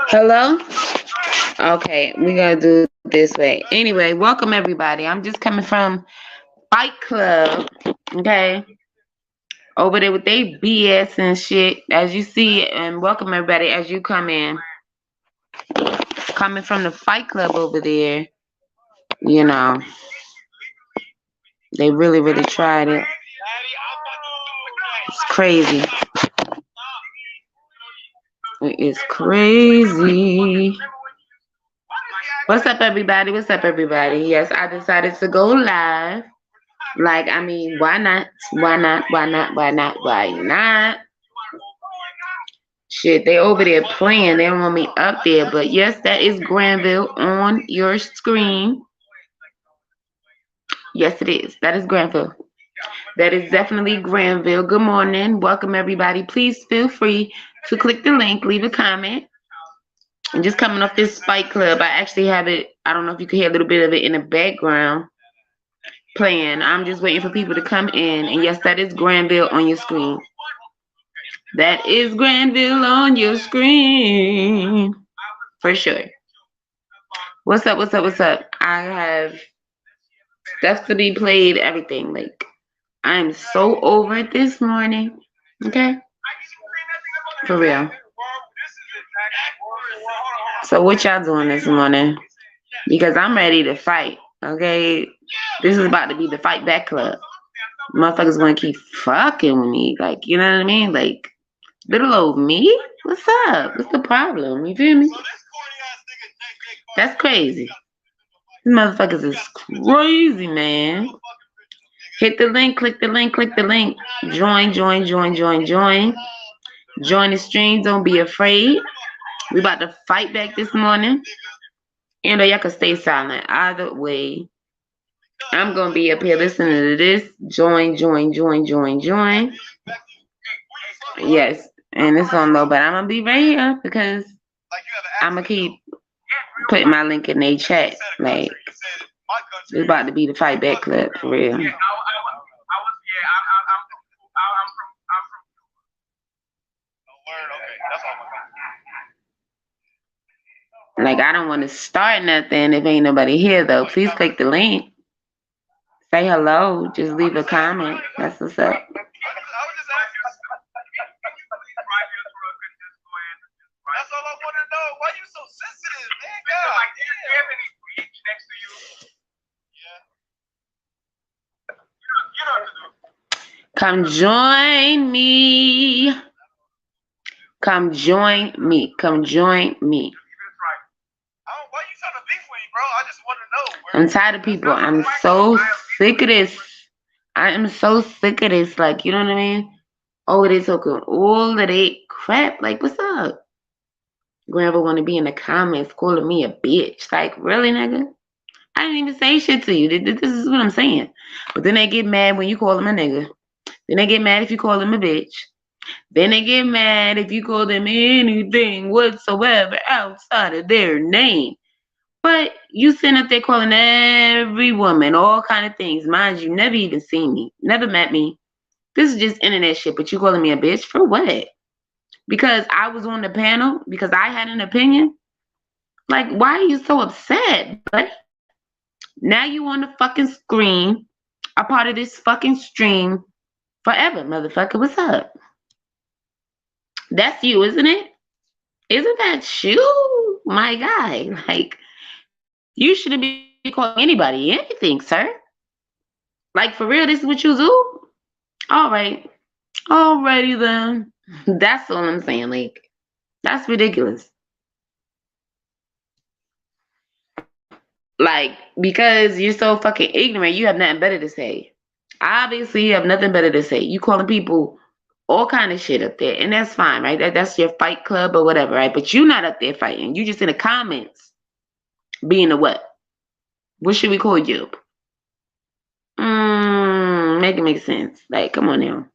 Hello? Okay, we gotta do it this way. Anyway, welcome everybody. I'm just coming from Fight Club, okay? Over there with they BS and shit, as you see, and welcome everybody as you come in. Coming from the Fight Club over there, you know, they really, really tried it. It's crazy. It is crazy. What's up, everybody? What's up, everybody? Yes, I decided to go live. Like, I mean, why not? Why not? Why not? Why not? Why not? Shit, they over there playing. They don't want me up there. But yes, that is Granville on your screen. Yes, it is. That is Granville. That is definitely Granville. Good morning. Welcome, everybody. Please feel free to click the link, leave a comment. I'm just coming off this Fight Club. I actually have it. I don't know if you can hear a little bit of it in the background playing. I'm just waiting for people to come in. And yes, that is Granville on your screen. That is Granville on your screen. For sure. What's up? What's up? What's up? I have stuff to be played, everything. Like, I'm so over it this morning. Okay? For real. So what y'all doing this morning? Because I'm ready to fight. Okay? This is about to be the Fight Back Club. Motherfuckers gonna keep fucking with me. Like, you know what I mean? Like, little old me? What's up? What's the problem? You feel me? That's crazy. These motherfuckers is crazy, man. Hit the link, click the link, click the link. Join, join, join, join, join. Join the stream. Don't be afraid. We about to fight back this morning. And y'all can stay silent. Either way, I'm gonna be up here listening to this. Join, join, join, join, join. Yes, and it's on low, but I'm gonna be right here because I'm gonna keep putting my link in their chat. Like, it's about to be the Fight Back Club for real. Like, I don't want to start nothing if ain't nobody here though. Please click the link. Say hello. Just leave a comment. That's what's up. That's all I want to know. Why you so sensitive, man? God, do you have any bleach next to you? Yeah. You know what to do. Come join me. Come join me. Come join me. Why you trying to beef with me, bro? I just want to know. I'm tired of people. I'm so sick of this. I am so sick of this. Like, you know what I mean? Oh, they talking all of that crap. Like, what's up? Granville want to be in the comments calling me a bitch. Like, really, nigga? I didn't even say shit to you. This is what I'm saying. But then they get mad when you call them a nigga. Then they get mad if you call them a bitch. Then they get mad if you call them anything whatsoever outside of their name. But you sitting up there calling every woman all kind of things. Mind you, never even seen me. Never met me. This is just internet shit. But you calling me a bitch for what? Because I was on the panel, because I had an opinion. Like, why are you so upset? But now you on the fucking screen a part of this fucking stream forever, motherfucker. What's up? That's you, isn't it? Isn't that you? My guy. Like, you shouldn't be calling anybody anything, sir. Like, for real, this is what you do? All right. Alrighty then. That's all I'm saying. Like, that's ridiculous. Like, because you're so fucking ignorant, you have nothing better to say. Obviously, you have nothing better to say. You calling people all kind of shit up there, and that's fine, right? That's your fight club or whatever, right? But you not up there fighting. You just in the comments being a what? What should we call you? Make it make sense. Like, come on now.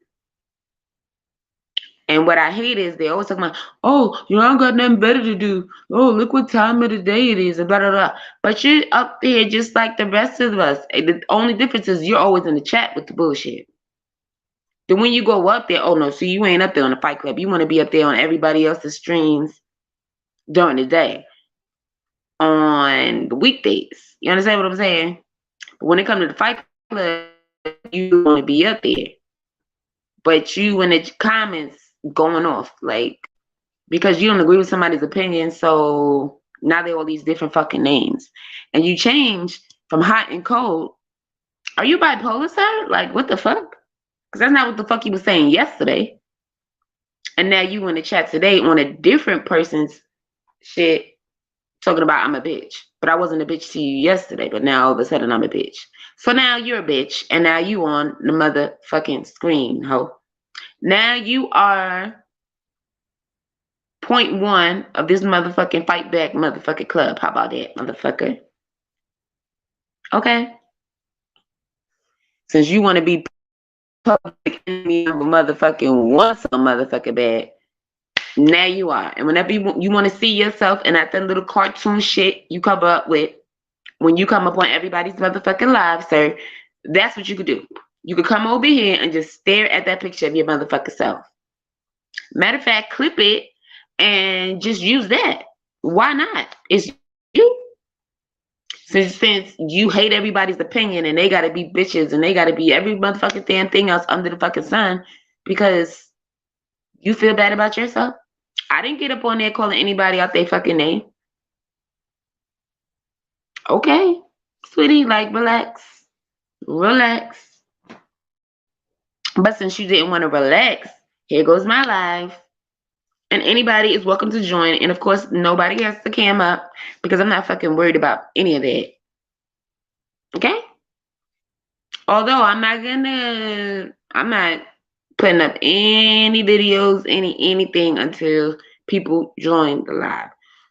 And what I hate is they always talk about, oh, you know, I don't got nothing better to do. Oh, look what time of the day it is, and blah, blah, blah. But you're up there just like the rest of us. The only difference is you're always in the chat with the bullshit. Then when you go up there, oh no, so you ain't up there on the Fight Club. You want to be up there on everybody else's streams during the day, on the weekdays. You understand what I'm saying? But when it comes to the Fight Club, you want to be up there. But you in the comments going off, like, because you don't agree with somebody's opinion, so now they're all these different fucking names. And you change from hot and cold. Are you bipolar, sir? Like, what the fuck? Because that's not what the fuck you was saying yesterday. And now you in the chat today on a different person's shit talking about I'm a bitch. But I wasn't a bitch to you yesterday, but now all of a sudden I'm a bitch. So now you're a bitch, and now you on the motherfucking screen, ho. Now you are point one of this motherfucking fight back motherfucking club. How about that, motherfucker? Okay. Since you want to be public enemy of a motherfucking one so motherfucking bad, now you are. And whenever you want to see yourself in that little cartoon shit you come up with, when you come up on everybody's motherfucking live, sir, that's what you could do. You could come over here and just stare at that picture of your motherfucking self. Matter of fact, clip it and just use that. Why not? It's you. Since you hate everybody's opinion and they gotta be bitches and they gotta be every motherfucking damn thing else under the fucking sun because you feel bad about yourself. I didn't get up on there calling anybody out their fucking name. Okay, sweetie, like, relax. Relax. But since you didn't want to relax, here goes my live. And anybody is welcome to join. And of course, nobody has to cam up because I'm not fucking worried about any of that. Okay? Although I'm not putting up any videos, anything until people join the live.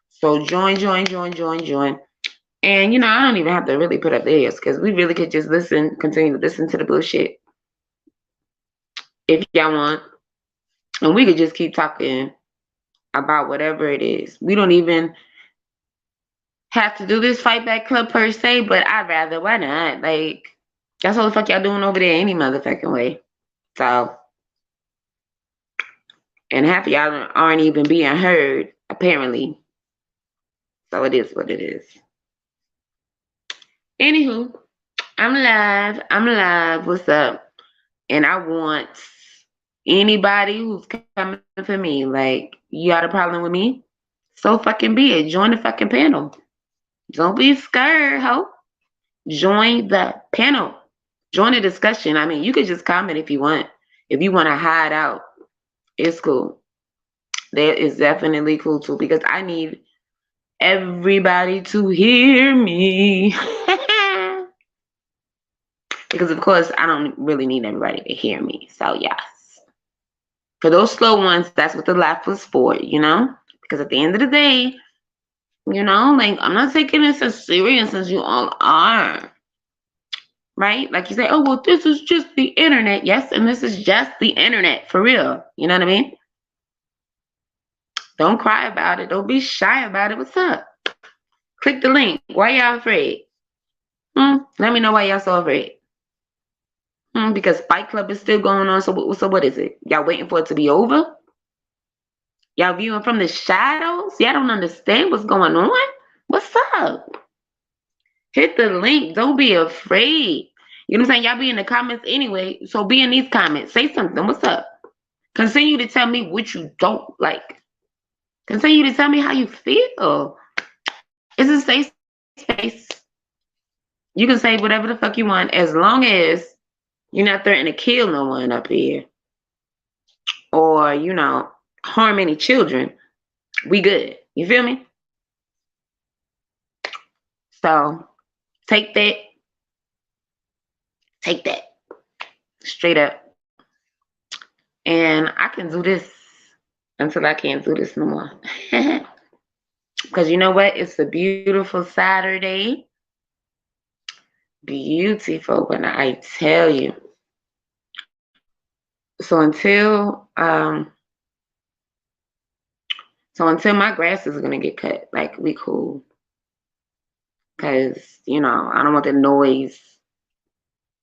So join. And, you know, I don't even have to really put up videos because we really could just continue to listen to the bullshit if y'all want. And we could just keep talking about whatever it is. We don't even have to do this fight back club per se, but I'd rather. Why not? Like, that's what the fuck y'all doing over there any motherfucking way. So, and half of y'all aren't even being heard, apparently. So it is what it is. Anywho, I'm live. What's up? And I want anybody who's coming for me, like, you got a problem with me? So fucking be it. Join the fucking panel. Don't be scared, ho. Join the panel. Join the discussion. I mean, you could just comment if you want. If you want to hide out, it's cool. That is definitely cool too, because I need everybody to hear me. Because of course I don't really need everybody to hear me. So yes. For those slow ones, that's what the laugh was for, you know? Because at the end of the day, you know, like, I'm not taking this as serious as you all are. Right? Like you say, oh, well, this is just the internet. Yes, and this is just the internet, for real. You know what I mean? Don't cry about it. Don't be shy about it. What's up? Click the link. Why y'all afraid? Let me know why y'all so afraid. Because Fight Club is still going on. So what is it? Y'all waiting for it to be over? Y'all viewing from the shadows? Y'all don't understand what's going on? What's up? Hit the link. Don't be afraid. You know what I'm saying? Y'all be in the comments anyway. So be in these comments. Say something. What's up? Continue to tell me what you don't like. Continue to tell me how you feel. It's a safe space. You can say whatever the fuck you want as long as you're not threatening to kill no one up here. Or, harm any children. We good. You feel me? So take that. Take that. Straight up. And I can do this until I can't do this no more. Because you know what? It's a beautiful Saturday. Beautiful when I tell you. So until my grass is gonna get cut, like we cool. Cause I don't want the noise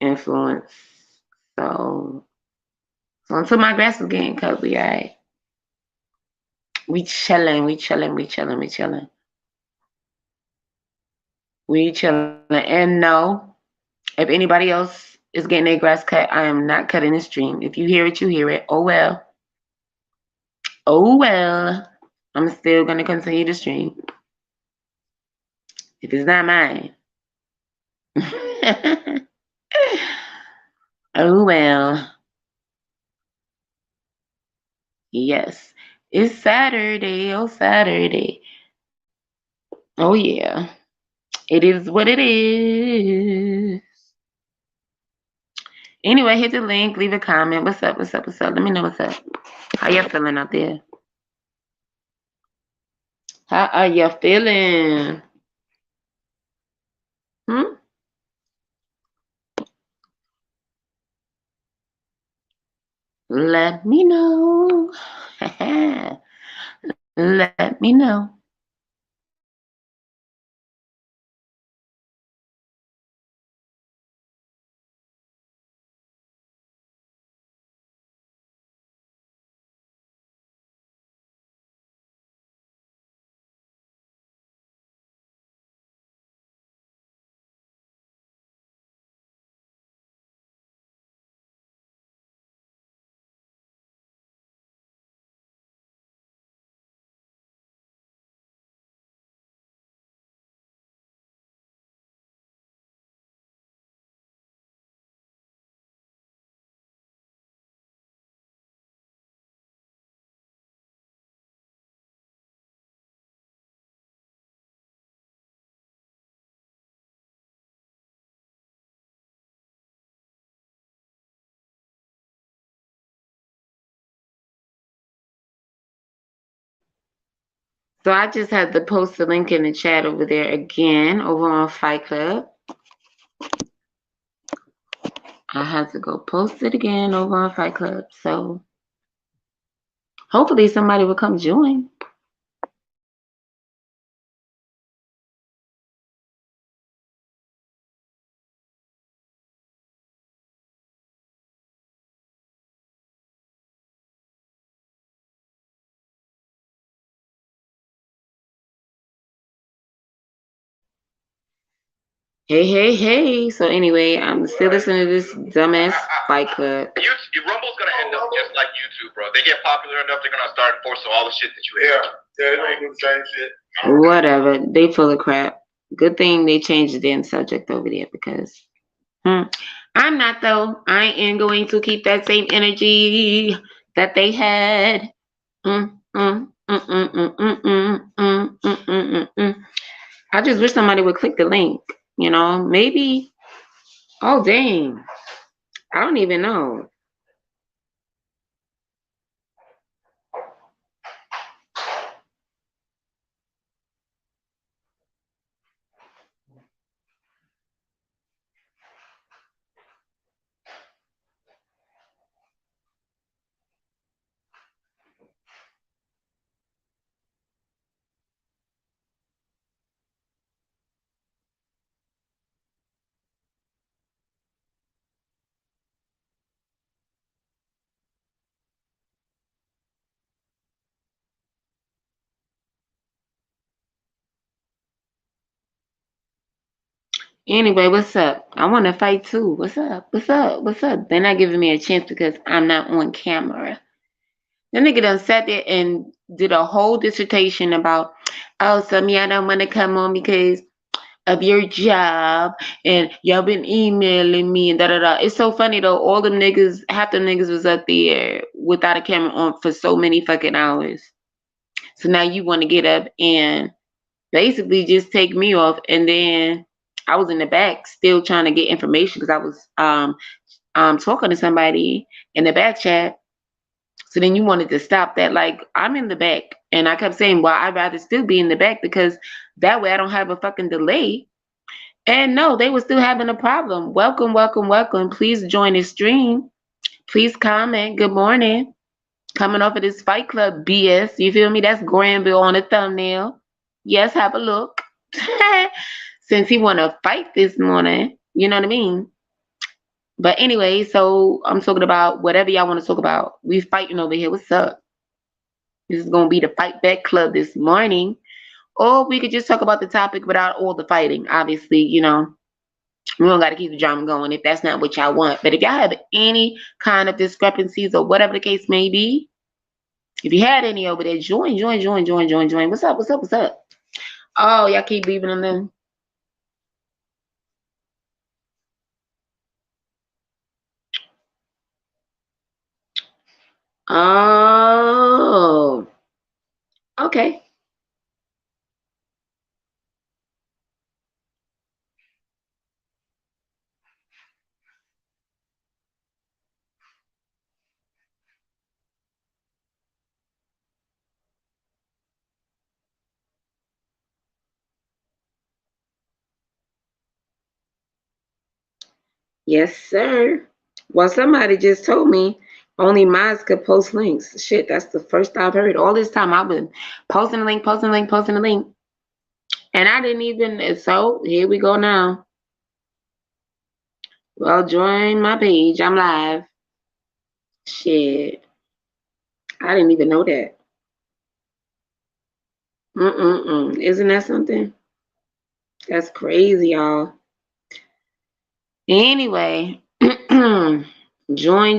influence. So until my grass is getting cut, we alright. We chilling, we chilling, we chilling, we chilling. We chilling. And no, if anybody else is getting their grass cut, I am not cutting the stream. If you hear it, you hear it. Oh well. Oh well. I'm still gonna continue to stream. If it's not mine. Oh well. Yes. It's Saturday. Oh Saturday. Oh yeah. It is what it is. Anyway, hit the link, leave a comment. What's up? What's up? What's up? Let me know what's up. How y'all feeling out there? How are you feeling? Hmm? Let me know. Let me know. So I just had to post the link in the chat over there again, over on Fight Club. I had to go post it again over on Fight Club. So hopefully somebody will come join. Hey, hey, hey. So anyway, I'm still listening to this dumbass Fight Club. Rumble's gonna end up just like YouTube, bro. They get popular enough, they're gonna start enforcing all the shit that you hate. Yeah, they don't do the same shit. Whatever. They full of crap. Good thing they changed the damn subject over there because I'm not though. I am going to keep that same energy that they had. I just wish somebody would click the link. Maybe. Oh dang. I don't even know. Anyway, what's up? I want to fight too. What's up? What's up? What's up? They're not giving me a chance because I'm not on camera. The nigga done sat there and did a whole dissertation about, oh, some of y'all don't want to come on because of your job and y'all been emailing me and da da da. It's so funny though. All them niggas, half them niggas was up there without a camera on for so many fucking hours. So now you want to get up and basically just take me off, and then I was in the back still trying to get information because I was talking to somebody in the back chat. So then you wanted to stop that. Like, I'm in the back. And I kept saying, well, I'd rather still be in the back because that way I don't have a fucking delay. And no, they were still having a problem. Welcome, welcome, welcome. Please join the stream. Please comment. Good morning. Coming off of this Fight Club BS. You feel me? That's Granville on the thumbnail. Yes, have a look. Since he want to fight this morning. You know what I mean? But anyway, so I'm talking about whatever y'all want to talk about. We fighting over here. What's up? This is going to be the Fight Back Club this morning. Or we could just talk about the topic without all the fighting. Obviously, you know, we don't got to keep the drama going if that's not what y'all want. But if y'all have any kind of discrepancies or whatever the case may be, if you had any over there, join. What's up? What's up? Oh, y'all keep leaving them then. Oh, okay. Yes, sir. Well, somebody just told me only mine could post links. Shit, that's the first I've heard. All this time I've been posting a link. And I didn't even, so here we go now. Well, join my page. I'm live. Shit. I didn't even know that. Isn't that something? That's crazy, y'all. Anyway, join. Join.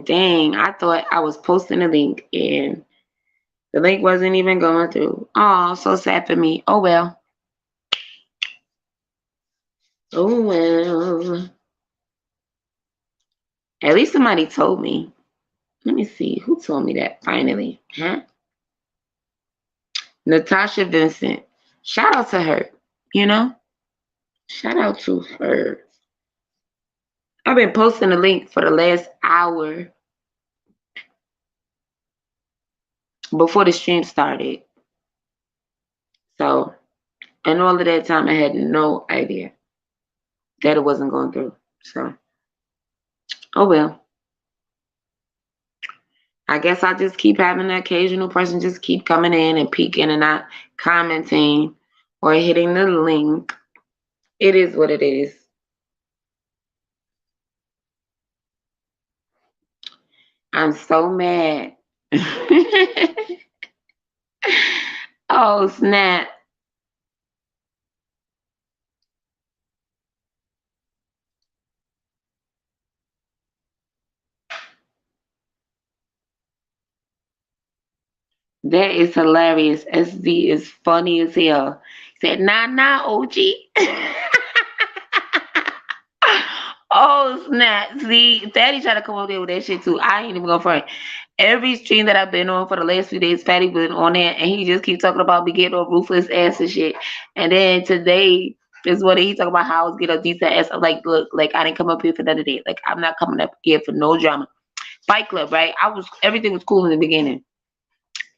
Dang, I thought I was posting a link and the link wasn't even going through. Oh, so sad for me. Oh well. Oh well. At least somebody told me. Let me see. Who told me that finally? Huh? Natasha Vincent. Shout out to her. You know? Shout out to her. I've been posting a link for the last hour before the stream started. So, and all of that time, I had no idea that it wasn't going through. So, oh well. I guess I just keep having the occasional person just keep coming in and peeking and not commenting or hitting the link. It is what it is. I'm so mad. Oh, snap. That is hilarious. SD is funny as hell. He said, nah, OG. Oh, snap. See, Fatty tried to come over there with that shit too. I ain't even going front. Every stream that I've been on for the last few days, Fatty been on there, and he just keeps talking about me getting a ruthless ass and shit. And then today is what he talking about how I was getting a decent ass. I'm like, look, like I didn't come up here for another day. Like I'm not coming up here for no drama. Fight Club, right? Everything was cool in the beginning.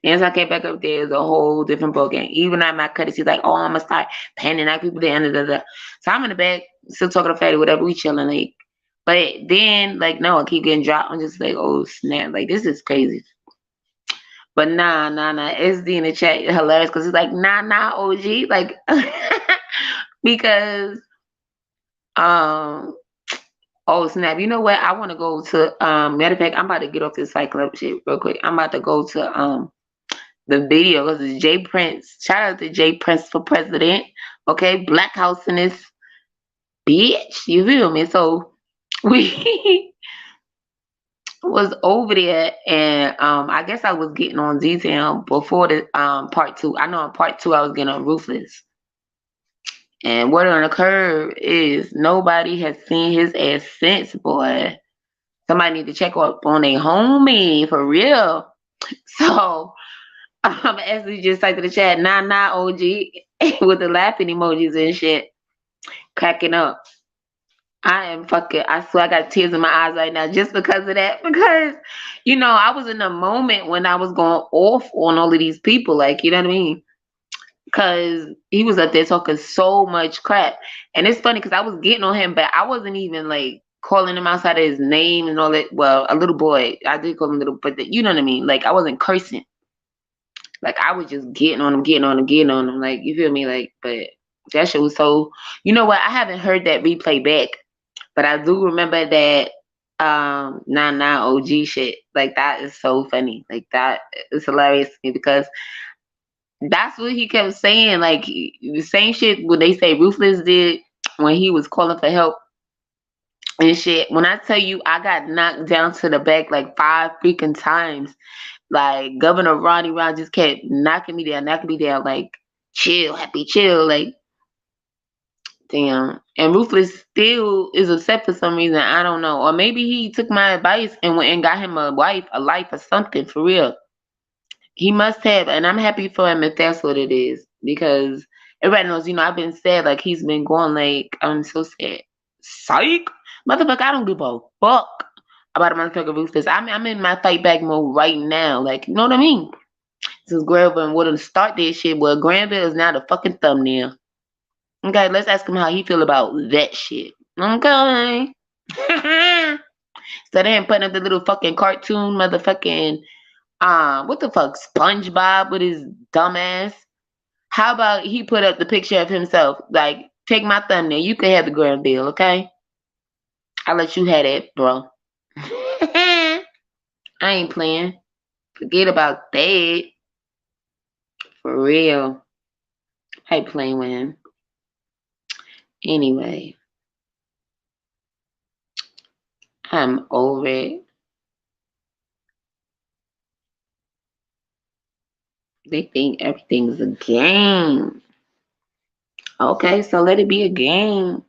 And as I came back up there, it's a whole different ballgame. Even at my cut, he's like, oh, I'm gonna start panning out people there. So I'm in the back, still talking to Fatty, whatever, we chilling, like. But then, like, no, I keep getting dropped. I'm just like, oh snap, like this is crazy. But nah. SD in the chat hilarious because it's like, nah, OG, like, because oh snap, you know what? I want to go to matter of fact, I'm about to get off this Fight Club shit real quick. I'm about to go to the video because it's Jay Prince. Shout out to Jay Prince for president. Okay, Black House in this bitch. You feel me? So we was over there, and I guess I was getting on detail before the part two. I know in part two I was getting on Ruthless. And what on occurred is nobody has seen his ass since, boy. Somebody need to check up on a homie for real. So Ashley just typed in the chat, nah OG with the laughing emojis and shit, cracking up. I am fucking, I swear I got tears in my eyes right now just because of that. Because, you know, I was in a moment when I was going off on all of these people, like, you know what I mean? Because he was up there talking so much crap. And it's funny because I was getting on him, but I wasn't even like calling him outside of his name and all that. Well, a little boy, I did call him little, but you know what I mean? Like, I wasn't cursing. Like, I was just getting on him. Like, you feel me? Like, but that shit was so, you know what? I haven't heard that replay back, but I do remember that nah OG shit. Like, that is so funny. Like, that is hilarious to me because that's what he kept saying. Like, the same shit what they say Ruthless did when he was calling for help and shit. When I tell you I got knocked down to the back like 5 freaking times. Like, Governor Ronnie Ron just kept knocking me down, like, chill, happy, chill, like, damn. And Ruthless still is upset for some reason. I don't know. Or maybe he took my advice and went and got him a wife, a life, or something for real. He must have, and I'm happy for him if that's what it is. Because everybody knows, you know, I've been sad, like, he's been going, like, I'm so sad. Psych! Motherfucker, I don't give a fuck about a motherfucker Ruthless. I'm in my fight back mode right now. Like, you know what I mean? Since Granville wouldn't start this shit, well, Granville is now the fucking thumbnail. Okay, let's ask him how he feel about that shit. Okay. So they ain't putting up the little fucking cartoon motherfucking what the fuck, SpongeBob with his dumb ass. How about he put up the picture of himself? Like, take my thumbnail. You can have the Granville, okay? I'll let you have it, bro. I ain't playing. Forget about that. For real. I ain't playing with him. Anyway. I'm over it. They think everything's a game. Okay, so let it be a game.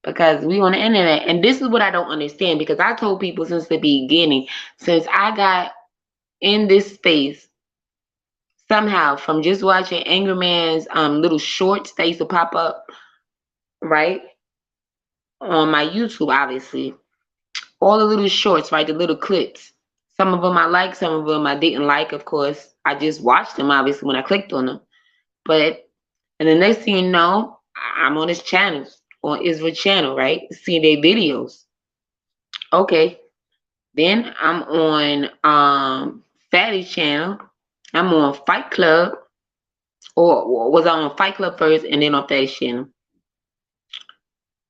Because we on the internet. And this is what I don't understand. Because I told people since the beginning, since I got in this space, somehow from just watching Angry Man's little shorts that used to pop up, right? On my YouTube, obviously. All the little shorts, right? The little clips. Some of them I liked, some of them I didn't like, of course. I just watched them, obviously, when I clicked on them. But, and the next thing you know, I'm on his channel, on Israel channel, right? Seeing their videos. Okay. Then I'm on Fatty's channel. I'm on Fight Club. Or was I on Fight Club first and then on Fatty's channel?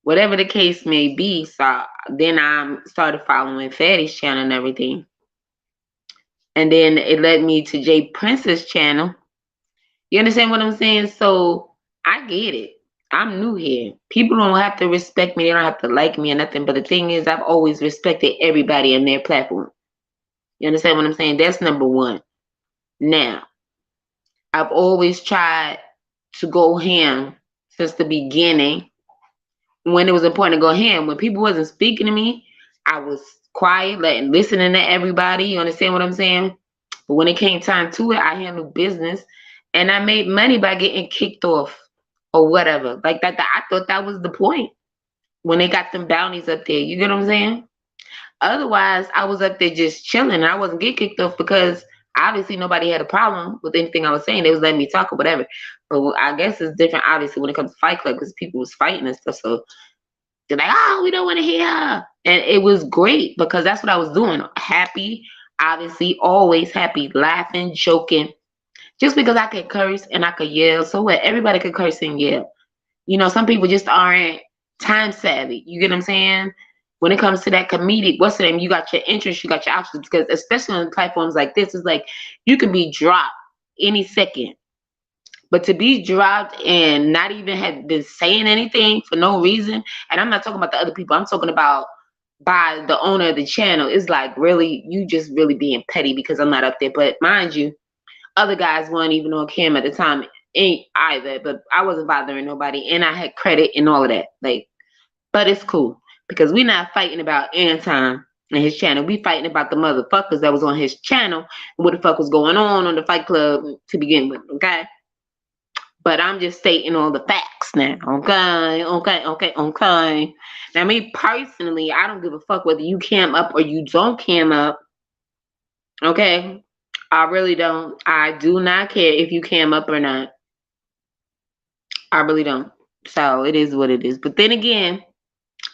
Whatever the case may be, so then I started following Fatty's channel and everything. And then it led me to Jay Prince's channel. You understand what I'm saying? So I get it. I'm new here. People don't have to respect me. They don't have to like me or nothing. But the thing is, I've always respected everybody and their platform. You understand what I'm saying? That's number one. Now, I've always tried to go ham since the beginning. When it was important to go ham, when people wasn't speaking to me, I was quiet, listening to everybody. You understand what I'm saying? But when it came time to it, I handled business, and I made money by getting kicked off or whatever. Like that. I thought that was the point when they got them bounties up there. You get what I'm saying? Otherwise, I was up there just chilling, and I wasn't getting kicked off because obviously nobody had a problem with anything I was saying. They was letting me talk or whatever. But I guess it's different, obviously, when it comes to Fight Club because people was fighting and stuff. So they're like, oh, we don't want to hear her. And it was great because that's what I was doing. Happy, obviously, always happy, laughing, joking. Just because I could curse and I could yell. So what? Everybody could curse and yell. You know, some people just aren't time savvy. You get what I'm saying? When it comes to that comedic, what's the name? You got your interests, you got your options. Because especially on platforms like this, it's like you can be dropped any second. But to be dropped and not even have been saying anything for no reason, and I'm not talking about the other people, I'm talking about by the owner of the channel, it's like, really, you just really being petty because I'm not up there. But mind you, other guys weren't even on camera at the time, ain't either. But I wasn't bothering nobody, and I had credit and all of that. Like, but it's cool because we're not fighting about Anton and his channel. We fighting about the motherfuckers that was on his channel and what the fuck was going on the Fight Club to begin with. Okay. But I'm just stating all the facts now. Okay. Now, me personally, I don't give a fuck whether you cam up or you don't cam up. Okay? I really don't. I do not care if you cam up or not. I really don't. So, it is what it is. But then again,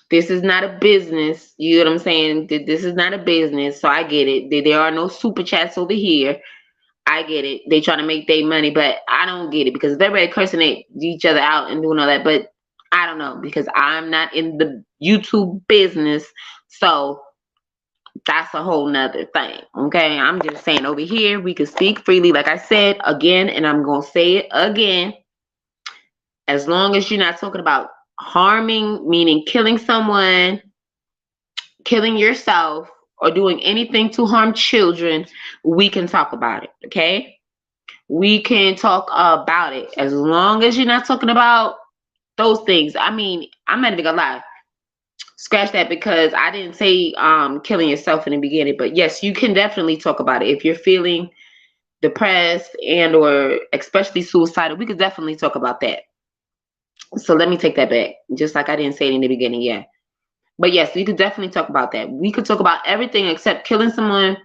this is not a business. You know what I'm saying? This is not a business. So, I get it. There are no super chats over here. I get it. They trying to make their money, but I don't get it because everybody cursing each other out and doing all that. But I don't know because I'm not in the YouTube business, so that's a whole nother thing. Okay, I'm just saying over here we can speak freely, like I said again, and I'm gonna say it again. As long as you're not talking about harming, meaning killing someone, killing yourself, or doing anything to harm children, we can talk about it. Okay. We can talk about it as long as you're not talking about those things. I mean, I'm not even gonna lie. Scratch that because I didn't say killing yourself in the beginning, but yes, you can definitely talk about it if you're feeling depressed and or especially suicidal. We could definitely talk about that. So let me take that back. Just like I didn't say it in the beginning, yeah. But yes, we could definitely talk about that. We could talk about everything except killing someone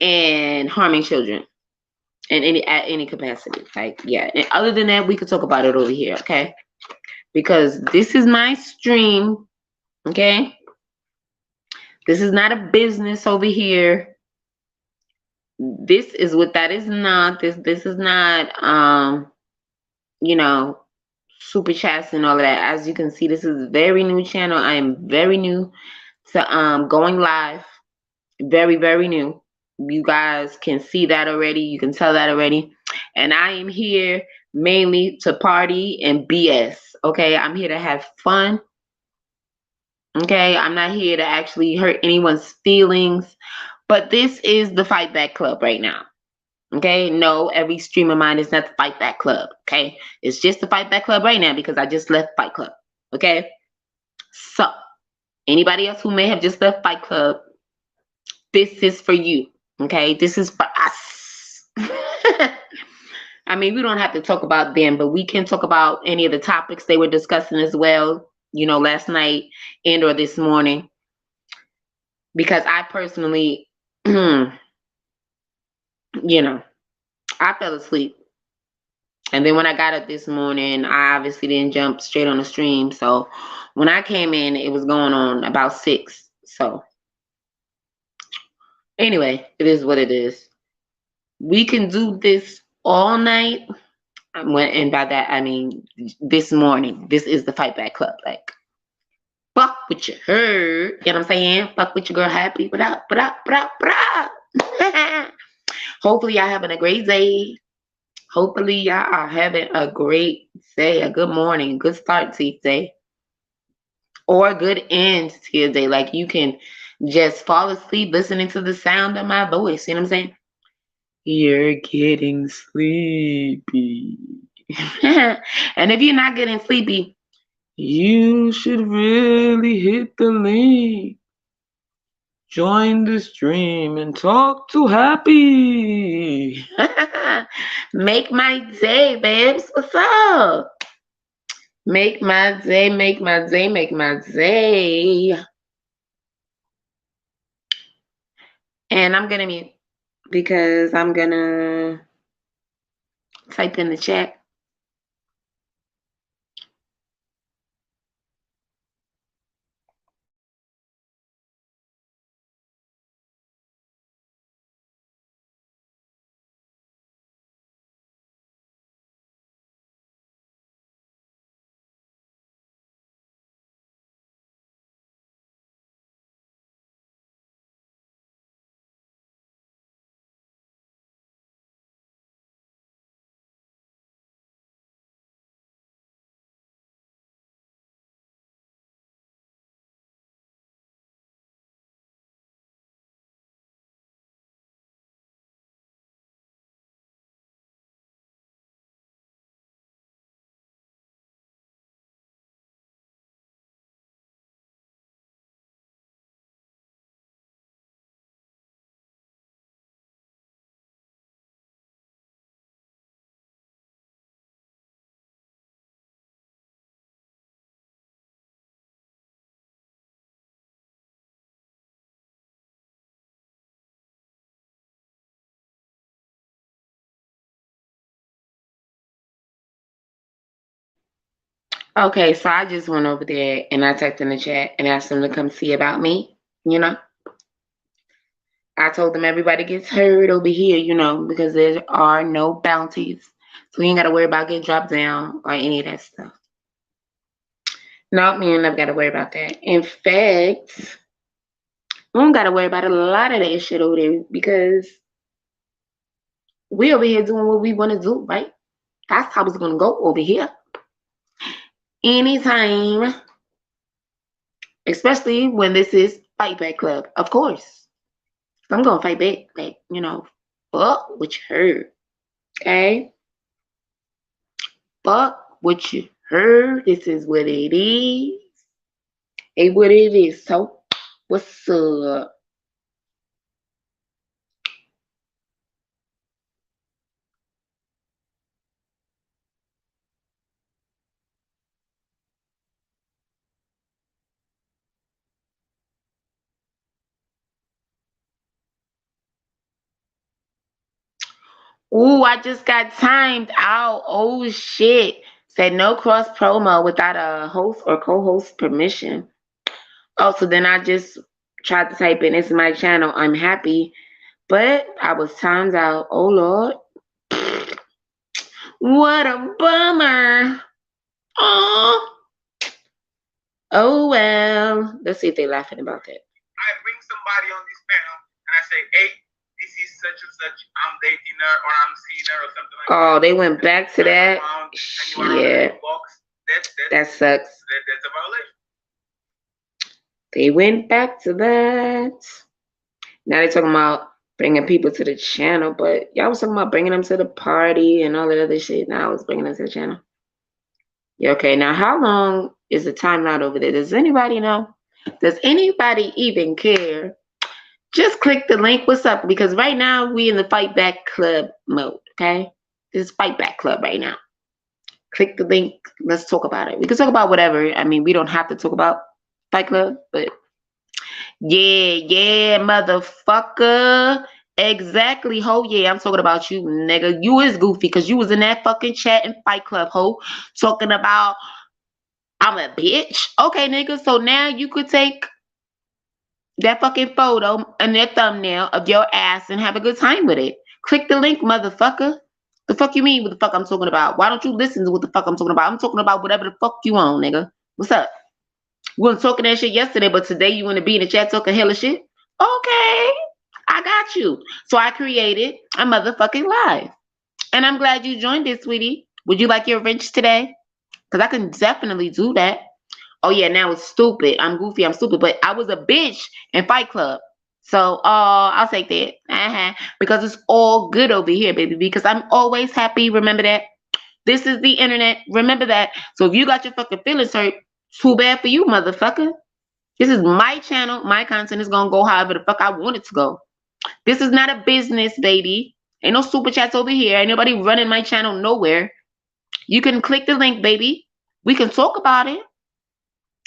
and harming children. In any at any capacity. Like, yeah. And other than that, we could talk about it over here, okay? Because this is my stream, okay? This is not a business over here. This is what that is not. This is not you know, super chats and all of that. As you can see, this is a very new channel. I am very new to going live. Very, very new. You guys can see that already. You can tell that already. And I am here mainly to party and BS. Okay, I'm here to have fun. Okay, I'm not here to actually hurt anyone's feelings. But this is the Fight Back Club right now. Okay, no, every stream of mine is not the Fight Back Club. Okay, it's just the Fight Back Club right now because I just left Fight Club. Okay, so anybody else who may have just left Fight Club, this is for you. Okay, this is for us. I mean, we don't have to talk about them, but we can talk about any of the topics they were discussing as well, you know, last night and or this morning. Because I personally, you know, I fell asleep. And then when I got up this morning, I obviously didn't jump straight on the stream. So when I came in, it was going on about 6. So anyway, it is what it is. We can do this all night. And by that, I mean this morning. This is the Fight Back Club. Like, fuck what you heard. You know what I'm saying? Fuck with your girl happy. But hopefully y'all having a great day. Hopefully y'all are having a great day, a good morning, good start to your day. Or a good end to your day. Like you can just fall asleep listening to the sound of my voice. You know what I'm saying? You're getting sleepy. And if you're not getting sleepy, you should really hit the link. Join the stream and talk to Happy. Make my day, babes. What's up? Make my day, make my day, make my day. And I'm going to mute because I'm going to type in the chat. Okay, so I just went over there and I typed in the chat and asked them to come see about me. You know, I told them everybody gets heard over here, you know, because there are no bounties. So you ain't got to worry about getting dropped down or any of that stuff. Nope, you ain't never got to worry about that. In fact, we don't got to worry about a lot of that shit over there because we over here doing what we want to do, right? That's how it's going to go over here. Anytime, especially when this is Fight Back Club, of course. I'm going to fight back, like, you know, fuck what you heard, okay? Fuck what you heard. This is what it is. Hey, what it is. So, what's up? Ooh, I just got timed out. Oh shit. Said no cross promo without a host or co-host permission. Oh, so then I just tried to type in, it's my channel, I'm happy. But I was timed out. Oh Lord. What a bummer. Oh. Oh well. Let's see if they're laughing about that. I bring somebody on this panel and I say, hey, this is such and such, I'm dating her or I'm seeing her or something like that. Oh, they went back to that. Yeah. That sucks. That's a violation. They went back to that. Now they're talking about bringing people to the channel, but y'all was talking about bringing them to the party and all that other shit. Now I was bringing them to the channel. Yeah, okay, now how long is the timeout over there? Does anybody know? Does anybody even care? Just click the link. What's up? Because right now we in the Fight Back Club mode, okay? This is Fight Back Club right now. Click the link. Let's talk about it. We can talk about whatever. I mean, we don't have to talk about Fight Club, but yeah, motherfucker. Exactly, ho. Yeah, I'm talking about you, nigga. You is goofy because you was in that fucking chat in Fight Club, ho. Talking about I'm a bitch. Okay, nigga. So now you could take that fucking photo and their thumbnail of your ass and have a good time with it. Click the link, motherfucker. The fuck you mean what the fuck I'm talking about? Why don't you listen to what the fuck I'm talking about? I'm talking about whatever the fuck you on, nigga. What's up? We were talking that shit yesterday, but today you want to be in the chat talking hella shit? Okay, I got you. So I created a motherfucking live. And I'm glad you joined it, sweetie. Would you like your wrench today? Because I can definitely do that. Oh, yeah, now it's stupid. I'm goofy, I'm stupid. But I was a bitch in Fight Club. So I'll take that. Because it's all good over here, baby. Because I'm always happy. Remember that. This is the internet. Remember that. So if you got your fucking feelings hurt, too bad for you, motherfucker. This is my channel. My content is going to go however the fuck I want it to go. This is not a business, baby. Ain't no super chats over here. Ain't nobody running my channel nowhere. You can click the link, baby. We can talk about it.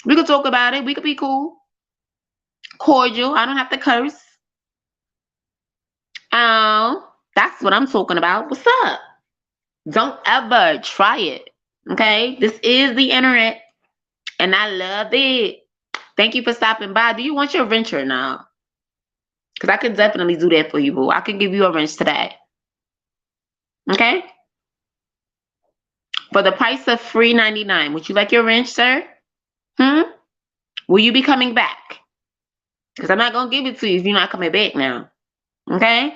We can talk about it. We could be cool. Cordial. I don't have to curse. Oh, that's what I'm talking about. What's up? Don't ever try it. Okay? This is the internet. And I love it. Thank you for stopping by. Do you want your venture now? Because I can definitely do that for you, boo. I can give you a wrench today. Okay? For the price of $3.99. Would you like your wrench, sir? Will you be coming back? Because I'm not going to give it to you if you're not coming back now. Okay?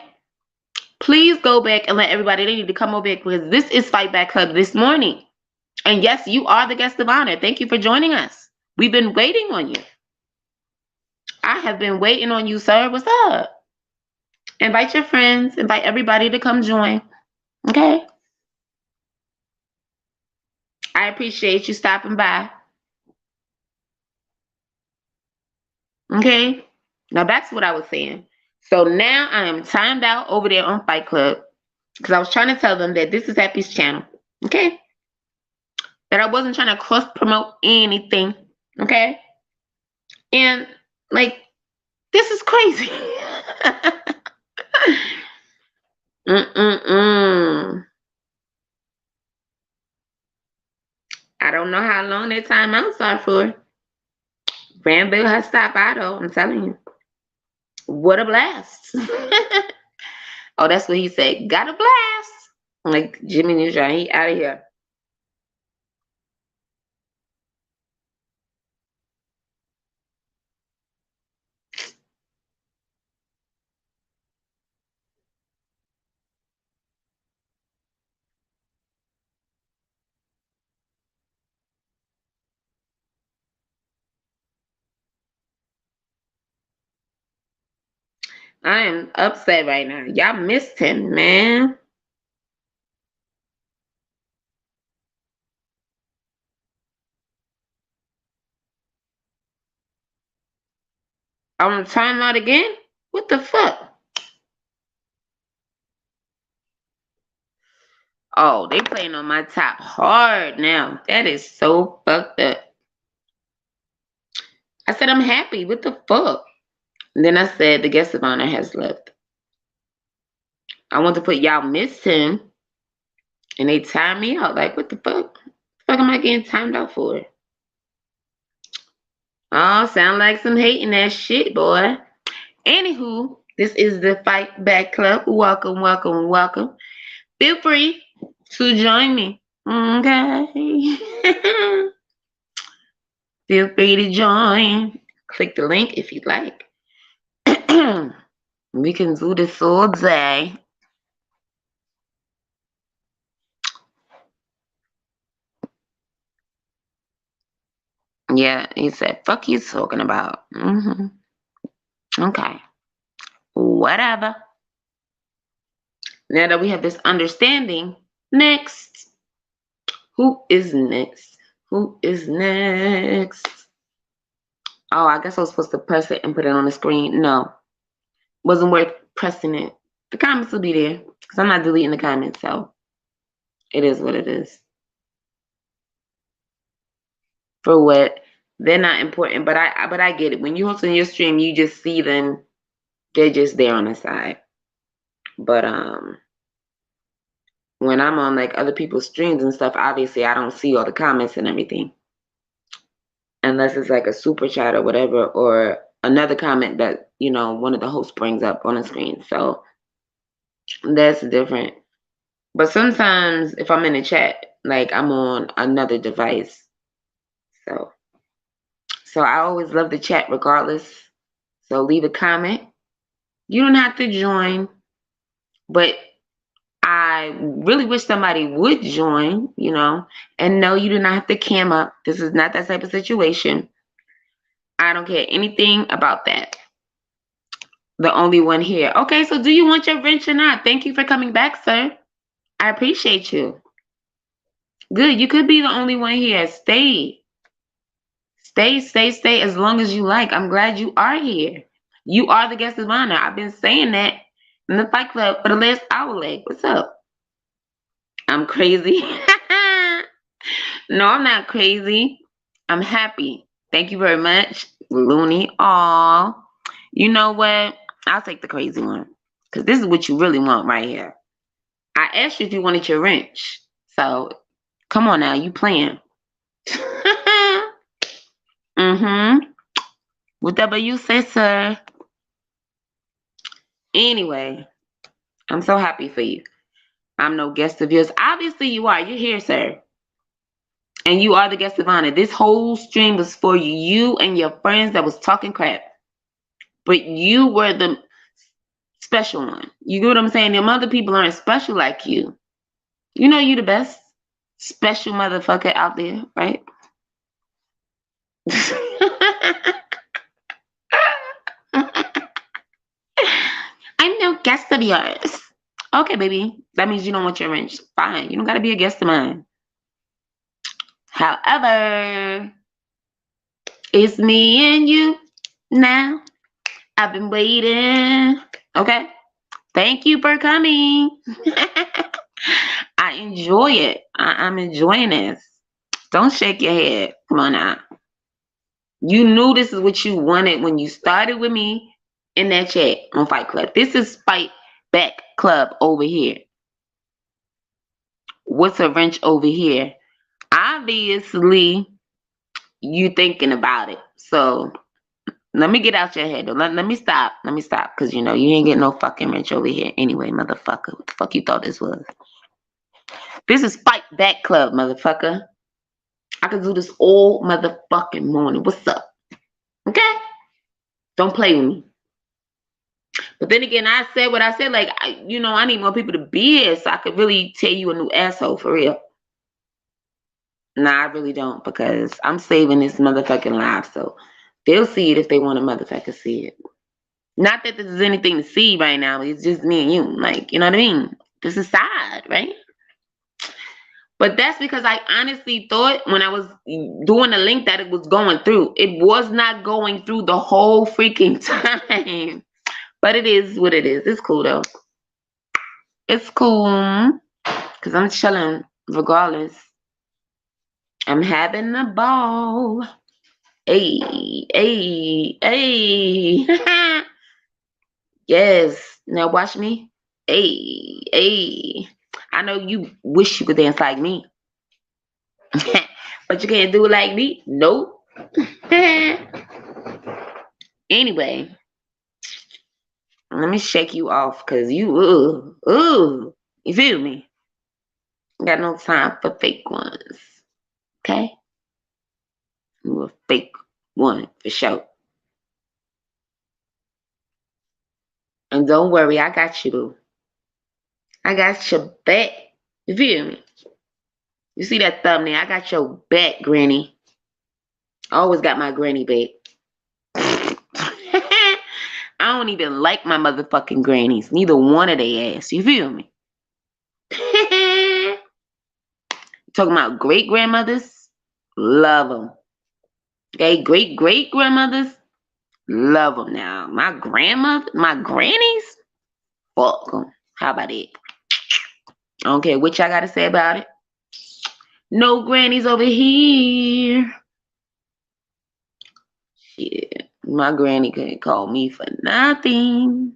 Please go back and let everybody, they need to come over back because this is Fight Back Club this morning. And yes, you are the guest of honor. Thank you for joining us. We've been waiting on you. I have been waiting on you, sir. What's up? Invite your friends. Invite everybody to come join. Okay? I appreciate you stopping by. Okay? Now that's what I was saying. So now I am timed out over there on Fight Club because I was trying to tell them that this is Happy's channel. Okay? That I wasn't trying to cross promote anything. Okay? And like, this is crazy. I don't know how long that timeouts are for. Granville has stopped by though. I'm telling you. What a blast. Oh, that's what he said. Got a blast. Like Jimmy Neutron, he out of here. I am upset right now. Y'all missed him, man. On the timeout again? What the fuck? Oh, they playing on my top hard now. That is so fucked up. I said I'm happy. What the fuck? And then I said the guest of honor has left. I want to put y'all missed him, and they timed me out. Like, what the fuck? The fuck am I getting timed out for? Oh, sound like some hating ass shit, boy. Anywho, this is the Fight Back Club. Welcome, welcome, welcome. Feel free to join me. Okay. Feel free to join. Click the link if you'd like. We can do this all day. Yeah, he said, fuck you talking about. Okay. Whatever. Now that we have this understanding, next. Who is next? Who is next? Oh, I guess I was supposed to press it and put it on the screen. No. Wasn't worth pressing it. The comments will be there because I'm not deleting the comments, so it is what it is. For what? They're not important, but I get it. When you host on your stream, you just see them. They're just there on the side. But when I'm on like other people's streams and stuff, obviously I don't see all the comments and everything. Unless it's like a super chat or whatever, or another comment that, you know, one of the hosts brings up on the screen. So that's different. But sometimes if I'm in a chat, like I'm on another device. So I always love the chat regardless. So leave a comment. You don't have to join, but I really wish somebody would join, you know. And no, you do not have to cam up. This is not that type of situation. I don't care anything about that. The only one here. Okay, so do you want your wrench or not? Thank you for coming back, sir. I appreciate you. Good, you could be the only one here. Stay. Stay as long as you like. I'm glad you are here. You are the guest of honor. I've been saying that in the Fight Club for the last hour. Like, what's up? I'm crazy. No, I'm not crazy. I'm happy. Thank you very much, Looney. Aw. You know what? I'll take the crazy one. Because this is what you really want right here. I asked you if you wanted your wrench. So, come on now. You playing. Whatever you say, sir. Anyway, I'm so happy for you. I'm no guest of yours. Obviously, you are. You're here, sir. And you are the guest of honor. This whole stream was for you. You and your friends that was talking crap. But you were the special one. You get what I'm saying? Them other people aren't special like you. You know you the best special motherfucker out there, right? I'm no guest of yours. Okay, baby. That means you don't want your wrench. Fine. You don't gotta be a guest of mine. However, it's me and you now. I've been waiting. Okay. Thank you for coming. I enjoy it. I'm enjoying this. Don't shake your head. Come on now. You knew this is what you wanted when you started with me in that chat on Fight Club. This is Fight Back Club over here. What's a wrench over here? Obviously, you thinking about it. So let me get out your head. Let me stop. Let me stop. Because, you ain't getting no fucking rich over here anyway, motherfucker. What the fuck you thought this was? This is Fight Back Club, motherfucker. I could do this all motherfucking morning. What's up? Okay? Don't play with me. But then again, I said what I said. Like, I need more people to be here so I could really tell you a new asshole for real. Nah, I really don't, because I'm saving this motherfucking live, so they'll see it if they want to motherfucker see it. Not that this is anything to see right now. It's just me and you. Like, you know what I mean? This is sad, right? But that's because I honestly thought when I was doing the link that it was going through. It was not going through the whole freaking time. But it is what it is. It's cool, though. It's cool. Because I'm chilling regardless. I'm having a ball. Hey, hey, hey. Yes. Now watch me. Hey, hey. I know you wish you could dance like me. But you can't do it like me. Nope. Anyway. Let me shake you off because you feel me? Got no time for fake ones. Okay? You a fake one for sure. And don't worry, I got you, boo. I got your back. You feel me? You see that thumbnail? I got your back, Granny. I always got my granny back. I don't even like my motherfucking grannies. Neither one of they ass. You feel me? Talking about great grandmothers? Love them. Okay, great great grandmothers? Love them now. My grandmother, my grannies? Fuck them. How about it? I don't care what y'all got to say about it. No grannies over here. Shit. My granny couldn't call me for nothing.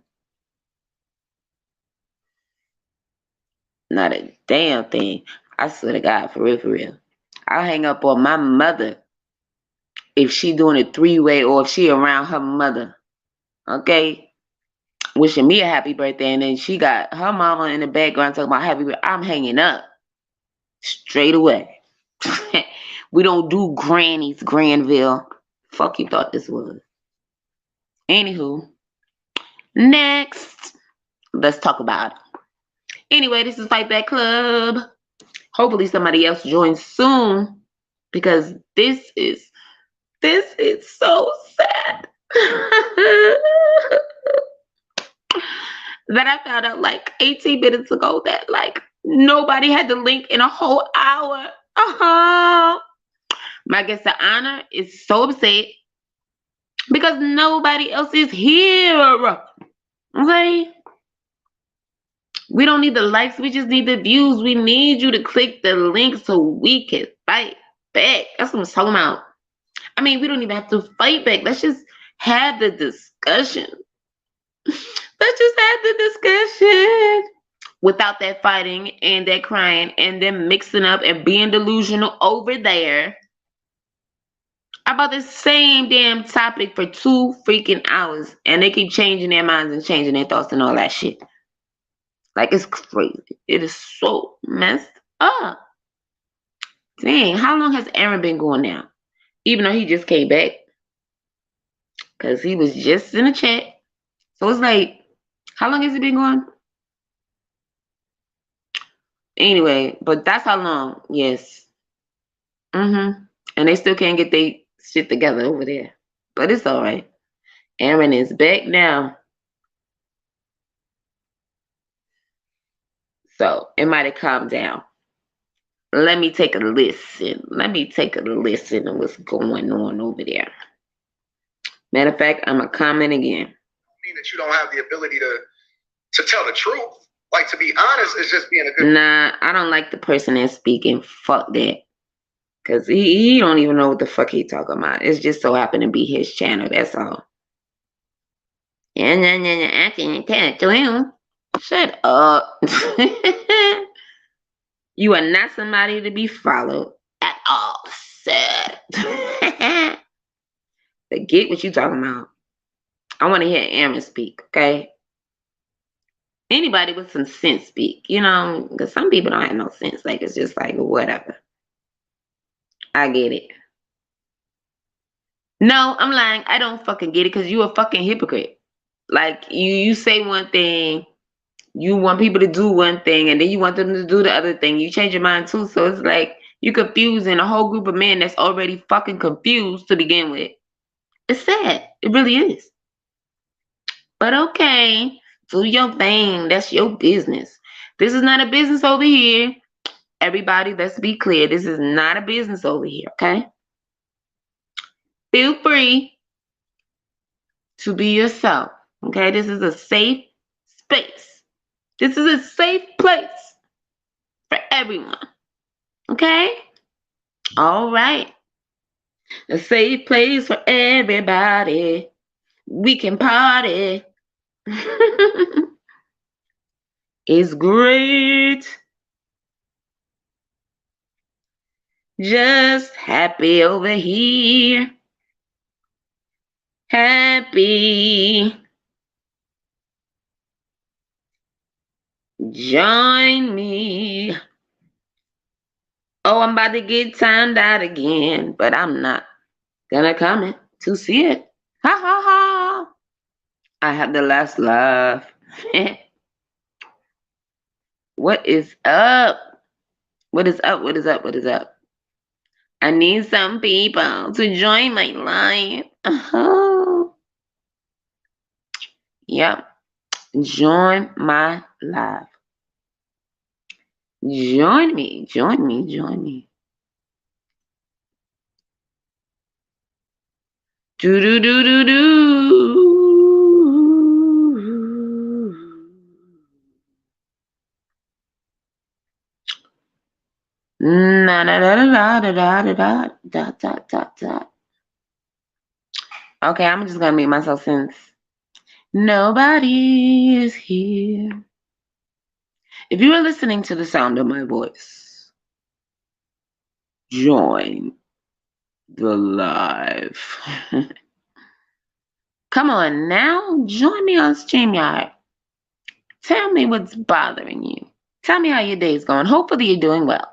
Not a damn thing. I swear to God, for real, for real. I'll hang up on my mother if she doing a three-way or if she around her mother. Okay? Wishing me a happy birthday, and then she got her mama in the background talking about happy birthday. I'm hanging up. Straight away. We don't do grannies, Granville. Fuck you thought this was. Anywho. Next. Let's talk about it. Anyway, this is Fight Back Club. Hopefully somebody else joins soon, because this is so sad. That I found out like 18 minutes ago that like nobody had the link in a whole hour. My guest of honor is so upset because nobody else is here. Okay? We don't need the likes. We just need the views. We need you to click the link so we can fight back. That's what I'm talking about. I mean, we don't even have to fight back. Let's just have the discussion. Let's just have the discussion without that fighting and that crying and then mixing up and being delusional over there about the same damn topic for 2 freaking hours, and they keep changing their minds and changing their thoughts and all that shit. Like, it's crazy. It is so messed up. Dang, how long has Aaron been going now? Even though he just came back. Because he was just in the chat. So it's like, how long has he been going? Anyway, but that's how long. Yes. And they still can't get their shit together over there. But it's all right. Aaron is back now. So it might have calmed down. Let me take a listen. Let me take a listen to what's going on over there. Matter of fact, I'm going to comment again. Mean that you don't have the ability to tell the truth. Like, to be honest, it's just being a good... Nah, I don't like the person that's speaking. Fuck that. Because he don't even know what the fuck he talking about. It's just so happened to be his channel. That's all. And then acting to him. Shut up. You are not somebody to be followed all set. Forget what you talking about. I want to hear Aaron speak, okay? Anybody with some sense speak, you know, because some people don't have no sense. Like, it's just like, whatever. I get it. No, I'm lying. I don't fucking get it because you a fucking hypocrite. Like, you say one thing, you want people to do one thing, and then you want them to do the other thing. You change your mind too. So it's like you confusing a whole group of men that's already fucking confused to begin with. It's sad. It really is. But okay, do your thing. That's your business. This is not a business over here. Everybody, let's be clear. This is not a business over here, okay? Feel free to be yourself, okay? This is a safe space. This is a safe place for everyone, okay? All right. A safe place for everybody. We can party. It's great. Just happy over here. Happy. Join me. Oh, I'm about to get timed out again, but I'm not gonna comment to see it. Ha ha ha. I have the last laugh. What is up? What is up? What is up? What is up? I need some people to join my live. Yep. Join my live. Join me. Join me. Join me. Do do do do do. Na da da da da da da da da da da da. Okay, I'm just gonna make myself since nobody is here. If you are listening to the sound of my voice, join the live. Come on now, join me on StreamYard. Tell me what's bothering you. Tell me how your day's going. Hopefully you're doing well.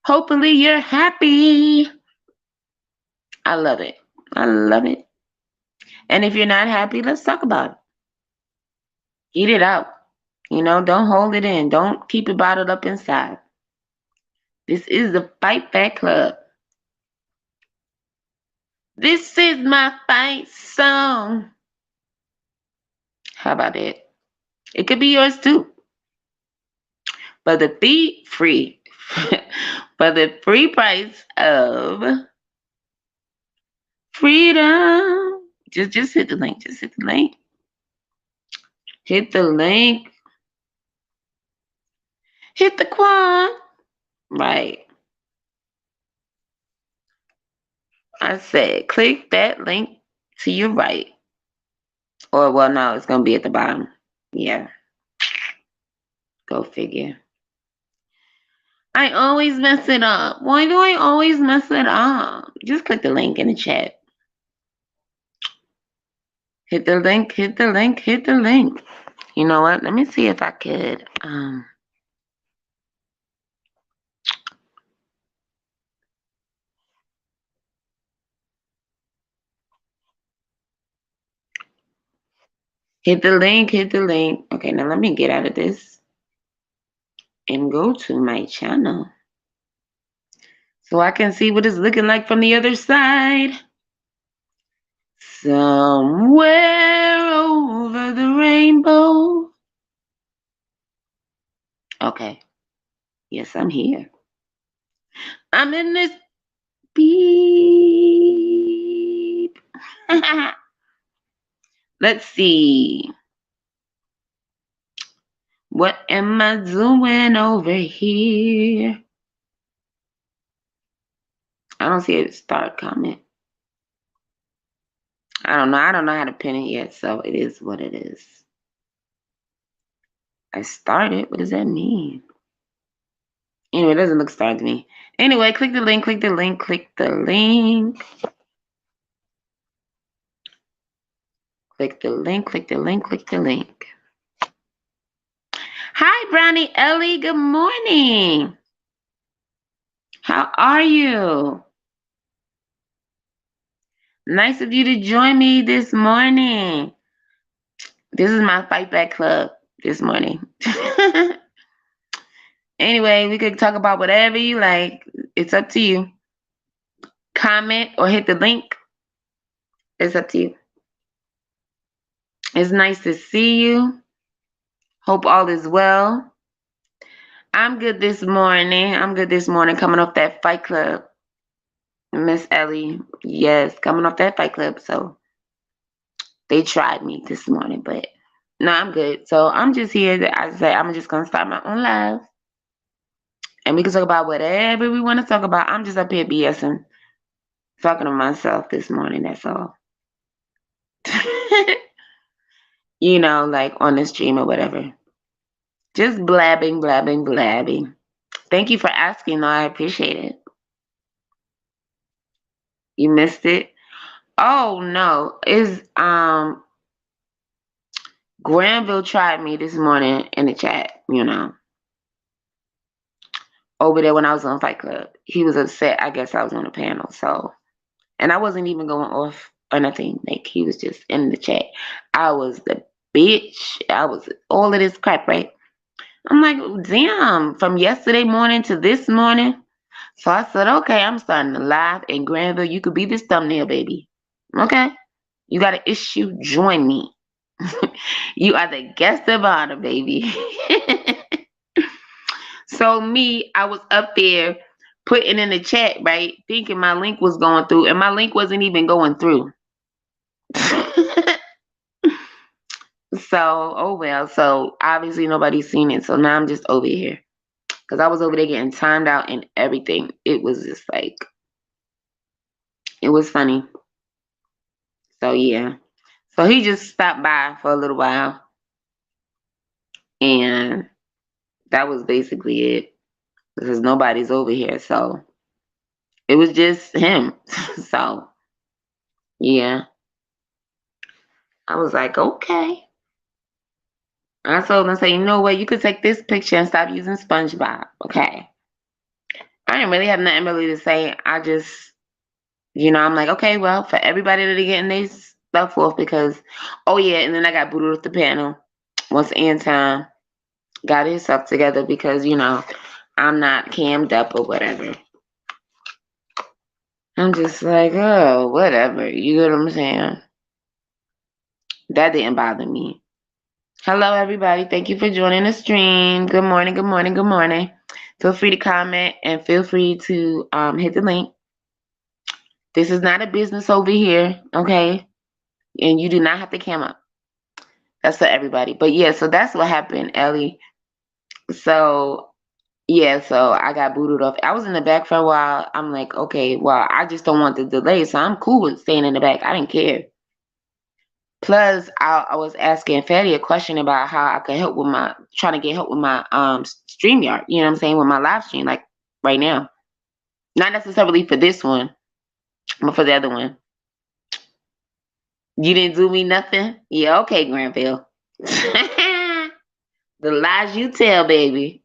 Hopefully you're happy. I love it. I love it. And if you're not happy, let's talk about it. Get it out. You know, don't hold it in. Don't keep it bottled up inside. This is the Fight Back Club. This is my fight song. How about it? It could be yours too. But the fee free. For the free price of freedom. Just hit the link. Just hit the link. Hit the link. Hit the quad. Right. I said click that link to your right. Or well no, it's gonna be at the bottom. Yeah. Go figure. I always mess it up. Why do I always mess it up? Just click the link in the chat. Hit the link, hit the link, hit the link. You know what? Let me see if I could hit the link, hit the link. Okay, now let me get out of this and go to my channel so I can see what it's looking like from the other side. Somewhere over the rainbow. Okay. Yes, I'm here. I'm in this beep. Let's see. What am I doing over here? I don't see a start comment. I don't know. I don't know how to pin it yet, so it is what it is. I started. What does that mean? Anyway, it doesn't look star to me. Anyway, click the link, click the link, click the link. Click the link, click the link, click the link. Hi, Brownie Ellie. Good morning. How are you? Nice of you to join me this morning. This is my Fight Back Club this morning. Anyway, we could talk about whatever you like. It's up to you. Comment or hit the link. It's up to you. It's nice to see you. Hope all is well. I'm good this morning. Coming off that Fight Club. Miss Ellie. Yes, coming off that Fight Club. So they tried me this morning, but no, I'm good. So I'm just here. I say I'm just going to start my own live. And we can talk about whatever we want to talk about. I'm just up here BSing. Talking to myself this morning. That's all. You know, like on the stream or whatever. Just blabbing. Thank you for asking, though. I appreciate it. You missed it? Oh no. Granville tried me this morning in the chat, you know. Over there when I was on Fight Club. He was upset. I guess I was on the panel, so and I wasn't even going off or nothing. Like he was just in the chat. I was the bitch. I was all of this crap, right? I'm like, damn, from yesterday morning to this morning. So I said, okay, I'm starting to live in Granville. You could be this thumbnail, baby. Okay? You got an issue? Join me. You are the guest of honor, baby. So me, I was up there putting in the chat, right? Thinking my link was going through, and my link wasn't even going through. So, oh well. So obviously nobody's seen it. So now I'm just over here. Because I was over there getting timed out and everything. It was just like, it was funny. So yeah. So he just stopped by for a little while. And that was basically it. Because nobody's over here. So it was just him. So yeah. I was like, okay. I told him, I said, you know what? You could take this picture and stop using SpongeBob. Okay. I didn't really have nothing really to say. I just, you know, I'm like, okay, well, for everybody that are getting their stuff off because, oh yeah, and then I got booted off the panel once Anton got his stuff together because, you know, I'm not cammed up or whatever. I'm just like, oh, whatever. You get what I'm saying? That didn't bother me. Hello, everybody. Thank you for joining the stream. Good morning. Feel free to comment and feel free to hit the link. This is not a business over here, okay? And you do not have to cam up. That's for everybody. But yeah, so that's what happened, Ellie. So yeah, so I got booted off. I was in the back for a while. I'm like, okay, well, I just don't want the delay, so I'm cool with staying in the back. I didn't care. Plus, I was asking Fatty a question about how I could help with trying to get help with my StreamYard, you know what I'm saying, with my live stream, like right now. Not necessarily for this one, but for the other one. You didn't do me nothing? Yeah, okay, Granville. The lies you tell, baby.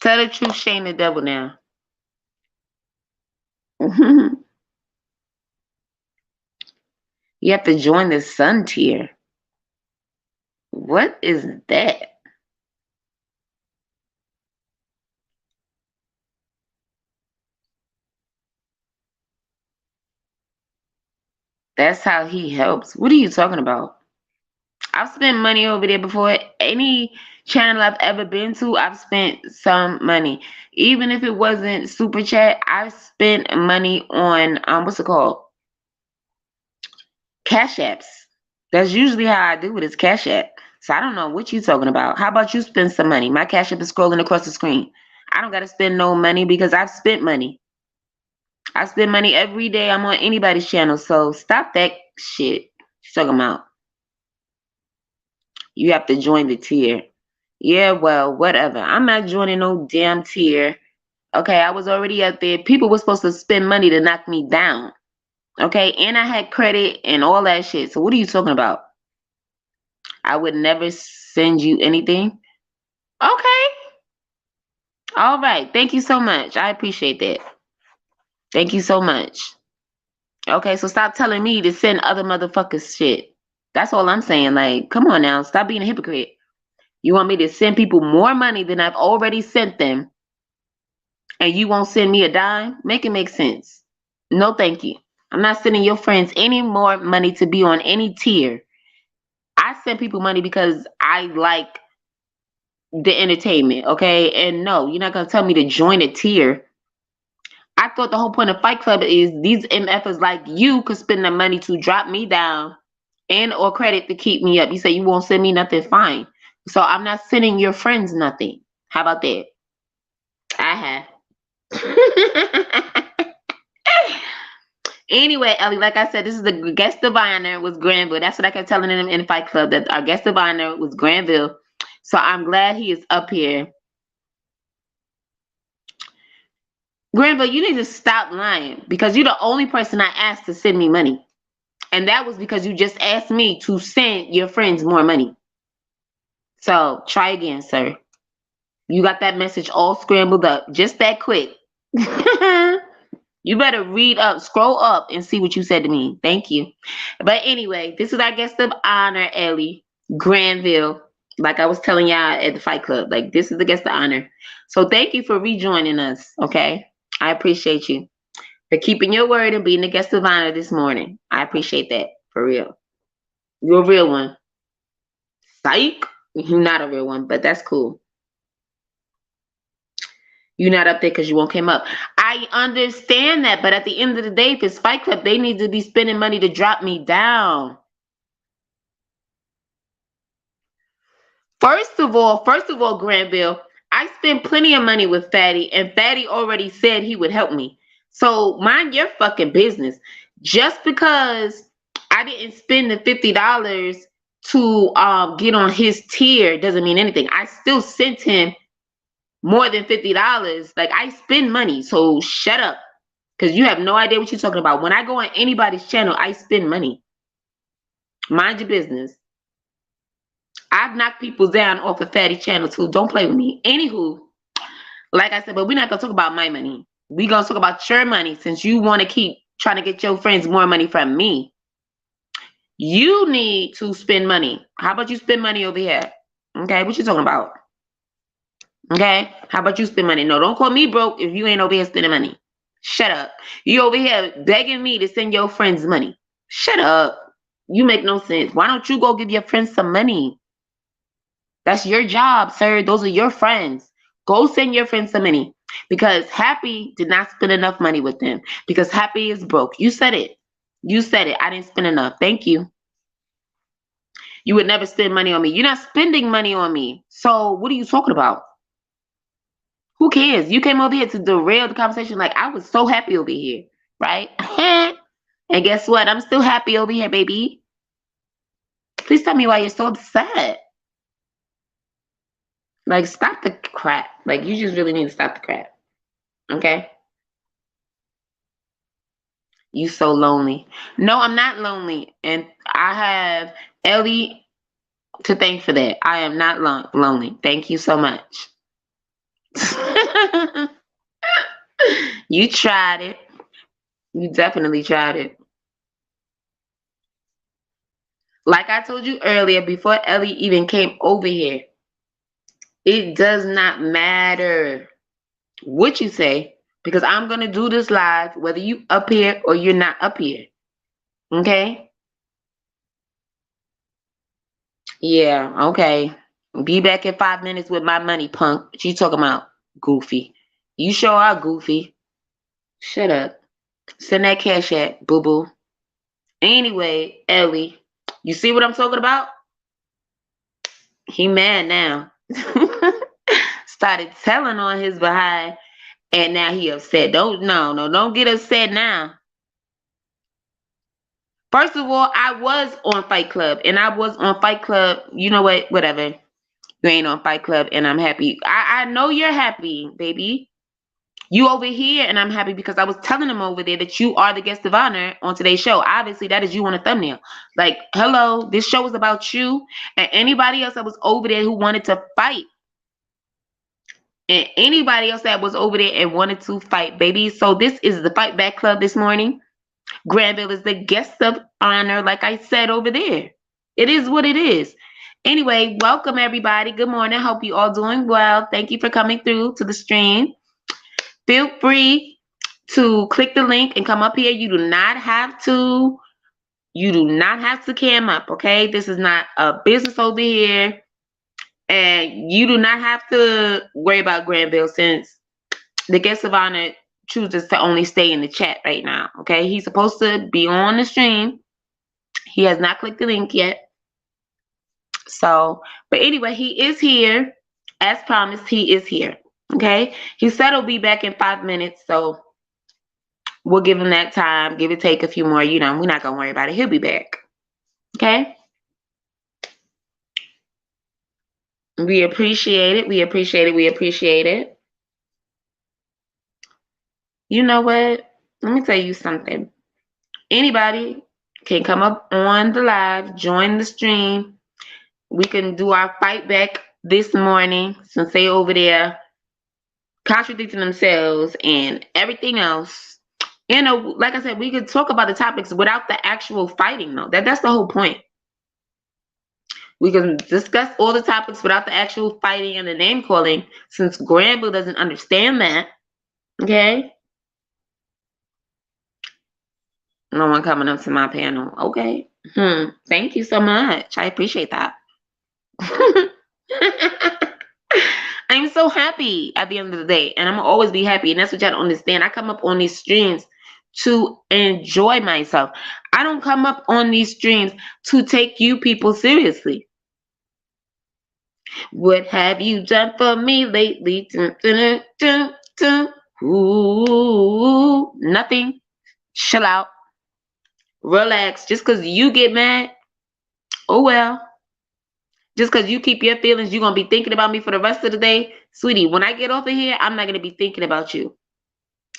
Tell the truth, shame the devil now. You have to join the Sun tier. What is that? That's how he helps. What are you talking about? I've spent money over there before. Any channel I've ever been to, I've spent some money. Even if it wasn't Super Chat, I've spent money on, what's it called? Cash apps. That's usually how I do it, is Cash App. So I don't know what you're talking about. How about you spend some money? My Cash App is scrolling across the screen. I don't gotta spend no money because I've spent money. I spend money every day I'm on anybody's channel. So stop that shit. You're talking about you have to join the tier. Yeah, well, whatever. I'm not joining no damn tier. Okay, I was already up there. People were supposed to spend money to knock me down. Okay, and I had credit and all that shit. So what are you talking about? I would never send you anything. Okay. All right. Thank you so much. I appreciate that. Thank you so much. Okay, so stop telling me to send other motherfuckers shit. That's all I'm saying. Like, come on now. Stop being a hypocrite. You want me to send people more money than I've already sent them, and you won't send me a dime? Make it make sense. No, thank you. I'm not sending your friends any more money to be on any tier. I send people money because I like the entertainment, okay? And no, you're not gonna tell me to join a tier. I thought the whole point of Fight Club is these MFers like you could spend the money to drop me down and or credit to keep me up. You say you won't send me nothing, fine. So I'm not sending your friends nothing. How about that? I have. Anyway, Ellie, like I said, this is the guest of honor was Granville. That's what I kept telling them in the Fight Club, that our guest of honor was Granville. So I'm glad he is up here. Granville, you need to stop lying because you're the only person I asked to send me money. And that was because you just asked me to send your friends more money. So try again, sir. You got that message all scrambled up just that quick. You better read up, scroll up, and see what you said to me. Thank you. But anyway, this is our guest of honor, Ellie Granville. Like I was telling y'all at the Fight Club, like this is the guest of honor. So thank you for rejoining us. Okay, I appreciate you for keeping your word and being the guest of honor this morning. I appreciate that for real. You're a real one. Psych. You're not a real one, but that's cool. You're not up there because you won't come up. I understand that, but at the end of the day, if it's Fight Club, they need to be spending money to drop me down. First of all, Granville, I spent plenty of money with Fatty, and Fatty already said he would help me. So mind your fucking business. Just because I didn't spend the $50 to get on his tier doesn't mean anything. I still sent him more than $50. Like I spend money, so shut up. Because you have no idea what you're talking about. When I go on anybody's channel, I spend money. Mind your business. I've knocked people down off the Fatty channel too. Don't play with me. Anywho, like I said, but we're not going to talk about my money. We're going to talk about your money since you want to keep trying to get your friends more money from me. You need to spend money. How about you spend money over here? Okay, what you talking about? Okay, how about you spend money? No, don't call me broke if you ain't over here spending money. Shut up. You over here begging me to send your friends money. Shut up. You make no sense. Why don't you go give your friends some money? That's your job, sir. Those are your friends. Go send your friends some money. Because Happy did not spend enough money with them. Because Happy is broke. You said it. You said it. I didn't spend enough. Thank you. You would never spend money on me. You're not spending money on me. So what are you talking about? Who cares? You came over here to derail the conversation. Like, I was so happy over here, right? And guess what? I'm still happy over here, baby. Please tell me why you're so upset. Like, stop the crap. Like, you just really need to stop the crap. Okay? You so lonely. No, I'm not lonely. And I have Ellie to thank for that. I am not lonely. Thank you so much. You tried it. You definitely tried it. Like I told you earlier, before Ellie even came over here, it does not matter what you say because I'm going to do this live whether you up here or you're not up here. Okay? Yeah, okay. Be back in 5 minutes with my money, punk. What you talking about, goofy? You sure are goofy. Shut up. Send that cash at, boo-boo. Anyway, Ellie, you see what I'm talking about? He mad now. Stop started telling on his behind, and now he upset. Don't get upset now. First of all, I was on Fight Club, and I was on Fight Club. You know what? Whatever. You ain't on Fight Club, and I'm happy. I know you're happy, baby. You over here, and I'm happy because I was telling them over there that you are the guest of honor on today's show. Obviously, that is you on a thumbnail. Like, hello, this show is about you and anybody else that was over there who wanted to fight. And anybody else that was over there and wanted to fight, baby. So this is the Fight Back Club this morning. Granville is the guest of honor, like I said over there. It is what it is. Anyway, welcome everybody. Good morning. Hope you all doing well. Thank you for coming through to the stream. Feel free to click the link and come up here. You do not have to cam up, okay? This is not a business over here. And you do not have to worry about Granville since the guest of honor chooses to only stay in the chat right now, okay? He's supposed to be on the stream. He has not clicked the link yet. So, but anyway, he is here. As promised, he is here, okay? He said he'll be back in 5 minutes, so we'll give him that time. Give it take a few more. We're not going to worry about it. He'll be back, okay? We appreciate it. We appreciate it. We appreciate it. You know what? Let me tell you something. Anybody can come up on the live, join the stream. We can do our fight back this morning since they over there contradicting themselves and everything else. Like I said, we could talk about the topics without the actual fighting, though. That's the whole point. We can discuss all the topics without the actual fighting and the name calling, since Granville doesn't understand that. Okay? No one coming up to my panel. Okay. Thank you so much. I appreciate that. I'm so happy at the end of the day, and I'm gonna always be happy, and that's what y'all don't understand. I come up on these streams to enjoy myself. I don't come up on these streams to take you people seriously. What have you done for me lately? Ooh, nothing. Chill out. Relax. Just because you get mad, oh well. Just because you keep your feelings, you're going to be thinking about me for the rest of the day. Sweetie, when I get off of here, I'm not going to be thinking about you.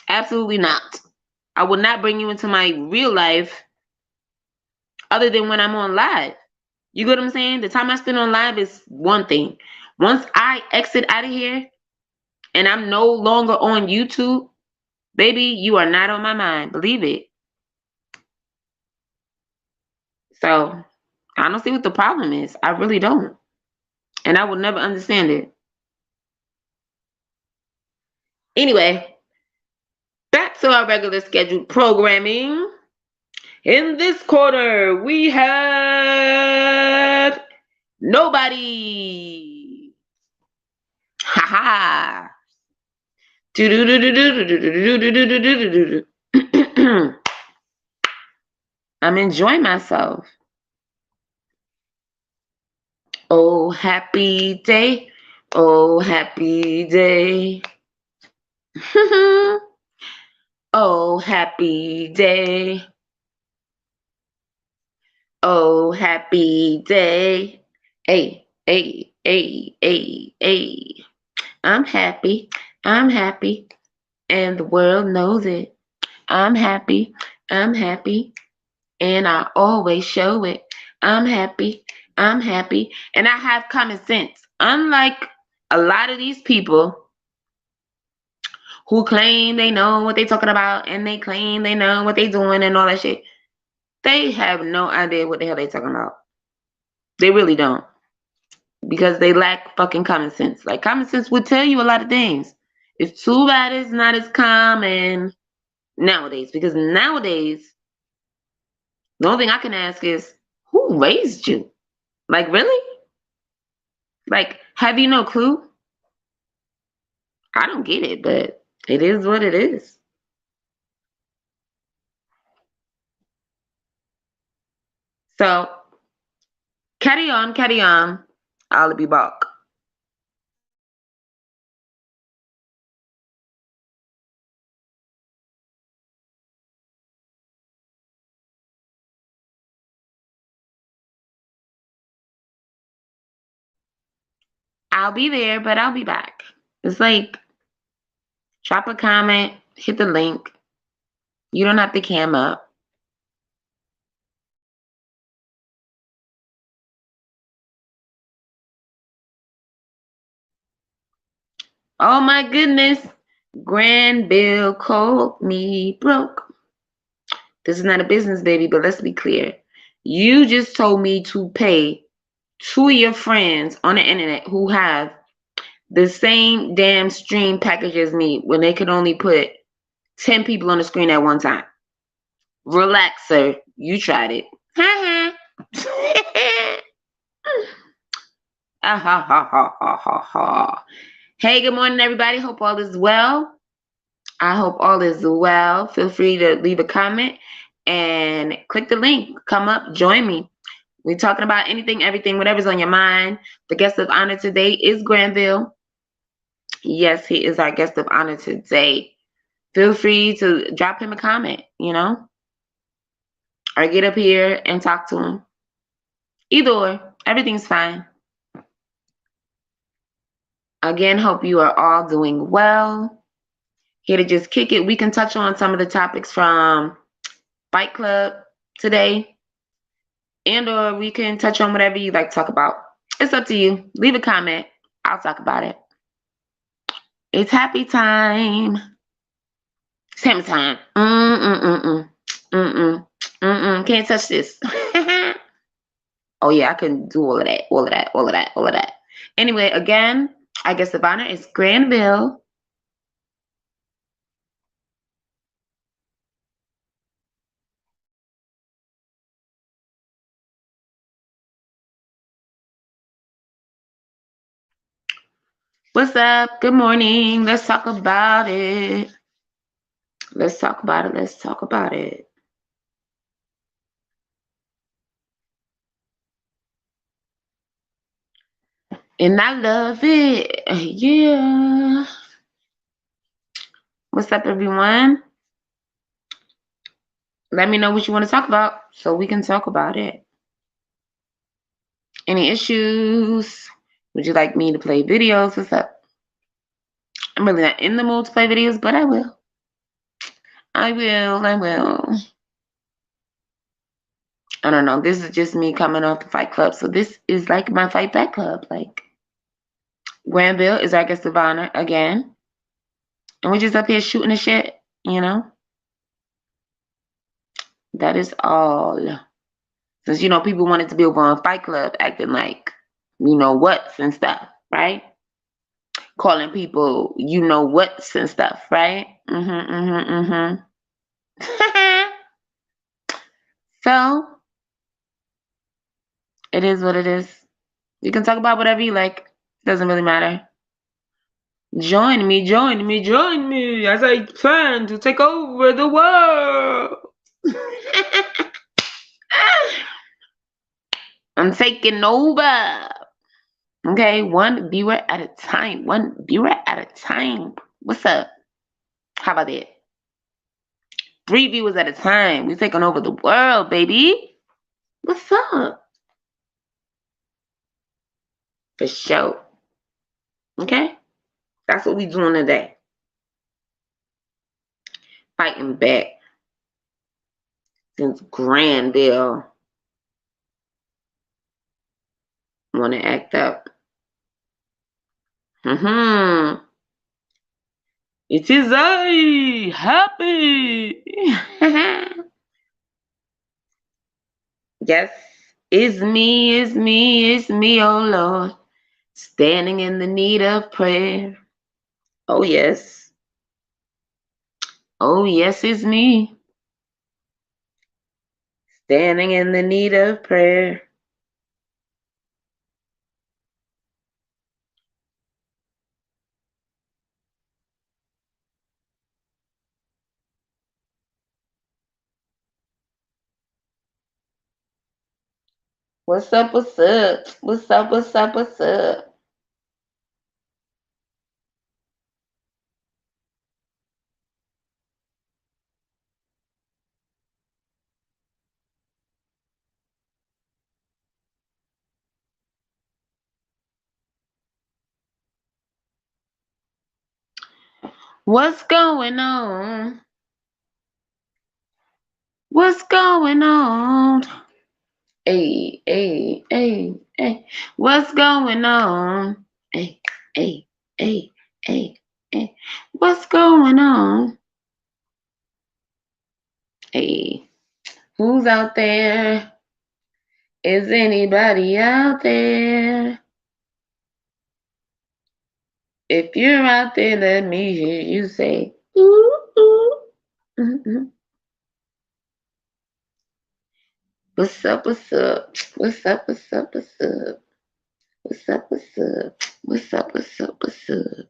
Absolutely not. I will not bring you into my real life other than when I'm on live. You get what I'm saying? The time I spend on live is one thing. Once I exit out of here and I'm no longer on YouTube, baby, you are not on my mind. Believe it. So, I don't see what the problem is. I really don't. And I will never understand it. Anyway, back to our regular scheduled programming. In this quarter, we have nobody. Ha ha. I'm enjoying myself. Oh, happy day. Oh, happy day. Oh, happy day. Oh, happy day. Hey, hey, hey, hey, hey. I'm happy. I'm happy. And the world knows it. I'm happy. I'm happy. And I always show it. I'm happy. I'm happy. And I have common sense. Unlike a lot of these people who claim they know what they're talking about and they claim they know what they're doing and all that shit. They have no idea what the hell they're talking about. They really don't. Because they lack fucking common sense. Like, common sense would tell you a lot of things. It's too bad it's not as common nowadays. Because nowadays, the only thing I can ask is, who raised you? Like, really? Like, have you no clue? I don't get it, but it is what it is. So, carry on, carry on. I'll be back. I'll be there, but I'll be back. It's like, drop a comment, hit the link. You don't have to cam up. Oh my goodness. Granville called me broke. This is not a business, baby, but let's be clear. You just told me to pay two of your friends on the internet who have the same damn stream package as me when they could only put 10 people on the screen at one time. Relax, sir. You tried it. Ha ha. Hey, good morning, everybody. Hope all is well. I hope all is well. Feel free to leave a comment and click the link. Come up, join me. We're talking about anything, everything, whatever's on your mind. The guest of honor today is Granville. Yes, he is our guest of honor today. Feel free to drop him a comment, or get up here and talk to him. Either or, everything's fine. Again, hope you are all doing well. Here to just kick it. We can touch on some of the topics from Fight Club today, and or we can touch on whatever you like to talk about. It's up to you. Leave a comment. I'll talk about it. It's happy time. It's hammer time. Can't touch this. Oh yeah, I can do all of that. Anyway, again, I guess the honor is Granville. What's up? Good morning. Let's talk about it. Let's talk about it. And I love it. Yeah. What's up, everyone? Let me know what you want to talk about so we can talk about it. Any issues? Would you like me to play videos? What's up? I'm really not in the mood to play videos, but I will. I don't know. This is just me coming off the Fight Club. So this is like my Fight Back Club. Like, Granville is our guest of honor again. And we're just up here shooting the shit, That is all. Since, people wanted to be over on Fight Club acting like, what's and stuff, right? Calling people, what's and stuff, right? So, it is what it is. You can talk about whatever you like. Doesn't really matter. Join me as I plan to take over the world. I'm taking over. Okay, one viewer at a time. What's up? How about that? 3 viewers at a time. We're taking over the world, baby. What's up? For sure. Okay? That's what we doing today. Fighting back. Since Granville want to act up. It is I, happy. Yes, it's me, oh Lord, standing in the need of prayer. Oh yes, it's me, standing in the need of prayer. What's up? What's going on? What's going on? Hey, hey, hey, hey. What's going on? Hey, hey, hey, hey, hey. What's going on? Hey, who's out there? Is anybody out there? If you're out there, let me hear you say, ooh, ooh. Mm-hmm. What's up? What's up? What's up? What's up? What's up? What's up? What's up? What's up? What's up? What's up?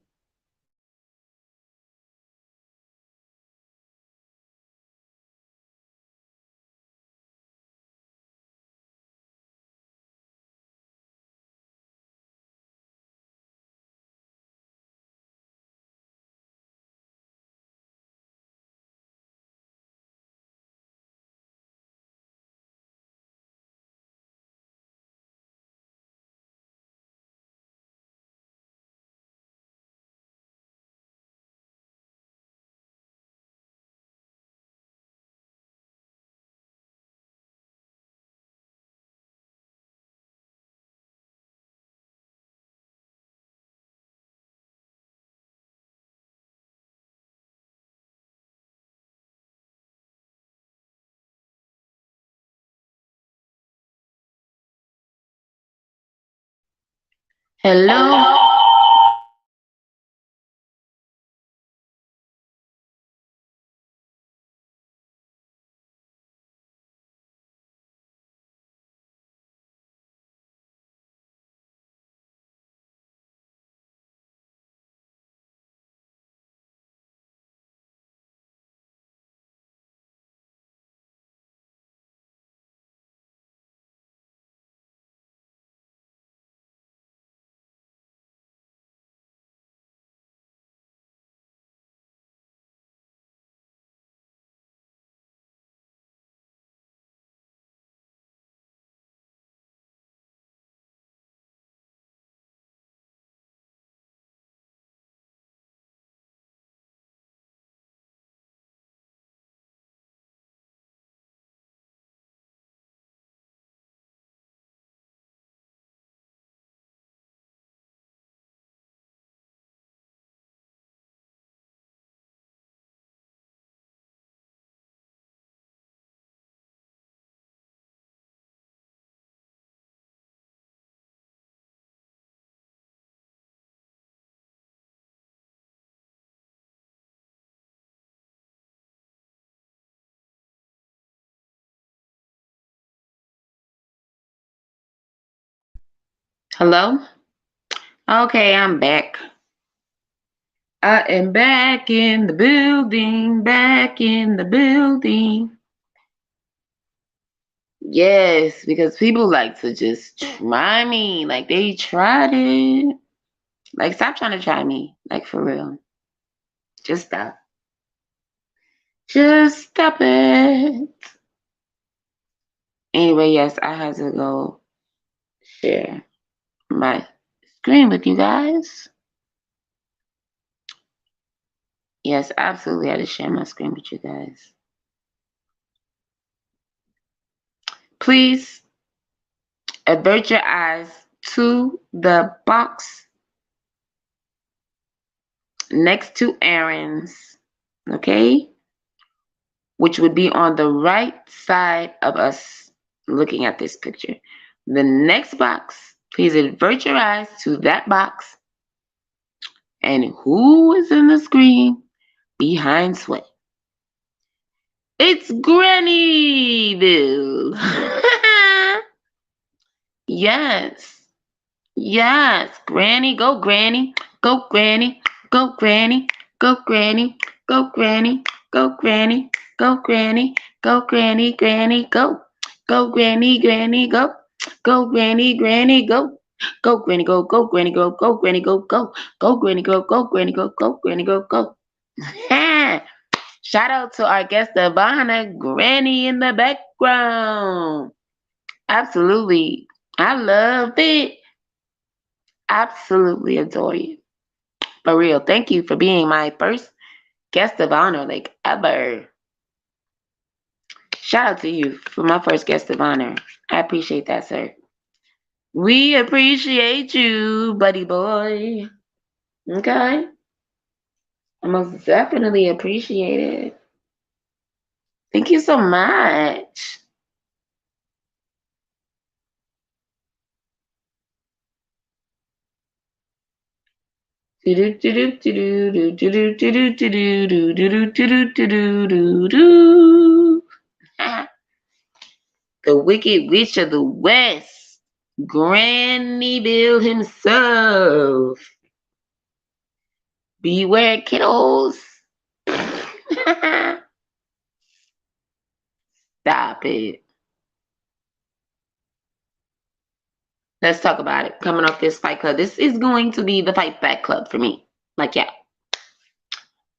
Hello? Hello? Okay, I'm back. I am back in the building, back in the building. Yes, because people like to just try me. Like they tried it. Like stop trying to try me. Like for real. Just stop. Just stop it. Anyway, yes, I had to go share my screen with you guys. Yes, absolutely had to share my screen with you guys. Please avert your eyes to the box next to Aaron's, okay? Which would be on the right side of us looking at this picture. The next box, please avert your eyes to that box. And who is in the screen behind Sweat? It's Grannyville. Yes. Yes. Granny, go Granny. Go Granny. Go Granny. Go Granny. Go Granny. Go Granny. Go Granny. Go Granny. Granny. Go. Go Granny. Granny. Go. Go Granny. Granny. Go. Go Granny. Go. Go Granny. Go. Go Granny. Go. Go. Go Granny. Go. Go Granny. Go. Go Granny. Go. Go. Shout out to our guest Ivana, Granny in the background. Absolutely. I love it. Absolutely adore you. For real. Thank you for being my first guest of honor, like ever. Shout out to you for my first guest of honor. I appreciate that, sir. We appreciate you, buddy boy. Okay? I most definitely appreciate it. Thank you so much. The Wicked Witch of the West, Granville himself. Beware, kiddos. Stop it. Let's talk about it. Coming off this fight club. This is going to be the fight back club for me. Like, yeah.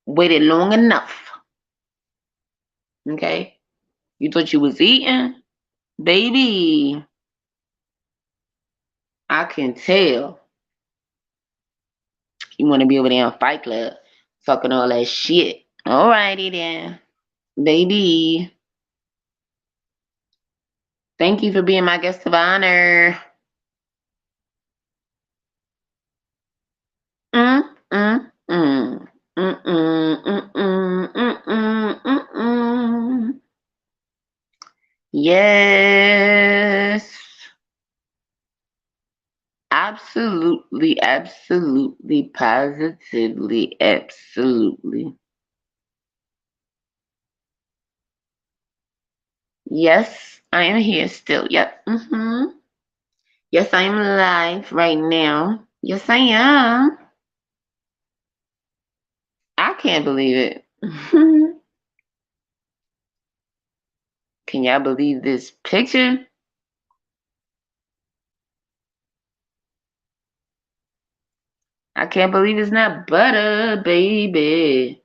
Waited long enough. Okay? You thought you was eating? Baby. I can tell. You want to be over there on Fight Club. Talking all that shit. Alrighty then. Baby. Thank you for being my guest of honor. Yes. Absolutely, absolutely, positively, absolutely. Yes, I am here still. Yep. Yes, I am live right now. Yes, I am. I can't believe it. Can y'all believe this picture? I can't believe it's not butter, baby.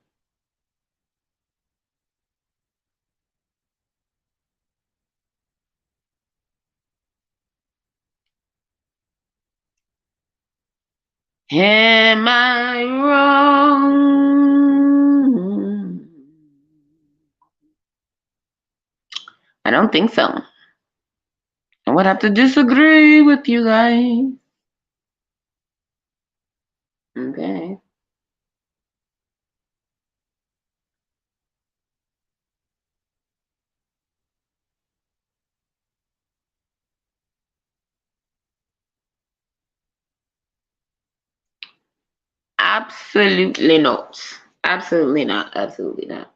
Am I wrong? I don't think so. I would have to disagree with you guys. Okay. Absolutely not. Absolutely not. Absolutely not.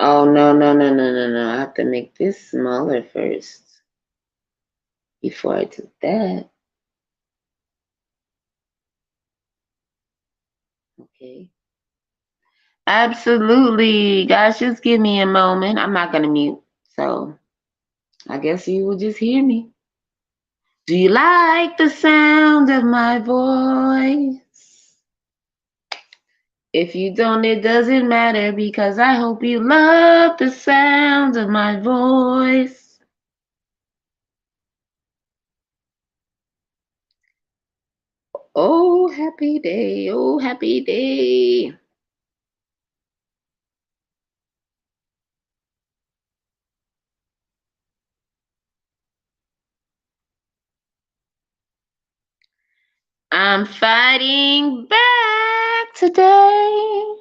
Oh, no, no, no, no, no, no. I have to make this smaller first before I do that. Okay. Absolutely. Guys, just give me a moment. I'm not going to mute. So I guess you will just hear me. Do you like the sound of my voice? If you don't, it doesn't matter because I hope you love the sound of my voice. Oh, happy day. Oh, happy day. I'm fighting back today.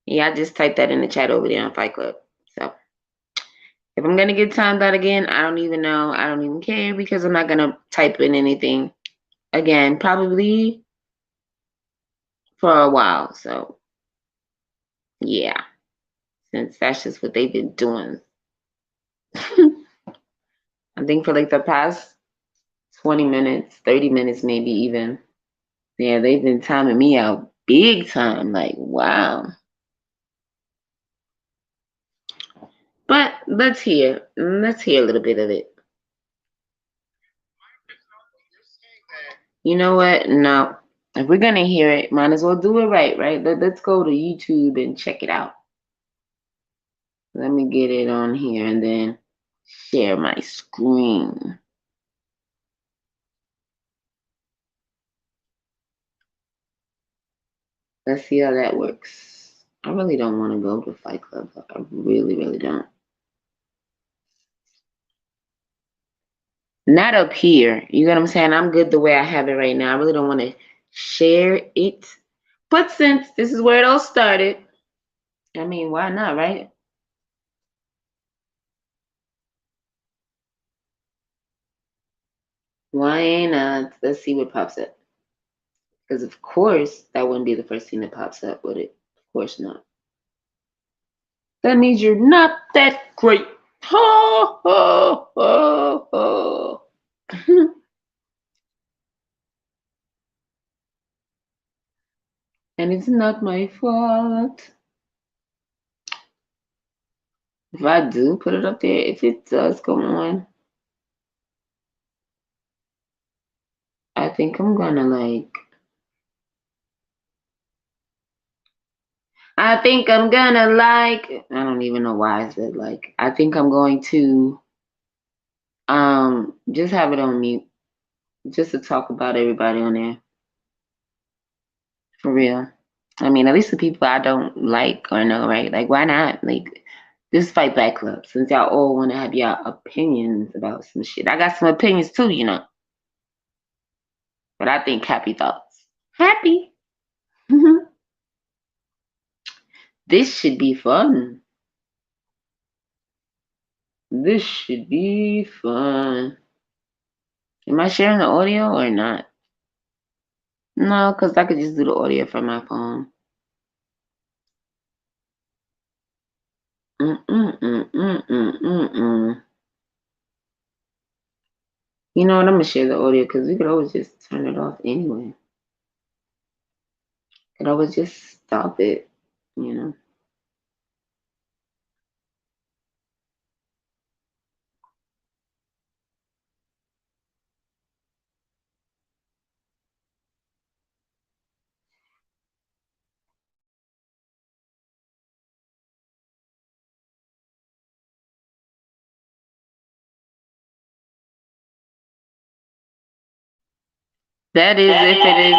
Yeah, I just typed that in the chat over there on Fight Club. So if I'm going to get timed out again, I don't even know. I don't even care because I'm not going to type in anything again, probably for a while. So yeah, since that's just what they've been doing. I think for like the past 20 minutes, 30 minutes, maybe even. Yeah, they've been timing me out big time. Like, wow. But let's hear a little bit of it. You know what? No. If we're gonna hear it, might as well do it right? Let's go to YouTube and check it out. Let me get it on here and then share my screen. Let's see how that works. I really don't want to go to Fight Club. I really, really don't. Not up here. You know what I'm saying? I'm good the way I have it right now. I really don't want to share it. But since this is where it all started, I mean, why not, right? Why not? Let's see what pops up. Because of course, that wouldn't be the first thing that pops up, would it? Of course not. That means you're not that great. Ho, ho, ho, ho. And it's not my fault. If I do put it up there, if it does go on, I think I'm gonna like. I think I'm gonna like. I don't even know why I said like. I think I'm going to just have it on mute, just to talk about everybody on there. For real. I mean, at least the people I don't like or know, right? Like, why not? Like, this Fight Back Club, since y'all all want to have y'all opinions about some shit. I got some opinions too, you know. But I think happy thoughts. Happy. This should be fun. This should be fun. Am I sharing the audio or not? No, because I could just do the audio from my phone. You know what? I'm going to share the audio because we could always just turn it off anyway. Could always just stop it, you know. That is if it is.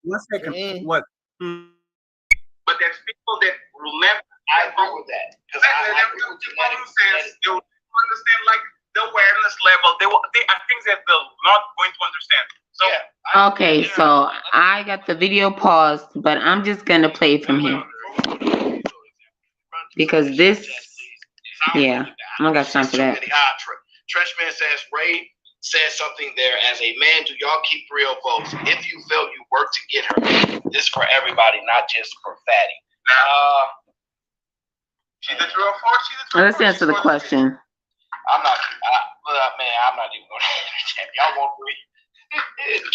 One second. What? But there's people that remember. I agree with that. Because I agree with you. Understand like the awareness level, I think that they're not going to understand. So yeah, okay, so I got the video paused, but I'm just gonna play from here because this, yeah, I don't got time for that. Treshman says Ray said something there. As a man, do y'all keep real votes? If you felt you worked to get her, this is for everybody, not just for Fatty. Now, she's the true or let's answer the question. I'm not even going to. Y'all want to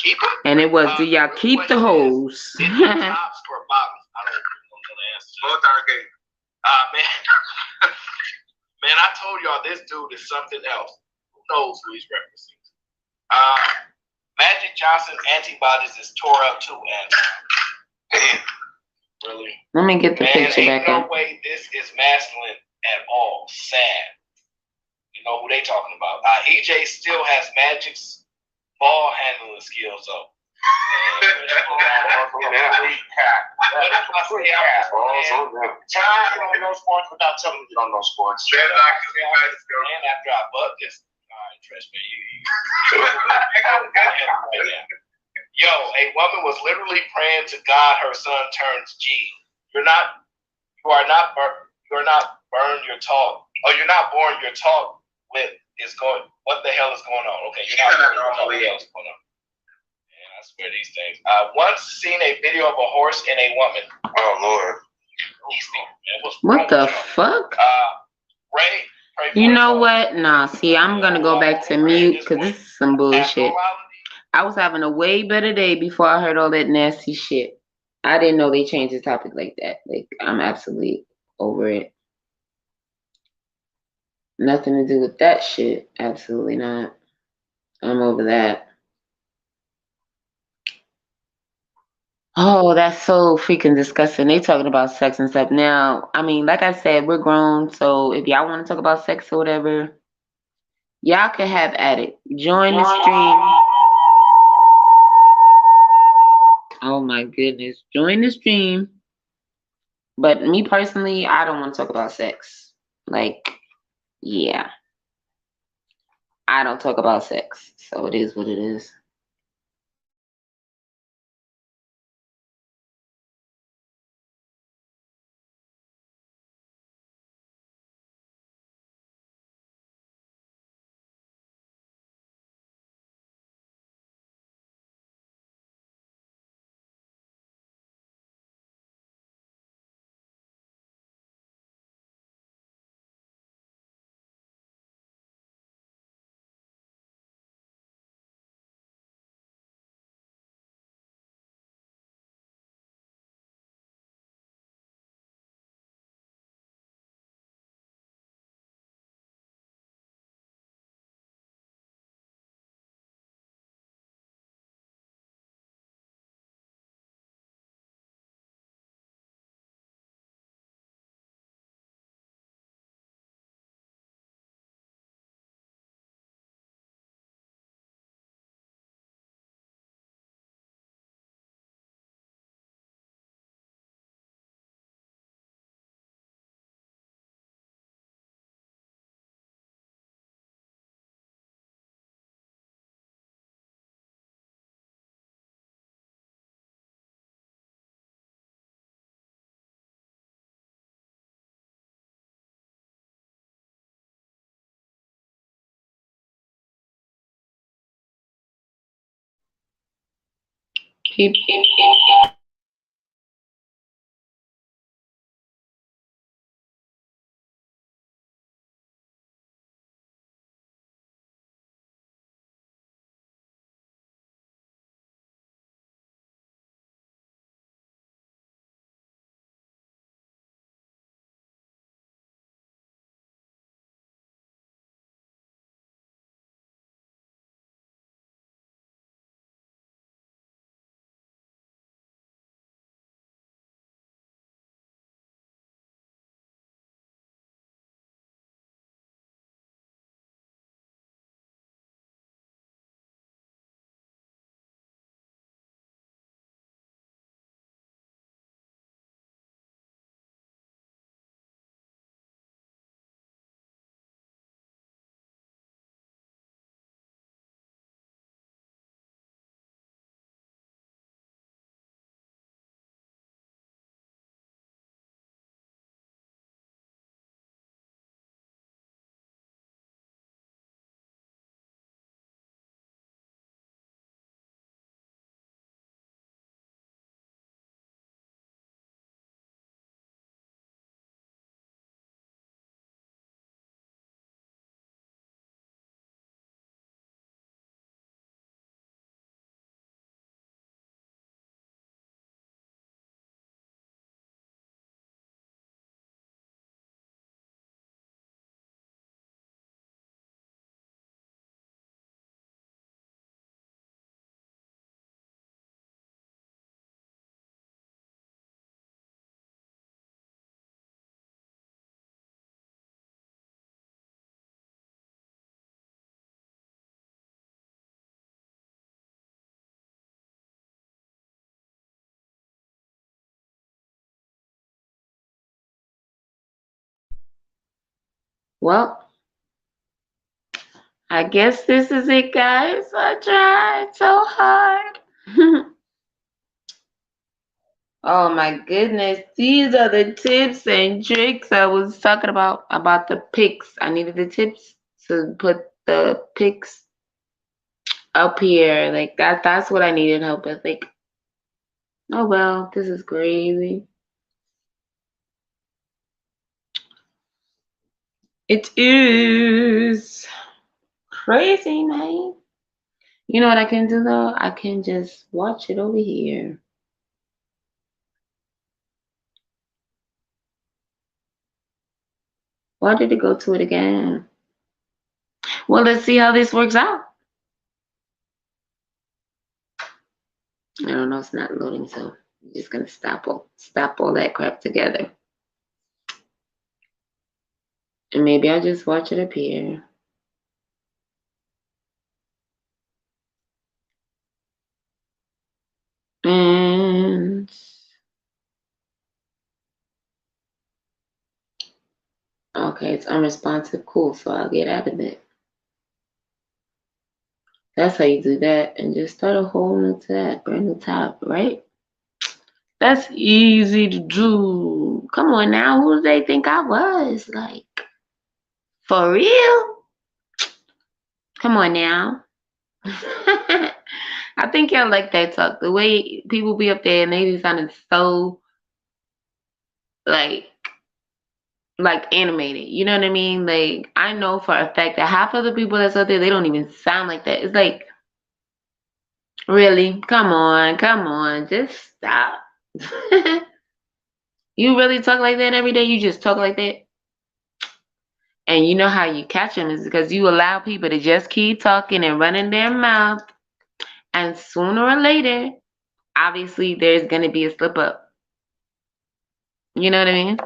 keep them? And it was, do y'all keep the hoes? Tops or bottoms? I don't know the answer. Both are gay. Man. Man, I told y'all this dude is something else. Who knows who he's referencing? Magic Johnson's antibodies is tore up too, and really. Let me get the picture back up. No way this is masculine at all. Sad. You know who they talking about? EJ still has Magic's ball handling skills though. You don't know sports without telling me you don't know sports. And after I butt this, all right, trust me. Yo, a woman was literally praying to God her son turns G. You're not burned your talk. Oh, you're not born your talk with is going. What the hell is going on? Okay, you're not born your talk. What the hell is going on? I swear these things. Once seen a video of a horse and a woman. Oh Lord. What the fuck? Ray. You know what? Nah, see, I'm gonna go back to mute because this is some bullshit. I was having a way better day before I heard all that nasty shit. I didn't know they changed the topic like that. Like, I'm absolutely over it. Nothing to do with that shit. Absolutely not. I'm over that. Oh, that's so freaking disgusting. They talking about sex and stuff. Now, I mean, like I said, we're grown, so if y'all want to talk about sex or whatever, y'all can have at it. Join the stream. Oh my goodness. Join the stream. But me personally, I don't want to talk about sex. Like, yeah. I don't talk about sex. So it is what it is. Keep Well, I guess this is it, guys. I tried so hard. Oh my goodness. These are the tips and tricks I was talking about the pics. I needed the tips to put the pics up here. Like that's what I needed help with. Like, oh well, this is crazy. It is crazy, man. You know what I can do though? I can just watch it over here. Why did it go to it again? Well, let's see how this works out. I don't know, it's not loading, so I'm just gonna stop all that crap together. And maybe I'll just watch it up here. And okay, it's unresponsive. Cool, so I'll get out of it. That's how you do that, and just start a whole new tab, brand new tab, right? That's easy to do. Come on now, who do they think I was? Like, for real? Come on now. I think y'all like that talk. The way people be up there and they be sounding so like animated. You know what I mean? Like I know for a fact that half of the people that's up there they don't even sound like that. It's like, really? Come on, just stop. You really talk like that every day? You just talk like that? And you know how you catch them is because you allow people to just keep talking and running their mouth, and sooner or later, obviously, there's gonna be a slip up. You know what I mean?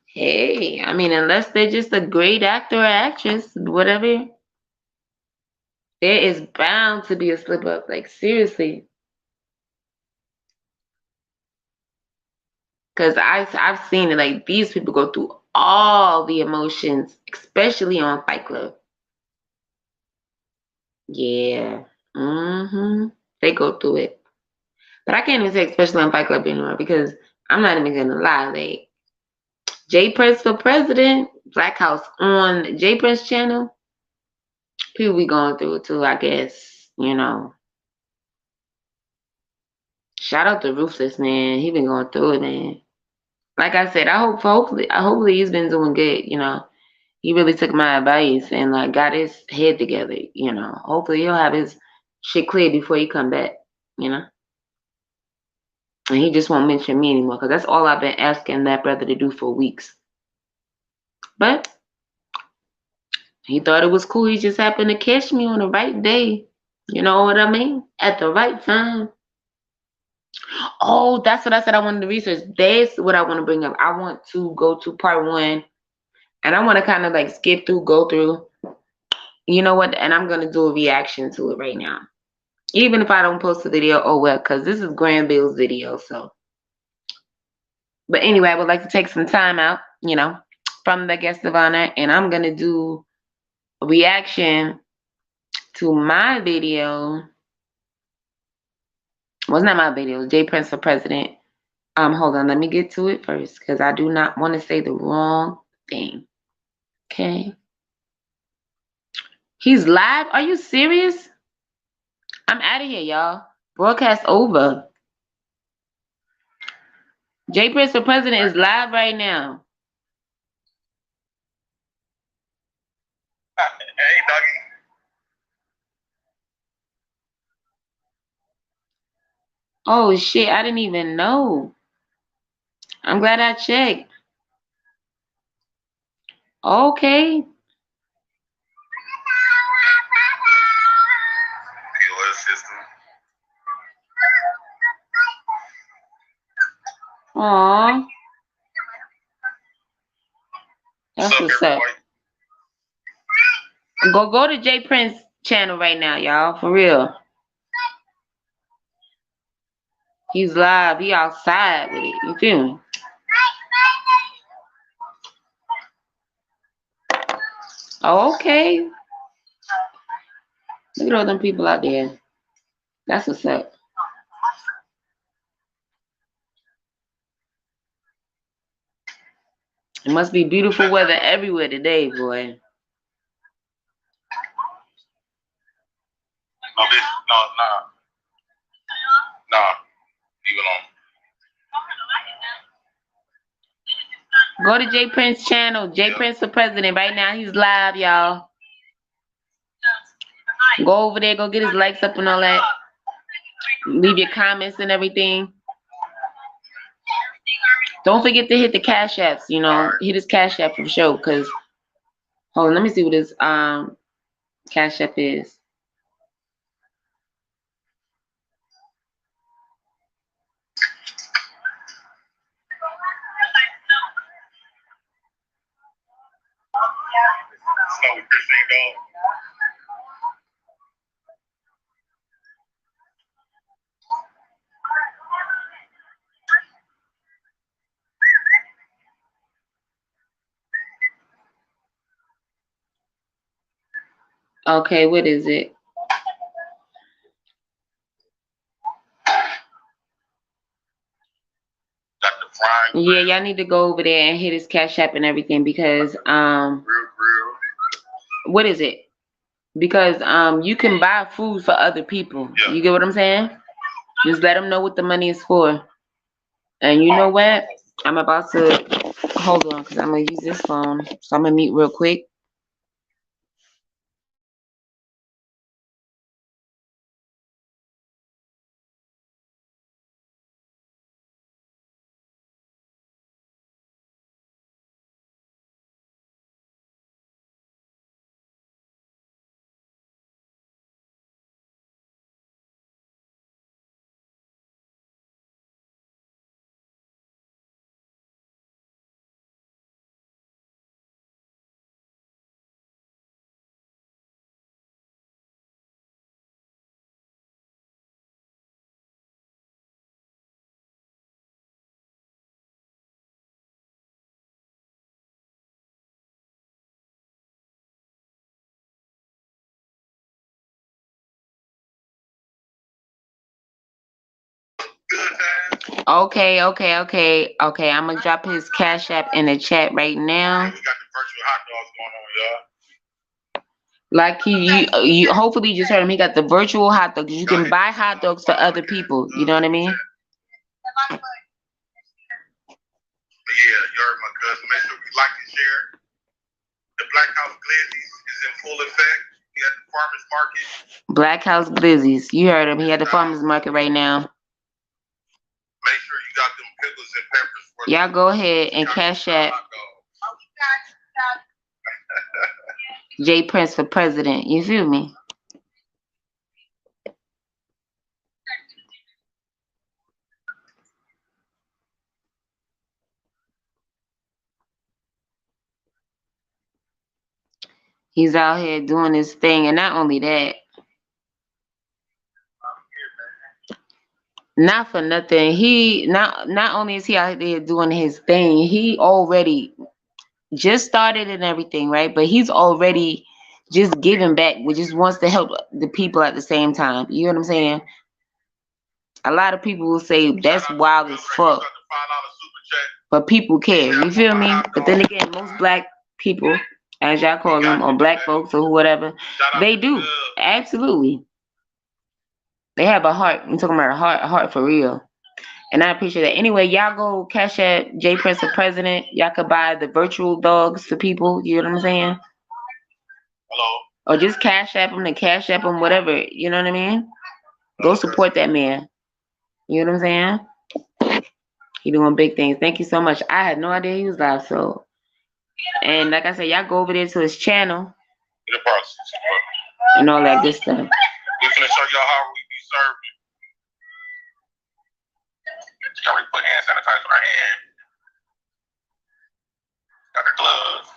Hey, I mean, unless they're just a great actor or actress, whatever, there is bound to be a slip up. Like, seriously. Because I've seen it. Like, these people go through all the emotions, especially on Fight Club. Yeah. Mm-hmm. They go through it. But I can't even say especially on Fight Club anymore because I'm not even going to lie. Like, J Prince for president, Black House on J Prince channel, people be going through it too, I guess. You know. Shout out to Ruthless, man. He been going through it, man. Like I said, hopefully he's been doing good, you know. He really took my advice and like got his head together, you know. Hopefully he'll have his shit clear before he come back, you know. And he just won't mention me anymore because that's all I've been asking that brother to do for weeks. But he thought it was cool. He just happened to catch me on the right day. You know what I mean? At the right time. Oh, that's what I said I wanted to research. That's what I want to bring up. I want to go to part one and I want to kind of like skip through, go through. You know what? And I'm going to do a reaction to it right now. Even if I don't post the video, oh well, because this is Granville's video. So, but anyway, I would like to take some time out, you know, from the guest of honor, and I'm going to do a reaction to my video. Well, it's not my video. J Prince for president. Hold on. Let me get to it first because I do not want to say the wrong thing. Okay. He's live? Are you serious? I'm out of here, y'all. Broadcast over. J Prince for president is live right now. Hey, doggy. Oh shit, I didn't even know. I'm glad I checked. Okay. POS system. Aw. That's what's up. Go to J Prince channel right now, y'all. For real. He's live. He outside with it. You feel me? Oh, okay. Look at all them people out there. That's what's up. It must be beautiful weather everywhere today, boy. No, nah. Leave it alone. Go to J Prince channel. J Prince the president. Right now he's live, y'all. Go over there, go get his likes up and all that. Leave your comments and everything. Don't forget to hit the cash apps, you know. Hit his cash app for sure, cause hold on, let me see what his cash app is. Okay, what is it? Yeah, y'all need to go over there and hit his cash app and everything because what is it? Because you can buy food for other people. Yeah. You get what I'm saying? Just let them know what the money is for. And you know what? I'm about to hold on because I'm gonna use this phone. So I'm gonna mute real quick. Okay. I'm gonna drop his cash app in the chat right now. We got the virtual hot dogs going on, y'all. Like you hopefully you just heard him. He got the virtual hot dogs. You can buy hot dogs for other people. You know what I mean? Yeah, you heard my cousin. Make sure you like and share. The Black House Glizzies is in full effect. We at the farmers market. Black House Glizzies. You heard him. He at the farmers market right now. Make sure you got them pickles and peppers. For y'all go ahead and cash app J Prince for president. You feel me? He's out here doing his thing, and not only that, not for nothing. He not only is he out there doing his thing, he already just started and everything, right? But he's already just giving back, which just wants to help the people at the same time. You know what I'm saying? A lot of people will say that's wild as fuck, but people care. You feel me? But then again, most black people, as y'all call them, or black folks or whatever, they do absolutely. They have a heart. I'm talking about a heart for real. And I appreciate that. Anyway, y'all go cash at J Prince for president. Y'all could buy the virtual dogs for people. You know what I'm saying? Hello. Or just cash app them, whatever. You know what I mean? Go support that man. You know what I'm saying? He doing big things. Thank you so much. I had no idea he was live. So, and like I said, y'all go over there to his channel and all that good stuff. We're gonna show y'all how we be serving. We put hand sanitizer on our hand. Got our gloves.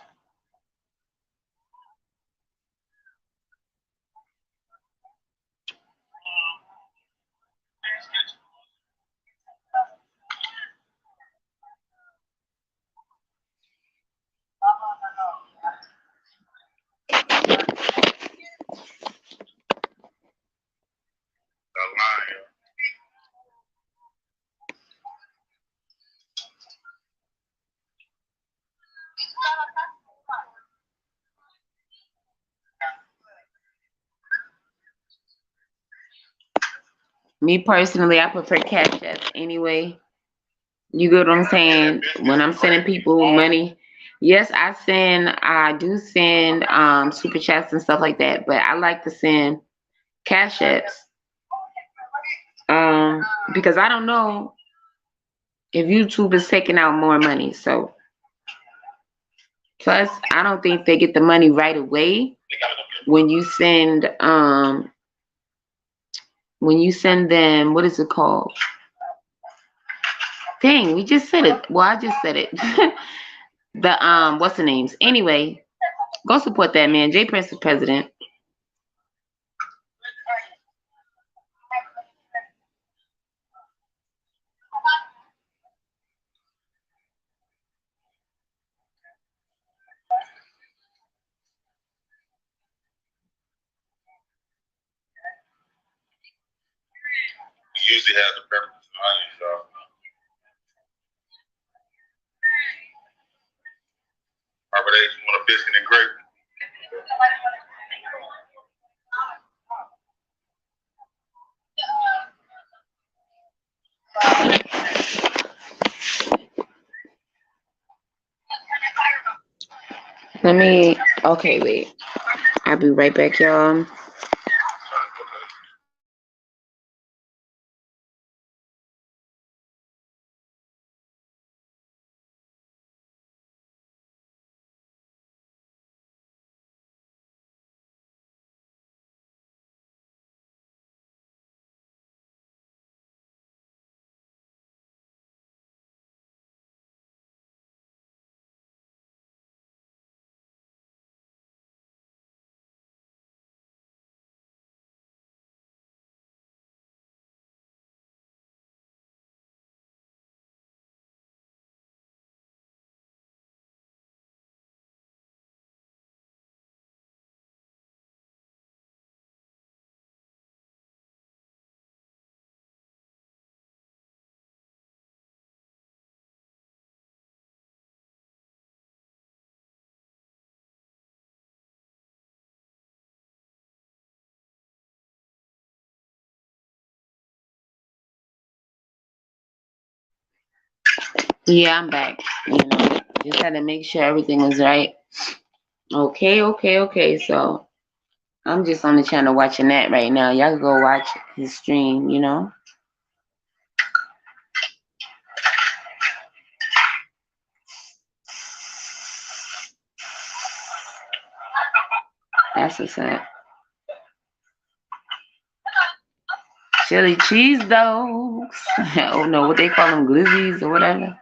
Me personally, I prefer Cash Apps anyway. You get what I'm saying? When I'm sending people money, yes, I do send super chats and stuff like that, but I like to send Cash Apps because I don't know if YouTube is taking out more money. So plus, I don't think they get the money right away when you send them, what is it called? Dang, we just said it. Well, I just said it. The what's the names? Anyway, go support that man. Jay Prince is president. Usually have the purpose behind it, so. Robert H. want a biscuit and gravy. Let me. Okay, wait. I'll be right back, y'all. Yeah, I'm back. Just had to make sure everything was right. Okay. So I'm just on the channel watching that right now. Y'all can go watch his stream. That's what's up. Chili cheese dogs. Oh no, what they call them, glizzies or whatever.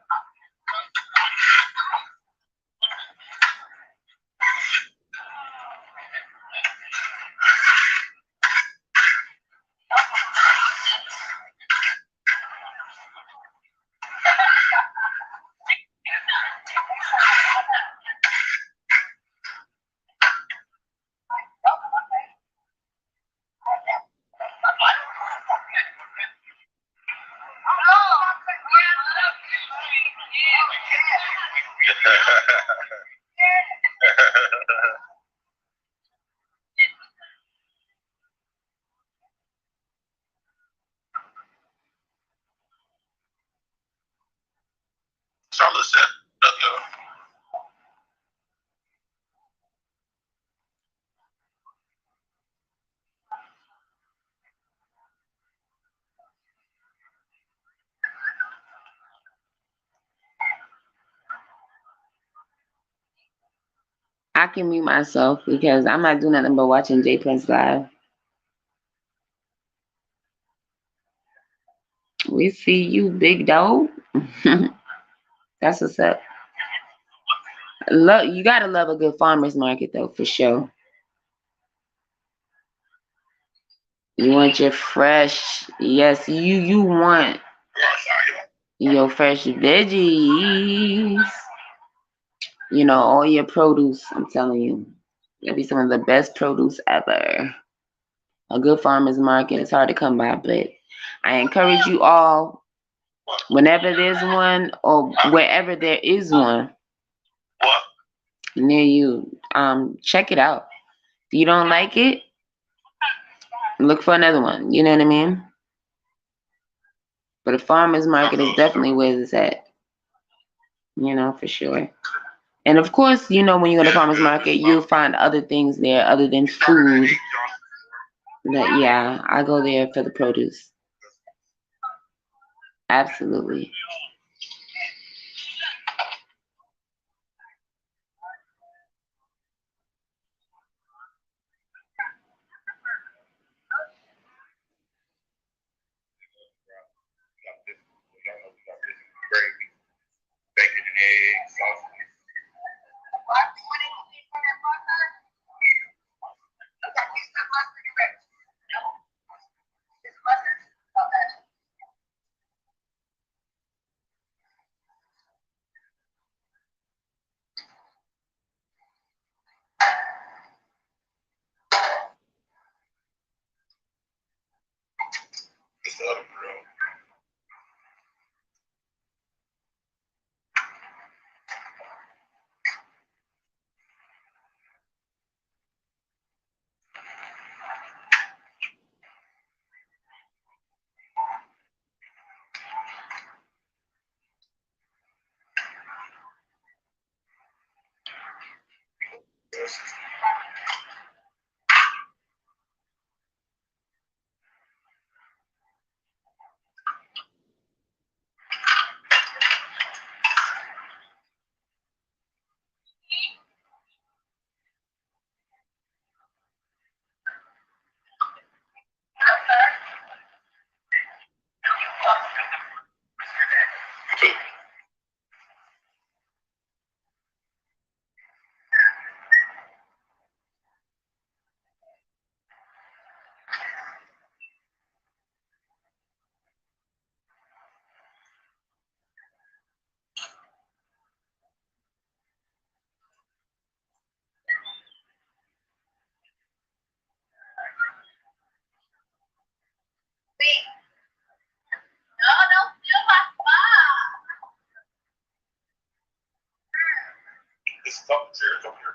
Charlotte said, I can mute myself because I'm not doing nothing but watching J Prince live. We see you, big dog. That's what's up. You gotta love a good farmer's market though, for sure. You want your fresh, yes, you want your fresh veggies. All your produce. I'm telling you, it'll be some of the best produce ever. A good farmer's market is hard to come by, but I encourage you all, whenever there's one or wherever there is one near you, check it out. If you don't like it, look for another one. You know what I mean? But the farmer's market is definitely where it's at. You know, for sure. And of course, you know, when you go to the farmer's market, you'll find other things there other than food. That, yeah, I go there for the produce. Absolutely. Bacon and eggs, sausage. It's the other grill. This stuff is here. Come here.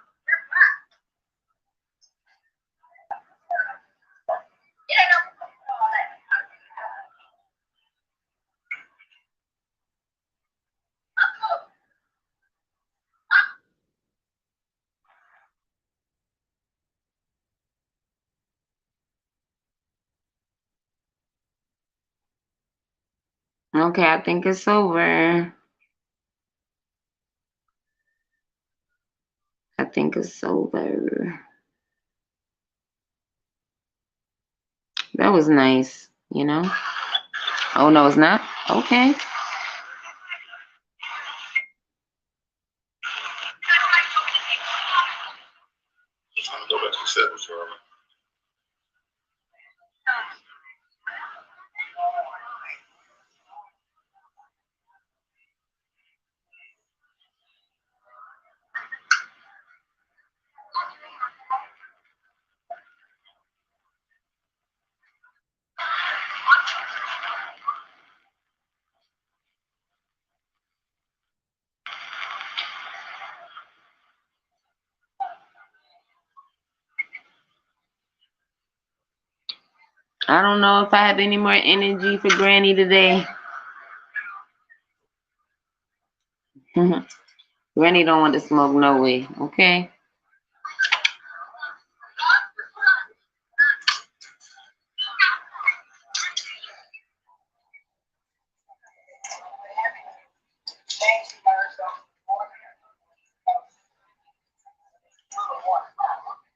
Okay, I think it's over. I think it's over. That was nice, you know? Oh, no, it's not? Okay. Go back to 7, sure. I don't know if I have any more energy for Granny today. Granny don't want to smoke no way, okay?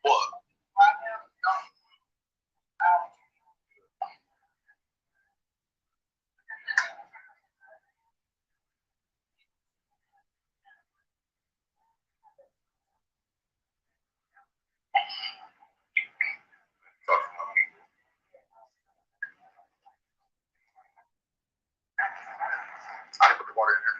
What? Talk to my people. I put the water in there.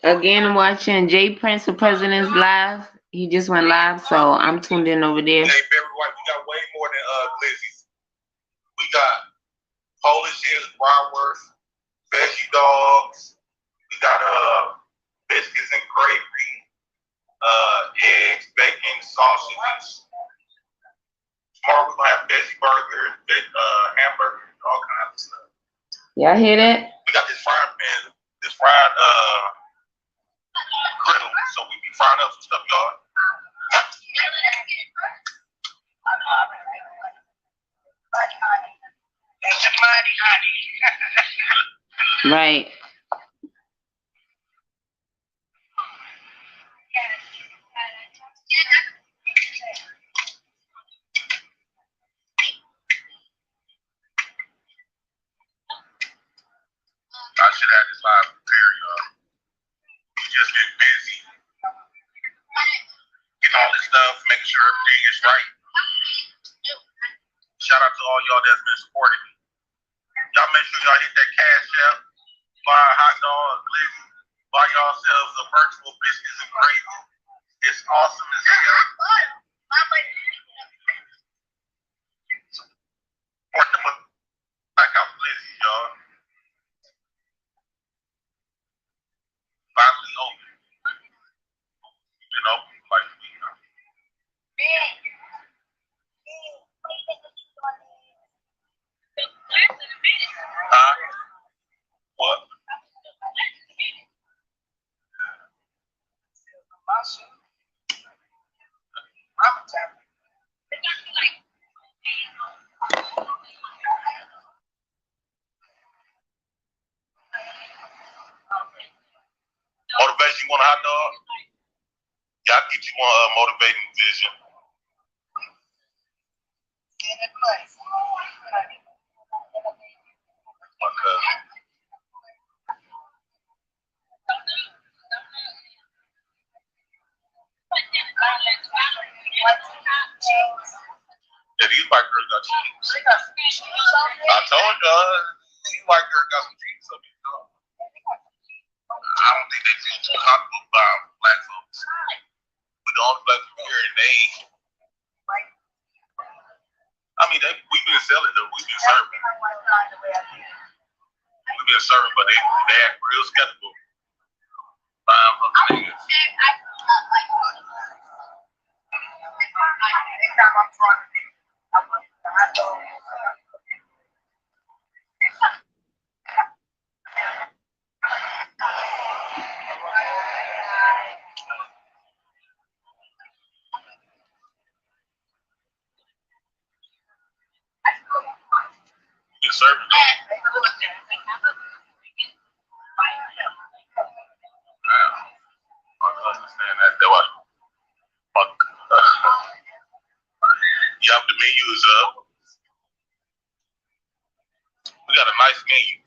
Again, I'm watching Jay Prince for President's live. He just went live, so I'm tuned in over there. Hey, Barry White, we got way more than glizzies. We got Polishes, bratwurst, veggie dogs. We got biscuits and gravy, eggs, bacon, sausages. Tomorrow we're gonna have veggie burgers, hamburgers, all kinds of stuff. Y'all hear that? We got this fried griddle, so we be frying up some stuff, y'all. Right. I should have this live prepared, y'all. We just been busy getting all this stuff, making sure everything is right. Shout out to all y'all that's been supporting me. Y'all make sure y'all hit that cash app, buy a hot dog, glizzy, buy yourselves a virtual biscuits and gravy. It's awesome as hell. Support them with Black House Glizzy, y'all. Finally open. Been open for like a week now. Huh? What? Motivation, you want a hot dog? Yeah, I'll get you one motivating vision. My cousin. Yeah, these white girls got cheese. I told y'all, these white girls got some cheese on these dogs. I don't think they feel too comfortable about black folks. We the only black people here, and they ain't. I mean, we've been selling them. We've been serving. We've been serving, but they act real skeptical. Buying from the niggas. We've been serving them. I understand that. That's why. Yup, the menu is up. We got a nice menu.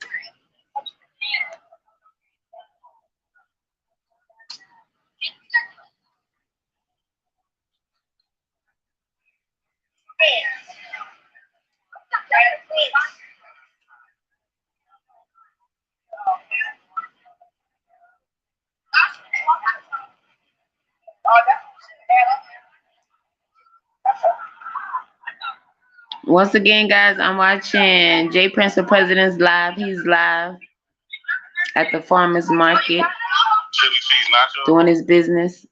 Once again, guys, I'm watching Jay Prince for President's live. He's live at the farmer's market Chili cheese nachos. doing his business.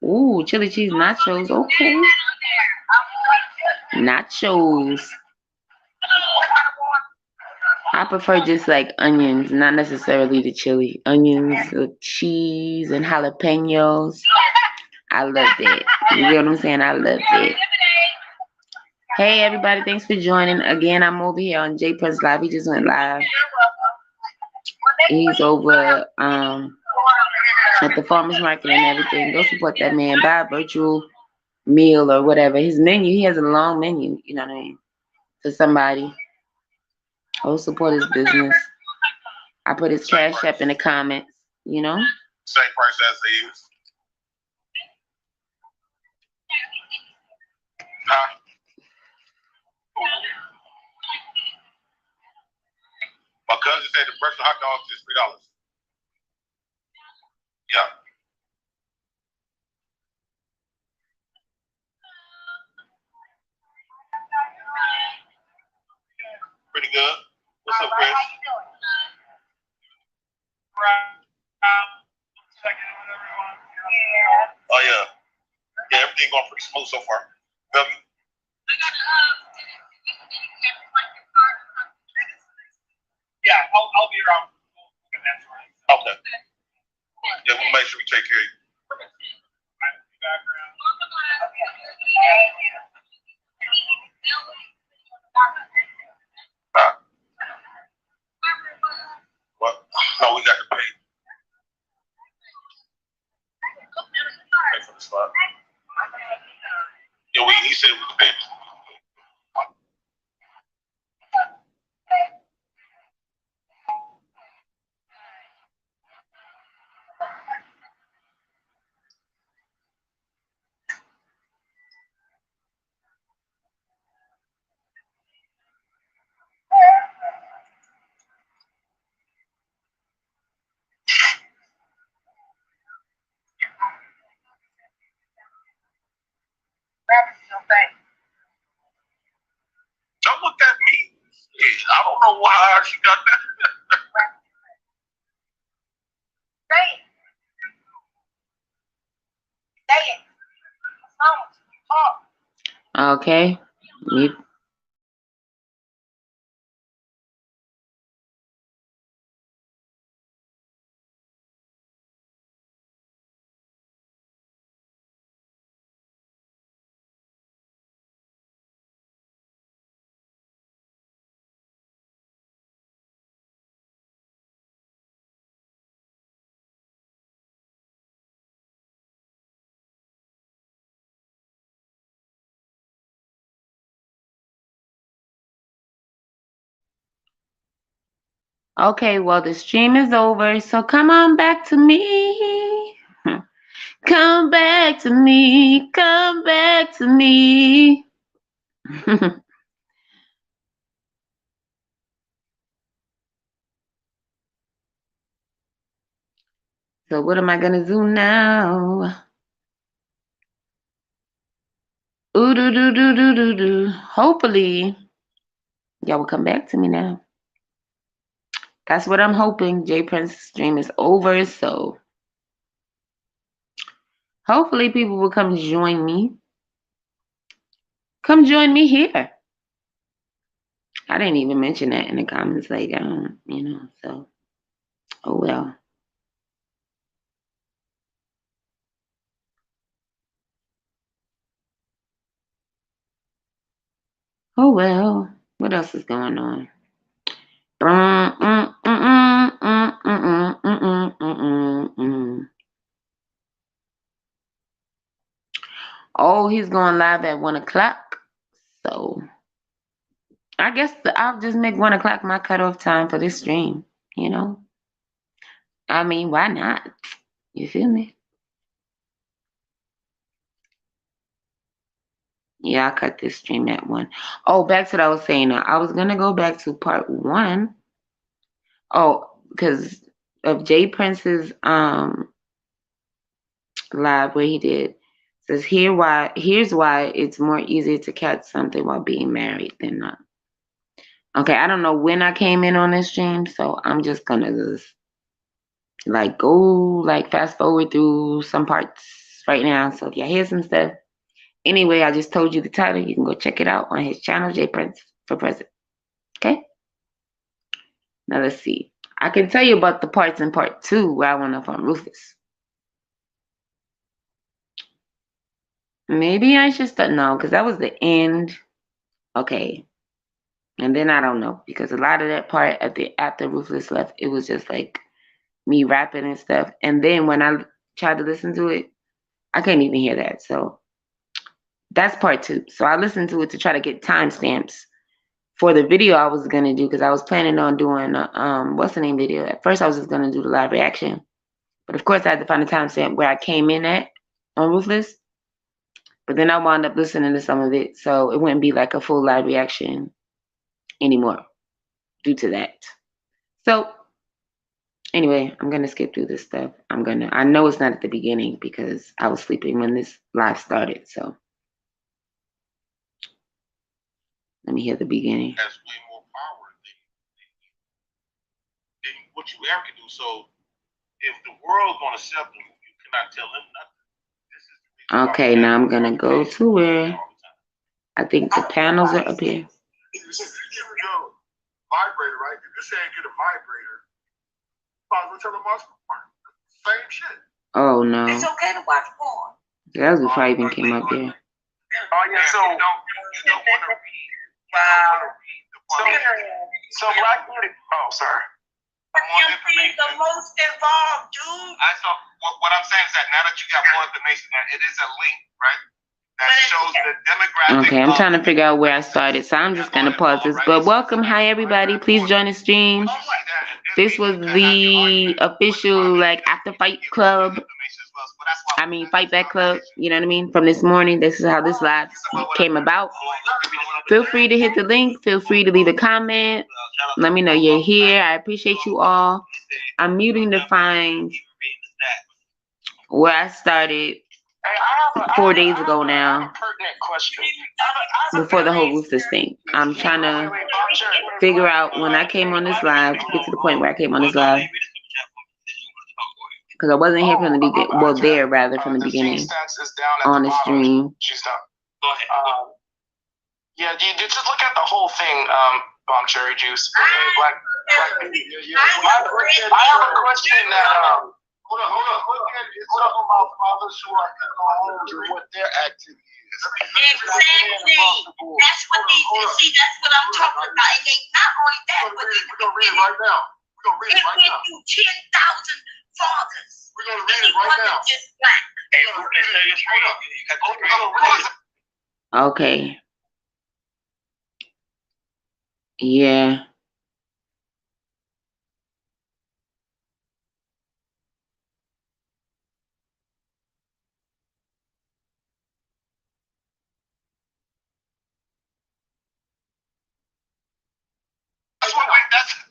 Ooh, chili cheese nachos. Okay. Nachos. I prefer just like onions, not necessarily the chili. Onions with cheese and jalapenos. I love that. You get what I'm saying? I love that. Hey everybody, thanks for joining. Again, I'm over here on Jay Prince Live. He just went live. He's over at the farmer's market and everything. Go support that man. Buy a virtual meal or whatever. His menu, he has a long menu, you know what I mean? For somebody. Go support his business. I put his cash app in the comments, you know? Same price as they use. Huh? My cousin said the breakfast hot dogs is $3. Yeah. Pretty good. What's up, Chris? How you doing? Oh yeah. Yeah, everything going pretty smooth so far. Really? Yeah, I'll be around. Okay. Yeah, we'll make sure we take care of you. What? No, we got to pay. Pay for the slot. Yeah, he said we could pay. Don't look at me. I don't know how she got that. Okay. Okay, well, the stream is over, so come on back to me. Come back to me. Come back to me. So what am I going to do now? Ooh, do, do, do, do, do, do. Hopefully, y'all will come back to me now. That's what I'm hoping. J Prince's stream is over, so hopefully people will come join me. Come join me here. I didn't even mention that in the comments, like, so, oh well. Oh well. What else is going on? Oh, he's going live at 1:00. So I guess I'll just make 1:00 my cutoff time for this stream. I mean, why not? You feel me? Yeah, I cut this stream at 1. Oh, back to what I was saying. Now, I was gonna go back to part 1. Oh, because of Jay Prince's live where he did says here's why it's more easy to catch something while being married than not. Okay, I don't know when I came in on this stream, so I'm just gonna just go fast forward through some parts right now. So if y'all hear some stuff. Anyway, I just told you the title. You can go check it out on his channel, J Prince for President. Okay? Now let's see. I can tell you about the parts in part 2 where I went up on Rufus. Maybe I should start no, because that was the end. Okay. And then I don't know, because a lot of that part after Ruthless left, it was just like me rapping and stuff. And then when I tried to listen to it, I couldn't even hear that. So that's part 2. So I listened to it to try to get timestamps for the video I was gonna do, because I was planning on doing what's the name video. At first I was just gonna do the live reaction, but of course I had to find a timestamp where I came in at on Ruthless. But then I wound up listening to some of it, so it wouldn't be like a full live reaction anymore due to that. So Anyway, I'm gonna skip through this stuff. I know it's not at the beginning because I was sleeping when this live started. So let me hear the beginning. That's way more power than what you ever can do. So if the world's gonna accept them, you cannot tell them nothing. This is the reason Okay, now I'm gonna go to where I think the panels are up here. Vibrator, right? If you're saying get a vibrator, same shit. Oh no. It's okay to watch porn. That was before I even came up here. Oh yeah, so you don't want to read. Wow. So Black Beauty. Oh, sorry. The most involved, dude. What I'm saying is that now that you got more information, that it is a link, right? That shows the demographic. Okay, I'm trying to figure out where I started, so I'm just gonna pause this. But welcome, hi everybody. Please join the stream. This was the official like after fight club. I mean fight back club. You know what I mean? From this morning, this is how this live came about. Feel free to hit the link. Feel free to leave a comment. Let me know you're here. I appreciate you all. I'm muting to find where I started 4 days ago now, before the whole Roosters thing. I'm trying to figure out when I came on this live, get to the point where I came on this live, because I wasn't here from the beginning, well, there rather from the beginning on the stream. Go ahead. Yeah, you just look at the whole thing, Bomb Cherry Juice. Black I have a question that, hold on. It's talking about fathers who are in the homes and what their activity is. Exactly. That's what that's what I'm talking about. And they not only that, but we're gonna read it right now. We're gonna read it right now. 10,000 fathers. We're gonna read it right now. Just black. Okay. Yeah.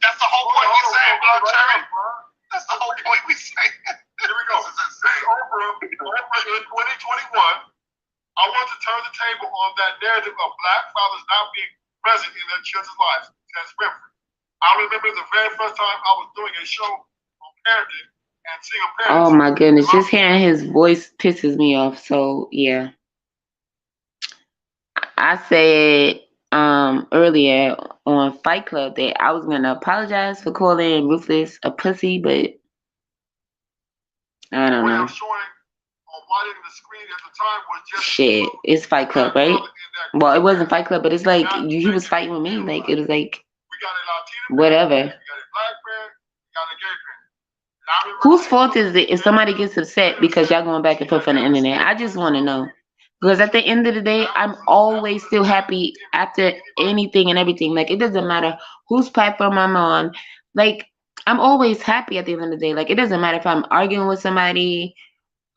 That's the whole point we saying, Blood Cherry. That's the whole point we saying. Here we go. Oprah in 2021, I want to turn the table on that narrative of black fathers not being present in their children's lives. Says Winfrey. I remember the very first time I was doing a show on parenting and single parents. Oh my goodness, just hearing his voice pisses me off. So yeah, I said earlier on Fight Club that I was gonna apologize for calling Ruthless a pussy, but I don't know. Shit, it's Fight Club, right? Well, it wasn't Fight Club, but it's like he was fighting with me. Like it was like whatever. Whose fault is it if somebody gets upset because y'all going back and forth on the internet? I just want to know. Because at the end of the day, I'm always still happy after anything and everything. Like, it doesn't matter whose platform I'm on. Like, I'm always happy at the end of the day. Like, it doesn't matter if I'm arguing with somebody,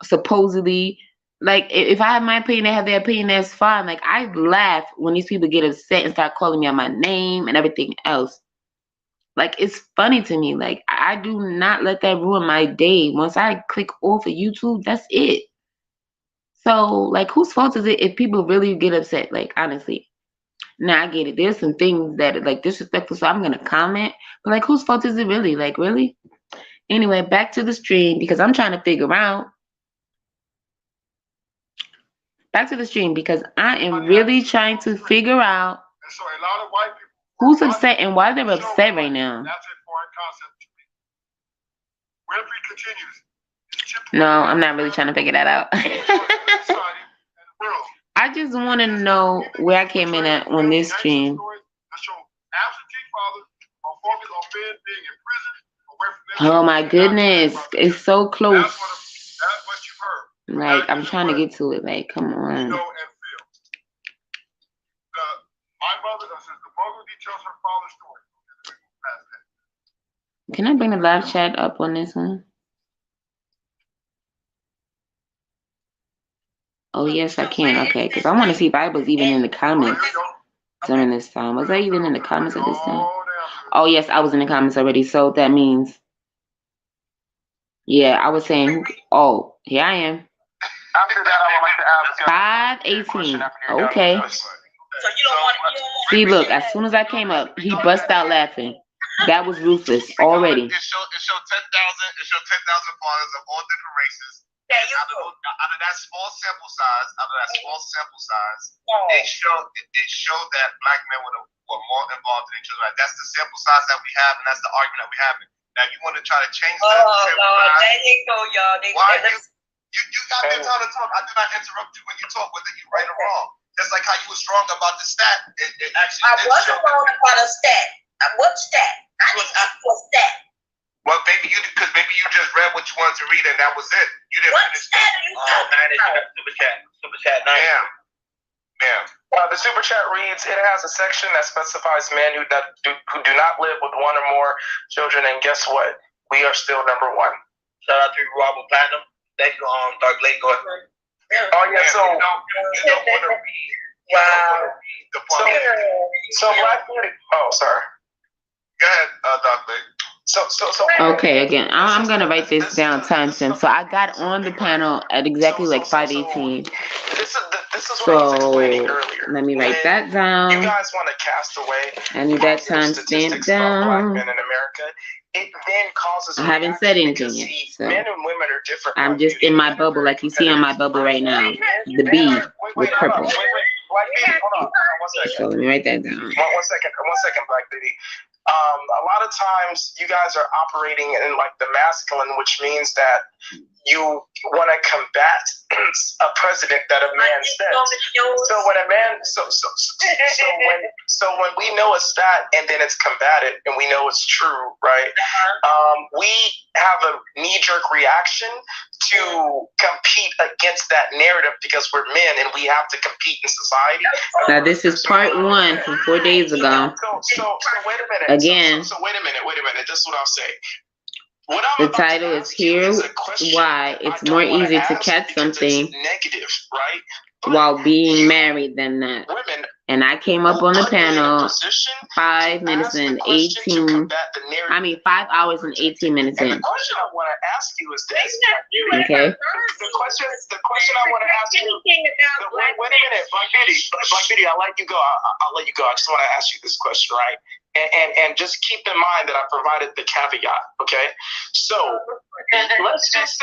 supposedly. Like, if I have my opinion, they have their opinion, that's fine. Like, I laugh when these people get upset and start calling me out my name and everything else. Like, it's funny to me. Like, I do not let that ruin my day. Once I click off of YouTube, that's it. So, like, whose fault is it if people really get upset? Like, honestly. Now, I get it. There's some things that are, like, disrespectful, so I'm going to comment. But, like, whose fault is it really? Like, really? Anyway, back to the stream because I'm trying to figure out. Back to the stream because I am really trying to figure out who's upset and why they're upset right now. No, I'm not really trying to figure that out. I just want to know where I came in at on this stream. Oh my goodness, it's so close. Like, I'm trying to get to it. Like, come on. Can I bring the live chat up on this one? Oh, yes, I can. Okay, because I want to see if I was even in the comments during this time. Was I even in the comments at this time? Oh, yes, I was in the comments already. So that means Yeah, I was saying. Oh, here I am. After that, I would like to ask a question 5:18. after you're done Okay. with this. So you don't want to. See, look. As soon as I came up, he bust out laughing. That was ruthless already. It showed 10,000. It showed 10,000 fathers of all different races. Yeah, you Out of that small sample size, Oh. it showed that black men were more involved in each other. Like, that's the sample size that we have, and that's the argument that we have. Now you want to try to change that sample Lord, size? there you go, y'all. Why you got your time to talk? I do not interrupt you when you talk, whether you right or wrong. Just like how you was wrong about the stat, it actually. I wasn't wrong about a stat. What stat? I didn't ask for a stat. Well, maybe you just read what you wanted to read, and that was it. You didn't What finish. stat are you talking about? Super chat. Ma'am. The super chat reads, it has a section that specifies men who do not live with one or more children, and guess what? We are still number one. Shout out to Robert Platinum. Thank you, Dark Lake. Go ahead. Oh yeah, so you don't want to read. Wow. The part. So Black Beauty. Oh, sorry. Go ahead, Dark Lake. So. Okay, again, I'm gonna write this down timestamp. So I got on the panel at exactly like 5:18. This is what I was explaining earlier. Let me write that down. You guys want to cast away. I need that timestamp down. Black men in America. It then causes. I haven't said anything yet, so men and women are different. I'm just in my bubble, like you see on my bubble right now. The B with purple. Wait, Black Beauty, hold on 1 second. So let me write that down. One second, Black Beauty. A lot of times you guys are operating in like the masculine, which means that you want to combat a president that a man sets. So when a man, when we know a stat and then it's combated and we know it's true, right? We have a knee-jerk reaction to compete against that narrative because we're men and we have to compete in society. Now this is part 1 from 4 days ago. So wait a minute. Again. So wait a minute. This is what I'll say. The title is Here Why It's More Easy to Catch Something negative, right? While Being Married Than That. Women, and I came up on the panel 5 minutes and 18. 5 hours and 18 minutes in. The question I want to ask you is this. Okay. The question I want to ask you. Wait a minute, Black Beauty, I'll let you go. I'll let you go. I just want to ask you this question, right? And just keep in mind that I provided the caveat. Okay. So let's just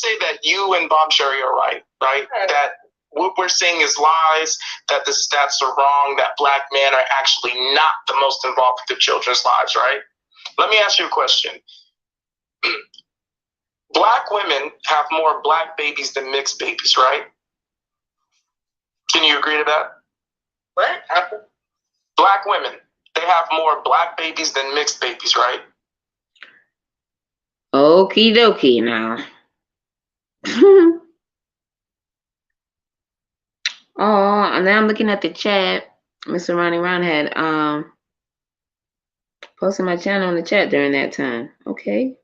say that you and Bob Sherry are right? That what we're saying is lies, that the stats are wrong, that black men are actually not the most involved with their children's lives, right? Let me ask you a question. Black women have more black babies than mixed babies, right? Can you agree to that? What? Black women, they have more black babies than mixed babies, right? Okie dokie now. Oh, and then I'm looking at the chat. Mr. Ronnie Ron had posted my channel in the chat during that time. Okay.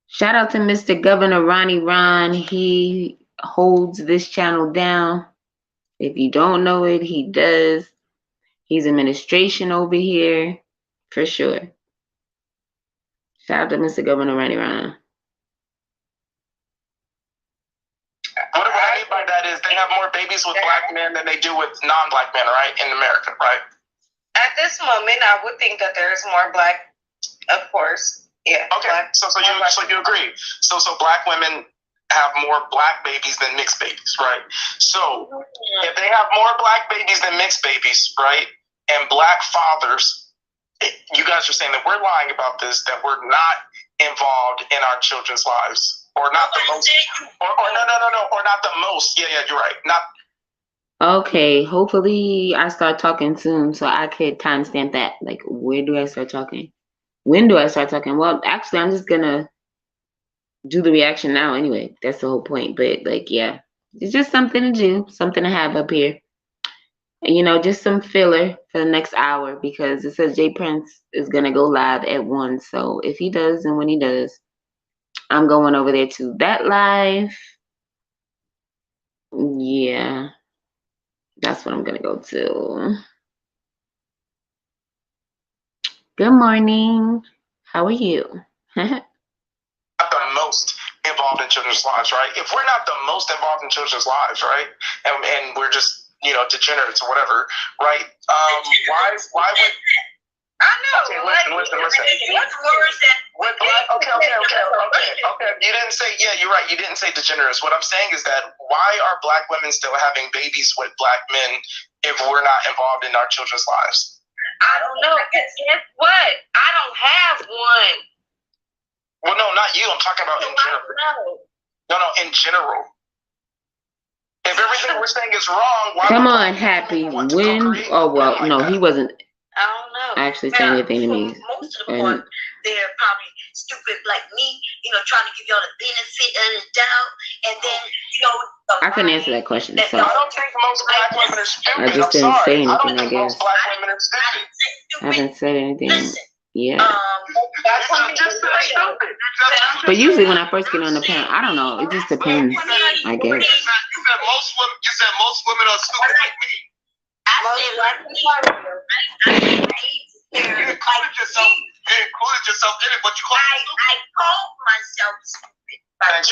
Shout out to Mr. Governor Ronnie Ron. He holds this channel down. If you don't know it, he does. He's administration over here for sure. Shout out to Mr. Governor Ronnie Ron. What I mean by that is they have more babies with black men than they do with non-black men, right? In America, right? At this moment, I would think that there's more black, of course. Yeah. Okay. So you agree? So black women have more black babies than mixed babies, right? So if they have more black babies than mixed babies, right? And black fathers, you guys are saying that we're lying about this, that we're not involved in our children's lives. Or not the most, or no, or not the most. Yeah, you're right. Not. Okay, hopefully I start talking soon so I could timestamp that. Like, where do I start talking? When do I start talking? Well, actually, I'm just gonna do the reaction now anyway. That's the whole point. But like, yeah, it's just something to do, something to have up here. And, you know, just some filler for the next hour because it says Jay Prince is gonna go live at 1. So if he does and when he does, I'm going over there to that live. Yeah, that's what I'm gonna go to. Good morning. How are you? involved in children's lives, right? If we're not the most involved in children's lives, right, and we're just degenerates or whatever, right? Why would I know. Okay, listen. Okay. You didn't say, you're right. You didn't say degenerates. What I'm saying is that why are black women still having babies with black men if we're not involved in our children's lives? I don't know. Guess what? I don't have one. Well, no, not you. I'm talking about in general. No, in general. If everything we're saying is wrong, why? Come on, Happy. When? Oh well, no, he wasn't. I don't know. Actually saying anything to me. Most of the part, they're probably stupid like me, trying to give y'all the benefit of the doubt. And then, I couldn't answer that question. So. I don't think most black women are stupid. I just didn't say anything, I don't I think guess. most black women are stupid. I haven't said anything. Listen, Yeah. That's what you just said, stupid. But usually when I first get on the panel, I don't know. It just depends, I guess. You said most women are stupid like me. You included yourself in it, but you called me stupid. I called myself stupid by the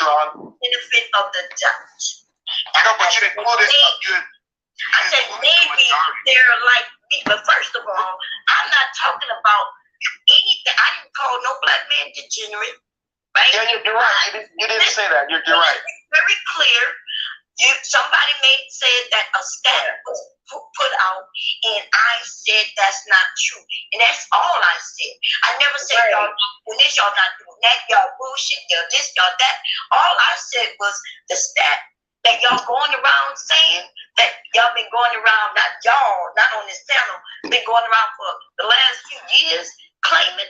benefit of the doubt. No, but you didn't call this good. I said maybe they're like me, but first of all, I'm not talking about anything. I didn't call no black man degenerate, right? Yeah, you're right. You didn't say that. You're right. It's very clear. Somebody said that a stat was put out, and I said that's not true, and that's all I said. I never said y'all doing this, y'all not doing that, y'all bullshit, y'all this, y'all that. All I said was the stat that y'all going around saying that y'all been going around, not y'all, not on this panel, been going around for the last few years, claiming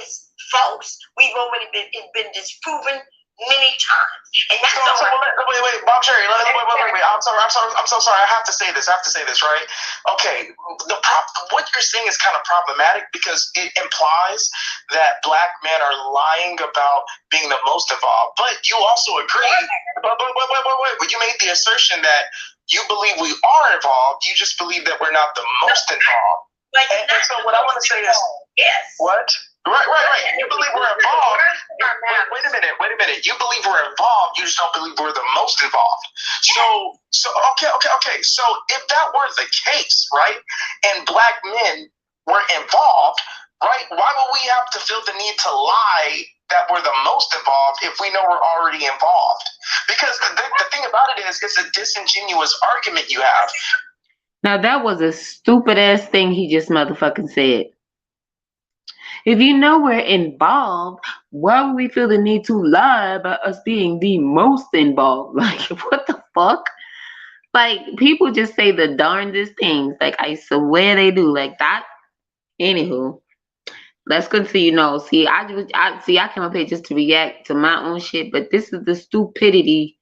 is false. We've already been disproven many times, and that's wait, Bob Cherry, wait. I'm so sorry. I have to say this, right? Okay, what you're saying is kind of problematic because it implies that black men are lying about being the most involved. But you also agree. But you made the assertion that you believe we are involved. You just believe that we're not the most involved. And so what I want to say is, what? Right. You believe we're involved. Wait a minute. You believe we're involved. You just don't believe we're the most involved. So okay. So if that were the case, right, and black men were involved, right, why would we have to feel the need to lie that we're the most involved if we know we're already involved? Because the thing about it is, it's a disingenuous argument you have. Now that was a stupid ass thing he just motherfucking said. If you know we're involved, why would we feel the need to lie about us being the most involved? Like, what the fuck? Like, people just say the darndest things. Like, I swear they do. Like that. Anywho, let's continue. See, I came up here just to react to my own shit, but this is the stupidity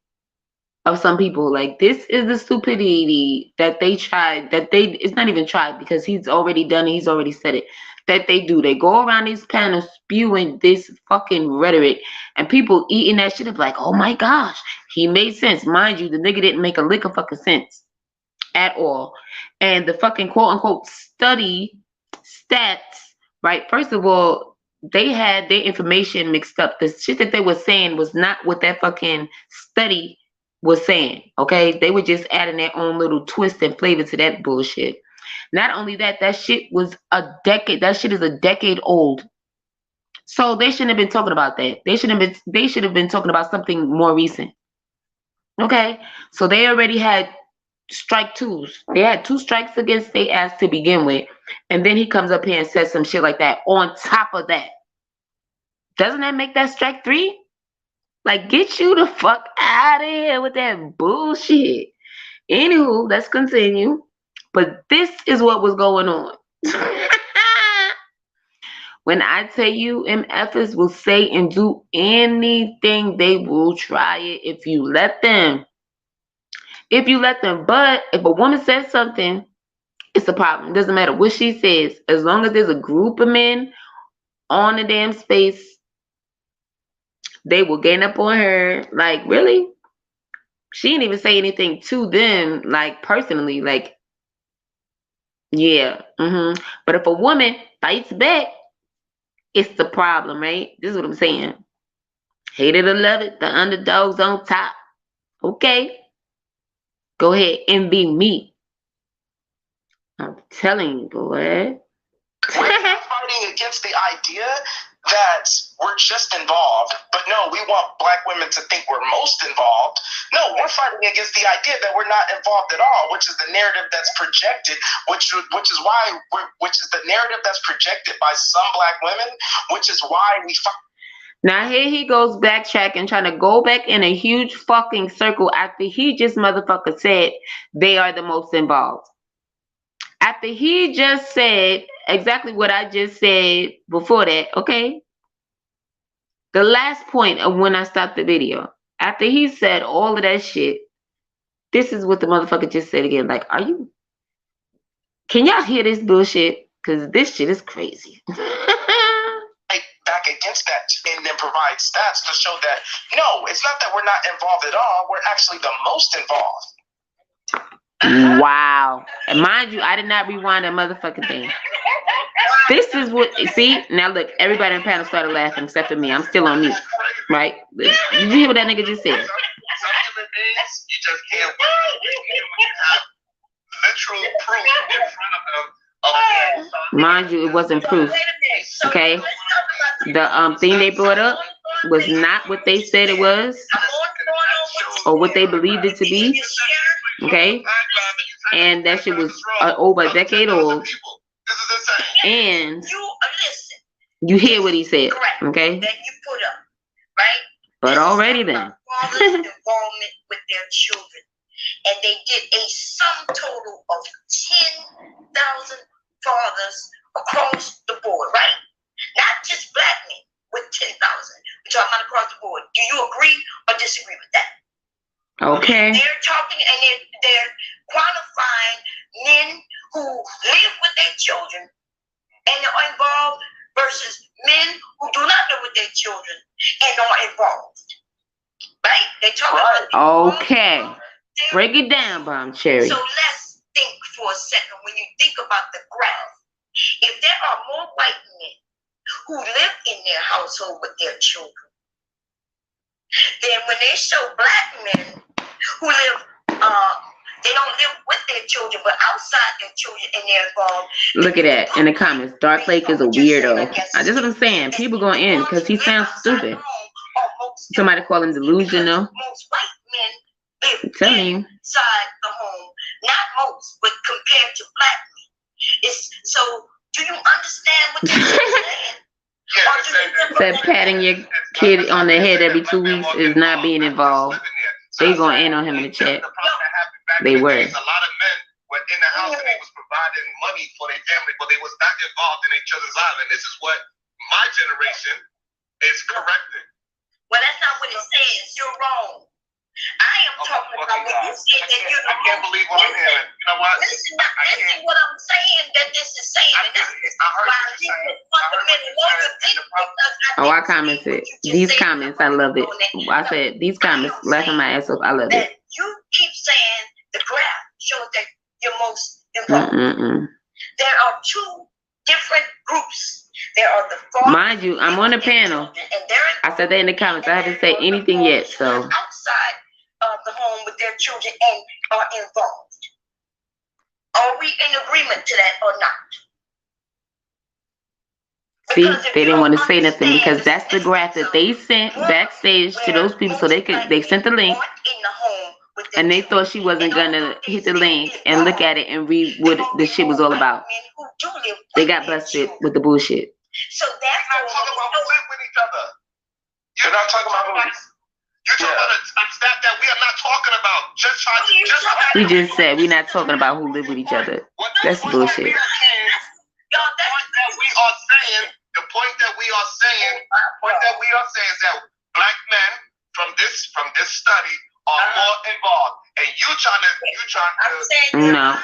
of some people. Like, this is the stupidity that they tried. It's not even tried because he's already done it. He's already said it. That they do. They go around these panels spewing this fucking rhetoric, and people eating that shit up like, oh my gosh, he made sense. Mind you, the nigga didn't make a lick of fucking sense at all. And the fucking quote unquote stats, right? First of all, they had their information mixed up. The shit that they were saying was not what that fucking study was saying. Okay, they were just adding their own little twist and flavor to that bullshit. Not only that, that shit is a decade old. So they shouldn't have been talking about that. They should have been talking about something more recent. Okay? So they already had strike twos. They had 2 strikes against their ass to begin with. And then he comes up here and says some shit like that on top of that. Doesn't that make that strike 3? Like, get you the fuck out of here with that bullshit. Anywho, let's continue. But this is what was going on. When I tell you MFers will say and do anything, they will try it if you let them. But if a woman says something, it's a problem. It doesn't matter what she says. As long as there's a group of men on the damn space, they will gain up on her. Like, really? She didn't even say anything to them, like, personally. Like, yeah. But if a woman fights back, it's the problem, right? This is what I'm saying. Hate it or love it, the underdog's on top. Okay. Go ahead and be me. I'm telling you, boy. We're fighting against the idea that we're just involved, but no, we want black women to think we're most involved. No, we're fighting against the idea that we're not involved at all, which is the narrative that's projected, which is the narrative that's projected by some black women, which is why we fight. Now here he goes backtracking, trying to go back in a huge fucking circle after he just motherfucker said they are the most involved. After he just said exactly what I just said before that, okay? The last point of when I stopped the video, after he said all of that shit, this is what the motherfucker just said again. Like, can y'all hear this bullshit? Because this shit is crazy. Back against that and then provide stats to show that, no, it's not that we're not involved at all. We're actually the most involved. Wow. And mind you, I did not rewind that motherfucking thing. This is what, see, now look, everybody in the panel started laughing except for me. I'm still on mute, right? Did you hear what that nigga just said? Some human beings, you just can't win. You have literal proof in front of them. Mind you, it wasn't proof. Okay? The thing they brought up was not what they said it was or what they believed it to be. Okay? And that shit was over a decade old. And you hear what he said. Okay? That you put up, right? But already then. Fathers' involvement with their children. And they did a sum total of 10,000 fathers across the board, right? Not just black men with 10,000. We're talking about across the board. Do you agree or disagree with that? Okay. They're talking and they're qualifying men who live with their children and are involved versus men who do not live with their children and are involved. Right? They talk about okay. Break it down, Bomb Cherry. So let's think for a second when you think about the graph. If there are more white men who live in their household with their children, then when they show black men who live, they don't live with their children, but outside their children and they're involved. Look at that in the comments. Dark Lake is a weirdo. That's what I'm saying. People going in because he sounds stupid. Somebody call him delusional. Most white men live inside the home. Not most, but compared to black men. So do you understand what you're saying? Said patting your kid on the head every 2 weeks is not being involved. They going in on him in the chat. They were. A lot of men were in the house and they was providing money for their family, but they was not involved in each other's lives. And this is what my generation is correcting. Well, that's not what it says. You're wrong. I am talking about when you say that you're the I can't believe what I'm hearing. You know what? Listen what I'm saying that this is saying. And this is why these fundamental I commented. These comments, I love it. I said, these comments, laughing my ass off. I love it. You keep saying the graph shows that you're most involved. There are two different groups. There are the fathers. Mind you, I'm on the panel. I said that in the comments. I haven't said anything yet, so. Outside of the home with their children and are involved. Are we in agreement to that or not? See, they didn't want to say nothing because that's the graph that they sent backstage to those people so they sent the link and they thought she wasn't gonna hit the link and look at it and read what the shit was all about. They got busted with the bullshit. So that's not talking about who live with each other. You're not talking about who. You're talking about a stat that we are not talking about. Just trying to. We just said we're not talking about who live with each other. That's bullshit. The point that we are saying is that black men from this study are more involved, and you trying to. No.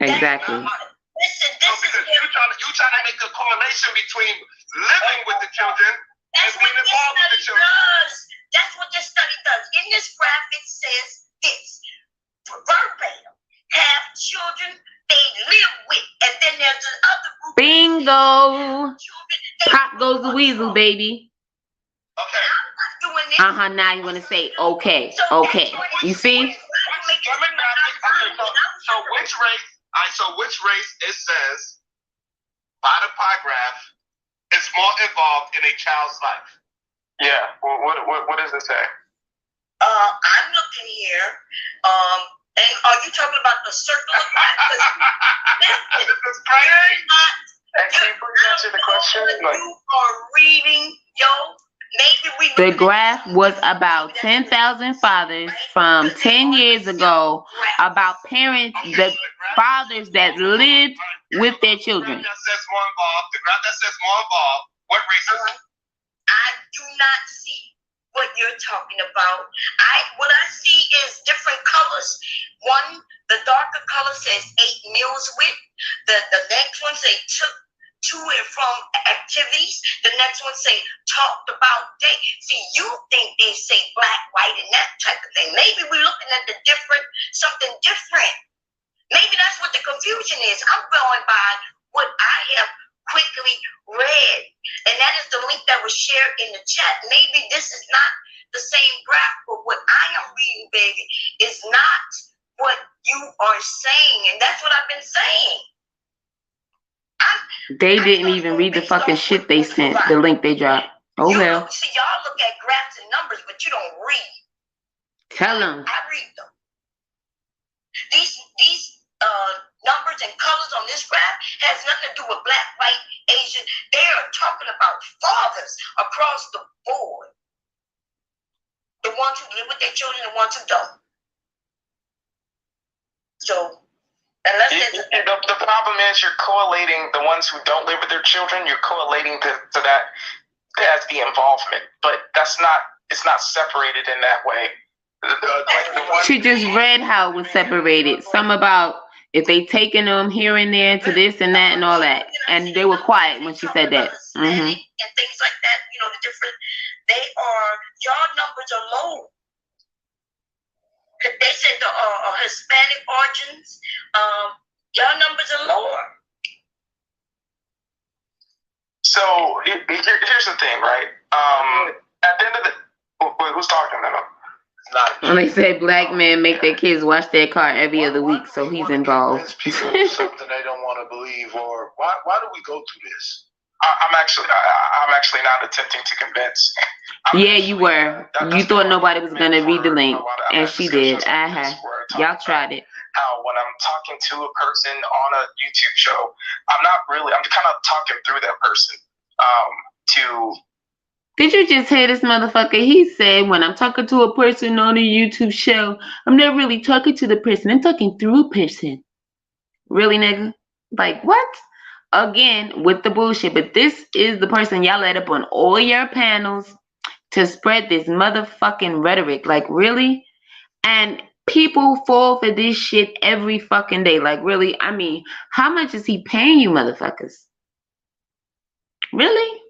Exactly. Listen, you trying to make a correlation between living with the children and being involved with the children. That's what this study does. In this graph, it says this. Verbatim, have children they live with. And then there's another group. Bingo. Pop goes the weasel, baby. Okay. doing this. Now you want to say okay. Okay. You see? So which race? So which race it says by the paragraph is more involved in a child's life? Yeah. What does it say? I'm looking here. And are you talking about the circle of life? This is crazy. Can you please answer the question? You are reading, The graph was about 10,000 fathers from 10 years ago about parents, the fathers that lived with their children. The graph that says more involved. What race is it? I do not see what you're talking about. What I see is different colors. One, the darker color says 8 meals with. The next one say took to and from activities. The next one say talked about day. See, you think they say black, white, and that type of thing. Maybe we're looking at something different. Maybe that's what the confusion is. I'm going by what I have quickly read. And that is the link that was shared in the chat. Maybe this is not the same graph, but what I am reading, baby, is not what you are saying. And that's what I've been saying. They didn't even read the fucking shit they sent, the link they dropped. Oh well. See, y'all look at graphs and numbers, but you don't read. Tell them. I read them. These numbers and colors on this graph has nothing to do with black, white, Asian. They are talking about fathers across the board. The ones who live with their children, the ones who don't. So, the problem is you're correlating the ones who don't live with their children. You're correlating to that as the involvement, but it's not separated in that way. She just read how it was separated. Some about if they taking them here and there to this and that and all that, and they were quiet when she said that. And things like that, the different. Your numbers are low. They said the Hispanic origins, your numbers are lower. So here's the thing, right? At the end of the, who's talking to them? When they say black men make their kids wash their car every other week, so he's involved. People do something they don't want to believe, or why do we go through this? I'm actually not attempting to convince. Yeah, you were. You thought nobody was gonna read the link, and she did. Y'all tried it. How when I'm talking to a person on a YouTube show, I'm kind of talking through that person. Did you just hear this motherfucker? He said, when I'm talking to a person on a YouTube show, I'm not really talking to the person. I'm talking through a person. Really, nigga? Like, what? Again, with the bullshit. But this is the person y'all let up on all your panels to spread this motherfucking rhetoric. Like, really? And people fall for this shit every fucking day. Like, really? I mean, how much is he paying you motherfuckers? Really?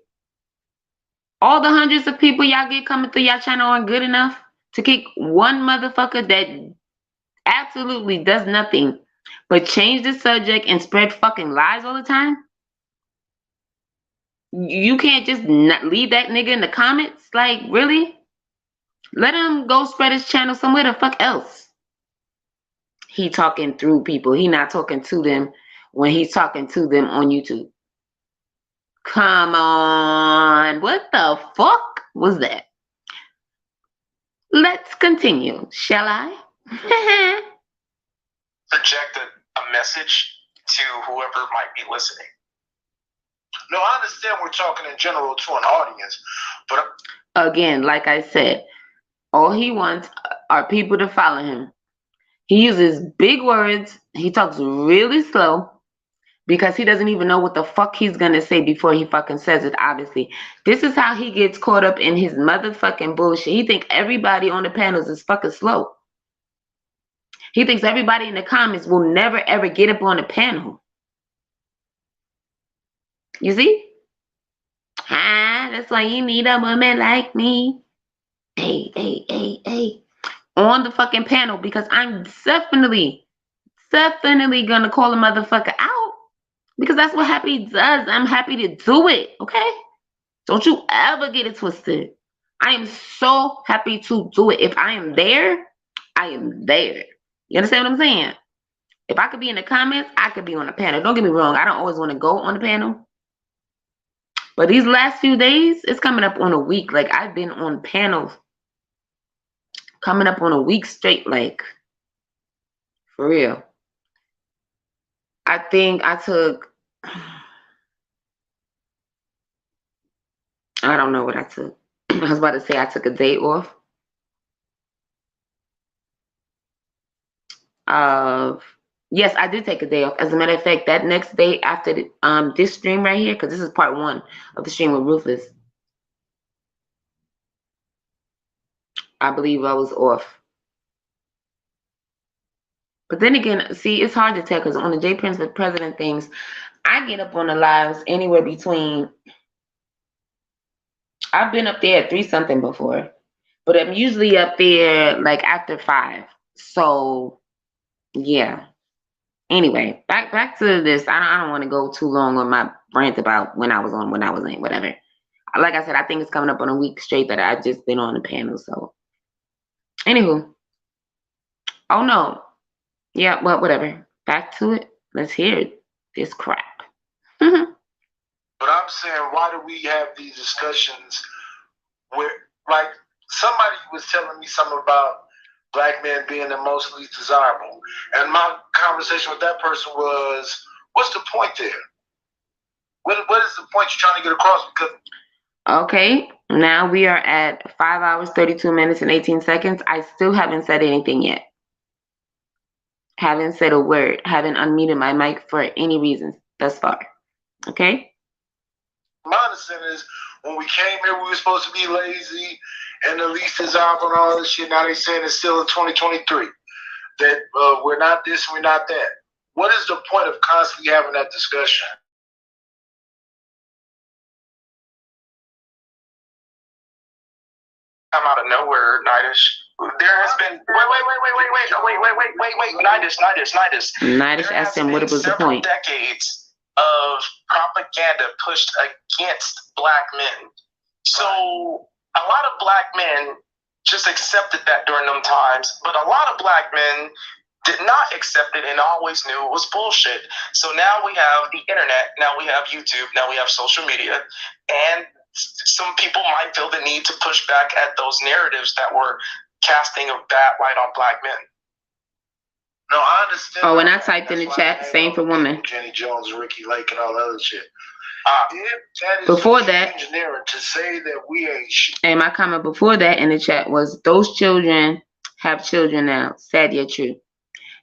All the hundreds of people y'all get coming through y'all channel aren't good enough to kick one motherfucker that absolutely does nothing but change the subject and spread fucking lies all the time? You can't just not leave that nigga in the comments? Like, really? Let him go spread his channel somewhere the fuck else. He talking through people. He not talking to them when he's talking to them on YouTube. Come on. What the fuck was that? Let's continue, shall I? Project a message to whoever might be listening. No, I understand we're talking in general to an audience, but again, like I said, all he wants are people to follow him. He uses big words. He talks really slow because he doesn't even know what the fuck he's gonna say before he fucking says it, obviously. This is how he gets caught up in his motherfucking bullshit. He thinks everybody on the panels is fucking slow. He thinks everybody in the comments will never ever get up on the panel. You see? That's why you need a woman like me. Hey. On the fucking panel, because I'm definitely gonna call a motherfucker out. Because that's what happy does. I'm happy to do it, okay? Don't you ever get it twisted. I am so happy to do it. If I am there, I am there. You understand what I'm saying? If I could be in the comments, I could be on the panel. Don't get me wrong. I don't always want to go on the panel. But these last few days, it's coming up on a week. Like, I've been on panels coming up on a week straight. Like, for real. I think I took, I don't know what I took. I was about to say I took a day off. Yes, I did take a day off. As a matter of fact, that next day after this stream right here, because this is part 1 of the stream with Ruthless, I believe I was off. But then again, see, it's hard to tell because on the J Prince with President things, I get up on the lives anywhere between. I've been up there at 3 something before, but I'm usually up there like after 5. So yeah. Anyway, back to this. I don't want to go too long on my rant about when I was on, when I wasn't, whatever. Like I said, I think it's coming up on a week straight that I've just been on the panel. So, anywho, oh no, yeah, well, whatever. Back to it. Let's hear it. This crap. But I'm saying, why do we have these discussions where, like, somebody was telling me something about black men being the most least desirable, and my conversation with that person was, what's the point there? What is the point you're trying to get across? Because okay, now we are at 5 hours, 32 minutes, and 18 seconds. I still haven't said anything yet. Haven't said a word. Haven't unmuted my mic for any reasons thus far. Okay? my understanding is, when we came here, we were supposed to be lazy and the least desirable and all this shit. Now they saying it's still in 2023. That we're not this, we're not that. What is the point of constantly having that discussion? Come out of nowhere, Nidish. There has been wait, Nidish. Nidish asked him what was the point. Decades of propaganda pushed against black men. So a lot of black men just accepted that during them times, but a lot of black men did not accept it and always knew it was bullshit. So now we have the internet, now we have YouTube, now we have social media, and some people might feel the need to push back at those narratives that were casting a bad light on black men. No, I understand. Oh, and I typed in the chat, same for women. Jenny Jones, Ricky Lake, and all that other shit. Before that, engineering to say that we ain't shit. And my comment before that in the chat was, those children have children now. Sad yet true.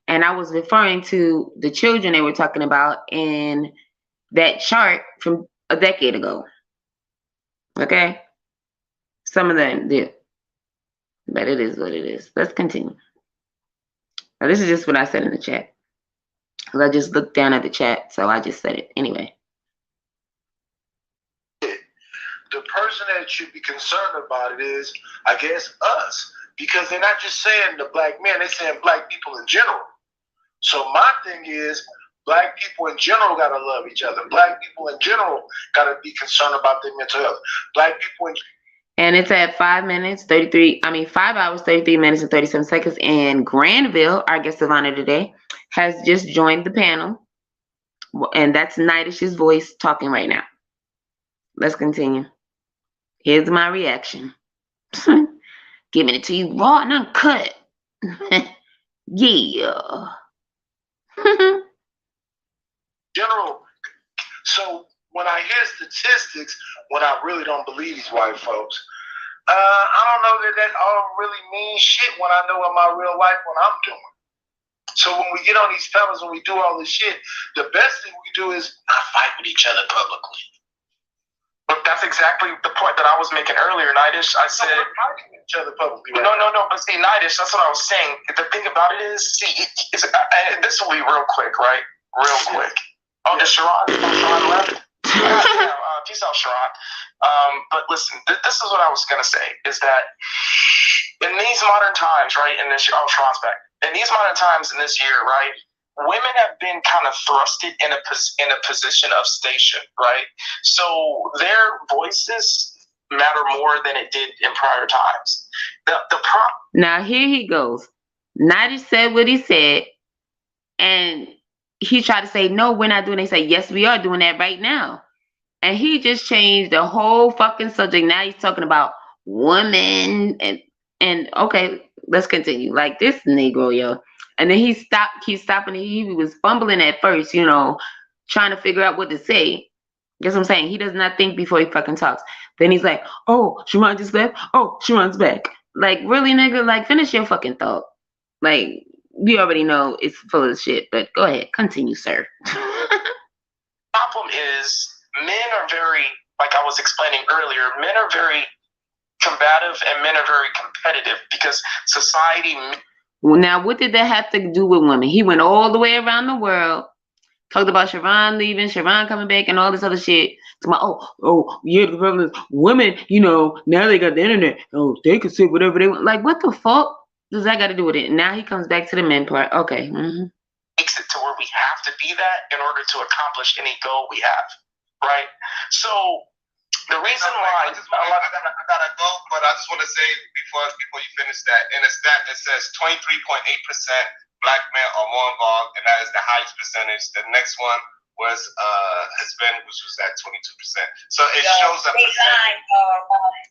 And I was referring to the children they were talking about in that chart from a decade ago. Okay? Some of them did. But it is what it is. Let's continue. Now, this is just what I said in the chat. I just looked down at the chat, so I just said it. Anyway. The person that should be concerned about it is, I guess, us. Because they're not just saying the black men, they're saying black people in general. So my thing is, black people in general got to love each other. Black people in general got to be concerned about their mental health. Black people in And it's at 5 hours, 33 minutes and 37 seconds. And Granville, our guest of honor today, has just joined the panel. And that's Nidish's voice talking right now. Let's continue. Here's my reaction. Giving it to you raw and uncut. Yeah. general. So when I hear statistics, when I really don't believe these white folks, I don't know that all really means shit when I know in my real life what I'm doing. So when we get on these panels and we do all this shit, the best thing we do is not fight with each other publicly. But that's exactly the point that I was making earlier, Nidish. I said, we're fighting each other publicly. Right? No. But see, Nidish, that's what I was saying. The thing about it is, see, this will be real quick, right? Real quick. Oh, yeah. Sharon left? Peace out, Sharon. But listen, this is what I was going to say, is that in these modern times, right, Sharon's back. In these modern times in this year, right, women have been kind of thrusted in a position of station, right? So their voices matter more than it did in prior times. Now here he goes. Nadi said what he said, and he tried to say, no, we're not doing it. They say, yes, we are doing that right now. And he just changed the whole fucking subject. Now he's talking about women and okay, let's continue. Like this Negro, yo. And then he keeps stopping. He was fumbling at first, you know, trying to figure out what to say. Guess what I'm saying? He does not think before he fucking talks. Then he's like, oh, Sharon just left. Oh, Sharon's back. Like, really, nigga? Like, finish your fucking thought. Like, we already know it's full of shit, but go ahead. Continue, sir. Problem is, men are very, like I was explaining earlier, men are very combative and men are very competitive because society. Now, what did that have to do with women? He went all the way around the world, talked about Sharon leaving, Sharon coming back, and all this other shit. Yeah, the problem is women, you know, now they got the internet. Oh, they can say whatever they want. Like, what the fuck does that got to do with it? Now he comes back to the men part. Okay. Mm-hmm. Makes it to where we have to be that in order to accomplish any goal we have, right? So the reason why I gotta go, but I just want to say before you finish that, in a stat it says 23.8% black men are more involved, and that is the highest percentage. The next one was Hispanic, which was at 22%. So it shows a percentage.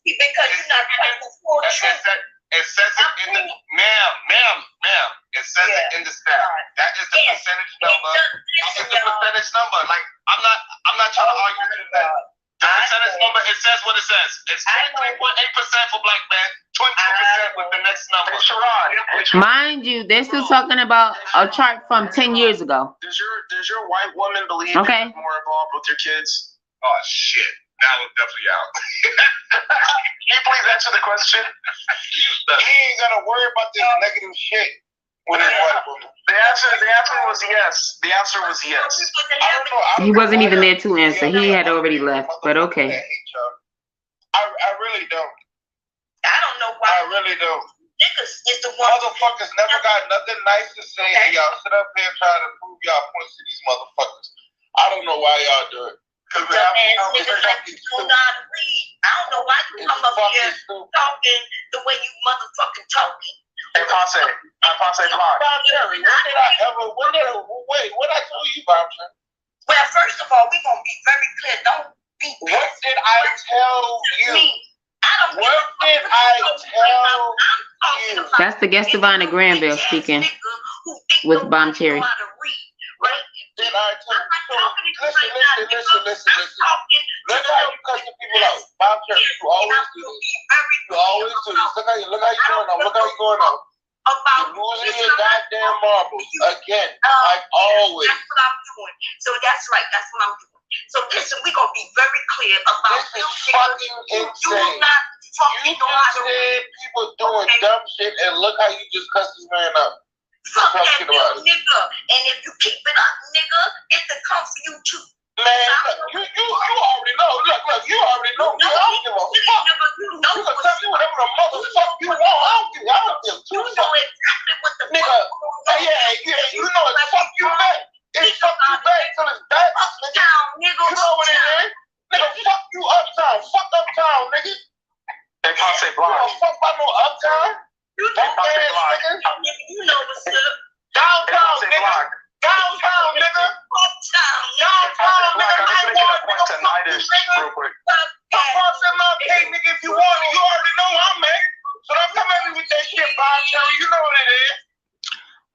Because you're not telling the full truth. It says it in the ma'am. It says it in the stat. That is the percentage number. It's the percentage number. Like I'm not trying to argue with that. The percentage number, it says what it says. It's 23.8% for black men, 22% with the next number. Mind you, they're still talking about a chart from 10 years ago. Does your white woman believe you're more involved with your kids? Oh shit. Now I'm definitely out. Can you please answer the question? He ain't gonna worry about this negative shit with his white woman. The answer was yes. The answer was yes. He wasn't even there to answer. He had already left, but okay. I really don't. I don't know why. I really don't. Niggas is the one. Motherfuckers never got nothing nice to say, and y'all sit up here trying to prove y'all points to these motherfuckers. I don't know why y'all do it. Because niggas like you don't know how to read. I don't know why you come up here talking the way you motherfucking talking. Hey, Ponce Block. Bob Cherry, when did I tell you, Bob Cherry? Well, first of all, we're going to be very clear. Don't be What did I tell you? What did I tell you? That's the guest divine of Granville speaking with Bomb Cherry. Did I tell you? Listen. Look how you cuss the people out. Bob Cherry, you always do this. You always do this. Look how you going on. You're losing your goddamn marbles again, like always. That's what I'm doing. So that's right. That's what I'm doing. So listen, we're going to be very clear about this. Is fucking insane. You just said people doing dumb shit, and look how you just cussed this man up. Fuck that little nigga. And if you keep it up, nigga, it could come for you too. Man, look, you already know. Look, you already know. I don't give a fuck. You can tell me whatever the motherfucker you want. I don't give two fucks. You know exactly what the nigga. Yeah, you know it's fuck you back. It's fuck you back till it's back, nigga. You know what it is? Nigga, fuck you uptown. Fuck uptown, nigga. Hey, Ponce Block. You don't fuck about no uptown. You know what's up. Downtown, nigga. Downtown, nigga. Downtown, nigga. Real quick. Nigga, if you want it, you already know I'm at. So don't come at me with that shit, Bob Cherry. You know what it is.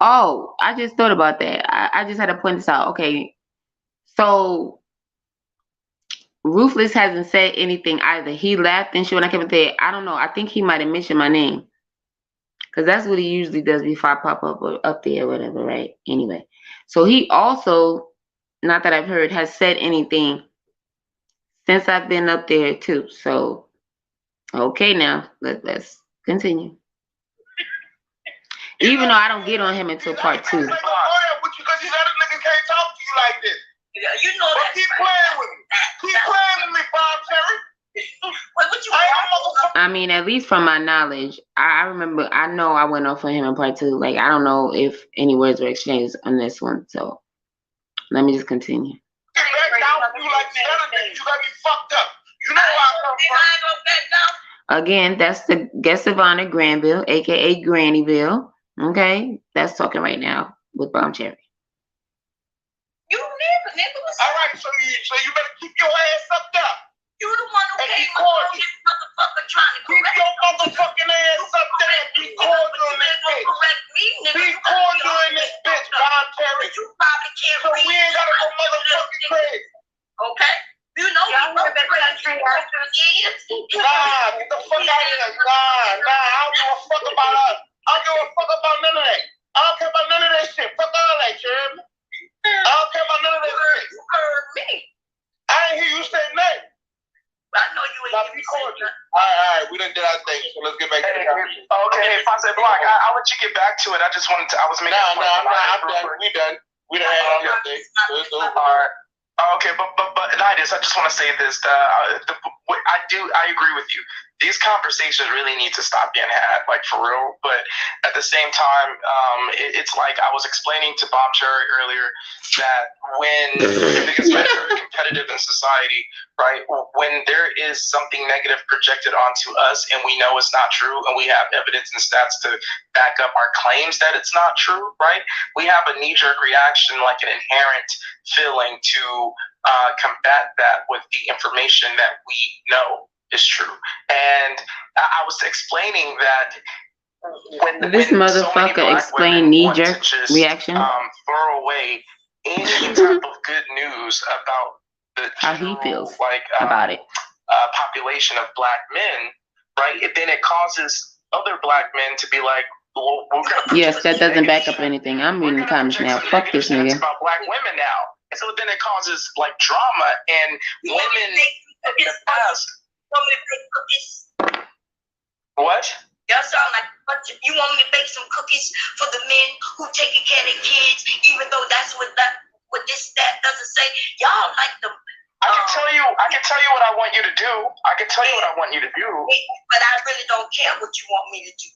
Oh, I just thought about that. I just had to point this out. Okay. So Ruthless hasn't said anything either. He laughed and shit when I came in there. I don't know. I think he might have mentioned my name. Because that's what he usually does before I pop up there or whatever, right? Anyway. So he also, not that I've heard, has said anything since I've been up there too. So, okay now. Let's continue. Even though I don't get on him until part 2. Because these other niggas can't talk to you like this. You know that. Keep playing with me. Keep playing with me, Bob Cherry. I mean, at least from my knowledge, I know I went off on him in part 2. Like, I don't know if any words were exchanged on this one. So, let me just continue. You like the other niggas. You got me fucked up. You know where I come from. I ain't gonna back down. Again, that's the guest of honor, Granville, aka Grannyville. Okay, that's talking right now with Bomb Cherry. You nigga. All right, so you better keep your ass up there. You the one who And be came up on cordial. this motherfucker trying to Keep correct your motherfucking ass up there and be cordial in this bitch. correct me, nigga. Be cordial in this bitch, Bomb Cherry. You probably can't So read. we ain't gotta go motherfucking crazy. Okay? You know Y'all we heard that country is. Nah, get the fuck out of here. Nah, I don't give a fuck about us. I don't give a fuck about none of that. I don't care about none of that shit. Fuck all that, Jeremy. I don't care about none of that shit. You heard me. I ain't hear you say nothing. I know you ain't Now hear be me say cordial. nothing. All right, we done did our thing, so let's get back to the conversation. Okay, Fonte Block, I'll let you get back to it. I just wanted to, I was making I'm real done. quick. We done. We done had our thing. Let's go. All right. Okay, but Nidus, I just want to say this. I agree with you. These conversations really need to stop being had, like for real. But at the same time, it's like I was explaining to Bomb Cherry earlier that when because men are competitive in society, right? When there is something negative projected onto us and we know it's not true, and we have evidence and stats to back up our claims that it's not true, right? We have a knee-jerk reaction, like an inherent feeling to combat that with the information that we know is true. And I was explaining that when This when motherfucker black explained women want knee-jerk to just, reaction. throw away any type of good news about the How he general, feels like about it. population of black men, right? Then it causes other black men to be like, well, we're gonna Yes, that doesn't back up project anything. I'm we're reading the gonna comments project now. some Fuck this negative stats nigga. about black women now. And so then it causes like drama and women in the past. What? Y'all sound like a bunch of, you want me to bake some cookies for the men who taking care of their kids, even though that's what this stat doesn't say. Y'all like the. I can tell you what I want you to do. I can tell you what I want you to do. But I really don't care what you want me to do.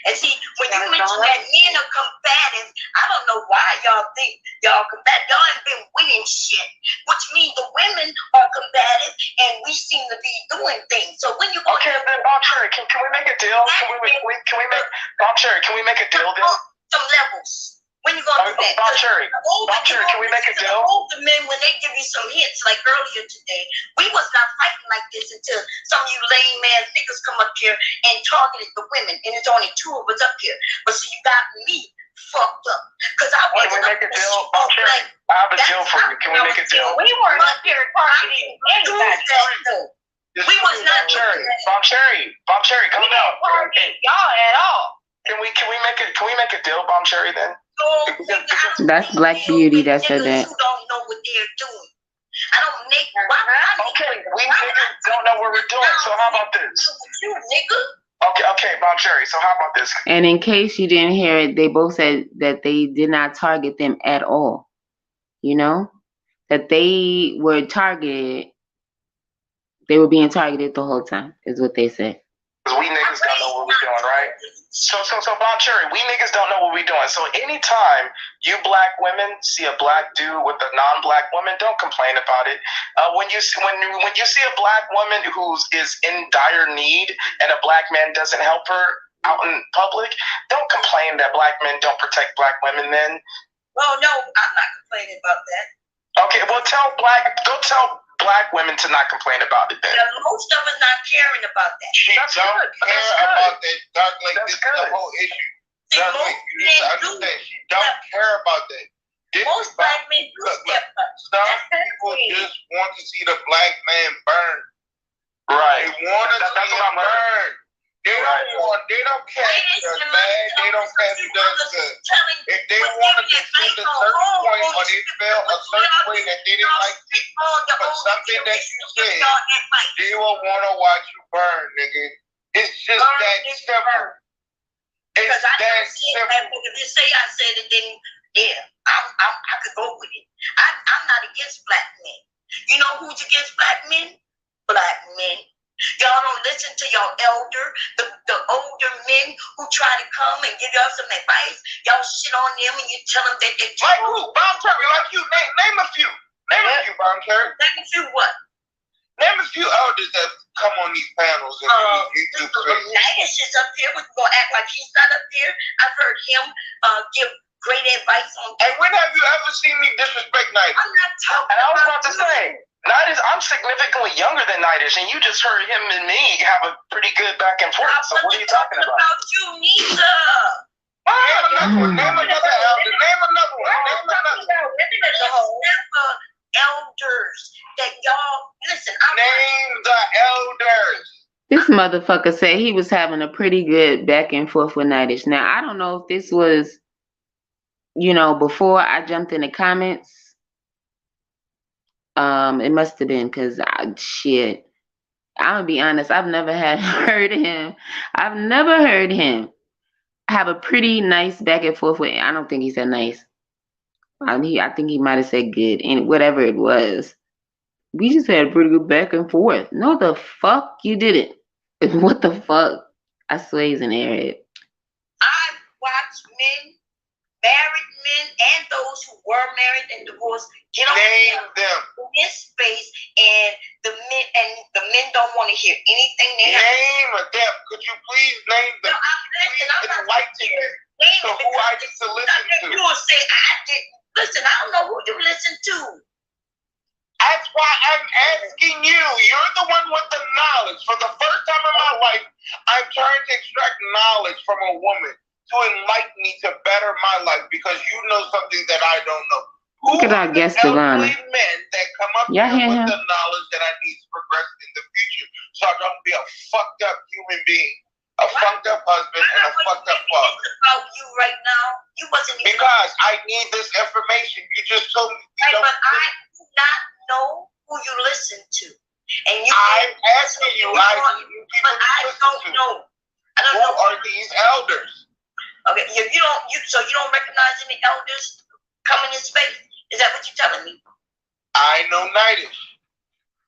And see, when you mention that men are combative, I don't know why y'all think y'all combative. Y'all ain't been winning shit, which means the women are combative, and we seem to be doing things. So when you Okay, then Bob Cherry, can we make a deal? Can we make Bob Cherry? Can we make a deal then? Some levels. When you gonna do that? Bob Cherry, can we make a deal? Older men, when they give you some hints, like earlier today, we was not fighting like this until some of you lame ass niggas come up here and targeted the women, and it's only 2 of us up here. But see, you got me fucked up because I Can wasn't we make a deal, Bob Cherry? I have a deal for you. Can we make a deal? We weren't up here targeting anybody. We was not Bob Cherry, come We down. didn't target y'all at all. Can we make a deal, Bob Cherry then? That's Black Beauty that said that. Who don't know what they're doing. I don't make. Why would I make? Okay, we niggas don't know what we're doing. So how about this? You nigga. Okay, Bob Cherry. So how about this? And in case you didn't hear it, they both said that they did not target them at all. You know? That they were targeted. They were being targeted the whole time, is what they said. Because we niggas don't know what we're doing, right? So Bob Cherry, we niggas don't know what we're doing. So anytime you black women see a black dude with a non-black woman, don't complain about it. When you see a black woman who is in dire need and a black man doesn't help her out in public, don't complain that black men don't protect black women then. Well, no, I'm not complaining about that. Okay, well tell black women to not complain about it then. Yeah, most of us not caring about that. She don't care about that. Dark Lake, this is the whole issue. See, Dark Lake, you need to understand. She don't care about that. Most black men do step up. Some people just want to see the black man burn. Right. They want to see him burn. They don't care if he does bad. They don't care if he does good. If they wanted to defend a certain point or they felt a certain way that they didn't like for something that you said, they will want to watch you burn, nigga. It's just that simple. It's that simple. If you say I said it, then yeah, I could go with it. I'm not against black men. You know who's against black men? Black men. Y'all don't listen to your elder, the older men who try to come and give y'all some advice. Y'all shit on them and you tell them that they like who? Bomb Cherry, like you. Name a few. Name a few, Bomb Cherry. Name a few what? Name a few elders that come on these panels and YouTube spaces. Nash is up here. We're going to act like he's not up here. I've heard him give great advice on. And when have you ever seen me disrespect Night? I'm not talking And I was about about to say, Night, I'm significantly younger than Night, and you just heard him and me have a pretty good back and forth. So what are you talking about? You neither. Name another elder. Name another one. Name another one. Elders that y'all listen. Name the elders. This motherfucker said he was having a pretty good back and forth with Nightish. Now I don't know if this was, before I jumped in the comments. It must have been because shit. I'm gonna be honest. I've never heard him. I've never heard him have a pretty nice back and forth with. I don't think he said nice. I think he might have said good, and whatever it was, we just had a pretty good back and forth. No, the fuck you didn't. What the fuck? I swear he's an Arab. I've watched men, married men, and those who were married and divorced get on Name them. in this space, and the men don't want to hear anything they have. Name them. Could you please name them? No, I'm Enlighten me. So who I need to listen to? You will say I didn't listen. I don't know who you listen to. That's why I'm asking you. You're the one with the knowledge. For the first time in my life, I'm trying to extract knowledge from a woman to enlighten me to better my life because you know something that I don't know. Look at our guest, Devon. Men that come up here with him? the knowledge that I need to progress in the future so I don't be a fucked up human being, a fucked up husband, and a fucked up father. It's about you right now. You wasn't even. Because I need this information. You just told me. But I do not know who you listen to. And you I'm asking you. But I don't know. I don't know. Who are these elders? Okay, if you don't recognize any elders coming in space? Is that what you're telling me? I know Nightish.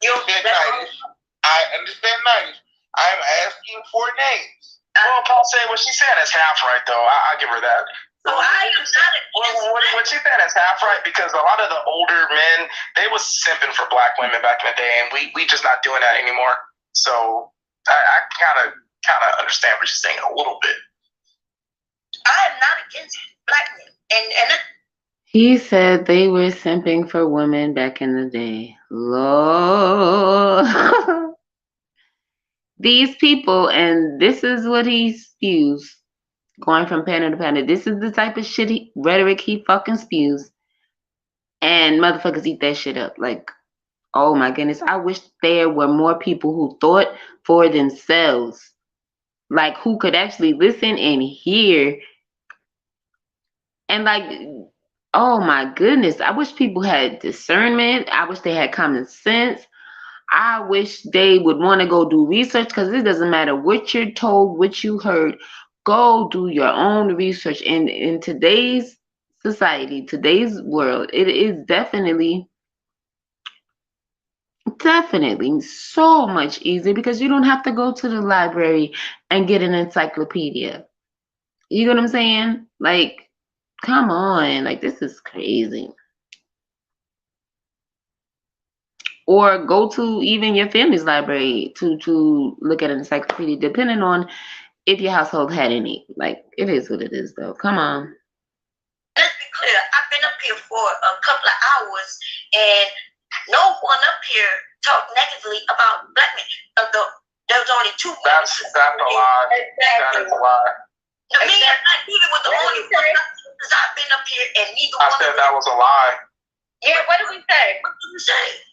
You understand Nightish? I understand Nightish. I'm asking for names. Well, Paul said what she's saying is half right, though. I give her that. So I am not against what she's saying is half right because a lot of the older men, they was simping for black women back in the day, and we just not doing that anymore. So I kind of understand what she's saying a little bit. I am not against black men, and He said they were simping for women back in the day. Lord. These people, and this is what he spews, going from panel to panel. This is the type of rhetoric he fucking spews. And motherfuckers eat that shit up. Like, oh my goodness. I wish there were more people who thought for themselves. Like, who could actually listen and hear. And like, oh my goodness. I wish people had discernment. I wish they had common sense. I wish they would want to go do research because it doesn't matter what you're told, what you heard. Go do your own research. And in today's society, today's world, it is definitely so much easier because you don't have to go to the library and get an encyclopedia. You know what I'm saying? Like, come on. Like, this is crazy. Or go to even your family's library to look at an encyclopedia, depending on if your household had any. Like, it is what it is, though. Come on. Let's be clear. I've been up here for a couple of hours, and no one up here talked negatively about black men. There was only two. That's a lie. That is a lie. Me and Black Beauty were the only ones since I've been up here, and neither one. I said that was a lie. Yeah, what did we say? What did you say?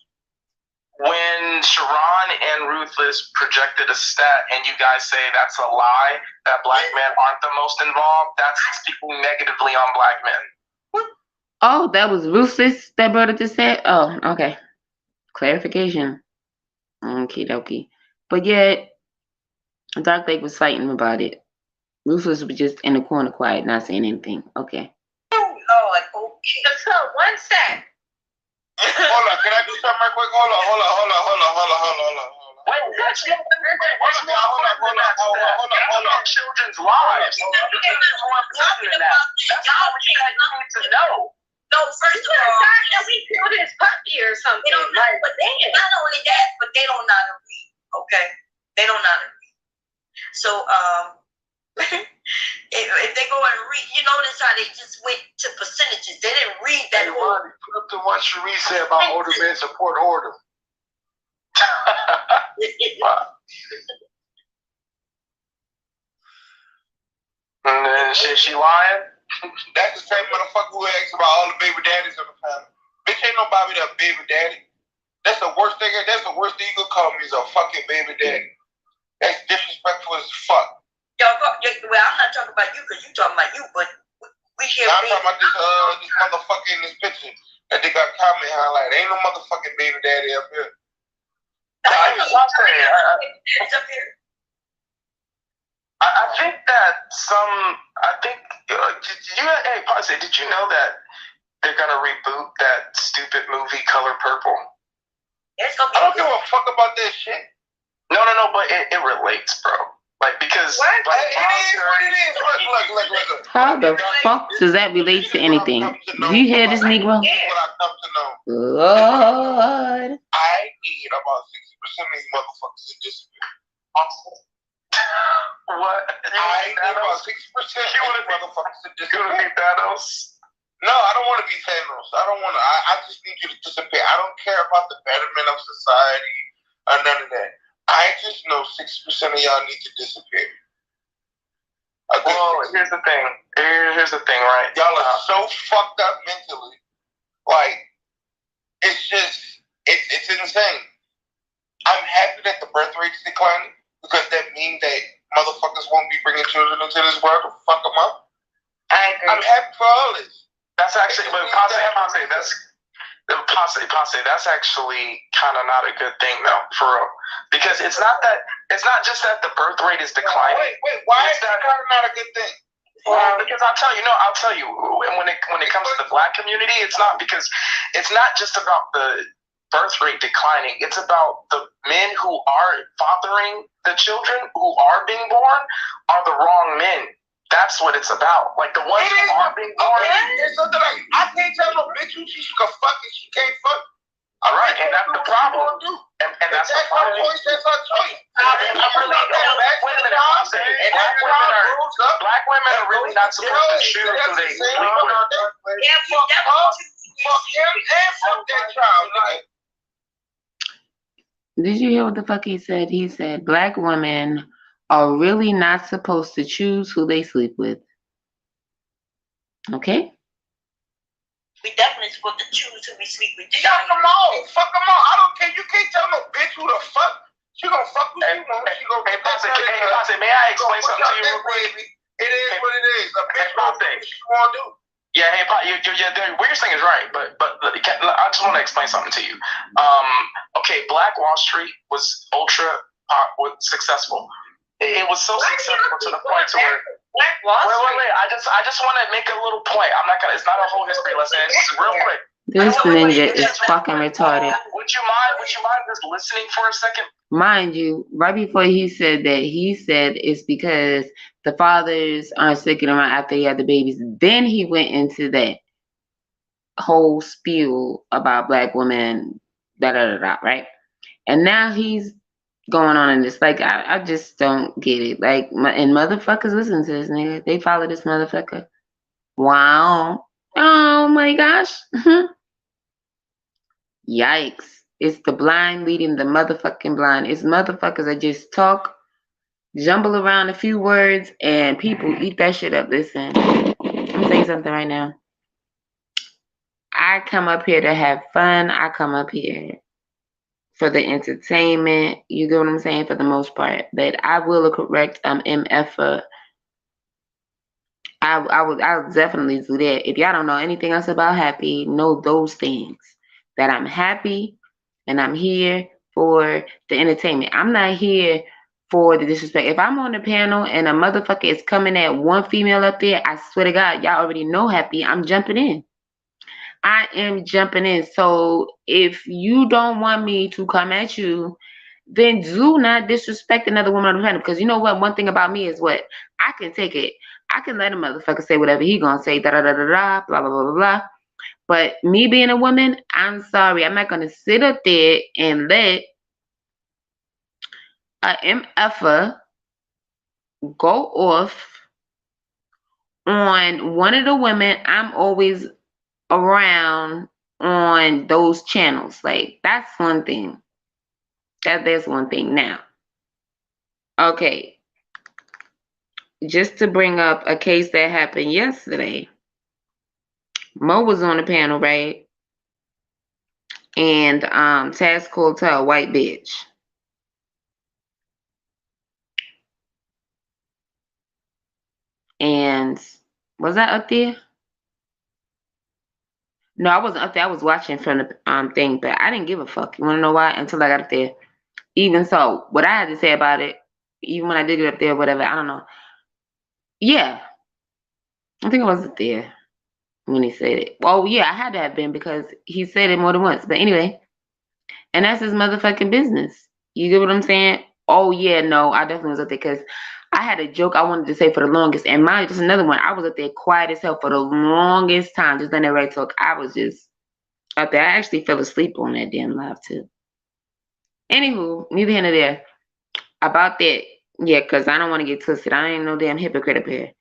When Sharon and Ruthless projected a stat and you guys say that's a lie, that black men aren't the most involved, that's speaking negatively on black men. Oh, that was Ruthless that brought up the stat? Oh, okay. Clarification. Okie dokie. But yet, Dark Lake was fighting about it. Ruthless was just in the corner quiet, not saying anything. Okay. Oh, Lord. Okay. So, one sec. Hold on, can I do something right quick? Hold on. Wait, what's more important? Children's lives. That's all we need to know. No, first of all, we killed his puppy or something. But not only that, but they don't know how to read. Okay, they don't know how to read. So if they go and read, you notice how they just went to percentages. They didn't read that whole. Flip to what Cherie said about older men support order. And then she lying? That's the same motherfucker who asks about all the baby daddies in the family. Bitch, ain't nobody that baby daddy. That's the worst thing. That's the worst thing you could call me is a fucking baby daddy. That's disrespectful as fuck. Well, I'm not talking about you because you talking about you, but we hear. I'm talking about this motherfucker in this picture that they got comment highlighted. Ain't no motherfucking baby daddy up here. It's up here. I think that hey, Posse, did you know that they're gonna reboot that stupid movie Color Purple? It's gonna be I don't give a fuck about that shit. No, but it relates, bro. Like, because it is what it is. Look. How the fuck does that relate to anything? Do you hear this, Negro? What I come to know. Lord. I need about 60% of these motherfuckers to disappear. What? I need about 60% of these motherfuckers to disappear. You wanna be Thanos? No, I don't want to be Thanos. I don't want to. I just need you to disappear. I don't care about the betterment of society or none of that. I just know 60% of y'all need to disappear. Well, here's the thing. Here's the thing, right? Y'all are so fucked up mentally. Like, it's insane. I'm happy that the birth rate's declining because that means that motherfuckers won't be bringing children into this world to fuck them up. I agree. I'm happy for all this. That's actually, but Posse, that's actually kind of not a good thing, though, for real. Because it's not just that the birth rate is declining. Wait, why is that not a good thing? Well, because I'll tell you, when it comes to the black community, it's not just about the birth rate declining. It's about the men who are fathering the children who are being born are the wrong men. That's what it's about. Like the ones who are being born. There's something like I can't tell no bitch who she can fuck and she can't fuck. All right, and that's the problem. And that's the problem. That's her choice. Black women are really not supposed to choose who they sleep with. Fuck him and fuck that child. Did you hear what the fuck he said? He said black women are really not supposed to choose who they sleep with. Okay? We definitely supposed to choose who we sleep with. Fuck them all. I don't care. You can't tell no bitch who the fuck. She gonna fuck who she want. She gonna Hey, Posse, may I explain something to you real quick? It is what it is. A bitch won't do what she wanna do. Yeah, hey, what you're saying is right, but I just want to explain something to you. Okay, Black Wall Street was ultra successful. It was so successful to the point to where. Wait. I just want to make a little point. I'm not gonna. It's not a whole history lesson. It's real quick. This ninja is fucking retarded. Would you mind just listening for a second? Mind you, right before he said that, he said it's because the fathers aren't sticking around after he had the babies. Then he went into that whole spiel about black women, right? And now he's going on in this. Like, I just don't get it. Like, and motherfuckers listen to this nigga. They follow this motherfucker. Wow. Oh my gosh. Yikes. It's the blind leading the motherfucking blind. It's motherfuckers that just talk, jumble around a few words, and people eat that shit up. Listen, I'm saying something right now. I come up here to have fun. I come up here for the entertainment. You get what I'm saying? For the most part. But I will correct MF. I'll definitely do that. If y'all don't know anything else about happy, know those things. That I'm happy and I'm here for the entertainment. I'm not here for the disrespect. If I'm on the panel and a motherfucker is coming at one female up there, I swear to God, y'all already know happy. I'm jumping in. I am jumping in. So if you don't want me to come at you, then do not disrespect another woman on the panel. Because you know what? One thing about me is what? I can take it. I can let a motherfucker say whatever he gonna say, da-da-da-da-da, blah, blah, blah, blah, blah. But me being a woman, I'm sorry. I'm not going to sit up there and let a MFer go off on one of the women I'm always around on those channels. Like, that's one thing. That's one thing. Now, okay, just to bring up a case that happened yesterday. Mo was on the panel, right? And Taz called her a white bitch. And was I up there? No, I wasn't up there. I was watching from the thing, but I didn't give a fuck. You wanna know why? Until I got up there. Even so, what I had to say about it, even when I did get up there, whatever, I don't know. Yeah, I think I wasn't there when he said it. Well, yeah, I had to have been because he said it more than once. But anyway, and that's his motherfucking business. You get what I'm saying? Oh yeah, no, I definitely was up there because I had a joke I wanted to say for the longest, and mine just another one. I was up there quiet as hell for the longest time, just letting everybody talk. I was just up there. I actually fell asleep on that damn live too. Anywho, neither here nor there. About that, yeah, because I don't want to get twisted. I ain't no damn hypocrite up here.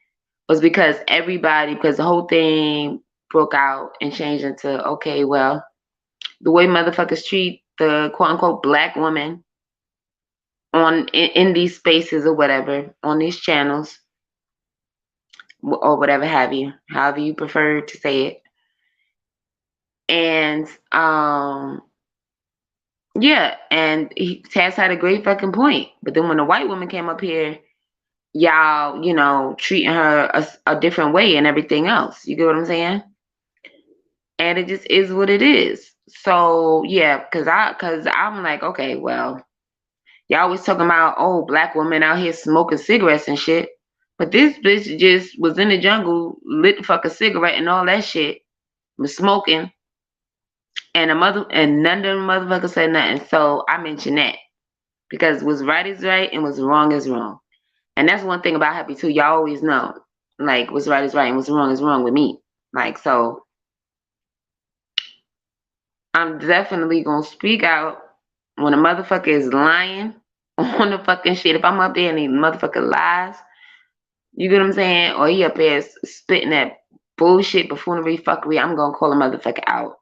Was because because the whole thing broke out and changed into, okay, well, the way motherfuckers treat the quote unquote black woman in these spaces or whatever, on these channels or whatever have you, however you prefer to say it. And yeah, and Taz had a great fucking point. But then when the white woman came up here, y'all, treating her a different way and everything else. You get what I'm saying? And it just is what it is. So yeah, cause I'm like, okay, well, y'all always talking about, oh, black women out here smoking cigarettes and shit. But this bitch just was in the jungle, lit the fucking cigarette and all that shit, was smoking, and none of them motherfuckers said nothing. So I mentioned that because what's right is right and what's wrong is wrong. And that's one thing about Happy too. Y'all always know, like, what's right is right and what's wrong is wrong with me. Like, so I'm definitely gonna speak out when a motherfucker is lying on the fucking shit. If I'm up there and he motherfucker lies, you get what I'm saying? Or he up there spitting that bullshit buffoonery fuckery, I'm gonna call a motherfucker out.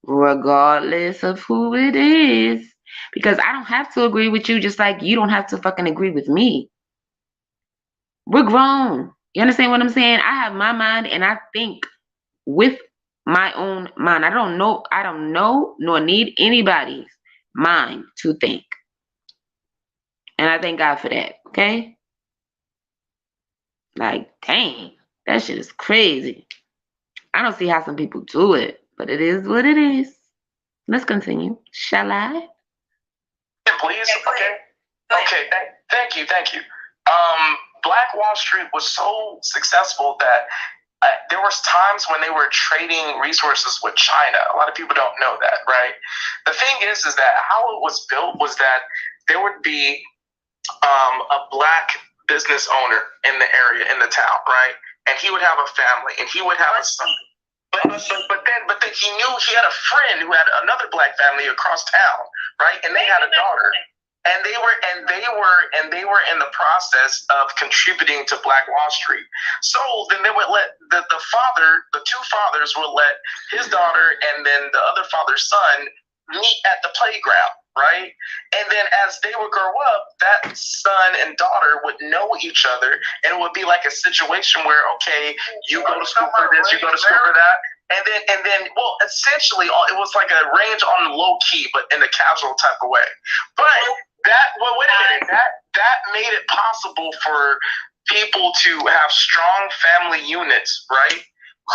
Regardless of who it is. Because I don't have to agree with you just like you don't have to fucking agree with me. We're grown. You understand what I'm saying? I have my mind and I think with my own mind. I don't know nor need anybody's mind to think. And I thank God for that. Okay? Like, dang, that shit is crazy. I don't see how some people do it, but it is what it is. Let's continue. Shall I? Please. Okay. Thank you. Black Wall Street was so successful that there was times when they were trading resources with China. A lot of people don't know that, right? The thing is that how it was built was that there would be a black business owner in the area, in the town, right? And he would have a family, and he would have a son. But then he knew he had a friend who had another black family across town, right? And they had a daughter. And they were in the process of contributing to Black Wall Street. So then they would let the two fathers would let his daughter and then the other father's son meet at the playground, right? And then as they would grow up, that son and daughter would know each other, and it would be like a situation where, okay, you go to school for this, you go to school for that. And then, well, essentially, it was like a range on the low key, but in a casual type of way. But wait a minute, that made it possible for people to have strong family units, right?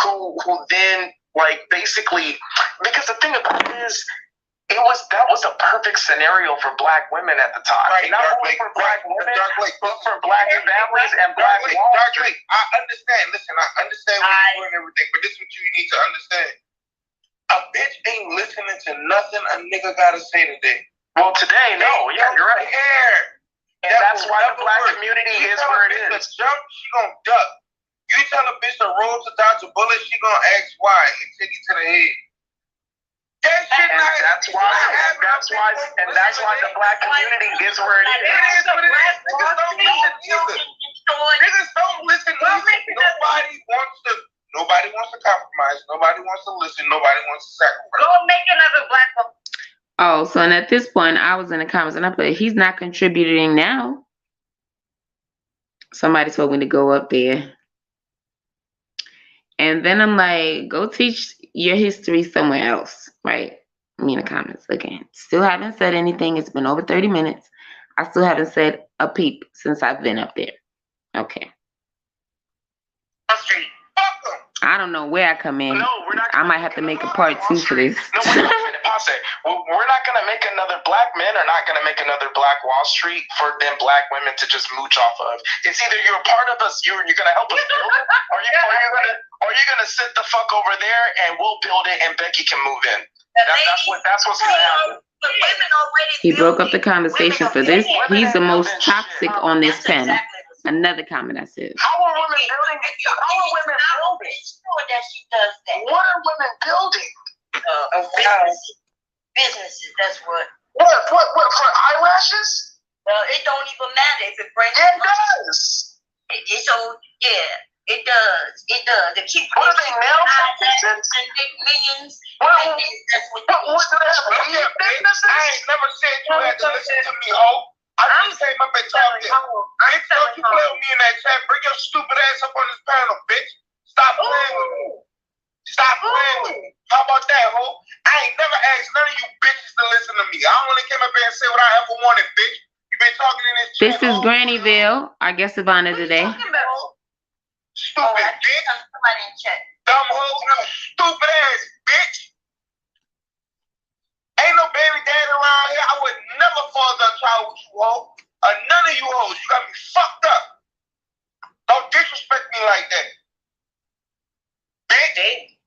Who then, like, basically, because the thing about it is, that was a perfect scenario for black women at the time. Right, not only for black women, but for black families and black Wall Street. I understand. Listen, I understand what you're doing and everything, but this is what you need to understand. A bitch ain't listening to nothing a nigga gotta say today. Well, today, no. Yeah, you're right. And that's why the black community is where it is. To jump, she gonna duck. You tell a bitch to roll to dodge a bullet, she gonna ask why and take you to the head. That's why the black community is where it is. Niggas don't listen. Nobody wants to compromise. Nobody wants to listen. Nobody wants to sacrifice. Go make another black one. Oh, so and at this point, I was in the comments and I put, he's not contributing now. Somebody told me to go up there. And then I'm like, go teach your history somewhere else, right? Me in the comments again. Still haven't said anything. It's been over 30 minutes. I still haven't said a peep since I've been up there. Okay. Street. I don't know where I come in. No, we're not. I might have to make a part 2 for this. No, wait a minute, Pase. We're not gonna make another black men are not gonna make another Black Wall Street for them black women to just mooch off of. It's either you're a part of us, you're gonna help us build it, or you're gonna sit the fuck over there and we'll build it and Becky can move in. That's what's gonna happen. He broke up the conversation for this. He's the most toxic on this panel. Another comment I said. How are women building? How are women building? That she does that. What are women building? Businesses. That's what. What for eyelashes? It don't even matter if it brings. It does. So yeah, it does. It does. They keep. What are they nail technicians? And make millions. What do they have? Businesses? I ain't never said you had to listen to me, ho. I just came up and talked to you. Bitch, don't you play with me in that chat. Bring your stupid ass up on this panel, bitch. Stop playing with me. Stop playing with me. How about that, ho? I ain't never asked none of you bitches to listen to me. I only came up here and say what I ever wanted, bitch. You been talking in this chat. This is Granville, our guest of honor today. Stupid bitch. Somebody in chat. Dumb ho, you stupid ass bitch. Ain't no baby daddy around here. I would never father a child with you, ho. None of you hoes. You got me fucked up. Don't disrespect me like that. Bitch. Hey,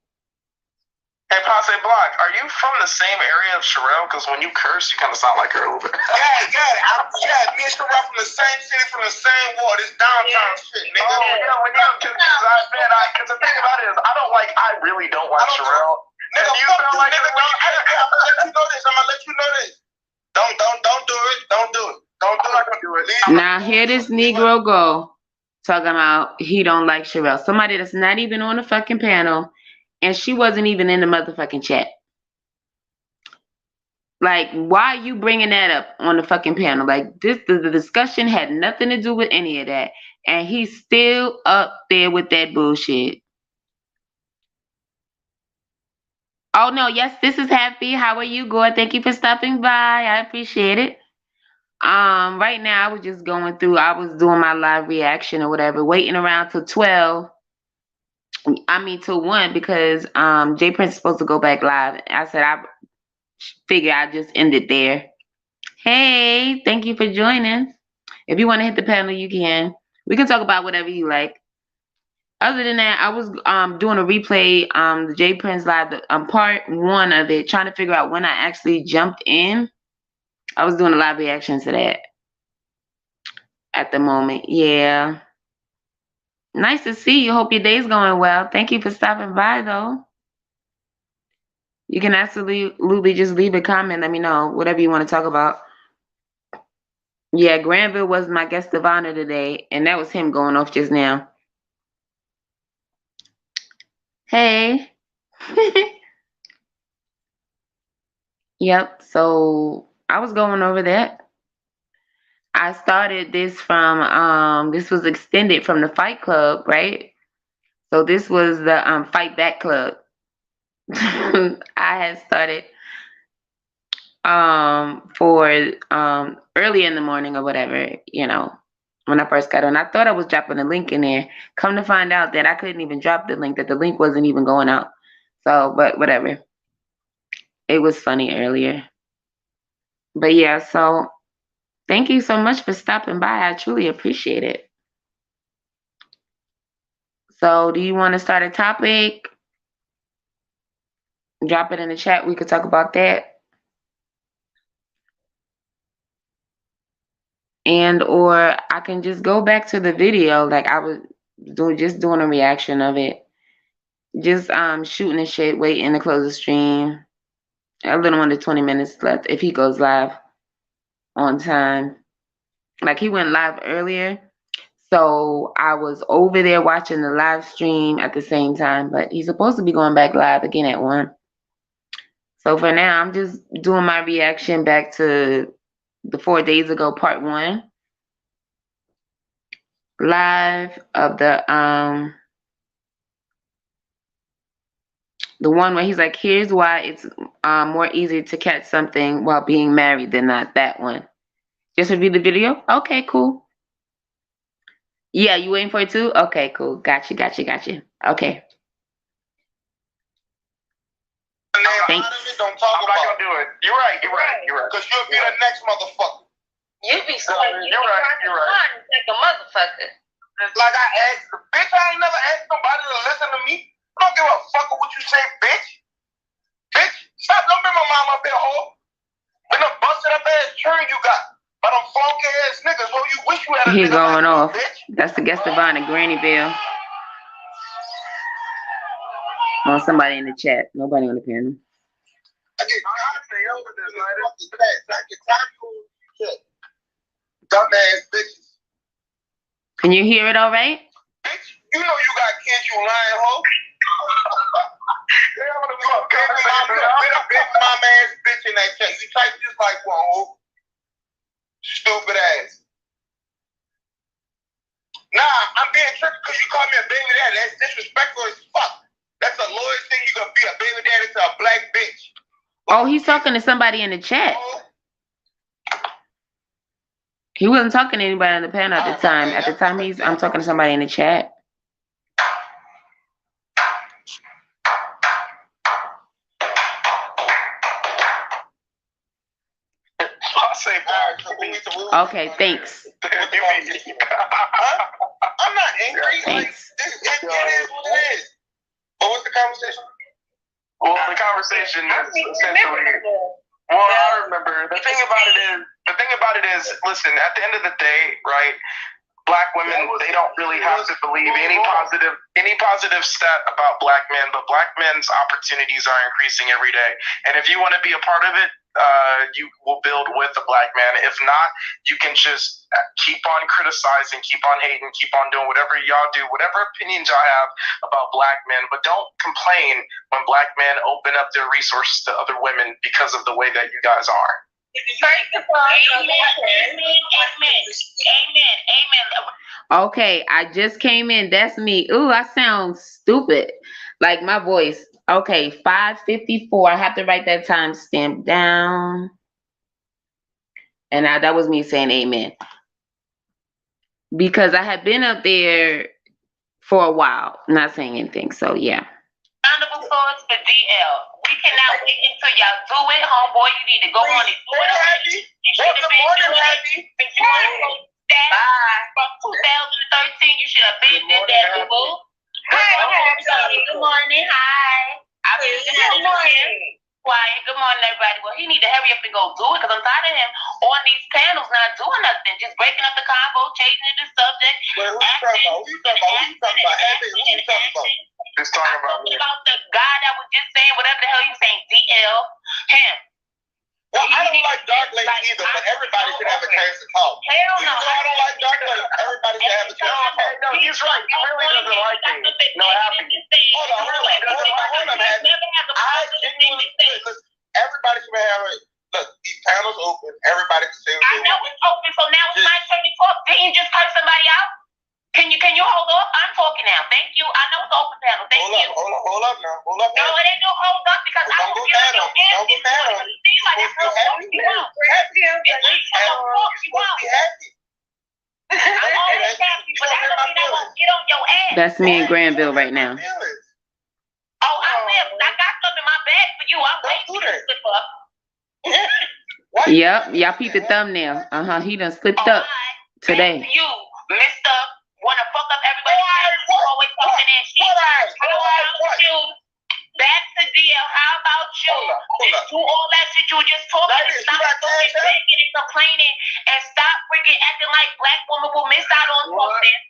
Pase Block, are you from the same area of Sherelle? Because when you curse, you kind of sound like her a little bit. Yeah. Me and Sherelle from the same city, from the same ward. It's downtown shit, nigga. Oh, yeah, because the thing about it is, I really don't like Sherelle. Nigga, you fuck feel you, like nigga. I'm gonna let you know this. Don't do it. Don't do it. I'm not gonna do it. Now here this Negro go talking about he don't like Sherelle. Somebody that's not even on the fucking panel, and she wasn't even in the motherfucking chat. Like, why are you bringing that up on the fucking panel? Like, the discussion had nothing to do with any of that, and he's still up there with that bullshit. Oh no, yes, this is Happy. How are you, Gore? Thank you for stopping by. I appreciate it. Right now I was just going through, I was doing my live reaction or whatever, waiting around till 12. Till 1 because J Prince is supposed to go back live. I said I figure I just end it there. Hey, thank you for joining. If you want to hit the panel, you can. We can talk about whatever you like. Other than that, I was doing a replay, the J Prince live, part 1 of it, trying to figure out when I actually jumped in. I was doing a live reaction to that at the moment. Yeah. Nice to see you. Hope your day's going well. Thank you for stopping by, though. You can absolutely just leave a comment. Let me know whatever you want to talk about. Yeah, Granville was my guest of honor today, and that was him going off just now. Hey. Yep, so I was going over that. I started this from, this was extended from the Fight Club, right? So this was the Fight Back Club. I had started for early in the morning or whatever, you know, when I first got on. I thought I was dropping a link in there. Come to find out that I couldn't even drop the link, that the link wasn't even going out. So, but whatever. It was funny earlier. But yeah, so thank you so much for stopping by. I truly appreciate it. So do you want to start a topic? Drop it in the chat. We could talk about that. And or I can just go back to the video like I was doing a reaction of it. Just shooting the shit, waiting to close the stream. A little under 20 minutes left if he goes live on time. Like he went live earlier. So I was over there watching the live stream at the same time, but he's supposed to be going back live again at 1. So for now, I'm just doing my reaction back to the 4 days ago, part 1. Live of the one where he's like, here's why it's more easy to catch something while being married than not. That one. Just review the video? Okay, cool. Yeah, you waiting for it too? Okay, cool. Gotcha. Okay. Thanks. Don't talk about it. Do it. You're right. Because you'll be the next motherfucker. You be so You're right. like a motherfucker. Like I asked, bitch, I ain't never asked nobody to listen to me. I don't give a fuck what you say, bitch. Bitch, stop, don't bring my mom up here, hoe. And the busted up ass turn you got. By them funky ass niggas, well, you wish you had a He nigga going like off. you, bitch. That's the guest of honor, Granville. On somebody in the chat. Nobody on the panel. I get tired over this, man. I get tired of shit. Dumbass bitches. Can you hear it all right? Bitch, you know you got kids, you lying hoe. You a big mom ass bitch in that chat. You type just like one hoe. Stupid ass. Nah, I'm being tricked because you call me a baby daddy. That's disrespectful as fuck. That's the lowest thing you can be, a baby daddy to a black bitch. Oh, he's talking to somebody in the chat. He wasn't talking to anybody on the panel at the time. At the time, I'm talking to somebody in the chat. Okay, thanks. I'm not angry. Thanks. It is what it is. What was the conversation? Well, the conversation is essentially. Well, I remember. The thing about it is, listen. At the end of the day, right? Black women, they don't really have to believe any positive stat about black men, but black men's opportunities are increasing every day. And if you want to be a part of it, you will build with a black man. If not, you can just keep on criticizing, keep on hating, keep on doing whatever y'all do, whatever opinions y'all have about black men, but don't complain when black men open up their resources to other women because of the way that you guys are. Amen. Okay, I just came in. That's me. Ooh, I sound stupid. Like my voice. Okay, 5:54. I have to write that timestamp down. And that was me saying amen. Because I had been up there for a while, not saying anything. So, yeah. Round of applause for DL. We cannot wait until y'all do it, homeboy. You need to go on and do it. You should have been doing it. If you want to go that from 2013, you should have been in that, boo. Good morning. Hi. I've been good morning. Quiet. Good morning, everybody. Well, he need to hurry up and go do it because I'm tired of him on these panels not doing nothing, just breaking up the convo, changing the subject. Who you talking about? Just talking about the guy that was just saying whatever the hell he was saying. DL, him. Well, I don't like dark ladies either, but everybody should have a chance to talk. Hell no. I don't like dark ladies. Everybody should have a chance to talk. No, he's right. He really doesn't like me. No, Happy. Hold on, Happy. Everybody should have it. Look, these panels open. Everybody can say what they want. I know it's open, so now it's my turn to talk. Didn't you just curse somebody out? Can you hold up? I'm talking now. Thank you. I know it's open panel. Thank you. Hold up now. No, it ain't no hold up because I will get on your ass. It seems like that's how you out. I'm always happy, but that don't mean I won't get on your ass. That's me in Granville right now. Oh, I will. I got something in my bag for you. I'm waiting for you to slip up. Yep, y'all peep the thumbnail. He done slipped up today. You, Mr. Wanna fuck up everybody? Always talking that shit. How about you? Back to DL. How about you? Just do all that shit you were just talking. Stop talking, begging and complaining, and stop freaking acting like black women will miss out on something.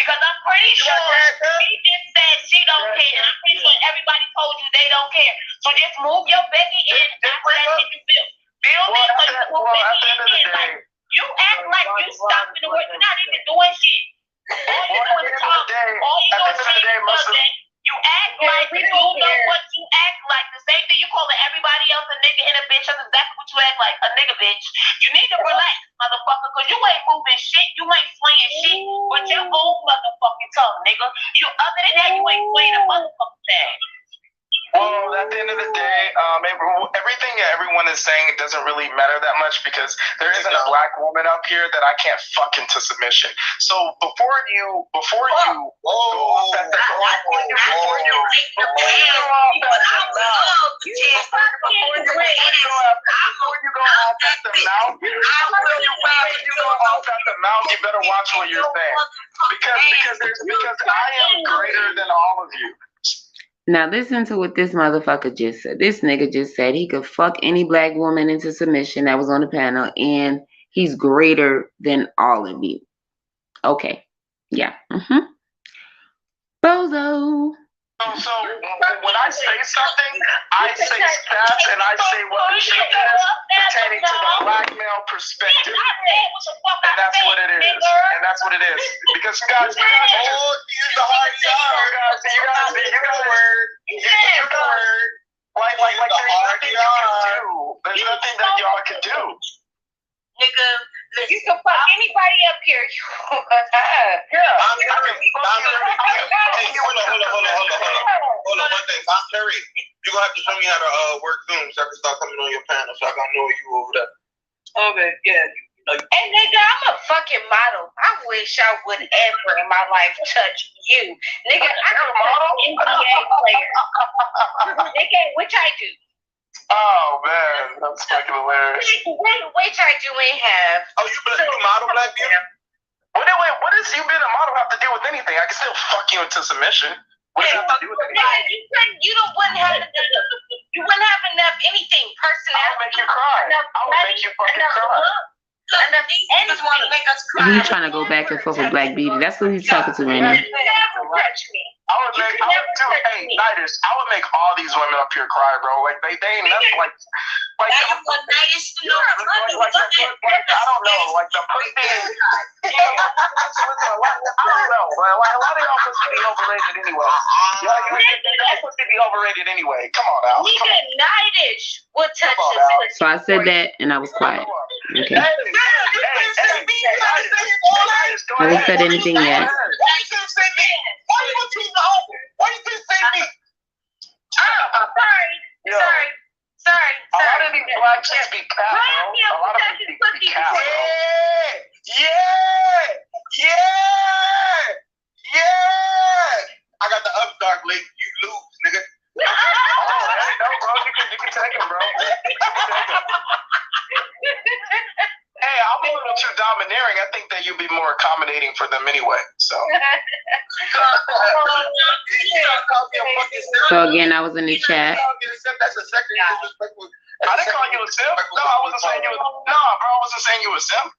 Because I'm pretty sure she just said she don't care, and I'm pretty sure everybody told you they don't care. So just move your Becky in after that shit you feel. Feel me? So you move Becky in. Like, you act like you stopping the work. You're not even doing shit. All you do is talk. All you do is say that. You act like you don't know what you act like. The same thing you calling everybody else a nigga and a bitch. That's exactly what you act like. A nigga bitch. You need to relax, motherfucker, because you ain't moving shit. You ain't swinging shit with your own motherfucking tongue, nigga. You other than that, you ain't swinging a motherfucking thing. Well, at the end of the day, everything that everyone is saying, it doesn't really matter that much because there isn't a black woman up here that I can't fuck into submission. So before you go off that mouth, you better watch what you're saying because I am greater than all of you. Now listen to what this motherfucker just said. This nigga just said he could fuck any black woman into submission that was on the panel, and he's greater than all of you. Okay. Yeah. Bozo. So when I say something, I say stats and I say what the truth is pertaining to the black male perspective. And that's what it is. And that's what it is. Because guys, you guys like there's nothing that y'all can do. Nigga, you can fuck anybody up here. Hold on. One thing, I'm Terry. You're gonna have to show me how to work Zoom so I can start coming on your panel so I can know you over there. Okay, yeah. Hey nigga, I'm a fucking model. I wish I would ever in my life touch you. Nigga, I'm a NBA player. Nigga, which I do. Oh man, that's fucking hilarious. Which I do ain't have. Oh, you model Black Beauty? What does you being a model have to do with anything? I can still fuck you into submission. What does that have to do with anything? You wouldn't have enough anything personality. I would make you cry. I would make you fucking cry. He's trying to go back and forth with Black Beauty. That's who he's talking to right now. Never touch me. I would make all these women up here cry, bro. Like they ain't nothing like I don't know, like the pussy. I don't know, but like a lot of y'all pussy be overrated anyway. Y'all pussy be overrated anyway. Come on, Al. Nigga, Nightish will touch us. So I said that and I was quiet. Okay. I haven't said anything yet. Why you didn't say me? Sorry. A lot of these black chicks be cat, bro. A lot of these chicks be cat, bro. Yeah. I got the upstart link. You lose, nigga. No, bro. You can take him, bro. Hey, I'm a little too domineering. I think that you'd be more accommodating for them anyway. So. So again, I was in the chat. I didn't call you a simp. No, I wasn't saying you. No, bro, I wasn't saying you a simp.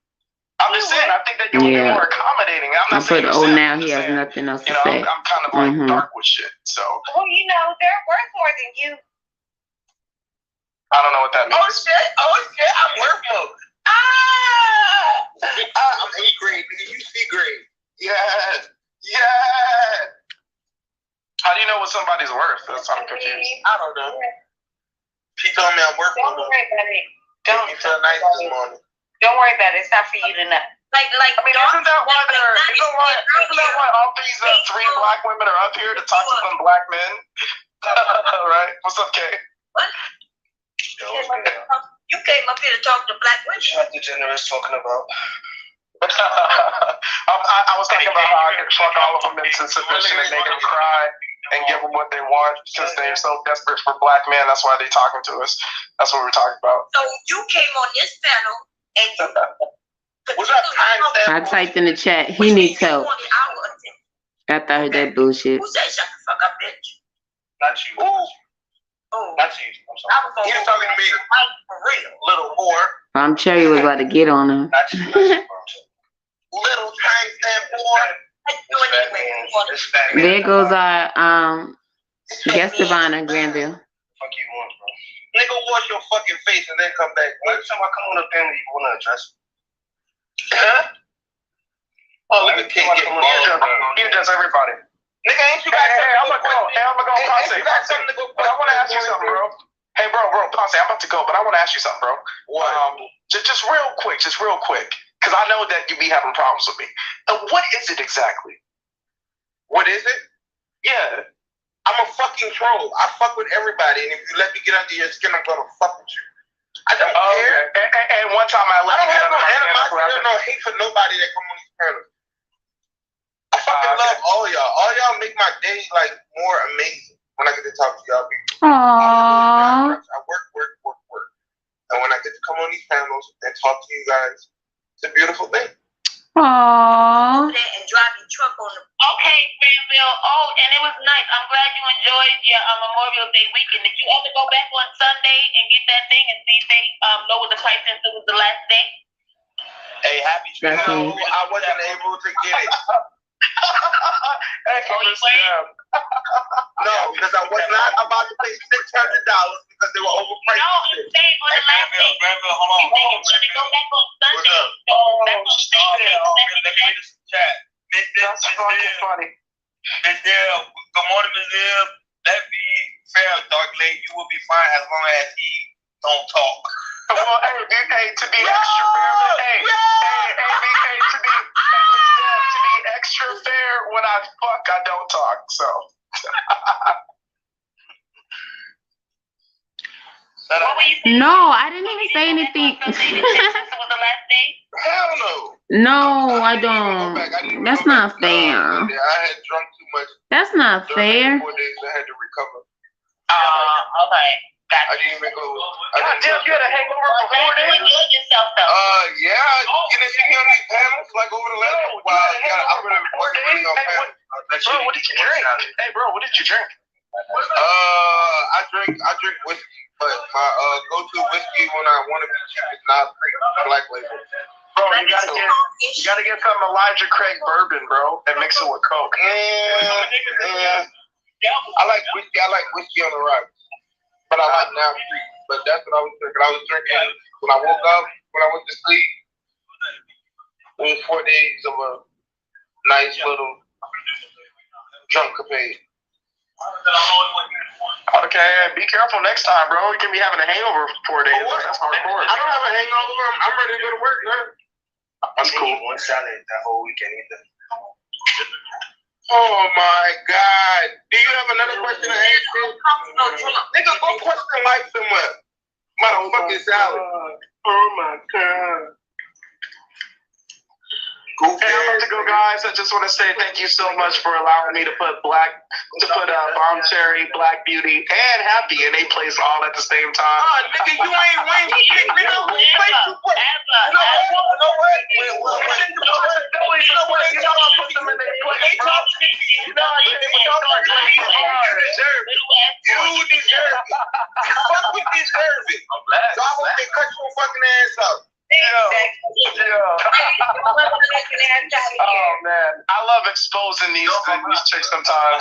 I'm just saying, I think that you would be more accommodating. I'm not saying you're a simp. Now he has nothing else to say. I'm kind of like dark with shit. So. Well, they're worth more than you. I don't know what that means. Oh shit! I'm worth more. I'm A grade, nigga. You C grade. Yeah. How do you know what somebody's worth? That's I'm confused. I don't know. She told me I'm worth more. Don't worry about it. You feel nice this morning. Don't worry about it. It's not for you to know. Like, I mean, isn't that why all these three black women are up here to talk to some black men? Right? What's up, Kay? What? You came up here to talk to black women. What the generous talking about? I was talking about how I can fuck all of them into submission and make them cry and give them what they want because they're so desperate for black men. That's why they're talking to us. That's what we're talking about. So you came on this panel and was that time? I typed in the chat. He needs help. After I heard that bullshit. Who said shut the fuck up, bitch? Not you. Oh. Not you. I'm sorry. He was talking to me. For real. Little whore. I'm Cherry was about to get on him. Not you. Little time stamp whore. There goes our guest of honor, Granville. Fuck you want, bro? Nigga, wash your fucking face and then come back. Next time I come on the family, you wanna address me? Huh? Oh, look at King getting bald. He does everybody. Nigga, ain't you got Hey, I'm gonna go. Posse. But I want to ask you something, bro. Hey, bro, Posse, I'm about to go, but I want to ask you something, bro. What? Just real quick, because I know that you be having problems with me. What is it exactly? What is it? Yeah. I'm a fucking troll. I fuck with everybody, and if you let me get under your skin, I'm gonna fuck with you. I don't care. And one time I let you get under my skin. I don't know hate for nobody that come on these panels. I fucking love all y'all. All y'all make my day like more amazing when I get to talk to y'all people. Aww. I work. And when I get to come on these panels and talk to you guys, it's a beautiful thing. Aww. And drive your truck on the. Okay, Granville. Oh, and it was nice. I'm glad you enjoyed your Memorial Day weekend. Did you ever go back on Sunday and get that thing and see if they lowered the price since it was the last day? Hey, happy Thanksgiving. No, I wasn't able to get it. No, because I was not about to pay $600 because they were overpriced. No, I'm saying on the last day. Granville, hold on. You think you're gonna go back on Sunday? So that's what I'm saying. Chat. That's fucking funny. Miss Dale, good morning, Miss Dale. Let me fair, Dark Lady. You will be fine as long as he don't talk. Well, hey, to be extra fair, when I fuck, I don't talk. So. What were you saying? No, I didn't even say anything. Was the last day? Hell no. No, I don't. That's not fair. I had drunk too much. That's not fair. 4 days I had to recover. Okay. I didn't even go. God damn, you had a hangover for 4 days? Yourself, though. Yeah. You didn't see me on these panels like over the last while. I really on panels. Bro, what did you drink? Hey, bro, what did you drink? I drink whiskey, but my go-to whiskey when I want to be cheap is not Black Label. Bro, you gotta get some Elijah Craig bourbon, bro, and mix it with Coke. Yeah. I like whiskey on the rocks, but I like now street. But that's what I was drinking. I was drinking when I woke up, when I went to sleep. It was 4 days of a nice little drunk capade. Okay, be careful next time, bro. You can be having a hangover for 4 days. That's hardcore. I don't have a hangover. I'm ready to go to work, man. That's cool. One salad that whole weekend either. Oh my God. Do you have another question to ask me? Nigga, go question Mike somewhere. Motherfucking salad. Oh my God. Hey, I'm about to go, guys. I just want to say thank you so much for allowing me to put Bomb Cherry, Black Beauty, and Happy in a place all at the same time. Oh, nigga, you ain't win. You know who place you put? You know what? You know what? You know I put them in their place. You know I did it with your heart. You deserve it. You deserve it. Fuck we deserve it. So I hope they cut your fucking ass out. Yeah. Oh man, I love exposing these chicks sometimes.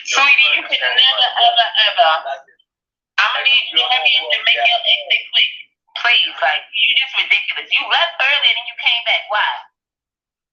Sweetie, you can never, ever. I'm gonna need you to have you to make your exit quick. Please, like, you just ridiculous. You left early and then you came back. Why?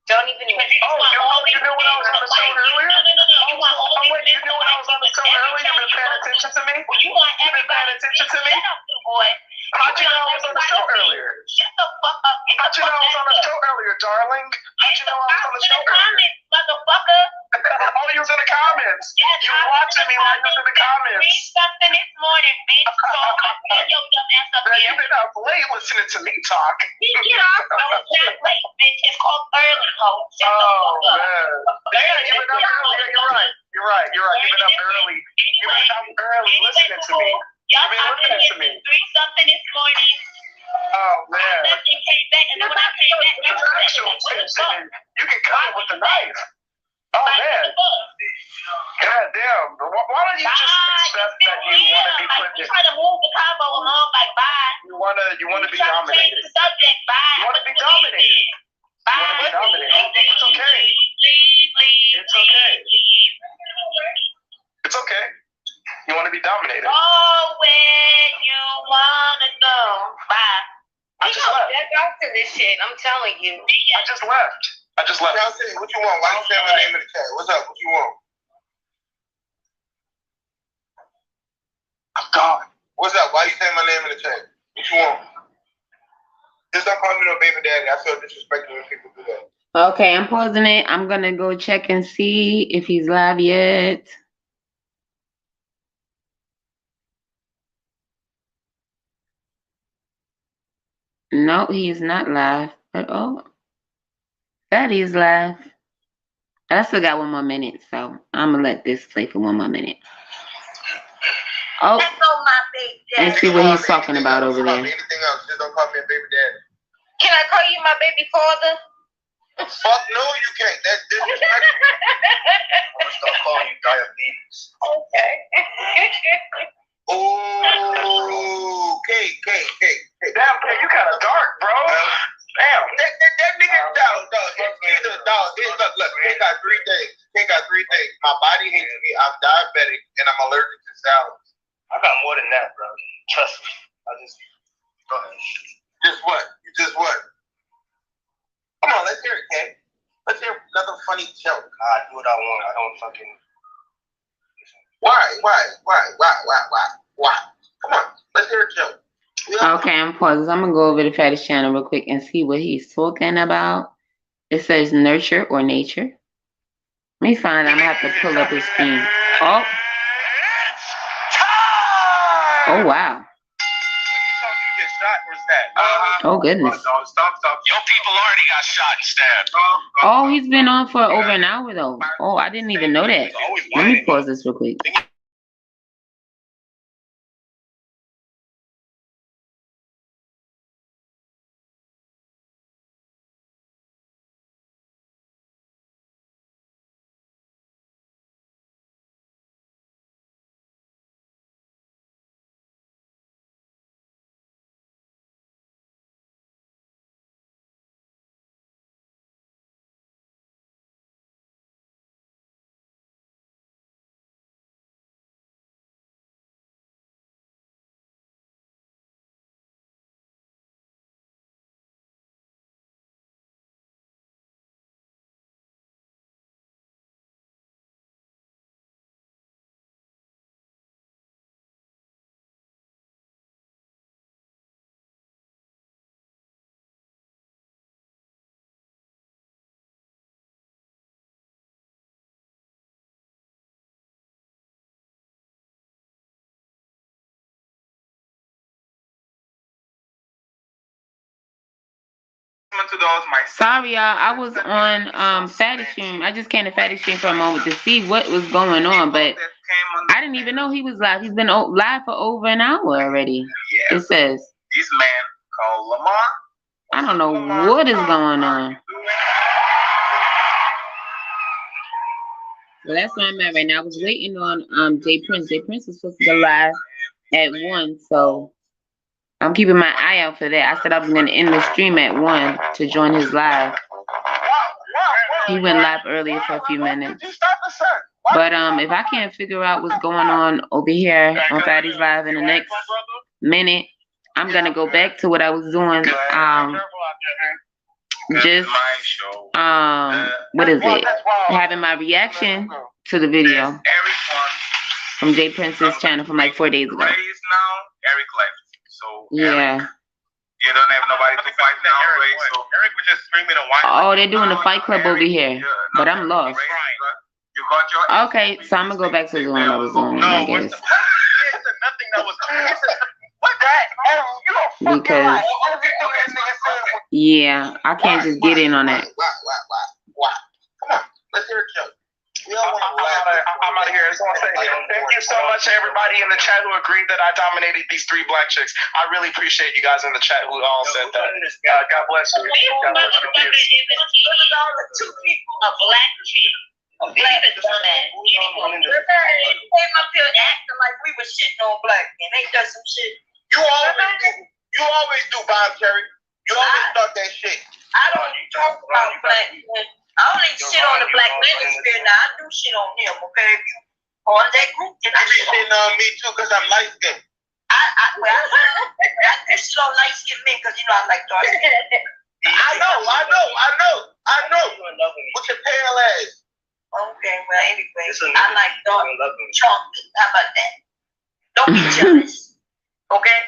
Don't even. You knew when I was on the show earlier? No. You want all these you knew when I was on the show earlier? You've been paying attention to me? Well, you want everybody to paying attention to me? Shut up, good boy. How'd you know I was on the show earlier? Shut the fuck up. How'd you know I was on the show earlier, darling? How'd you know I was on the show earlier? Motherfucker. Oh, you was in the comments. Yes, you watching me while you was in the comments. Read something this morning, bitch. So I'm your dumb ass up here. You've been up late listening to me talk. Get off. No, it's not late, bitch. It's called early, ho. Shut the fuck up. Man. Yeah, you've been up early. You're right. You've been up early. You've been up early listening to me. Y'all You've been listening to me. 3-something this morning. Oh man. I came back, and then when I came back, you can cut it with the knife. Oh man. God damn. Why don't you just accept that you want to be put in? You trying to move the combo along, like bye. You want to be dominated. You want to be dominated. dominated. Oh, where you wanna go? Bye. I just left. Get off to this shit. I'm telling you. I just left. Now, say, what you want? Why you saying my name in the chat? What's up? What you want? I'm gone. What's up? Why you saying my name in the chat? What you want? Just don't call me no baby daddy. I feel disrespectful when people do that. Okay, I'm pausing it. I'm gonna go check and see if he's live yet. No, he's not live at all. That is live. I still got 1 more minute, so I'm gonna let this play for 1 more minute. Oh, Let's go, my big daddy. let's see what he's talking about over there. Anything else? Just don't call me a baby daddy. Can I call you my baby father? Fuck no, you can't. That's disrespectful. I'm gonna start calling you diabetes. Okay. Oh, Kate. Damn, K, you kind of dark, bro. Damn. That nigga, dog. Look. Kate got 3 things. My body hates me. I'm diabetic, and I'm allergic to salads. I got more than that, bro. Trust me. Go ahead. Just what? Come on, let's hear it, Kate. Let's hear another funny joke. I do what I want. I don't fucking. Why? Come on, let's hear a joke. Okay, I'm pausing. I'm gonna go over to Fatty's channel real quick and see what he's talking about. It says nurture or nature. Let me find out. I'm gonna have to pull up his screen. Oh. Oh wow. Oh goodness. Stop. Your people already got shot and stabbed. Oh, he's been on for over an hour though. Oh, I didn't even know that. Let me pause this real quick. Sorry, y'all. I was on Fatty Stream. I just came to Fatty Stream for a moment to see what was going on, but I didn't even know he was live. He's been live for over an hour already. Yeah. It says. This man called Lamar. I don't know what is going on. Well, that's where I'm at right now. I was waiting on J Prince. J Prince was supposed to go live at 1, so I'm keeping my eye out for that. I said I was going to end the stream at 1 to join his live. He went live earlier for a few minutes. But if I can't figure out what's going on over here on Fatty's Live in the next minute, I'm going to go back to what I was doing. What is it? Having my reaction to the video from J Prince's channel from like 4 days ago. Yeah. You don't have nobody to fight now, right? So Eric was just screaming and whining. Oh, they're doing the fight club over here, but I'm lost. You got your okay, so I'm gonna go back to the one I was on, I guess. Because yeah, I can't just get in on that. Come on, let's hear a joke. I'm out of here. I just want to say thank you so much to everybody in the chat who agreed that I dominated these 3 black chicks. I really appreciate you guys in the chat who all said that. God bless you. God bless you. It was all the 2 people, a black chick. A black man. Came up here acting like we were shitting on black men. Ain't that some shit? You always do, Bob Terry. You always start that shit. I don't talk about black men. I don't even shit on the black manosphere now. I do shit on him, okay? on that group. And You be shitting on me too because I'm light skinned. I shit on light skinned men because you know I like dark skin. I know. With your pale ass. Okay, well anyway, I like dark chocolate. How about that? Don't be jealous. Okay?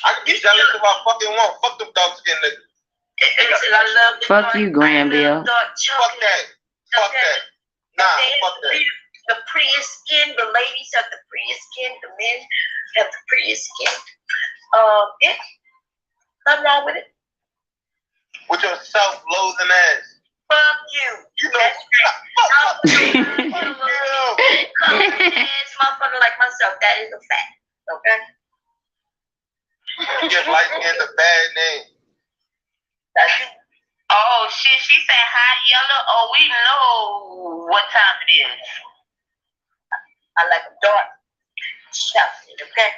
I can be jealous if I fucking want. Fuck them dark skinned niggas. I love the Fuck you, Granville. Fuck that. Fuck that. Nah, fuck that. The prettiest skin, the ladies have the prettiest skin, the men have the prettiest skin. Yeah. Nothing wrong with it. With your self-loathing ass. Fuck you. You know, Fuck you. Ass motherfucker like myself. That is a fact. Okay? You get light skin a bad name. That's you. Oh shit, she said hot yellow. Oh, we know what time it is. I like a dark chocolate, okay?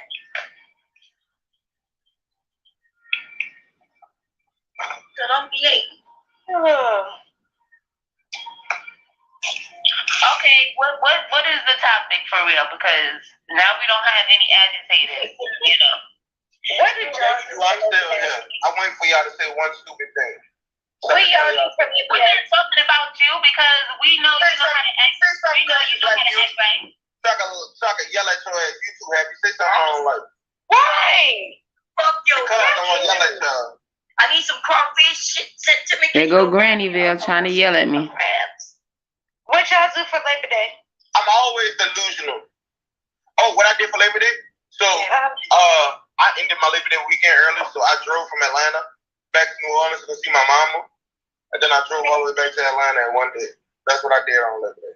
So don't be hating. Okay, what is the topic for real? Because now we don't have any agitators, you know. What did I'm still here. I'm waiting for y'all to say one stupid thing. We are talking about you because we know you know how to act. We know you know how to act right. So I can yell at your ass. You too happy. Say something I don't like. Why? Fuck your Because I don't want to yell at y'all. I need some crawfish shit sent to me. There go Grannyville trying to yell at me. What y'all do for Labor Day? I'm always delusional. Oh, what I did for Labor Day? So, I ended my Labor Day weekend early, so I drove from Atlanta back to New Orleans to see my mama, and then I drove all the way back to Atlanta in one day. That's what I did on Labor Day.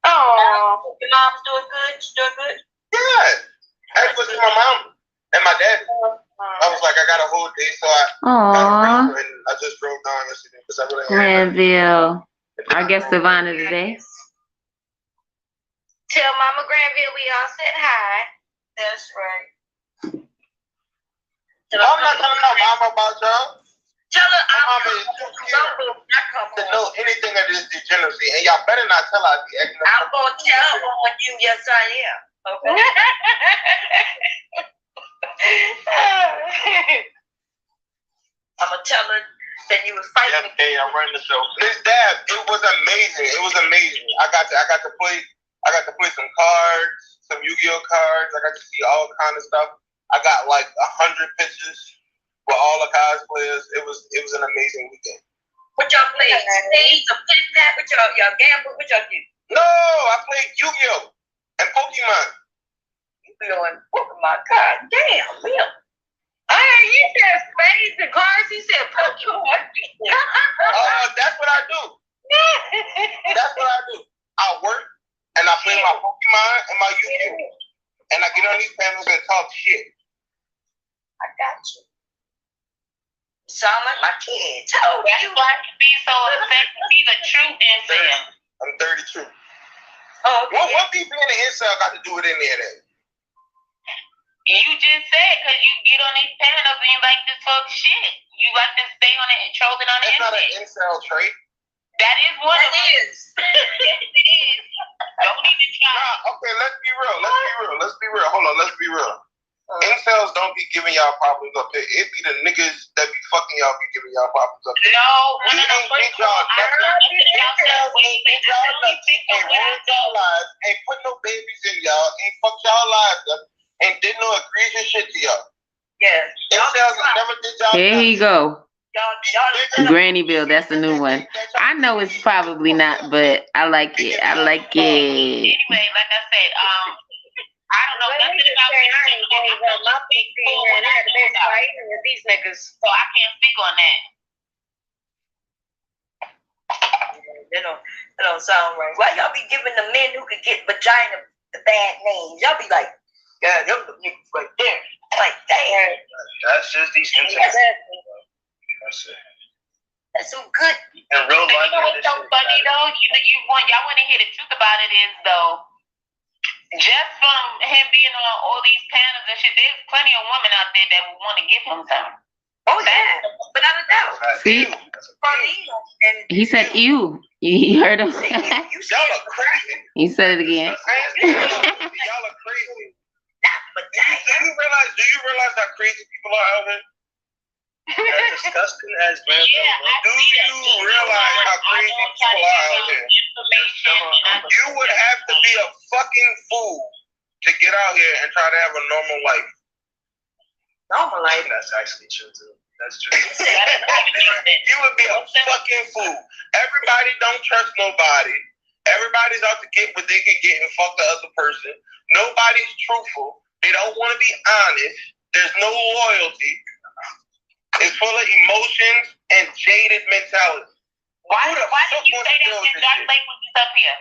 Oh, your mom's doing good? She's doing good? Yeah. I had to go see my mom and my dad. I was like, I got a whole day, so I got and I just drove down yesterday because I really Granville. I guess Savannah today. Tell Mama Granville we all said hi. That's right. I'm not telling my mama about y'all. Tell her My mama is too scared to know anything of this degeneracy, and y'all better not tell her I be acting up. I'm going to tell her on you, yes I am. Okay? I'm going to tell her that you was fighting. Hey, I'm running the show. Miss Dab, it was amazing. It was amazing. I got to play some cards, some Yu-Gi-Oh cards. I got to see all kind of stuff. I got like 100 pictures with all the cosplayers. It was an amazing weekend. What y'all play? Spades or pit pat? What y'all gamble? What y'all do? No, I played Yu-Gi-Oh and Pokemon. You be on Pokemon. God damn, Bill. You said spades and cards. He said Pokemon. That's what I do. That's what I do. I work and I play my Pokemon and my Yu-Gi-Oh, and I get on these panels and talk shit. I got you. Sound like my kids. How old are you? Why you be so upset to be the true incel? I'm 32. Oh, okay. What be being an incel got to do with any of that? You just said because you get on these panels and you like to talk shit. You like to stay on it, trolling on the internet. internet. It's not an incel trait. That is one of them. It is. Yes, it is. Don't even try. Nah, okay, let's be real. Hold on, let's be real. Incels don't be giving y'all problems up here. It be the niggas that be fucking y'all be giving y'all problems up here. No. He ain't get y'all nothing. Ain't ruined y'all lives. Ain't put no babies in y'all. Ain't fucked y'all lives up. Ain't did no egregious shit to y'all. Yes. Incels never did y'all Here nothing. he go. Y'all Grannyville, that's the new one. I know it's probably not, but I like it. I like it. Anyway, like I said, I don't know nothing about these niggas, so I can't speak on that. That don't sound right. Why y'all be giving the men who could get vagina the bad names? Y'all be like, yeah, them the niggas right there. Like, damn. That's just these incels. That's so good. In real life, you know what's so funny though? Y'all want to hear the truth about it is though, just from him being on all these panels and shit, there's plenty of women out there that would want to give him some. Oh yeah, without a doubt. See? That's a He said ew. You heard him? Y'all are crazy. He said it again. Y'all are crazy. Do you realize how crazy people are out here? As disgusting as Granville. Do you realize how crazy people are out here? You would have to be a fucking fool to get out here and try to have a normal life. Normal life? That's actually true too. That's true. You would be a fucking fool. Everybody don't trust nobody. Everybody's out to get what they can get and fuck the other person. Nobody's truthful. They don't want to be honest. There's no loyalty. It's full of emotions and jaded mentality. Why did you say that in Dark Lake when you up here?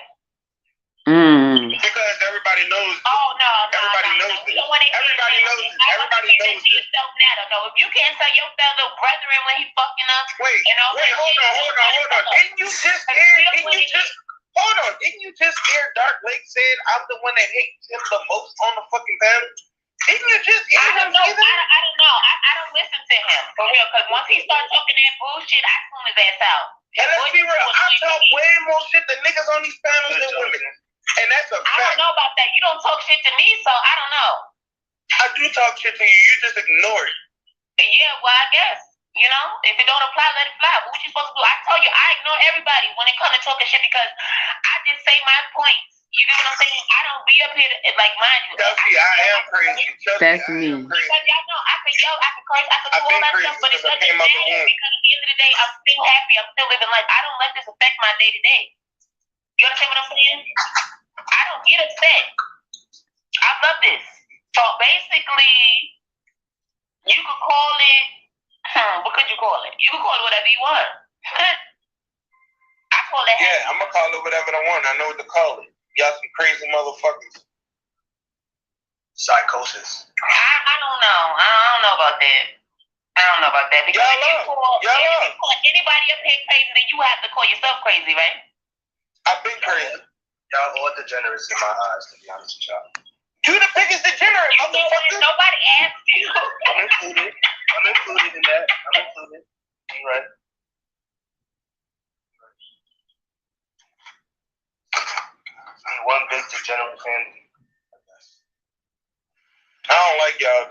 Because everybody knows. Oh no, everybody knows this. Everybody knows this. Everybody knows this. If you can't tell your fellow brethren when he fucking up. Wait, hold on. Didn't you just hear Dark Lake said I'm the one that hates him the most on the fucking panel? Didn't you just hear him? I don't know. I don't listen to him for real. Because once he starts talking that bullshit, I tune his ass out. And let's be real, I talk way more shit to niggas on these panels than women. And that's a fact. I don't know about that. You don't talk shit to me, so I don't know. I do talk shit to you. You just ignore it. Yeah, well, I guess. You know, if it don't apply, let it fly. What you supposed to do? I told you, I ignore everybody when it comes to talking shit because I just say my points. You know what I'm saying? I don't be up here to, like, mind you. Chelsea, I am crazy. That's me. Because y'all know, I can yell, I can curse, I can do all that stuff, but it doesn't matter because at the end of the day, I'm still happy. I'm still living life. I don't let this affect my day to day. You understand what I'm saying? I don't get upset. I love this. So basically, you could call it, what could you call it? You could call it whatever you want. I call it. Yeah, I'm going to call it whatever I want. I know what to call it. Y'all some crazy motherfuckers. Psychosis. I don't know. I don't know about that. Because if you call anybody up here crazy, then you have to call yourself crazy, right? I've been crazy. Y'all all degenerates in my eyes, to be honest with y'all. You the biggest degenerate, motherfucker. Nobody asked you. I'm included in that. I'm included. You right. One big degenerate family. I don't like y'all,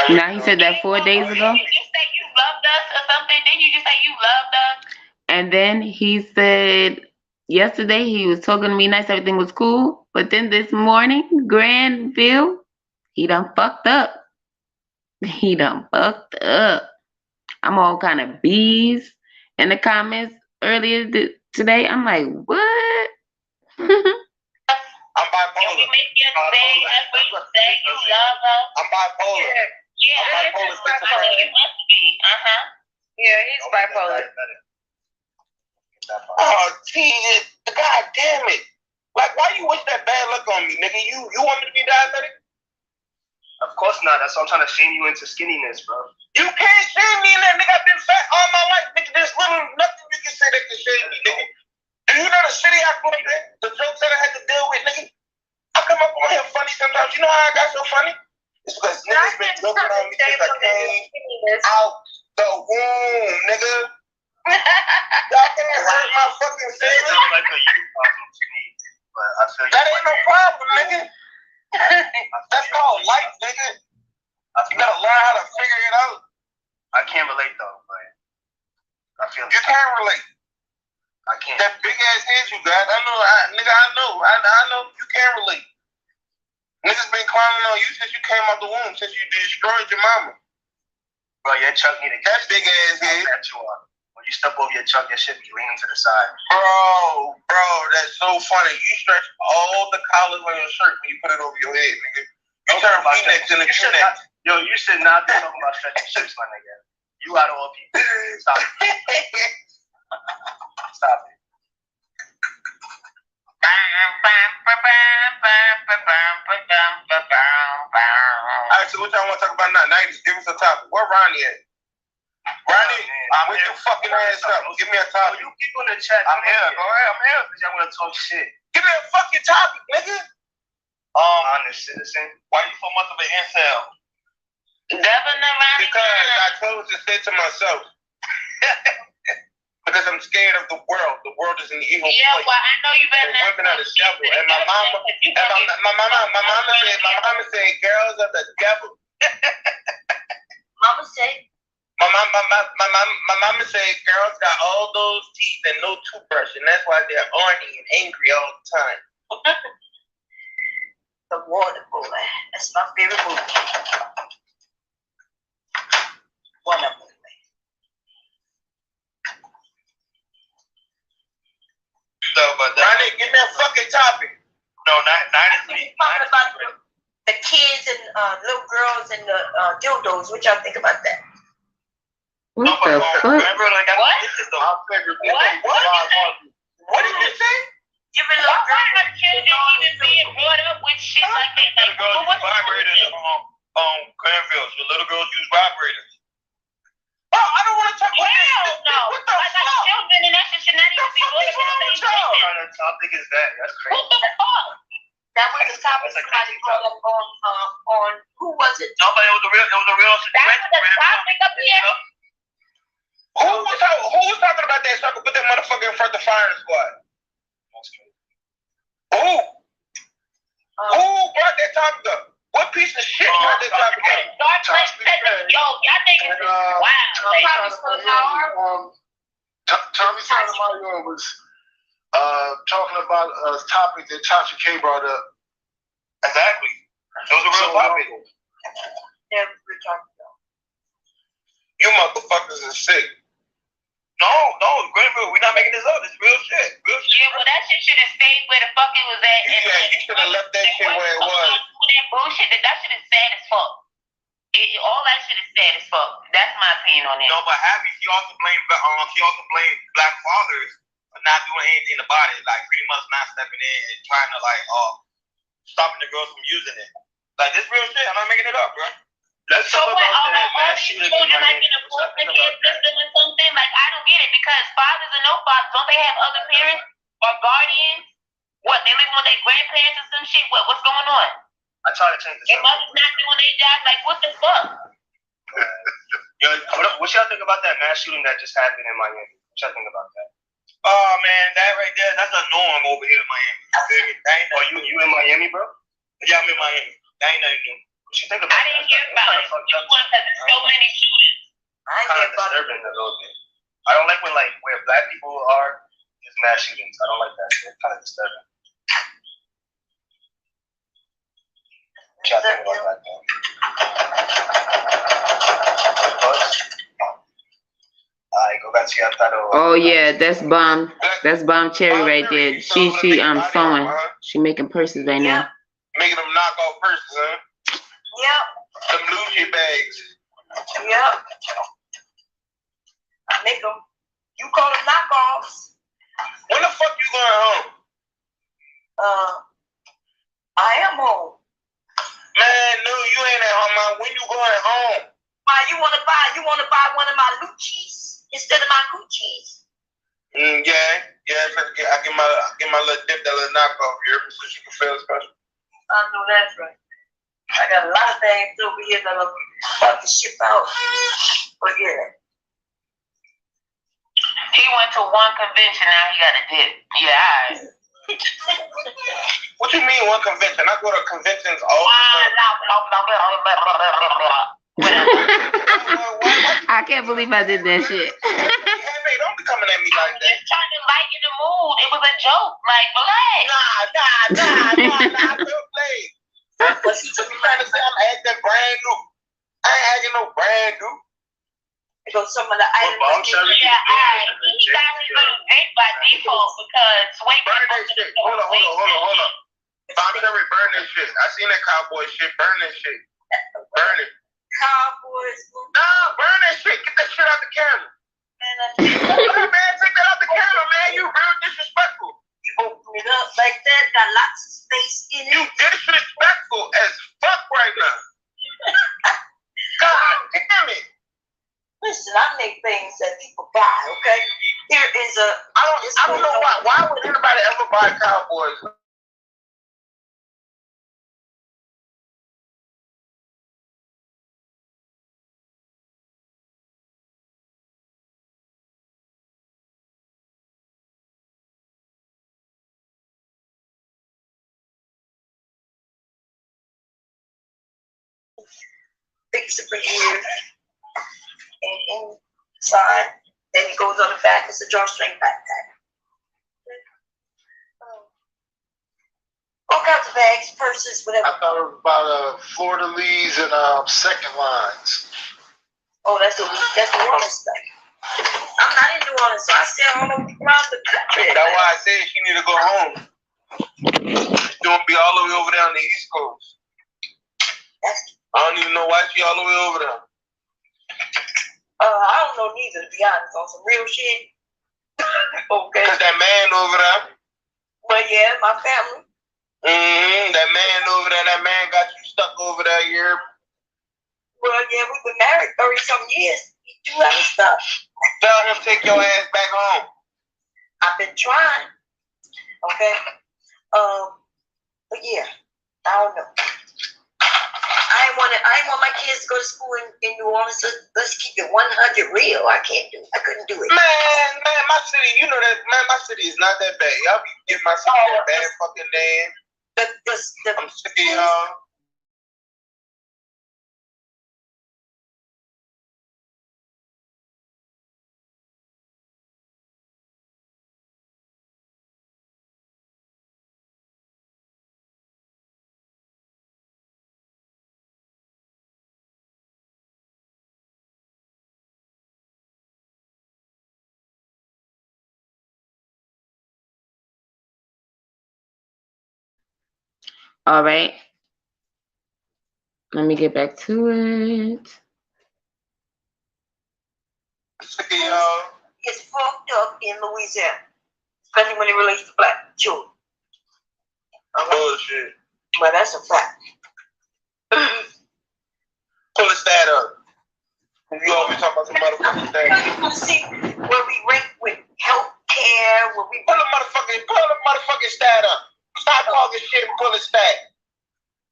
though. Now he said that 4 days ago. Did you just say you loved us or something? Didn't you just say you loved us? And then he said yesterday he was talking to me nice, everything was cool. But then this morning, Granville, he done fucked up. I'm all kind of bees in the comments earlier today. I'm like, what? I'm bipolar. You make your say you love us. I'm bipolar. Yeah, I'm bipolar. It must be. Yeah, he's bipolar. Oh, Jesus. God damn it. Like, why you wish that bad luck on me, nigga? You want me to be diabetic? Of course not. That's why I'm trying to shame you into skinniness, bro. You can't shame me in that, nigga. I've been fat all my life, nigga. There's little nothing you can say that can shame me, nigga. Do you know the shitty I grew up in? The jokes that I had to deal with, nigga? I come up on here funny sometimes. You know how I got so funny? It's because niggas been joking on me since I came out the womb, nigga. Y'all can't hurt my fucking feelings. It's like a you problem to me, but I feel you. That ain't no problem, nigga. That's called life, nigga. You gotta learn how to figure it out. I can't relate though, but I feel you can't relate. I can't. That big ass head you got, I know you can't relate. Niggas been clowning on you since you came out the womb, since you destroyed your mama. Bro, your chuck need to get that big ass head. When you step over your chuck, your shit be leaning to the side. Bro, that's so funny. You stretch all the collars on your shirt when you put it over your head, nigga. You turn V-necks into Q-necks. Yo, you should not be talking about stretching ships, my nigga. You out of all people. Stop it. Stop it. Alright, so what y'all want to talk about now? 90s, give us a topic. Where Ronnie at? Ronnie, wake your fucking ass up. Give me a topic. You people in the chat. I'm here. Go ahead. I'm here because y'all want to talk shit. Give me a fucking topic, nigga. Honest citizen. Why you so much of an incel? Devin around Because I chose to say to myself, because I'm scared of the world. The world is an evil place. Yeah, well, I know you better And women are the devil. And my mama said, girls are the devil. Mama said. My mama said girls got all those teeth and no toothbrush, and that's why they're horny and angry all the time. The Water Boy. That's my favorite movie. One of them. So, but Ronnie, give me a fucking topic. no, not Talking about the kids and little girls and the dildos. What y'all think about that? What the fuck? Remember, like, What? this is my favorite. What did you say? Give me a little Why girl. are children even being brought up with shit like that? Like, Little girls what's use vibrators Granville. So little girls use vibrators. Oh, I don't want to talk about Hell this. no. What the Like fuck? children and that shit should not even be brought up in the same What place. Kind of topic is that? That's crazy. What the fuck? That was the topic somebody brought up on who was it? Nobody. It was a real That situation. was the topic up here. Who was talking about that so I could put that motherfucker in front of the firing squad? Who? Who brought that topic up? What piece of shit brought that topic up? Yo, y'all think it's wild. Tommy Sotomayor was talking about a topic that Tasha K brought up. Exactly. It was a real topic. Yeah, we're talking about. You motherfuckers are sick. No, Granville, we're not making this up. It's real shit. Real shit. Yeah, well, that shit should have stayed where the fuck it was at. Yeah, you should have left that shit where it was. That bullshit, that shit is sad as fuck. All that shit is sad as fuck. That's my opinion on it. No, but Abby, she also blamed black fathers for not doing anything about it, like pretty much not stepping in and trying to stopping the girls from using it. Like this real shit. I'm not making it up, bro. Let's So talk what? about All that mass these shooting. children like in a foster care system or something? Like I don't get it because fathers and no fathers, don't they have other parents or guardians? What, they live with their grandparents or some shit? What's going on? I try to change this. Their mother's not doing their job. Like what the fuck? Yo, what y'all think about that mass shooting that just happened in Miami? What y'all think about that? Oh man, that right there, that's a norm over here in Miami. You feel me? You in Miami, bro? Yeah, I'm in Miami. That ain't nothing new. What you think about I didn't hear about it. Just one because there's so many shootings. I ain't Kind hear of about it. disturbing a little bit. I don't like when where black people are, is mass shootings. I don't like that shit. Kind of disturbing. What y'all think about that, Alright, go back to your title. Oh yeah, that's bomb. That's bomb cherry right there. She sewing. She making purses right now. Making them knock off purses, huh? Yep. Them Lucy bags. Yep. I make them. You call them knockoffs. When the fuck you going home? I am home. Man, no, you ain't at home, man. When you going home? Why you wanna buy one of my Lucci's instead of my Gucci's? Yeah. I get my little dip, that little knockoff here, so she can feel special. I know that's right. I got a lot of things over here that I'm about to ship out. But yeah. He went to one convention, now he got a dip. Yeah, alright. What you mean one convention? I go to conventions all the time. I can't believe I did that shit. Hey, don't be coming at me like that. Just trying to lighten the mood. It was a joke. Like, relax. Nah, I feel played. But you trying to say I'm acting brand new. I ain't acting no brand new. So some of the items. Yeah, alright. He got his little date by default because wait. Burn that shit. Hold on. Bob Cherry, burn that shit. I seen that cowboy shit. Burn that shit. Burn it. Cowboys. Nah, burn that shit. Get that shit out the camera. Nah, man, take that out the camera, man. You real disrespectful. You open it up like that, got lots of space in it. You disrespectful as fuck right now. God damn it. Listen, I make things that people buy, okay? Here is a. I don't know why. Why would anybody ever buy cowboys? fix it for years, and inside. Then it goes on the back. It's a drawstring backpack. All kinds of bags, purses, whatever. I thought it was about fleur-de-lis and second lines. Oh, that's the New Orleans stuff. I'm not in New Orleans, so I sell all around the country. That's why I said she need to go home. She don't be all the way over there on the East Coast. I don't even know why she all the way over there. I don't know neither, to be honest, on some real shit. Okay. Cause that man over there. But yeah, my family. That man over there, that man got you stuck over there, you hear me? Well, yeah, we've been married 30-some years. He do other stuff. Tell him take your ass back home. I've been trying. Okay. But yeah, I don't know. I ain't want my kids to go to school in New Orleans. So let's keep it 100 real. I can't do it. I couldn't do it. Man, my city, you know that, man, my city is not that bad. Y'all be giving my city that bad fucking name. I'm sick of y'all. All right. Let me get back to it. Sick of y'all. It's fucked up in Louisiana, especially when it relates to black children. Bullshit. Well, that's a fact. Pull the stat up. You always talk about the motherfucking stat. You want to see where we rank with health care, where we pull the motherfucking stat up. Stop talking shit and pull the stat.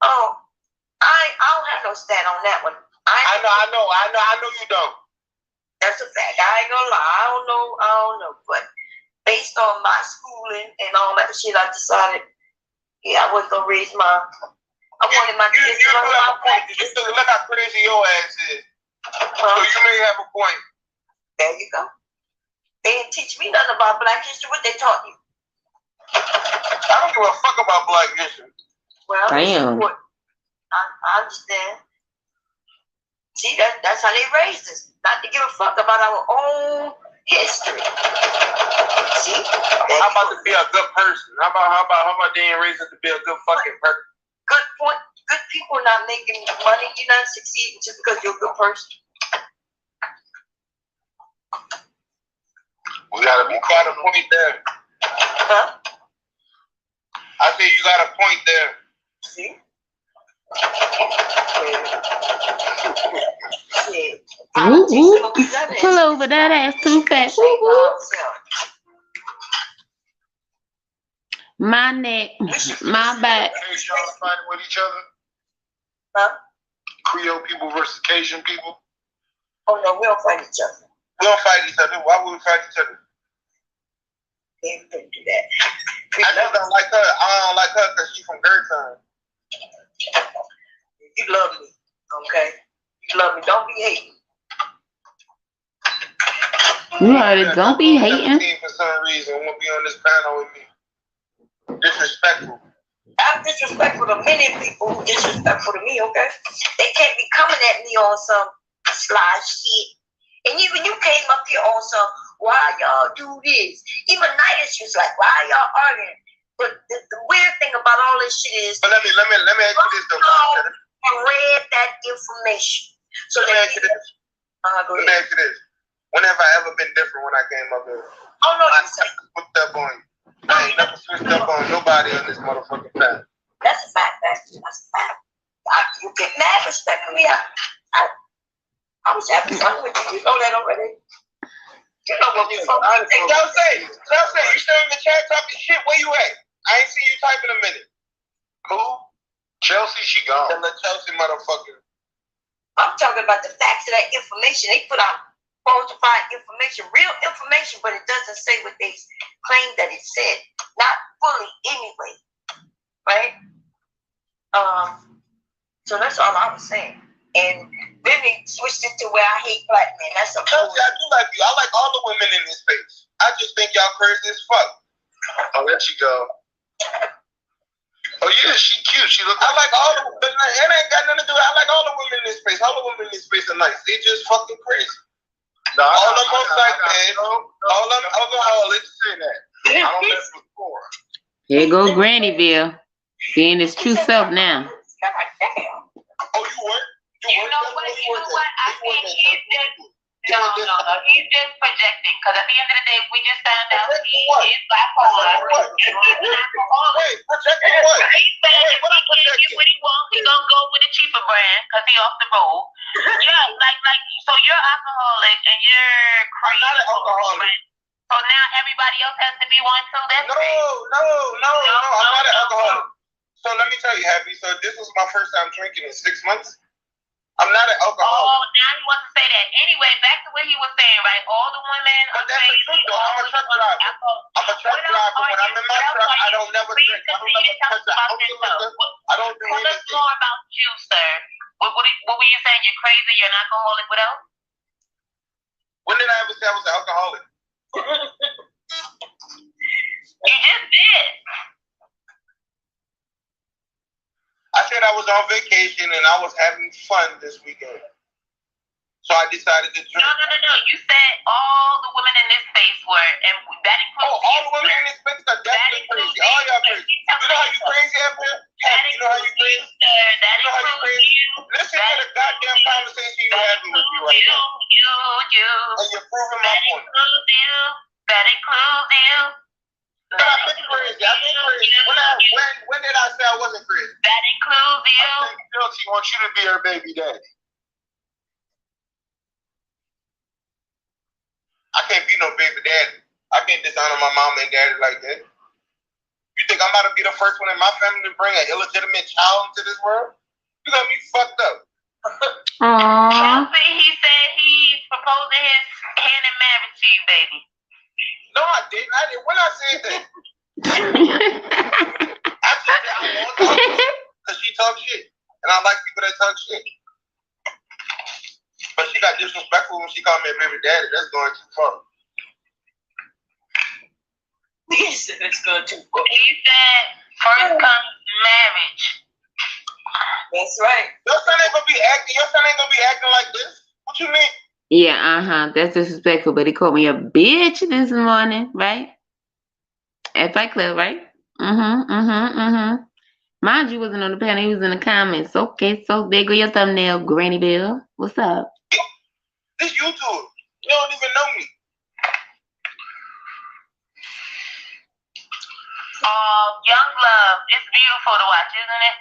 Oh, I don't have no stat on that one. I know you don't. That's a fact. I ain't gonna lie. I don't know. But based on my schooling and all that shit, I decided, yeah, I wasn't gonna raise I wanted my kids to learn my point. Look how crazy your ass is. So you may have a point. There you go. They didn't teach me nothing about black history. What they taught you? I don't give a fuck about black history. Well, damn. I understand. See, that's how they raised us. Not to give a fuck about our own history. See? Well, how about to be a good person? How about they ain't raised us to be a good fucking person? Good point. Good people are not making money. You're not succeeding just because you're a good person. We got a point there. Huh? I say you got a point there. See? Pull over that ass too fast. My neck, my back. Y'all fighting with each other? Huh? Creole people versus Cajun people? Oh no, we don't fight each other. We don't fight each other. Why would we fight each other? We couldn't do that. I just don't like her. I don't like her because she's from Gertrude. You love me, okay? You love me. Don't be hating. You heard it. Don't be hating. For some reason, won't be on this panel with me. Disrespectful. I'm disrespectful to many people who disrespectful to me, okay? They can't be coming at me on some sly shit. And even you came up here on some, why y'all do this? Even Nidus was like, why y'all arguing? But the weird thing about all this shit is, but let me ask you this though. I read that information. So let me ask you this. Go let me ask you this. When have I ever been different when I came up here? Oh no, I never switched up on you. I ain't never switched up on nobody on this motherfucking path. That's a fact. That's a fact. You get mad respecting me. I was having fun with you. You know that already. You know what we from. Tell say, you still in the chat talking shit? Where you at? I ain't seen you type in a minute. Who? Chelsea, she gone. The Chelsea motherfucker. I'm talking about the facts of that information. They put out falsified information, real information, but it doesn't say what they claim that it said. Not fully anyway. Right? So that's all I was saying. And then they switched it to where I hate black men. That's a Chelsea, I do like you. I like all the women in this space. I just think y'all crazy as fuck. I'll let you go. Oh yeah, she cute. She look. I like all the, but it ain't got nothing to do with. I like all the women in this space. All the women in this space are nice. They just fucking crazy. No, all them on psychopaths, all them alcoholics. Say that. I don't mess with four. Here go Granville, being his true self now. God damn. Oh, you work? You know what? I think he's just he's just projecting. Because at the end of the day, we just found out he is bipolar. He's an alcoholic. Wait, projecting what? He's saying if he can't get what he wants, he's gonna go with a cheaper brand because he off the road. Yeah, like so you're alcoholic and you're crazy. I'm not an alcoholic. So now everybody else has to be one too. That's No, crazy. I'm not an alcoholic. So let me tell you, Happy. So this was my first time drinking in 6 months. I'm not an alcoholic. Oh, now he wants to say that. Anyway, back to what he was saying, right? All the women But that's the truth, though. I'm a truck driver. I'm a truck driver. When I'm in my truck, I don't never drink. I don't never touch the alcohol. I don't do anything. Tell us anything. more about you, sir. What were you saying? You're crazy? You're an alcoholic? What else? When did I ever say I was an alcoholic? You just did. I said I was on vacation and I was having fun this weekend. So I decided to drink. No. You said all the women in this space were, and that includes all the women in this space are definitely crazy. All y'all crazy. You know how you crazy up here? You know how you crazy? That includes you. Listen to the goddamn conversation you're having with me right now. You. And you're proving my point. That includes you. But I've been crazy. When did I say I wasn't crazy? That includes you. I think Chelsea wants you to be her baby daddy. I can't be no baby daddy. I can't dishonor my mom and daddy like that. You think I'm about to be the first one in my family to bring an illegitimate child into this world? You're gonna be fucked up. Chelsea, he said he's proposing his hand in marriage to you, baby. No, I didn't. When I said that. I just said I want to talk shit because she talks shit. And I like people that talk shit. But she got disrespectful when she called me a baby daddy. That's going too far. He said it's going too far. He said first comes marriage. That's right. Your son ain't gonna be acting like this. What you mean? Yeah, that's disrespectful, but he called me a bitch this morning, right? At Fight Club, right? Mind you, wasn't on the panel, he was in the comments. Okay, so there go your thumbnail, Granville. What's up? This YouTube. You don't even know me. Young love. It's beautiful to watch, isn't it?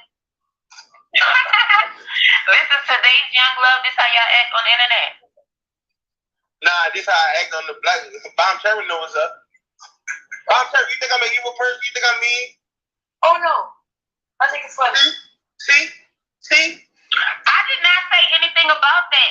This is today's young love. This how y'all act on the internet. Nah, this how I act on the black. Bomb Cherry know what's up. Bomb Cherry, you think I'm an evil person? You think I'm mean? Oh no. I think it's funny. See? I did not say anything about that.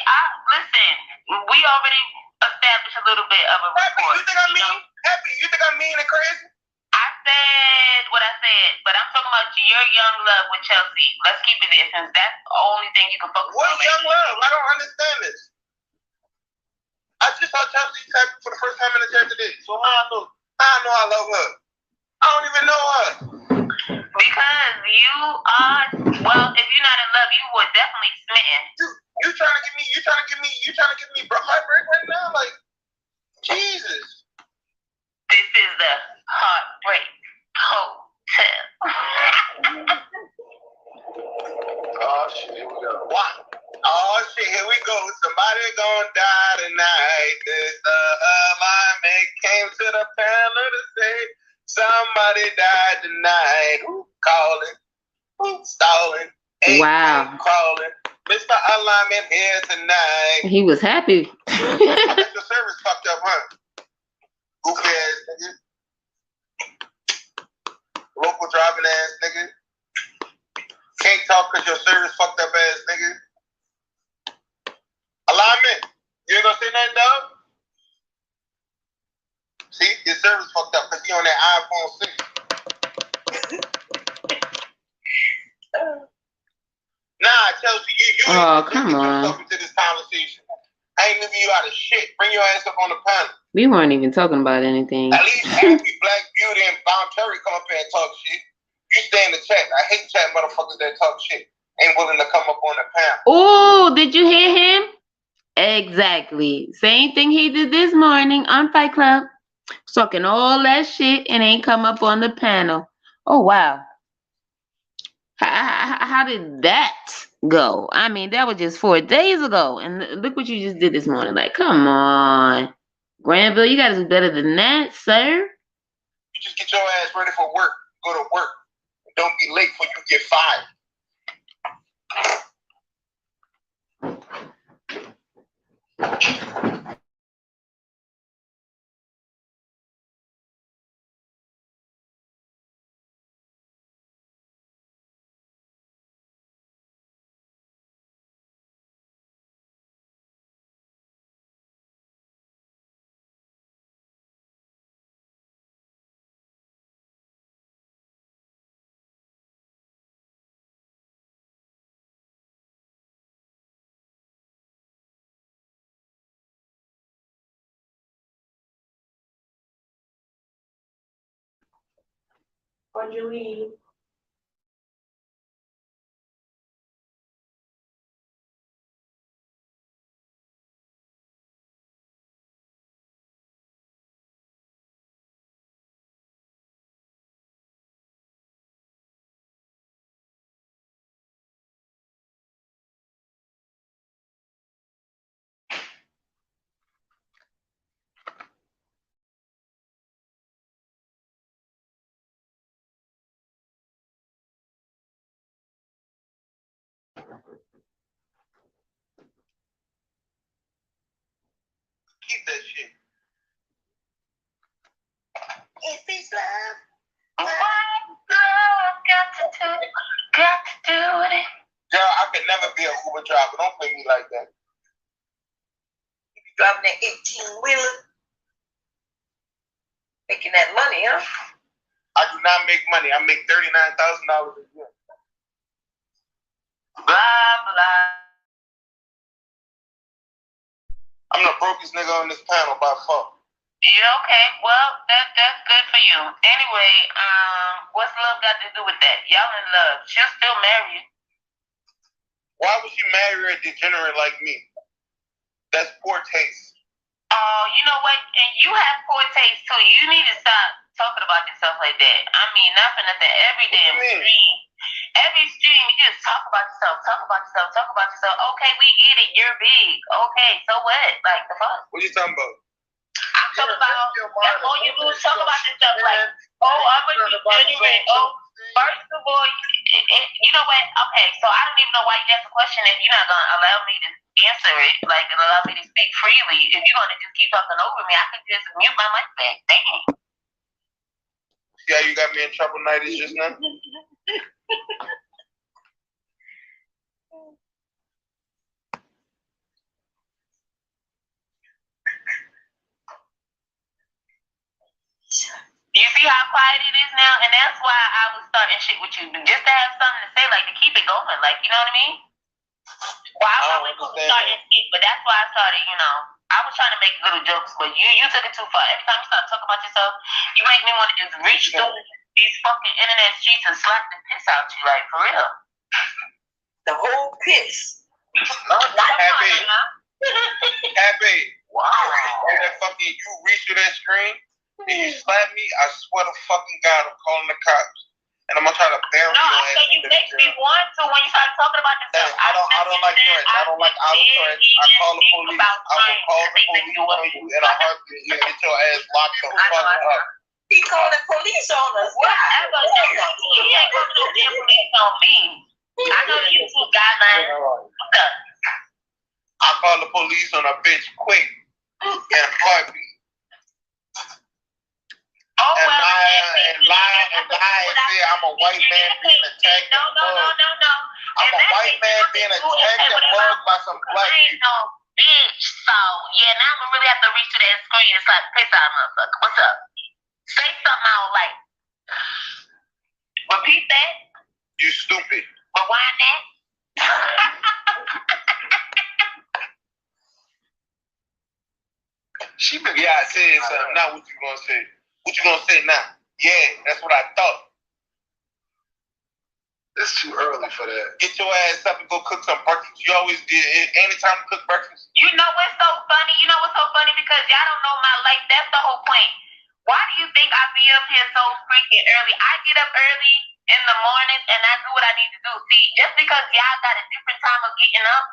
Listen, we already established a little bit of a rapport. You think I'm mean? Happy, you think I'm mean and crazy? I said what I said, but I'm talking about your young love with Chelsea. Let's keep it there since that's the only thing you can focus on. What is young love? I don't understand this. I just saw Chelsea type for the first time in the chat today. So how I know I love her? I don't even know her. Because you are, well, if you're not in love, you were definitely smitten. You trying to give me heartbreak right now? Like, Jesus. This is the Heartbreak Hotel. Oh shit, here we go. Wow. Oh shit, here we go. Somebody gonna die tonight. This alignment came to the panel to say somebody died tonight. Who calling? Who stalling? Wow. Crawling. Mr. Alignment here tonight. He was happy. I bet your service fucked up, huh? Goofy ass nigga. Local driving ass nigga. Can't talk cause your service fucked up ass nigga. Alignment. You ain't gonna say nothing, dog? See, his service fucked up cause he on that iPhone 6. Nah, Oh, come on. Into this conversation. I ain't leaving you out of shit. Bring your ass up on the panel. We weren't even talking about anything. At least Happy, Black Beauty, and Bon Terry come up here and talk shit. You stay in the chat. I hate chat motherfuckers that talk shit. Ain't willing to come up on the panel. Oh, did you hear him? Exactly. Same thing he did this morning on Fight Club. Talking all that shit and ain't come up on the panel. Oh, wow. How did that go? I mean, that was just 4 days ago. And look what you just did this morning. Like, come on. Granville, you got to do better than that, sir. You just get your ass ready for work. Go to work. Don't be late before you get fired. Why'd you leave? Keep that shit. If it's love, Got to do it. Girl, I could never be an Uber driver. Don't play me like that. you be driving that 18-wheeler, making that money, huh? I do not make money. I make $39,000 a year. Blah, blah. I'm the brokest nigga on this panel by far. Yeah, okay. Well, that's good for you. Anyway, what's love got to do with that? Y'all in love. She'll still marry you. Why would she marry a degenerate like me? That's poor taste. Oh, you know what? And you have poor taste too. You need to stop talking about yourself like that. I mean, not for nothing. Every damn stream. Every stream, you just talk about yourself, talk about yourself, talk about yourself. Okay, we get it. You're big. Okay, so what? Like, the fuck? What you talking about? I'm talking about, that's all you do is talk about yourself. Like, oh, I'm a degenerate. Oh, first of all, you know what? Okay, so I don't even know why you asked the question if you're not going to allow me to answer it, like, and allow me to speak freely. If you're going to just keep talking over me, I could just mute my mic back. Dang. See how you got me in trouble, Nighties, just now? You see how quiet it is now? And that's why I was starting shit with you. Just to have something to say, like, to keep it going. Like, you know what I mean? Well, I wasn't going to start and skip, but that's why I started, you know. I was trying to make little jokes, but you took it too far. Every time you start talking about yourself, you make me want to just reach through these fucking internet streets and slap the piss out you, like, for real. The whole piss. Happy. Happy. Wow. That fucking, you reach through that screen, and you slap me, I swear to fucking God, I'm calling the cops. And I'm gonna try to bury no, your I ass. said you makes me want to when you start talking about yourself. I don't like threats. I don't like out threats. I call the police. I will call the police on you in a heartbeat. You get your ass locked the fuck up. He called the police on us. Whatever. He ain't calling no damn police on me. I know the YouTube guidelines. What the? I call the police on a bitch quick in a heartbeat. Oh, and well, lie and say I'm a white man being attacked. No. I'm a white man being attacked and mugged by some black people. Bitch, so yeah, now I'm gonna really have to reach to that screen and slap the piss out of motherfucker. What's up? Say something out like. Repeat that. You stupid. Rewind that. Yeah, I said something. Now what you gonna say? What you gonna say now? Yeah, that's what I thought. It's too early for that. Get your ass up and go cook some breakfast. You always did. Ain't it time to cook breakfast? You know what's so funny? Because y'all don't know my life. That's the whole point. Why do you think I be up here so freaking early? I get up early in the morning and I do what I need to do. See, just because y'all got a different time of getting up,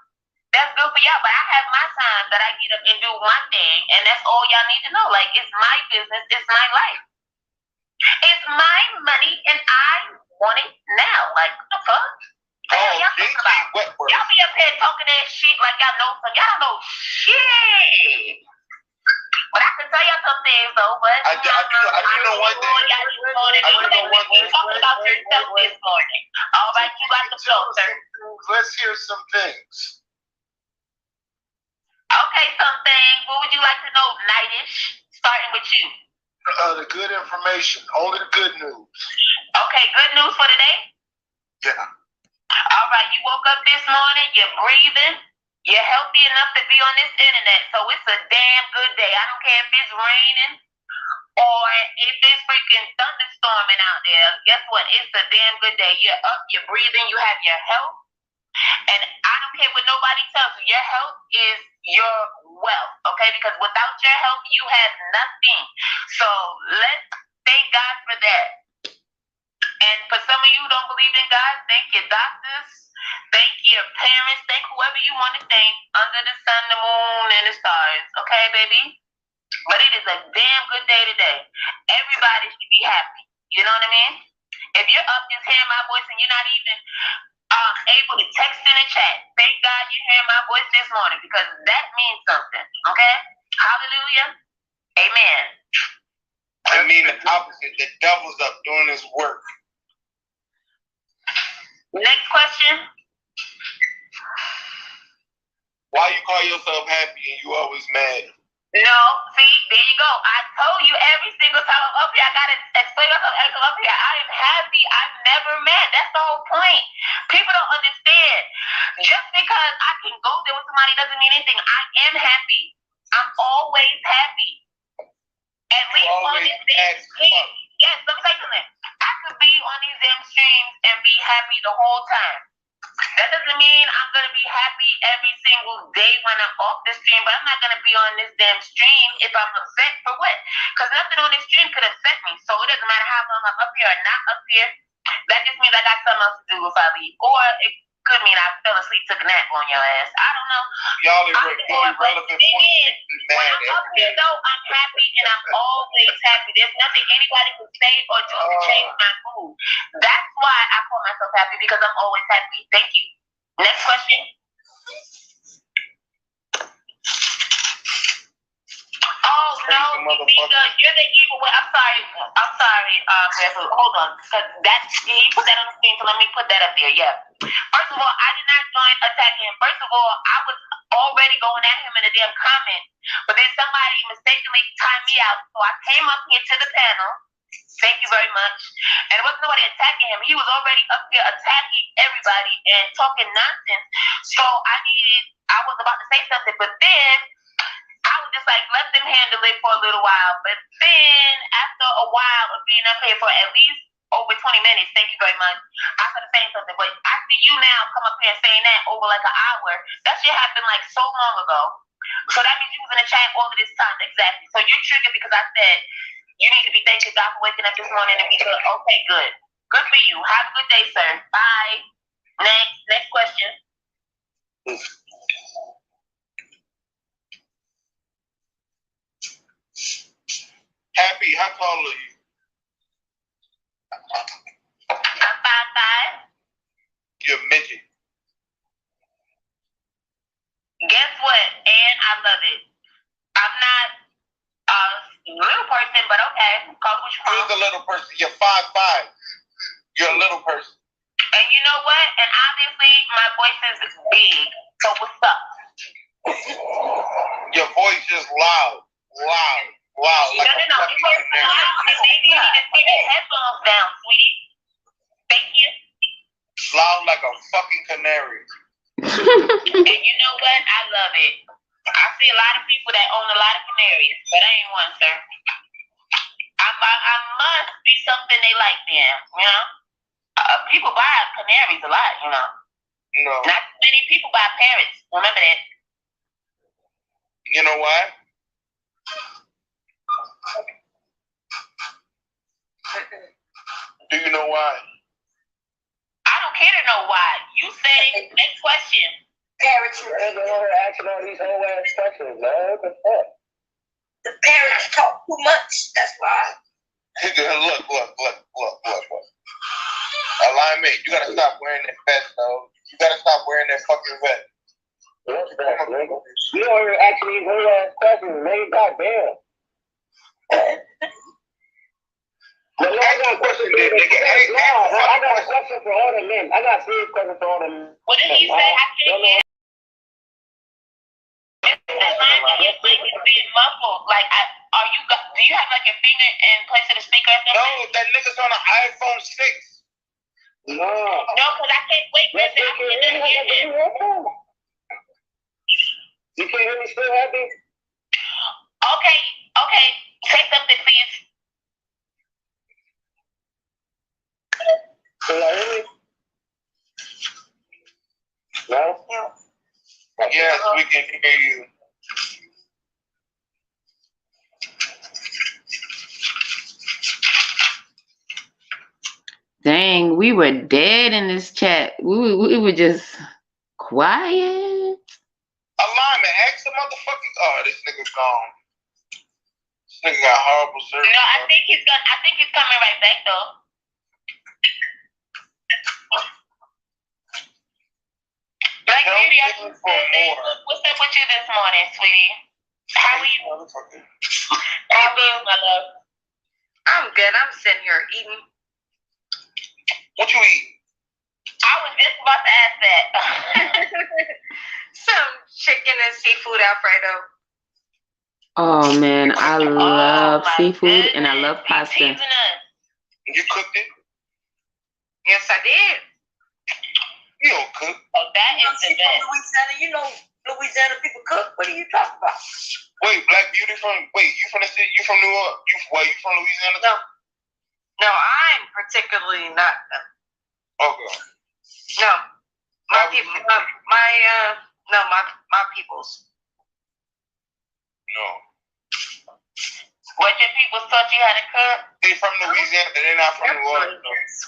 that's good for y'all. But I have my time that I get up and do my thing, and that's all y'all need to know. Like, it's my business. It's my life. It's my money, and I want it now. Like, what the fuck? Y'all be up here talking that shit like y'all know some. Y'all don't know shit. But I can tell y'all some things though. But I do know one thing. You talking about yourself this morning. All right, you got the flow, sir. Let's hear some things. Okay, some things. What would you like to know, Nightish? Starting with you. The good information. Only the good news. Okay, good news for today? Yeah. All right, you woke up this morning, you're breathing, you're healthy enough to be on this internet, so it's a damn good day. I don't care if it's raining or if it's freaking thunderstorming out there. Guess what? It's a damn good day. You're up, you're breathing, you have your health, and I don't care what nobody tells you. Your health is your wealth, okay? Because without your health, you have nothing. So let's thank God for that. And for some of you who don't believe in God, thank your doctors, thank your parents, thank whoever you want to thank under the sun, the moon, and the stars. Okay, baby? But it is a damn good day today. Everybody should be happy. You know what I mean? If you're up just hearing my voice and you're not even able to text in a chat, thank God you're hearing my voice this morning because that means something. Okay? Hallelujah. Amen. I mean the opposite. The devil's up doing his work. Next question. Why you call yourself happy and you always mad? No, see, there you go. I told you every single time I'm up here, I gotta explain myself up here. I am happy. I'm never mad. That's the whole point. People don't understand. Just because I can go there with somebody doesn't mean anything. I am happy. I'm always happy. At least on this damn stream. Yes, let me say something. I could be on these damn streams and be happy the whole time. That doesn't mean I'm going to be happy every single day when I'm off the stream, but I'm not going to be on this damn stream if I'm upset for what? Because nothing on this stream could upset me. So it doesn't matter how long I'm up here or not up here. That just means I got something else to do if I leave. Or it could mean I fell asleep, took a nap on your ass. I don't know. Y'all irrelevant when I'm up here, though, I'm happy and I'm always happy. There's nothing anybody can say or do to change my mood. That's why I call myself happy because I'm always happy. Thank you. Next question. Oh no, you're the evil one. I'm sorry, Granville. Hold on, because he put that on the screen, so let me put that up there. Yeah. First of all, I did not join attacking him. First of all, I was already going at him in a damn comment, but then somebody mistakenly timed me out, so I came up here to the panel. Thank you very much. And there wasn't nobody attacking him. He was already up here attacking everybody and talking nonsense. So I was about to say something, but then I was just like, let them handle it for a little while. But then after a while of being up here for at least over 20 minutes, thank you very much, I started saying something. But I see you now come up here and saying that over like an hour. That shit happened like so long ago. So that means you was in the chat all of this time. Exactly. So you're triggered because I said, you need to be thanking God for waking up this morning and be good. Okay, good. Good for you. Have a good day, sir. Bye. Next question. Happy, how tall are you? I'm 5'5". You're a midget. Guess what? And I love it. I'm not a little person, but okay. Call what you want. You're the little person. You're 5'5". You're a little person. And you know what? And obviously, my voice is big. So what's up? Your voice is loud. Wow. No. Maybe you need to take your headphones down, sweetie. Thank you. Loud like a fucking canary. And you know what? I love it. I see a lot of people that own a lot of canaries, but I ain't one, sir. I must be something they like then, you know? People buy canaries a lot, you know? No. Not many people buy parrots. Remember that. You know why? Do you know why? I don't care to know why. You say next question. Parrots, asking all these whole ass questions, man. What the fuck? the parrots talk too much. That's why. Look. Alignment. You gotta stop wearing that vest, though. You gotta stop wearing that fucking vest. What's that, nigga? You don't even asking these whole ass questions, man. Goddamn. But no, I got a question, nigga. I got a question for all the men. I got a serious question for all the men. What did he say? I can't hear. Your mic is being muffled. Like, do you have like your finger in place of the speaker or something? No, that nigga's on an iPhone 6. No. No, because I can't wait for him. I can't hear him. You can't hear me still, Happy? Okay. Say something, please. Can y'all hear me? No? Yes, we can hear you. Dang, we were dead in this chat. We were just quiet. Alignment, ask the motherfucking. Oh, this nigga's gone. This nigga got horrible service. No, I think he's coming right back though. Like maybe I can say, what's up with you this morning, sweetie? How are you? How are you, my love? I'm good. I'm sitting here eating. What you eat? I was just about to ask that. Some chicken and seafood Alfredo. Oh man, I love seafood and I love pasta. You cooked it? Yes, I did. You don't cook. Oh, that is the best. Louisiana, you know, Louisiana people cook. What are you talking about? Wait, Black Beauty you from the city? You from New York? You from Louisiana? No, I'm particularly not. Okay. No, my people, my peoples. No. What your people taught you how to cook? They from Louisiana, they're not from New Orleans.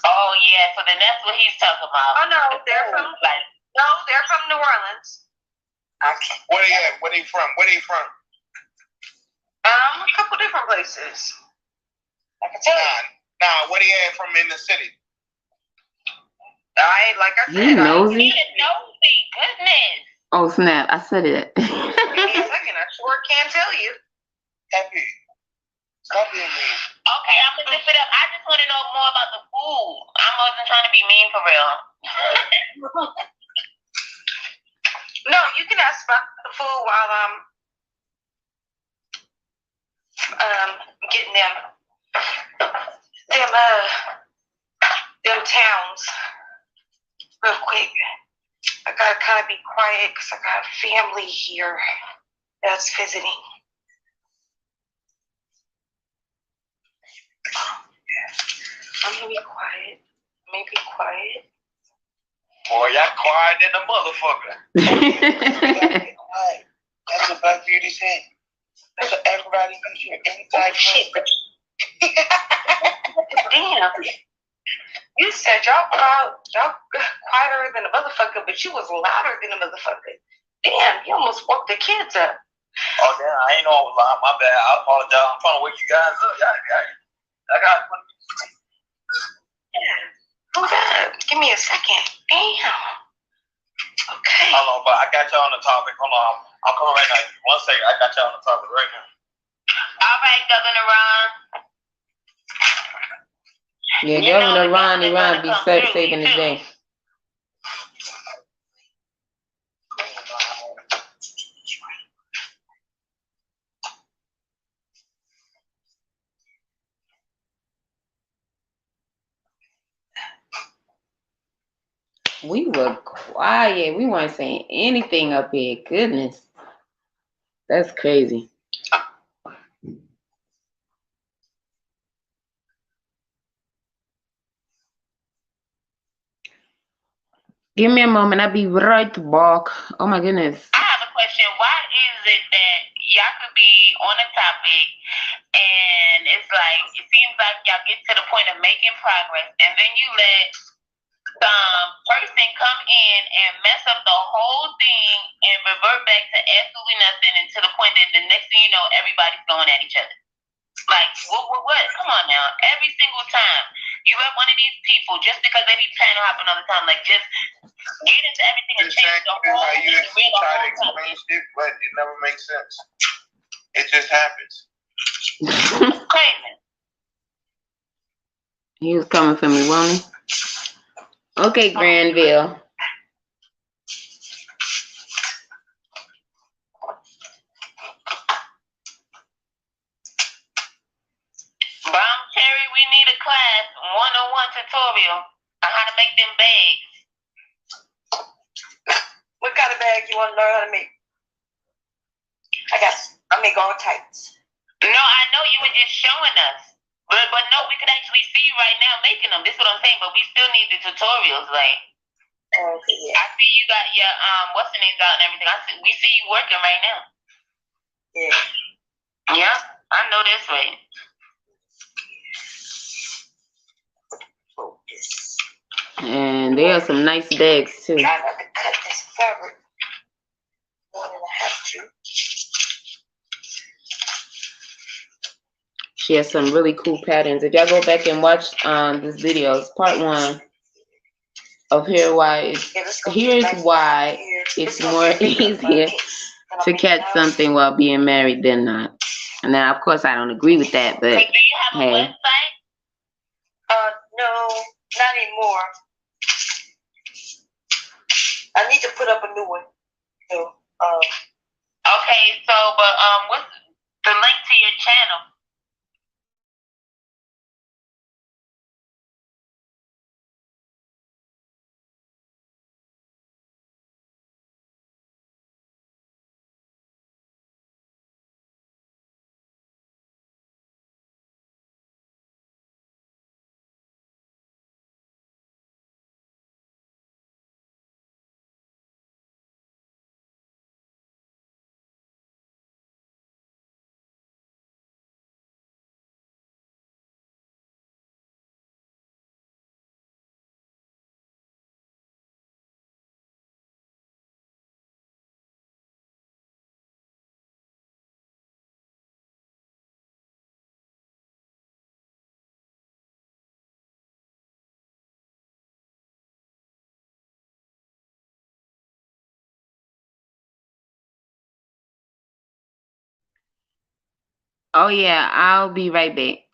Oh yeah, so then that's what he's talking about. Oh no, they're from New Orleans. Okay. Where they at? Where they from? A couple different places. I can tell you. Nah, where they at from in the city? Like I said, nosy? Nosy, goodness. Oh snap, I said it. Give me a second, I sure can't tell you. Happy. Stop being mean. Okay, I'm gonna zip it up. I just want to know more about the food. I wasn't trying to be mean for real. No, you can ask about the food while I'm getting them towns real quick. I gotta kind of be quiet because I got family here that's visiting. I'm gonna be quiet. Boy, y'all quiet than a motherfucker. That's what Black Beauty said. That's what everybody use your inside shit. Damn. You said y'all quieter than a motherfucker, but you was louder than a motherfucker. Damn, you almost woke the kids up. Oh, damn, I ain't know I was loud. My bad. I apologize. I'm trying to wake you guys up. I got it. Yeah. Hold up. Give me a second. Damn. Okay. Hold on, but I got y'all on the topic. Hold on. I'm coming right now. 1 second. I got y'all on the topic right now. All right, Governor Ron. Yeah, Governor Ron be saving the day. We were quiet. We weren't saying anything up here. Goodness. That's crazy. Give me a moment. I'll be right back. Oh my goodness. I have a question. Why is it that y'all could be on a topic and it's like it seems like y'all get to the point of making progress and then you let some person come in and mess up the whole thing and revert back to absolutely nothing and to the point that the next thing you know everybody's going at each other. Like, what? Come on now. Every single time you have one of these people, just because they be trying to happen all the time, like, just get into everything and change the whole how you thing. try to explain shit, but it never makes sense. It just happens. Crazy. He was coming for me, won't he? Okay, Granville. Bomb Cherry, we need a class, 101 tutorial on how to make them bags. What kind of bag you want to learn how to make? I make all types. No, I know you were just showing us. But no, we could actually see you right now making them. This is what I'm saying, but we still need the tutorials, like. Okay, yeah. I see you got your what's the names out and everything. We see you working right now. Yeah. Yeah, I know that's right. Focus. And there are some nice bags too. Try not to cut this fabric more than I have to. She has some really cool patterns. If y'all go back and watch this video, it's part 1 of here's why it's more easier to catch something while being married than not. And now, of course, I don't agree with that, but do you have a hey. website? No, not anymore. I need to put up a new one. So, okay, so but what's the link to your channel? Oh yeah, I'll be right back.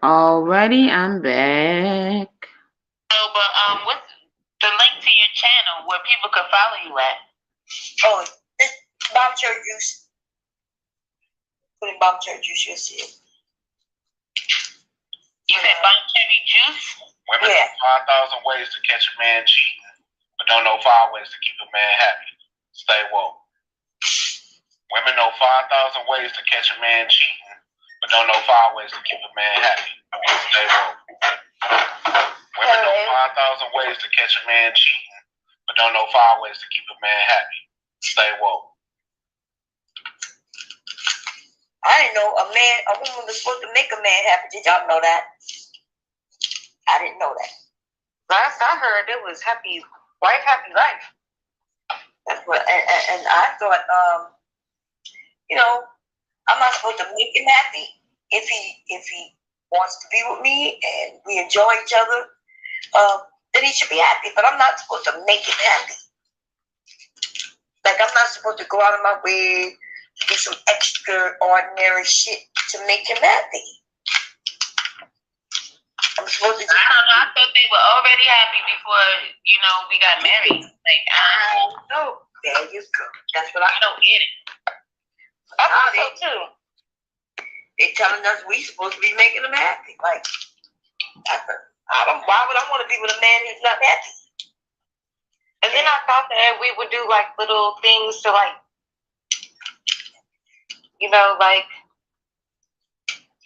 Alrighty, I'm back. So, but what's the link to your channel where people can follow you at? Oh, it's Bomb Cherry Juice. Put in Bomb Cherry Juice, you'll see it. You said Bomb Cherry Juice? Women know 5,000 ways to catch a man cheating, but don't know 5 ways to keep a man happy. Stay woke. Women know 5,000 ways to catch a man cheating, but don't know 5 ways to keep a man happy. Stay woke. Women know 5,000 ways to catch a man cheating, but don't know 5 ways to keep a man happy. Stay woke. I didn't know a woman was supposed to make a man happy. Did y'all know that? I didn't know that. Last I heard, it was happy wife, happy life. That's what, and I thought, I'm not supposed to make him happy. If he wants to be with me and we enjoy each other, then he should be happy. But I'm not supposed to make him happy. Like, I'm not supposed to go out of my way to do some extraordinary shit to make him happy. I'm supposed to. I don't know. I thought they were already happy before, we got married. Like, I don't know. There you go. That's what I don't get it. I thought so too. They telling us we supposed to be making them happy. Like, why would I want to be with a man who's not happy? And then I thought that we would do like little things to like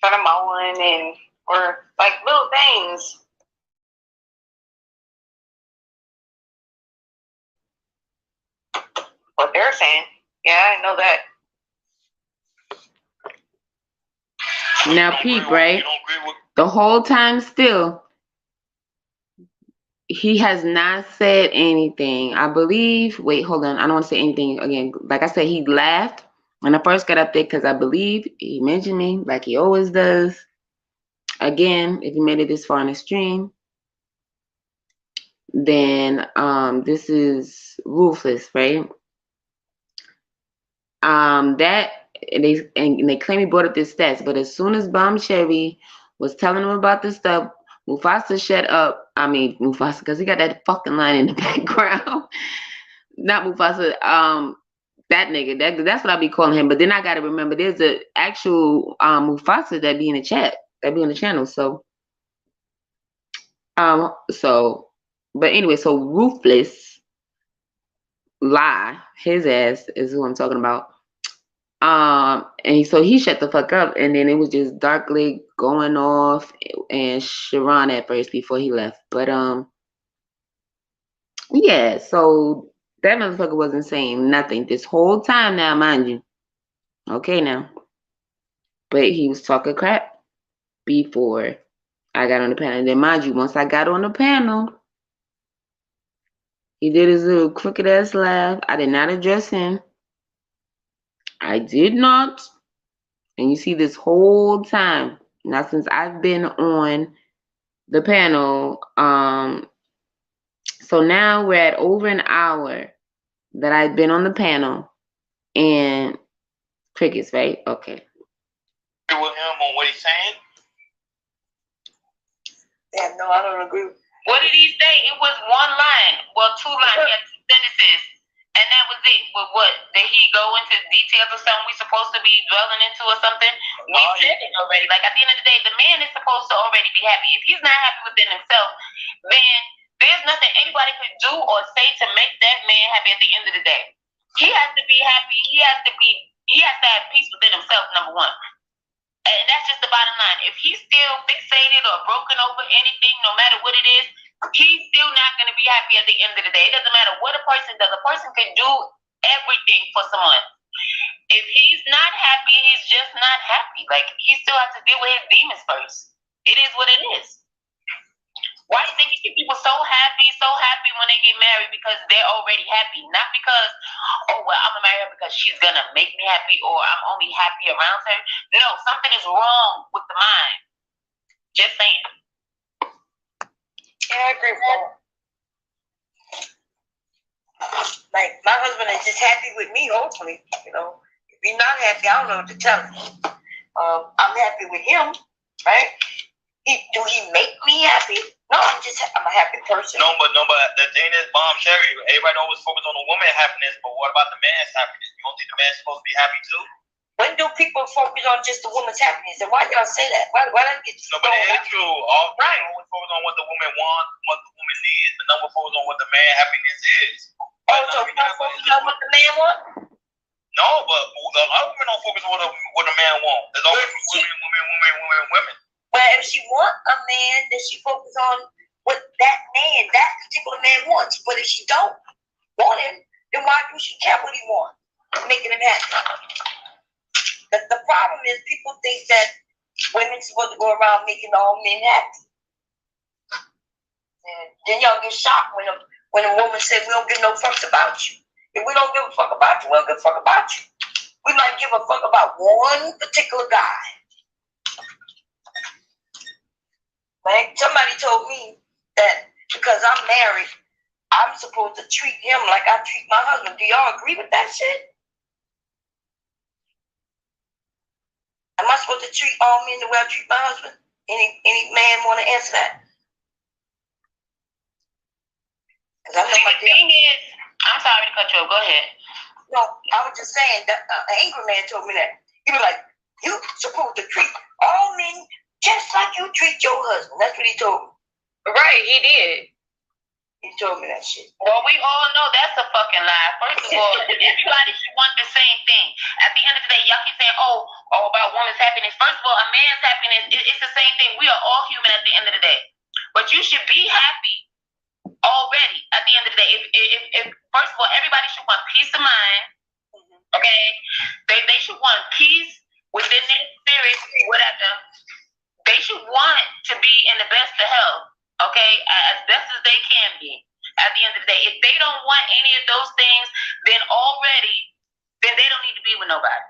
turn them on or like little things. What they're saying. Yeah, I know that. Now, peep, right? The whole time still, he has not said anything. I believe, wait, hold on. I don't want to say anything again. Like I said, he laughed when I first got up there because I believe he mentioned me like he always does. Again, if you made it this far in the stream, then this is ruthless, right? That they claim he brought up this stats, but as soon as Bomb Cherry was telling him about this stuff, Mufasa shut up. I mean Mufasa, because he got that fucking line in the background. Not Mufasa, that nigga. That's what I be calling him. But then I gotta remember there's an actual Mufasa that be in the chat, that be on the channel. So but anyway, so Ruthless lie, his ass is who I'm talking about. And so he shut the fuck up, and then it was just Darkly going off and Sharon at first before he left. But yeah, so that motherfucker wasn't saying nothing this whole time now, mind you. Okay now. But he was talking crap before I got on the panel. And then mind you, once I got on the panel, he did his little crooked ass laugh. I did not address him. I did not. And you see this whole time, now since I've been on the panel, so now we're at over an hour that I've been on the panel, and crickets, right? Okay. Agree with him on what he's saying? Yeah, no, I don't agree. What did he say? It was one line. Well, 2 lines. He had 2 sentences. And that was it. But what? Did he go into details of something we supposed to be dwelling into or something? We said it already. Like, at the end of the day, the man is supposed to already be happy. If he's not happy within himself, then there's nothing anybody could do or say to make that man happy at the end of the day. He has to be happy. He has to have peace within himself, number one. And that's just the bottom line. If he's still fixated or broken over anything, no matter what it is, he's still not going to be happy at the end of the day. It doesn't matter what a person does. A person can do everything for someone. If he's not happy, he's just not happy. Like, he still has to deal with his demons first. It is what it is. Why do you think you see people so happy when they get married? Because they're already happy. Not because, oh, well, I'm going to marry her because she's going to make me happy or I'm only happy around her. No, something is wrong with the mind. Just saying. Yeah, I agree with that. Like, my husband is just happy with me, hopefully. If he's not happy, I don't know what to tell him. I'm happy with him, right? Do he make me happy? No, I'm a happy person. No, but the thing is, Bomb Cherry, everybody always focus on the woman's happiness, but what about the man's happiness? You don't think the man's supposed to be happy too? When do people focus on just the woman's happiness? And why y'all say that? Why don't get no, but it ain't true. All right. Always focus on what the woman wants, what the woman needs, but never focus on what the man happiness is. Oh, so you don't focus on what the man wants? No, but a lot of women don't focus on what a man wants. There's always women. But if she want a man, then she focus on what that particular man wants. But if she don't want him, then why do she care what he wants? Making him happy. The problem is people think that women's supposed to go around making all men happy. And then y'all get shocked when a woman says we don't give no fucks about you. If we don't give a fuck about you, we don't give a fuck about you. We might give a fuck about one particular guy. Man, somebody told me that because I'm married, I'm supposed to treat him like I treat my husband. Do y'all agree with that shit? Am I supposed to treat all men the way I treat my husband? Any man want to answer that? See, the thing is, I'm sorry to cut you off. Go ahead. No, I was just saying that an angry man told me that. He was like, you supposed to treat all men just like you treat your husband. That's what he told me. Right, he did. He told me that shit. Well, we all know that's a fucking lie. First of all, everybody should want the same thing. At the end of the day, y'all keep saying, oh, about woman's happiness. First of all, a man's happiness, it's the same thing. We are all human at the end of the day. But you should be happy already at the end of the day. If first of all, everybody should want peace of mind. Okay? They should want peace within their spirit, whatever. They should want to be in the best of health, okay, as best as they can be at the end of the day. If they don't want any of those things, then they don't need to be with nobody.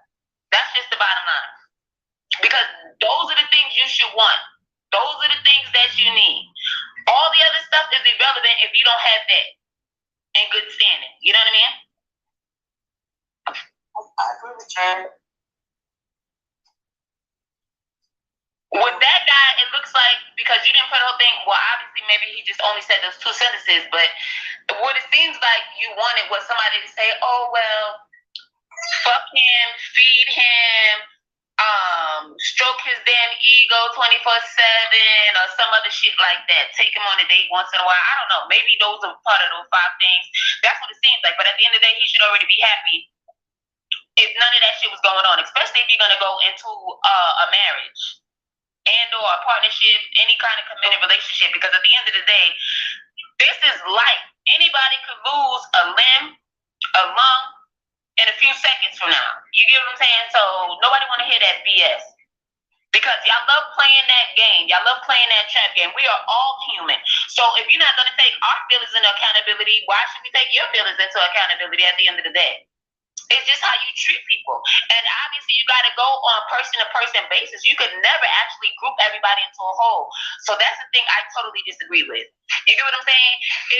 That's just the bottom line. Because those are the things you should want. Those are the things that you need. All the other stuff is irrelevant if you don't have that in good standing. You know what I mean? I agree with you. With that guy, it looks like, because you didn't put the whole thing, well, obviously, maybe he just only said those two sentences, but what it seems like you wanted was somebody to say, oh, well, fuck him, feed him, stroke his damn ego 24/7, or some other shit like that. Take him on a date once in a while. I don't know. Maybe those are part of those 5 things. That's what it seems like. But at the end of the day, he should already be happy if none of that shit was going on, especially if you're going to go into a marriage and or a partnership, any kind of committed relationship, because at the end of the day, this is life. Anybody could lose a limb, a lung, in a few seconds from now. You get what I'm saying? So nobody want to hear that BS. Because y'all love playing that game. Y'all love playing that trap game. We are all human. So if you're not going to take our feelings into accountability, why should we take your feelings into accountability at the end of the day? It's just how you treat people. And obviously, you got to go on person-to-person basis. You could never actually group everybody into a whole. So that's the thing I totally disagree with. You get what I'm saying?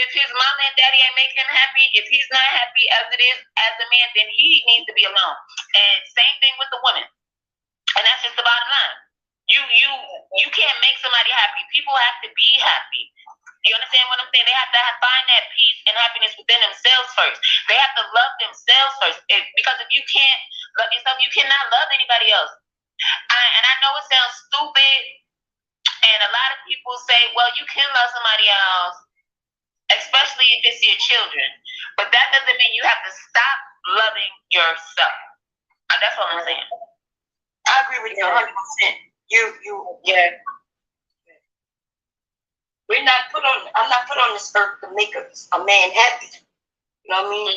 If his mama and daddy ain't making him happy, if he's not happy as it is as a man, then he needs to be alone. And same thing with the woman. And that's just the bottom line. You can't make somebody happy. People have to be happy. You understand what I'm saying? They have to find that peace and happiness within themselves first. They have to love themselves first. Because if you can't love yourself, you cannot love anybody else. And I know it sounds stupid, and a lot of people say, well, you can love somebody else, especially if it's your children. But that doesn't mean you have to stop loving yourself. That's what I'm saying. I agree with you 100%. Yeah. I'm not put on this earth to make a man happy. You know what I mean?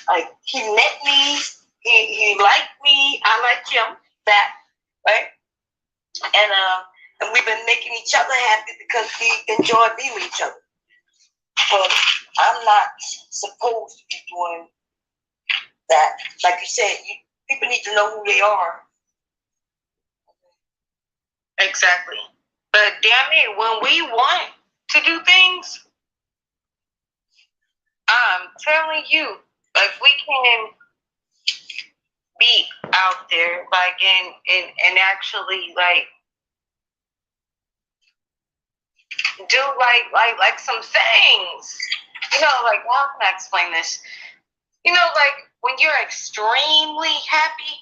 Like, he met me, he liked me, I liked him back, right? And we've been making each other happy because we enjoy being with each other. But I'm not supposed to be doing that. Like you said, people need to know who they are. Exactly. But damn it, when we want to do things, I'm telling you, if we can be out there, like, and actually, like, do like some things. You know, like, how can I explain this? You know, like when you're extremely happy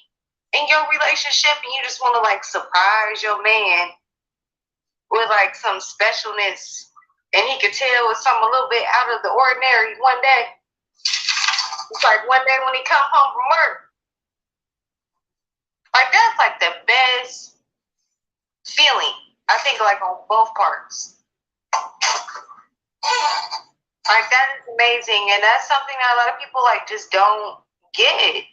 in your relationship and you just want to like surprise your man with like some specialness, and he could tell it's something a little bit out of the ordinary one day. It's like one day when he come home from work. Like that's like the best feeling. I think like on both parts. Like that is amazing, and that's something that a lot of people like just don't get.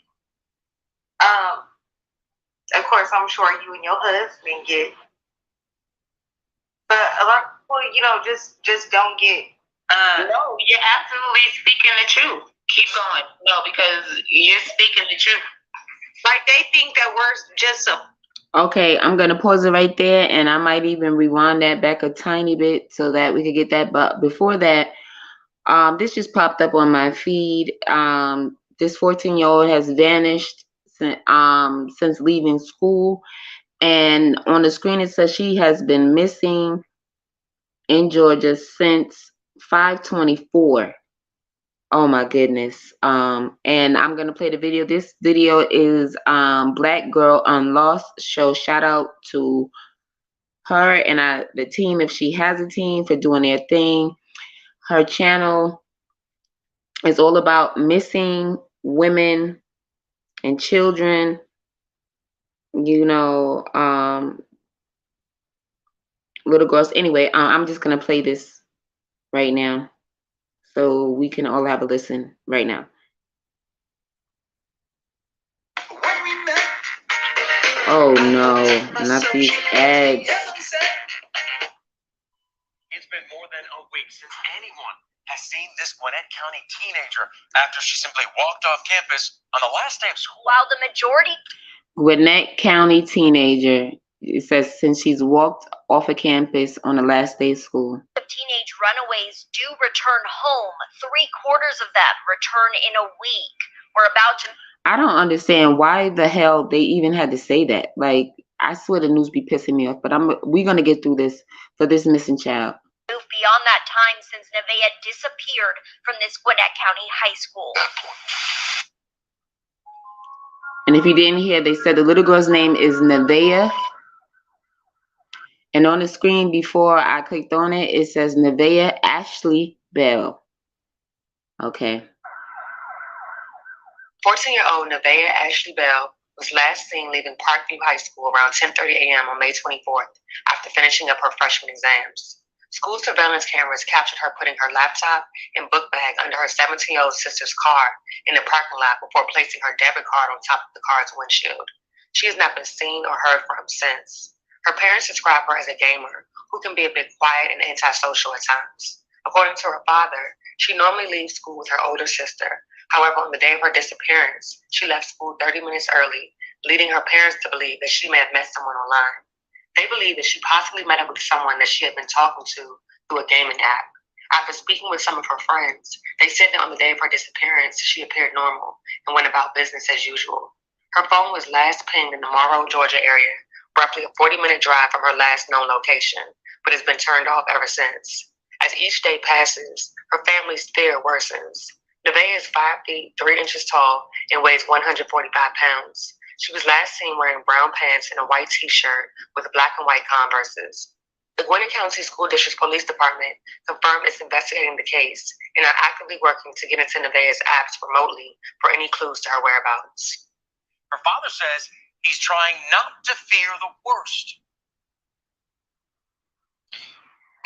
Of course, I'm sure you and your husband get, but a lot of people, you know, just don't get. No, you're absolutely speaking the truth. Keep going. No, because you're speaking the truth. Like they think that we're just a. Okay, I'm gonna pause it right there, and I might even rewind that back a tiny bit so that we could get that. But before that, this just popped up on my feed. This 14-year-old has vanished since leaving school, and on the screen it says she has been missing in Georgia since 5/24. Oh my goodness. And I'm gonna play the video. This video is Black Girl Unlost. So shout out to her and the team, if she has a team, for doing their thing. Her channel is all about missing women and children, you know, little girls. Anyway, I'm just gonna play this right now so we can all have a listen right now. Oh no, not these ads. It's been more than a week since anyone has seen this Gwinnett County teenager after she simply walked off campus on the last day of school. While the majority. Gwinnett County teenager. It says since she's walked off of campus on the last day of school. Teenage runaways do return home. 3/4 of them return in a week. We're about to. I don't understand why the hell they even had to say that. Like, I swear the news be pissing me off, but we're gonna get through this for this missing child. Move beyond that time since Nevaeh disappeared from this Gwinnett County high school. And if you didn't hear, they said the little girl's name is Nevaeh. And on the screen before I clicked on it, it says Nevaeh Ashley Bell. Okay. 14-year-old Nevaeh Ashley Bell was last seen leaving Parkview High School around 10:30 a.m. on May 24th after finishing up her freshman exams. School surveillance cameras captured her putting her laptop and book bag under her 17-year-old sister's car in the parking lot before placing her debit card on top of the car's windshield. She has not been seen or heard from since. Her parents describe her as a gamer who can be a bit quiet and antisocial at times. According to her father, she normally leaves school with her older sister. However, on the day of her disappearance, she left school 30 minutes early, leading her parents to believe that she may have met someone online. They believe that she possibly met up with someone that she had been talking to through a gaming app. After speaking with some of her friends, they said that on the day of her disappearance, she appeared normal and went about business as usual. Her phone was last pinged in the Morrow, Georgia area, roughly a 40-minute drive from her last known location, but has been turned off ever since. As each day passes, her family's fear worsens. Nevaeh is 5 feet, 3 inches tall and weighs 145 pounds. She was last seen wearing brown pants and a white t-shirt with black and white Converses. The Gwinnett County School District's Police Department confirmed it's investigating the case and are actively working to get into Nevaeh's apps remotely for any clues to her whereabouts. Her father says he's trying not to fear the worst.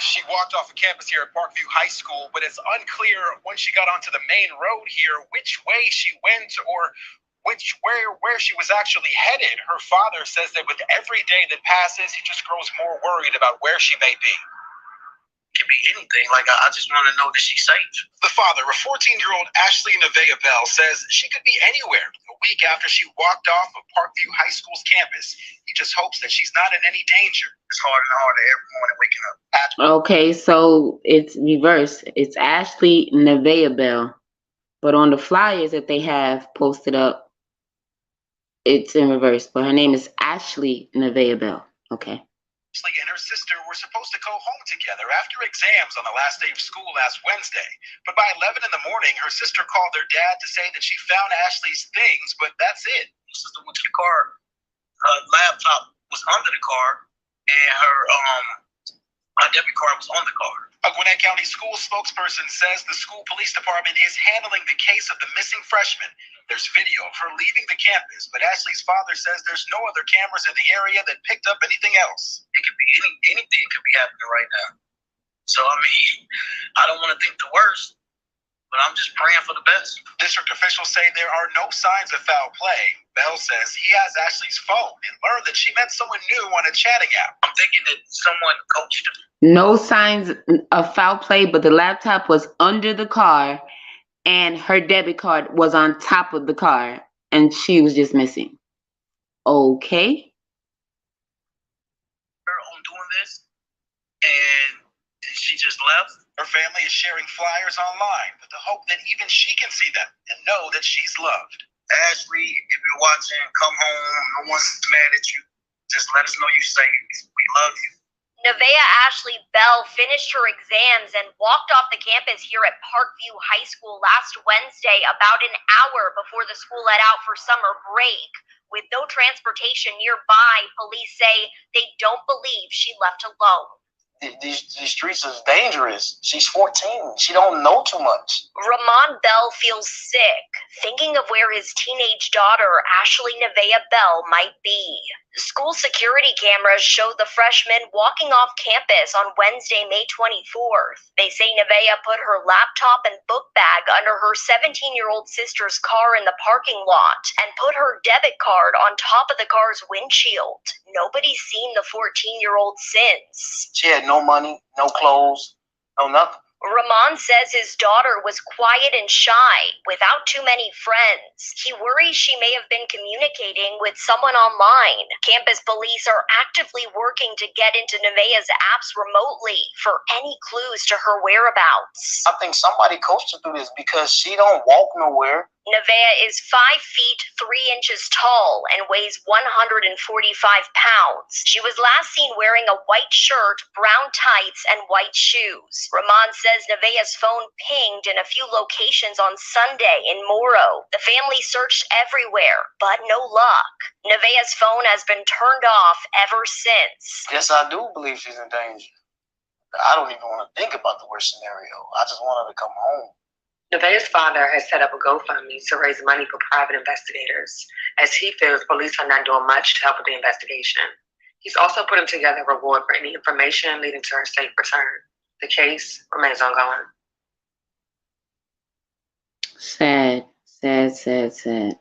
She walked off of campus here at Parkview High School, but it's unclear when she got onto the main road here which way she went or where she was actually headed. Her father says that with every day that passes, he just grows more worried about where she may be. It could be anything. Like, I just want to know that she's safe. The father, a 14-year-old Ashley Nevaeh Bell, says she could be anywhere a week after she walked off of Parkview High School's campus. He just hopes that she's not in any danger. It's harder and harder every morning waking up. Okay, so it's reversed. It's Ashley Nevaeh Bell. But on the flyers that they have posted up, it's in reverse. But her name is Ashley Nevaeh Bell. Okay. Ashley and her sister were supposed to go home together after exams on the last day of school last Wednesday. But by 11 in the morning, her sister called their dad to say that she found Ashley's things, but that's it. Her sister went to the car. Her laptop was under the car, and her debit card was on the car. A Gwinnett County school spokesperson says the school police department is handling the case of the missing freshman. There's video of her leaving the campus, but Ashley's father says there's no other cameras in the area that picked up anything else. It could be anything could be happening right now. So, I mean, I don't want to think the worst, but I'm just praying for the best. District officials say there are no signs of foul play. Bell says he has Ashley's phone and learned that she met someone new on a chatting app. I'm thinking that someone coached him. No signs of foul play, but the laptop was under the car and her debit card was on top of the car and she was just missing. Okay. Her on doing this, and she just left. Her family is sharing flyers online with the hope that even she can see them and know that she's loved. Ashley, if you're watching, come home. No one's mad at you. Just let us know you're safe. We love you. Nevaeh Ashley Bell finished her exams and walked off the campus here at Parkview High School last Wednesday, about an hour before the school let out for summer break. With no transportation nearby, police say they don't believe she left alone. These streets is dangerous. She's 14. She don't know too much. Ramon Bell feels sick, thinking of where his teenage daughter, Ashley Nevaeh Bell, might be. School security cameras showed the freshman walking off campus on Wednesday, May 24th. They say Nevaeh put her laptop and book bag under her 17-year-old sister's car in the parking lot and put her debit card on top of the car's windshield. Nobody's seen the 14-year-old since. She had no money, no clothes, no nothing. Ramon says his daughter was quiet and shy, without too many friends. He worries she may have been communicating with someone online. Campus police are actively working to get into Nevaeh's apps remotely for any clues to her whereabouts. I think somebody coached her through this because she don't walk nowhere. Nevaeh is 5 feet 3 inches tall and weighs 145 pounds. She was last seen wearing a white shirt, brown tights, and white shoes. Ramon says Nevaeh's phone pinged in a few locations on Sunday in Morrow. The family searched everywhere, but no luck. Nevaeh's phone has been turned off ever since. Yes, I do believe she's in danger. I don't even want to think about the worst scenario. I just want her to come home. Nevaeh's father has set up a GoFundMe to raise money for private investigators, as he feels police are not doing much to help with the investigation. He's also putting together a reward for any information leading to her safe return. The case remains ongoing. Sad, sad, sad, sad.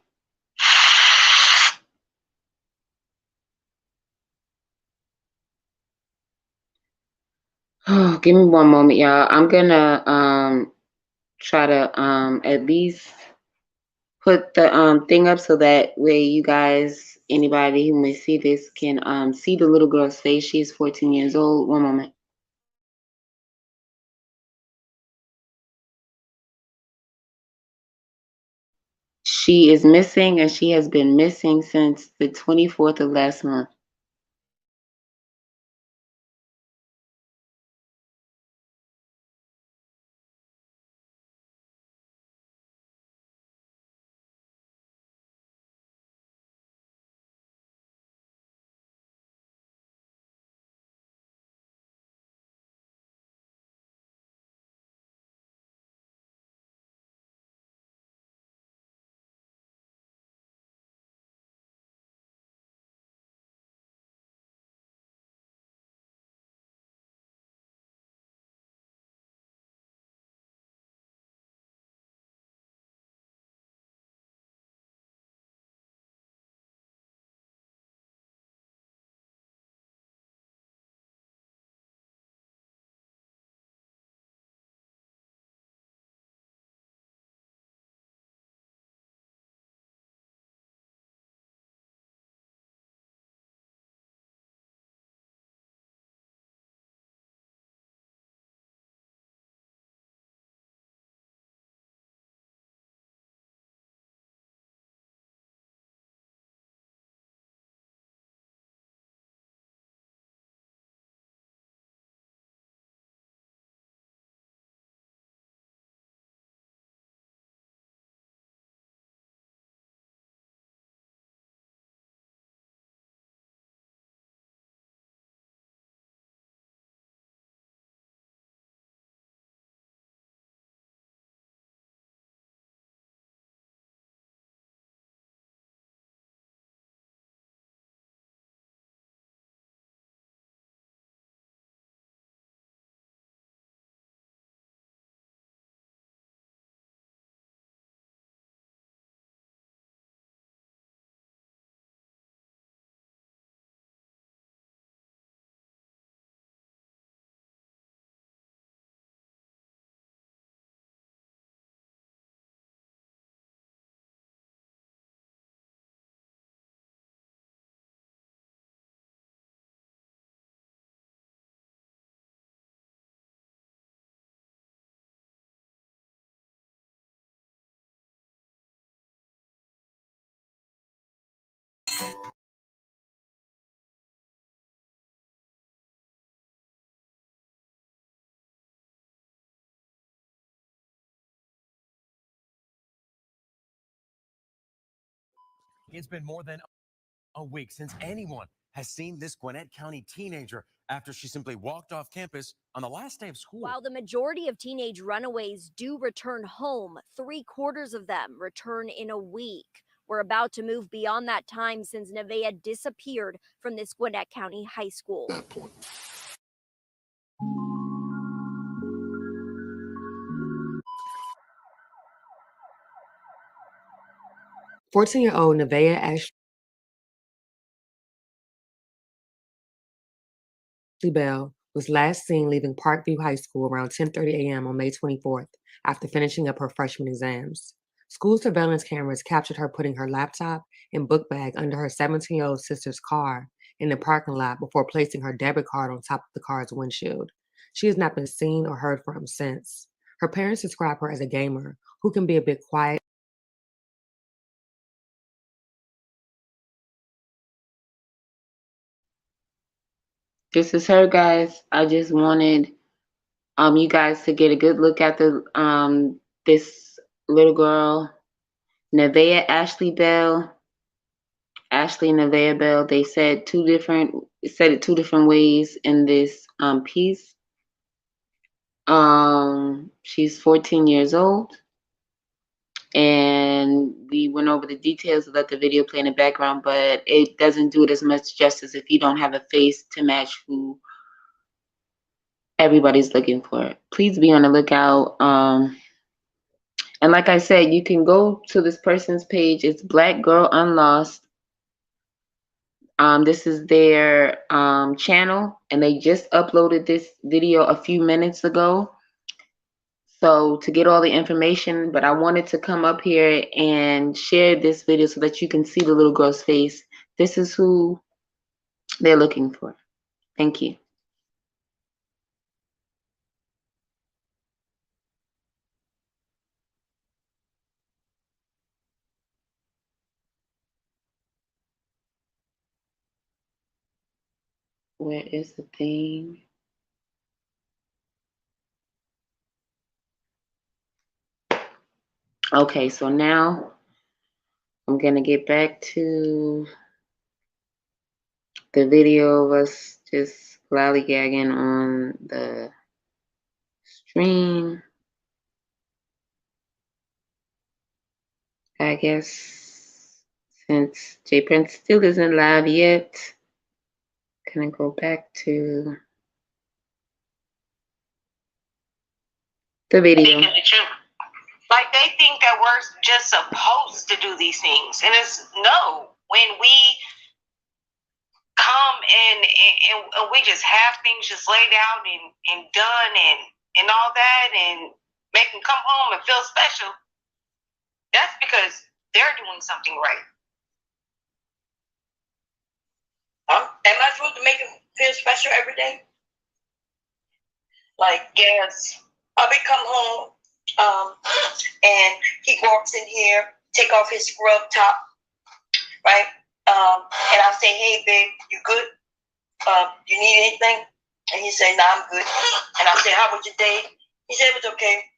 Oh, give me one moment, y'all. I'm gonna try to at least put the thing up so that way you guys, anybody who may see this, can see the little girl's face. She's 14 years old. One moment. She is missing, and she has been missing since the 24th of last month. It's been more than a week since anyone has seen this Gwinnett County teenager after she simply walked off campus on the last day of school. While the majority of teenage runaways do return home, 3/4 of them return in a week. We're about to move beyond that time since Nevaeh disappeared from this Gwinnett County high school. 14-year-old Nevaeh Ashley Bell was last seen leaving Parkview High School around 10:30 a.m. on May 24th after finishing up her freshman exams. School surveillance cameras captured her putting her laptop and book bag under her 17-year-old sister's car in the parking lot before placing her debit card on top of the car's windshield. She has not been seen or heard from since. Her parents describe her as a gamer who can be a bit quiet. This is her, guys. I just wanted you guys to get a good look at the this little girl, Nevaeh Ashley Bell. Ashley Nevaeh Bell. They said it two different ways in this piece. She's 14 years old, and we went over the details, let the video play in the background, but it doesn't do it as much justice if you don't have a face to match who everybody's looking for. Please be on the lookout. And like I said, you can go to this person's page. It's Black Girl Unlost. This is their channel, and they just uploaded this video a few minutes ago. So to get all the information, but I wanted to come up here and share this video so that you can see the little girl's face. This is who they're looking for. Thank you. Where is the thing? Okay, so now I'm gonna get back to the video of us just lollygagging on the stream. I guess since J Prince still isn't live yet, gonna go back to the video. Like they think that we're just supposed to do these things, and it's no. When we come and we just have things just laid out and done and all that, and make them come home and feel special. That's because they're doing something right. Am I supposed to make them feel special every day? Like, yes, I'll be come home. And he walks in here, take off his scrub top, right? And I say, hey, babe, you good? You need anything? And he say, nah, I'm good. And I say, how was your day? He said, it was okay.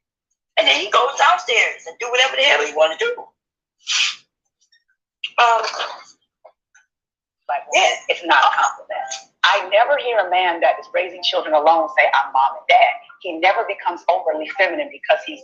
And then he goes downstairs and do whatever the hell he want to do. Yes, it's not a compliment. I never hear a man that is raising children alone say, I'm mom and dad. He never becomes overly feminine because he's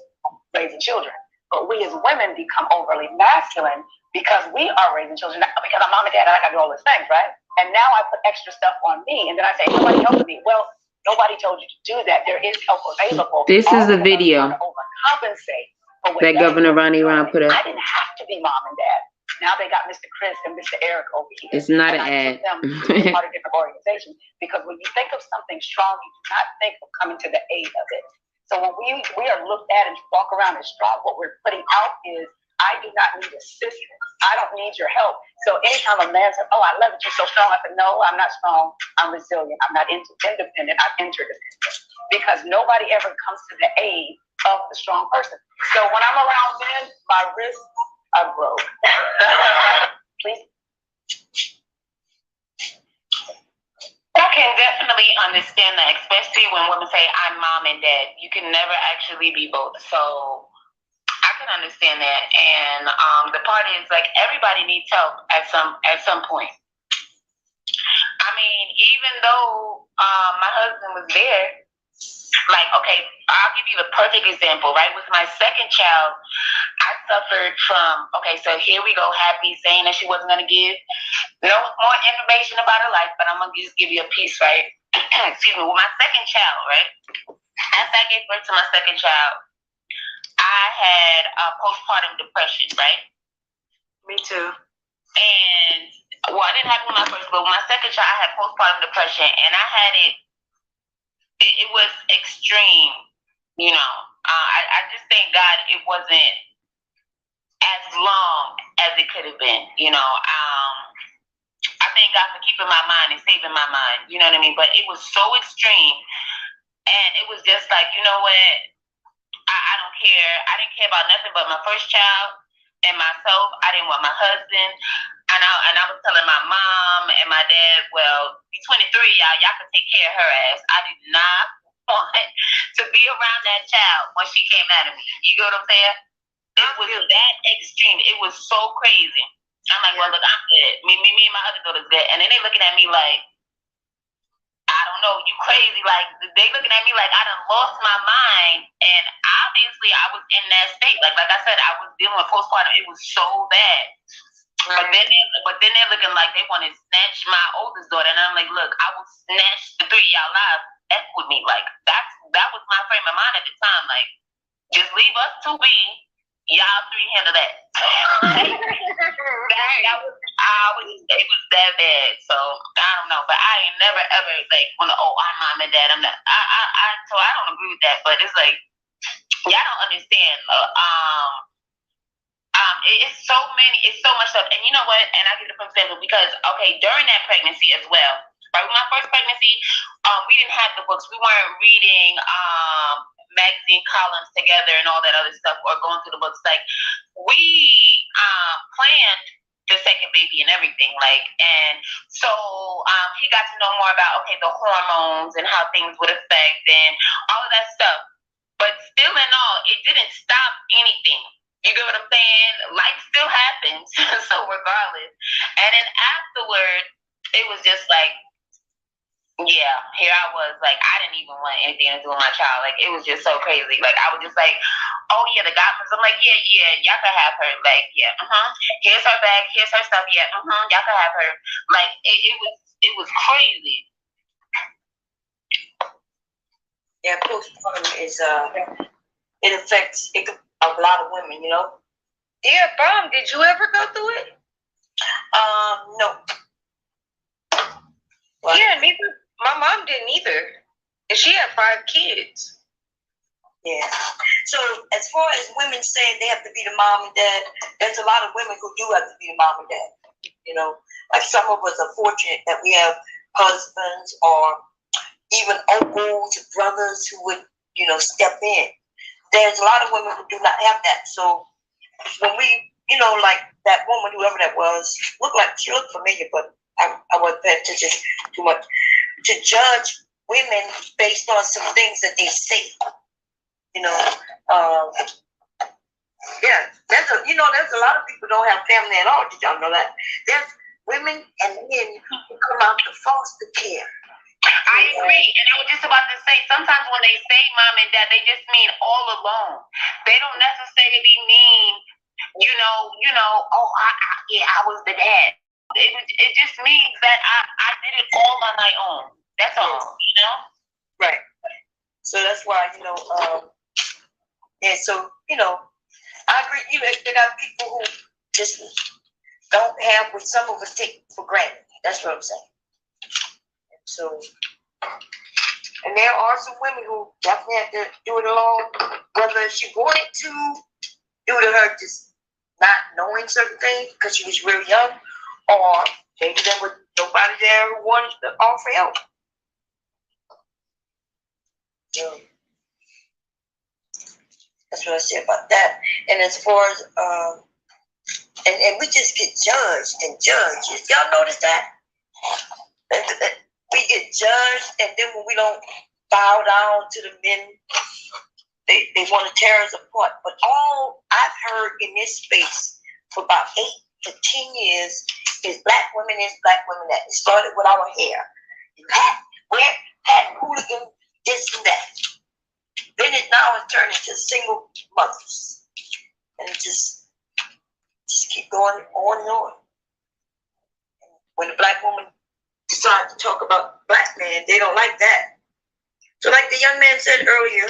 raising children. But we as women become overly masculine because we are raising children. Because I'm mom and dad, I gotta do all these things, right? And now I put extra stuff on me, and then I say, nobody helped me. Well, nobody told you to do that. There is help available. This is the video overcompensate for what that Governor Ronnie Ron put up. I didn't have to be mom and dad. Now they got Mr. Chris and Mr. Eric over here. It's not an I ad. took them to part of different organizations because when you think of something strong, you do not think of coming to the aid of it. So when we are looked at and walk around as strong, what we're putting out is, I do not need assistance. I don't need your help. So anytime a man says, oh, I love that you're so strong, I said, no, I'm not strong. I'm resilient. I'm not independent. I'm interdependent. Because nobody ever comes to the aid of the strong person. So when I'm around men, my wrists are broke. Please. I can definitely understand that, especially when women say I'm mom and dad. You can never actually be both. So I can understand that. And the part is like everybody needs help at some point. I mean, even though my husband was there, like, okay, I'll give you the perfect example, right? With my second child, I suffered from, okay, so here we go, Happy saying that she wasn't going to give no more information about her life, but I'm going to just give you a piece, right? Excuse me, with my second child, right? After I gave birth to my second child, I had postpartum depression, right? Me too. And, well, I didn't have it with my first, but with my second child, I had postpartum depression, and I had it was extreme, you know. I just thank God it wasn't as long as it could have been, you know. I thank God for keeping my mind and saving my mind, you know what I mean? But it was so extreme, and it was just like, you know what? I don't care. I didn't care about nothing but my first child and myself. I didn't want my husband. And I was telling my mom and my dad, well, be 23, y'all can take care of her ass. I did not want to be around that child when she came out of me. You get what I'm saying? It was that extreme. It was so crazy. I'm like, well, look, I'm good. Me and my other daughter's good. And then they looking at me like, I don't know, you crazy. Like, they looking at me like I done lost my mind. And obviously I was in that state. Like I said, I was dealing with postpartum. It was so bad. But then they're looking like they want to snatch my oldest daughter, and I'm like, look, I will snatch the three of y'all lives. F with me, like that was my frame of mind at the time. Like, just leave us two be, y'all three handle that. It was that bad. So I don't know, but I ain't never ever like when I'm mom and dad. I'm not. So I don't agree with that. But it's like y'all don't understand. It's so much stuff. And you know what? And I give it for example because, okay, during that pregnancy as well, right, with my first pregnancy, we didn't have the books. We weren't reading magazine columns together and all that other stuff or going through the books. Like, we planned the second baby and everything. Like, and so he got to know more about, okay, the hormones and how things would affect and all of that stuff. But still in all, it didn't stop anything. You get what I'm saying? Life still happens, so regardless. And then afterward, it was just like, yeah, here I was. Like, I didn't even want anything to do with my child. Like, it was just so crazy. Like, I was just like, oh, yeah, the godmothers. I'm like, yeah, y'all can have her. Like, yeah, here's her bag, here's her stuff. Yeah, y'all can have her. Like, it was crazy. Yeah, postpartum is, it affects a lot of women, you know? Yeah, Mom, did you ever go through it? No. What? Yeah, neither. My mom didn't either. And she had 5 kids. Yeah. So as far as women saying they have to be the mom and dad, there's a lot of women who do have to be the mom and dad. You know, like some of us are fortunate that we have husbands or even uncles, brothers who would, you know, step in. There's a lot of women who do not have that. So when we, you know, like that woman, whoever that was, she looked familiar, but I wasn't paying attention too much. To judge women based on some things that they say, you know, yeah, there's a lot of people don't have family at all. Did y'all know that? There's women and men who come out to foster care. I agree, and I was just about to say, sometimes when they say mom and dad, they just mean all alone. They don't necessarily mean, I was the dad. It just means that I did it all on my own. That's all, you know? Right. So that's why, you know, yeah, so, you know, I agree. You know, there are people who just don't have what some of us take for granted. That's what I'm saying. So, and there are some women who definitely have to do it alone, whether she wanted to due to her just not knowing certain things because she was real young, or maybe there was nobody there who wanted to offer help. So, that's what I say about that. And as far as And we just get judged and judged. Y'all notice that? And we get judged, and then when we don't bow down to the men, they want to tear us apart. But all I've heard in this space for about 8 to 10 years is black women that. It started with our hair. Pat hooligan, this and that. Then it now has turned into single mothers. And it just keep going on and on. When the black woman decides to talk about black men, they don't like that. So like the young man said earlier,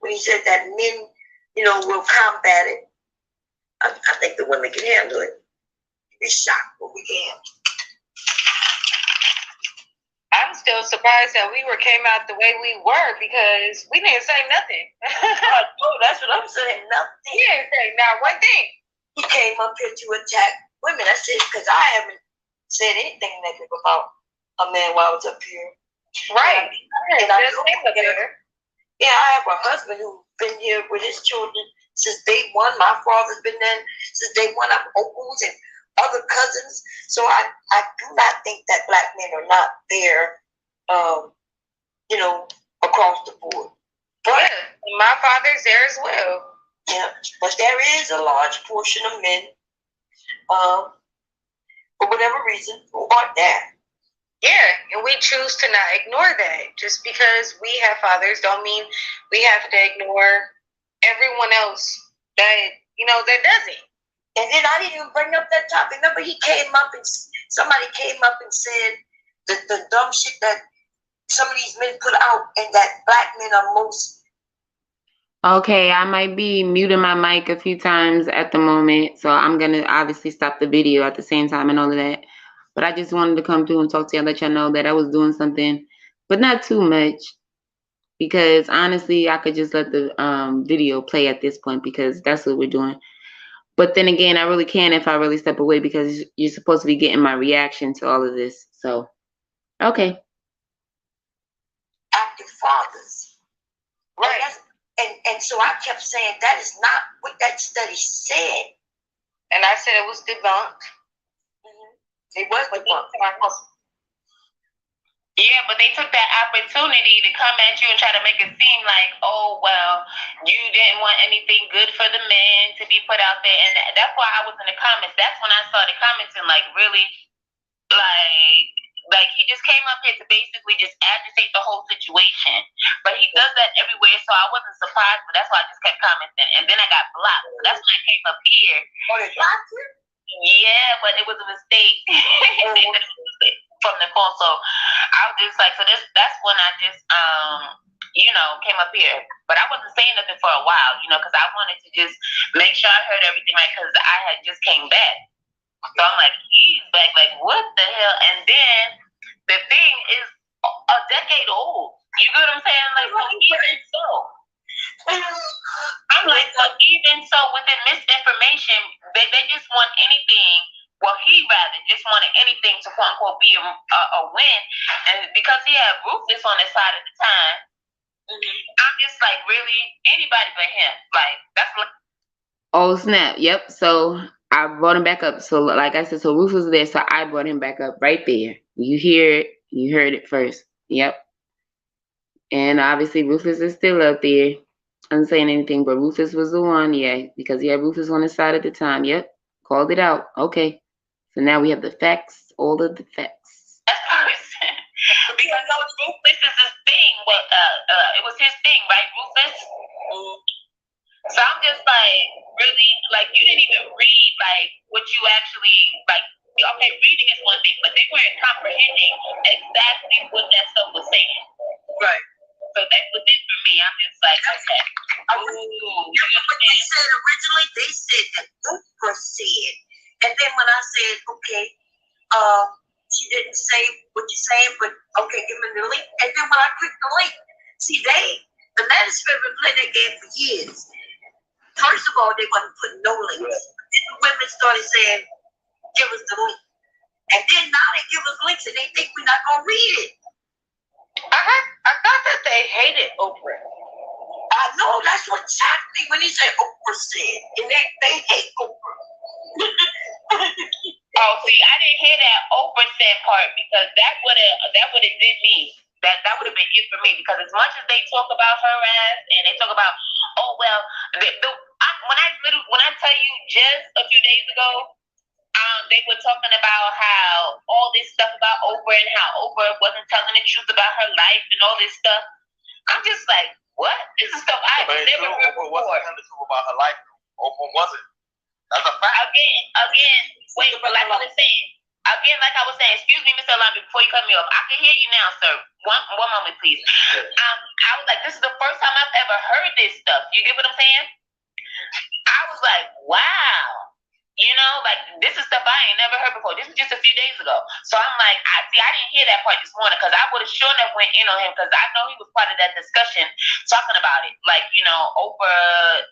when he said that men, will combat it, I think the women can handle it. Be shocked, but we can. I'm still surprised that we came out the way we were because we didn't say nothing. No, that's what I'm saying. Nothing. We didn't say not one thing. He came up here to attack women. That's it, because I haven't said anything negative about a man while I was up here. Right. And I have a husband who's been here with his children since day one. My father's been there since day one. I have uncles and other cousins. So I do not think that black men are not there, across the board. But yeah, my father's there as well. Yeah, but there is a large portion of men, for whatever reason, who aren't there. Yeah, and we choose to not ignore that. Just because we have fathers don't mean we have to ignore everyone else that doesn't. And then I didn't even bring up that topic. Remember, somebody came up and said the dumb shit that some of these men put out, and that black men are most. Okay, I might be muting my mic a few times at the moment, so I'm gonna obviously stop the video at the same time and all of that. But I just wanted to come through and talk to y'all, let y'all know that I was doing something, but not too much, because honestly, I could just let the video play at this point because that's what we're doing. But then again, I really can if I really step away because you're supposed to be getting my reaction to all of this. So, okay. Active fathers. Right. And so I kept saying that is not what that study said. And I said it was debunked. Mm-hmm. It was debunked. Yeah, but they took that opportunity to come at you and try to make it seem like, oh, well, you didn't want anything good for the men to be put out there. And that's why I was in the comments. That's when I started commenting, like, really, like he just came up here to basically just agitate the whole situation. But he does that everywhere, so I wasn't surprised, but that's why I just kept commenting. And then I got blocked. So that's when I came up here. Oh, they blocked you? Yeah, but it was a mistake. From the call, so I was just like, so that's when I just came up here, but I wasn't saying nothing for a while, because I wanted to just make sure I heard everything right, because I had just came back, so I'm like, he's back, like what the hell? And then the thing is a decade old. You get what I'm saying? Like, well, even so, I'm like, well, even so, with the misinformation, they just want anything. Well, he rather just wanted anything to quote unquote be a win, and because he had Rufus on his side at the time, I'm just like, really, anybody but him. Like that's what. Oh snap! Yep. So I brought him back up. So like I said, so Rufus was there, so I brought him back up right there. You hear it? You heard it first. Yep. And obviously Rufus is still up there. I'm saying anything, but Rufus was the one, yeah, because he had Rufus on his side at the time. Yep. Called it out. Okay. So now we have the facts, all of the facts. Because Rufus is his thing. Well, it was his thing, right, Rufus? So I'm just like, really, like you didn't even read like what you actually like. Okay, reading is one thing, but they weren't comprehending exactly what that stuff was saying. Right. So that's what did for me. I'm just like, okay. What they said originally, they said that Oprah said. And then when I said, okay, she didn't say what you're saying, but okay, give me the link. And then when I clicked the link, see, the management been playing that game for years. First of all, they wasn't putting no links. Then the women started saying, give us the link. And then now they give us links and they think we're not going to read it. I thought that they hated Oprah. I know, that's what shocked me when he said Oprah said. And they hate Oprah. Oh, see, I didn't hear that Oprah said part because that would have did me. That would have been it for me because as much as they talk about her ass and they talk about, oh well, when I tell you just a few days ago, they were talking about how all this stuff about Oprah and how Oprah wasn't telling the truth about her life and all this stuff. I'm just like, what? This is stuff I've never heard before. Oprah wasn't telling the truth about her life. Oprah wasn't. That's a fact. Again, wait, but like I was saying, excuse me, Mr. Alami, before you cut me off, I can hear you now, sir. One moment, please. I was like, this is the first time I've ever heard this stuff. You get what I'm saying? I was like, wow. You know, like this is stuff I ain't never heard before. This was just a few days ago. So I'm like, I didn't hear that part this morning because I would have sure enough went in on him because I know he was part of that discussion talking about it. Like, you know, Oprah,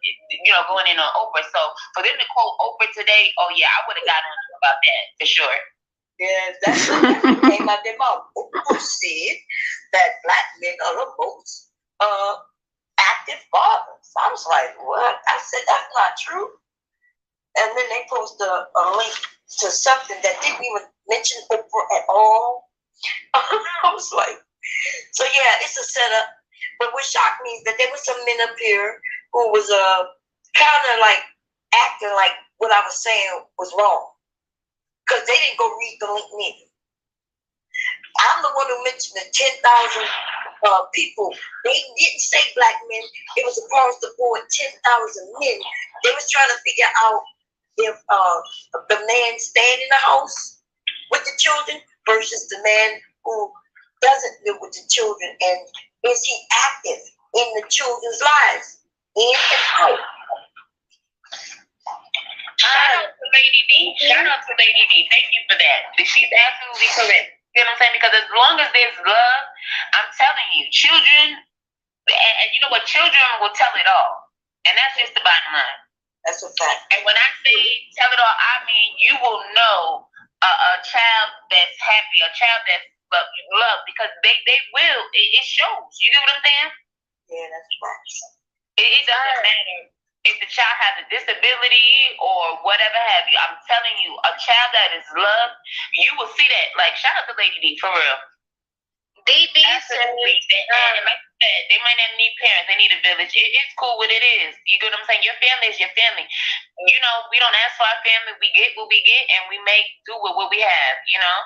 going in on Oprah. So for them to quote Oprah today, oh yeah, I would have got on about that for sure. Yes, that's what came out their mouth. Oprah said that black men are the most active fathers. I was like, what? I said, that's not true. And then they posted a link to something that didn't even mention Oprah at all. I was like, so yeah, it's a setup. But what shocked me is that there were some men up here who was kind of like acting like what I was saying was wrong. Because they didn't go read the link neither. I'm the one who mentioned the 10,000 people. They didn't say black men. It was across the board, 10,000 men. They was trying to figure out if the man staying in the house with the children versus the man who doesn't live with the children, and is he active in the children's lives, in and out? Shout out to Lady D. Thank you for that. She's absolutely correct. You know what I'm saying? Because as long as there's love, I'm telling you, children, and you know what, children will tell it all. And that's just the bottom line. That's a fact. And when I say tell it all, I mean you will know a child that's happy, a child that's loved, because they will. It shows. You get what I'm saying? Yeah, that's right. It doesn't matter if the child has a disability or whatever have you. I'm telling you, a child that is loved, you will see that. Like, shout out to Lady D, for real. Absolutely. And like I said, they might not need parents. They need a village. It's cool what it is. You get what I'm saying? Your family is your family. You know, we don't ask for our family. We get what we get, and we make do with what we have, you know?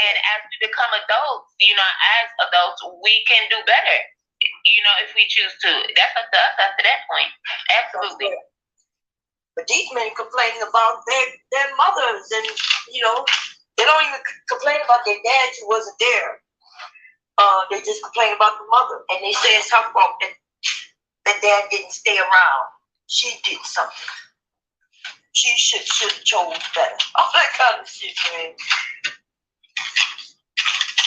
And as we become adults, you know, as adults, we can do better, you know, if we choose to. That's up to us after that point. Absolutely. But these men complaining about their mothers, and, you know, they don't even complain about their dads who wasn't there. They just complain about the mother, and they say it's her fault that dad didn't stay around. She did something. She should have chose better. All that kind of shit, man.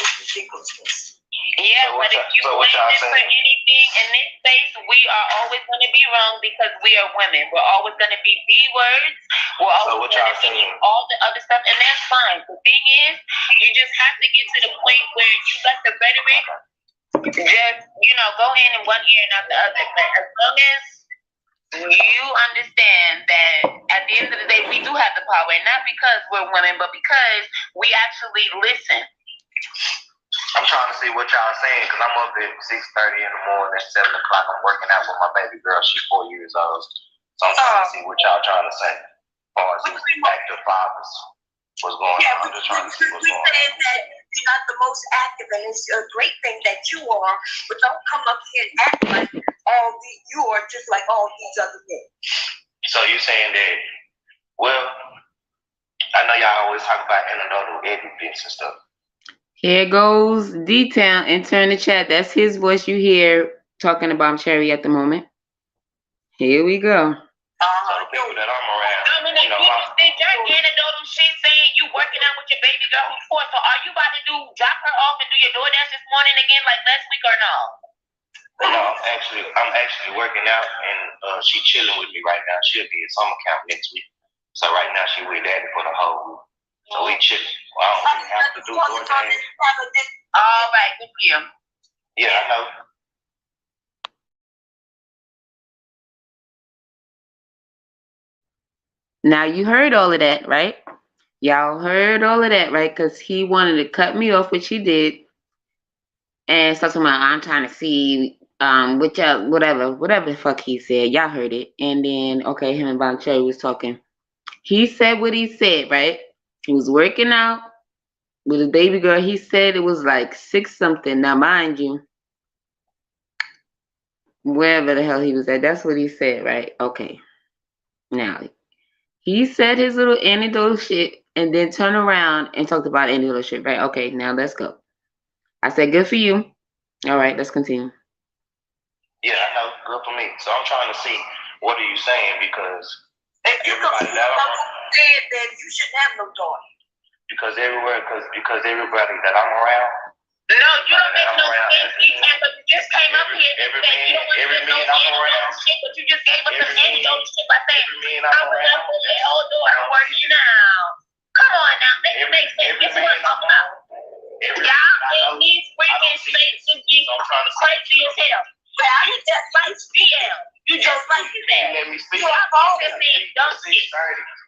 It's ridiculousness. Yeah, but if you blame them for anything in this space, we are always going to be wrong because we are women. We're always going to be B-words. We're always going to be all the other stuff, and that's fine. The thing is, you just have to get to the point where you let the rhetoric just, you know, go in one ear and out the other. But as long as you understand that at the end of the day, we do have the power, and not because we're women, but because we actually listen. I'm trying to see what y'all saying because I'm up at 6:30 in the morning. At 7 o'clock, I'm working out with my baby girl. She's 4 years old. So I'm trying to see what y'all trying to say. As far as these active fathers, what's going on? I'm just trying to see what's going on. Saying that you're not the most active, and it's a great thing that you are, but don't come up here and act like you are just like all these other men. So you saying that? Well, I know y'all always talk about anecdotal evidence and stuff. Here goes D-Town. Enter in the chat. That's his voice you hear talking about Cherry at the moment. Here we go. So the people that I'm around, you know, your anecdotal shit saying you working out with your baby girl who's 4. So are you about to drop her off and do your DoorDash this morning again like last week or no? No, I'm actually working out, and she chilling with me right now. She'll be at summer camp next week. So right now she with daddy for the whole week. So we chilling. Well, I don't really have to do DoorDash. All right, good for you. Yeah, I know. Now you heard all of that, right? Y'all heard all of that, right? Because he wanted to cut me off, which he did, and start talking about I'm trying to see which whatever the fuck he said. Y'all heard it. And then okay, him and Bon Cherry was talking. He said what he said, right? He was working out with his baby girl. He said it was like 6 something. Now mind you, wherever the hell he was at, that's what he said, right? Okay. Now he said his little anecdotal shit and then turned around and talked about anecdotal shit, right? Okay, now let's go. I said good for you. All right, let's continue. Yeah, I know, good for me. So I'm trying to see what are you saying because said that you shouldn't have no daughter. Because everybody that I'm around. No, you don't make no sense. But you just came up here and said you don't want to get no anecdotal shit, but you just gave us some anecdotal shit by saying I was up with your old daughter working out. Come on now, make sense. This is what I'm talking about. Y'all in these freaking spaces be crazy as hell. But I was just like CL. You just like that. Let me see. You are always saying dumb shit.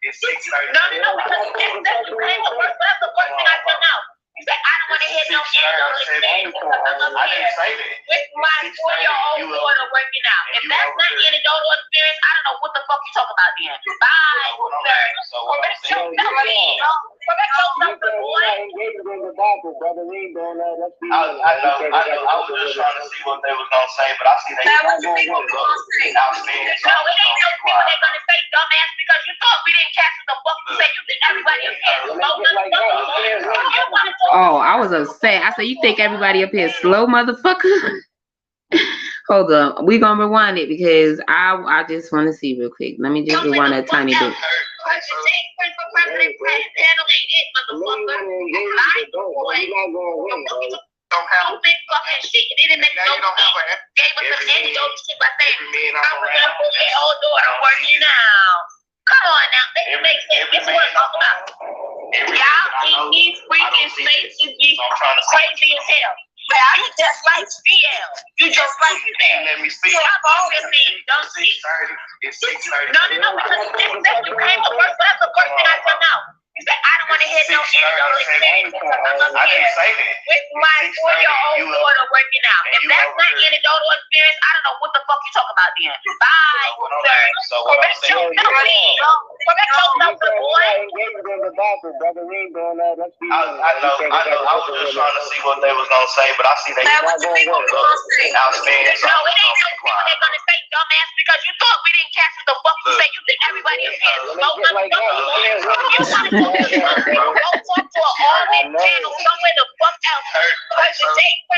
It's 6:30. No, because you just said you came to work. That's the first thing I said now. You said, I don't want to hear no anecdotal experience because I'm up here with my 4-year-old daughter working out. If that's not anecdotal experience, I don't know what the fuck you talking about then. Bye, sir. Correct yourself, boy. I was just trying to see what they was going to say, but I see they No, it ain't no people they're going to say, dumbass, because you thought we didn't catch what the fuck you said. You think everybody up here is slow, motherfucker. Oh, I was upset. I said, you think everybody up here is slow, motherfucker? Hold on. We're going to rewind it because I just want to see real quick. Let me just rewind a tiny bit. Don't big fucking shit. It didn't make no sense. Gave us some anecdotal shit by saying, I was up with your old daughter working out. Come on now, that makes sense. This is what I'm talking about. Y'all in these freaking spaces be crazy as hell. But I was just like CL. You just like that. Let me see. You have always saying dumb shit. It's 6:30. No, because you just said you came to work. That's the first thing I said now. You said, I don't want to hear no anecdotal experience because I'm up here with my 4-year-old daughter working out. If that's not anecdotal experience, I don't know what the fuck you talking about then. Bye, sir. Correct yourself, boy. I was just trying to see what they was going to say, but I see they outstanding. No, it ain't no people they're going to say, dumbass, because you thought we didn't catch what the fuck you said. You think everybody up here is slow, motherfucker. Go talk to an all-in panel somewhere the fuck else.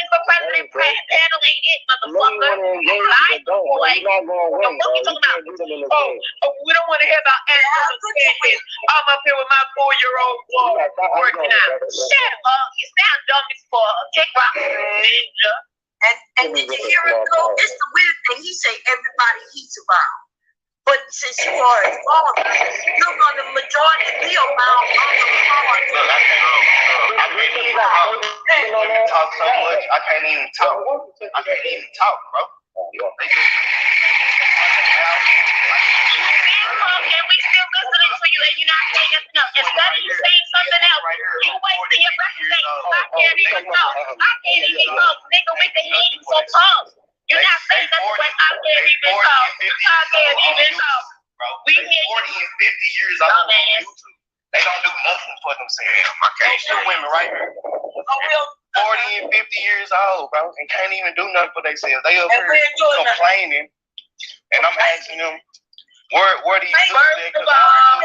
For president panel ain't it, motherfucker. Live boy. What the fuck you talking about? Oh, we don't want to hear about experience. I'm up here with my 4-year-old boy working out. Shut up. You sound dumb as fuck. Kick rock ninja. And did you hear him go? It's the weird thing. He say everybody he's around. But since you are his father, you're going to majority be around other fathers. I really talk so much. I can't even talk. Bro. They just and we still listening to you, and you're not saying nothing else. Instead of you saying something else, you wasting your breath and say, I can't even talk. Nigga, we can hear you, so talk. You're not saying nothing when I can't even talk. I can't even talk. We hear you. 40 and 50 years old on YouTube. They don't do nothing for themselves. I can't see women right here. 40 and 50 years old, bro, and can't even do nothing for themselves. They up here complaining, and I'm asking them, where do you do that? First of all,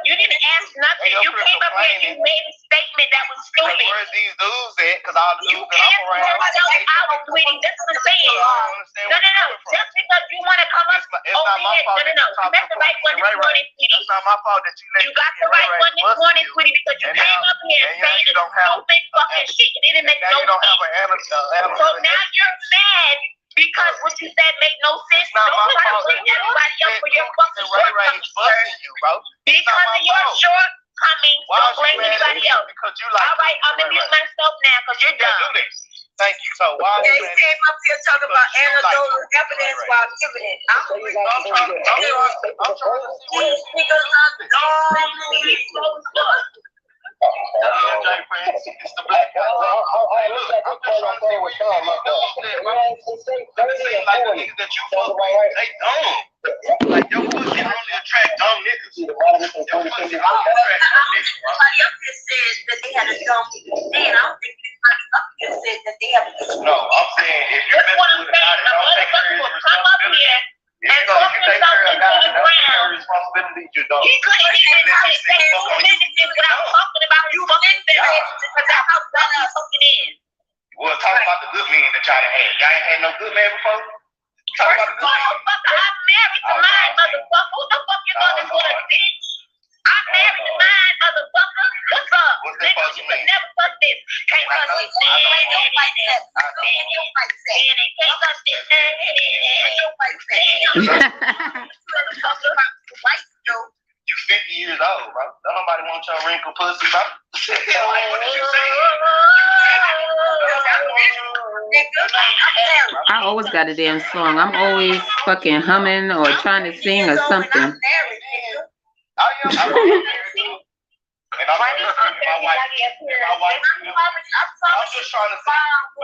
you didn't ask nothing. You came up here and you made a statement that was stupid. Where's these dudes at? Because all the dudes that I'm around. I was tweeting. That's what I'm saying. No. Just because you want to come up over here. No. You met the right one this morning, sweetie. It's not my fault that you got the right one this morning, sweetie, because you came up here and saying stupid fucking shit. It didn't make no sense. So now you're mad. Because what you said made no sense. Don't try to blame everybody else for your fucking shortcomings, sir. Because of your shortcomings, don't blame anybody else. All right, I'm gonna mute myself now because you're dumb. Thank you. So why? Yeah, he came up here talking about anecdotal evidence while giving it. I'm trying to see these niggas are dumb. It's the black guy. Look, I'm just trying to see what you doing, bro. It seems like the niggas that you fuck with, they dumb. Like your pussy only attract dumb niggas. Your pussy only attract dumb niggas, bro. Somebody up here said that they had a dumb man. I don't think anybody up here said that they have a dumb. No, I'm saying if you're messing with a guy that don't take care of your responsibility, if you don't take care of a guy that don't take care of your responsibility, you don't. He couldn't even say 2 sentences without talking about you fucking because that's how well he's fucking in. Well, talk about the good men that y'all had. Y'all ain't had no good man before? Talk about the good men. Motherfucker, I'm married to mine, motherfucker. Who the fuck you gonna do a bitch? I'm married to mine, motherfucker. What's up? Nigga, you could never fuck this. Can't fuck this. Can't fuck this. You 50 years old, bro. Don't nobody want your wrinkled pussy, bro. Like, what did you say? I always got a damn song. I'm always fucking humming or trying to sing or something. And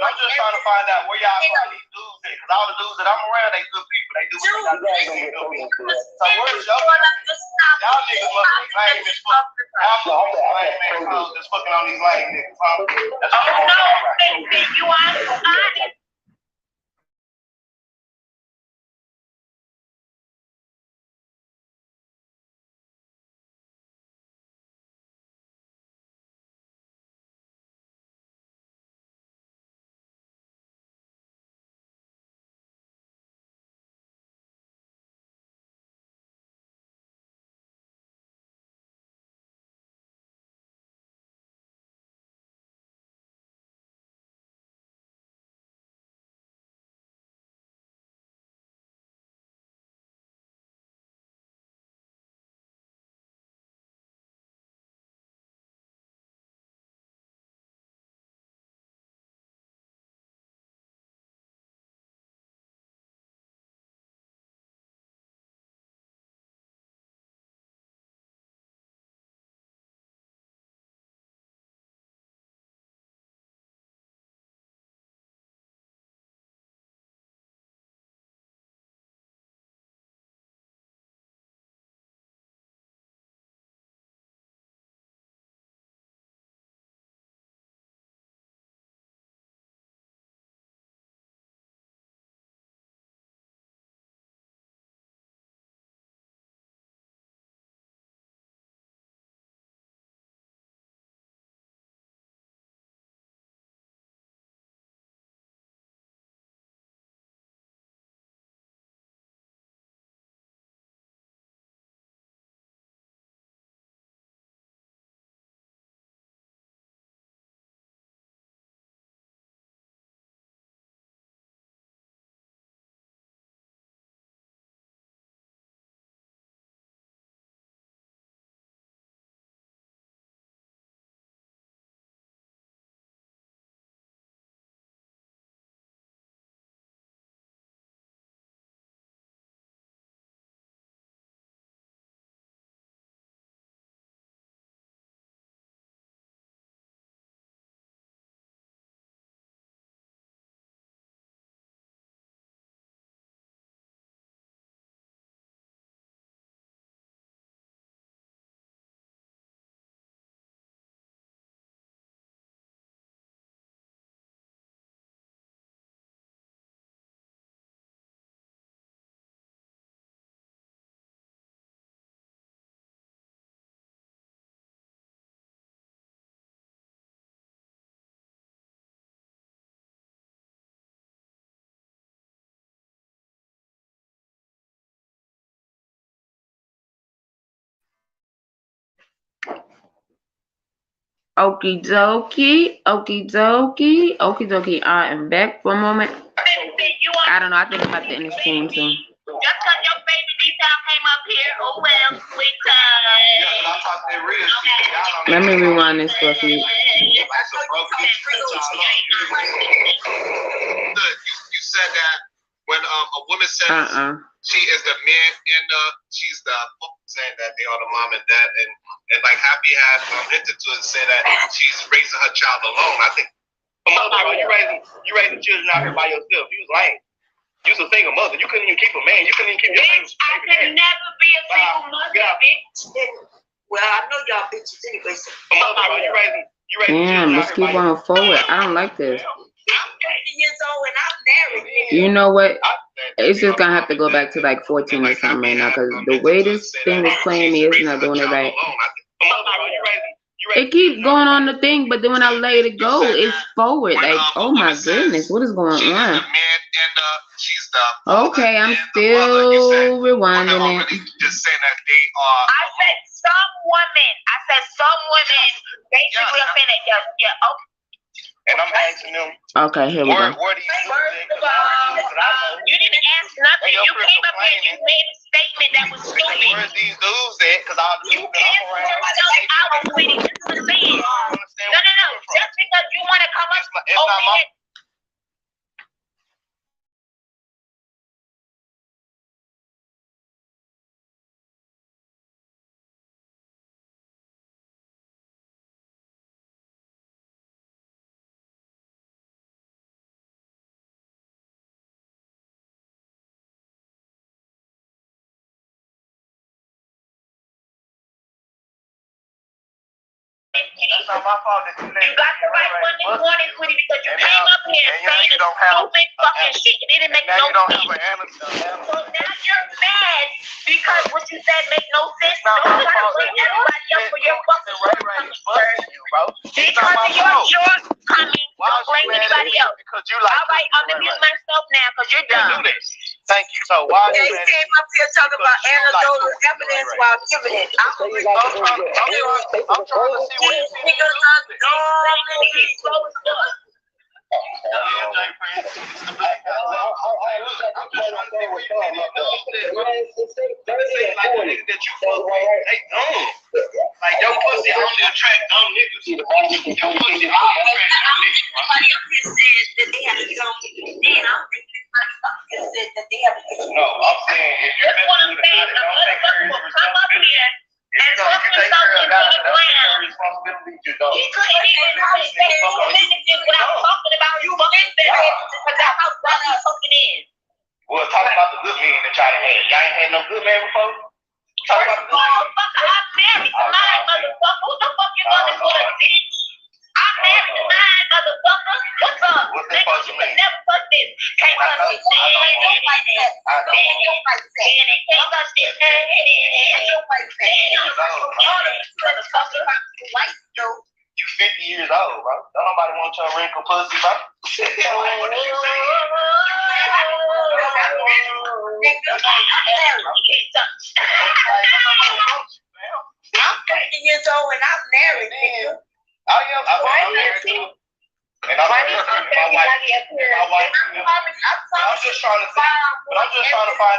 I'm just trying to find out where y'all find these dudes at. Because all the dudes that I'm around, they good people. They do what they got to do. So where's your y'all niggas must be lame as fuck. Y'all must be lame as just fucking on these lame niggas. Oh no, baby, you are honest. Okie dokie, okie dokie, okie dokie. I am back for a moment. I don't know. I think I'm about to end the stream soon. Just because your baby detail came up here, oh well, sweet time. Let me rewind this for a few. woman says she is the man and she's the saying that they are the mom and dad, and like Happy has hinted to it, say that she's raising her child alone. I think, mother, you raising children out here by yourself. You was lame. You was a single mother. You couldn't even keep a man. You couldn't even keep your baby. I could never be a single mother, bitch. Well, I know y'all bitches anyway. So. Mother, you raising Damn, let's keep going forward. I don't like this. I'm 30 years old and I'm married. You know what? It's just gonna have to go back to like 14 or something right now, because the way this thing is playing me is not doing it right. It keeps going on the thing, but then when I let it go, it's forward. Like, oh my goodness, what is going on? Okay, I'm still rewinding it. Just saying that they are. I said some women. Basically, I'm saying that okay. And I'm asking them. Okay, here we go. First of all, you didn't ask nothing. You came up here and you made a statement that was stupid. Where's these dudes at? Because I'll do you can't yourself out, sweetie. This is the thing. No. Just because you want to come up over here. That's not my fault that you got the right one this morning, sweetie, because you came up here and saying stupid fucking shit. It didn't make no sense. So now you're mad because what you said make no sense. Don't try to blame everybody else for your fucking shortcomings, sir. Because of your shortcomings, don't blame anybody else. All right, I'm gonna mute myself now because you're done. Thank you. So why you came up here talking about anecdotal evidence while giving it? I'm trying to see what these niggas are doing. Like your pussy only attract dumb niggas. Your pussy only attract dumb niggas. Somebody up here said that they have to get on then I'm thinking said that they have to get on. No, I'm saying if you're messing with a guy that don't take care of your responsibility, and talk himself into the ground. He couldn't even say sentences without talking about you because that's how well he's talking in. Well, talk about the good men that y'all had. Y'all ain't had no good man before? Talk about the good men. Motherfucker, I'm married to mine, motherfucker. Who the fuck you gonna for a bitch? I'm married to mine, motherfucker. What's up? What's that supposed to mean? Never touch this. Can't touch this. Don't like that. Don't like that. Can't touch this. Don't like that. You 50 years old, bro. Don't nobody want your wrinkled pussy, bro. You can't touch. I'm 30 years old and I'm married, nigga. I'm married too. And I'm just trying to find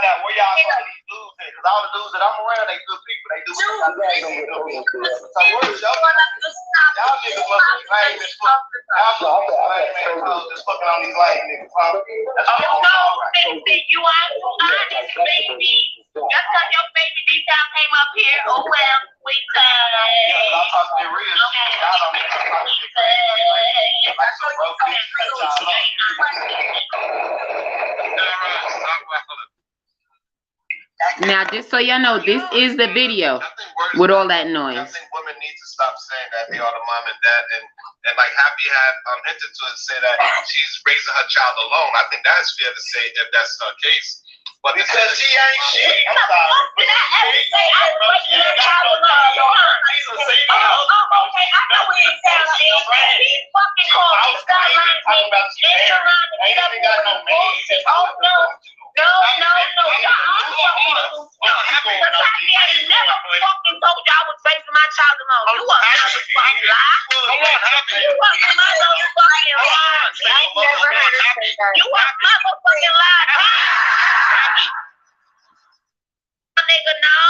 out where y'all find these dudes at. Because all the dudes that I'm around, they good people. They do what they got to do. So where's y'all? Y'all niggas must be lame as fuck. Y'all must be lame as just fucking on these lame niggas. You are honest, baby. Just because your baby deep down came up here, oh well, sweet time. Yeah, I'm talking that real shit. Y'all don't need to talk shit. Like some broke bitch. Now, just so y'all know, this is the video with all that noise. I think women need to stop saying that they are the mom and dad, and like Happy had hinted to it, say that she's raising her child alone. I think that's fair to say if that's her case. But because she ain't shit, I'm sorry. Did I ever say I was raising her child alone? Okay, I know what it sounds like. He's fucking called. He's got lines. They're trying to get up with the bullshit. Oh, no. No. Y'all, I'm fucking because I never fucking told you I was raising my child alone. You a motherfucking lie. You a motherfucking lie. I never heard her say that. You a motherfucking lie.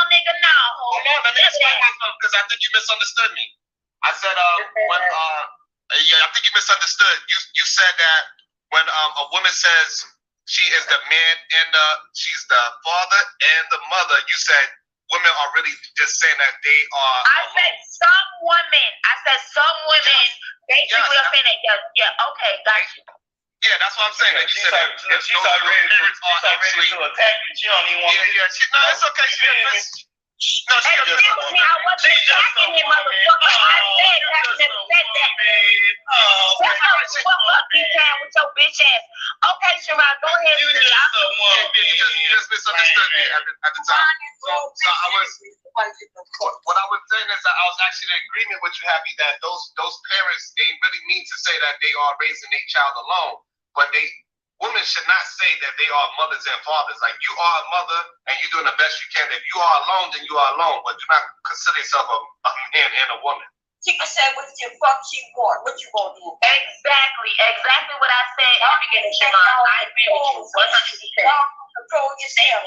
Nigga, no. Hold on, let me explain myself because I think you misunderstood me. I said, I think you misunderstood. You said that when a woman says she is the man and she's the father and the mother. You said women are really just saying that they are. I said some women. Basically, I'm saying that. Yeah. Okay, got you. Yeah, that's what I'm saying. Like you said that she's already to attack you. She don't even want to. No, it's okay. No, excuse me, I wasn't attacking him, motherfucker. I said you have never said that. Shut up, fuck up, you down with your bitch ass. Okay, Sharon, go ahead. You just misunderstood me at the time. So I was. What I was saying is that I was actually in agreement with you, Happy, that those parents, they really mean to say that they are raising their child alone, but women should not say that they are mothers and fathers. Like, you are a mother and you're doing the best you can. If you are alone, then you are alone, but do not consider yourself a man and a woman. She can say what the fuck she want. What you gonna do? Exactly what I said at the beginning, Siobhan. I agree with you 100%. Control yourself. I'm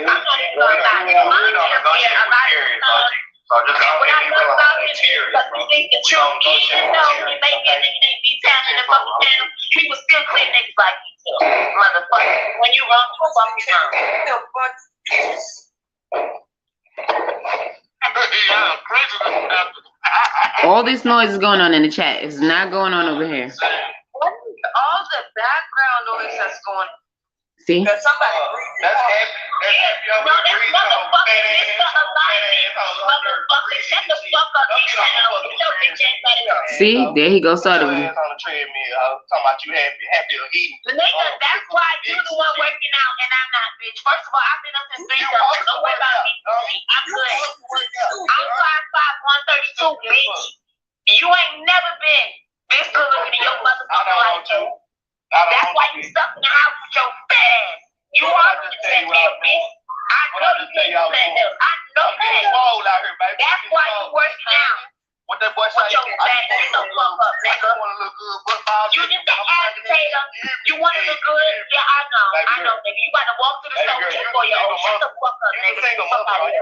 not even gonna lie. Mom just said a lot of stuff. And what I know about him is because he thinks the truth, even though he may be a nigga that be telling in the fucking town, he was still clear niggas like you too. Motherfucker. When you wrong, you fucking wrong. All this noise is going on in the chat. It's not going on over here. What is all the background noise that's going on? See? Somebody breathing. That's motherfucking motherfucker. Shut the fuck up, See? There he goes, started with on the treadmill, talking about you happy or eating. Nigga, that's why you the one working out and I'm not, bitch. First of all, I've been up since 3 something. Don't worry about me. I'm good. I'm 5'5", 132, bitch. You ain't never been this good looking in your motherfucker like you. That's why you stuck in the house with your fat ass. You are the treadmill, bitch. I know you can't do that. I know that. That's why you working out. What that boy with your fat ass the fuck up, nigga. You just an agitator. You want to look good? Yeah, I know, nigga. You got to walk to the store for your own. Shut the fuck up, nigga. You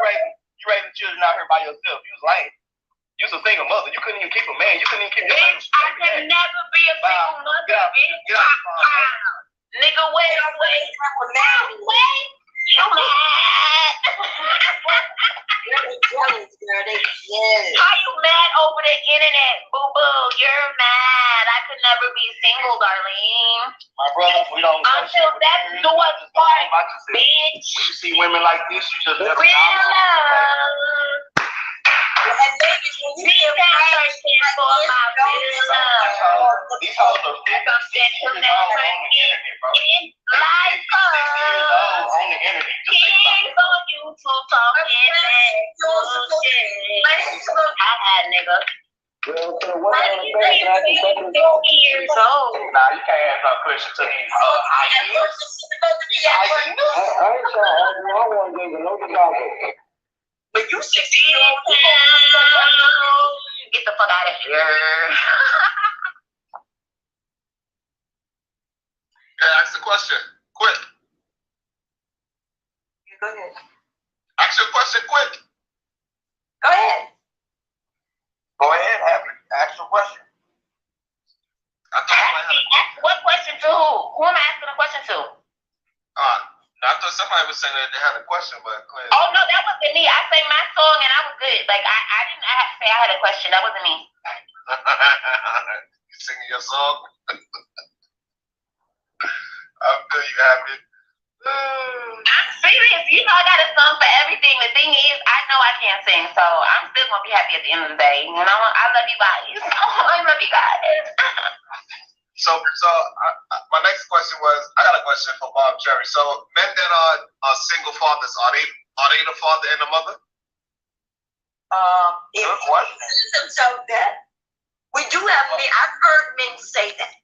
raising children out here by yourself. You was lame. You was a single mother. You couldn't even keep a man. You couldn't even keep your baby. I can never be a single mother, bitch. Nigga, wait. You mad? How you mad over the internet? Boo-boo, you're mad. I could never be single, Darlene. My brother, we don't. Until that door's part, bitch. When you see women like this, you just never real love. These guys are stand for my real love. These hoes are 50, 60 years old on the internet, bro. 60 years old on the internet. Kids on YouTube talking that bullshit. I had nigga. Years old. Nah, you can't ask no question to these hyenas. But you 60 years old. Get the fuck out of here. Yeah, ask the question. Quick. Go ahead. Ask your question quick. Go ahead. Go ahead, Happy. Ask your question. What question to who? Who am I asking a question to? I thought somebody was saying that they had a question, but clearly. Oh no, that wasn't me. I sang my song and I was good. Like I didn't have to say I had a question. That wasn't me. You singing your song? I'm good, you happy? I'm serious. You know I got a song for everything. The thing is, I know I can't sing, so I'm still gonna be happy at the end of the day. You know, I love you guys. I love you guys. So my next question was, I got a question for Bob Cherry. So men that are single fathers, are they the father and the mother? Good question. That we do have men. I've heard men say that.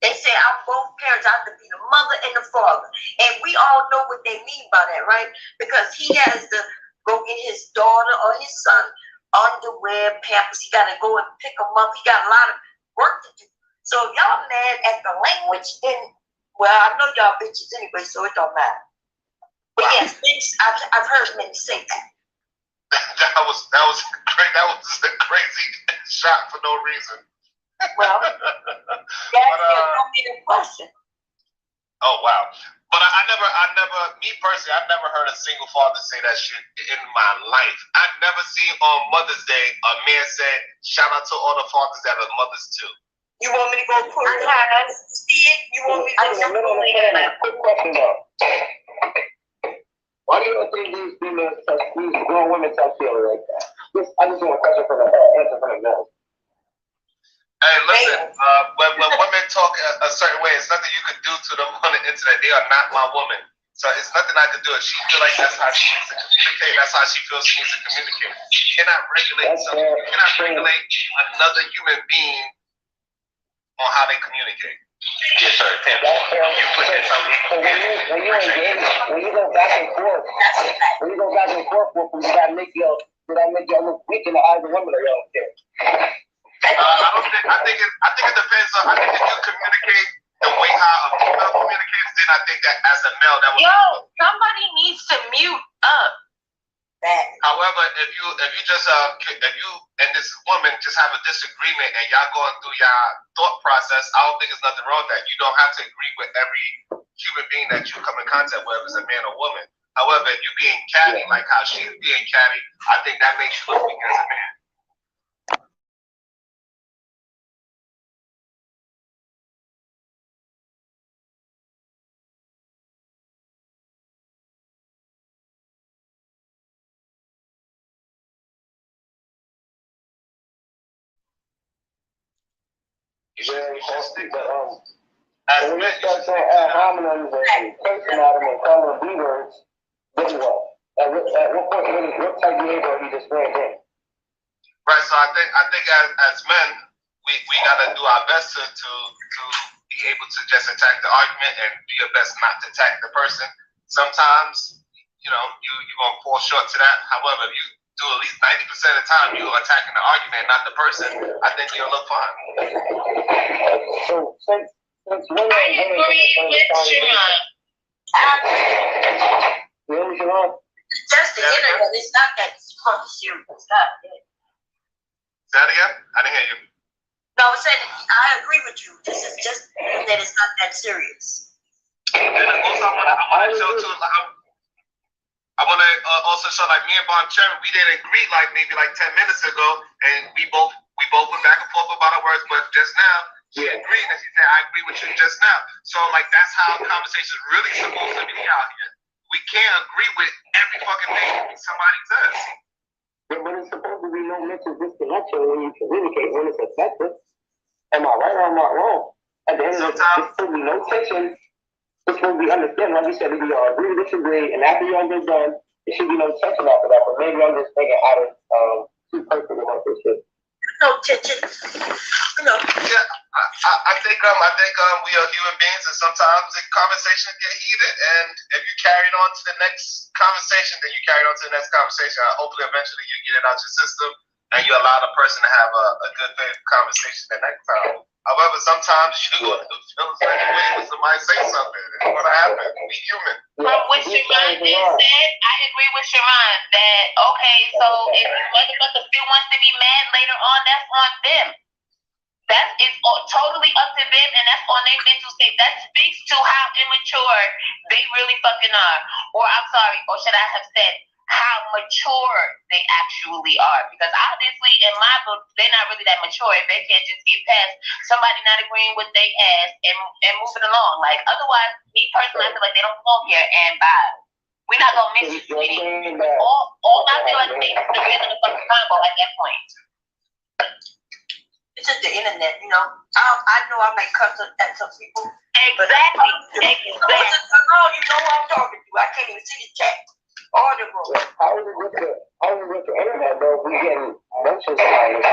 They say I'm both parents. I have to be the mother and the father, and we all know what they mean by that, right? Because he has to go get his daughter or his son underwear, pampers. He got to go and pick them up. He got a lot of work to do. So if y'all mad at the language, then, well, I know y'all bitches anyway, so it don't matter. But yes, I've heard men say that. That was great. That was a crazy shot for no reason. Well, that's the question. Oh wow. But I never, me personally, I've never heard a single father say that shit in my life. I've never seen on Mother's Day a man say, shout out to all the fathers that are mothers too. You want me to go pull it? See it? You want me to go pull it? Quick question though. Why do you think these females, these grown women touch you like that? I just want a question from the answer from the girls. Hey, listen, when women talk a certain way, it's nothing you can do to them on the internet. They are not my woman. So it's nothing I can do. If she feel like that's how she needs to communicate, that's how she feels she needs to communicate. You cannot regulate something. You cannot regulate another human being on how they communicate. Yes, sir. You put this on me. When you go back and forth, you gotta make your look weak in the eyes of women or you don't care. I think it depends on. I think if you communicate the way how a female communicates, then I think that as a male, that would. Somebody needs to mute up. However, if you and this woman just have a disagreement and y'all going through y'all thought process, I don't think there's nothing wrong with that. You don't have to agree with every human being that you come in contact with, whether it's a man or woman. However, if you being catty like how she's being catty, I think that makes you look weak as a man. Very interesting, but when you start saying ad hominems and cursing at them and calling them B-words, then what? At what point, what type of behavior are you just ran in? Right, so I think as men, we gotta do our best to be able to just attack the argument and do your best not to attack the person. Sometimes, you're gonna fall short to that. However, if you do at least 90% of the time you're attacking the argument, not the person, I think you'll look fine. So since women I agree with Sharon. Really, Sharon? Just the internet. It's not that fucking serious. It's not it. Say that again? I didn't hear you. No, I said I agree with you. This is just that it's not that serious. And also, I want to show too. I want to also show, like, me and Bon Cherry, we didn't agree like maybe like 10 minutes ago, and we both went back and forth about our words, but just now she agreed and she said, I agree with you just now. So like that's how conversations really supposed to be out here. We can't agree with every fucking thing somebody says. But it's supposed to be no mental disconnection when you communicate, when it's effective. Am I right or am I wrong? At the end of the day, there's supposed to be no tension. It's supposed to be understanding, like you said, if you all agree, disagree, and after you all get done, there should be no tension after that. But maybe I'm just thinking out of too personal about this shit. No tension. Yeah, I think we are human beings, and sometimes the conversation get heated. And if you carry it on to the next conversation, then you carry it on to the next conversation. Hopefully, eventually, you get it out your system, and you allow the person to have a good faith conversation the next time. However, sometimes you feel the same way when somebody say something. It's going to happen. We human. From what Sharon just said, I agree with Sharon that, okay, so if the motherfucker still wants to be mad later on, that's on them. That is totally up to them, and that's on their mental state. That speaks to how immature they really fucking are. Or I'm sorry, or should I have said, how mature they actually are. Because obviously, in my book, they're not really that mature if they can't just get past somebody not agreeing with their ass and moving along. Like, otherwise, me personally, I feel like they don't belong here, and bye. We're not going to miss you, sweetie. All I feel like they is the end of the fucking combo at that point. It's just the internet, I know I may cuss at some people. Exactly. No, you know who I'm talking to. I can't even see the chat. Audible. How is it with the internet, though? We getting emotions behind it.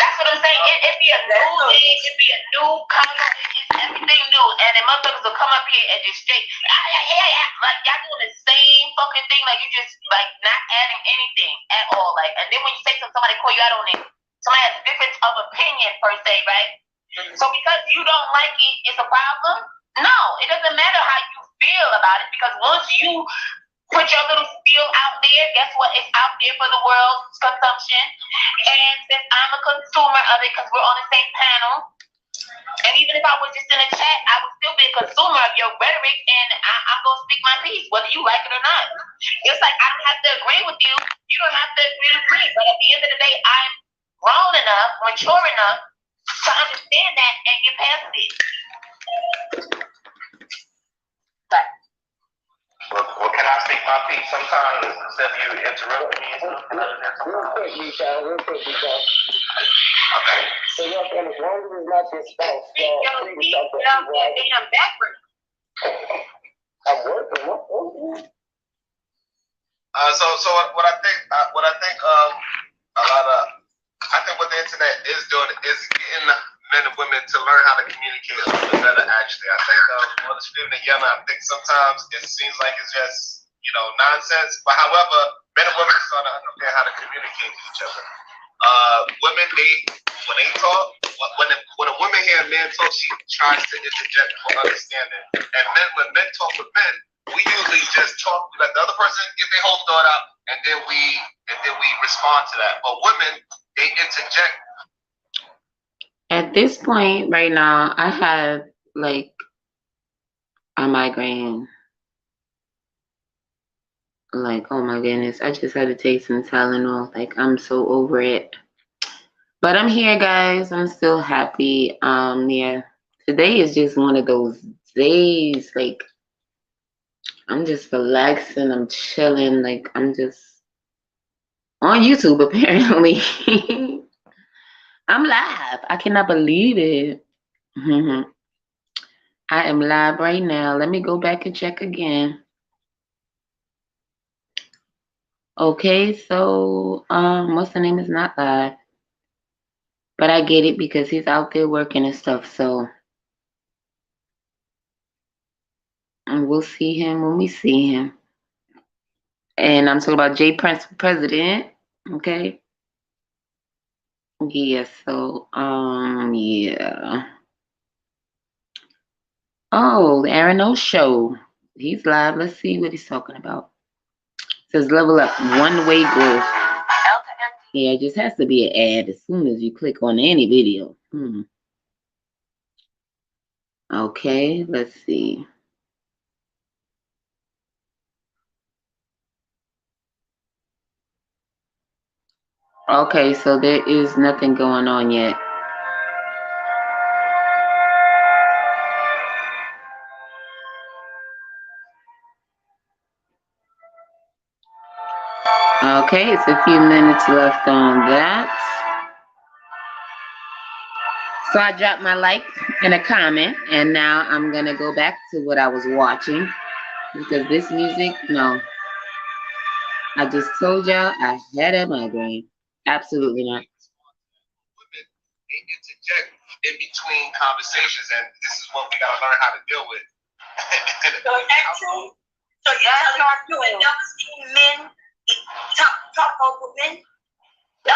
That's what I'm saying. It'd be a new thing. It'd be a new combo. It's everything new. And then motherfuckers will come up here and just straight, like y'all doing the same fucking thing. Like you just like not adding anything at all. Like, and then when you say somebody call you out on it, somebody has a difference of opinion per se, right? Mm-hmm. So because you don't like it, it's a problem? No, it doesn't matter how you feel about it, because once you put your little spiel out there. Guess what? It's out there for the world's consumption. And since I'm a consumer of it, because we're on the same panel, and even if I was just in a chat, I would still be a consumer of your rhetoric, and I'm going to speak my piece, whether you like it or not. It's like I don't have to agree with you. You don't have to agree with me. But at the end of the day, I'm grown enough, mature enough to understand that and get past it. Well, can I speak my piece sometimes instead of you interrupting me? Real quick, Michelle. Okay. So, yes, and as long as it's not your spouse, Your feet without that damn backwards. I'm working. So what I think what the internet is doing is getting men and women to learn how to communicate a little bit better. Actually, I think on the street and yelling, I think sometimes it seems like it's just nonsense. But however, men and women are starting to understand how to communicate with each other. Women, when they talk, when a woman hears a man talk, she tries to interject for understanding. And when men talk with men, we usually just talk, let the other person get their whole thought out, and then we respond to that. But women, they interject. At this point right now, I have like a migraine. Like, oh my goodness, I just had to take some Tylenol. Like, I'm so over it. But I'm here, guys. I'm still happy. Yeah. Today is just one of those days. Like, I'm just relaxing. I'm chilling. Like, I'm just on YouTube, apparently. I'm live. I cannot believe it. I am live right now. Let me go back and check again. Okay, so what's the name is not live. But I get it because he's out there working and stuff, so and we'll see him when we see him. And I'm talking about J Prince for president. Okay. Yeah, so yeah. Oh, the Aaron O show. He's live. Let's see what he's talking about. It says level up, one-way growth. Yeah, it just has to be an ad as soon as you click on any video. Okay, let's see. Okay, so there is nothing going on yet. Okay, it's a few minutes left on that. So I dropped my like and a comment, and now I'm gonna go back to what I was watching because this music, no. I just told y'all I had a migraine. Absolutely not. Women, they interject in between conversations, and this is what we gotta learn how to deal with. So is that true? So you're telling me you have never seen men talk over men? What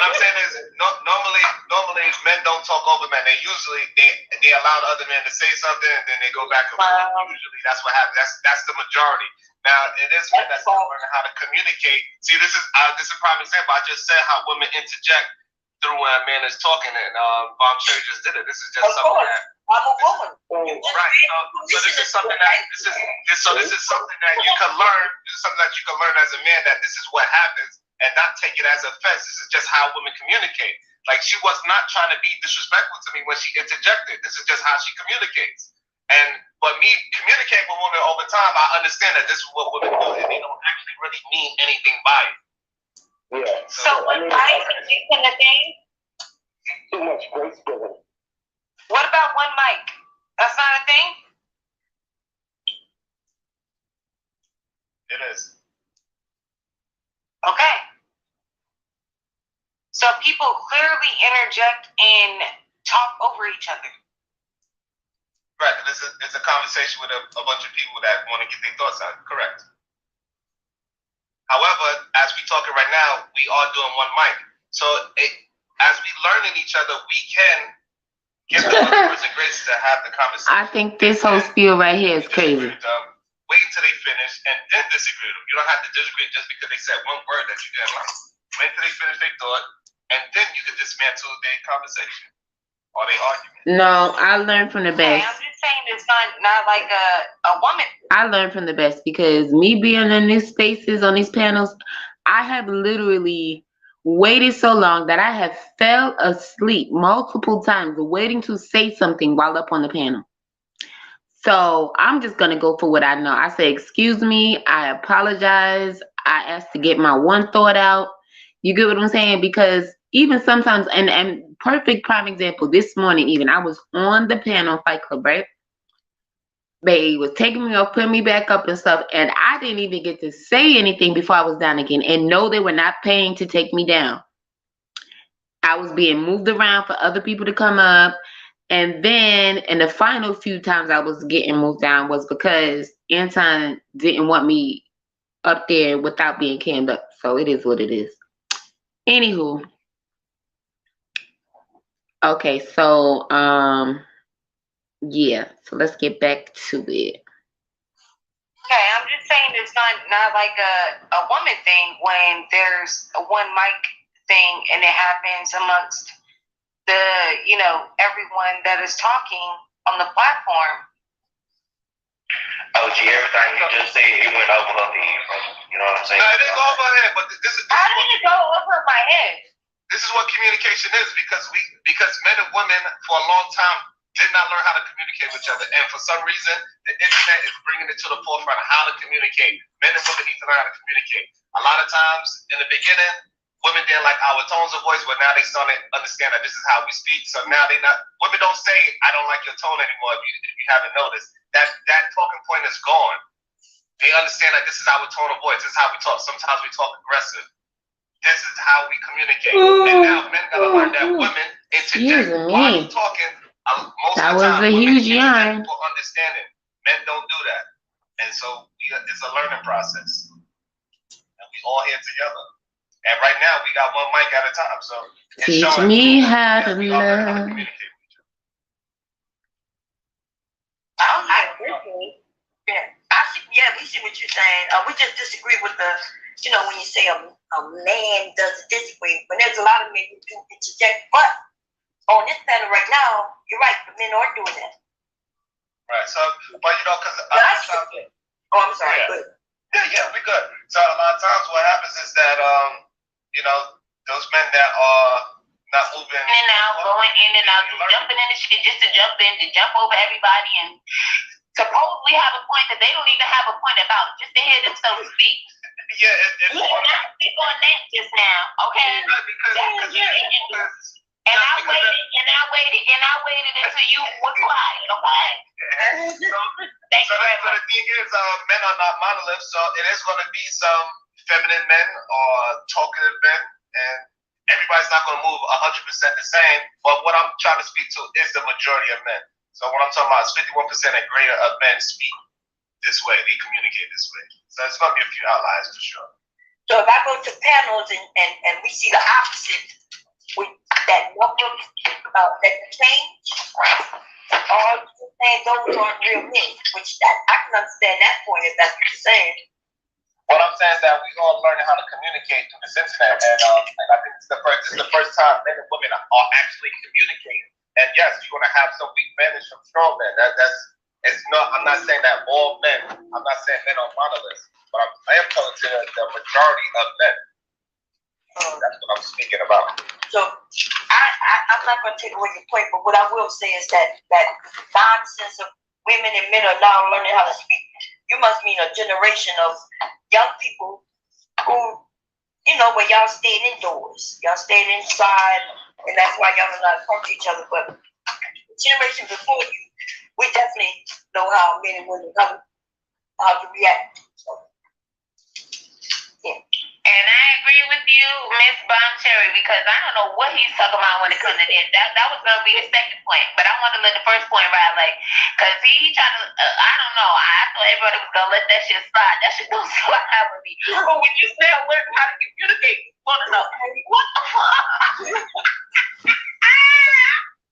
I'm saying is, normally men don't talk over men. They allow the other men to say something, and then they go back and forth. Usually, that's what happens. That's the majority. Now, it is men that's learning how to communicate. See, this is a prime example. I just said how women interject through when a man is talking, and Bomb Cherry just did it. This is just something that. I'm a woman. Right. So this is something that this is something that you can learn. This is something that you can learn as a man, that this is what happens, and not take it as offense. This is just how women communicate. Like, she was not trying to be disrespectful to me when she interjected. This is just how she communicates. But me communicating with women all the time, I understand that this is what women do, and they don't actually really mean anything by it. Yeah. So when Mike in the game, Too much grace given. what about one mic? That's not a thing? It is. Okay. So people clearly interject and talk over each other. Right. It's a conversation with a bunch of people that want to get their thoughts out. Correct. However, as we talking right now, we are doing one mic. So as we learning each other, we can give the other person grace to have the conversation. I think this whole spiel right here is crazy. wait until they finish, and then disagree with them. You don't have to disagree just because they said one word that you didn't like. Wait until they finish their thought, and then you can dismantle their conversation or their argument. No, I learned from the best. I'm just saying it's not like a woman. I learned from the best because me being in these spaces on these panels, I have literally waited so long that I have fell asleep multiple times waiting to say something while up on the panel. So I'm just going to go for what I know. I say, excuse me, I apologize. I asked to get my one thought out. You get what I'm saying? Because even sometimes, and perfect prime example, this morning even, I was on the panel Fight Club, right? They was taking me off, putting me back up and stuff, and I didn't even get to say anything before I was down again. And no, they were not paying to take me down. I was being moved around for other people to come up. And then in the final few times I was getting moved down was because Anton didn't want me up there without being cammed up. So it is what it is. Anywho. Okay, so yeah, so let's get back to it. Okay, I'm just saying it's not like a woman thing when there's a one mic thing and it happens amongst the, everyone that is talking on the platform. Oh, gee, everything you just said, it went over her head, bro. You know what I'm saying? No, it didn't go over her head, but this is... How did it go over my head? This is what communication is, because men and women for a long time did not learn how to communicate with each other. And for some reason, the internet is bringing it to the forefront of how to communicate. Men and women need to learn how to communicate. A lot of times in the beginning, women didn't like our tones of voice, but now they starting to understand that this is how we speak. So now women don't say, I don't like your tone anymore, if you haven't noticed. That talking point is gone. They understand that this is our tone of voice. This is how we talk. Sometimes we talk aggressive. This is how we communicate. And now men gotta learn that women interject while you're talking. Most that of the time, was a huge yarn. For understanding. Men don't do that. And so it's a learning process. And we all here together. And right now, we got one mic at a time. So teach me how to love. I agree with you. Yeah, we see what you're saying. We just disagree with the, when you say a man does disagree. But there's a lot of men who do interject. But on this panel right now, you're right. The men are doing that. Right. So, but because I'm sorry. Yeah. Yeah, we good. So a lot of times, what happens is that those men that are not moving in and out, going in and out, just jumping in the shit, just to jump in, to jump over everybody, and supposedly have a point that they don't even have a point about, just to hear themselves speak. Yeah, you did not speak on that just now, okay? And I waited until you were quiet, okay? Thank you very much. So the thing is, men are not monoliths, so it is going to be some feminine men or talkative men, and everybody's not going to move 100% the same. But what I'm trying to speak to is the majority of men. So what I'm talking about is 51% and greater of men speak this way. They communicate this way. So it's going to be a few outliers for sure. So if I go to panels and we see the opposite, with that number about that change, all you're saying those aren't real men, which I can understand that point if that's what you're saying. What I'm saying is that we all learning how to communicate through this internet, and I think this is the first time men and women are actually communicating. And yes, you're gonna have some weak men and some strong men. It's not. I'm not saying that all men. I'm not saying men are monoliths, but I am talking to the majority of men. That's what I'm speaking about. So I'm not gonna take away your point, but what I will say is that nonsense of women and men are now learning how to speak. You must mean a generation of young people who, where y'all stayed indoors, y'all stayed inside, and that's why y'all don't know how to talk to each other. But the generation before you, we definitely know how men and women how to react. So, yeah. And I agree with you, Miss Boncherry, because I don't know what he's talking about when it comes to that. That was going to be the second point, but I want to let the first point ride, because he trying to, I don't know, I thought everybody was going to let that shit slide. That shit don't slide with me. But when you say I'm learning how to communicate, you want to know, what the fuck?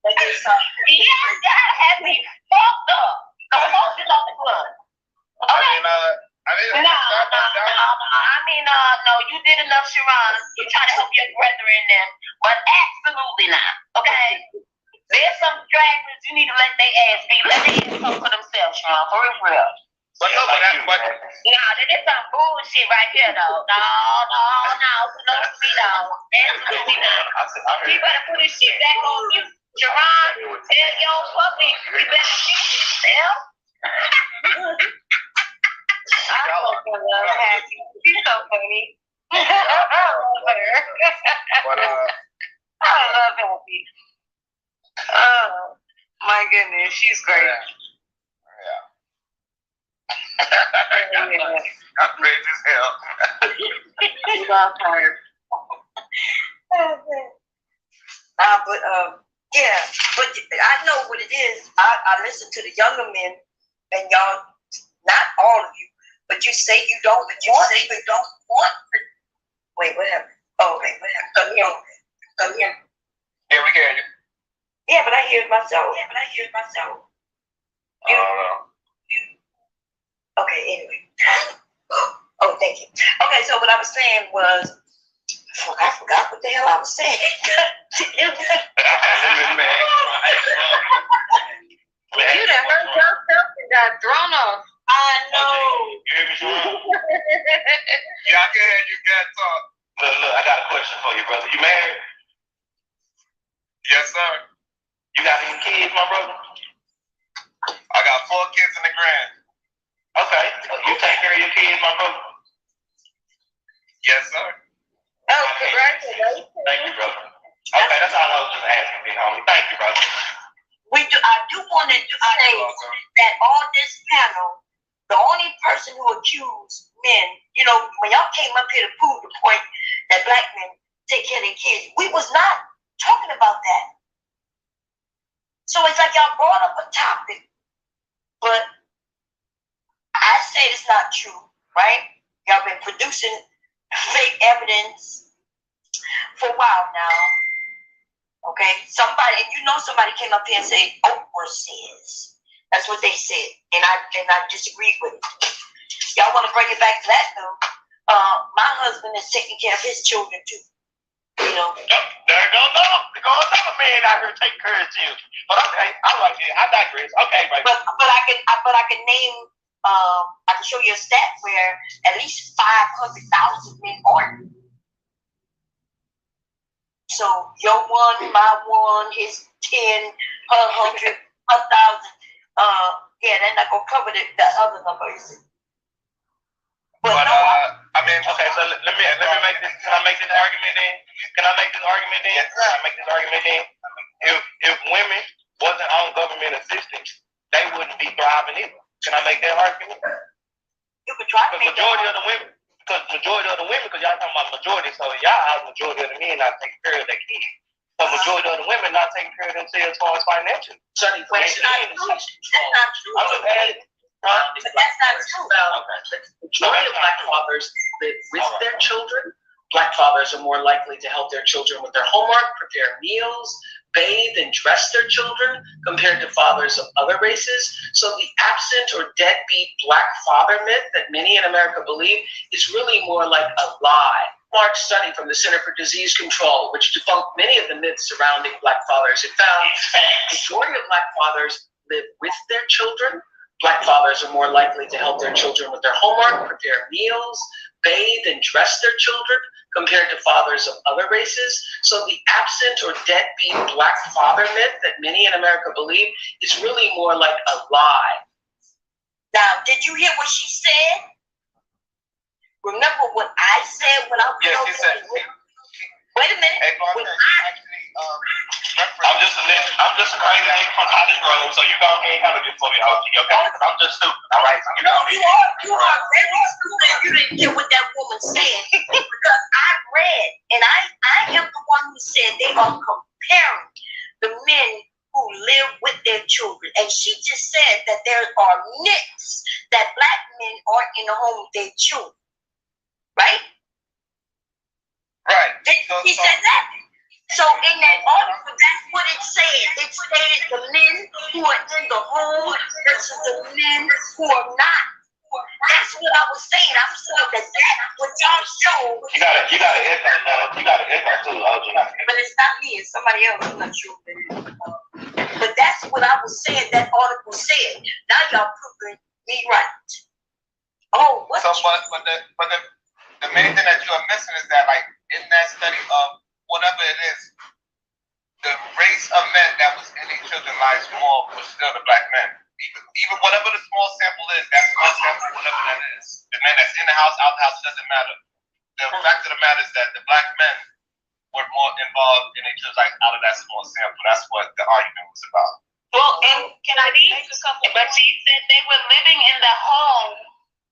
Yes, that has me fucked up. The fuck is on the blood. Okay. I mean, no, you did enough, Sharon. You try to help your brethren them, but absolutely not. Okay? There's some stragglers you need to let their ass be. Let their ass talk for themselves, Sharon. For real. But no, but That is some bullshit right here, though. No, absolutely not. Absolutely not. You better put this shit back on you. Sharon, tell your puppy you better fix yourself. I fucking love Hattie. She's so funny. I love her. I love Hattie. Oh, my goodness. She's great. Yeah. I'm crazy as hell. Love her. Yeah, but I know what it is. I listen to the younger men, and y'all, not all of you, but you say you don't want it. Wait, what happened? Oh, wait, what happened? Come here. Yeah, we can hear you. Yeah, but I hear it myself. Okay, anyway. Oh, thank you. Okay, so what I was saying was, I forgot what the hell I was saying. You done hurt yourself and got thrown off. I know. You hear me, Sharon? Yeah, I can hear you. Can't talk. Look, I got a question for you, brother. You married? Yes, sir. You got any kids, my brother? I got 4 kids and a grand. Okay. You take care of your kids, my brother? Yes, sir. Oh, congratulations. Thank you, brother. Okay, that's all I was just asking, big homie. Thank you, brother. I do want to say that on this panel, the only person who accused men, when y'all came up here to prove the point that black men take care of their kids, we was not talking about that. So it's like y'all brought up a topic, but I say it's not true, right? Y'all been producing fake evidence for a while now. Okay? Somebody came up here and said, Oprah says. That's what they said. And I disagreed with it. Y'all want to bring it back to that though. My husband is taking care of his children too. There goes another man out here taking care of children. But okay, all right, I digress. Okay, right. But I can name I can show you a stat where at least 500,000 men aren't. So your one, my one, his 10, her 100, 1,000. Yeah, they're not gonna cover the other numbers. But no, okay. So let me make this. Can I make this argument then? Yes, sir. Can I make this argument then? If women wasn't on government assistance, they wouldn't be thriving either. Can I make that argument? You could try to make that argument. Because majority of the women, because y'all talking about majority, so y'all majority of the men not taking care of their kids. So majority of the women not taking care of themselves as far as financially. That's not true. But that's not true. The majority of black fathers live with their children. Black fathers are more likely to help their children with their homework, prepare meals, bathe and dress their children compared to fathers of other races. So the absent or deadbeat black father myth that many in America believe is really more like a lie. Large study from the Center for Disease Control, which debunked many of the myths surrounding black fathers. It found the majority of black fathers live with their children. Black fathers are more likely to help their children with their homework, prepare meals, bathe and dress their children compared to fathers of other races. So the absent or deadbeat black father myth that many in America believe is really more like a lie. Now, did you hear what she said? Remember what I said when I was Yes, she said. Wait a minute. Hey, I'm just a crazy nigga from College Grove, so you go ahead and handle this for me, OG, okay? I'm just stupid, all right? You are very stupid. You didn't get what that woman said. Because I read, and I am the one who said they are comparing the men who live with their children. And she just said that there are myths that black men aren't in the home with their children. Right? Right. He said that. So in that article, that's what it said. It stated the men who are in the home versus the men who are not. That's what I was saying. I'm saying that that's what y'all show. You got to hit that, love. You got to hit that too, love. But it's not me. It's somebody else. I'm not sure what it is. But that's what I was saying. That article said. Now y'all proving me right. Oh, what? So, but the main thing that you are missing is that, like, in that study of whatever it is, the race of men that was in these children's lives more was still the black men. Even whatever the small sample is, that's one sample, whatever that is. The man that's in the house, out the house, doesn't matter. The fact of the matter is that the black men were more involved in each other's life out of that small sample. That's what the argument was about. Well, and can I make a couple? But she said they were living in the home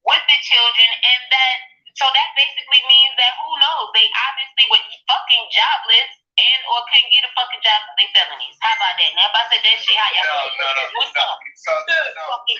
with the children, and so that basically means that who knows? They obviously were fucking jobless and or couldn't get a fucking job because they felonies. How about that? Now if I said that shit, how y'all what's up? Fucking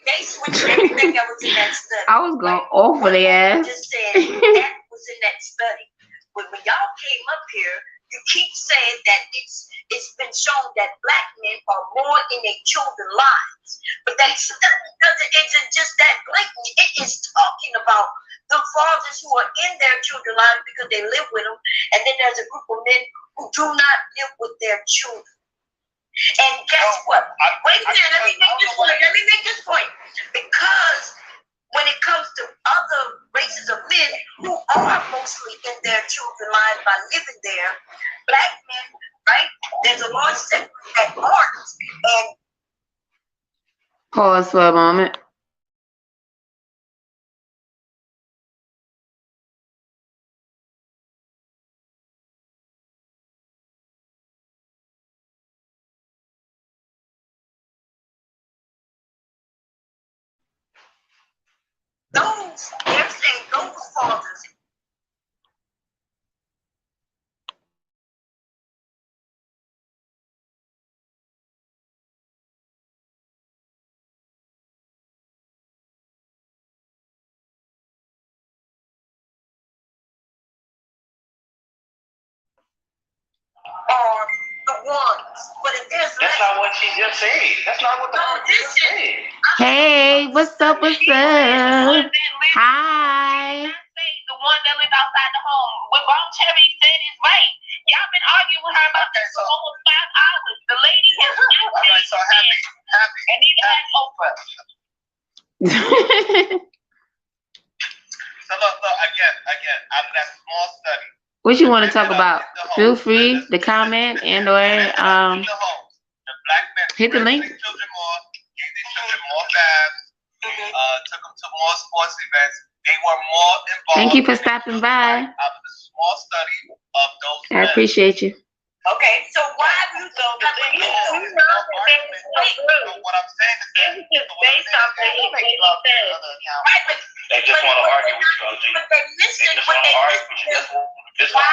They switched everything that was in that study. I was going over there. Just said that was in that study. But when y'all came up here, you keep saying that it's been shown that black men are more in their children's lives. But that study isn't just that blatant. It is talking about the fathers who are in their children's lives because they live with them. And then there's a group of men who do not live with their children. And guess what? Wait a minute, let me make this point. Because when it comes to other races of men who are mostly in their children's lives by living there, black men, right? There's a large segment that aren't. And pause for a moment. they're saying those fathers. Are the ones, but if there's that's not what she just said. That's not what the just said. Hey, what's up? What's up? Hi. The one that lives outside the home. What Mom Cherry said is right. Y'all been arguing with her about this for almost 5 hours. The lady has Alright, so happy. And neither has Oprah. So look, again, out of that small study. What you want to talk about? Feel free to comment and or hit the link. Gave their children more baths, took them to more sports events. They were more involved. Thank you for stopping by. Out of the small study of those I appreciate you. Okay, so why you so the thing is, what I'm saying is that based off of what he said. They just want to argue with you, OG. But they listen, They just want to argue with you. why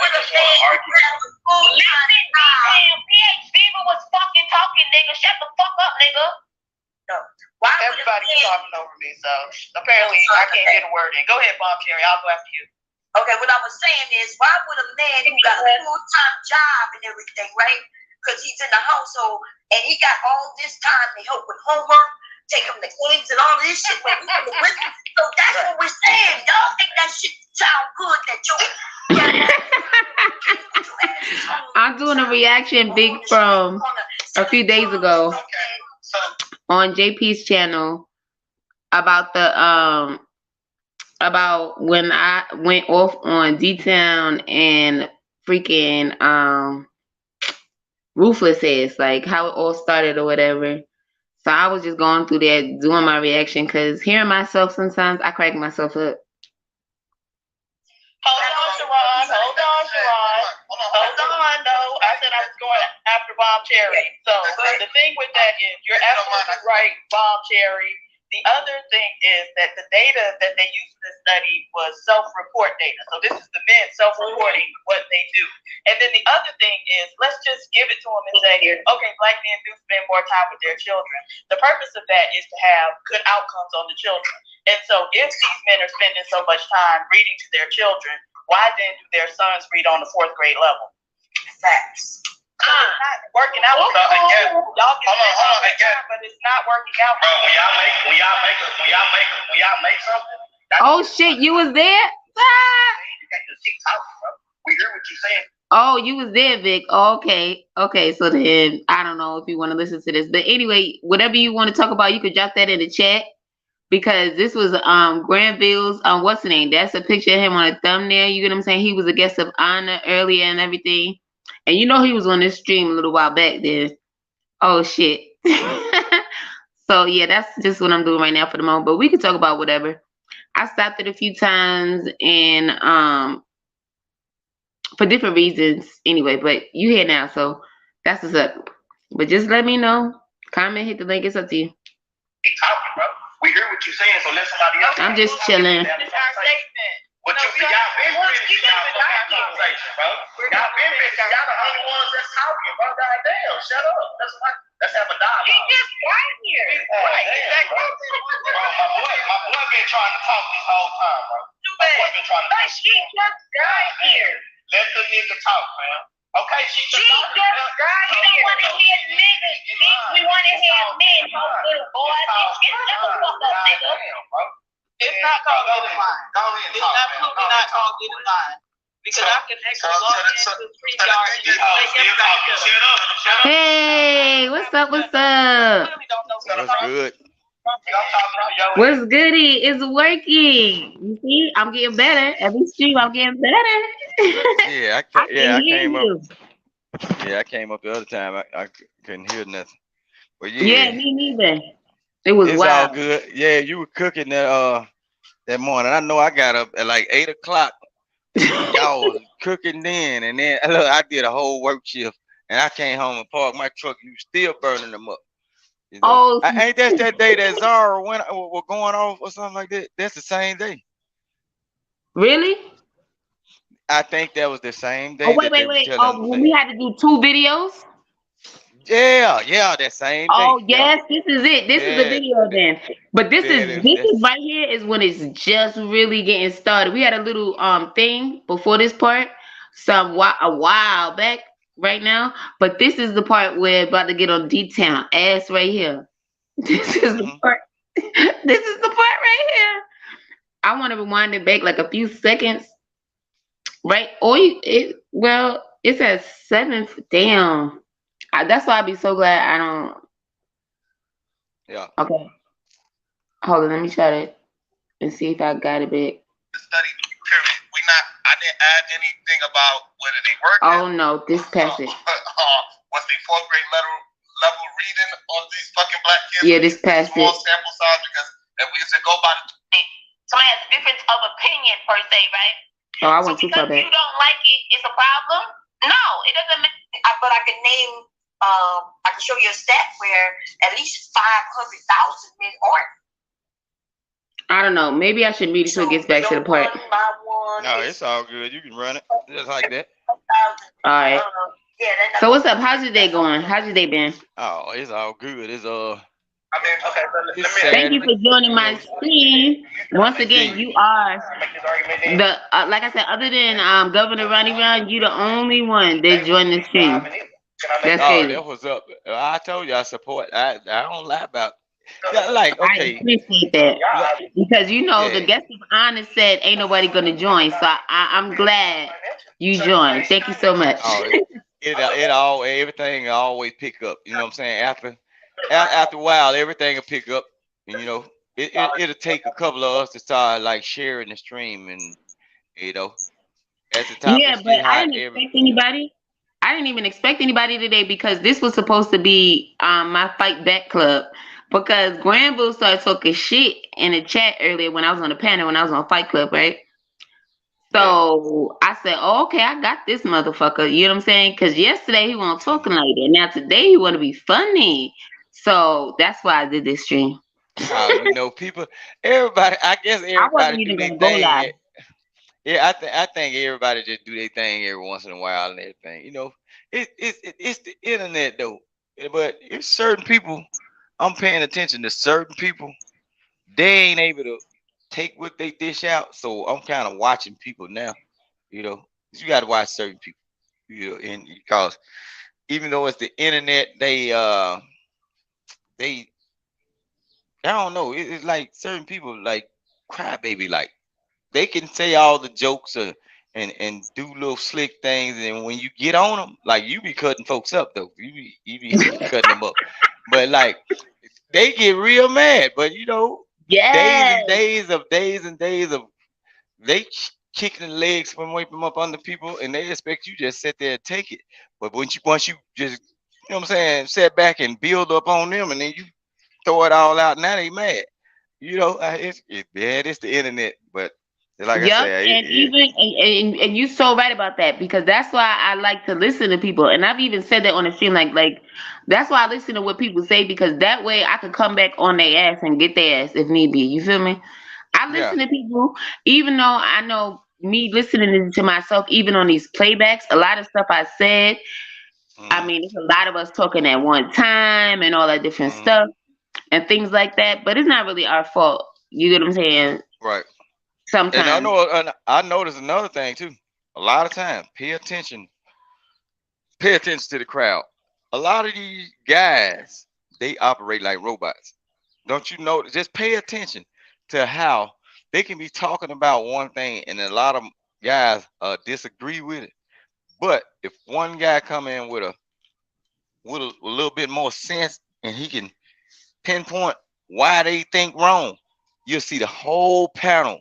would a man have a full Listen, damn, PhD was fucking talking, nigga. Shut the fuck up, nigga. No. Why everybody's talking over me, so apparently I can't get a word in. Go ahead, Bob Cherry. I'll go after you. Okay, what I was saying is, why would a man who got a full-time job and everything, right? Because he's in the household and he got all this time to help with homework, take him to games and all this shit. So that's what we're saying. Y'all think that shit sound good that I'm doing a reaction big from a few days ago on JP's channel about the about when I went off on D-Town and freaking Ruthless ass, like how it all started or whatever. So I was just going through there doing my reaction because hearing myself sometimes I crack myself up. Hold on, Sharon. Hold on, though. I said I was going after Bob Cherry. So the thing with that is you're absolutely right, Bob Cherry. The other thing is that the data that they used in the study was self-report data. So this is the men self-reporting what they do. And then the other thing is, let's just give it to them and say, okay, black men do spend more time with their children. The purpose of that is to have good outcomes on the children. And so if these men are spending so much time reading to their children, why then do their sons read on the 4th grade level? Facts. not working out. Y'all can hold on, but it's not working out. Bro, when y'all make something. Oh shit, you was there? Ah! You got to keep talking, bro. We hear what you're saying. Oh, you was there, Vic. Okay. Okay, so then I don't know if you want to listen to this. But anyway, whatever you want to talk about, you could drop that in the chat. Because this was Granville's what's the name? That's a picture of him on a thumbnail. You get what I'm saying? He was a guest of honor earlier and everything. And you know he was on this stream a little while back then. Oh shit. So yeah, that's just what I'm doing right now for the moment. But we can talk about whatever. I stopped it a few times and for different reasons anyway, but you here now, so that's what's up. But just let me know. Comment, hit the link, it's up to you. Keep talking, bro. We hear what you're saying, so let somebody else. I'm just chilling. It's our statement. But y'all been busy, y'all conversation, bro. Y'all been busy. Y'all the only ones that's talking, bro. Goddamn, shut up. Let's have a dialogue. He just right here. Right, exactly. Bro, my boy been trying to talk this whole time, bro. My boy been trying to talk. She just right here. Let the nigga talk, man. Okay, she just right here. We want to hear niggas, bitch. We want to hear men, little boy. It's not called get in line. It's absolutely not called get in line. Because I can actually log into StreamYard and just make everybody go. Shut up. Hey, what's up? What's up? What's good? What's goody? It's working. You see, I'm getting better. Every stream, I'm getting better. Yeah, I came up the other time. I couldn't hear nothing. But yeah, me neither. It was it's wild. all good. Yeah, you were cooking that morning. I know I got up at like 8 o'clock. Y'all was cooking then, and then look, I did a whole work shift, and I came home and parked my truck. You still burning them up. You know? Oh, ain't that day that Zara were going off or something like that? That's the same day. Really? I think that was the same day. Oh, wait. Oh, when we had to do 2 videos? Yeah, that same day. Oh, yes, this is it. This is the video then. But this is right here is when it's just really getting started. We had a little thing before this part a while back right now. But this is the part where about to get on detail. Ass right here. This is the part. This is the part right here. I want to rewind it back like a few seconds. Right? It's at 7. Damn. That's why I'd be so glad I don't. Yeah. Okay. Hold on, let me try to and see if I got it back. Study period. I didn't add anything about whether they work. Oh no, this passage. What's the 4th grade level reading on these fucking black kids? Yeah, this passage. Small sample size because if we said go by somebody has a difference of opinion per se, right? Oh, I went too far back. If you don't like it, it's a problem. No, it doesn't make. But I can name. I can show you a stat where at least 500,000 men aren't. I don't know. Maybe I should read it so it gets back to the part. No, it's all good. You can run it just like that. All right. So what's up? How's your day going? How's your day been? Oh, it's all good. It's Thank you for joining my stream. Once again, you are the like I said, other than Governor Ronnie Brown, you the only one that joined the stream. That's crazy. That was up. I told you I support. I don't lie about. Like, okay. I appreciate that because you know the guest of honor said ain't nobody gonna join, so I'm glad you joined. Thank you so much. Everything always pick up. You know what I'm saying? After a while, everything will pick up, and you know it'll take a couple of us to start like sharing the stream, and you know at the top. Yeah, but I didn't expect anybody. I didn't even expect anybody today because this was supposed to be my fight back club. Because Granville started talking shit in the chat earlier when I was on the panel, when I was on Fight Club, right? So I said, oh, okay, I got this motherfucker. You know what I'm saying? Because yesterday he wasn't talking like that. Now today he want to be funny. So that's why I did this stream. You know, everybody, I guess everybody do their thing. Yeah, I think everybody just do their thing every once in a while and everything. You know, it's the internet though. But it's certain people. I'm paying attention to certain people. They ain't able to take what they dish out. So I'm kind of watching people now. You know, you got to watch certain people. You know, and because even though it's the internet, they I don't know. It's like certain people like crybaby like they can say all the jokes and do little slick things, and when you get on them, like you be cutting folks up though. You be cutting them up, but like they get real mad. But you know, Yes. days and days of they kicking the legs from away from up under people, and they expect you just sit there and take it. But once you just what I'm saying, sit back and build up on them, and then you throw it all out, now they mad. You know, it's the internet, but like I Yep, say, and even and you so right about that because that's why I like to listen to people, and I've even said that on the stream, like that's why I listen to what people say because that way I can come back on their ass and get their ass if need be. You feel me? I yeah, listen to people, even though I know me listening to myself, even on these playbacks, a lot of stuff I said. I hmm mean, it's a lot of us talking at one time and all that different hmm stuff and things like that, but it's not really our fault. You get what I'm saying? right. And Sometimes. I noticed another thing too. A lot of times, pay attention to the crowd. A lot of these guys, they operate like robots. Don't you know? Just pay attention to how they can be talking about one thing, and a lot of guys disagree with it. But if one guy come in with a little bit more sense, and he can pinpoint why they think wrong, you'll see the whole panel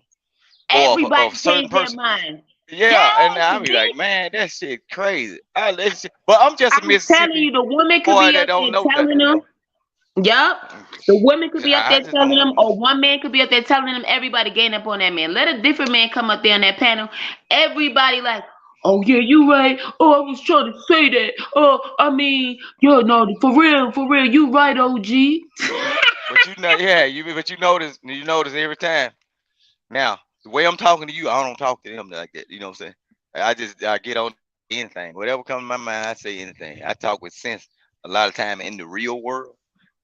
of Everybody a certain changed their person. mind. Yeah, and Yes, I'll be like, bitch. man, that shit crazy. But I'm just a I'm telling you, Mississippi the woman could boy be that up don't there know telling nothing. them. Yup. The woman could be up I there just telling don't know them, nothing. or one man could be up there telling them. Everybody getting up on that man. Let a different man come up there on that panel. Everybody like, oh yeah, you right. Oh, I was trying to say that. Oh, I mean, yeah, no, for real, you right, OG. But but you notice every time. Now, the way I'm talking to you, I don't talk to them like that. You know what I'm saying? I get on anything. Whatever comes to my mind, I say anything. I talk with sense a lot of time in the real world,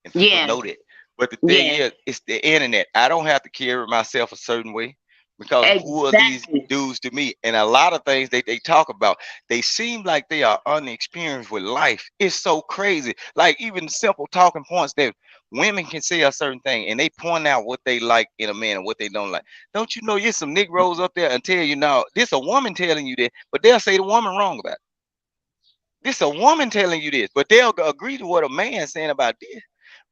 and people Yeah, know that. But the thing yeah, is, it's the internet. I don't have to carry myself a certain way because who are these exactly. dudes to me? And a lot of things they talk about, they seem like they are unexperienced with life. It's so crazy. Like even simple talking points that women can say a certain thing and they point out what they like in a man and what they don't like. Don't you know there's some Negroes up there and tell you now, this a woman telling you that, but they'll say the woman wrong about it. This a woman telling you this, but they'll agree to what a man saying about this.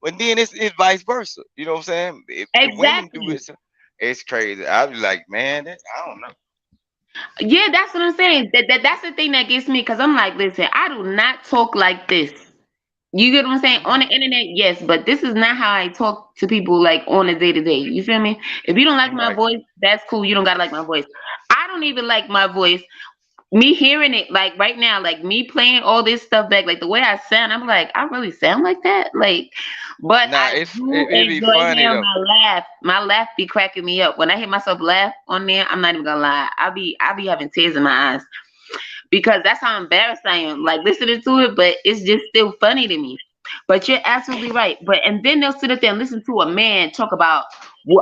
But then it's vice versa. You know what I'm saying? If the women do Exactly. it, it's crazy. I'll be like, man, I don't know. Yeah, that's what I'm saying. That's the thing that gets me because I'm like, listen, I do not talk like this. You get what I'm saying? On Hmm. the internet, yes, but this is not how I talk to people like on a day to day. You feel me? If you don't like my Right. voice, that's cool. You don't gotta like my voice. I don't even like my voice. Me hearing it like right now, like me playing all this stuff back, like the way I sound, I'm like, I really sound like that. Like, but Nah, I do it be enjoy funny hearing though. my laugh. My laugh be cracking me up. When I hear myself laugh on there, I'm not even gonna lie. I be having tears in my eyes because that's how embarrassed I am. Like listening to it, but it's just still funny to me. But you're absolutely right. But and then they'll sit up there and listen to a man talk about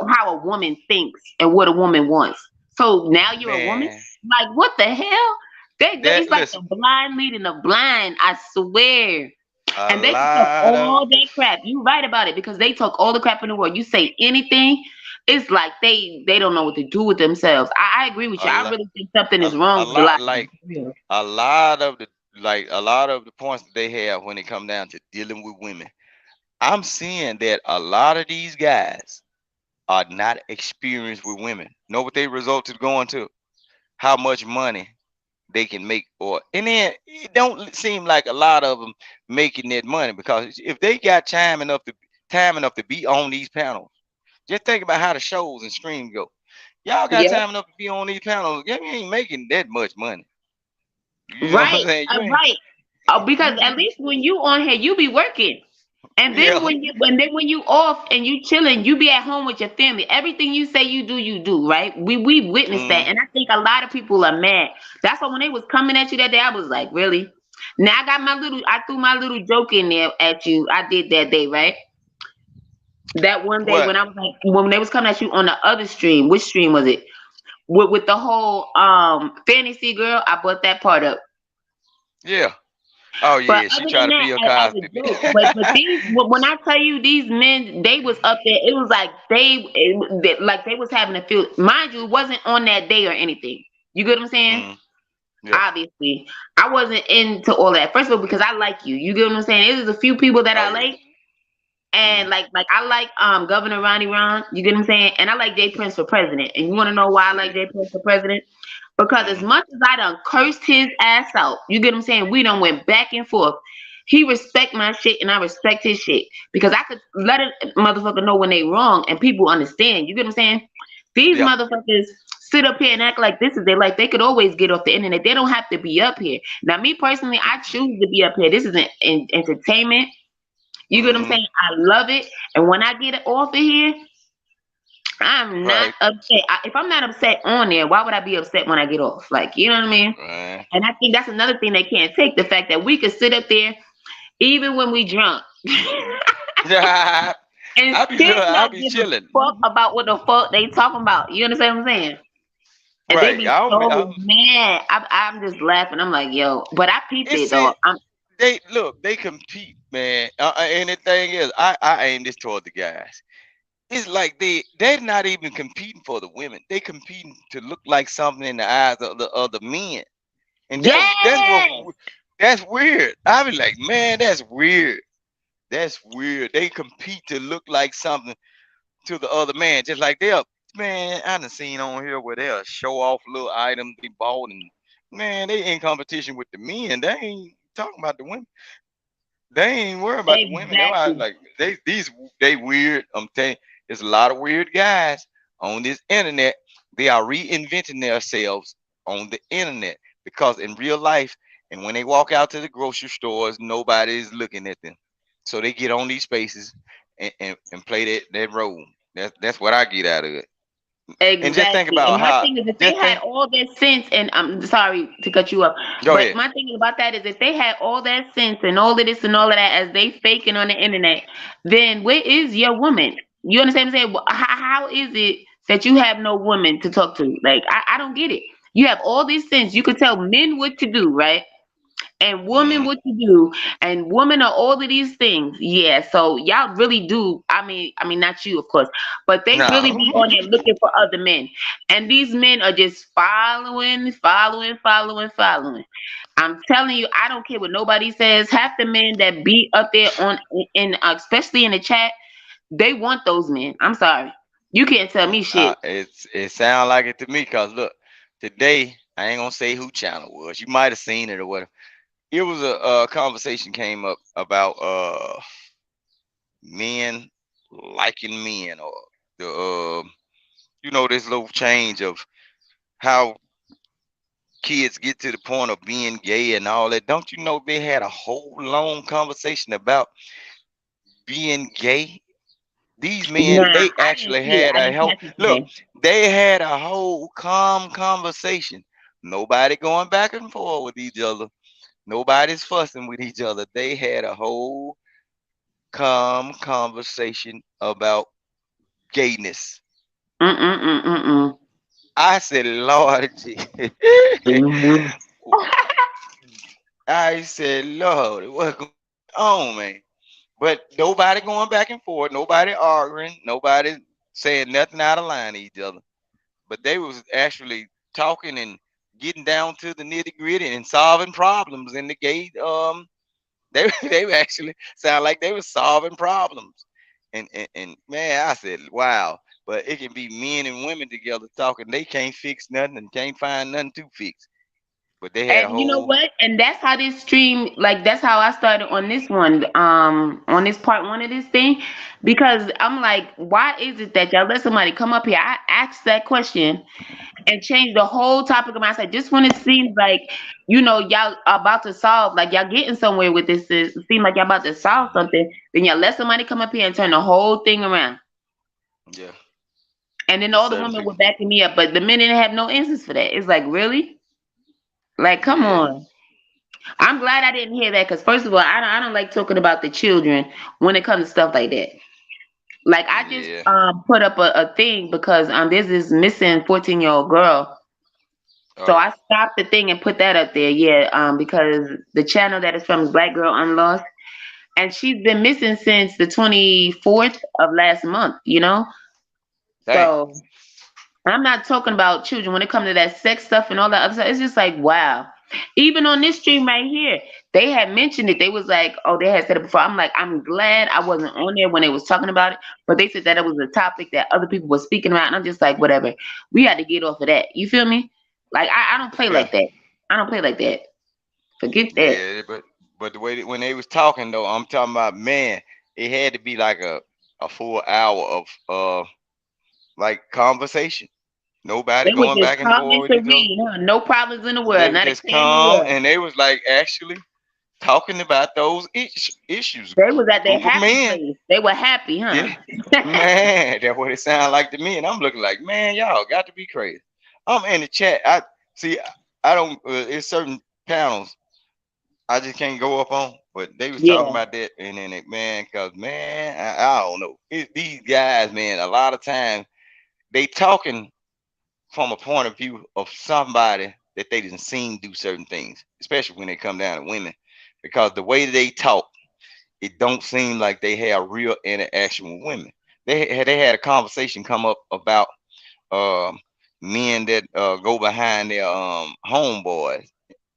how a woman thinks and what a woman wants. So now you're a woman? Man, Like what the hell? It's like the listen, blind leading the blind. I swear. a And they can talk lot of all the that crap. You right about it because they talk all the crap in the world. You say anything, it's like they don't know what to do with themselves. I agree with a you. I lot really think something is a wrong with a lot lot of them. like Yeah. a lot of the points that they have when it come down to dealing with women. I'm seeing that a lot of these guys are not experienced with women. Know what they result is going to? How much money they can make, or and then it don't seem like a lot of them making that money because if they got time enough to be on these panels, just think about how the shows and streams go. Y'all got Yep. time enough to be on these panels. You ain't making that much money. You know what I'm Right. saying? You ain't Right. Because at least when you on here, you be working. And then yeah. when you off and you chilling, you be at home with your family. Everything you say you do, right? We witnessed that. Mm, And I think a lot of people are mad. That's why when they was coming at you that day, I was like, really? Now I threw my little joke in there at you. I did that day, right? That one day what? when I was like when they was coming at you on the other stream, which stream was it? With the whole fantasy girl, I brought that part up. Yeah. Oh But yeah, she other tried than to that, be a as a Cosby. joke. But these, when I tell you these men, they was up there. It was like like they was having a feel. Mind you, it wasn't on that day or anything. You get what I'm saying? Mm, yeah. Obviously, I wasn't into all that. First of all, because I like you. You get what I'm saying? There's a few people that Oh I yeah. like. And like I like Governor Ronnie Ron, you get what I'm saying? And I like Jay Prince for president. And you wanna know why I like Jay Prince for president? Because as Mm, much as I done cursed his ass out, you get what I'm saying? We done went back and forth. He respect my shit and I respect his shit. Because I could let a motherfucker know when they wrong and people understand. You get what I'm saying? These yeah. motherfuckers sit up here and act like this is their life. They could always get off the internet. They don't have to be up here. Now, me personally, I choose to be up here. This is an entertainment. You get what I'm Mm-hmm. saying? I love it. And when I get off of here, I'm not Right. upset. If I'm not upset on there, why would I be upset when I get off? Like, you know what I mean? Right. And I think that's another thing they can't take, the fact that we could sit up there even when we drunk Yeah. and still I not be give a chilling. fuck about what the fuck they talking about. You understand what I'm saying? And they Right. be so mad. I'm just laughing. I'm like, yo, but I peeped It's it though. it. They look. They compete, man. And the thing is, I aim this toward the guys. It's like they're not even competing for the women. They competing to look like something in the eyes of the other men. And Yes. that's weird. I be like, man, that's weird. That's weird. They compete to look like something to the other man, just like they'll, man. I done seen on here where they'll show off little items they bought, and man, they in competition with the men. They ain't talking about the women. They ain't worried about the women. They Exactly. like they weird. I'm telling you, there's a lot of weird guys on this internet. They are reinventing themselves on the internet because in real life, and when they walk out to the grocery stores, nobody is looking at them. So they get on these spaces and play that role. That's what I get out of it. And just think Exactly. about And my how thing is, if they just had think. all that sense, and I'm sorry to cut you up, Go but ahead. my thing about that is, if they had all that sense and all of this and all of that as they faking on the internet, then where is your woman? You understand what I'm saying? How is it that you have no woman to talk to? Like, I don't get it. You have all this sense. You could tell men what to do, right? And woman Mm, what you do, and women are all of these things. Yeah, so y'all really do. I mean not you, of course, but they really no. be on there looking for other men, and these men are just following. I'm telling you, I don't care what nobody says. Half the men that be up there on in especially in the chat, they want those men. I'm sorry, you can't tell me shit. It sound like it to me because look, today I ain't gonna say who channel it was. You might have seen it or whatever. It was a conversation came up about men liking men or the this little change of how kids get to the point of being gay and all that. Don't you know they had a whole long conversation about being gay? These men, Nah, they I didn't actually see it. had I a didn't whole catch it look. today. They had a whole calm conversation. Nobody going back and forth with each other. Nobody's fussing with each other. They had a whole calm conversation about gayness. Mm. I said, Lord, Mhm. I said, Lord, what's going on, man? But nobody going back and forth. Nobody arguing. Nobody saying nothing out of line to each other. But they was actually talking and getting down to the nitty gritty and solving problems in the gay. They actually sound like they were solving problems. And man, I said, wow. But it can be men and women together talking. They can't fix nothing and can't find nothing to fix. But they had a And you know whole what? And that's how this stream, like that's how I started on this one, on this part one of this thing, because I'm like, why is it that y'all let somebody come up here? I asked that question and changed the whole topic of my side just when it seems like, y'all about to solve, like y'all getting somewhere with this. It seems like y'all about to solve something. Then y'all let somebody come up here and turn the whole thing around. yeah. And then It's all the certain women were people. backing me up, but the men didn't have no answers for that. It's like, really? Like, come Yeah. on. I'm glad I didn't hear that because first of all, I don't like talking about the children when it comes to stuff like that. Like I just Yeah. put up a thing because there's this missing 14-year-old girl So Oh, I stopped the thing and put that up there. Yeah, because the channel that is from is Black Girl Unlost, and she's been missing since the 24th of last month. dang. So I'm not talking about children when it comes to that sex stuff and all that other stuff. It's just like, wow. Even on this stream right here, they had mentioned it. They was like, oh, they had said it before. I'm like, I'm glad I wasn't on there when they was talking about it. But they said that it was a topic that other people were speaking about. And I'm just like, whatever. We had to get off of that. You feel me? Like, I don't play Yeah, like that. I don't play like that. Forget that. yeah, but the way when they was talking though, I'm talking about, man, it had to be like a full hour of like conversation. Nobody They were going just back and calming forth with each other. serene, huh? No problems in the They world. were Not a just care in the calm, world. and they was like actually talking about those issues. They was at their Group of happy men, place. They were happy, huh? yeah, man, that's what it sounded like to me. And I'm looking like, man, y'all got to be crazy. I'm in the chat. I see. I don't. It's certain panels I just can't go up on. But they was talking Yeah. about that, and then man, cause man, I don't know. These guys, man, a lot of times they talking from a point of view of somebody that they didn't seen do certain things, especially when they come down to women, because the way they talk, it don't seem like they have real interaction with women. They had a conversation come up about um men that go behind their homeboys.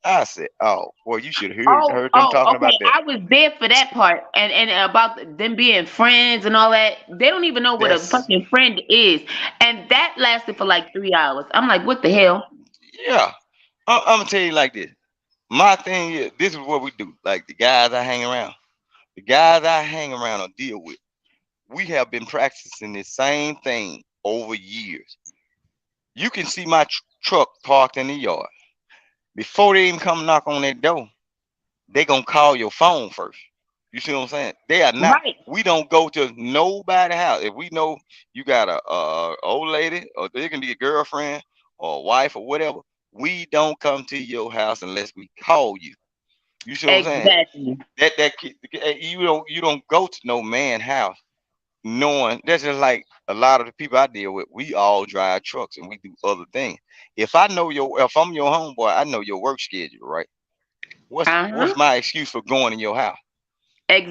I said, oh, well, you should have Oh, heard them oh, talking okay. about that. I was there for that part, and about them being friends and all that. They don't even know what a That's fucking friend is, and that lasted for like 3 hours. I'm like, what the hell? yeah. I'm gonna tell you like this. My thing is, this is what we do. Like the guys I hang around or deal with, we have been practicing the same thing over years. You can see my truck parked in the yard. Before they even come knock on that door, they gonna call your phone first. You see what I'm saying? They are not. Right. We don't go to nobody house. If we know you got a old lady, or they can be a girlfriend or a wife or whatever, we don't come to your house unless we call you. You see what I'm saying? Exactly. You don't go to no man house knowing. That's just like a lot of the people I deal with. We all drive trucks and we do other things. If I'm your homeboy, I know your work schedule, right? What's Uh huh. what's my excuse for going in your house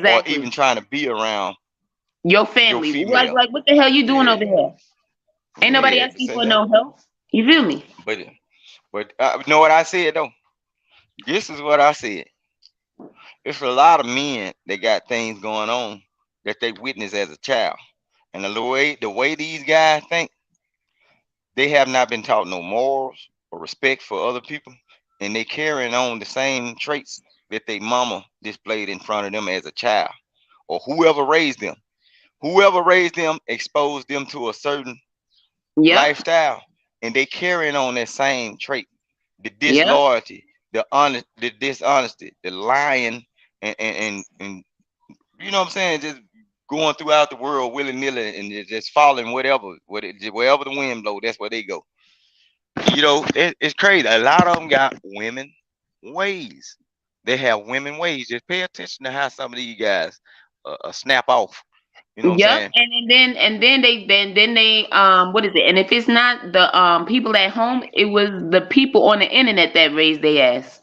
or Exactly. even trying to be around Your your family. Like, female? what the hell you doing Yeah, over here? Ain't nobody yeah. asking So for that, no help. You feel me? but you know what I said though. This is what I said. It's a lot of men that got things going on that they witnessed as a child, and the way these guys think, they have not been taught no morals or respect for other people, and they carrying on the same traits that they mama displayed in front of them as a child, or whoever raised them. Whoever raised them exposed them to a certain Yep. lifestyle, and they carrying on that same trait: the Yep. disloyalty, the dishonesty, the lying, and you know what I'm saying, just going throughout the world willy nilly and just following wherever the wind blow, that's where they go. It's crazy. A lot of them got women ways. They have women ways. Just pay attention to how some of these guys snap off. You know what I'm Yep, saying? and then they what is it? And if it's not the people at home, it was the people on the internet that raised their ass.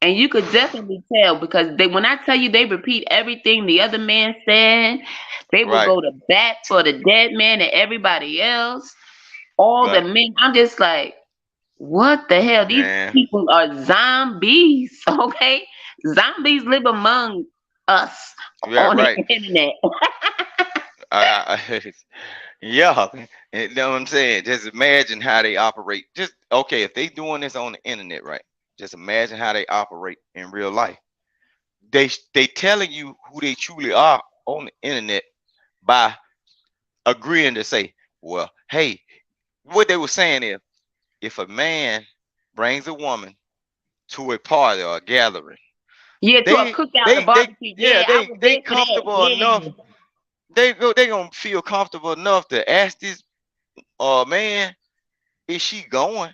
And you could definitely tell because they when I tell you they repeat everything the other man said, they will Right, go to bat for the dead man and everybody else. All the right, men, I'm just like, what the hell? These man. people are zombies, okay? Zombies live among us Yeah, on the right. internet. Yeah, you know what I'm saying. Just imagine how they operate. Just okay, if they doing this on the internet, right? Just imagine how they operate in real life. They telling you who they truly are on the internet by agreeing to say, well, hey, what they were saying is, if a man brings a woman to a party or a gathering, Yeah, to a they cookout, a they barbecue. yeah Yeah, I was they there for that. comfortable enough. Yeah. They gonna feel comfortable enough to ask this man, is she going?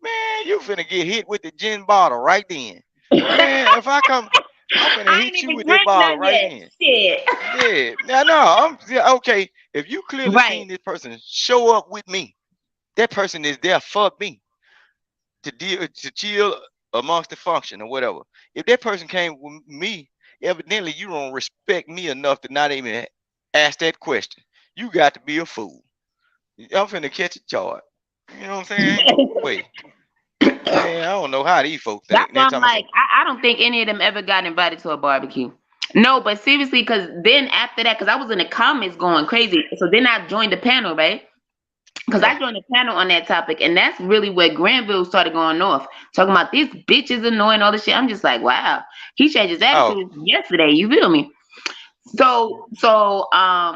Man, you finna get hit with the gin bottle right then. Man, if I come, I'm finna I ain't hit you even with that drank bottle none right yet. then. Shit. Yeah, now no, yeah, okay. If you clearly Right. seen this person show up with me, that person is there for me. to deal to chill amongst the function or whatever. If that person came with me, evidently you don't respect me enough to not even ask that question. You got to be a fool. I'm finna catch a charge. You know what I'm saying? Ain't no way. Man, I don't know how these folks That's think. why They're I'm talking about like, some, I don't think any of them ever got invited to a barbecue. No, but seriously, because then after that, because I was in the comments going crazy. So then I joined the panel, right? Because yeah. I joined the panel on that topic, and that's really where Granville started going off, talking about this bitch is annoying, all this shit. I'm just like, wow, he changed his Oh, attitude yesterday. You feel me? So,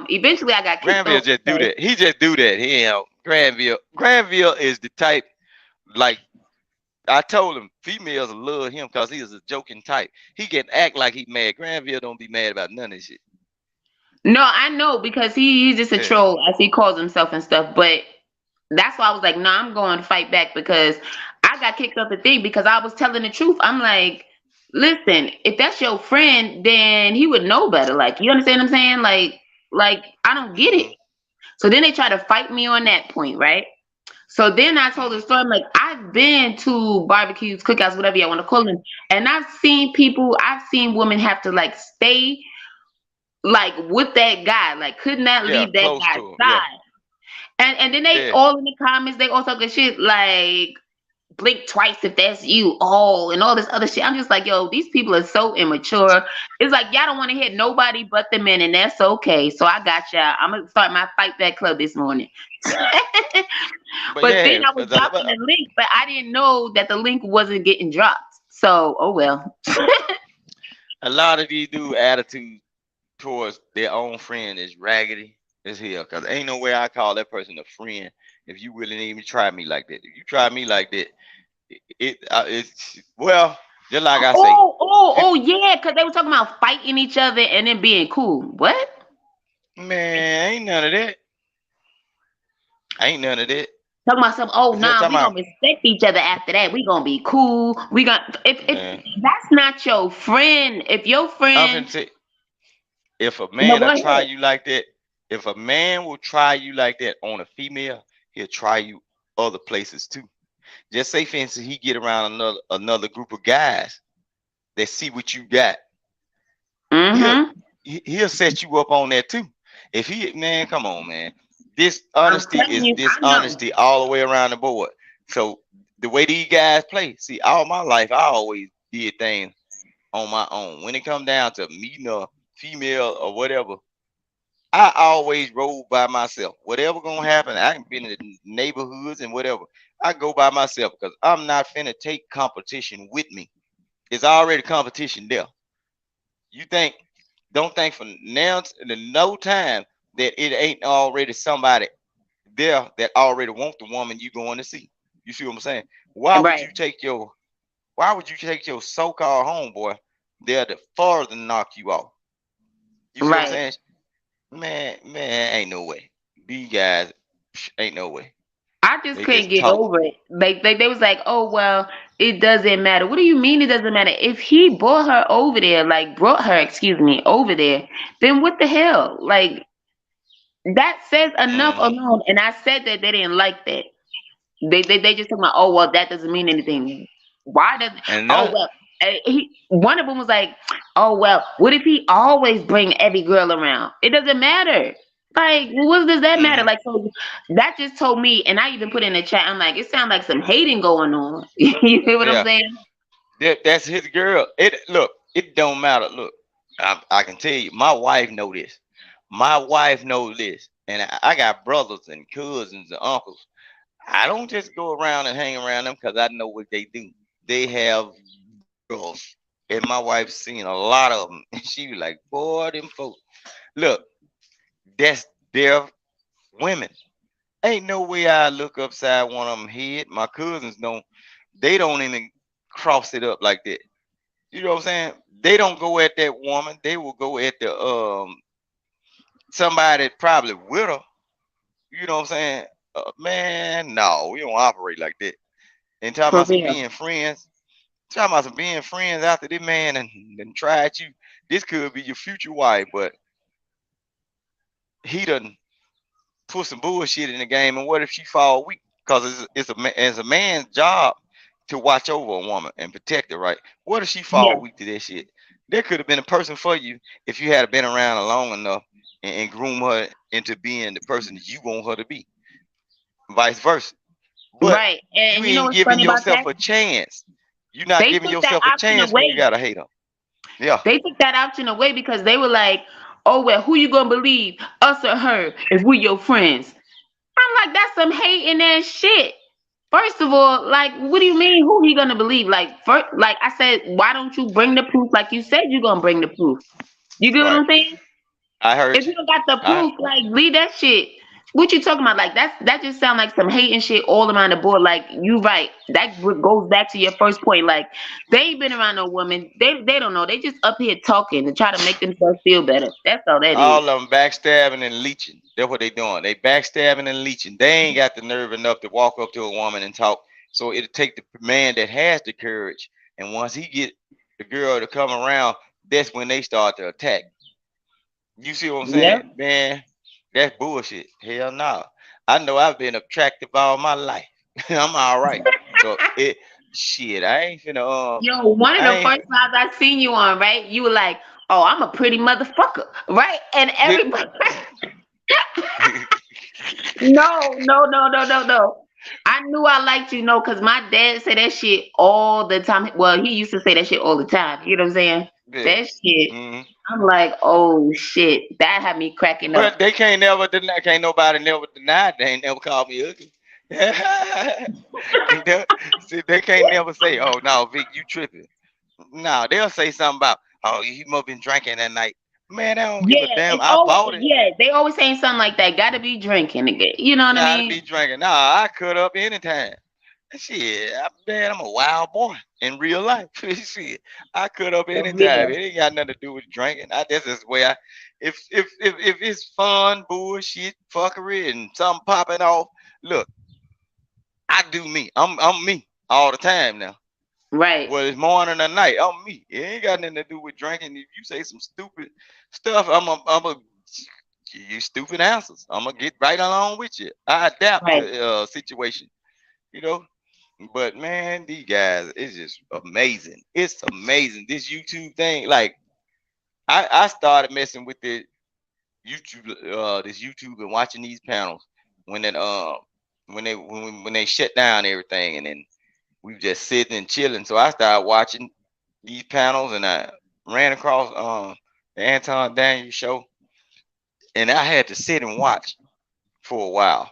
eventually I got kicked Granville off. just do that. He just do that. He ain't Granville. Granville is the type like I told him females love him because he is a joking type. He can act like he mad. Granville don't be mad about none of this shit. No, I know because he's just a Yeah. troll, as he calls himself and stuff. But that's why I was like, no, I'm going to fight back because I got kicked off the thing because I was telling the truth. I'm like, listen, if that's your friend, then he would know better. Like, you understand what I'm saying? Like I don't get it. Mm-hmm. So then they try to fight me on that point, right? So then I told the Mm-hmm. story. I'm like, I've been to barbecues, cookouts, whatever you want to call them, and I've seen people, I've seen women have to like stay like with that guy, like could not Yeah, leave that close guy's to him. Yeah. side. And then they Yeah. all in the comments, they all talking shit like blink twice if that's you, oh, and all this other shit. I'm just like, yo, these people are so immature. It's like y'all don't want to hit nobody but the men, and that's okay. So I got y'all. I'm gonna start my fight back club this morning. But But then yeah, I was dropping the link, but I didn't know that the link wasn't getting dropped. So oh well. a lot of these dudes' attitude towards their own friend is raggedy as hell. Cause ain't no way I call that person a friend if you really didn't even try me like that. If you try me like that, it's well, just like I say, Oh yeah, because they were talking about fighting each other and then being cool. What? man, ain't none of that. Ain't none of that. Talking about some, oh Just nah, talking we about gonna respect each other after that. We gonna be cool. We got if man. that's not your friend, if your I'm friend finna say, if a no man go will ahead. try you like that, if a man will try you like that on a female, he'll try you other places too. Just say for instance, he get around another group of guys that see what you got. He'll Mm-hmm. he'll set you up on that too. If he man, come on, man. I'm Dishonesty telling is you, I know. dishonesty all the way around the board. So the way these guys play, see, all my life I always did things on my own. When it come down to meeting a female or whatever, I always roll by myself. Whatever gonna happen, I can be in the neighborhoods and whatever. I go by myself because I'm not finna take competition with me. It's already competition there. You think, don't think for now to no time that it ain't already somebody there that already want the woman you going to see. You see what I'm saying? Why would Right, you take your why would you take your so-called homeboy there to further knock you off? You see what I'm right. saying? Man, ain't no way. These guys, ain't no way. I just They couldn't just get talk. over it. They was like, oh well, it doesn't matter. What do you mean it doesn't matter? If he brought her over there, like brought her, excuse me, over there, then what the hell? Like that says enough Hmm. alone. And I said that they didn't like that. They just talking about, oh well, that doesn't mean anything. Why does? And Oh that, well, one of them was like, oh well, what if he always bring every girl around? It doesn't matter. Like, what does that matter? hmm, Like, so that just told me, and I even put in the chat. I'm like, it sounds like some hating going on. You see what I'm yeah, saying? that's his girl. It look, it don't matter. Look, I can tell you, my wife know this. My wife knows this, and I got brothers and cousins and uncles. I don't just go around and hang around them because I know what they do. They have girls, and my wife's seen a lot of them. And she be like, "Boy, them folks, look, that's their women. Ain't no way I look upside one of them head. My cousins don't. They don't even cross it up like that. You know what I'm saying? They don't go at that woman. They will go at the somebody probably with her. You know what I'm saying? Man, no, we don't operate like that. And talking For about some real. being friends. Talking about some being friends after this man and tried you. This could be your future wife, but he done put some bullshit in the game. And what if she fall weak? Because it's a man's job to watch over a woman and protect her, right? What if she Yeah. fall weak to that shit? There could have been a person for you if you had been around long enough and groom her into being the person that you want her to be. Vice versa. But Right. you And you know ain't what's giving funny about yourself that? a chance. You're not They giving took that yourself a option chance when you away. got a hater. Yeah. They took that option away because they were like, "Oh well, who you gonna believe, us or her, if we your friends?" I'm like, "That's some hating ass shit." First of all, like, what do you mean? Who he gonna believe? Like, first, like I said, why don't you bring the proof? Like you said, you gonna bring the proof. You get what Right. I'm saying? I heard If you. you don't got the I proof, like leave that shit. What you talking about? Like that just sound like some hating shit all around the board. Like you right. That goes back to your first point. Like they ain't been around no woman. They don't know. They just up here talking to try to make themselves feel better. That's all that is. all of them backstabbing and leeching. That's what they doing. They backstabbing and leeching. They ain't got the nerve enough to walk up to a woman and talk. So it'll take the man that has the courage. And once he get the girl to come around, that's when they start to attack. You see what I'm saying? Yep. Man, that's bullshit. Hell no. I know I've been attractive all my life. I'm all right. So it shit, I ain't finna Yo, one of I the ain't first times I seen you on, right? You were like, "Oh, I'm a pretty motherfucker," right? And did everybody, no. I knew I liked you, no, because my dad said that shit all the time. Well, he used to say that shit all the time. You know what I'm saying? yeah. That shit. Mhm. I'm like, oh shit, that had me cracking But up. they can't never deny. Can't nobody never deny they ain't never called me ugly. They- See, they can't never say, "Oh no, Vic, you tripping." No, they'll say something about, "Oh, you must been drinking that night." Man, I don't give a Yeah, damn. it's I always bought it. yeah. They always saying something like that. Got to be drinking again. You know what I Gotta mean? be drinking. Nah, I cut up anytime. Shit, man, I'm a wild boy in real life. Shit, I cut up For anytime. It real. ain't got nothing to do with drinking. That's just where if it's fun, bullshit, fuckery, and something popping off, look, I do me. I'm me all the time now. Right. Well, it's morning or night. I'm me. It ain't got nothing to do with drinking. If you say some stupid stuff, I'm a give you stupid answers. I'm gonna get right along with you. I adapt Right. to situation, you know. But man, these guys, it's just amazing. It's amazing. This YouTube thing, like I started messing with the YouTube and watching these panels when it when they shut down everything, and then we just sitting and chilling. So I started watching these panels, and I ran across the Anton Daniels show, and I had to sit and watch for a while.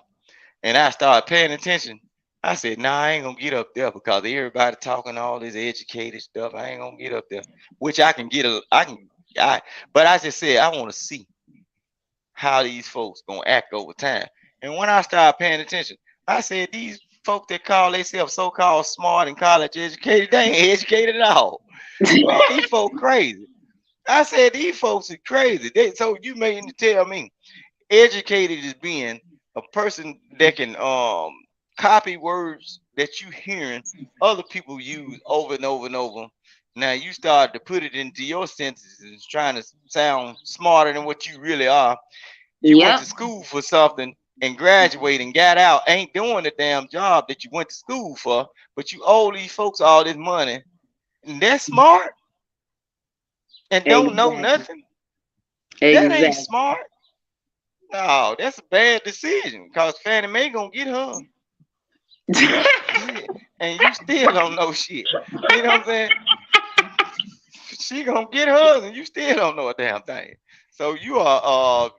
And I started paying attention. I said, "Nah, I ain't gonna get up there because everybody talking all this educated stuff. I ain't gonna get up there." Which I can get but I just said I want to see how these folks gonna act over time. And when I started paying attention, I said these folks that call themselves so-called smart and college educated, they ain't educated at all. Man, these folks crazy. I said these folks are crazy. So you mean to tell me educated is being a person that can copy words that you hearing other people use over and over and over. Now you start to put it into your sentences, trying to sound smarter than what you really are. You went Yep. to school for something and graduated and got out, ain't doing the damn job that you went to school for, but you owe these folks all this money, and they're smart and don't know Exactly. nothing. That ain't Exactly. smart. No, that's a bad decision because Fannie Mae gonna get her. And you still don't know shit. You know what I'm saying? She gonna get hers and you still don't know a damn thing. So you are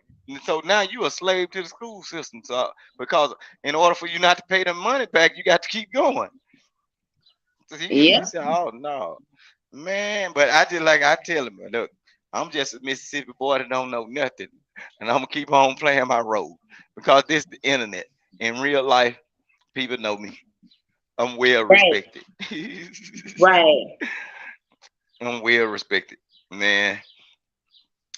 so now you a slave to the school system. So because in order for you not to pay the money back, you got to keep going. So you Yep. say, "Oh no, man," but I just like I tell him, "Look, I'm just a Mississippi boy that don't know nothing, and I'm gonna keep on playing my role because this the internet. In real life, people know me. I'm well Right. respected. Right. I'm well respected, man.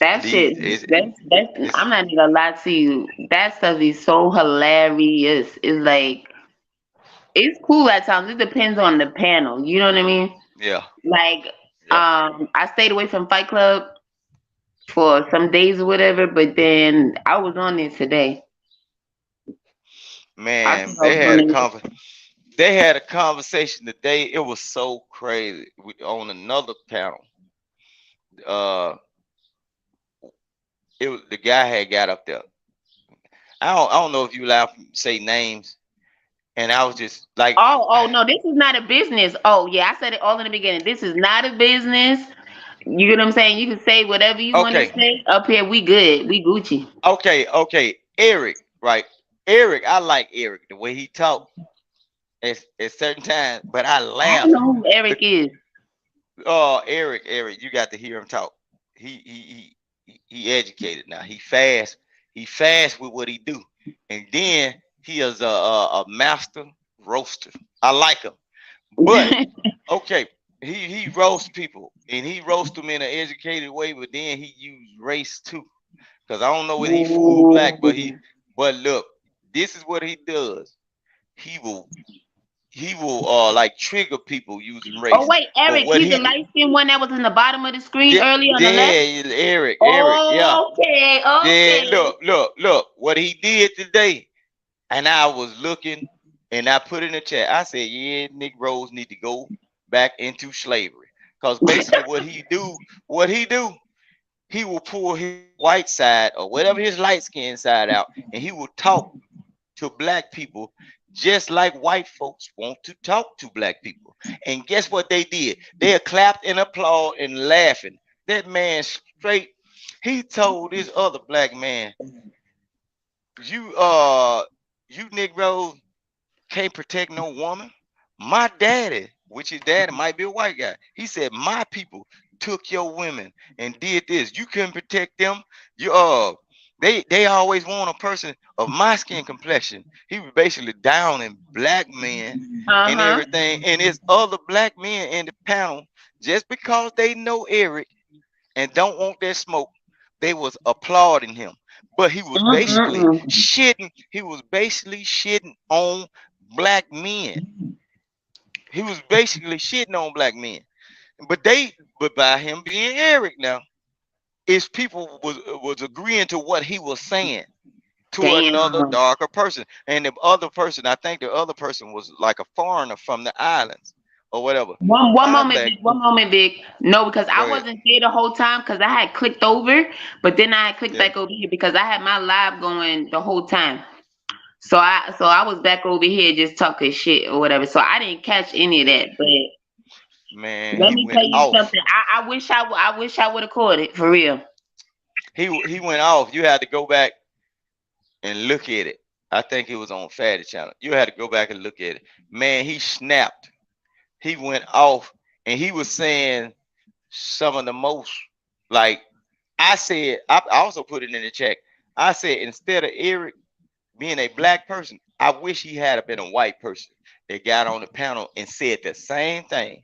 That These shit. That's. it's I'm not even gonna lie to you. That stuff is so hilarious. It's like it's cool at times. It depends on the panel. You know what I mean? yeah, Like, yeah, I stayed away from Fight Club for some days or whatever, but then I was on there today. I man. think I was on there. They had a conversation today. It was so crazy. On another panel, uh, it was the guy had got up there. I don't know if you allowed to say names, and I was just like, Oh, no, this is not a business. Oh, yeah, I said it all in the beginning. This is not a business. You get what I'm saying? You can say whatever you want to okay, say. Up here, we good. We Gucci. okay, Eric, right? Eric, I like Eric the way he talk at certain times, but I I don't laugh. know who Eric is. Oh, Eric, you got to hear him talk. He educated now. He fast with what he do, and then he is a master roaster. I like him, but okay, he roasts people, and he roasts them in an educated way. But then he used race too, because I don't know whether he full black, but look, this is what he does. He will like trigger people using Oh, race. wait, But Eric, what he's the he light skinned one that was in the bottom of the screen yeah, earlier on the left. yeah, Eric, yeah. Okay, Yeah, okay. look. What he did today, and I was looking, and I put in the chat. I said, yeah, Negroes need to go back into slavery, because basically what he do, he will pull his white side or whatever his light skin side out, and he will talk to black people just like white folks want to talk to black people. And guess what they did? They clapped and applaud and laughing. That man straight. He told this other black man, "You you Negroes can't protect no woman. My daddy, which his daddy might be a white guy, he said my people took your women and did this. You couldn't protect them. You they always want a person of my skin complexion." He was basically downing black men and Uh-huh. everything, and it's other black men in the panel just because they know Eric and don't want that smoke. They was applauding him, but he was basically Mm-mm-mm. shitting. He was basically shitting on black men. He was basically shitting on black men. But by him being Eric now, his people was agreeing to what he was saying to another Damn. darker person. And the other person, I think the other person was like a foreigner from the islands or whatever. One I moment, black. Vic. One moment, Vic. No, because I Go ahead. wasn't there the whole time because I had clicked over, but then I had clicked Yeah. back over here because I had my live going the whole time. So I was back over here just talking shit or whatever. So I didn't catch any of that. But Man, let he me went tell you off. something. I wish I would have caught it for real. He went off. You had to go back and look at it. I think it was on Fatty Channel. You had to go back and look at it. Man, he snapped. He went off, and he was saying some of the most, like I said. I also put it in the check. I said instead of Eric being a black person, I wish he had been a white person that got on the panel and said the same thing.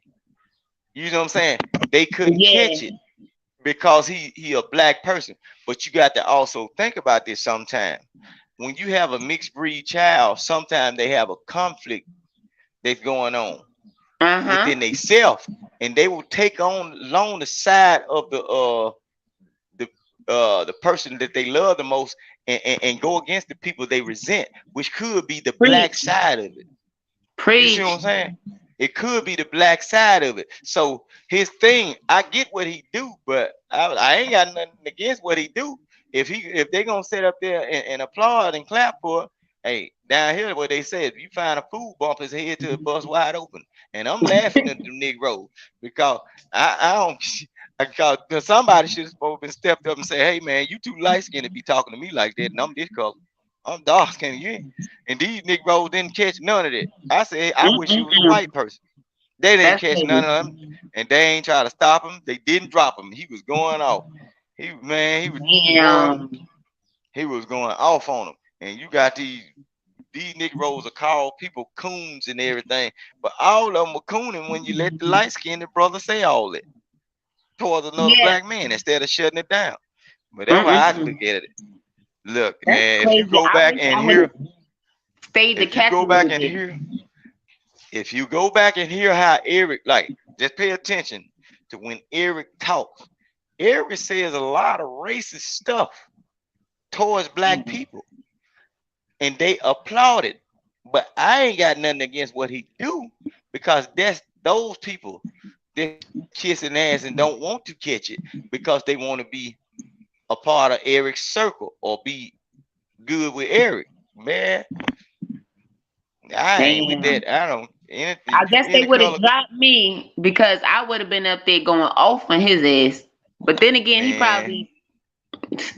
You know what I'm saying? They couldn't Yeah. catch it because he a black person. But you got to also think about this sometime. When you have a mixed breed child, sometimes they have a conflict that's going on Uh-huh. within themselves, and they will take on along the side of the the person that they love the most, and go against the people they resent, which could be the black Preach. side of it. You see what Preach. I'm saying? It could be the black side of it. So his thing, I get what he do, but I ain't got nothing against what he do. If they gonna sit up there and applaud and clap for it, hey, down here what they said, if you find a fool, bump his head to the bus wide open. And I'm laughing at the Negro because I don't because somebody should have been stepped up and say, hey man, you too light skinned to be talking to me like that, and I'm this color. I'm dark skinned, you ain't. And these Negroes didn't catch none of that. I said, I wish it was a Mm-mm-mm. white person. They didn't That's catch none crazy. of them, and they ain't try to stop him. They didn't drop him. He was going off. He was boy, Damn. he was going off on them. And you got these Negroes are called people coons and everything, but all of them were cooning when you let the light skinned brother say all that towards another Yeah. black man instead of shutting it down. But that's why I Mm-mm-mm. look at it. Look, That's and if you crazy. go I back wish and I would have hear, stayed to if you catch a go back little and bit. hear if you go back and hear how Eric, like, just pay attention to when Eric talks. Eric says a lot of racist stuff towards black people, and they applaud it. But I ain't got nothing against what he do because that's those people that's kissing ass and don't want to catch it because they want to be a part of Eric's circle or be good with Eric. Man, I ain't with Damn. that. I don't anything I guess they any would have color. dropped me because I would have been up there going off on his ass. But then again, he Man, probably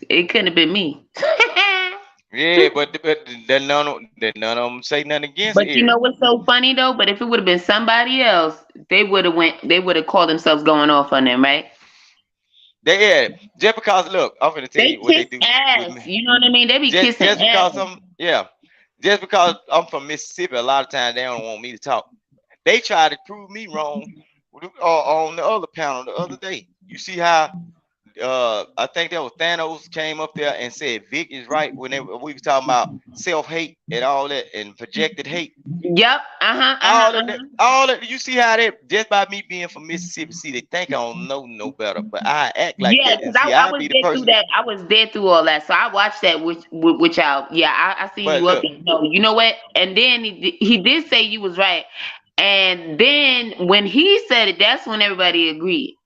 it couldn't have been me. yeah, but none of them say nothing against But you Eric. know what's so funny though? But if it would have been somebody else, they would have called themselves going off on them, right? Yeah, just because look, I'm gonna tell They you what they kiss do with ass. me. You know what I mean? They be kissing Just because ass. I'm yeah, just because I'm from Mississippi, a lot of times they don't want me to talk. They tried to prove me wrong on the other panel the other day. You see how I think that was Thanos came up there and said Vic is right when we was talking about self hate and all that and projected hate. Yep. All that. You see how that just by me being from Mississippi, see they think I don't know no better, but I act like Yeah, that because and see I I was be the there through person. that. I was there through all that. So I watched that with y'all. Yeah, I seen But you up look, there. No, you know what? And then he did say you was right. And then when he said it, that's when everybody agreed.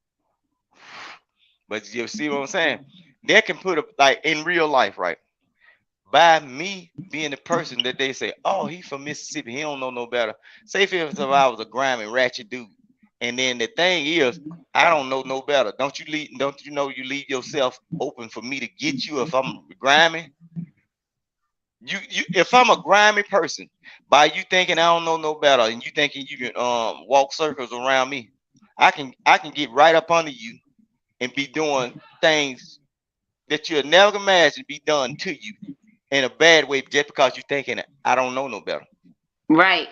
but you see what I'm saying? They can put a like in real life, right? By me being the person that they say, oh, he from Mississippi, he don't know no better. Say if I was a grimy ratchet dude, and then the thing is, I don't know no better. Don't you know you leave yourself open for me to get you if I'm grimy? You if I'm a grimy person, by you thinking I don't know no better and you thinking you can walk circles around me, I can get right up under you and be doing things that you'll never imagine be done to you in a bad way just because you thinking I don't know no better. Right.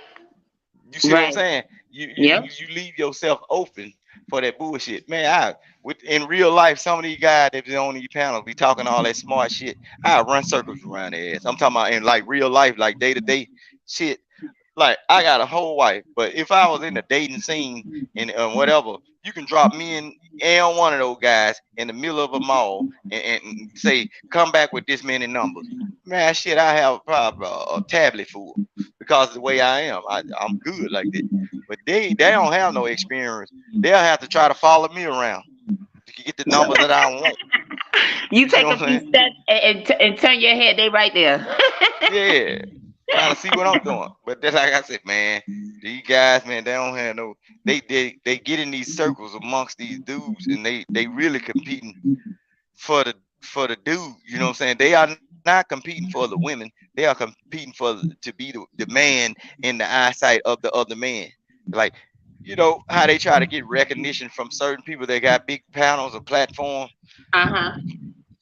You see what I'm Right. saying? You you Yep. you, you leave yourself open for that bullshit, man. I with in real life, some of these guys that be on these panels be talking all that smart shit. I run circles around their ass. I'm talking about in like real life, like day to day shit. Like I got a whole wife, but if I was in the dating scene and whatever, you can drop me and one of those guys in the middle of a mall and say, come back with this many numbers. Man, shit, I have probably a tablet full because of the way I am. I'm good like that. But they don't have no experience. They'll have to try to follow me around to get the numbers that I want. You You see take what a I'm few saying? steps and turn your head. They right there. Yeah. Trying to see what I'm doing. But that's like I said, man, these guys, man, they don't have no they get in these circles amongst these dudes and they really competing for the dude, you know what I'm saying? They are not competing for the women. They are competing to be the man in the eyesight of the other man. Like, you know, how they try to get recognition from certain people that got big panels or platform. Uh-huh.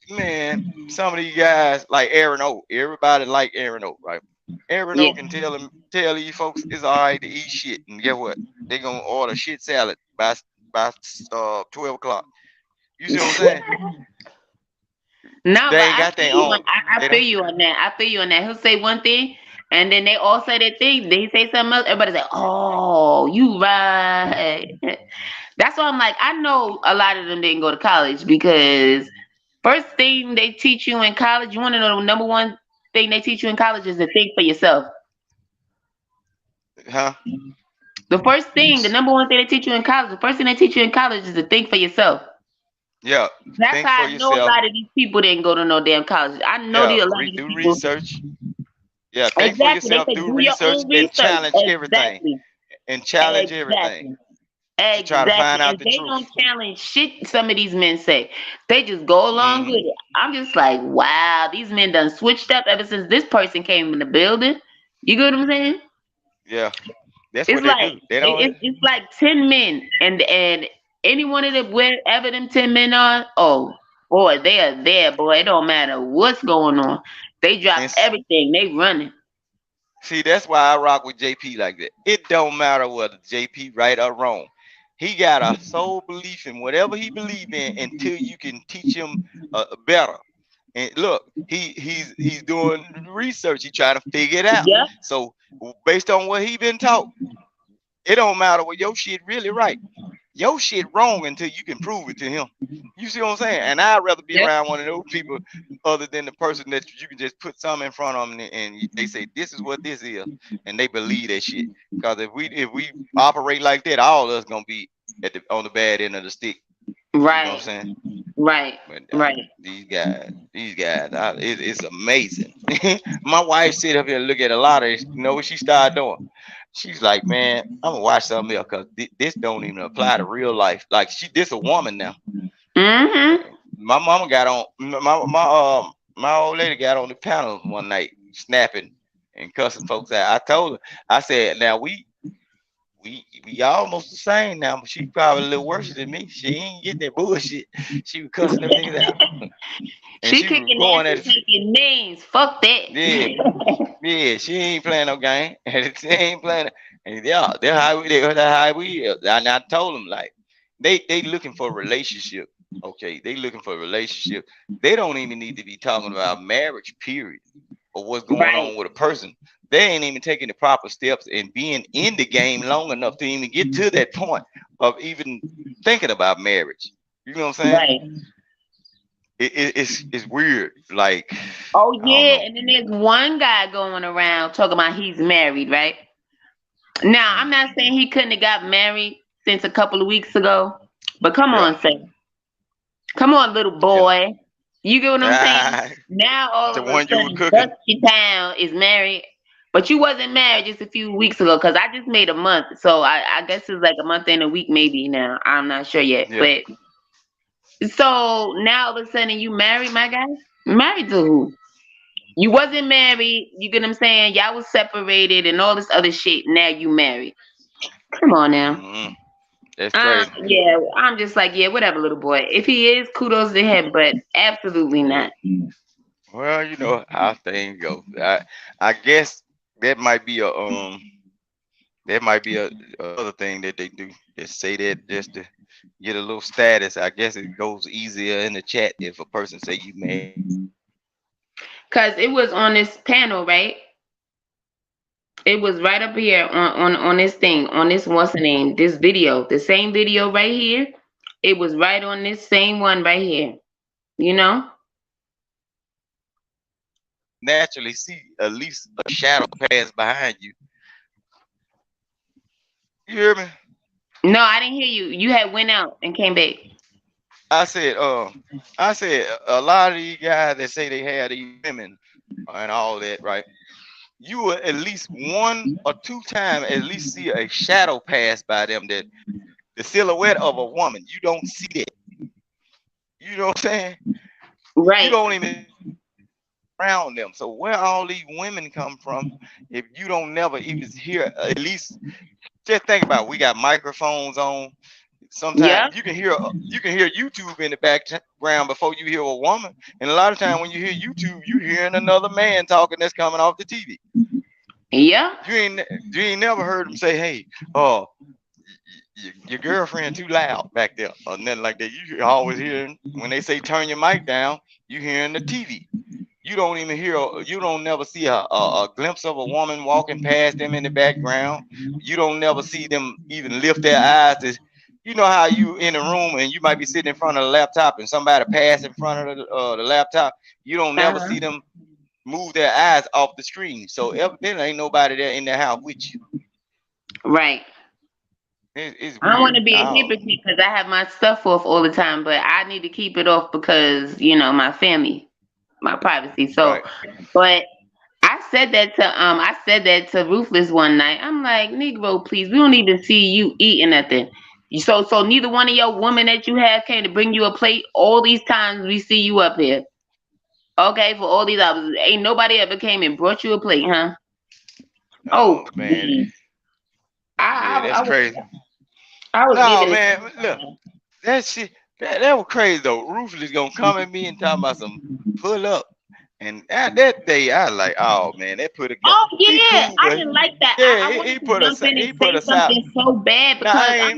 Man, some of these guys like Aaron O. Everybody like Aaron O, right? Aaron Yeah. O can tell these folks it's all right to eat shit, and guess what? They gonna order shit salad by 12 o'clock. You see what I'm saying? No, They but ain't I got feel their you own. on I They feel don't. you on that. I feel you on that. He'll say one thing and then they all say their thing. Then he say something else. Everybody's like, oh, you right. That's why I'm like, I know a lot of them didn't go to college because first thing they teach you in college, you want to know the number one thing they teach you in college is to think for yourself. Huh? The first thing, the number one thing they teach you in college, the first thing they teach you in college is to think for yourself. Yeah. That's Think how for I know a yourself. lot of these people didn't go to no damn college. I know Yeah. a lot of these Do people. research. Yeah. Think for Exactly. They yourself. say Do do your research own and research. challenge everything. Exactly. And challenge everything Exactly. to try to Exactly. find out And the they truth. don't challenge shit some of these men say. They just go along Hmm. with it. I'm just like, wow, these men done switched up ever since this person came in the building. You get what I'm saying? Yeah. That's It's what they like do. They don't. it's like 10 men and any one of them wherever them 10 men are, oh boy, they are there, boy. It don't matter what's going on. They drop And everything. They running. see, that's why I rock with JP like that. It don't matter whether JP right or wrong. He got a soul belief in whatever he believe in until you can teach him better. And look, he's doing research. He trying to figure it out. Yep. So based on what he been taught, it don't matter what your shit really right. your shit wrong until you can prove it to him. You see what I'm saying? And I'd rather be around one of those people other than the person that you can just put something in front of them and they say this is what this is, and they believe that shit. Because if we operate like that, all of us gonna be on the bad end of the stick. Right. You know what I'm saying? Right. But, right. These guys, it's amazing. My wife sit up here and look at a lot of it. You know what she started doing? She's like, man, I'm gonna watch something else because this don't even apply to real life. Like this a woman now. Mm-hmm. My mama got on my old lady got on the panel one night snapping and cussing folks out. I told her, I said, now we almost the same now, but she probably a little worse than me. She ain't getting that bullshit. She was cussing them niggas out. And she kicking going ass and taking names. Fuck that. Yeah, she ain't playing no game. And she ain't playing. And that's how we is. And I told them like they looking for a relationship. Okay, they looking for a relationship. They don't even need to be talking about marriage, period, or what's going on with a person. They ain't even taking the proper steps and being in the game long enough to even get to that point of even thinking about marriage. You know what I'm saying? Right. It's weird. Like, oh yeah, and then there's one guy going around talking about he's married, right? Now I'm not saying he couldn't have got married since a couple of weeks ago, but come on, say, come on, little boy, you get what I'm saying? Now all of a sudden, Dusty Town is married, but you wasn't married just a few weeks ago because I just made a month, so I guess it's like a month and a week maybe now. I'm not sure yet, but. So now all of a sudden you married, my guy? Married to who? You wasn't married, you get what I'm saying? Y'all was separated and all this other shit. Now you married. Come on now. Mm-hmm. That's crazy. Yeah, I'm just like, yeah, whatever, little boy. If he is, kudos to him, but absolutely not. Well, you know how things go. I guess that might be another thing that they do. Just say that just to get a little status. I guess it goes easier in the chat if a person say you married. Cause it was on this panel, right? It was right up here on this thing, on this what's the name? This video, the same video right here. It was right on this same one right here. You know? Naturally see at least a shadow pass behind you. You hear me? No, I didn't hear you. You had went out and came back. I said a lot of these guys that say they had these women and all that, right? You will at least one or two times at least see a shadow pass by them, that the silhouette of a woman. You don't see that. You know what I'm saying? Right. You don't even around them. So where all these women come from if you don't never even hear, at least just think about it. We got microphones on. Sometimes you can hear YouTube in the background before you hear a woman. And a lot of times when you hear YouTube, you hearing another man talking that's coming off the TV. Yeah. You ain't never heard him say, hey, your girlfriend too loud back there or nothing like that. You always hearing when they say turn your mic down, you hearing the TV. You don't even hear, you don't never see a glimpse of a woman walking past them in the background. You don't never see them even lift their eyes to, you know how you in a room and you might be sitting in front of the laptop and somebody pass in front of the laptop. You don't never see them move their eyes off the screen. So there ain't nobody there in the house with you. Right. It's I don't want to be a hypocrite because I have my stuff off all the time, but I need to keep it off because, you know, my family, my privacy. So, but I said that to Ruthless one night. I'm like, Negro, please, we don't even see you eating nothing. So neither one of your women that you have came to bring you a plate. All these times we see you up here. Okay, for all these hours, ain't nobody ever came and brought you a plate, huh? Oh man, that's crazy. No man, look, that shit, that was crazy though. Ruthless gonna come at me and talk about some pull up. And at that day, I was like, oh man, that put a. Oh yeah, cool, I didn't like that. Yeah, I he put us. He put us out. So bad because I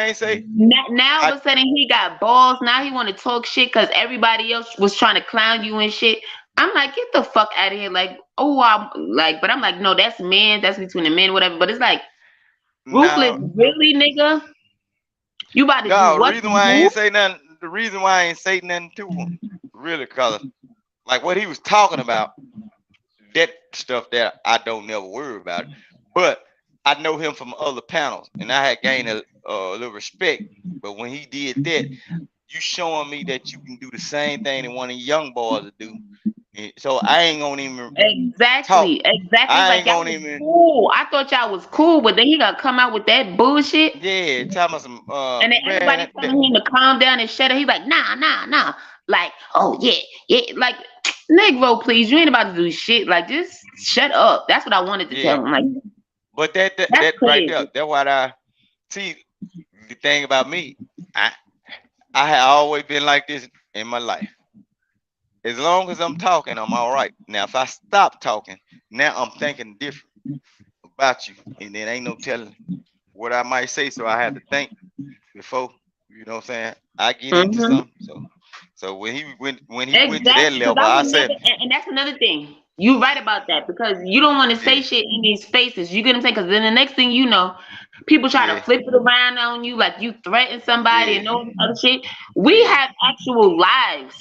ain't say. Now all of a sudden he got balls. Now he want to talk shit because everybody else was trying to clown you and shit. I'm like, get the fuck out of here. Like, but I'm like, no, that's men. That's between the men, whatever. But it's like, Ruthless, really, nigga. You about to do No, the what? reason why I ain't say nothing. The reason why I ain't say nothing to him, really, cause like what he was talking about, that stuff that I don't never worry about it. But I know him from other panels, and I had gained a little respect. But when he did that, you showing me that you can do the same thing that one of the young boys would do. And so I ain't gonna even talk. Exactly. I Like ain't y'all gonna was even. cool. I thought y'all was cool, but then he gotta come out with that bullshit. Yeah, tell me some. And then everybody telling him to calm down and shut up. He's like, nah. Like, oh yeah. Like, Negro, please, you ain't about to do shit. Like, just shut up. That's what I wanted to tell him. Like, but that that's right crazy. there, that's what I see. The thing about me, I have always been like this in my life. As long as I'm talking, I'm all right. Now, if I stop talking, now I'm thinking different about you, and then ain't no telling what I might say. So I have to think before, you know what I'm saying? I get into something. So when he went to that Exactly, because level, I I would said, never, and that's another thing. You right about that because you don't want to say yeah, shit in these spaces. You get what I'm saying? Because then the next thing you know, people try to yeah, flip it around on you, like you threaten somebody and yeah, all this other shit. We yeah, have actual lives.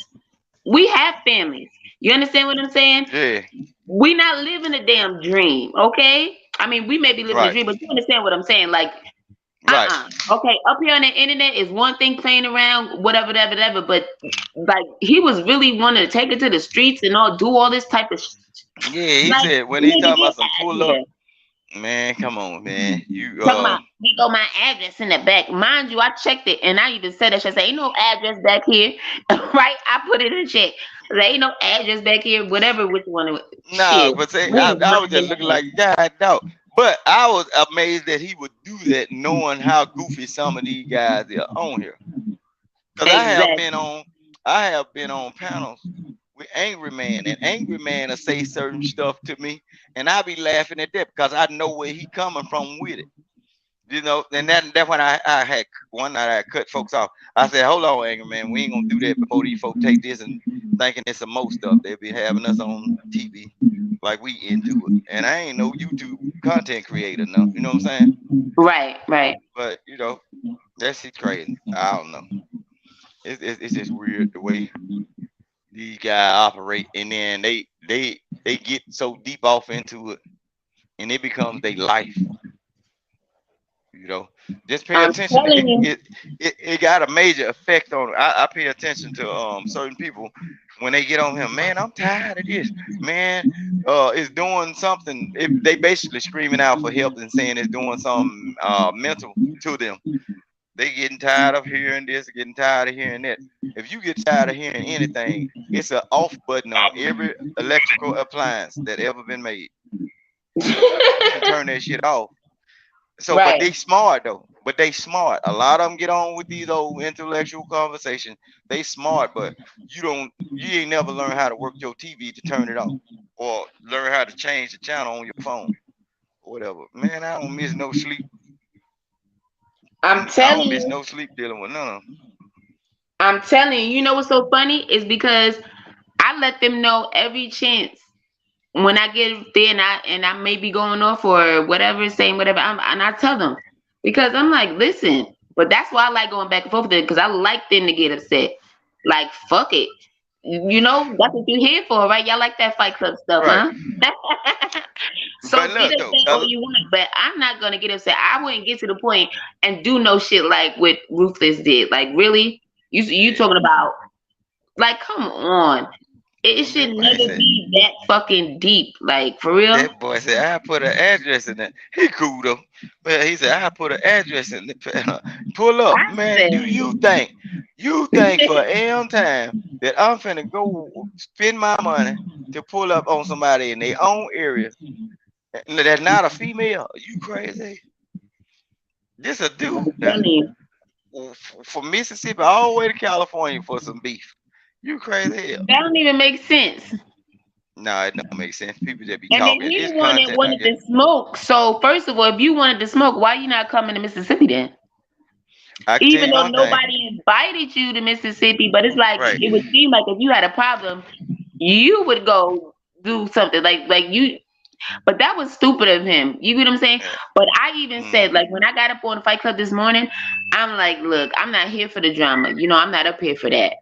We have families. You understand what I'm saying? yeah, We not living a damn dream, okay? I mean, we may be living a right, dream, but you understand what I'm saying? Like, right, okay, up here on the internet is one thing playing around, whatever, but like he was really wanting to take it to the streets and all do all this type of yeah. He like said when he nigga, talking get about some out of pull up, here. man, come on, man, you Talking about he go my address in the back. Mind you, I checked it and I even said that shit. I say ain't no address back here. Right? I put it in check. There ain't no address back here, whatever which one it was. no, Shit. but say We was I was just minding looking that. like God, no. But I was amazed that he would do that, knowing how goofy some of these guys are on here. Cause Exactly. I have been on panels with Angry Man, and Angry Man will say certain stuff to me, and I be laughing at that because I know where he coming from with it. You know, and that when I had one night I cut folks off. I said, "Hold on, Angry Man, we ain't gonna do that before these folks take this and thinking it's some more stuff. They'll be having us on TV like we into it, and I ain't no YouTube content creator, no. You know what I'm saying? Right. But you know, that's shit crazy. I don't know. It's just weird the way these guys operate, and then they get so deep off into it, and it becomes their life. You know, just pay I'm attention. telling you. It got a major effect on. I pay attention to certain people when they get on him. Man, I'm tired of this. Man, it's doing something. They basically screaming out for help and saying it's doing something mental to them. They getting tired of hearing this, getting tired of hearing that. If you get tired of hearing anything, it's an off button on every electrical appliance that ever been made. You can turn that shit off. So, but Right. they smart though. But they smart. A lot of them get on with these old intellectual conversations. They smart, but you ain't never learn how to work your TV to turn it off, or learn how to change the channel on your phone, or whatever. Man, I don't miss no sleep. I'm I telling don't miss you. no sleep dealing with none of them. I'm telling you. You know what's so funny is because I let them know every chance when I get there and I may be going off or whatever, saying whatever, and I tell them because I'm like, listen, but that's why I like going back and forth with them because I like them to get upset. Like, fuck it. You know, that's what you're here for, right? Y'all like that Fight Club stuff, Right. huh? But So get look though, upset all you want, but I'm not gonna get upset. I wouldn't get to the point and do no shit like what Ruthless did. Like, really? You yeah. talking about? Like, come on. It should That boy never said. be that fucking deep. Like, for real? That boy said I put an address in there. He cool though, but he said I put an address in the pull up. I Man, said, do you think for M time that I'm finna go spend my money to pull up on somebody in their own area that's not a female? You crazy? This a dude I'm now telling you. from Mississippi all the way to California for some beef. You crazy hell? That don't even make sense. No, it don't make sense. People that be And then talking, he it's the one that content, I wanted guess. to smoke. So first of all, if you wanted to smoke, why you not coming to Mississippi then? I can tell Even you though one thing. nobody invited you to Mississippi, but it's like it would Right. seem like if you had a problem, you would go do something like you. But that was stupid of him. You get what I'm saying? But I even Mm. said, like, when I got up on the Fight Club this morning, I'm like, look, I'm not here for the drama. You know, I'm not up here for that.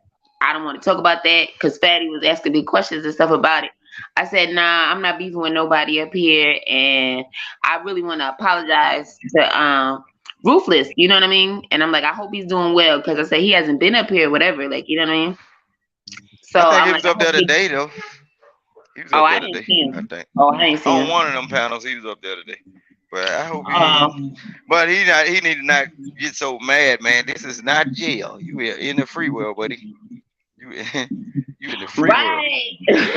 I don't want to talk about that because Fatty was asking me questions and stuff about it. I said, nah, I'm not beefing with nobody up here, and I really want to apologize to Ruthless. You know what I mean? And I'm like, I hope he's doing well because I said he hasn't been up here, whatever. Like, you know what I mean? So I think I'm he like, was I up hope there he. today though. He was Oh, up I there didn't today. see I him. think Oh, I didn't see on him. one of them panels he was up there today. But I hope Um, but he need to not get so mad, man. This is not jail. You are in the free world, buddy. You you in the free world. right.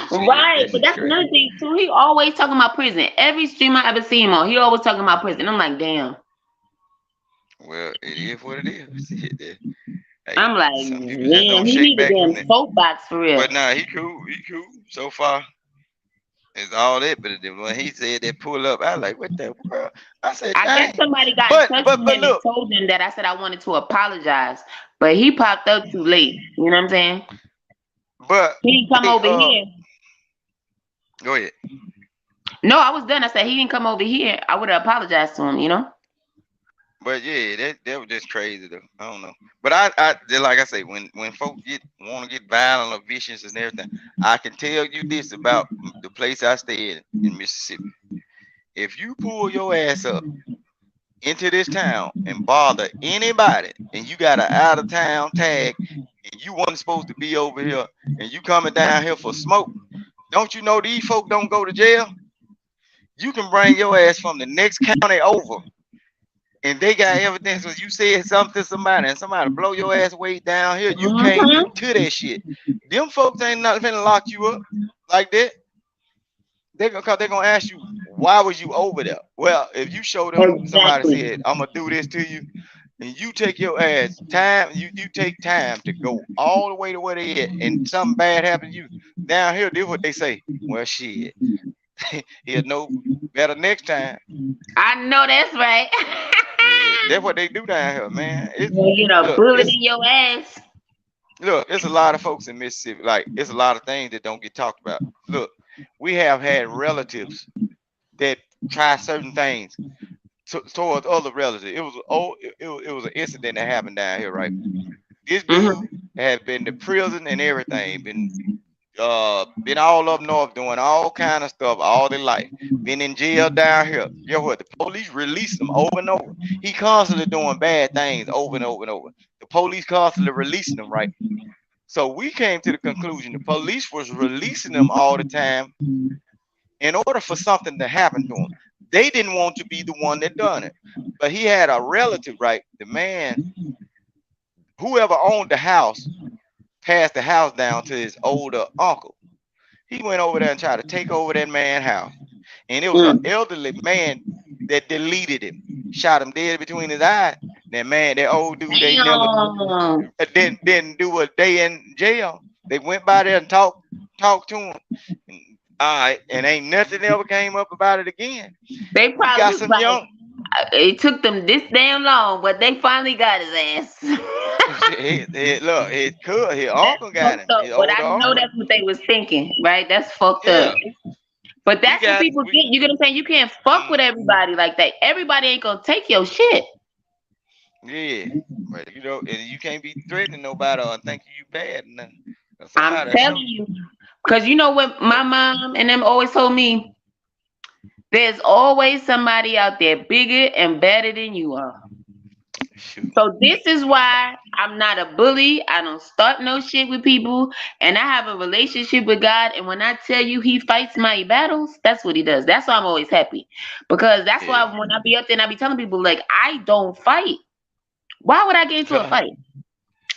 Shit, Right. this But is that's crazy. another thing too. He always talking about prison. Every stream I ever see him on, he always talking about prison. I'm like, damn. Well, it is what it is. Shit, hey, I'm like, some people just damn, don't he shake need a back from damn that. soapbox for real. But nah, he cool. He cool so far. It's all that. But when he said that pull up, I like, what the world? I said, I guess dang. somebody got in But touch but with but him and look. told him that I said I wanted to apologize, but he popped up too late. You know what I'm saying? But He didn't come they over here. go ahead. No, I was done. I said he didn't come over here. I would have apologized to him. You know? But yeah, that was just crazy though. I don't know. But I like I say, when folks want to get violent or vicious and everything, I can tell you this about the place I stayed in Mississippi. If you pull your ass up into this town and bother anybody, and you got an out of town tag, and you wasn't supposed to be over here, and you coming down here for smoke, don't you know these folk don't go to jail? You can bring your ass from the next county over, and they got evidence when you said something to somebody and somebody blow your ass way down here, you can't Mm-hmm. get to that shit. Them folks ain't not finna lock you up like that. They're gonna ask you, why was you over there? Well, if you show them somebody Exactly. said, I'm gonna do this to you, and you take your ass time, you take time to go all the way to where they at, and something bad happened to you down here, this what they say. Well, shit, he'll know better next time. I know that's right. Yeah, that's what they do down here, man. You know, Look, bullet in your ass. it's a lot of folks in Mississippi. Like, it's a lot of things that don't get talked about. Look, we have had relatives that try certain things towards other relatives. It was an incident that happened down here, right? This dude Mm-hmm. had been to prison and everything, been all up north doing all kind of stuff all their life, been in jail down here. Guess what? The police released him over and over. He constantly doing bad things over and over and over. The police constantly releasing him, right? So we came to the conclusion the police was releasing them all the time in order for something to happen to him. They didn't want to be the one that done it. But he had a relative, right? The man, whoever owned the house, passed the house down to his older uncle. He went over there and tried to take over that man's house. And it was an elderly man that deleted him, shot him dead between his eyes. That man, that old dude, they never Damn. didn't do a day in jail. They went by there and talked to him. All right, and ain't nothing ever came up about it again. They We probably got was some like, young. it took them this damn long, but they finally got his ass. Look, his That's uncle got fucked him, up. his But I older know uncle. that's what they was thinking, right? That's fucked up. Yeah, But we that's what got people we. get. You get what I'm saying? You can't fuck with everybody like that. Everybody ain't gonna take your shit. Yeah, but and you can't be threatening nobody or thinking you bad and nothing. I'm Somebody will show telling you. you. Because you know what But my mom and them always told me? There's always somebody out there bigger and better than you are. shoot, So this is why I'm not a bully. I don't start no shit with people. And I have a relationship with God. And when I tell you he fights my battles, that's what he does. That's why I'm always happy. Because that's why yeah. when I be up there and I be telling people, like, I don't fight. Why would I get into a fight?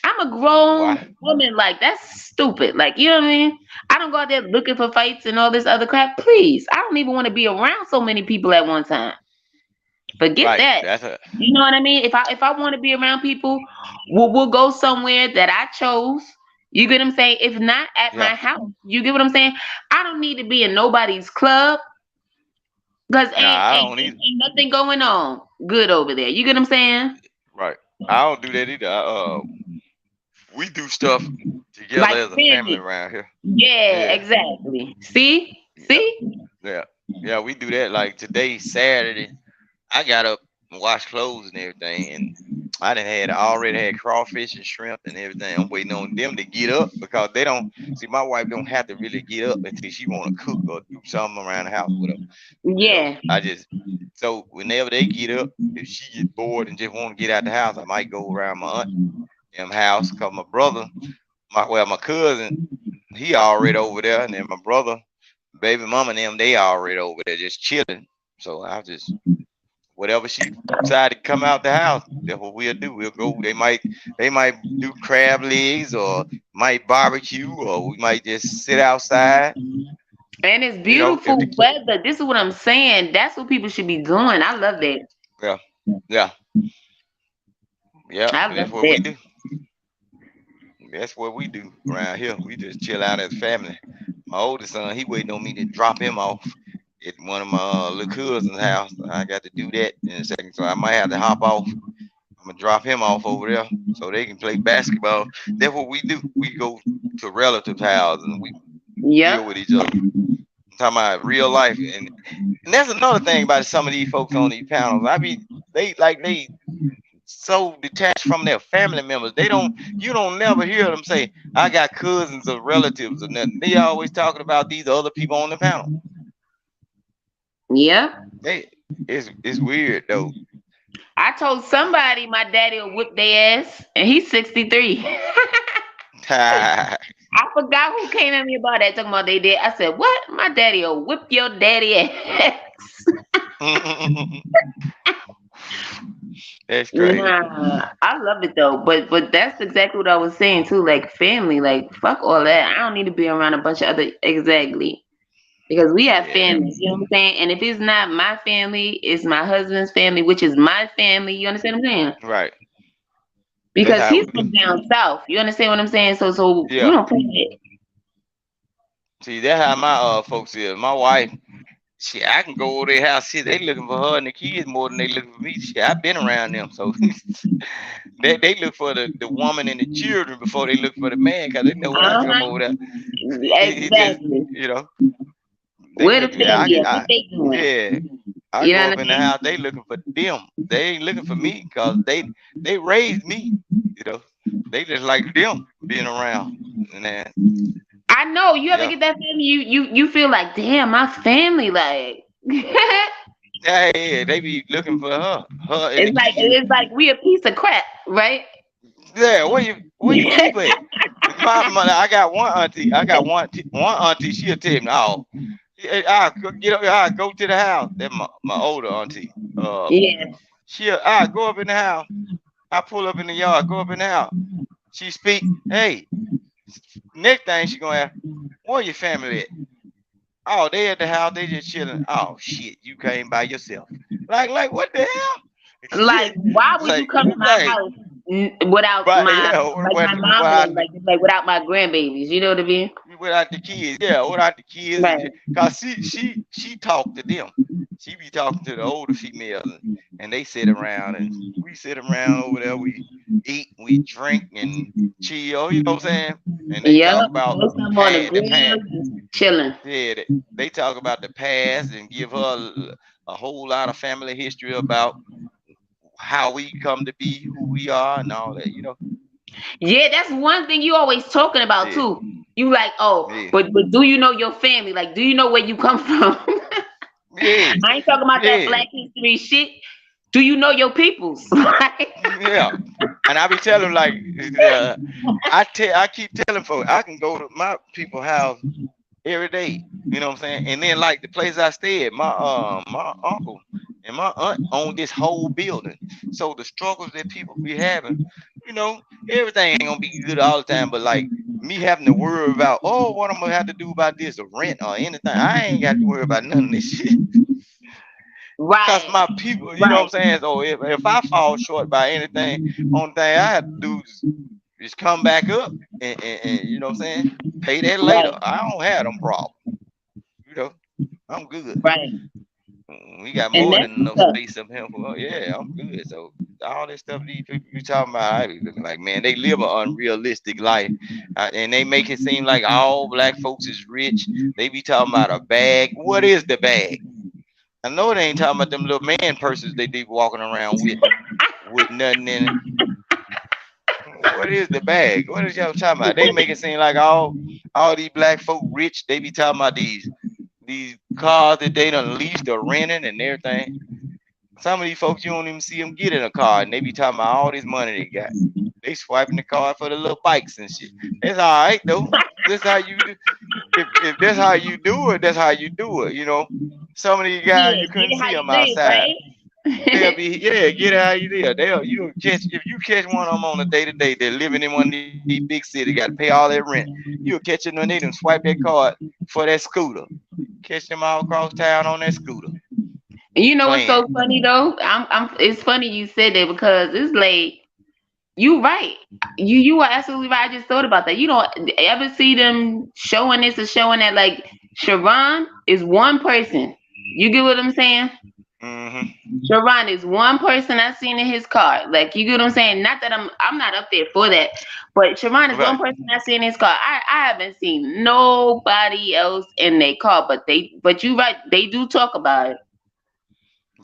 I'm a Why? grown woman. Like, that's stupid. Like, you know what I mean? I don't go out there looking for fights and all this other crap. Please. I don't even want to be around so many people at one time. Forget Right. that. That's a You know what I mean? If I want to be around people, we'll go somewhere that I chose. You get what I'm saying? If not at yeah. my house, you get what I'm saying? I don't need to be in nobody's club because Nah, ain't, I ain't don't either. ain't nothing going on good over there. You get what I'm saying? Right. I don't do that either. We do stuff together Like as a family family. around here. Yeah, Yeah. exactly. See? Yeah. See? Yeah, we do that. Like today, Saturday, I got up and washed clothes and everything, and already had crawfish and shrimp and everything. I'm waiting on them to get up because they don't see my wife don't have to really get up until she want to cook or do something around the house with her. Yeah. I just so whenever they get up, if she get bored and just want to get out the house, I might go around my aunt house because my brother, my cousin, he already over there, and then my brother, baby mama and them, they already over there just chilling. So I just whatever she decide to come out the house, that's what we'll do. We'll go. They might do crab legs or might barbecue or we might just sit outside. And it's If beautiful the weather. This is what I'm saying. That's what people should be doing. I love that. yeah yeah yeah I love that's what we that. do. That's what we do around here. We just chill out as a family. My oldest son, he waiting on me to drop him off at one of my little cousin's house. I got to do that in a second, so I might have to hop off. I'm gonna drop him off over there so they can play basketball. That's what we do. We go to relatives' house and we deal Yep. with each other. I'm talking about real life, and that's another thing about some of these folks on these panels. They so detached from their family members. You don't never hear them say, I got cousins or relatives or nothing. They always talking about these other people on the panel. Yep. It's weird though. I told somebody my daddy will whip their ass, and he's 63. I forgot who came at me about that, talking about they did. I said, "What? My daddy will whip your daddy ass." That's crazy. Nah, I love it though, but that's exactly what I was saying too. Like family, like fuck all that. I don't need to be around a bunch of other exactly because we have Yeah, families. You know what I'm saying? And if it's not my family, it's my husband's family, which is my family. You understand what I'm saying? right. That's Because how he's we do. from down south. You understand what I'm saying? So we Yeah. don't play that. See, that's how my folks is. My wife, I can go over their house. See, they looking for her and the kids more than they looking for me. I've been around them, so they look for the woman and the children before they look for the man, cause they know when I come Uh-huh. over there, it just Exactly. they Where the look. Yeah, family at? What they doing? yeah. I You know go what up I in the mean? house. They looking for them. They ain't looking for me, cause they raised me. You know, they just like them being around. And then I know. You ever yeah, get that feeling? You feel like, damn, my family. Like yeah, they be looking for her and the kids. it's like we a piece of crap, right? Yeah, where you keep it? My mother, I got one auntie. I got one auntie. She'll tell me, "No, I get up. I go to the house." That's my older auntie. Yeah. I go up in the house. I pull up in the yard. Go up in the house. She speak. Hey, next thing she gonna ask, "Where your family at?" Oh, they at the house. They just chilling. Oh shit, you came by yourself. Like what the hell? Like, why would you come to my Like, house without but my yeah, like my mama without was like just like without my grandbabies? You know what I mean? without the kids, yeah, without the kids, Right. and cause she talked to them. She be talking to the older females, and they sit around, and we sit around over there. We eat, we drink, and chill. You know what I'm saying? And they Yep. talk about Throw some on the the past. grill, just chilling. Yeah, they talk about the past and give her a whole lot of family history about how we come to be who we are and all that. Yeah, that's one thing you always talking about Yeah, too. You like, oh, yeah, but do you know your family? Like, do you know where you come from? yeah, I ain't talking about that yeah, Black History shit. Do you know your peoples? yeah. And I be telling like I keep telling folks I can go to my people's house every day. You know what I'm saying? And then like the place I stay at, my uncle and my aunt own this whole building. So the struggles that people be having, you know, everything ain't gonna be good all the time. But like me having to worry about, oh, what I'm gonna have to do about this or rent or anything, I ain't got to worry about none of this shit. Cause Right, my people, you know right, what I'm saying? So if I fall short by anything, only thing I have to do is come back up and you know what I'm saying? Pay that later. right, I don't have them problems. You know, I'm good. right. We got And more that's than enough what's up. space up here for. Yeah, I'm good. So all this stuff these people be talking about, I be looking like, man, they live an unrealistic life, and they make it seem like all black folks is rich. They be talking about a bag. What is the bag? I know they ain't talking about them little man purses they be walking around with nothing in it. What is the bag? What is y'all talking about? They make it seem like all these black folk rich. They be talking about these cars that they done leased or renting and everything. Some of these folks you don't even see them get in a car, and they be talking about all this money they got. They swiping the card for the little bikes and shit. It's all right though. This how you do. If that's how you do it, that's how you do it. You know, some of these guys you couldn't see them outside. They'll be get it how you live. You catch if you catch one of them on a day to day. They're living in one of these big cities, got to pay all their rent. You'll catch them when they done swipe that card for that scooter. Catch them all across town on that scooter. You know what's so funny though? It's funny you said that because it's like you right. You are absolutely right. I just thought about that. You don't ever see them showing this or showing that. Like Sharon is one person. You get what I'm saying? Mm-hmm. Sharon is one person I've seen in his car. Like you get what I'm saying? Not that I'm not up there for that, but Sharon is one person I've seen in his car. I haven't seen nobody else in their car, but you right, they do talk about it.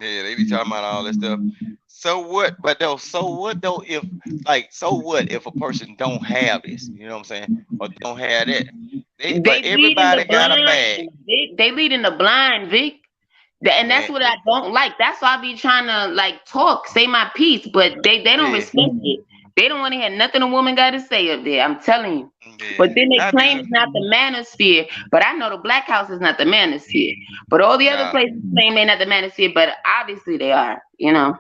Yeah, they be talking about all this stuff. So what? But though, so what though? If so what if a person don't have this? You know what I'm saying? Or don't have that? But everybody got a bag. They lead in the blind, Vic. And that's what I don't like. That's why I be trying to like talk, say my piece, but they don't respect it. They don't want to hear nothing a woman got to say up there. I'm telling you. Yeah. But then they claim it's not the manosphere. But I know the Black House is not the manosphere. But all the other places claim they're not the manosphere. But obviously they are. You know,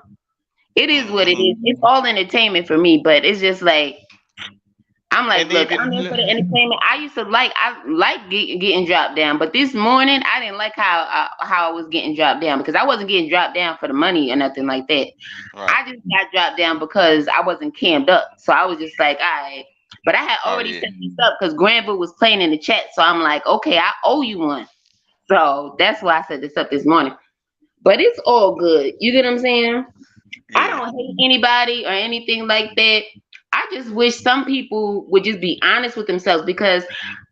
it is what it is. It's all entertainment for me. But it's just like I'm like, look, I'm there for the entertainment. I like getting dropped down, but this morning I didn't like how I was getting dropped down because I wasn't getting dropped down for the money or nothing like that. Right. I just got dropped down because I wasn't cammed up, so I was just like, all right. But I had already set this up because Granville was playing in the chat, so I'm like, okay, I owe you one. So that's why I set this up this morning. But it's all good. You get what I'm saying? Yeah. I don't hate anybody or anything like that. I just wish some people would just be honest with themselves because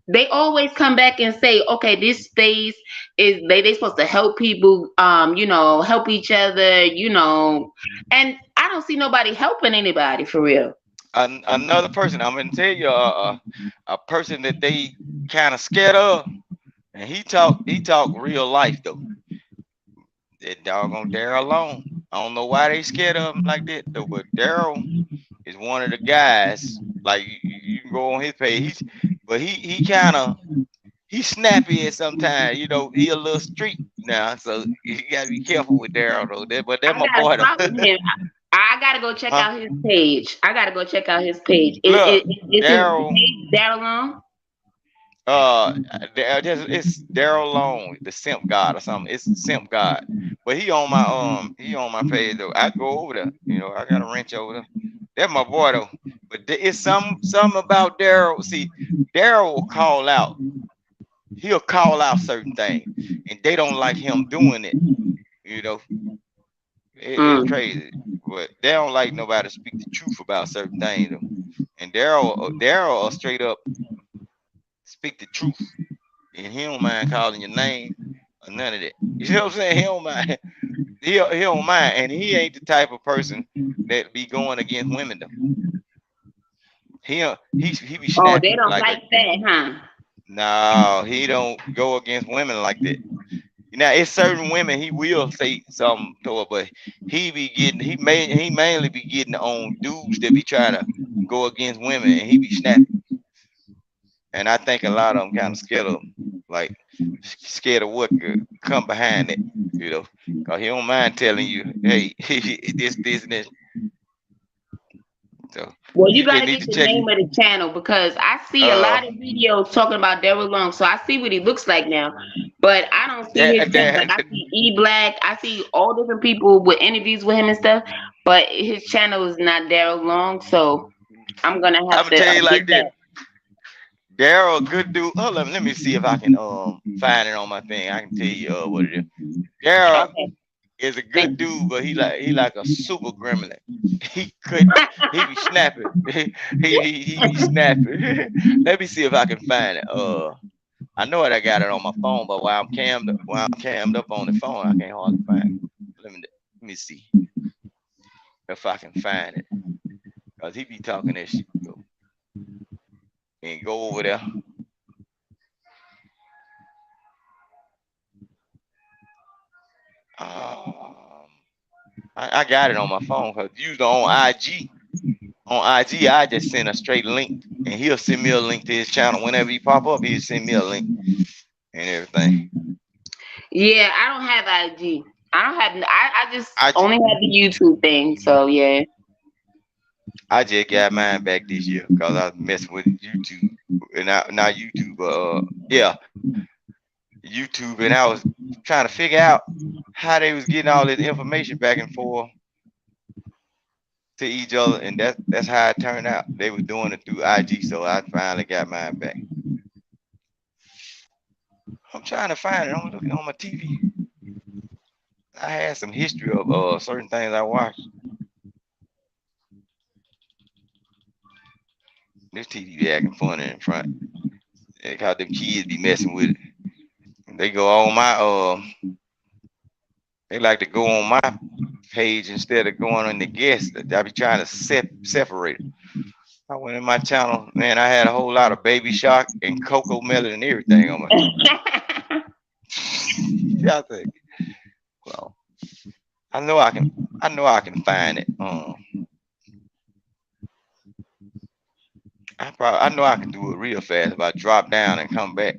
they always come back and say, okay, this space is they supposed to help people, help each other, and I don't see nobody helping anybody for real. Another person, I'm gonna tell you a person that they kind of scared of, and he talk real life though. That doggone Daryl Long. I don't know why they scared of him like that though, but Daryl is one of the guys. Like you can go on his page, but he kind of snappy at sometimes. You know, he a little street now, so you gotta be careful with Daryl though. But that's my boy though. I gotta go check out his page. Look, is Daryl Long? It's Daryl Long, the Simp God or something. It's Simp God, but he on my page though. I go over there. You know, I got a wrench over there. That's my boy though. But it's something about Daryl. See, Daryl will call out. He'll call out certain things, and they don't like him doing it. You know, it's crazy. But they don't like nobody to speak the truth about certain things. Though. And Daryl will straight up speak the truth, and he don't mind calling your name or none of that. You know what I'm saying? He don't mind. He don't mind, and he ain't the type of person that be going against women though. He be snapping. Oh, they don't like that, huh? No, he don't go against women like that. Now, it's certain women he will say something to her, but he mainly be getting on dudes that be trying to go against women, and he be snapping. And I think a lot of them kind of scared of him, like scared of what could come behind it, you know, because he don't mind telling you, hey, this, and this. So, well, you gotta get the name of the channel because I see a lot of videos talking about Daryl Long, so I see what he looks like now, but I don't see his channel. Like I see E Black, I see all different people with interviews with him and stuff, but his channel is not Daryl Long, so I'm gonna have to tell you like that. Daryl, good dude. Hold on, let me see if I can find it on my thing. I can tell you what it is. Daryl is a good dude, but he like a super gremlin. He couldn't. He be snapping. He be snapping. Let me see if I can find it. I know it. I got it on my phone, but while I'm cammed up on the phone, I can't hardly find it. Let me see if I can find it, cause he be talking that shit. And go over there. I got it on my phone because usually on IG. On IG, I just send a straight link, and he'll send me a link to his channel. Whenever he pop up, he'll send me a link and everything. Yeah, I don't have IG. I just only have the YouTube thing. So yeah. I just got mine back this year because I was messing with YouTube, and not YouTube, yeah, YouTube, and I was trying to figure out how they was getting all this information back and forth to each other, and that's how it turned out. They were doing it through IG, so I finally got mine back. I'm trying to find it. I'm looking on my TV. I had some history of certain things I watched. This TV be acting funny in front. Because them kids be messing with it. They go on my they like to go on my page instead of going on the guest. I be trying to separate it. I went in my channel, man. I had a whole lot of Baby Shark and Coco Melon and everything on my. Yeah, I think. Well, I know I can find it. I know I can do it real fast if I drop down and come back.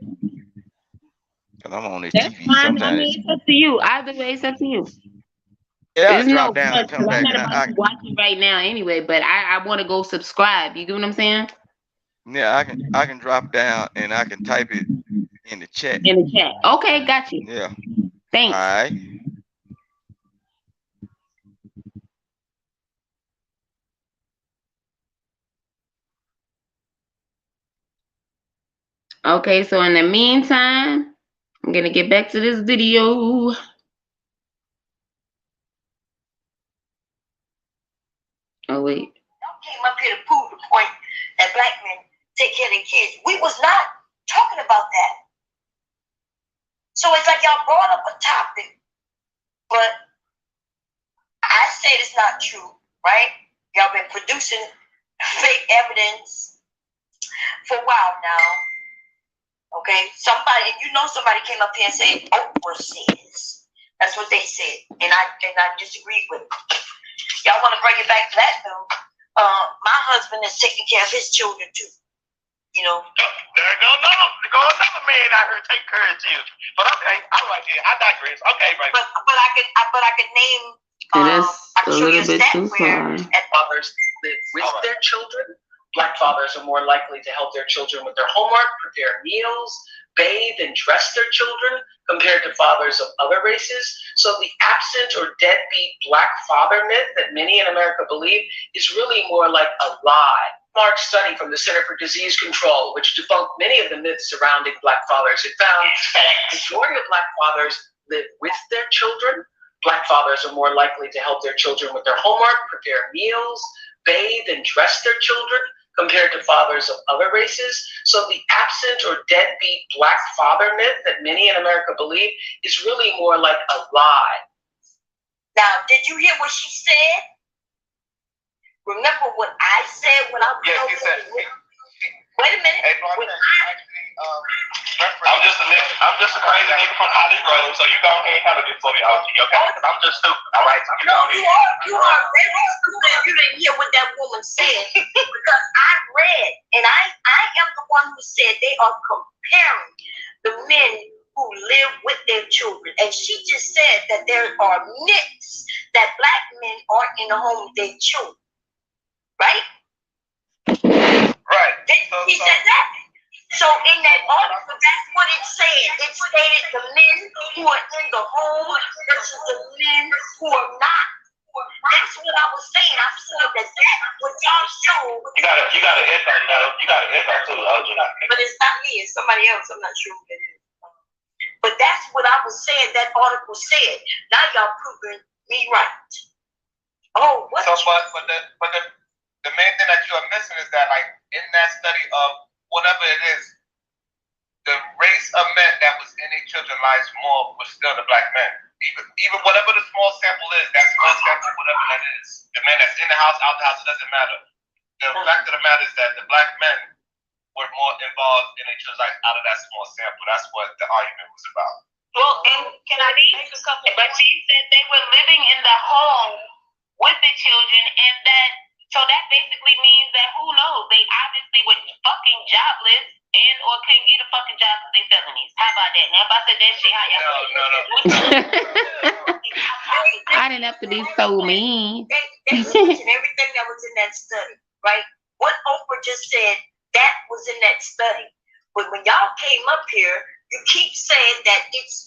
Cause I'm on this That's TV fine. sometimes. I mean, it's up to you. Either way, it's up to you. Yeah, There's drop no down and come back. I'm not about to watch it right now anyway, but I want to go subscribe. You get what I'm saying? Yeah, I can drop down and I can type it in the chat. In the chat. Okay, got you. Yeah. Thanks. All right. Okay, so in the meantime, I'm gonna get back to this video. Oh wait. Y'all came up here to prove the point that black men take care of their kids. We was not talking about that. So it's like y'all brought up a topic, but I said it's not true, right? Y'all been producing fake evidence for a while now. Okay, somebody came up here and said Oprah says. That's what they said, and I disagreed with it. Y'all want to bring it back to that though? My husband is taking care of his children too. You know. There go another man out here take care of you. But okay, I like it. I digress. Okay, right. But I could name. That's a little bit too far. Fathers live with their children. Black fathers are more likely to help their children with their homework, prepare meals, bathe and dress their children compared to fathers of other races. So the absent or deadbeat black father myth that many in America believe is really more like a lie. Large study from the Center for Disease Control, which debunked many of the myths surrounding black fathers. It found the majority of black fathers live with their children. Black fathers are more likely to help their children with their homework, prepare meals, bathe and dress their children compared to fathers of other races. So the absent or deadbeat black father myth that many in America believe is really more like a lie. Now, did you hear what she said? Remember what I said when I was Yes, he said. Wait a minute. Hey, I'm just a crazy nigga from College Road, so you go ahead and handle this for me, OG, okay? Because I'm just stupid, all right? So no, you are very stupid. You didn't hear what that woman said because I read, and I am the one who said they are comparing the men who live with their children, and she just said that there are myths that black men aren't in the home with their children, right? Right. He said that. So in that article, that's what it said. It stated the men who are in the home versus the men who are not. That's what I was saying. I said that what y'all show. You got to echo, though. You got to echo too, OG. But it's not me. It's somebody else. I'm not sure who it is. But that's what I was saying. That article said. Now y'all proving me right. Oh, what? So, but the main thing that you are missing is that, like, in that study of whatever it is, the race of men that was in their children's lives more was still the black men. Even whatever the small sample is, that small sample, whatever that is, the man that's in the house, out the house, it doesn't matter. The fact of the matter is that the black men were more involved in their children's lives out of that small sample. That's what the argument was about. Well, and can I make a couple? But she said they were living in the home with the children, and that basically means that who knows? They obviously were fucking jobless and or couldn't get a fucking job because they felonies. How about that? Now if I said that shit, how y'all? No. I didn't have to be so mean. They mentioned everything that was in that study, right? What Oprah just said, that was in that study. But when y'all came up here, you keep saying that it's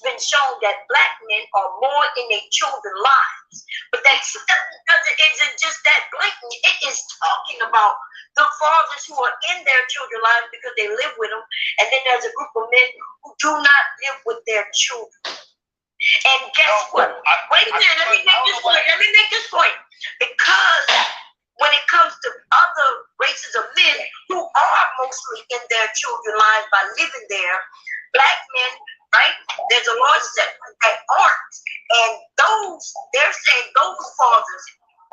been shown that black men are more in their children's lives. But that study isn't just that blatant. It is talking about the fathers who are in their children's lives because they live with them. And then there's a group of men who do not live with their children. And guess what? Wait a minute, let me make this point. Because when it comes to other races of men who are mostly in their children's lives by living there, black men, right? There's a large segment that aren't. And they're saying those fathers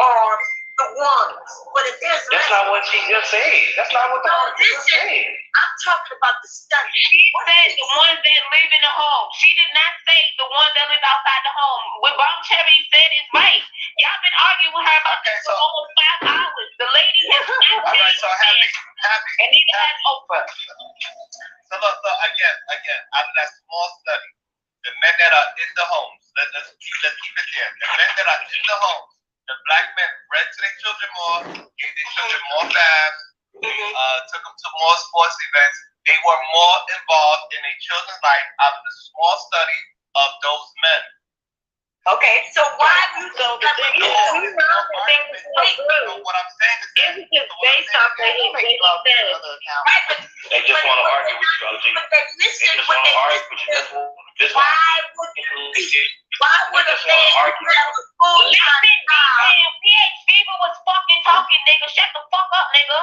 are the ones. But if there's that's not what she just said. That's not what the article said. I'm talking about the study. She said the ones that live in the home. She did not say the ones that live outside the home. What Bob Cherry said is right. Y'all been arguing with her about this for almost 5 hours. The lady has not happy. And neither has Oprah. So look, again, out of that small study, the men that are in the homes, let's keep it there. The men that are in the homes, the black men read to their children more, gave their children more baths, took them to more sports events. They were more involved in their children's life out of the small study of those men. Okay, so why you so the thing is, what I'm saying is that it's just based off what he said. They just want to argue with you, OG. They just want to argue with you. Why would a man Listen, PhD was fucking talking, nigga. Shut the fuck up, nigga.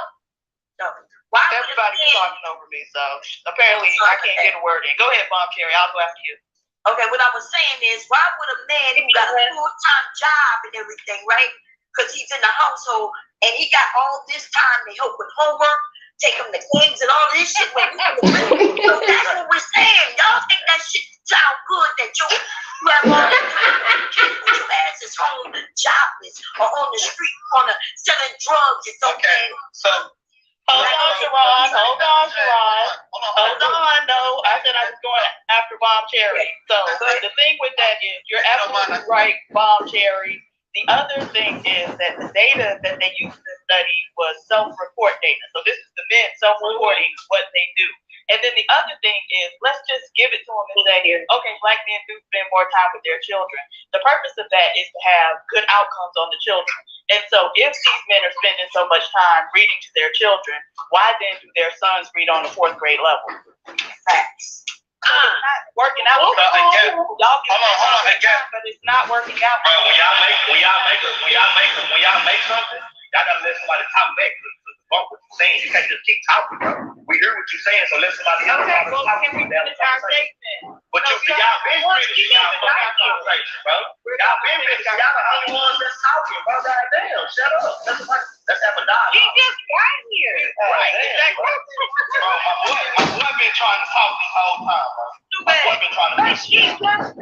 Why everybody's talking over me, so apparently I can't get a word in. Go ahead, Bob Cherry. I'll go after you. Okay, what I was saying is, why would a man who got a full-time job and everything, right? Because he's in the household and he got all this time to help with homework, take him to games and all this shit. So that's what we're saying. Y'all think that shit sound good that you have all that time with your ass is home jobless or on the street corner selling drugs. It's okay. So hold on, Sharon. No, I said I was going after Bob Cherry. So the thing with that is, you're absolutely right, Bob Cherry. The other thing is that the data that they used to study was self-report data. So this is the men self-reporting what they do. And then the other thing is, let's just give it to them and say, okay, black men do spend more time with their children. The purpose of that is to have good outcomes on the children. And so if these men are spending so much time reading to their children, why then do their sons read on the 4th grade level? Facts. So it's not working out. So again, hold on again. But it's not working out. Bro, when y'all make something, y'all gotta let somebody talk back to what you're saying. You can't just keep talking, bro. We hear what you're saying, so let somebody else talk. Okay, well, can we finish our statement? But y'all been finished y'all fucking conversation, bro. Y'all been finished. Y'all the only ones that's talking, bro. Goddamn, shut up. Let's have a dialogue. He just got here. Right, exactly. Bro, my boy been trying to talk this whole time, bro. My boy been trying to talk. She just got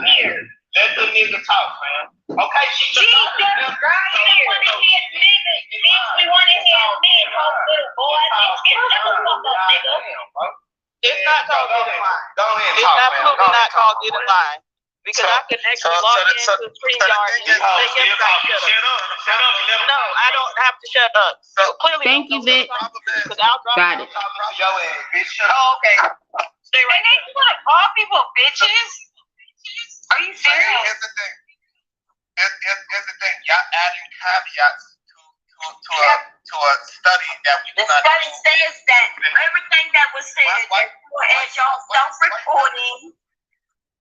here. Let the nigga talk, man. Okay, she just got here. We want to hear men talk little boy. It's not called get in line. Go ahead and it's talk, absolutely not called get in line. Because I can actually log into StreamYard and say, shut up. No, I don't have to shut up. So clearly, thank you, Vic. Got it. Oh, okay. Stay right there. You want to call people bitches? Are you serious? Here's the thing. Here's the thing. Y'all adding caveats to a study that we do not. The study says that everything that was said as y'all self-reporting.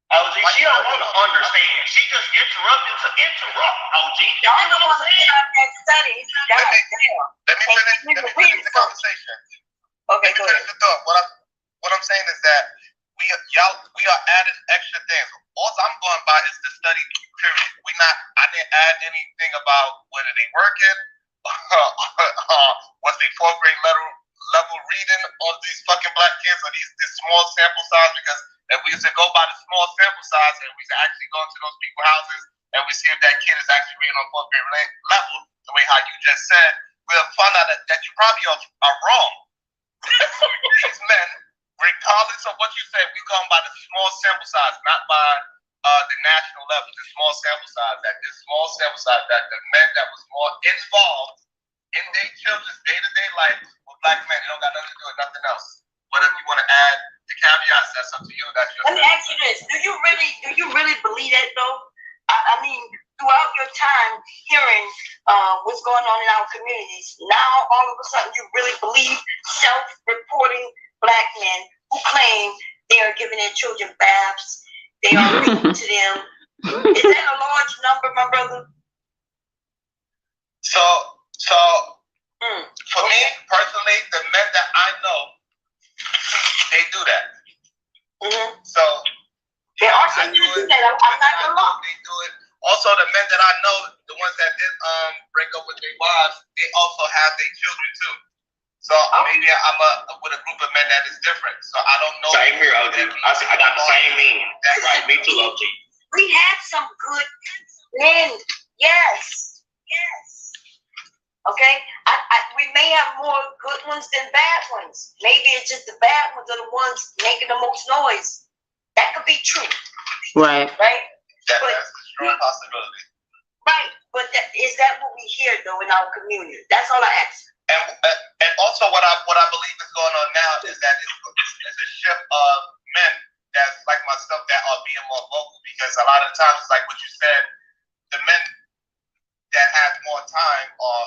OG, she don't want to understand. She just interrupted to interrupt, OG. Y'all don't want to get out that study. Let me finish the conversation. Okay, go ahead. The thought. What I'm saying is that we are adding extra things. All I'm going by is the study period. I didn't add anything about whether they working, what's their fourth grade level reading on these fucking black kids or these small sample size, because if we used to go by the small sample size and we could actually go into those people's houses and we see if that kid is actually reading on fourth grade level, the way how you just said, we'll find out that you probably are wrong. These men, regardless of what you say, we come by the small sample size, not by the national level, the small sample size, that the men that was more involved in their children's day-to-day life with black men, they don't got nothing to do with nothing else. Whatever you want to add, the caveats, that's up to you. That's your. Let me ask you this: Do you really believe that though? I mean, throughout your time hearing what's going on in our communities, now all of a sudden you really believe self-reporting black men who claim they are giving their children baths, they are reading to them. Is that a large number, my brother? So for me personally, the men that I know, they do that. So there are some men who do that. I'm not gonna lie. They do it. Also, the men that I know, the ones that did break up with their wives, they also have their children too. So maybe I'm with a group of men that is different. So I don't know. Same here, OG. I got the same men. That's right. Me too, OG. We have some good men. Yes. Okay. We may have more good ones than bad ones. Maybe it's just the bad ones are the ones making the most noise. That could be true. Right. That's a strong possibility. Right. But is that what we hear though in our community? That's all I ask. And also what I believe is going on now is that it's a shift of men that's like myself that are being more vocal, because a lot of times it's like what you said, the men that have more time or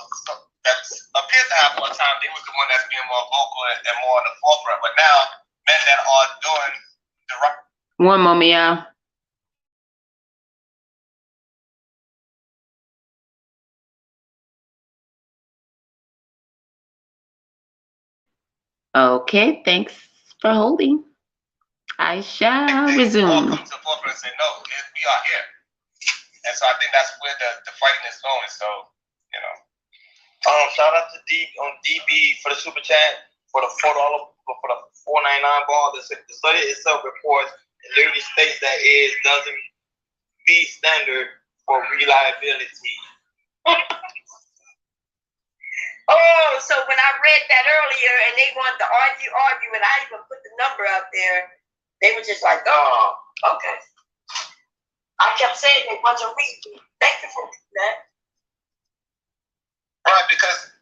that appear to have more time, they was the one that's being more vocal and more on the forefront. But now men that are doing the right. One moment, y'all. Okay, thanks for holding. I shall resume. Come to the forefront and say, no, we are here. And so I think that's where the fighting is going. So, you know. Shout out to DB for the super chat, for the $4 for the $4.99 ball. The study itself reports it literally states that it doesn't meet standard for reliability. Oh, so when I read that earlier and they wanted to argue, and I even put the number out there, they were just like, oh, okay. I kept saying it wasn't reading. Thank you for that. Right, because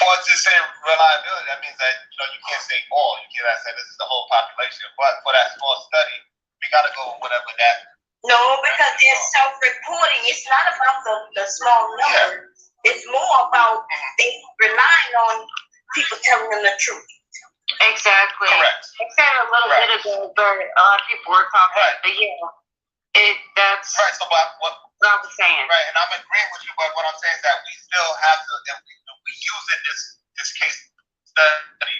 for it to say reliability, that means that you can't say all. You can't say this is the whole population. But for that small study, we got to go with whatever that. No, because they're self-reporting. It's not about the small number. Yeah. It's more about they relying on people telling them the truth. Exactly. Correct. I said a little bit ago, but a lot of people were talking. Right. But yeah, that's right. So what I was saying. Right, and I'm agreeing with you, but what I'm saying is that we still have to, if we using this case study,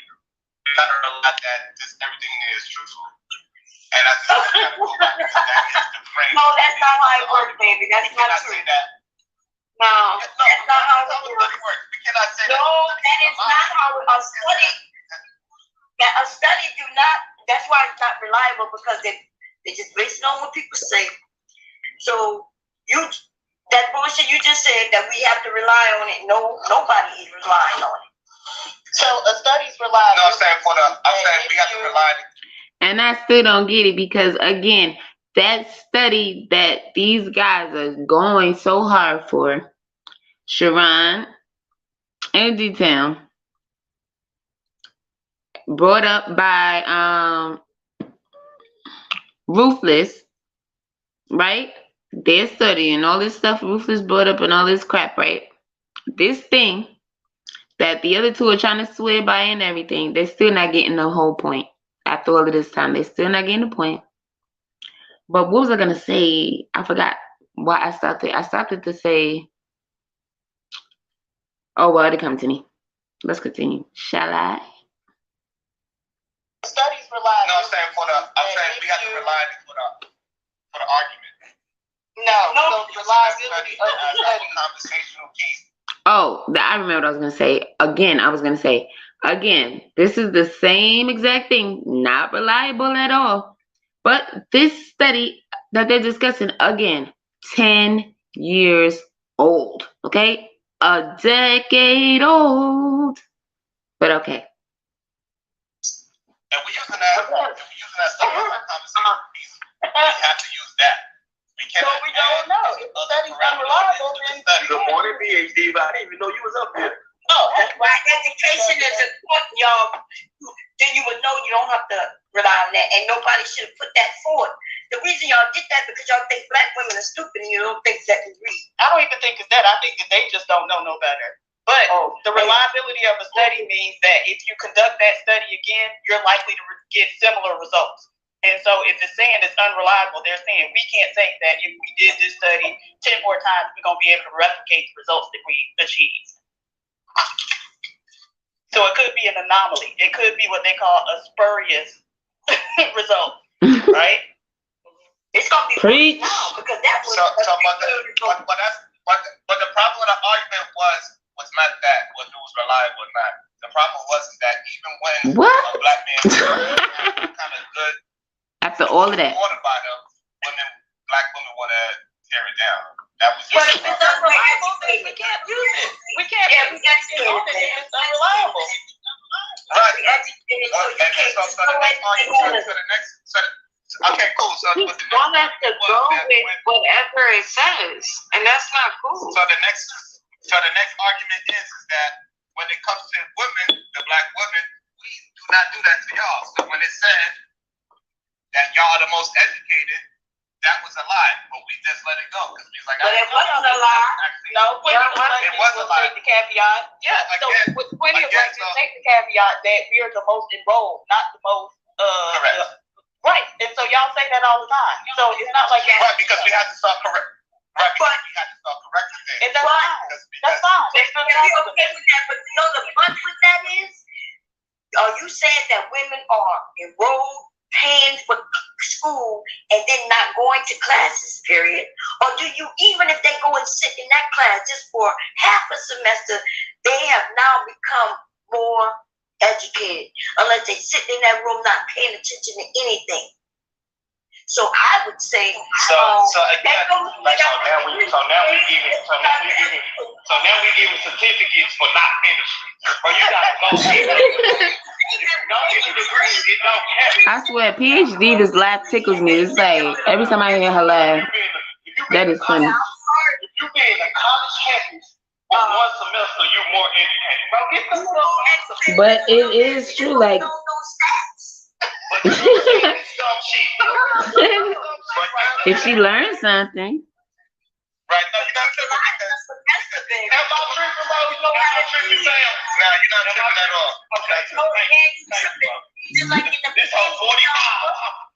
we gotta realize that everything is truthful. And I think we gotta go back because that is the frame. No, that's not how it works, baby. That's not true. No, that's not how it works. We cannot say that. No, that is not how a study do not. That's why it's not reliable, because they just based on what people say. So that bullshit you just said that we have to rely on it. No, nobody is relying on it. So a study's reliable. No, I'm saying we have to rely on it. And I still don't get it, because again, that study that these guys are going so hard for, Sharon and D-Town, brought up by Ruthless, right? Their study and all this stuff Ruthless brought up and all this crap, right? This thing that the other two are trying to swear by and everything. They're still not getting the whole point. After all of this time, they're still not getting the point. But what was I gonna say? I forgot why I stopped it. I stopped it to say, oh well, it'll come to me. Let's continue. Shall I? Studies rely. No, I'm saying we have to rely for the argument. No, the reliability of the study. Conversational piece. Oh, I remember what I was gonna say. Again, this is the same exact thing, not reliable at all. But this study that they're discussing, again, 10 years old. Okay? A decade old. But okay. And we're using that study as a conversation piece. We have to use that. We cannot. So we don't know. If the study's unreliable, then Good morning, PhD. But I didn't even know you was up there. Oh, that's why education is important, y'all. Then you would know you don't have to rely on that, and nobody should have put that forward. The reason y'all did that because y'all think black women are stupid and you don't think that we read. I don't even think it's that. I think that they just don't know no better. But the reliability of a study means that if you conduct that study again, you're likely to get similar results. And so if it's saying it's unreliable, they're saying we can't think that if we did this study 10 more times, we're going to be able to replicate the results that we achieved. So it could be an anomaly. It could be what they call a spurious result, right? It's going to be preach now because that was but the problem with the argument was not that whether it was reliable or not. The problem wasn't that even when a black man was kind of good after all of that, by him, black women want to tear it down. That was But just if it's unreliable, then we can't use it. We can't use it if it's unreliable. Right. Okay, cool. So you don't have to go with whatever it says, and that's not cool. So the next argument is that when it comes to women, the black women, we do not do that to y'all. So when it said that y'all are the most educated, that was a lie, but we just let it go because we was like, but it wasn't a lie. No, it was a lie. The caveat, yeah. So with plenty of us, take the caveat that we are the most enrolled, not the most. Correct. Right, and so y'all say that all the time. So it's not like right because we have to start correct. Right, because we had to start correcting things. And that's fine. That's fine. It's okay with that, but you know the fun with that is, are you saying that women are enrolled, paying for school, and then not going to classes, period? Or do you, even if they go and sit in that class just for half a semester, they have now become more educated, unless they sit in that room not paying attention to anything? So I would say. So again, now we giving certificates for not finishing. Or you gotta go. I swear, PhD, this laugh tickles me. It's like every time I hear her laugh, that is funny. If you being a college campus for one semester, you're more educated. But it is true, like. If she learns something. Right, no, you're not tripping because am I tripping, bro? You know how to trip yourself. Nah, you're not tripping at all. Okay, this whole 45,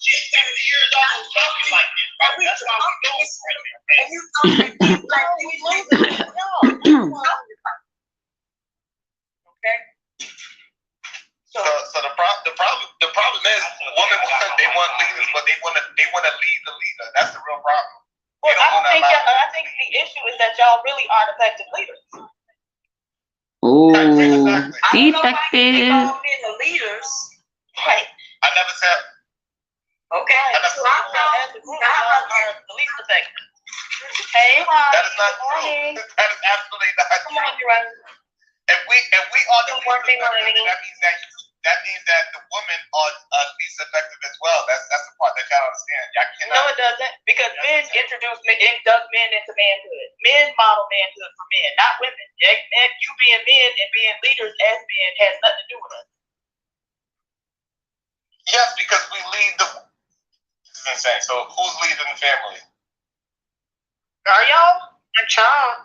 she's 50 years old talking like this, right? That's why we do it. And you talking like we lose. Okay. So the problem is women they want leaders, but they want to lead the leader. That's the real problem. Well, I think the issue is that y'all really aren't effective leaders. Ooh, effective. The leaders. Right. I never said. Okay. So I'm the least effective. Hey, that is not true. That is absolutely not true. Come on, you're right. If we are the least effective, that means that the women are least effective as well. That's the part that y'all understand. Y'all cannot. No, it doesn't, because men induct men into manhood. Men model manhood for men, not women. And you being men and being leaders as men has nothing to do with us. Yes, because we lead the. This is insane. So who's leading the family? Are y'all? A child.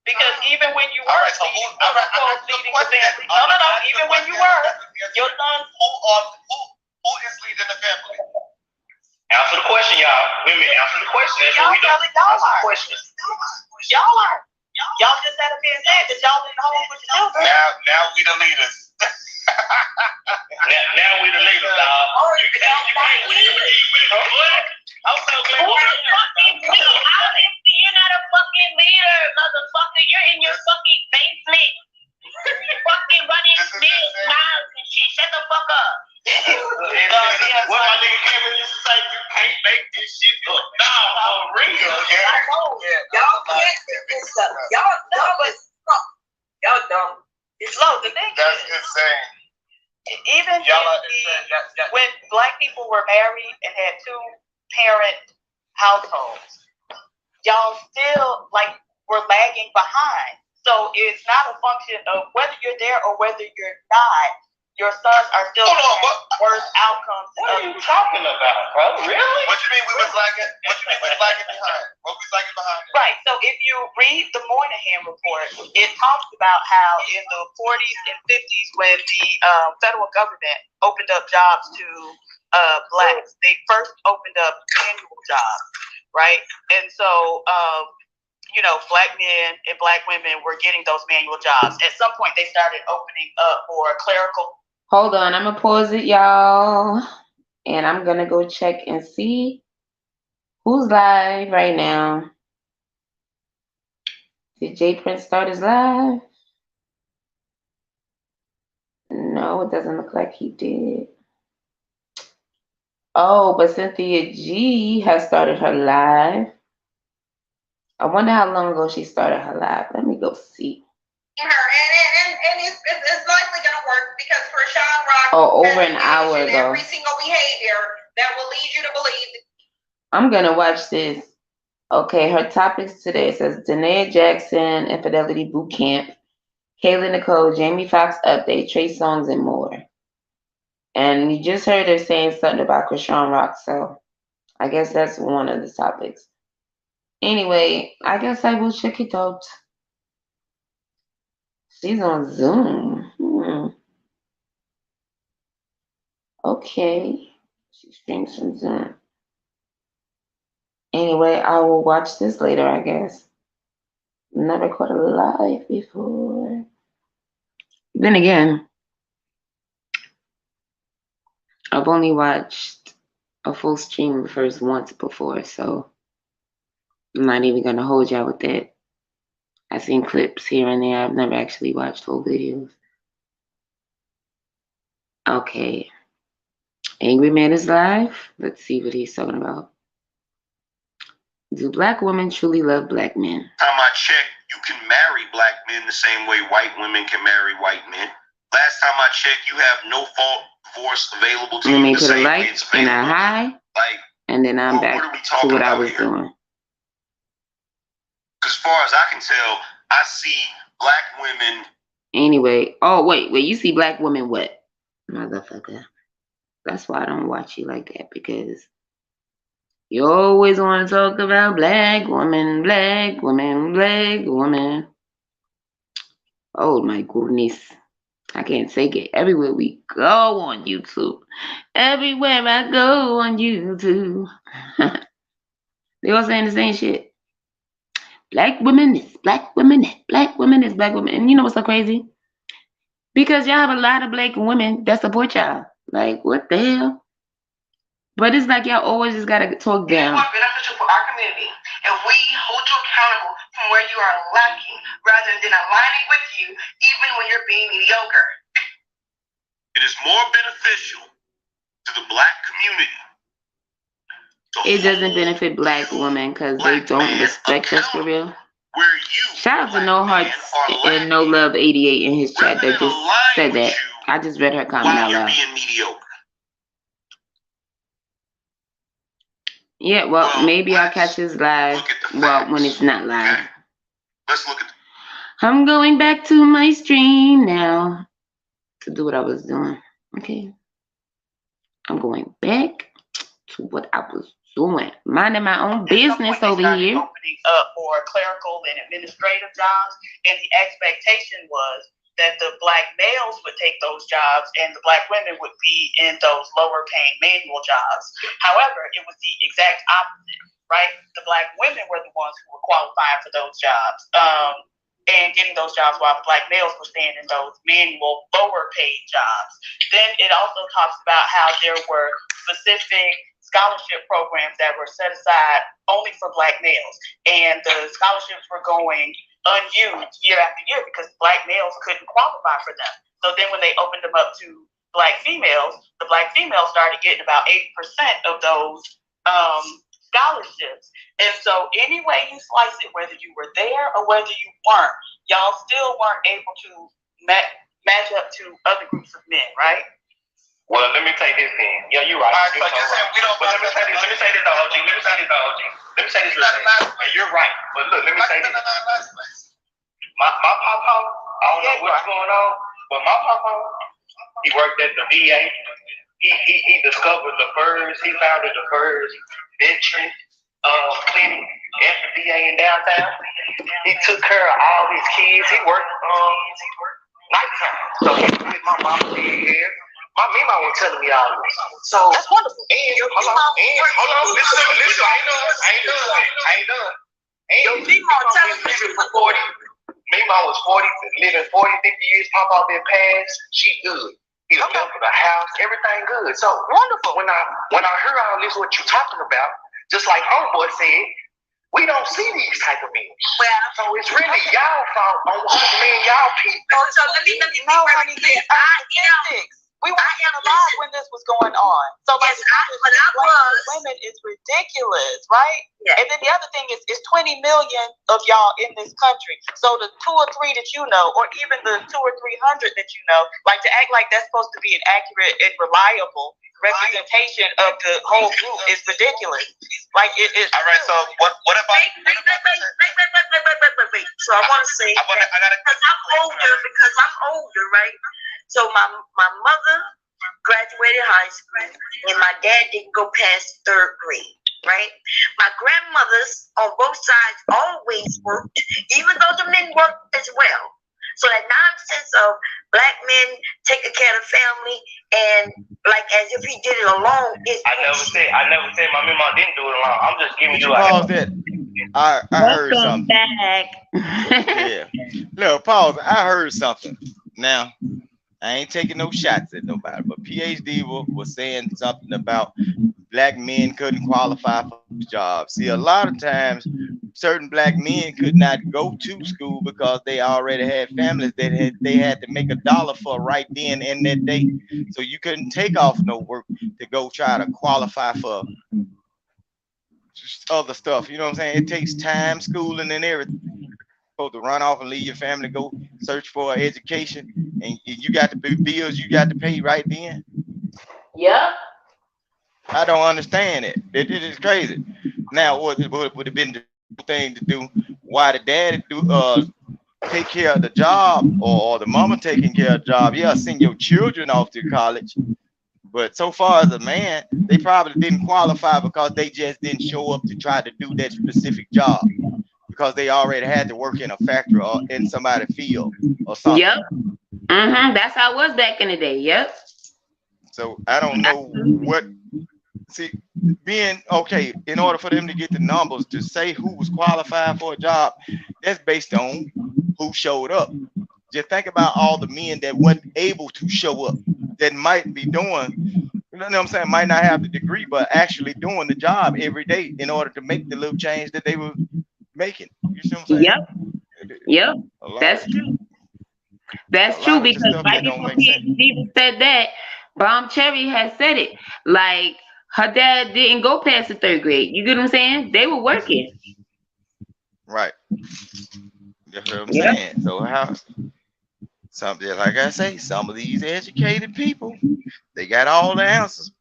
Because even when you were leading the family, even when you were, your sons. Who is leading the family? Answer the question, y'all. Women, answer the question. That's what we do. Answer the question. Y'all are. Y'all just had to be said that y'all didn't hold with your children. Now we the leaders. now we the leaders, dog. You can't lead. I'm so glad. You're not a fucking leader, motherfucker. You're in your fucking basement. Fucking running bills, miles, and shit. Shut the fuck up. What my nigga Kevin used to say, you can't make this shit up. Nah, for real. Y'all dumb. It's low. The thing that's insane. Even when black people were married and had 2-parent households, y'all still were lagging behind. So it's not a function of whether you're there or whether you're not. Your sons are still worse outcomes. What are you talking about, bro? Really? What you mean we was lagging? What you mean we was lagging behind? What we lagging behind? Right. So if you read the Moynihan report, it talks about how in the 40s and 50s, when the federal government opened up jobs to blacks, they first opened up manual jobs, right? And so black men and black women were getting those manual jobs. At some point, they started opening up for clerical. Hold on, I'm gonna pause it, y'all, and I'm gonna go check and see who's live right now. Did J Prince start his live? No, it doesn't look like he did. Oh, but Cynthia G has started her live. I wonder how long ago she started her live. Let me go see. Her and it's likely gonna work because for Sean Rock, over an hour ago. Every single behavior that will lead you to believe. I'm gonna watch this. Okay, her topics today says Danae Jackson, Infidelity Boot Camp, Kayla Nicole, Jamie Foxx update, Trey Songz, and more. And you just heard her saying something about Krishan Rock, so I guess that's one of the topics. Anyway, I guess I will check it out. She's on Zoom. Okay. She streams from Zoom. Anyway, I will watch this later, I guess. Never caught a live before. Then again, I've only watched a full stream of hers once before, so I'm not even going to hold y'all with that. I've seen clips here and there. I've never actually watched full videos. Okay. Angry Man is live. Let's see what he's talking about. Do black women truly love black men? Time I checked, you can marry black men the same way white women can marry white men. Last time I checked, you have no fault divorce available to you. Let me put a like and a high, and then I'm back to what I was doing. As far as I can tell, I see black women. Anyway, wait, you see black women what? Motherfucker. That's why I don't watch you like that, because you always want to talk about black women, black women, black women. Oh my goodness. I can't take it. Everywhere we go on YouTube. Everywhere I go on YouTube. They all saying the same shit. Black women this, black women that, black women this, black women. And you know what's so crazy? Because y'all have a lot of black women that support y'all. Like, what the hell? But it's like y'all always just gotta talk down. You are beneficial for our community, and we hold you accountable from where you are lacking rather than aligning with you even when you're being mediocre. It is more beneficial to the black community. It doesn't benefit black women because they don't respect us for real. Shout out to No Hearts and No Love 88 in his chat that just said that. I just read her comment out loud. Yeah, well, maybe I'll catch his live. Well, when it's not live. Let's look at. I'm going back to my stream now to do what I was doing. Okay. I'm going back to what I was doing? Minding my own business over here. Opening up more clerical and administrative jobs, and the expectation was that the black males would take those jobs and the black women would be in those lower paying manual jobs. However, it was the exact opposite, right? The black women were the ones who were qualifying for those jobs and getting those jobs while the black males were staying in those manual lower paid jobs. Then it also talks about how there were specific scholarship programs that were set aside only for black males, and the scholarships were going unused year after year because black males couldn't qualify for them. So then when they opened them up to black females, the black females started getting about 80% of those scholarships. And so any way you slice it, whether you were there or whether you weren't, y'all still weren't able to match up to other groups of men, right? Well, let me take this then. Yeah, you're right. Let me say this, OG. Let me say this real quick. You're right. But look, let me say this. My papa, I don't know what's going on, but my papa, he worked at the VA. He discovered the furs. He founded the furs veteran clinic at the VA in downtown. He took care of all his kids. He worked nighttime. So he was with my mama here. My mama was telling me all this. So that's wonderful. And hold on, listen. I ain't done. And your mama telling me for 40. Mama was 40, living 40, 50 years. Papa been passed. She good. He was left for the house. Everything good. So wonderful. When I heard all this, what you talking about, just like homeboy said, we don't see these type of men. Well, so it's really y'all fault on what men y'all people. So let me be very clear. I am alive when this was going on. So like, women is ridiculous, right? Yeah. And then the other thing is 20 million of y'all in this country. So the 2 or 3 that you know, or even the 200 or 300 that you know, like to act like that's supposed to be an accurate and reliable representation of the whole group is ridiculous. Like it is. All right. So what if I? Wait. So I want to say because I'm older, right? So my mother graduated high school, and my dad didn't go past 3rd grade, right? My grandmothers on both sides always worked, even though the men worked as well. So that nonsense of black men taking care of the family and like as if he did it alone is. I never said my mom didn't do it alone. I'm just giving you pause that. I heard something. Back. Yeah. Look, pause. I heard something. Now, I ain't taking no shots at nobody, but PhD was saying something about black men couldn't qualify for jobs. See, a lot of times, certain black men could not go to school because they already had families that they had to make $1 for right then and that day. So you couldn't take off no work to go try to qualify for other stuff. You know what I'm saying? It takes time, schooling, and everything. Supposed to run off and leave your family, go search for an education, and you got the bills you got to pay right then. Yeah. I don't understand it. It is crazy. Now, what would have been the thing to do? Why the daddy take care of the job, or the mama taking care of the job? Yeah, send your children off to college. But so far as a man, they probably didn't qualify because they just didn't show up to try to do that specific job. Because they already had to work in a factory or in somebody's field or something. Yep. That's how it was back in the day. Yep. So I don't know what. See, being okay, in order for them to get the numbers to say who was qualified for a job, that's based on who showed up. Just think about all the men that weren't able to show up, that might be doing, you know what I'm saying, might not have the degree, but actually doing the job every day in order to make the little change that they were making. You see what I'm saying? Yep. That's true. That's true because right before he said that, Bomb Cherry has said it. Like her dad didn't go past the 3rd grade. You get what I'm saying? They were working. Right. That's what I'm saying. So how something like I say, some of these educated people, they got all the answers,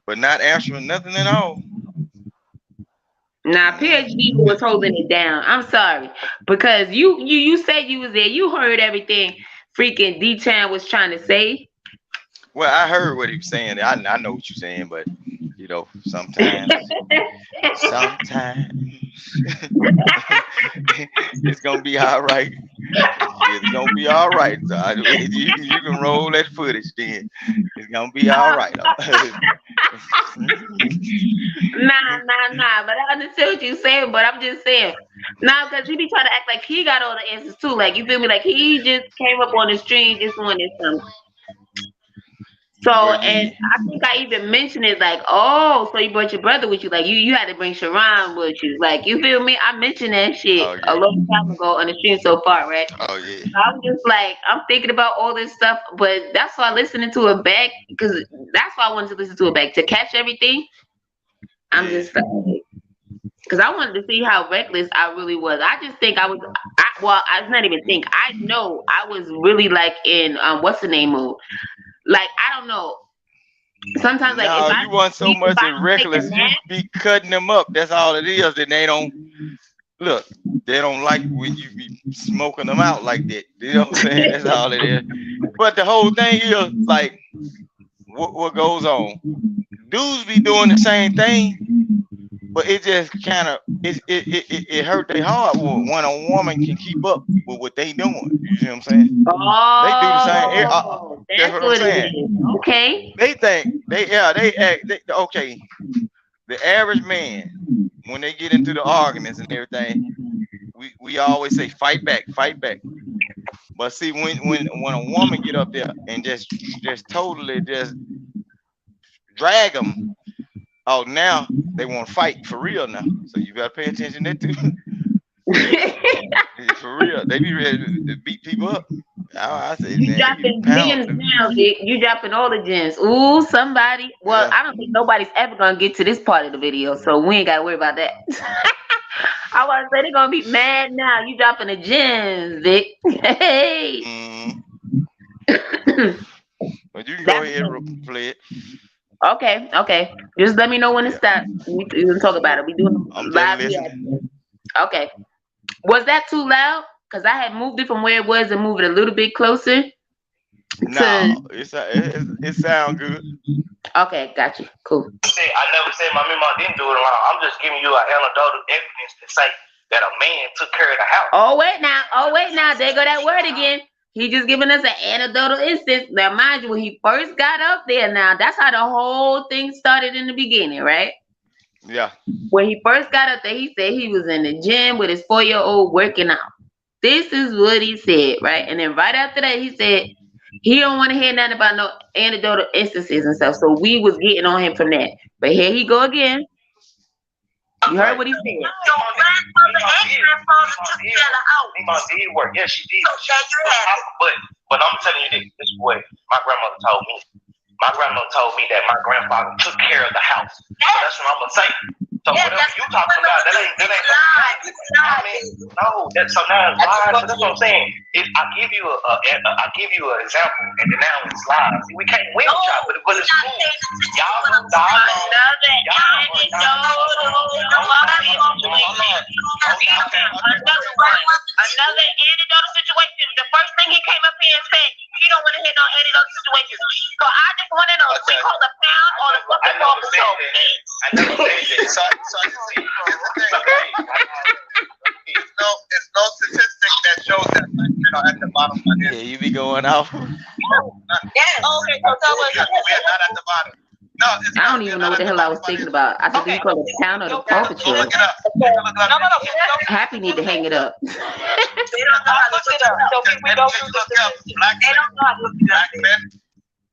but not answering nothing at all. Nah, PhD was holding it down. I'm sorry. Because you said you was there. You heard everything freaking D-Chan was trying to say. Well, I heard what he was saying. I know what you're saying, but You know, sometimes it's gonna be all right. It's gonna be all right. So you can roll that footage then. It's gonna be all right. Nah. But I understand what you're saying. But I'm just saying, nah, because he be trying to act like he got all the answers too. Like, you feel me? Like, he just came up on the stream just wanted something. So, and I think I even mentioned it, like, oh, so you brought your brother with you. Like, you had to bring Sharon with you. Like, you feel me? I mentioned that shit a long time ago on the stream so far, right? Oh, yeah. So I'm just like, I'm thinking about all this stuff, but that's why listening to it back, because that's why I wanted to listen to it back, to catch everything. I'm just like, because I wanted to see how reckless I really was. I just think I was, I not even think, I know I was really like in, what's the name mode? Like, I don't know. Sometimes, like, no, you want so much in reckless, you be cutting them up. That's all it is. Then they don't look. They don't like when you be smoking them out like that. You know what I'm saying? That's all it is. But the whole thing is like, what goes on? Dudes be doing the same thing, but it just kind of it hurt their heart when a woman can keep up with what they doing. You see what I'm saying? Oh, they do the same. That's what I'm saying. Okay. They think they act. Okay. The average man, when they get into the arguments and everything, we always say fight back. But see, when a woman get up there and just totally just drag them, oh, now they want to fight for real now. So you gotta pay attention to that too. For real, they be ready to beat people up. I say, you dropping gems now, Vic. You dropping all the gems. Ooh, somebody. Well, I don't think nobody's ever gonna get to this part of the video, so we ain't gotta worry about that. I want to say they're gonna be mad now. You dropping the gems, Vic. Hey. But you can go ahead and play it. Okay. Just let me know when it starts. We can talk about it. We doing live reaction. Okay. Was that too loud? Because I had moved it from where it was and moved it a little bit closer. No, it sound good. Okay, got you. Cool. I never said my mama didn't do it wrong. I'm just giving you an anecdotal evidence to say that a man took care of the house. Oh wait now. There go that word again. He just giving us an anecdotal instance. Now, mind you, when he first got up there, now that's how the whole thing started in the beginning, right? Yeah. When he first got up there, he said he was in the gym with his 4-year-old working out. This is what he said, right? And then right after that, he said he don't want to hear nothing about no anecdotal instances and stuff. So we was getting on him from that. But here he go again. You heard what he said. Your grandmother and grandfather took care of the house. Mama did work. Yeah, she did. But I'm telling you this is what my grandmother told me. My grandmother told me that my grandfather took care of the house. That's what I'm gonna say. So whatever you talking about, that ain't lies. No, that's so now it's lies. So that's what I'm saying. I give you an example, and then now it's lies. We can't win shot, but it's cool. Y'all another anecdotal situation. The first thing he came up here and said, he don't want to hear no anecdotal situations. So I just want to know, we call the pound or the fucking ball. I never said that. So see, it's no statistic that shows that men are at the bottom of this. Yeah, you be going off. Yes. Okay, so we are not at the bottom. No, I don't even know what the hell I was thinking about. I think we call it the pound or the Paw Patrol. Look it up. No. Happy need to hang it up. they don't know how to look it up. So we go through the statistics. They don't know how to look it up.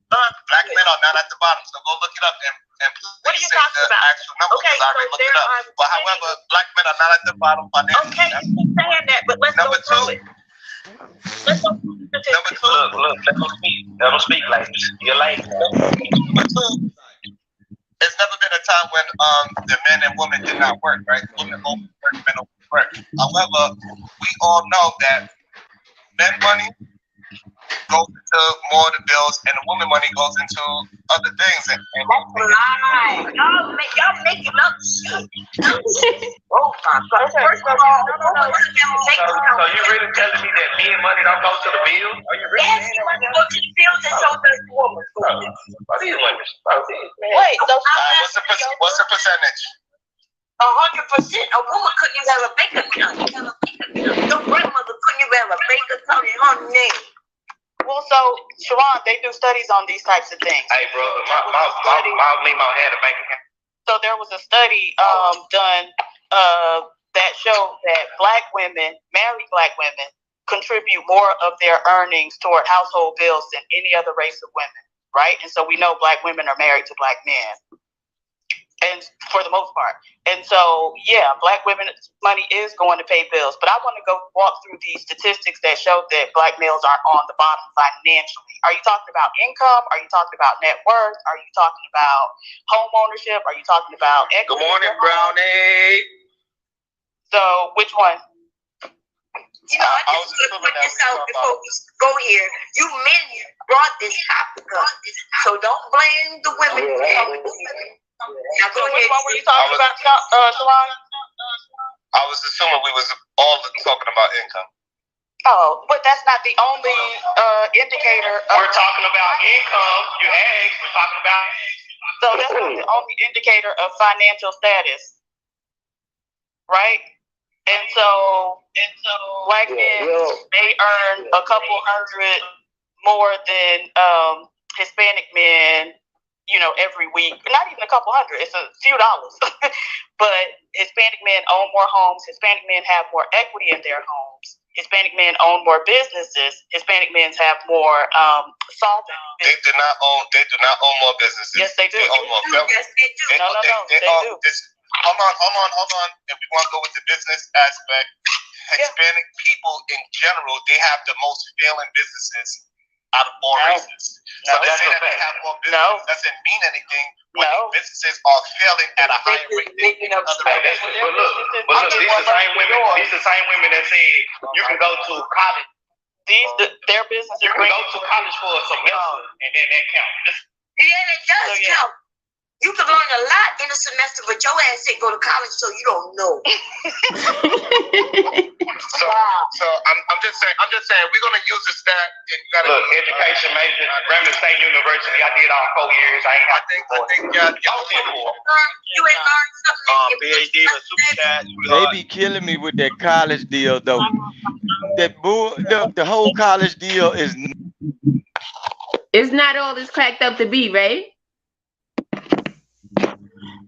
Black men are not at the bottom, so go look it up and what are you talking about? Actual numbers, okay, so look it up. But however, black men are not at the bottom financially. Okay, you keep saying that, but let's go through it. Let's go through the statistics. Look, let them speak like you're like. Number two, there's never been a time when the men and women did not work, right? Women only work, men only work. However, we all know that men money goes into more of the bills, and the woman money goes into other things. And that's a lie. Y'all making up shit. Oh my God! First of all, So you really telling me that men money don't go to the bills? Are you really? Yes, you money go to the bills, and so does the woman. These women. Wait, what's the percentage? 100%. A woman couldn't even have a bank account. Your grandmother couldn't even have a bank account in her name. Well, so Sharon, they do studies on these types of things. Hey, brother, my had a bank account. So there was a study done that showed that black women, married black women, contribute more of their earnings toward household bills than any other race of women, right? And so we know black women are married to black men. And for the most part. And so, yeah, black women's money is going to pay bills. But I want to go walk through these statistics that show that black males aren't on the bottom financially. Are you talking about income? Are you talking about net worth? Are you talking about home ownership? Are you talking about equity? Good morning, Brownie. So, which one? You know, I just want to put this out before we go here. You men brought this topic up. So don't blame the women. Now go ahead. What were you talking about, Sharon? I was assuming we was all talking about income. Oh, but that's not the only indicator. We're talking about income. You asked. We're talking about. So that's not the only indicator of financial status, right? And so black men may earn a couple hundred more than Hispanic men. You know, every week, not even a couple hundred, it's a few dollars. But Hispanic men own more homes. Hispanic men have more equity in their homes. Hispanic men own more businesses. Hispanic men have more solvent. They do not own more businesses. Yes, they do. They own more. Yes, they do. No, they do. Hold on. If we want to go with the business aspect, Hispanic people in general, they have the most failing businesses out of all races. So they say that they have more business doesn't mean anything when businesses are failing at a higher rate than other races. But look, these the same women that said you can go to college. Their businesses. You can go to college for a semester and then that counts. Yeah, it does count. You can learn a lot in a semester, but your ass ain't go to college, so you don't know. So I'm just saying we're gonna use the stat. Look, education major, Granville State University. I did all 4 years. I think y'all did 4. You ain't learned something. PhD or super chat. They be killing me with that college deal though. That the whole college deal is. It's not all it's cracked up to be, right?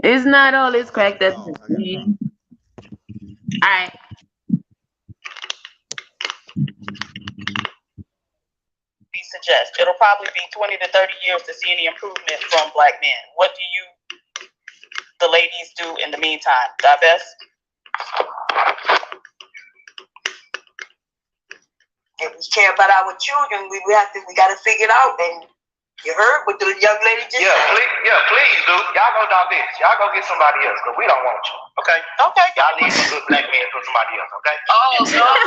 It's not all it's cracked up to be. All right. We suggest it'll probably be 20 to 30 years to see any improvement from black men. What do the ladies do in the meantime? Divest? If we care about our children, we gotta figure it out. And you heard what the young lady just said? Please do. Y'all go divest. Y'all go get somebody else, because we don't want you. Okay? Y'all need some good black men for somebody else, okay? Oh, God.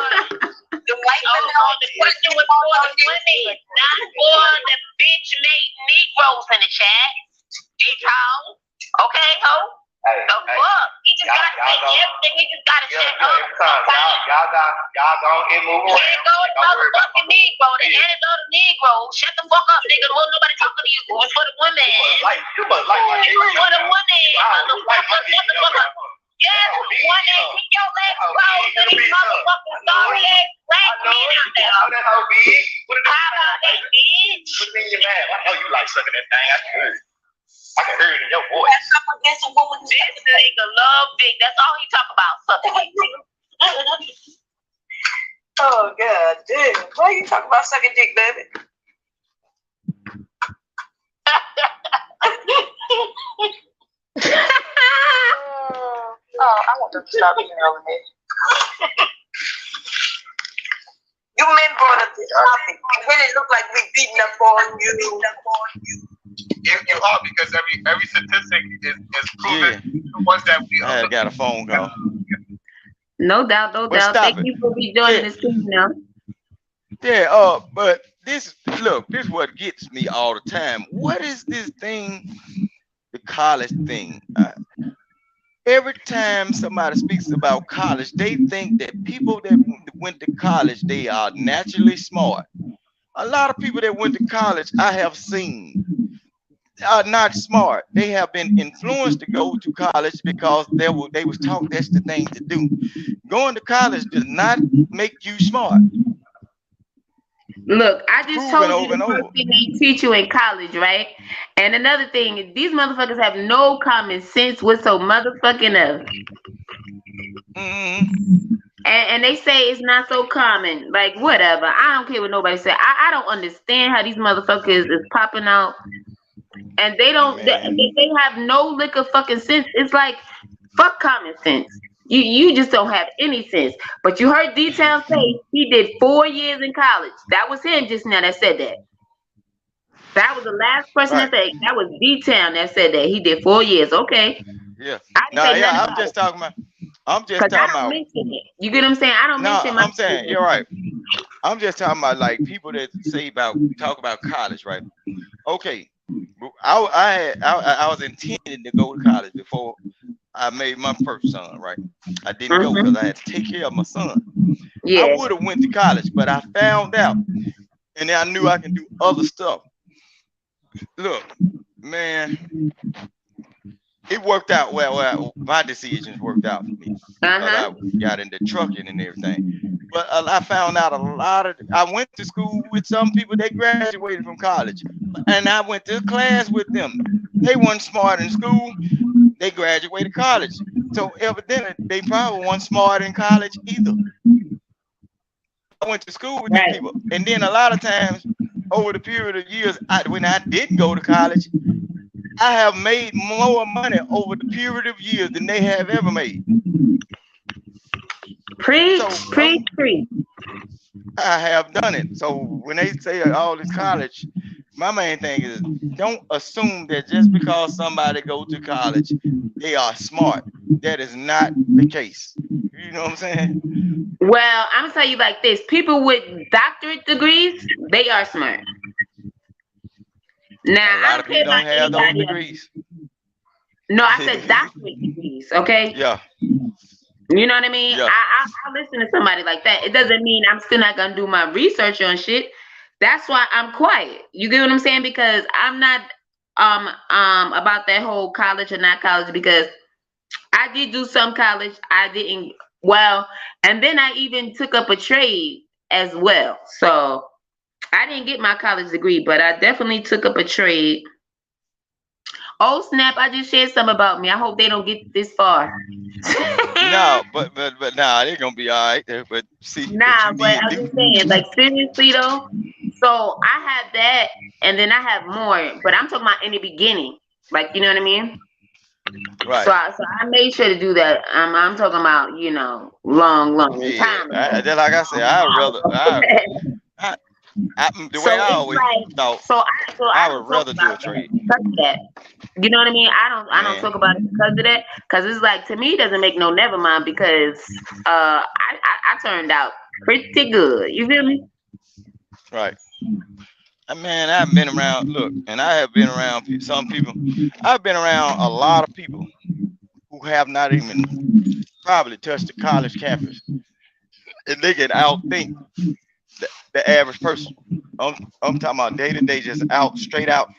The white men. The question was for the women, not for the bitch-made Negroes in the chat. Bitch-ho. Okay, ho? Hey, fuck. He just gotta say everything. He just gotta shut up. Y'all go and move around. There goes the motherfucking Negro, the antidote Negro. Shut the fuck up, nigga. Won't nobody talking to you. It's for the women. You must like my It's for the women. Motherfucker, shut the fuck up. Yes, one day, keep your legs closed to these motherfucking sorry-ass black men out there. How about they, bitch? What do you mean you're mad? I know you like sucking that thing. I can hear it in your voice. This nigga love dick. That's all he talk about, sucking dick. Oh, God damn. Why you talking about sucking dick, baby? I want them to stop emailing me. You men brought up this topic. It really look like we beating up on you. You are, because every statistic is proven the ones that we I got a phone call. No doubt. Thank you for rejoining the stream now. Yeah, but this is what gets me all the time. What is this thing, the college thing? Every time somebody speaks about college, they think that people that went to college, they are naturally smart. A lot of people that went to college, I have seen, are not smart. They have been influenced to go to college because they was taught that's the thing to do. Going to college does not make you smart. Look, I just told you the and first thing they teach you in college, right? And another thing, these motherfuckers have no common sense whatsoever, motherfucking ever. And they say it's not so common. Like, whatever. I don't care what nobody say. I don't understand how these motherfuckers is popping out. And they don't, they have no lick of fucking sense. It's like, fuck common sense. You just don't have any sense. But you heard Detail say he did 4 years in college. That was him just now that said that. That was the last person that said that was Detail that said that. He did 4 years. Okay. Yeah. I'm just talking about. I'm just talking about. You get what I'm saying? I don't mention my. I'm saying you're right. I'm just talking about like people that talk about college, right? Okay. I was intending to go to college before I made my first son, right? I didn't go because I had to take care of my son. Yeah. I would have went to college, but I found out, and I knew I can do other stuff. Look, man, it worked out well. My decisions worked out for me because I got into trucking and everything. But I found out I went to school with some people that graduated from college, and I went to class with them. They weren't smart in school. They graduated college. So evidently, they probably weren't smart in college either. I went to school with them people. And then a lot of times, over the period of years, when I didn't go to college, I have made more money over the period of years than they have ever made. Preach. I have done it. So when they say all this college, my main thing is don't assume that just because somebody go to college, they are smart. That is not the case. You know what I'm saying? Well, I'm gonna tell you like this: people with doctorate degrees, they are smart. Now, a lot of people don't have those degrees. No, I said doctorate degrees. Okay. Yeah. You know what I mean? Yeah. I listen to somebody like that. It doesn't mean I'm still not gonna do my research on shit. That's why I'm quiet. You get what I'm saying? Because I'm not about that whole college or not college, because I did do some college. I didn't and then I even took up a trade as well. So I didn't get my college degree, but I definitely took up a trade. Oh snap! I just shared something about me. I hope they don't get this far. No, but nah, they're gonna be all right. But see, but I'm just saying, like seriously though. So I have that, and then I have more. But I'm talking about in the beginning, like you know what I mean. Right. So I made sure to do that. I'm talking about long time. Just like I said, I always thought. I would rather do a trade. That. You know what I mean? I don't talk about it because of that. Because it's like, to me, it doesn't make no never mind, because I turned out pretty good. You feel me? Right. Man, I've been around. Look, and I have been around some people. I've been around a lot of people who have not even probably touched the college campus, and they can outthink the average person. I'm talking about day to day, just straight out,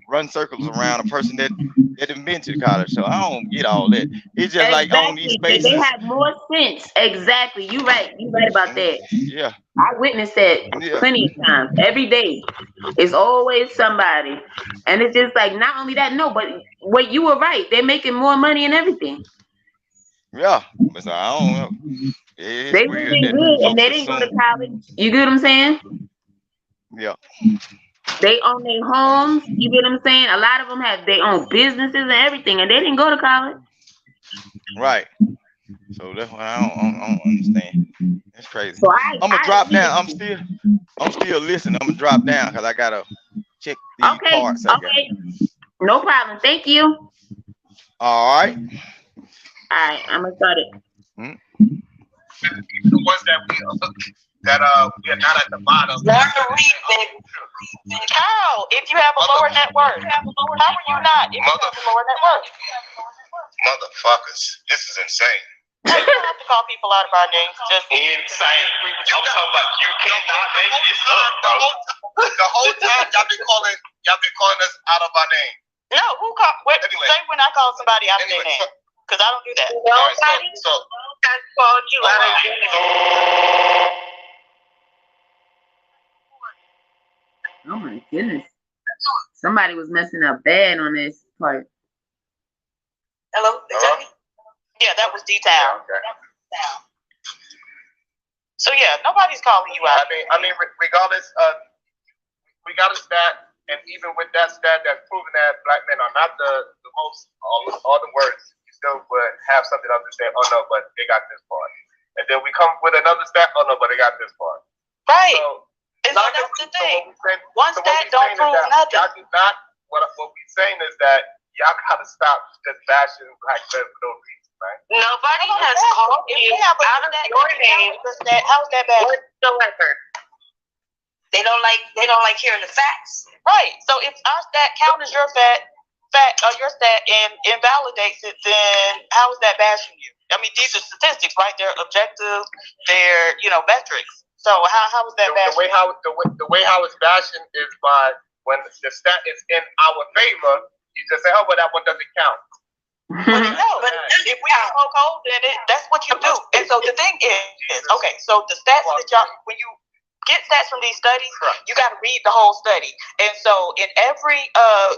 run circles around a person that didn't been to college. So I don't get all that. It's just like on these spaces. They have more sense. Exactly. You're right. You're right about that. Yeah. I witnessed that plenty of times. Every day. It's always somebody. And it's just like, not only that, no, but what you were right. They're making more money and everything. Yeah. But I don't know. They were good and they didn't go to college. You get what I'm saying? Yeah. They own their homes. You get what I'm saying? A lot of them have their own businesses and everything, and they didn't go to college. Right. So that's what I don't understand. That's crazy. So I'm gonna drop down. I'm still listening. I'm gonna drop down because I gotta check these parts. Okay. No problem. Thank you. All right. All right. I'm gonna start it. The ones that that we are not at the bottom. Learn to read, baby. How? If you have a lower net worth, how are you not? If you have a lower net worth, Motherfuckers, this is insane. you don't have to call people out of our names. Just Insane. I'm talking about you cannot make this up, bro. The whole time y'all been calling us out of our name. No, who called? Anyway. Say when I call somebody out of their name, because I don't do that. Nobody has called you out of your name. Oh my goodness. Somebody was messing up bad on this part. Hello? Yeah, that was D-Town. Okay. So yeah, nobody's calling you out. I mean, regardless, we got a stat, and even with that stat, that's proven that black men are not the most all the words. You still would have something to understand. Oh no, but they got this part. And then we come with another stat. Oh no, but they got this part. Right. So, that's the thing. One stat don't prove nothing. Y'all do not. What we're saying is that y'all gotta stop just bashing black men for no reason, right? Nobody has called you out of your name. How's that bad? Whatsoever. They don't like hearing the facts. Right. So if our stat counters your your stat and invalidates it, then how is that bashing you? I mean, these are statistics, right? They're objective. They're metrics. So how is that bashing? The way how it's bashing is by when the stat is in our favor, you just say, oh, but that one doesn't count. But if we smoke cold, then that's what you do. And so the thing is, okay, so the stats that y'all, when you get stats from these studies, you got to read the whole study. And so in every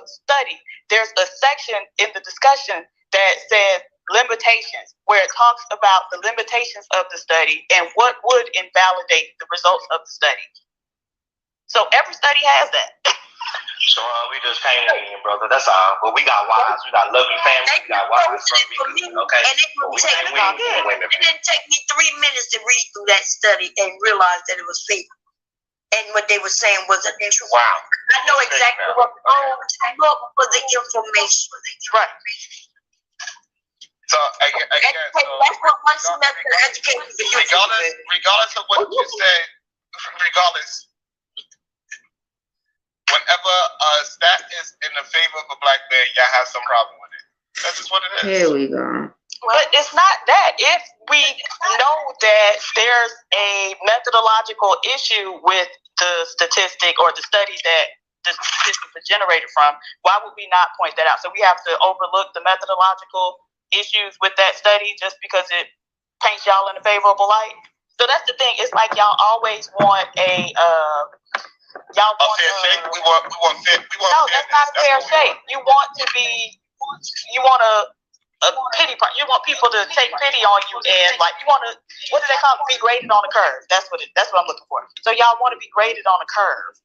study, there's a section in the discussion that says limitations, where it talks about the limitations of the study and what would invalidate the results of the study. So every study has that. So we just came in, brother. That's all. But we got wives. We got loving families. We got wives. Okay. It didn't take me 3 minutes to read through that study and realize that it was fake. And what they were saying wasn't true. Wow. I know exactly what to look for the information. Right. So that's what one semester of education can do. Regardless of what you said, whenever a stat is in the favor of a black man, y'all have some problem with it. That's just what it is. Here we go. But it's not that. If we know that there's a methodological issue with the statistic or the study that the statistics are generated from, why would we not point that out? So we have to overlook the methodological issues with that study just because it paints y'all in a favorable light. So that's the thing. It's like y'all always want a fair shake. We want no, that's not a fair shake. You want a pity party. You want people to take pity on you and you want to, what do they call it? Be graded on a curve. That's what I'm looking for. So y'all want to be graded on a curve.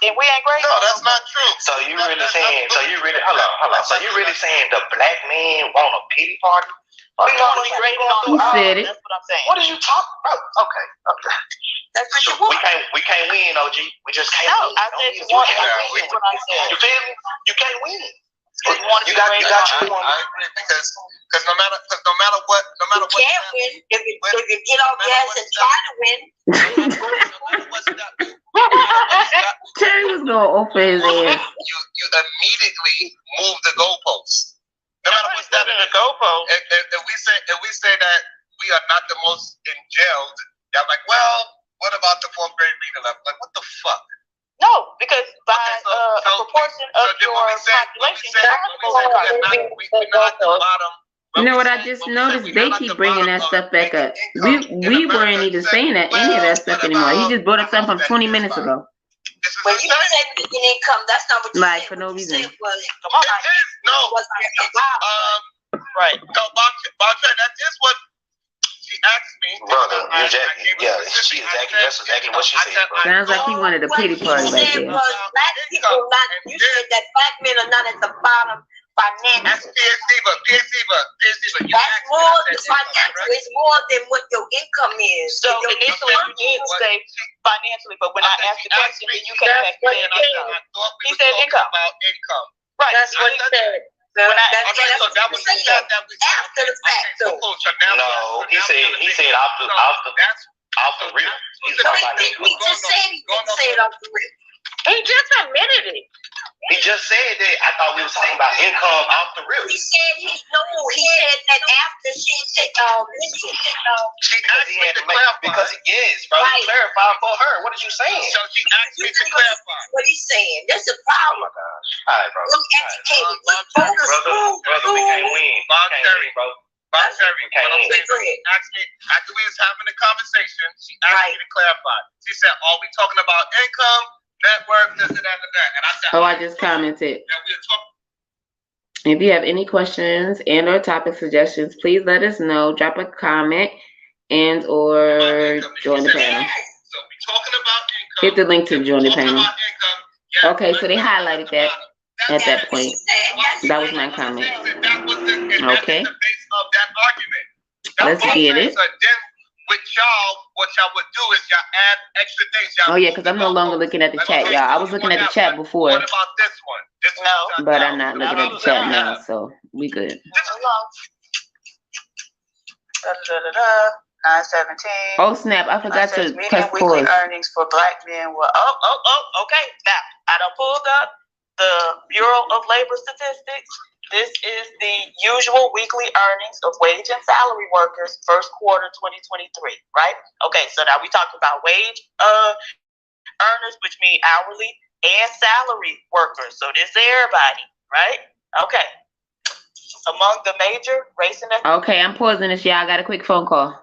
And we ain't graded. No, that's not true. So you really saying So you really saying the black man want a pity party? We want to be graded on He said it. That's what I'm saying. What are you talking about? Okay. That's what you So want. we can't win, OG. We just can't No, win. I said you want to win. What I said. You feel me? You can't win. You got I agree because no matter what You can't win if you get off gas and try to win. Terry was going to open his ass. You immediately move the goalposts. No matter what's that in the goalpost. If we say that we are not the most enjailed, y'all like, well, what about the 4th grade reading level? Like, what the fuck? No, because by a proportion of your population, we're not the bottom. You know what I just noticed? They keep bringing that stuff back up. We weren't even saying that any of that stuff anymore. He just brought up something from 20 minutes ago. When you say median income, that's not what you said. For no reason. Come on. Right. No, Bob, that is what she asked me. Brother, that's exactly what she said, bro. Sounds like he wanted a pity party right there. Black people you said that black men are not at the bottom financially. That's more than financial. It's more than what your income is. So initially you did say financially, but when I asked the question, you came back and said income. He said income. Right. That's what he said. When I that was after the fact. No, he said off the. Off the rip. He just said he didn't say it off the rip. He just admitted it. He just said that. I thought we were talking about income off the rip. He said he said that after she said she asked me to clarify because he is, bro. He clarified for her. What are you saying? So she asked me to clarify. What he's saying. That's a problem. All right, bro. I'm educated. Brother, we can't win. Bob Terry, bro. Bob Terry, what I'm saying, asked me, after we was having the conversation, she asked me to clarify. She said, are we talking about income, net worth, this and that and that? And I said, I just commented. If you have any questions and or topic suggestions, please let us know. Drop a comment and or join the panel. So we talking about income. Hit the link to join the panel. Okay, so they highlighted that at that point. That was my comment. Okay. Let's get it. With y'all, what y'all would do is y'all add extra things. Oh yeah, because I'm no longer looking at the chat, y'all. I was looking at the chat before. What about this one? But I'm not looking at the chat now, so we good. 917. Oh snap! I forgot to press weekly pause. earnings for black men were okay. Now I done pulled up the Bureau of Labor Statistics. This is the usual weekly earnings of wage and salary workers first quarter 2023, right? Okay, so now we talking about wage earners, which mean hourly and salary workers. So this is everybody, right? Okay. Among the major race and ethnic. Okay, I'm pausing this, y'all. I got a quick phone call.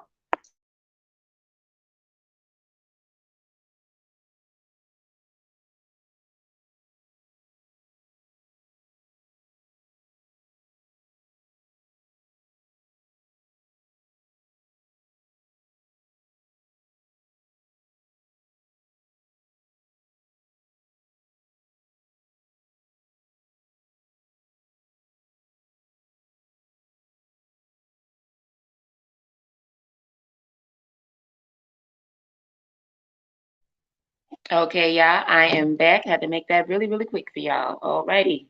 Okay, y'all, I am back. Had to make that really, really quick for y'all. Alrighty.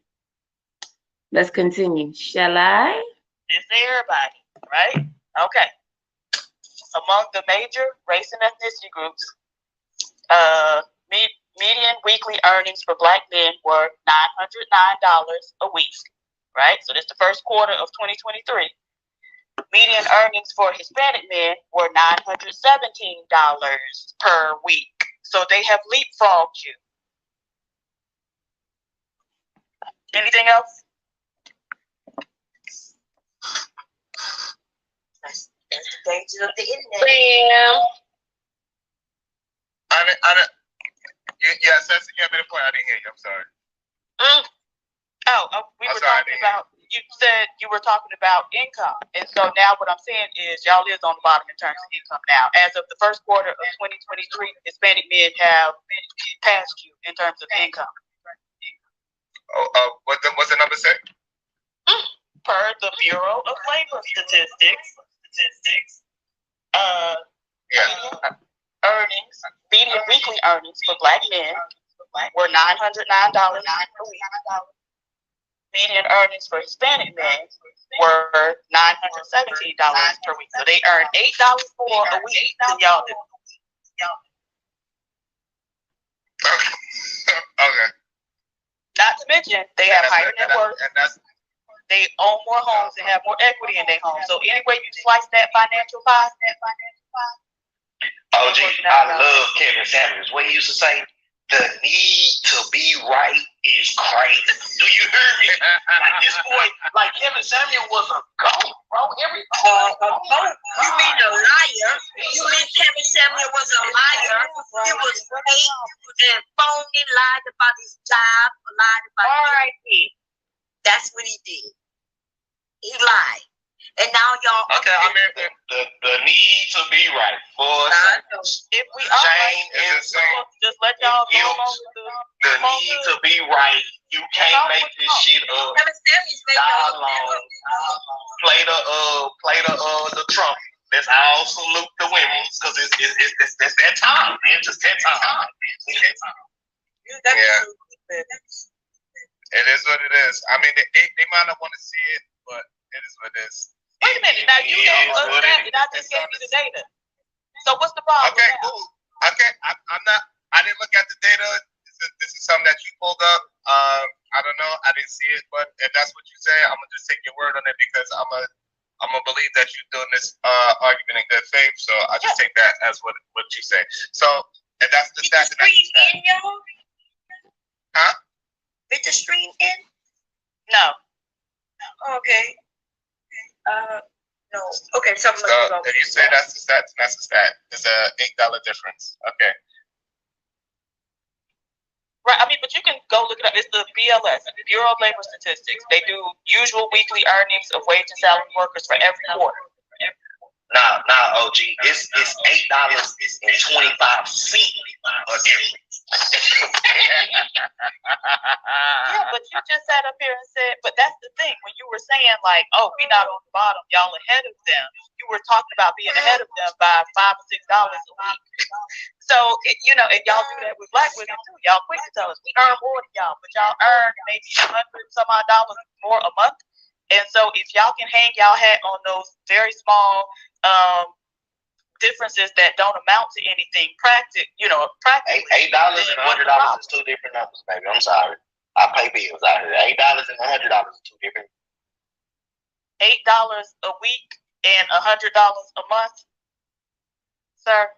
Let's continue. Shall I? This is everybody, right? Okay. Among the major race and ethnicity groups, median weekly earnings for black men were $909 a week, right? So this is the first quarter of 2023. Median earnings for Hispanic men were $917 per week. So they have leapfrogged you. Anything else? That's the danger of the internet. Yes, that's you made a point. I didn't hear you. I'm sorry. We were talking about. You said you were talking about income, and so now what I'm saying is y'all is on the bottom in terms of income now. As of the first quarter of 2023, Hispanic men have passed you in terms of income. What's the number say? Per the Bureau of Labor Statistics, median weekly earnings for black men were $909 a week. Median earnings for Hispanic men were $917 per week. So they earn $8 more a week than y'all do. Okay. Not to mention, they have higher net worth. They own more homes and have more equity in their homes. So any way you slice that financial pie. OG, I love Kevin Samuels. What he used to say, the need to be right is crazy. Do you hear me? Like this boy, like Kevin Samuel was a goat, bro. You mean a liar? You mean Kevin Samuel was a liar? He was fake and phony, lied about his job, lied about it. That's what he did. He lied. And now y'all. Okay, I mean the need to be right for if we are right, just let y'all go along with the need to be right. You can't make this shit up. Play the Trump. Let's all salute the women because it's that time, man. Just that time. Yeah. It is what it is. I mean, they might not want to see it, but it is what it is. Wait a minute. Now you gave us that, and I just gave you the data. So what's the problem? Okay, cool. Okay, I'm not. I didn't look at the data. This is something that you pulled up. I don't know. I didn't see it, but if that's what you say, I'm gonna just take your word on it because I'm gonna believe that you're doing this argument in good faith. So I just take that as what you say. So if that's the stat, huh? Did the stream in? No. Okay. No. Okay, So if you say that's the stat, that's the stat. It's a $8 difference. Okay. Right. I mean, but you can go look it up. It's the BLS, Bureau of Labor Statistics. They do usual weekly earnings of wage and salary workers for every quarter. Nah, OG. It's $8.25 a difference. Yeah, but you just sat up here and said, but that's the thing. When you were saying like, oh, we not on the bottom, y'all ahead of them. You were talking about being ahead of them by $5 or $6 a week. So and y'all do that with black women too. Y'all quick to tell us we earn more than y'all, but y'all earn maybe $100 some odd more a month. And so if y'all can hang y'all hat on those very small differences that don't amount to anything practically. $8 and $100 is two different numbers, baby. I'm sorry. I pay bills out here. $8 and $100 is two different. $8 a week and $100 a month, sir.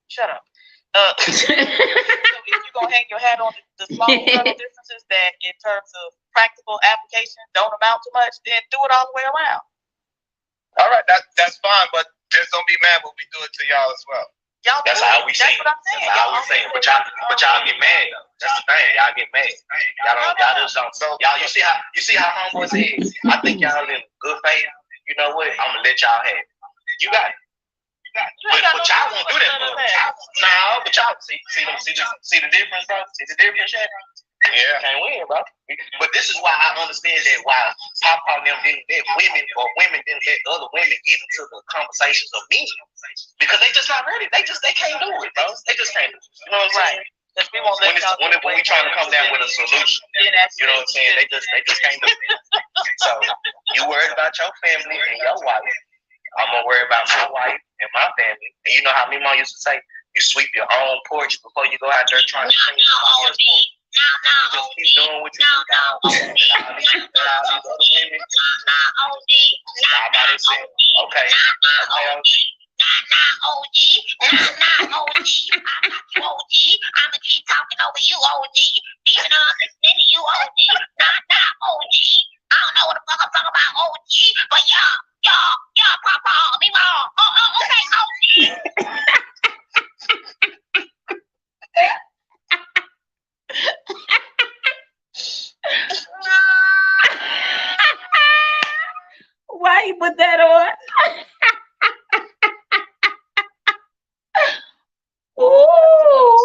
Shut up. So if you're gonna hang your hat on the small subtle differences that, in terms of practical application, don't amount to much, then do it all the way around. All right, that's fine, but just don't be mad when we do it to y'all as well. That's how we say it. That's how we say it. But y'all get mad though. That's the thing. Y'all get mad. Y'all do something. So y'all, you see how homeboys is. I think y'all in good faith. You know what? I'm gonna let y'all have it. You got it. But y'all won't do that for me. No, but y'all see the difference, bro. See the difference, yeah. Yeah, can't win, bro. But this is why I understand that why Papa and them didn't let women didn't let other women get into the conversations of men because they just not ready. They can't do it, bro. They just can't do it. You know what I'm saying? When we trying to come down with a solution, you know what I'm saying? They just can't do it. So you worried about your family and your wife. I'm gonna worry about my wife and my family. And you know how me mom used to say, you sweep your own porch before you go out there trying to clean somebody else's porch. You just keep doing what you do. Okay. OG. I'ma keep talking over you, OG. Even though I'm listening to you, OG. OG. I don't know what the fuck I'm talking about, OG. But y'all, Papa, me wrong. Okay, OG. Why you put that on? Ooh.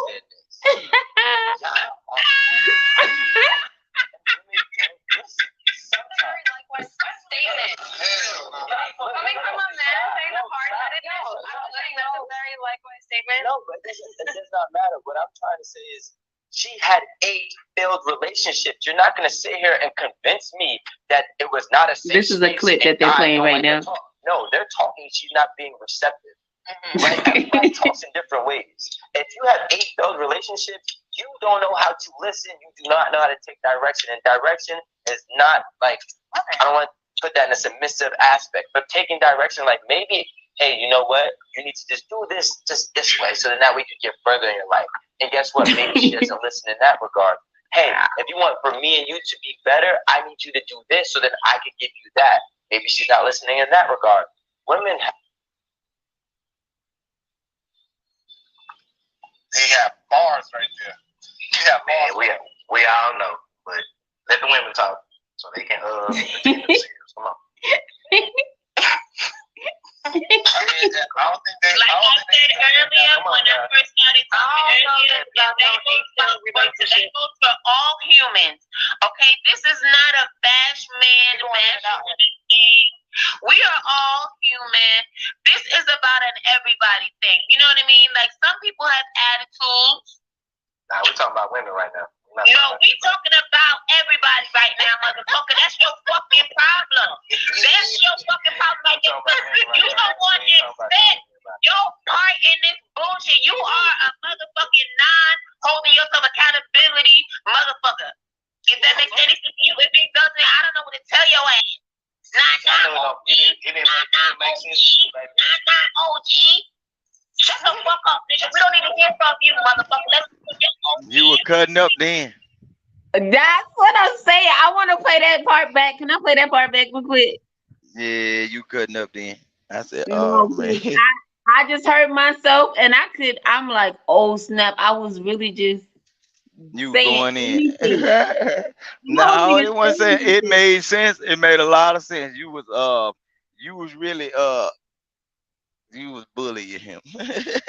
Coming from a man saying the hard-headed, I'm letting that's a very likewise statement. No, but it does not matter. What I'm trying to say is she had 8 failed relationships. You're not going to sit here and convince me that it was not a safe This is a clip that they're playing right now. No, they're talking. She's not being receptive. Right? Everybody talks in different ways. If you have 8 failed relationships, you don't know how to listen. You do not know how to take direction. And direction is not like, I don't want to put that in a submissive aspect, but taking direction like maybe, hey, you know what? You need to just do this just this way so that way you can get further in your life. And guess what? Maybe she doesn't listen in that regard. Hey, if you want for me and you to be better, I need you to do this so that I can give you that. Maybe she's not listening in that regard. Women They have bars right there. You have bars. Man, we all know, but let the women talk so they can defend themselves. Come on. Like I said earlier, when I first started talking earlier, that goes for all humans. Okay, this is not a bash man, bash woman thing. We are all human. This is about an everybody thing. You know what I mean? Like some people have attitudes. Nah, we're talking about women right now. No, we talking about everybody right now, motherfucker. That's your fucking problem. That's your fucking problem. Like, you don't want to expect your part in if he doesn't, I don't know what to tell your ass. It didn't make sense to you, baby. OG. Shut the fuck up, nigga. We don't need to hear from you, motherfucker. Let's put your OG. You were cutting up then. That's what I'm saying. I want to play that part back. Can I play that part back real quick? Yeah, you cutting up then. I said, No, oh man. I just heard myself, and I'm like, oh snap! I was really just You saying going in. anything. No, it wasn't saying it made sense. It made a lot of sense. You was really you was bullying him. That's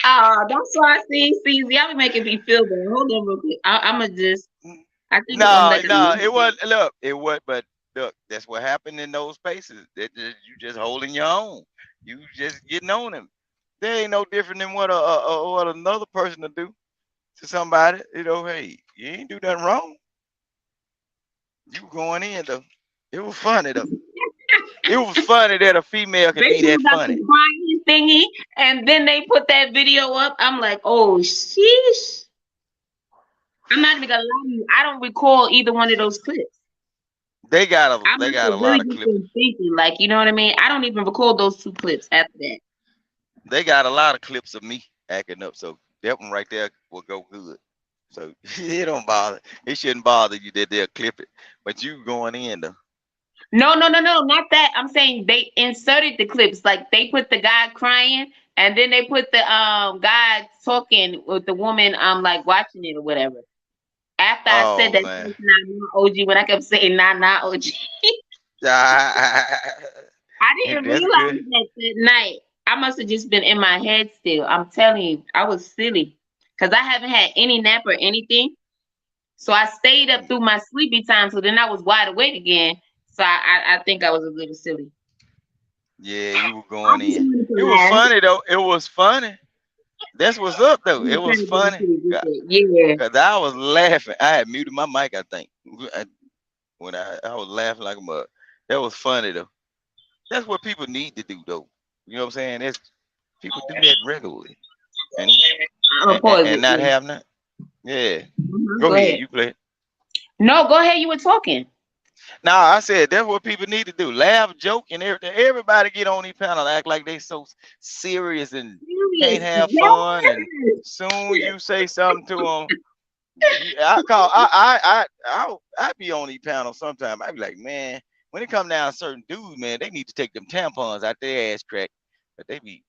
why I see y'all be making me feel bad. Hold on real quick. I'ma just I think No, it wasn't. Look, it was, but look, that's what happened in those spaces. You just holding your own. You just getting on them. There ain't no different than what another person will do to somebody. You know, hey, you ain't do nothing wrong. You going in though. It was funny though. It was funny that a female could be that funny. Crying thingy, and then they put that video up. I'm like, oh sheesh. I'm not even gonna lie to you. I don't recall either one of those clips. They got a lot of clips. Thinking, like, you know what I mean? I don't even recall those 2 clips after that. They got a lot of clips of me acting up, so that one right there will go good. So it don't bother. It shouldn't bother you that they'll clip it, but you going in though. No, not that. I'm saying they inserted the clips. Like they put the guy crying, and then they put the guy talking with the woman like watching it or whatever. After I said that, nah, OG, when I kept saying nah, OG. I didn't realize that night. I must have just been in my head still. I'm telling you, I was silly because I haven't had any nap or anything. So I stayed up through my sleepy time. So then I was wide awake again. So I think I was a little silly. Yeah, you were going in. It was funny though. It was funny. That's what's up though. It was funny. Yeah. Cause I was laughing. I had muted my mic, I think. When I was laughing like a mug. That was funny though. That's what people need to do though. You know what I'm saying? That's people do that regularly. And not have none. Yeah. Go ahead. You play it. No, go ahead. You were talking. No, I said that's what people need to do. Laugh, joke, and everything. Everybody get on these panels, act like they so serious and can't have fun. And soon you say something to them, I be on these panels sometimes. I be like, man, when it come down to certain dudes, man, they need to take them tampons out their ass crack. But they be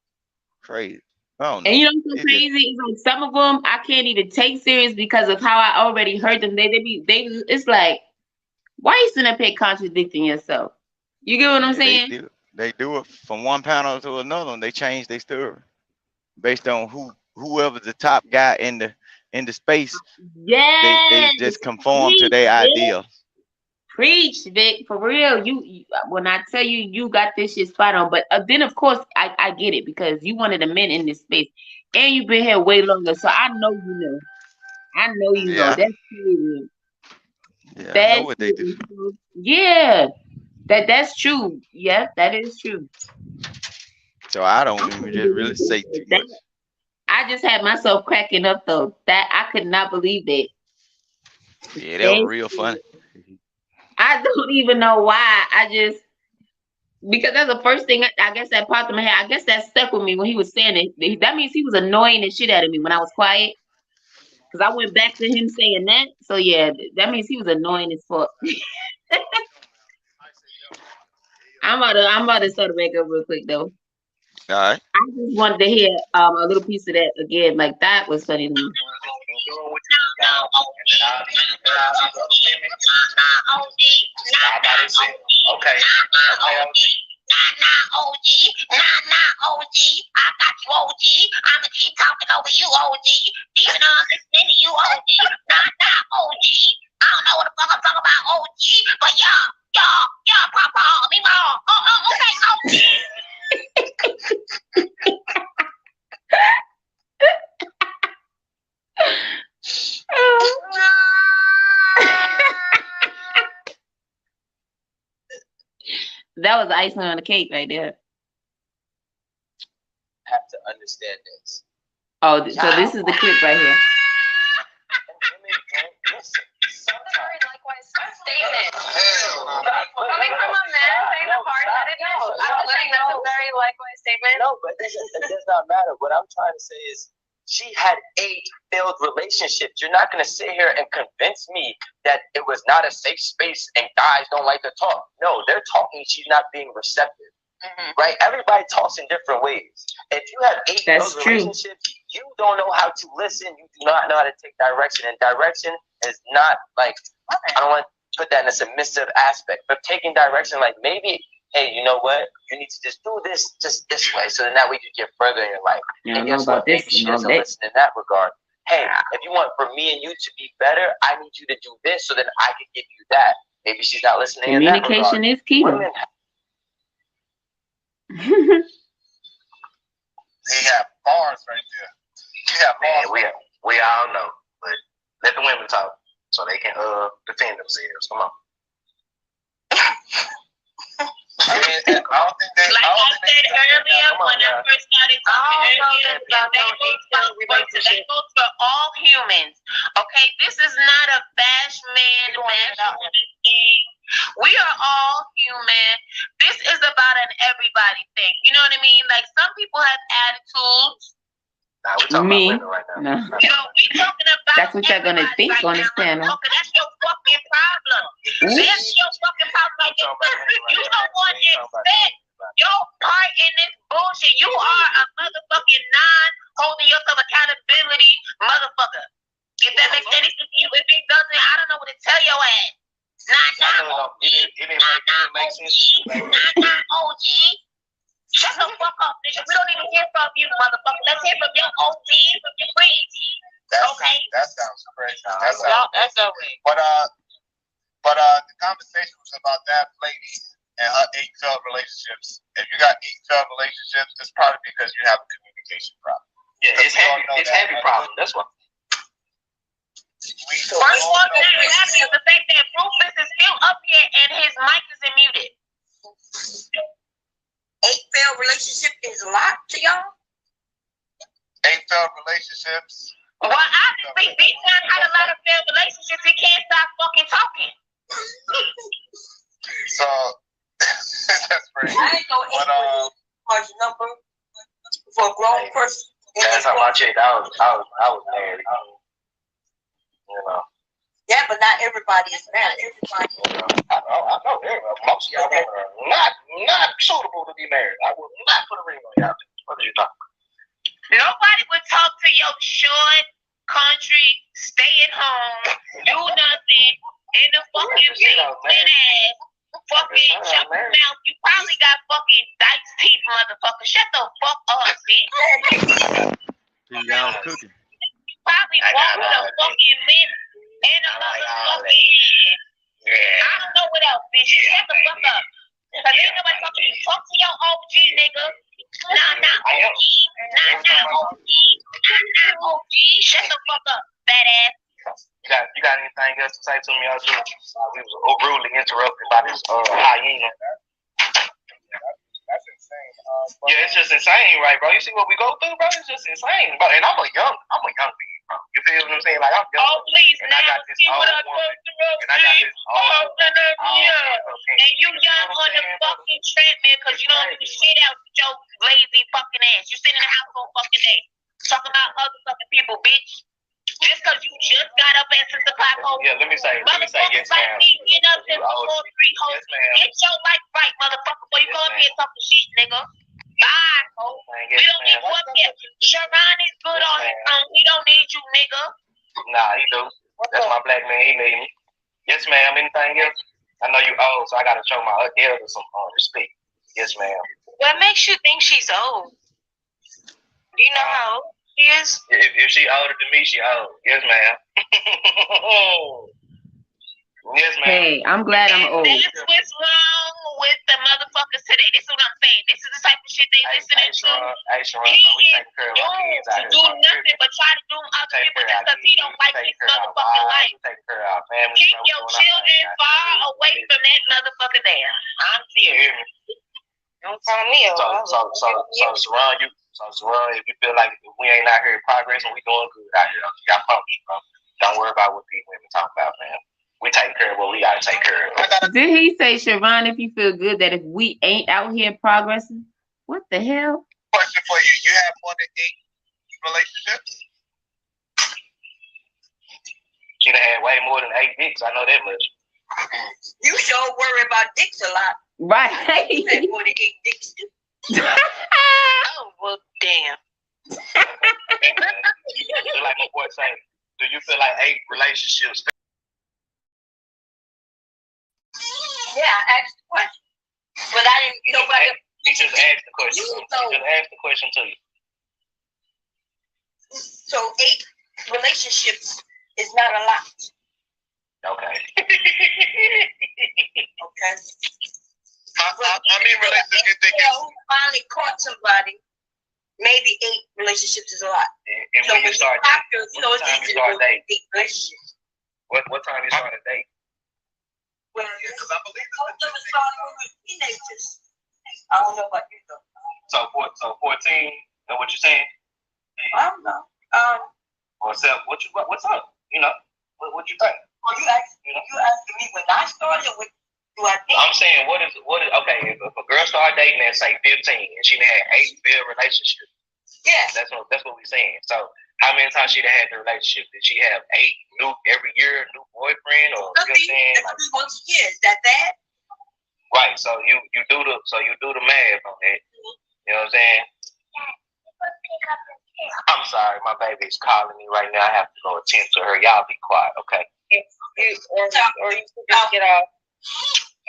crazy. I don't know. And you know what's so crazy? It's like some of them I can't even take serious because of how I already heard them. They it's like, why you sitting up here contradicting yourself? You get what I'm saying? They do it from one panel to another, and they change their story based on whoever's the top guy in the space. Yeah, they just conform to their ideal. Preach, Vic, for real. You when I tell you, you got this shit spot on. But then of course I get it because you one of the men in this space, and you've been here way longer, so I know you know. I know you know. That's true. Yeah, I know what they do. Yeah, that's true. Yeah, that is true. So I don't even just really say too much. I just had myself cracking up though. That I could not believe that. Yeah, that was real funny. I don't even know why. Because that's the first thing I guess that popped in my head. I guess that stuck with me when he was saying it. That means he was annoying the shit out of me when I was quiet. Because I went back to him saying that. So yeah, that means he was annoying as fuck. I'm about to start back up real quick though. All right. I just wanted to hear a little piece of that again. Like that was funny to me. Okay. Nah, OG. Nah, OG. I got you, OG. I'ma keep talking over you, OG. Even though I'm listening to you, OG. Nah, OG. I don't know what the fuck I'm talking about, OG. But y'all, papa, me wrong. Okay, OG. That was the icing on the cake right there. Have to understand this. Oh, so this is the clip right here. Sometimes likewise statement. Coming from a man saying the hard-headedness, I'm letting that's a very likewise statement. No, but it does not matter. What I'm trying to say is she had 8 failed relationships. You're not going to sit here and convince me that it was not a safe space and guys don't like to talk. No, they're talking. She's not being receptive. Right? Everybody talks in different ways. If you have 8 failed relationships, you don't know how to listen. You do not know how to take direction. And direction is not like, I don't want to put that in a submissive aspect, but taking direction, like maybe, hey, you know what? You need to just do this just this way, so then that way you get further in your life. Yeah, and guess what? Maybe she doesn't listen in that regard. Hey, if you want for me and you to be better, I need you to do this, so then I can give you that. Maybe she's not listening. Communication is key. Women, He had bars right there. He had bars. We all know, but let the women talk so they can defend themselves. Come on. I mean, I don't think they. Like I said earlier, when I first started talking earlier, that goes for all humans. Okay, this is not a bash man, bash woman thing. We are all human. This is about an everybody thing. You know what I mean? Like some people have attitudes. Nah, we're talking Me? about women right now. No. You know, we talking about That's what you're gonna think right on this panel. That's your fucking problem. That's your fucking problem. Like you don't want to expect your part in this bullshit. You are a motherfucking holding yourself accountability motherfucker. If that makes any sense to you, if it doesn't, I don't know what to tell your ass. It didn't make sense to you. OG. Shut the fuck up, nigga. We don't even hear from you, motherfucker. Let's hear from your OG, from your friends. Okay. That sounds crazy. That's okay. But the conversation was about that lady and her 8 failed relationships. If you got 8 failed relationships, it's probably because you have a communication problem. Yeah, it's heavy problem. That's what. First one that I'm happy is the fact that Rufus is still up here and his mic isn't muted. 8 failed relationship is a lot to y'all? 8 failed relationships. Well, obviously, Big John had a lot of failed relationships. He can't stop fucking talking. So, that's crazy. I ain't know 8 large number for a grown person. That's how I checked. I was married. You know. Yeah, but not everybody is married. Everybody. I know most of y'all women are not suitable to be married. I would not put a ring on y'all. What are you talking about? Nobody would talk to your short, country, stay at home, do nothing, in the fucking big ass, fucking shut your mouth. You probably got fucking Dykes teeth, motherfucker. Shut the fuck up, bitch. Y'all cooking. Probably walk with a fucking mint and a motherfucking. I don't know what else, bitch. Shut the fuck up. Cause ain't nobody talking to you. Talk to your OG, nigga. Nah, OG. Nah, OG. Shut the fuck up, fat ass. You got anything else to say to me? We was rudely interrupted by this hyena. That's insane. Yeah, it's just insane, right, bro? You see what we go through, bro? It's just insane, bro. And I'm a young being, bro. You feel what I'm saying? Like I'm young. Oh, please, and now I got this see what I old woman. and I got this old and you young on the fucking treadmill because you don't do shit out with your lazy fucking ass. You sit in the house all fucking day. Talking about other fucking people, bitch. Just because you just got up at 6 o'clock home. Yeah, let me say yes, motherfuckers like ma'am. me get up since 4, 3 hoes. Yes, ma'am. Get your life right, motherfucker, before you go up here and talk shit, nigga. Bye, ho. We don't need you up here. Sharon is good on his own. He don't need you, nigga. Nah, he do. That's my black man. He need me. Yes, ma'am. Anything else? I know you old, so I gotta show my elder some respect. Yes, ma'am. What makes you think she's old? Do you know how old she is? If she older than me, she old. Yes, ma'am. Yes, ma'am. Hey, I'm glad I'm old. That's what's wrong with the motherfuckers today. This is what I'm saying. This is the type of shit they listening to. He is doomed to do nothing but try to doom other people just because he don't like his motherfucking life. Keep your children far away from that motherfucker there. I'm serious. Don't tell me. So Saran, if you feel like we ain't out here progressing, we doing good out here. You got funky, bro. Don't worry about what these women talk about, man. We take care of what we gotta take care of. Did he say, Siobhan, if you feel good that if we ain't out here progressing? What the hell? Question for you. You have more than 8 relationships? She done had way more than 8 dicks. I know that much. You sure worry about dicks a lot. Right. You had more than 8 dicks too. Oh, well, damn. Like my boy say, do you feel like 8 relationships? Yeah, I asked the question. But I didn't, nobody. He just asked the question. You He just asked the question to you. So 8 relationships is not a lot. Okay. Okay. How many relationships you think is? Finally caught somebody. Maybe 8 relationships is a lot. And when you start dating, what time you start dating? 8 relationships. What time you start dating? Well, most of them started when we were teenagers. I don't know about you though. So 14, know what you're saying? I don't know. What's up? What's up? You know, what you think? Well, you asking me when I started, or when do I think? I'm saying, what is okay? If a girl started dating at say 15 and she had 8 failed relationships, yeah, that's what we're saying. So how many times she had the relationship? Did she have 8 new every year, new boyfriend, or you know what I'm saying? Like, once a year, is that bad? Right. So you do the math on that. You know what I'm saying? I'm sorry, my baby's calling me right now. I have to go attend to her. Y'all be quiet, okay? Or you can just get off.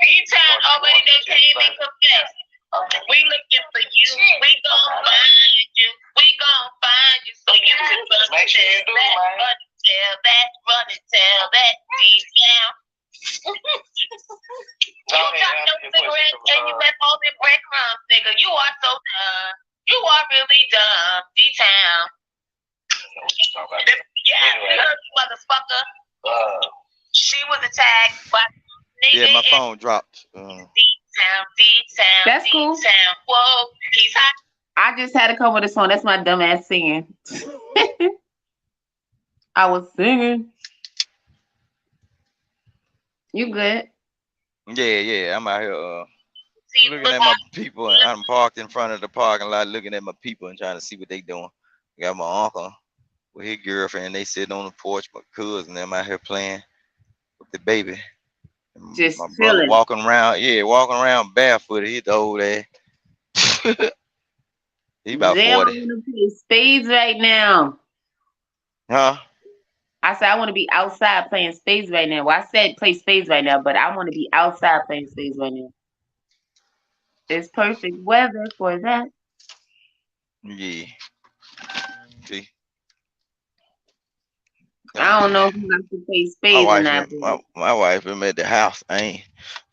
D-Town already they came and confessed. Okay. We looking for you. We gon' find you. We gon' find you. So you can run and tell that, run and tell that, D-Town. You got no cigarettes and you left all them breadcrumbs, nigga. You are so dumb. You are really dumb, D-Town. Yeah, you heard me, motherfucker. She was attacked by nigga. Yeah, my phone dropped. D-Town. That's cool. D-Town. Whoa, he's hot. I just had to come with a song. That's my dumb ass singing. I was singing. You good? Yeah. I'm out here looking at my people, and I'm parked in front of the parking lot, looking at my people and trying to see what they doing. Got my uncle with his girlfriend. They sitting on the porch. My cousin, them out here playing with the baby. Just my brother chilling. walking around barefooted. He's the old ass. He about Damn, 40. I want to play spades right now. Huh? I said I want to be outside playing spades right now. Well, I said play spades right now, but I want to be outside playing spades right now. It's perfect weather for that. Yeah. See? I don't know if you like to play spades or not. My wife been at the house. They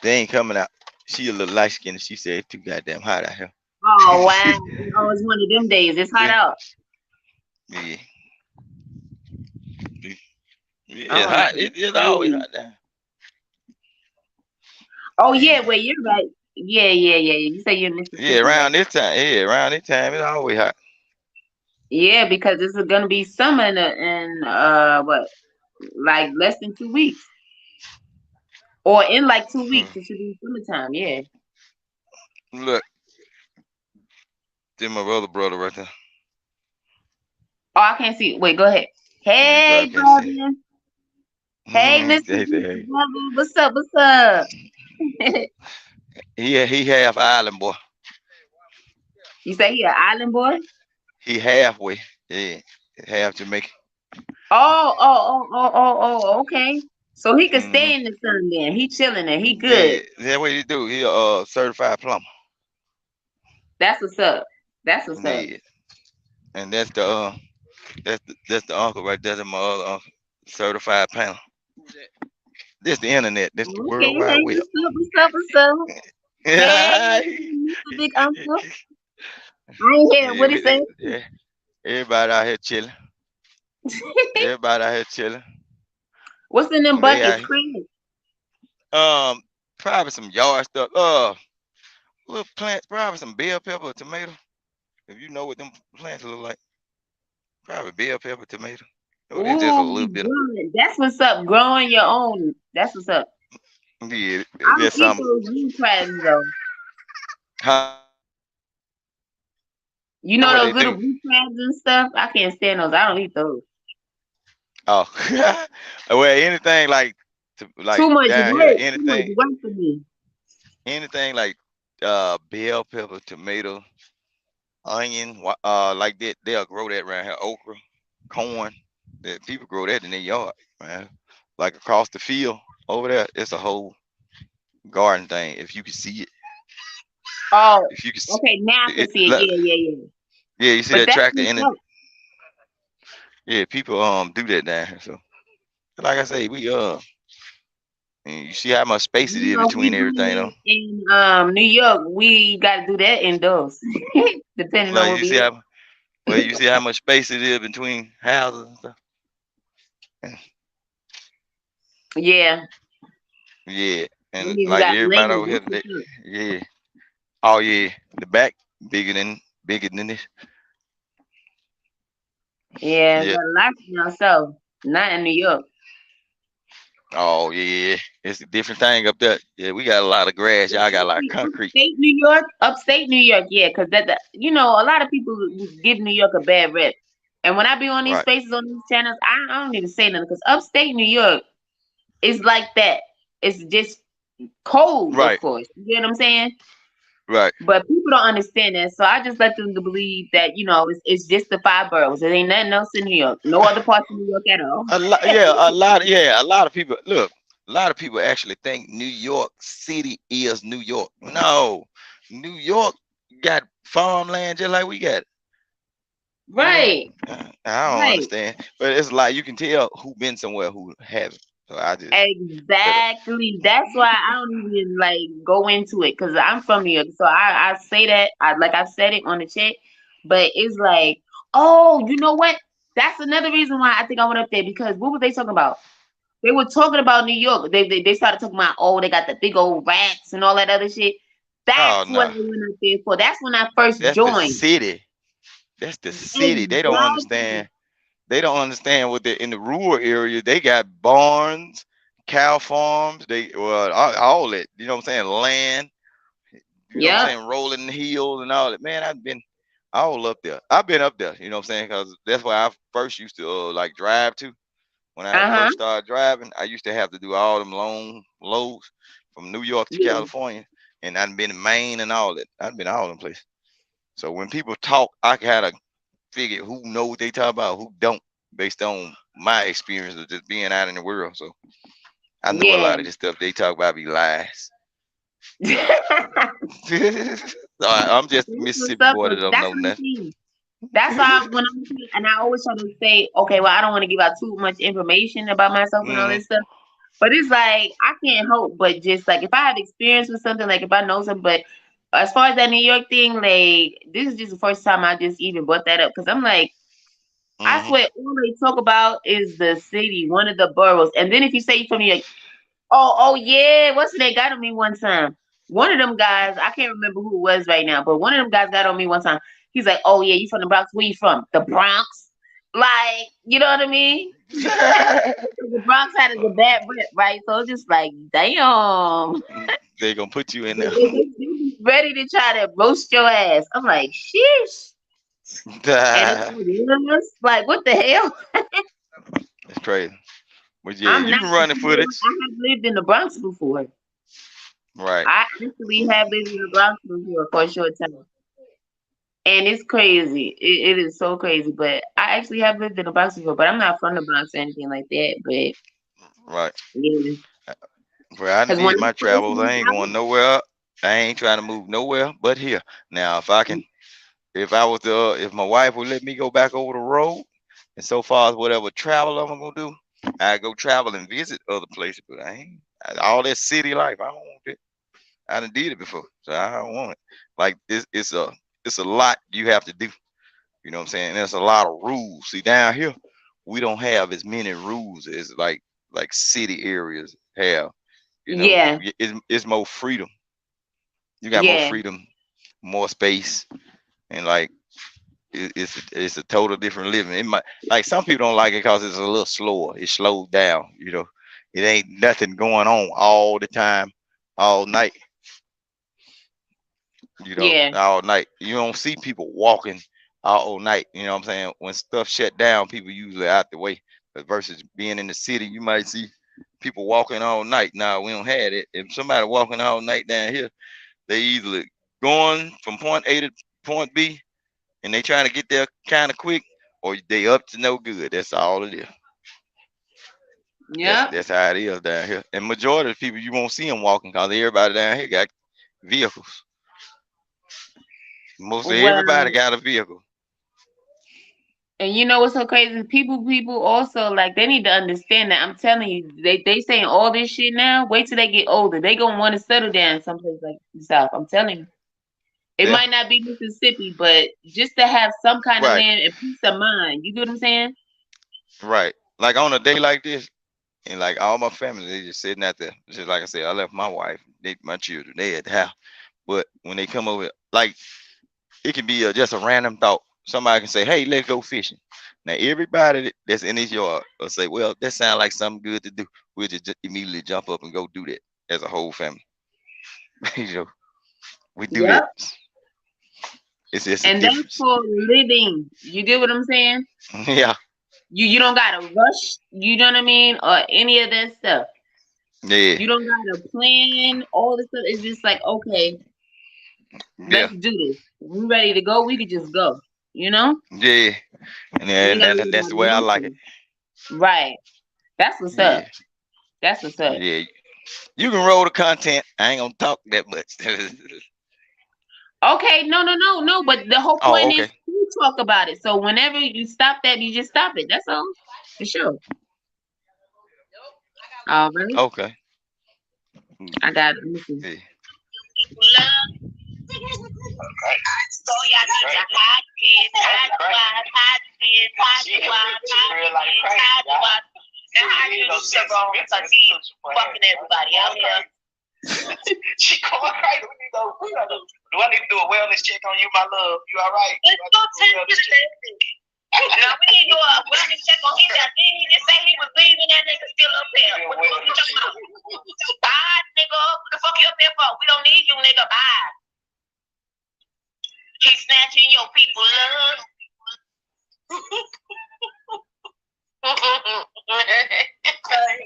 ain't coming out. She a little light skinned. She said it's too goddamn hot out here. Oh wow! Oh, it's one of them days. It's hot out. Yeah. It's hot. It's always hot there. Oh yeah, well you're right. Yeah. You say you're in Mississippi. Yeah, around this time. It's always hot. Yeah, because this is gonna be summer in what, like less than 2 weeks, or in like 2 weeks. It should be summertime. Yeah. Look, there's my other brother right there. Oh, I can't see. Wait, go ahead. Hey, brother. Hey, Mr. Brother. What's up? What's up? He half island boy. You say he an island boy? He halfway. Yeah, half Jamaican. Oh, okay. So he could stay in the sun then. He chilling there. He good. Yeah, that's what he do. He a certified plumber. That's what's up. That's what's up. And that's the uncle right there. That's my other uncle, certified panel. This the internet. This the World Wide Web. What's up? Hey, Mr. Big Uncle. I ain't hear what he said. Yeah. Everybody out here chilling. What's in them buckets? Probably some yard stuff. Little plants, probably some bell pepper or tomato. If you know what them plants look like. Probably bell pepper, tomato. So it's just a little Ooh, bit of that's what's up. Growing your own. That's what's up. yeah. I don't There's eat some. those wheat crabs though. Huh? You What know they those little do? wheat crabs and stuff? I can't stand those. I don't eat those. Oh, well, anything like Too much down here, work. Too much work for me. anything like bell pepper, tomato, onion, like that, they'll grow that around here. Okra, corn, that people grow that in their yard, man. Like across the field over there, it's a whole garden thing. If you can see it, Oh, if you can, okay. Now I can see it. Yeah, yeah, yeah. yeah, you see But that that's tractor what's in it. up. Yeah, people do that down here. So, like I say, and you see how much space it You is know, if we between do everything, though. it in New York, we got to do that indoors, depending on Like where you see we how, well, you see how much space it is between houses and stuff. at. Yeah, Yeah, that and means we like got everybody land. over here That's today, what's up. yeah. Oh yeah, the back bigger than this. Yeah, Yeah. got a lot for ourselves. Not in New York. Oh yeah, it's a different thing up there. Yeah, we got a lot of grass. Y'all got a lot of Actually, concrete. upstate New York, yeah, because you know, a lot of people give New York a bad rep. And when I be on these Right, spaces on these channels, I don't even say nothing because upstate New York is like that. It's just cold, of right, course. You get what I'm saying? right. But people don't understand that, so I just let them to believe that it's just the five boroughs. There ain't nothing else in New York. No other parts of New York at all. A lot of people. Look, a lot of people actually think New York City is New York. No, New York got farmland just like we got. You know, Right, I don't right. understand, but it's like you can tell who been somewhere who haven't. So I just let it. Exactly. That's why I don't even like go into it because I'm from New York. So I say that I said it on the chat, but it's like, oh, you know what? That's another reason why I think I went up there because what were they talking about? They were talking about New York. They started talking about they got the big old rats and all that other shit. Oh That's what I no, went up there for. That's when I first that's the joined. city. That's the city. They don't Exactly. understand. They don't understand what they in the rural area. They got barns, cow farms. They all that. You know what I'm saying? Land. You know what I'm Yep. saying? Rolling hills and all that. Man, I've been all up there. I've been up there. You know what I'm saying? Because that's where I first used to like drive to. When I Uh-huh. first started driving, I used to have to do all them long loads from New York to Yeah. California, and I've been in Maine and all that. I've been all them places. So when people talk, I gotta figure who know what they talk about, who don't, based on my experience of just being out in the world. So I know a Yeah. lot of this stuff they talk about be lies. So I'm just a That's what's Mississippi up. boy that don't That's know what I'm nothing. saying. That's why when I'm and I always try to say, okay, well, I don't want to give out too much information about myself and all Hmm. this stuff. But it's like I can't help but just like if I have experience with something, like if I know something, but as far as that New York thing, like this is just the first time I just even brought that up because I'm like, I Hmm. swear all they talk about is the city, one of the boroughs. And then if you say you're from New York, oh yeah, what's they got on me one time? One of them guys, I can't remember who it was right now, but one of them guys got on me one time. He's like, "Oh yeah, you from the Bronx? Where you from? The Bronx?" Like, you know what I mean? The Bronx had a bad rep, right? So it's just like, damn, They gonna put you in they, there. they, they be ready to try to roast your ass. I'm like, sheesh. And it's That's ridiculous. Like, what the hell? crazy. But yeah, I'm you not. can run the footage. I have lived in the Bronx before. Right. I actually have lived in the Bronx before for a short time. And it's crazy. It is so crazy. But I actually have lived in the Bronx before, but I'm not from the Bronx or anything like that. But Right. yeah. Well, I done Because when did I my first travels. I moved ain't out, going nowhere. I ain't trying to move nowhere but here. Now, if I was if my wife would let me go back over the road, and so far as whatever travel I'm gonna do, I go travel and visit other places. But all that city life. I don't want it. I done did it before, so I don't want it. Like it's a lot you have to do. You know what I'm saying? There's a lot of rules. See, down here, we don't have as many rules as like city areas have. You know, yeah, it's more freedom. You got more yeah, freedom, more space, and like it's a total different living. It might, like, some people don't like it because it's a little slower. It's slowed down. It ain't nothing going on all the time, all night. Yeah. All night. You don't see people walking all night. You know what I'm saying? When stuff shut down, people usually out the way. But versus being in the city, you might see people walking all night. Now we don't have it. If somebody walking all night down here, they either going from point A to point B, and they trying to get there kind of quick, or they up to no good. That's all it is. Yeah. That's how it is down here. And majority of the people, you won't see them walking because everybody down here got vehicles. Mostly everybody Well, got a vehicle. and you know what's so crazy? People also, like, they need to understand that. I'm telling you, they saying all this shit now. Wait till they get older. They gonna want to settle down someplace like the South. I'm telling you. It Yeah. might not be Mississippi, but just to have some kind of Right. land and peace of mind. You get what I'm saying? Right. Like on a day like this, and like all my family, they just sitting out there. Just like I said, I left my wife, my children, they at the house. But when they come over, like, it can be just a random thought. Somebody can say, "Hey, let's go fishing." Now everybody that's in this yard will say, "Well, that sounds like something good to do." We'll just immediately jump up and go do that as a whole family. We do that. Yep. It's just a And that's difference. for living. You get what I'm saying? Yeah. You don't gotta rush. You know what I mean, or any of that stuff. Yeah. You don't gotta plan all this stuff. It's just like, okay, Yeah. let's do this. We ready to go? We could just go. You know? Yeah. And that's the way I like it. Right. That's what's up. Yeah. That's what's up. Yeah. You can roll the content. I ain't gonna talk that much. Okay, no. But the whole Oh, point is okay. to talk about it. So whenever you stop that, you just stop it. That's all. For sure. All right. Okay. I got it. Yeah. So y'all need to hide kids, hide wives. Now how you used to roll because he fucking everybody out here. She going crazy. Do I need to do a wellness check on you, my love? You all right? Let's go take this. Now we need to do a wellness check on him. Didn't he just say he was leaving? That nigga still up there. What the fuck you talking about? Bye, nigga. What the fuck you up there for? We don't need you, nigga. Bye. He's snatching your people love.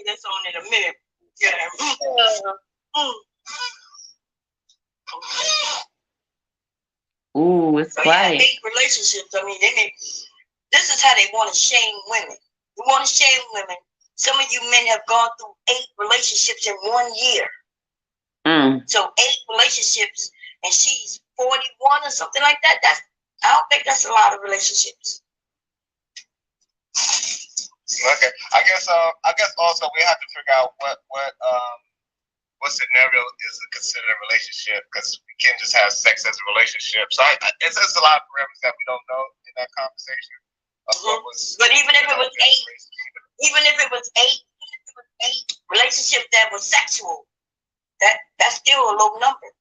That's on in a minute. Yeah. Ooh, it's quiet. Hate relationships. I mean, this is how they want to shame women. You want to shame women. Some of you men have gone through 8 relationships in 1 year. So 8 relationships, and she's 41 or something like that. I don't think that's a lot of relationships. Okay, I guess also we have to figure out what scenario is considered a relationship, because we can't just have sex as a relationship. So it's just a lot of parameters that we don't know in that conversation. But even if it was 8 relationships that were sexual, that's still a low number.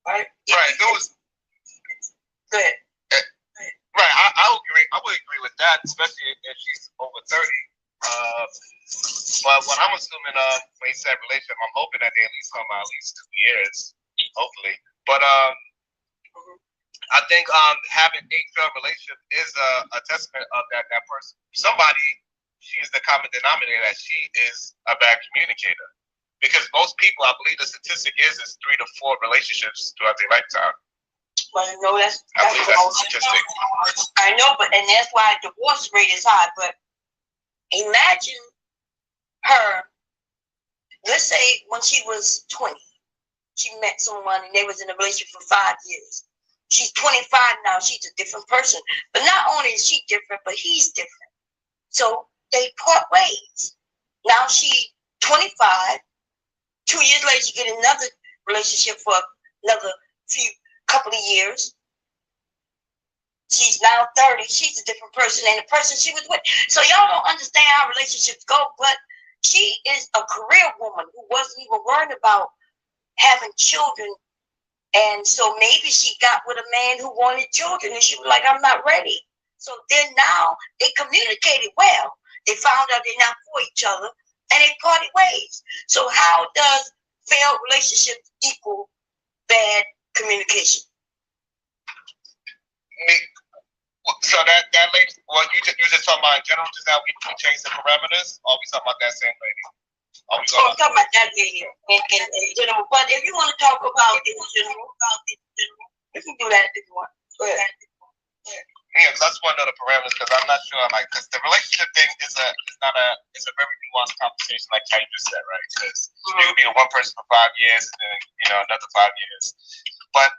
Right? Right. There was. Go ahead. Right. I would agree with that, especially if she's over 30. But what I'm assuming when you said relationship, I'm hoping that they at least come out at least 2 years, hopefully. But I think having 8-12 relationship is a testament of that person. Somebody, she's the common denominator that she is a bad communicator. Because most people, I believe the statistic is 3 to 4 relationships throughout their lifetime. Well, no, I believe that's a statistic. I know, and that's why divorce rate is high. But imagine her, let's say when she was 20, she met someone and they was in a relationship for 5 years. She's 25 now, she's a different person. But not only is she different, but he's different. So they part ways. Now she's 25. 2 years later, she get another relationship for another couple of years. She's now 30. She's a different person than the person she was with. So y'all don't understand how relationships go, but she is a career woman who wasn't even worried about having children And so maybe she got with a man who wanted children, and she was like, I'm not ready. So then now they communicated well. They found out they're not for each other, and they parted ways. So how does failed relationships equal bad communication? So that lady, well, you just talking about in general, just how we change the parameters, or we talking about that same lady? I'm talking about that lady in general. But if you want to talk about it in general, you can do that if you want. Go ahead. Yeah, because I just want to know the parameters, because I'm not sure, like, because the relationship thing is a very nuanced conversation, like how you just said, right? Because you could be with one person for 5 years, and then another 5 years. But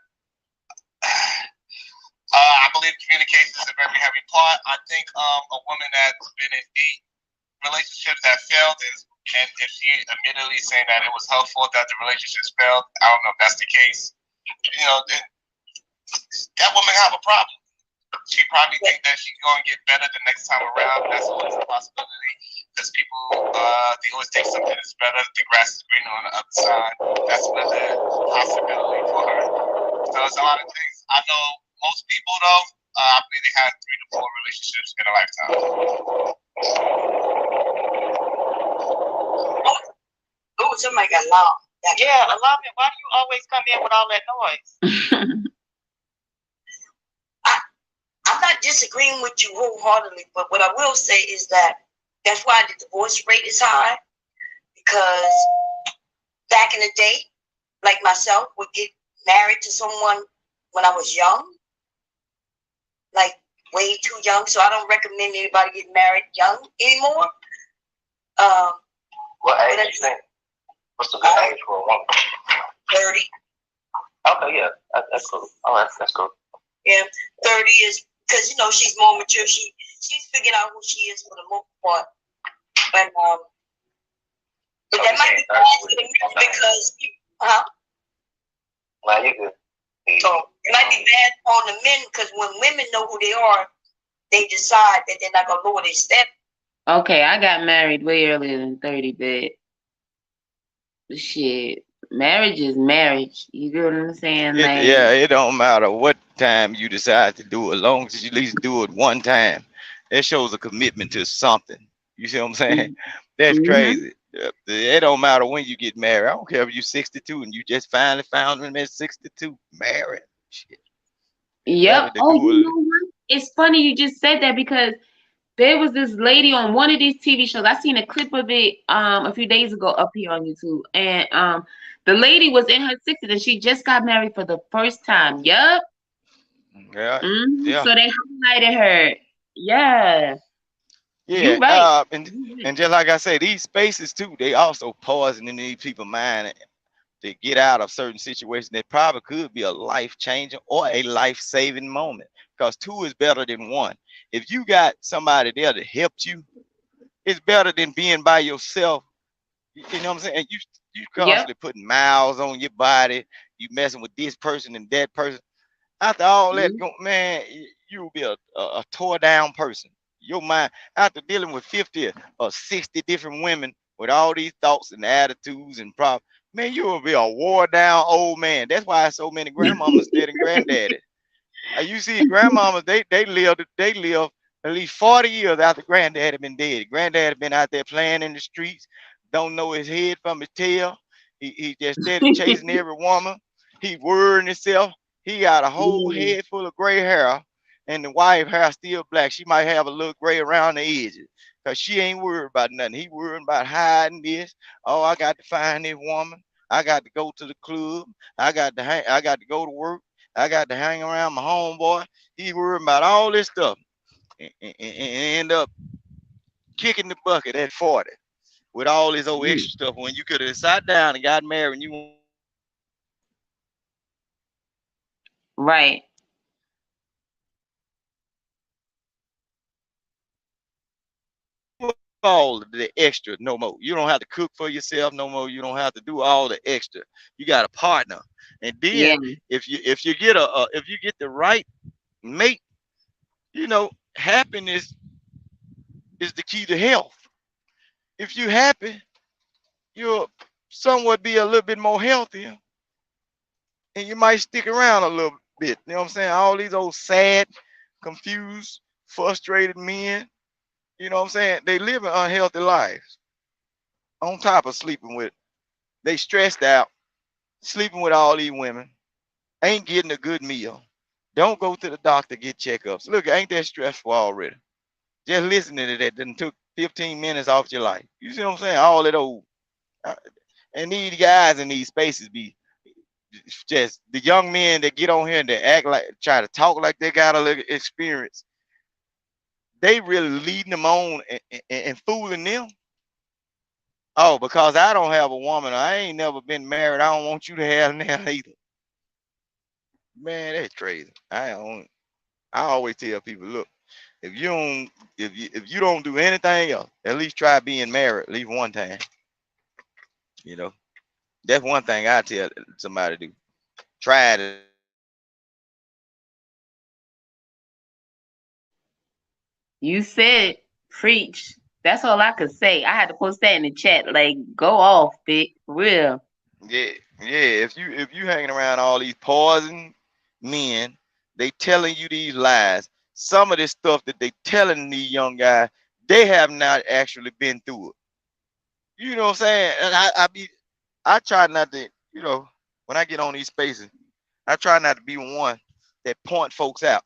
I believe communication is a very heavy part. I think a woman that's been in 8 relationships that failed and if she immediately saying that it was her fault that the relationships failed, I don't know if that's the case. Then that woman have a problem. She probably think that she's going to get better the next time around. That's always a possibility because people they always think something is better. The grass is greener on the other side. That's another possibility for her. So it's a lot of things. I know most people though, I believe they have 3 to 4 relationships in a lifetime. Oh, somebody got loud. Yeah, alarm. Why do you always come in with all that noise? I'm not disagreeing with you wholeheartedly, but what I will say is that that's why the divorce rate is high, because back in the day, like myself, would get married to someone when I was young, like way too young. So I don't recommend anybody get married young anymore. What age do you think? What's the good age for a woman? 30. Okay, yeah, that's cool. Oh, that's cool. Yeah, 30 is because she's more mature. She's figured out who she is for the most part. But that might be bad for the men because Nah, you're good. So it might be bad on the men because when women know who they are, they decide that they're not gonna lower their step. Okay, I got married way earlier than 30, but shit, marriage is marriage. You get what I'm saying? It don't matter what time you decide to do it, as long as you at least do it one time. That shows a commitment to something. You see what I'm saying? That's crazy. It don't matter when you get married. I don't care if you're 62 and you just finally found him at 62, married. Shit. Yep. Oh, you know what? It's funny you just said that because there was this lady on one of these TV shows. I seen a clip of it a few days ago up here on YouTube, and the lady was in her 60s and she just got married for the first time. Yup. Yeah. So they highlighted her. Yeah. Yeah, You right. And just like I said, these spaces too, they also poison in these people's mind to get out of certain situations that probably could be a life changing or a life saving moment. Because 2 is better than 1. If you got somebody there to help you, it's better than being by yourself. You know what I'm saying? And you constantly putting miles on your body. You messing with this person and that person. After all that, man, you'll be a tore down person. Your mind, after dealing with 50 or 60 different women with all these thoughts and attitudes and problems, man, you will be a wore down old man. That's why so many grandmamas dead and granddaddy. You see, grandmamas, they live at least 40 years after granddaddy been dead. Granddaddy been out there playing in the streets, don't know his head from his tail. He just steady chasing every woman. He worrying himself. He got a whole head full of gray hair, and the wife hair still black. She might have a little gray around the edges, cause she ain't worried about nothing. He worried about hiding this. Oh, I got to find this woman. I got to go to the club. I got to go to work. I got to hang around my homeboy. He worried about all this stuff and end up kicking the bucket at 40 with all this old extra stuff when you could have sat down and got married and you right. all the extra no more. You don't have to cook for yourself no more. You don't have to do all the extra. You got a partner. And then if you get if you get the right mate, happiness is the key to health. If you're happy, you'll somewhat be a little bit more healthier. and you might stick around a little bit. You know what I'm saying? All these old sad, confused, frustrated men, you know what I'm saying? They living unhealthy lives on top of sleeping with. They stressed out, sleeping with all these women, ain't getting a good meal. Don't go to the doctor, get checkups. Look, ain't that stressful already? Just listening to that done took 15 minutes off your life. You see what I'm saying? All that old. uh, And these guys in these spaces be just the young men that get on here and they act like, try to talk like they got a little experience. They really leading them on and fooling them. Oh, because I don't have a woman, or I ain't never been married. I don't want you to have now either. Man, that's crazy. I don't. I always tell people, look, if you don't, if you don't do anything else, at least try being married at least one time. You know, that's one thing I tell somebody to do. Try it. You said preach. That's all I could say. I had to post that in the chat. Like, go off, big real. Yeah, yeah. If you hanging around all these poison men, they telling you these lies. Some of this stuff that they telling these young guys, they have not actually been through it. You know what I'm saying? And I try not to, when I get on these spaces, I try not to be one that point folks out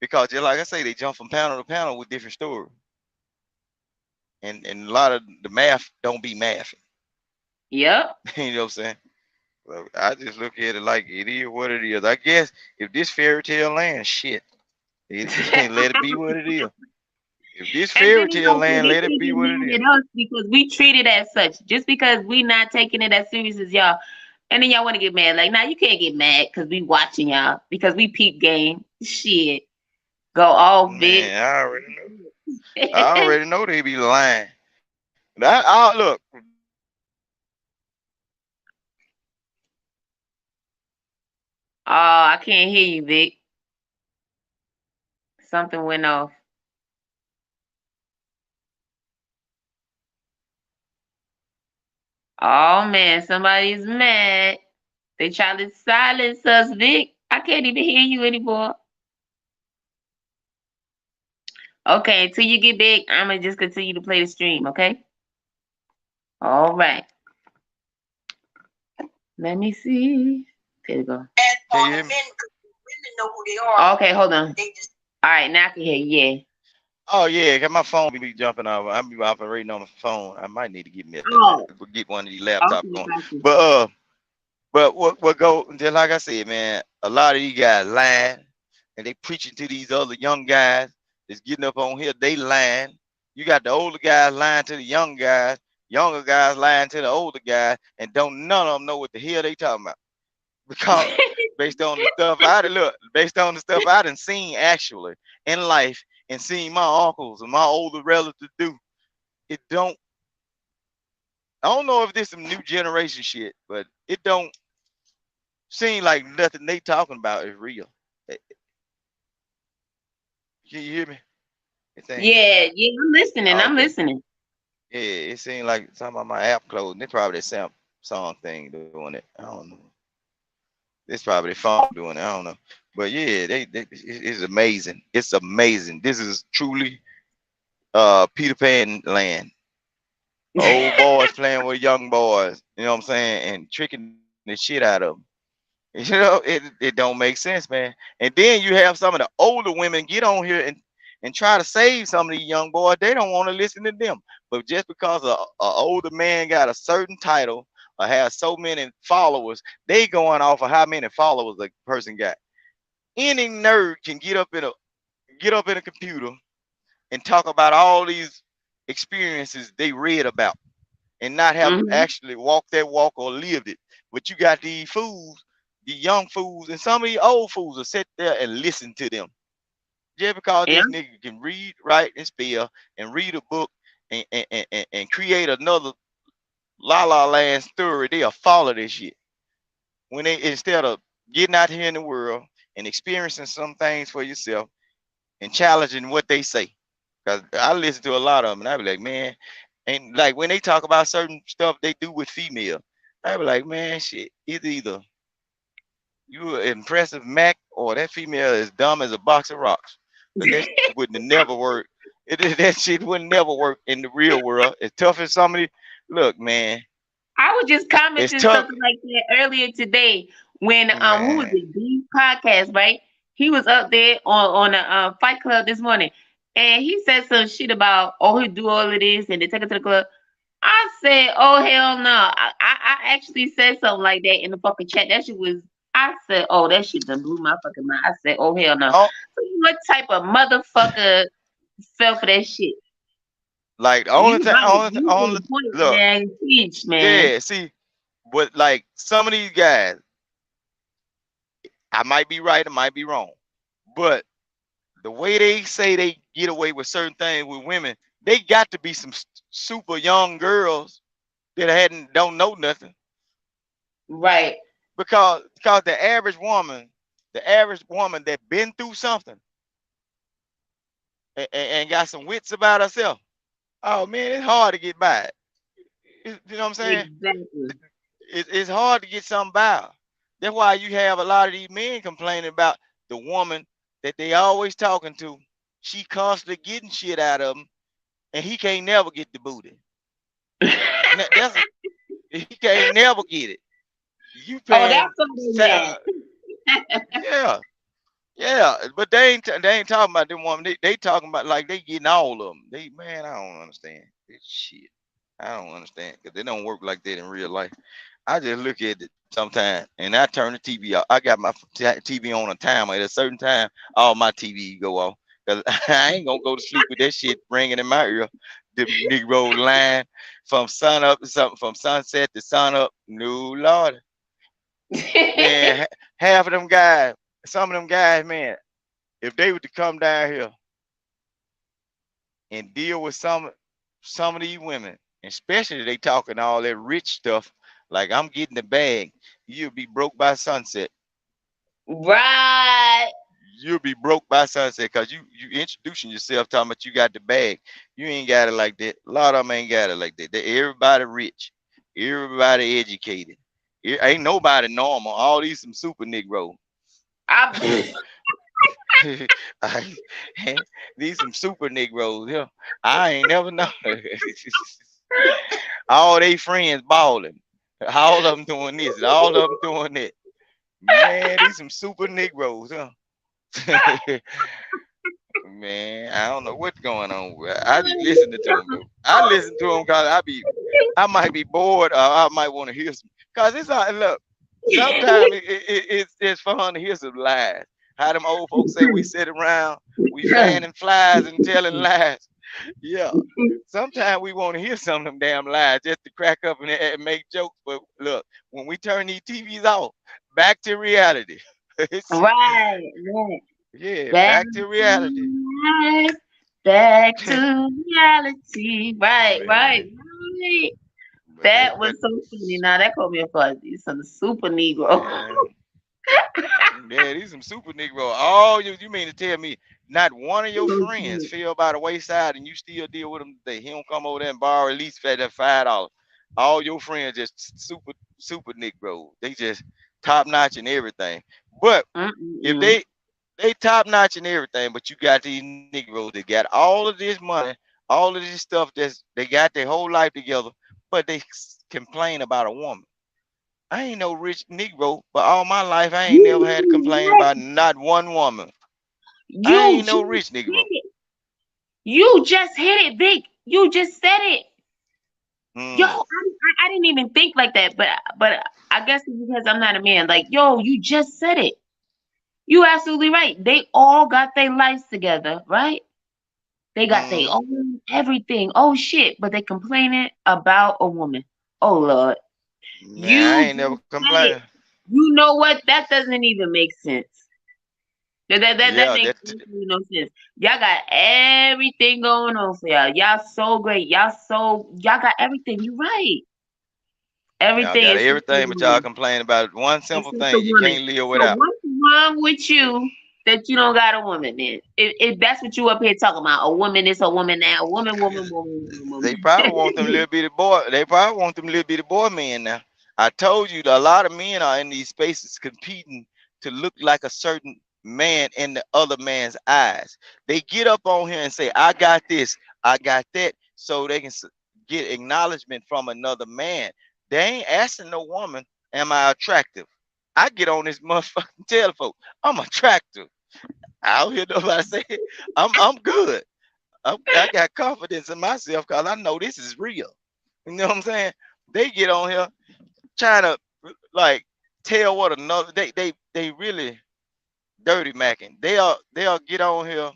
because just like I say, they jump from panel to panel with different stories, and a lot of the math don't be math. Yep. You know what I'm saying? Well, I just look at it like it is what it is. I guess if this fairy tale land, shit, let it be what it is. If this And fairy then tale land, they let it can't be get what it is. mad at us because we treat it as such. Just because we not taking it as serious as y'all. And then y'all want to get mad. Like, nah, you can't get mad because we watching y'all. Because we peep game. Shit. Go off, big. Man, I already know. I already know they be lying. I look. Oh, I can't hear you, Vic. Something went off. Oh man, somebody's mad. They try to silence us, Vic. I can't even hear you anymore. Okay, until you get back, I'm gonna just continue to play the stream, okay? All right. Let me see. There we go. And on the men, because women know who they are. Okay, hold on. They just All right, now I can hear you. Yeah. Oh yeah, cause my phone be jumping off. I be operating on the phone. I might need to get me Oh, get one of these laptops okay, going. got you. But what go just like I said, man. A lot of these guys lying, and they preaching to these other young guys that's getting up on here. They lying. You got the older guys lying to the young guys, younger guys lying to the older guys, and don't none of them know what the hell they talking about. Because based on the stuff based on the stuff I done seen actually in life and seen my uncles and my older relatives do, it don't. I don't know if this some new generation shit, but it don't seem like nothing they talking about is real. Eh, Can you hear me? It ain't. Yeah, yeah, I'm listening. Oh, I'm okay. listening. Yeah, it seemed like some of my app closed. They probably the song thing doing it. I don't know. It's probably the phone doing it. I don't know. But yeah, it's amazing. It's amazing. This is truly Peter Pan land. Old boys playing with young boys. You know what I'm saying? And tricking the shit out of them. You know, it don't make sense, man. And then you have some of the older women get on here and try to save some of these young boys. They don't want to listen to them. But just because a older man got a certain title or has so many followers, they going off of how many followers a person got. Any nerd can get up in a computer and talk about all these experiences they read about and not have Hmm. actually walked that walk or lived it. But you got these fools, the young fools, and some of these old fools will sit there and listen to them. Just because Yeah. this nigga can read, write, and spell, and read a book and create another La La Land story, they'll follow this shit. When they instead of getting out here in the world and experiencing some things for yourself and challenging what they say. Cause I listen to a lot of them and I be like, man, and like when they talk about certain stuff they do with female, I be like, man, shit, it's either You an impressive Mac, or that female is dumb as a box of rocks. But that wouldn't never work. That shit would never work in the real world. As tough as somebody, look, man, I was just it's commenting tough, something like that earlier today when who was man. it? B podcast, right? He was up there on a Fight Club this morning, and he said some shit about he do all of this and they take it to the club. I said, oh hell no! I actually said something like that in the fucking chat. That shit was. I said, oh that shit done blew my fucking mind. I said, oh hell no! Oh, So what type of motherfucker fell for that shit? like the You only time, right. You only on point, look, man. Teach, man. yeah. See, but like some of these guys, I might be right, I might be wrong, but the way they say they get away with certain things with women, they got to be some super young girls that hadn't don't know nothing. Right. Because the average woman that been through something and got some wits about herself, oh man, it's hard to get by. You know what I'm saying? Exactly. It's hard to get something by. That's why you have a lot of these men complaining about the woman that they always talking to. She constantly getting shit out of him, and he can't never get the booty. He can't never get it. You Oh, paying, that's something, man. yeah, yeah, but they ain't talking about them woman. They talking about like they getting all of them. Man, I don't understand this shit. I don't understand because they don't work like that in real life. I just look at it sometimes and I turn the TV off. I got my TV on a timer. At a certain time, all my TV go off because I ain't gonna go to sleep with that shit ringing in my ear. The Negro line from sun up to something, from sunset to sun up. No Lord, man, half of them guys, some of them guys, man, if they were to come down here and deal with some of these women, especially they talking all that rich stuff, like I'm getting the bag, you'll be broke by sunset. Right. You'll be broke by sunset because you introducing yourself talking about you got the bag. You ain't got it like that. A lot of them ain't got it like that. Everybody rich, everybody educated. Ain't nobody normal. All these some super Negro. These some super Negroes. Yeah, I ain't never know. All they friends balling. All of them doing this. All of them doing that. Man, these some super Negroes, huh? Man, I don't know what's going on. I be listening to them though. I listen to them because I might be bored or I might want to hear some. Cause it's look. Sometimes it's fun to hear some lies. How them old folks say we sit around, we fanning flies and telling lies. Yeah. Sometimes we want to hear some of them damn lies just to crack up and make jokes. But look, when we turn these TVs off, back to reality. Right. Yeah, back to reality. Back to reality. Right. That was so funny. Now that caught me off guard. These some super Negro. Yeah, these some super Negro. Oh, you mean to tell me not one of your friends fell by the wayside and you still deal with him today? He don't come over there and borrow at least that $5. All your friends just super Negro. They just top notch and everything. But if they top notch and everything, but you got these Negroes that got all of this money, all of this stuff they got their whole life together, but they complain about a woman. I ain't no rich Negro, but all my life I ain't never had to complain about not one woman. I ain't no rich Negro. You just hit it, Vic. You just said it. Yo, I didn't even think like that, but I guess it's because I'm not a man. Like, yo, you just said it. You absolutely right. They all got their lives together, right? They got their own everything. Oh shit, but they complaining about a woman. Oh Lord. Man, I ain't never complained. You know what? That doesn't even make sense. That makes no sense. Y'all got everything going on for y'all. Y'all so great. Y'all got everything. You right. Everything. Y'all got everything, but y'all complain about one simple thing you can't live without. So what's wrong with you that you don't got a woman then? If that's what you up here talking about, a woman is a woman now. A woman. They probably want them little bitty boy. They probably want them little bitty boy men now. I told you that a lot of men are in these spaces competing to look like a certain man in the other man's eyes. They get up on here and say, I got this, I got that, so they can get acknowledgement from another man. They ain't asking no woman, am I attractive? I get on this motherfucking telephone, I'm attractive. I don't hear nobody say it. I'm good. I got confidence in myself because I know this is real. You know what I'm saying? They get on here trying to like tell what another they really dirty macking. They'll get on here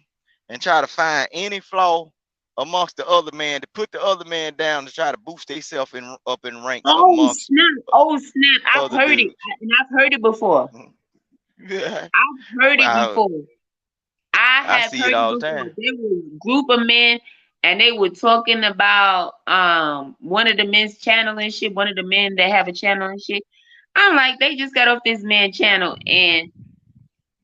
and try to find any flaw amongst the other man to put the other man down to try to boost themselves up in ranks Oh amongst snap! Oh snap! I've other heard it, dudes. and I've heard it before. Yeah, I've heard it I, before. I I have see it heard it all the before. time. There was a group of men, and they were talking about one of the men's channel and shit. One of the men that have a channel and shit. I'm like, they just got off this man channel, and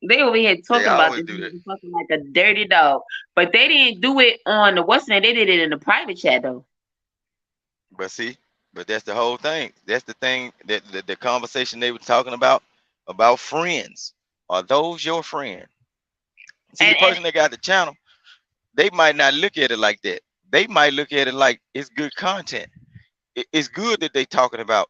they over here They talking about always this do that. motherfucker like a dirty dog. But they didn't do it on the what's name. They did it in the private chat though. But see, but that's the whole thing. That's the thing that the conversation they were talking about friends. Are those your friends? See, the And person that got the channel, they might not look at it like that. They might look at it like it's good content. It's good that they talking about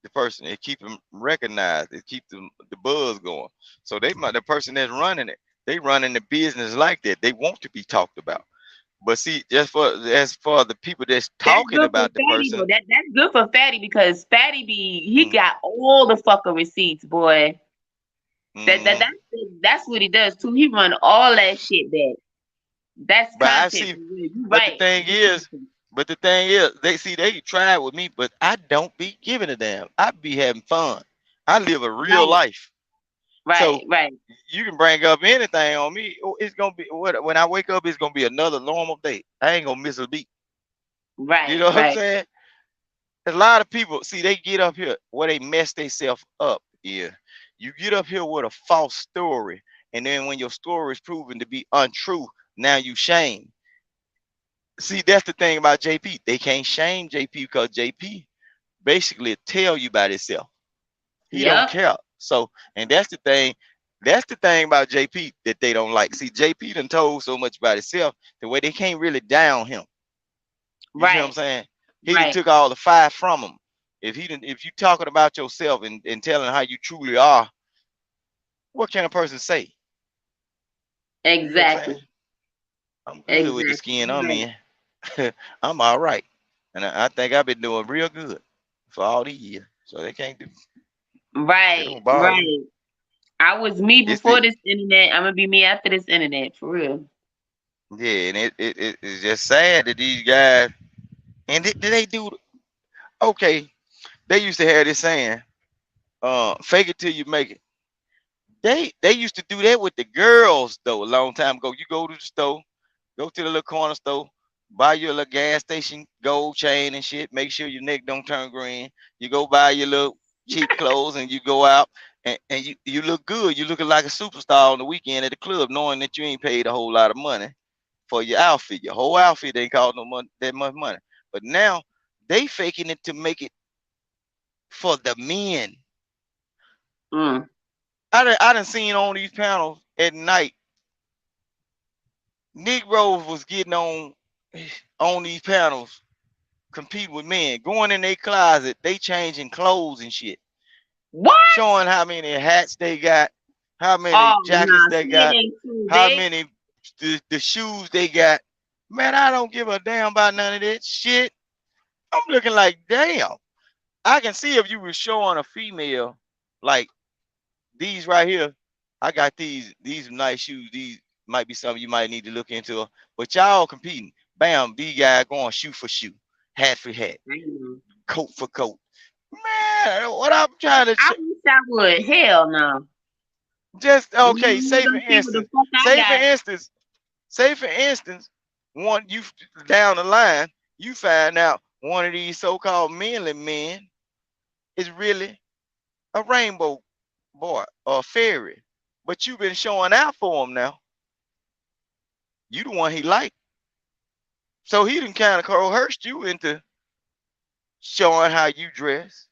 the person. It keep them recognized. It keep the buzz going. So they might the person that's running it. They running the business like that. They want to be talked about. But see, just for as for the people that's that's talking good for about the Fatty though. person, That's good for Fatty because Fatty he mm, got all the fucking receipts, boy. That, that mm, that's what he does too. He run all that shit back. That's but I content see. for real. You But the right. thing is, they tried with me, but I don't be giving a damn. I be having fun. I live a real Right, life. So right. you can bring up anything on me. It's gonna be when I wake up, it's gonna be another normal day. I ain't gonna miss a beat. You Right, know what I'm right. saying? A lot of people see they get up here where they mess themselves up. Yeah, you get up here with a false story, and then when your story is proven to be untrue, now you shame. See, that's the thing about JP. They can't shame JP because JP basically tell you about himself. He don't Yep. care. So, and that's the thing. That's the thing about JP that they don't like. See, JP done told so much about himself the way they can't really down him. You see what I'm Right, saying? He done right. took all the fire from him. If you talking about yourself and telling how you truly are, what can a person say? You know what I'm saying? Exactly. I'm good with the Exactly. skin You I'm right. in. I'm all right. And I think I've been doing real good for all these years. So they can't do it Right, don't bother me. right. I was me It's before the this internet. I'm gonna be me after this internet, for real. yeah, and it's just sad that these guys and they do okay. They used to have this saying, fake it till you make it. They used to do that with the girls though a long time ago. You go to the store, go to the little corner store, buy your little gas station gold chain and shit. Make sure your neck don't turn green. You go buy your little cheap clothes and you go out and you look good. You looking like a superstar on the weekend at the club, knowing that you ain't paid a whole lot of money for your outfit. Your whole outfit ain't cost no money that much money. But now they faking it to make it for the men. Mm. I done seen on these panels at night. Negroes was getting on these panels, competing with men, going in their closet, they changing clothes and shit, What? showing how many hats they got, how many Oh jackets nah, they see it got, ain't how Tuesday. many the shoes they got. Man, I don't give a damn about none of that shit. I'm looking like, damn. I can see if you were showing a female like these right here. I got these nice shoes. These might be something you might need to look into. But y'all competing. Bam, these guys going shoe for shoe, hat for hat, Damn. coat for coat. Man, what I'm trying to I wish I would. Hell no. just You okay. ain't gonna see what the fuck I Say for got. instance, say for instance, one you down the line, you find out one of these so-called manly men is really a rainbow boy or a fairy, but you've been showing out for him now. You the one he liked, so he done kind of coerced you into showing how you dress.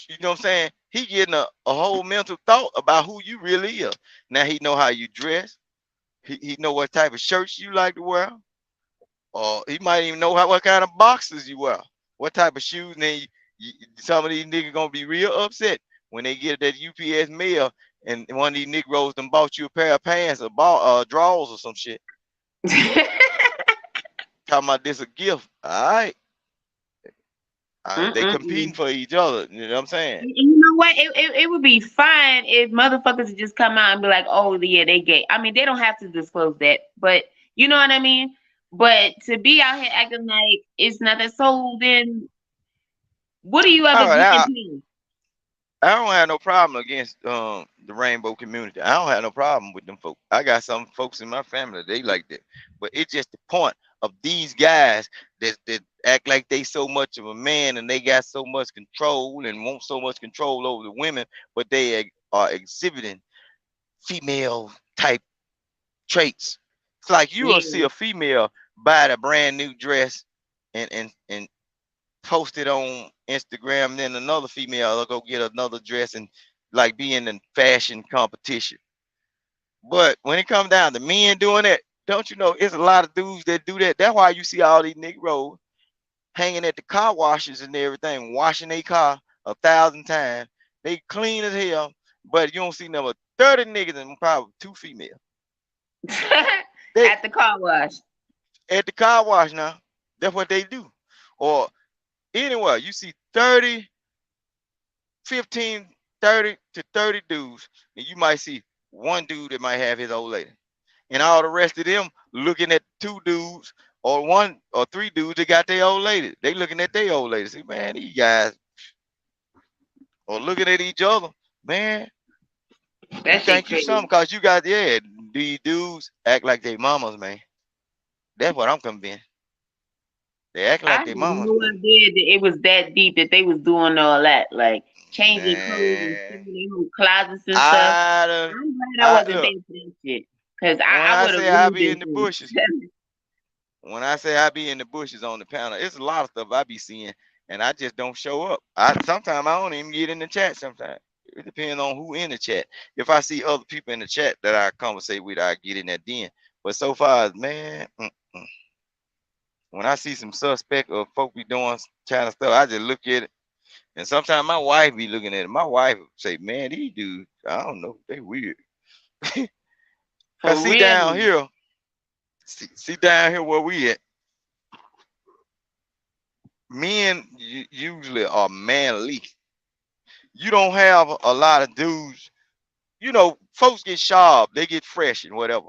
You know what I'm saying? he getting a whole mental thought about who you really is. Now he know how you dress. He know what type of shirts you like to wear. Or he might even know what kind of boxes you wear. What type of shoes. And then some of these niggas gonna be real upset when they get that UPS mail and one of these Negroes done bought you a pair of pants or drawers or some shit. Talking about this a gift. All right. They competing for each other. You know what I'm saying? And you know what? It would be fine if motherfuckers would just come out and be like, oh, yeah, they gay. I mean, they don't have to disclose that. But you know what I mean? But to be out here acting like it's nothing, so then what do you ever All right, get into? I don't have no problem against the rainbow community. I don't have no problem with them folks. I got some folks in my family, they like that. But it's just the point of these guys that act like they so much of a man and they got so much control and want so much control over the women, but they are exhibiting female type traits. It's like you will see Yeah. a female buy a brand new dress and post it on Instagram, and then another female will go get another dress and like be in a fashion competition. But when it comes down to men doing that, don't you know it's a lot of dudes that do that. That's why you see all these Negroes hanging at the car washes and everything, washing their car 1,000 times. They clean as hell, but you don't see number 30 niggas and probably 2 females. At the car wash. At the car wash now. That's what they do. Or anywhere, you see 30, 15, 30 to 30 dudes, and you might see one dude that might have his old lady. And all the rest of them looking at 2 dudes or 1 or 3 dudes that got their old lady. They looking at their old lady. See, man, these guys or looking at each other, man. You think you something because you got, yeah, these dudes act like they mamas, man. That's what I'm convinced. They act I like had they mamas, no man. idea that it was that deep that they was doing all that, like changing clothes and cleaning their whole closets and stuff. I'm glad I wasn't Look, paying for that shit, cause when I I would have say I really be been in the pissed. bushes, when I say I be in the bushes on the panel, it's a lot of stuff I be seeing, and I just don't show up. Sometimes I don't even get in the chat. Sometimes it depends on who in the chat. If I see other people in the chat that I conversate with, I get in that then. But so far, man, when I see some suspect or folk be doing kind of stuff, I just look at it. And sometimes my wife be looking at it. My wife say, "Man, these dudes, I don't know, they weird." Cause For real. see down here where we at. Men usually are manly. You don't have a lot of dudes. You know, folks get sharp, they get fresh and whatever.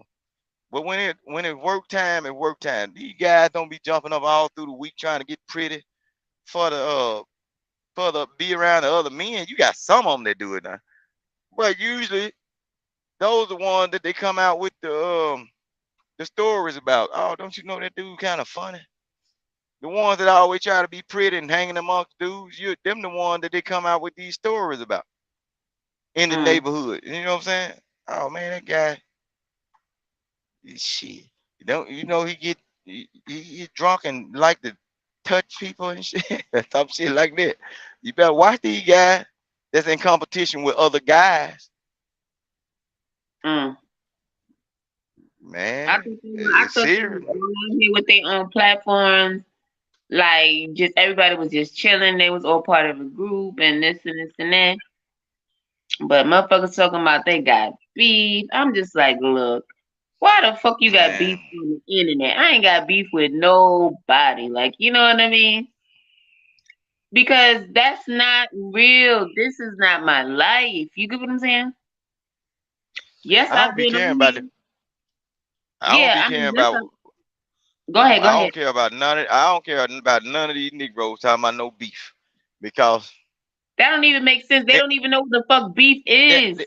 But when it work time, it work time. These guys don't be jumping up all through the week trying to get pretty for the be around the other men. You got some of them that do it now. But usually those are the ones that they come out with the stories about. Oh, don't you know that dude kind of funny? The ones that always try to be pretty and hanging amongst dudes, them the ones that they come out with these stories about in the neighborhood. You know what I'm saying? Oh man, that guy, shit. He get drunk and like to touch people and shit, some shit like that. You better watch these guys that's in competition with other guys. I Man, thought they was serious. all out here with their own platforms. Like just everybody was just chilling. They was all part of a group and this and this and that. But motherfuckers talking about they got beef. I'm just like, look, why the fuck you got beef Man, on the internet? I ain't got beef with nobody. Like, you know what I mean? Because that's not real. This is not my life. You get what I'm saying? Yes, I don't I've be been caring on about here. it. I don't Yeah, be I caring mean, yes, about. go ahead, go I ahead. don't care about none of. I don't care about none of these Negroes talking about no beef, because That don't even make sense. They they, don't even know what the fuck beef they, is.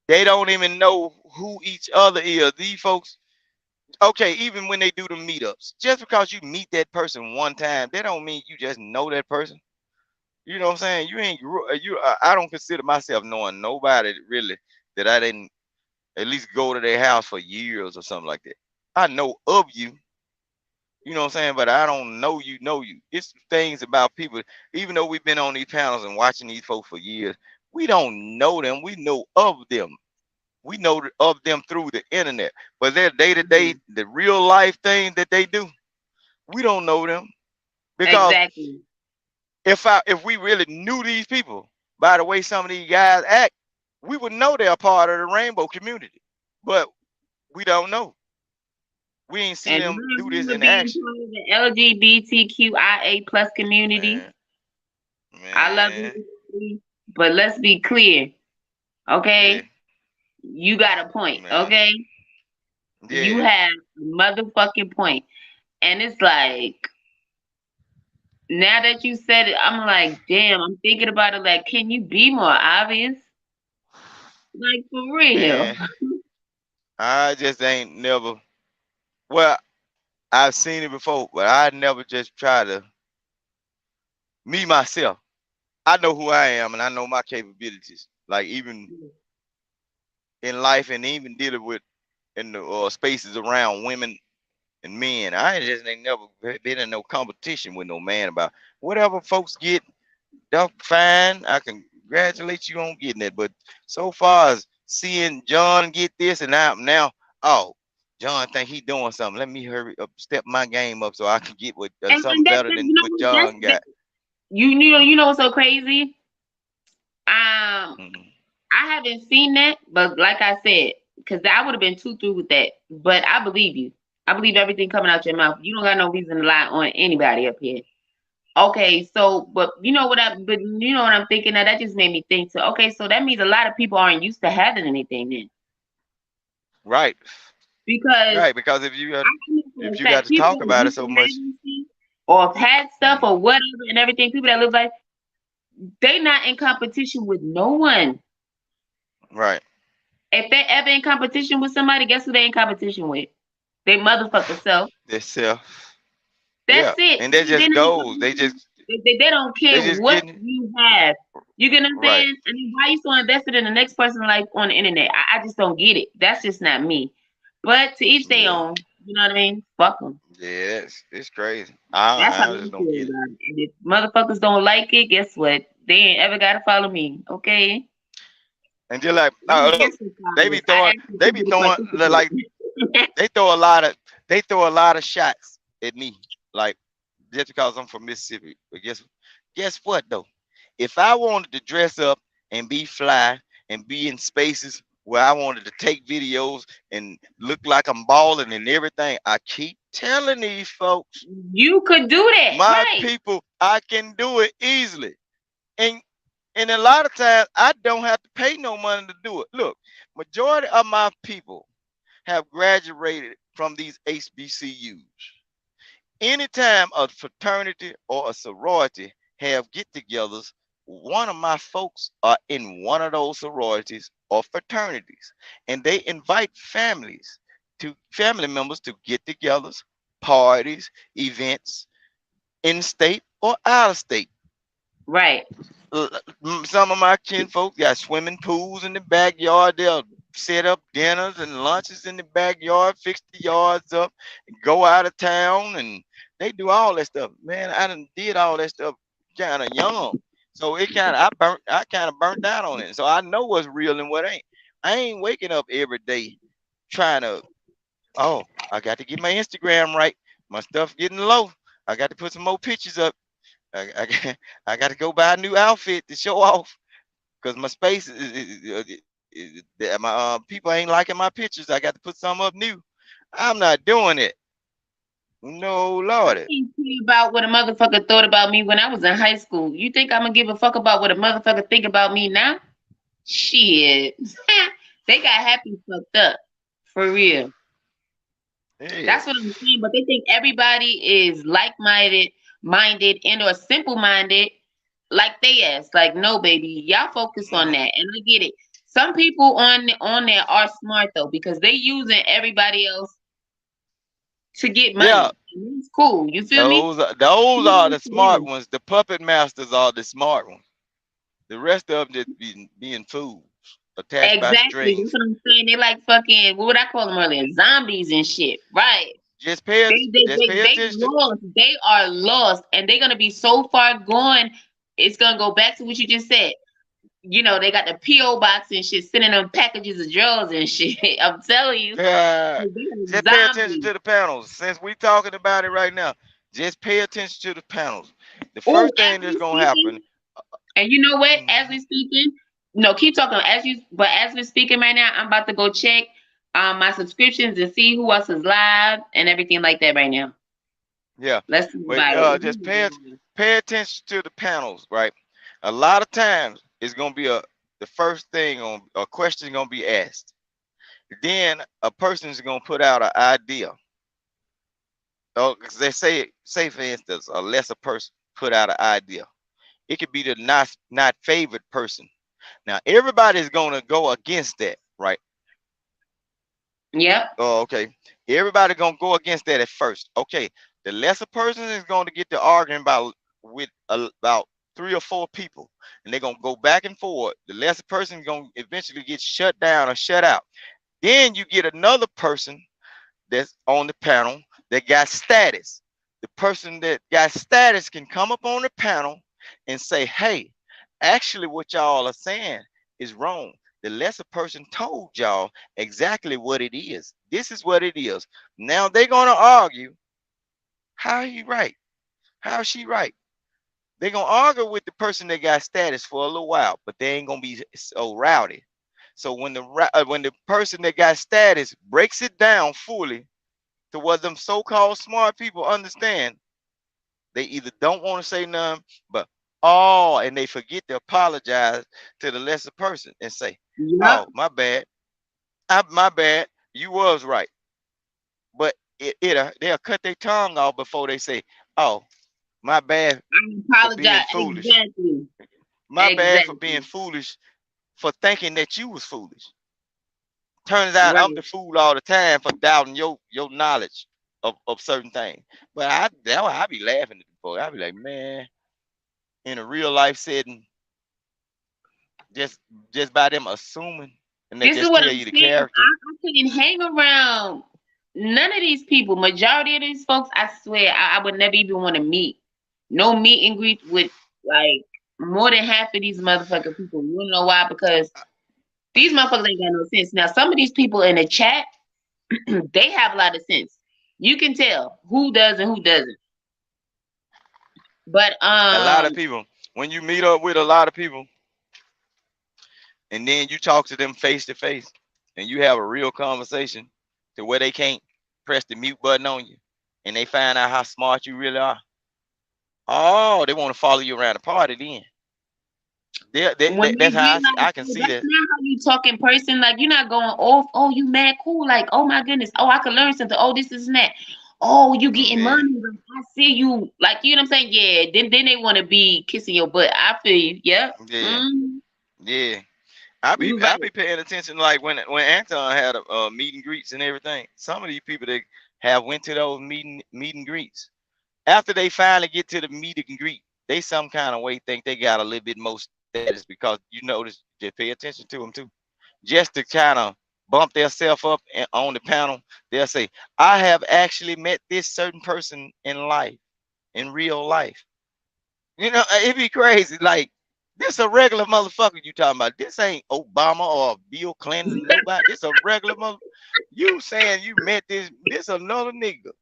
they don't even know who each other is. These folks, okay, even when they do the meetups, just because you meet that person one time, that don't mean you just know that person. You know what I'm saying? You ain't I don't consider myself knowing nobody really that I didn't at least go to their house for years or something like that. I know of you. You know what I'm saying? But I don't know you. It's things about people, even though we've been on these panels and watching these folks for years, We don't know them. We know of them. We know of them through the internet. But their day-to-day, the real life thing that they do, we don't know them. Because exactly. if we really knew these people by the way some of these guys act, we would know they're part of the rainbow community. But we don't know. We ain't seen And them do this remember in being action. part of the LGBTQIA plus community. I love Man. you, but let's be clear, okay? Yeah. You got a point, Man. okay? You Yeah. have a motherfucking point. And it's like, now that you said it, I'm like, damn, I'm thinking about it like, can you be more obvious? Like, for real. Man. I just ain't never. Well, I've seen it before, but I never just try to. Me myself, I know who I am, and I know my capabilities. Like even in life, and even dealing with in the spaces around women and men, I just ain't never been in no competition with no man about whatever folks get. That's fine. I congratulate you on getting it. But so far as seeing John get this and now, oh, John think he doing something. Let me hurry up, step my game up so I can get what And something that, better than you know what what, John got. you know what's so crazy? Mhm. I haven't seen that, but like I said, because I would have been too through with that. But I believe you. I believe everything coming out your mouth. You don't got no reason to lie on anybody up here. Okay, so but you know what I'm thinking now, that just made me think so okay, so that means a lot of people aren't used to having anything then. Right. Because Right. Because if you got to people talk that about it used to so have much, anything or have had stuff mhm, or whatever and everything, people that live like they not in competition with no one. right. If they ever in competition with somebody, guess who they in competition with? They motherfucker self. They self. That's Yeah. it. And that just goes. They don't care They just what getting you have. You get what I'm right. saying? I mean, why you so invested in the next person's life on the internet? I just don't get it. That's just not me. But to each their Yeah. own. You know what I mean? Fuck them. Yeah. It's crazy. That's how I I just don't feel get it. about it. And if motherfuckers don't like it, guess what? They ain't ever gotta follow me. Okay? And just like Let me look, answer they be Congress. I throwing, asked you they too be many throwing questions like today. they throw a lot of, shots at me. Like just because I'm from Mississippi. But guess what though? If I wanted to dress up and be fly and be in spaces where I wanted to take videos and look like I'm balling and everything, I keep telling these folks, You could do that, my right? people, I can do it easily. And and a lot of times I don't have to pay no money to do it. Look, majority of my people have graduated from these HBCUs. Anytime a fraternity or a sorority have get-togethers, one of my folks are in one of those sororities or fraternities, and they invite family members to get-togethers, parties, events, in state or out of state. Right. Some of my kinfolk got swimming pools in the backyard. They'll set up dinners and lunches in the backyard, fix the yards up, go out of town, and they do all that stuff. Man, I done did all that stuff kind of young, so it kind of I kind of burnt out on it. So I know what's real and what ain't. I ain't waking up every day trying to. Oh, I got to get my Instagram right. My stuff getting low. I got to put some more pictures up. I got to go buy a new outfit to show off because my space my people ain't liking my pictures. I got to put some up new. I'm not doing it. No, I Lordy. can't care about what a motherfucker thought about me when I was in high school. You think I'm gonna give a fuck about what a motherfucker think about me now? Shit. They got happy fucked up. For real. Yeah. That's what I'm saying. But they think everybody is minded and or simple minded like they ass. Like, no, baby. Y'all focus on that. And I get it. Some people on there are smart though, because they using everybody else to get Yeah. money. And it's cool. You feel me? Those are the smart Yeah. ones. The puppet masters are the smart ones. The rest of them just being fools attached by Exactly. That's strings. what I'm saying. They like fucking, what would I call them earlier? Zombies and shit. Right. Just pay it. Just pay They attention. lost. They are lost. And they're gonna be so far gone. It's gonna go back to what you just said. you know, they got the P.O. box and shit, sending them packages of drugs and shit. I'm telling you. Just pay attention to the panels. Since we talking about it right now, just pay attention to the panels. The first thing that's gonna happen. And you know what? As we speaking, no, keep talking. As we're speaking right now, I'm about to go check my subscriptions and see who else is live and everything like that right now. Yeah. Let's see But about it. just pay attention to the panels, right? A lot of times it's gonna be the first thing on a question gonna be asked. Then a person's gonna put out an idea. Oh, because they say for instance, a lesser person put out an idea. It could be the not favored person. Now everybody's gonna go against that, right? Yep. Oh, okay. Everybody gonna go against that at first. Okay. The lesser person is going to get to arguing about 3 or 4 people, and they're gonna go back and forth. The lesser person is gonna eventually get shut down or shut out. Then you get another person that's on the panel that got status. The person that got status can come up on the panel and say, hey, actually what y'all are saying is wrong. The lesser person told y'all exactly what it is. This is what it is. Now they're gonna argue. How he right? How she right? They're gonna argue with the person that got status for a little while, but they ain't gonna be so rowdy. So when the person that got status breaks it down fully to what them so-called smart people understand, they either don't want to say none, but and they forget to apologize to the lesser person and say, yep. "Oh, my bad, my bad, you was right." But they'll cut their tongue off before they say, "Oh, my bad for being Apologize. foolish. Exactly. My bad for being foolish, for thinking that you was foolish." Turns out I'm the fool all the time for doubting your knowledge of certain things. But I be laughing at the boy. I be like, man, in a real life setting, just by them assuming and they This is just what tell I'm you the saying. character. I couldn't hang around none of these people. Majority of these folks, I swear, I would never even want to meet. No meet and greet with like more than half of these motherfucking people. You know why? Because these motherfuckers ain't got no sense. Now, some of these people in the chat, they have a lot of sense. You can tell who does and who doesn't. But A lot of people, when you meet up with a lot of people, and then you talk to them face to face, and you have a real conversation to where they can't press the mute button on you, and they find out how smart you really are. Oh, they want to follow you around the party then. when That's you how realize I can see that's that. not how you talk in person. Like you're not going off. Oh, you mad cool. Like oh my goodness. Oh, I could learn something. Oh, this is that. Oh, you getting Yeah. money. I see you. Like you know what I'm saying. Yeah. Then they want to be kissing your butt. I feel you. Yep. Yeah. Mm. Yeah. I be You right. paying attention like when Anton had a meet and greets and everything. Some of these people that have went to those meet and greets, after they finally get to the meet and greet, they some kind of way think they got a little bit more status because you notice, just pay attention to them too. Just to kind of bump themselves up on the panel, they'll say, I have actually met this certain person in life, in real life. You know, it'd be crazy. Like, this a regular motherfucker you talking about. This ain't Obama or Bill Clinton, nobody. This a regular mother. You saying you met this another nigga.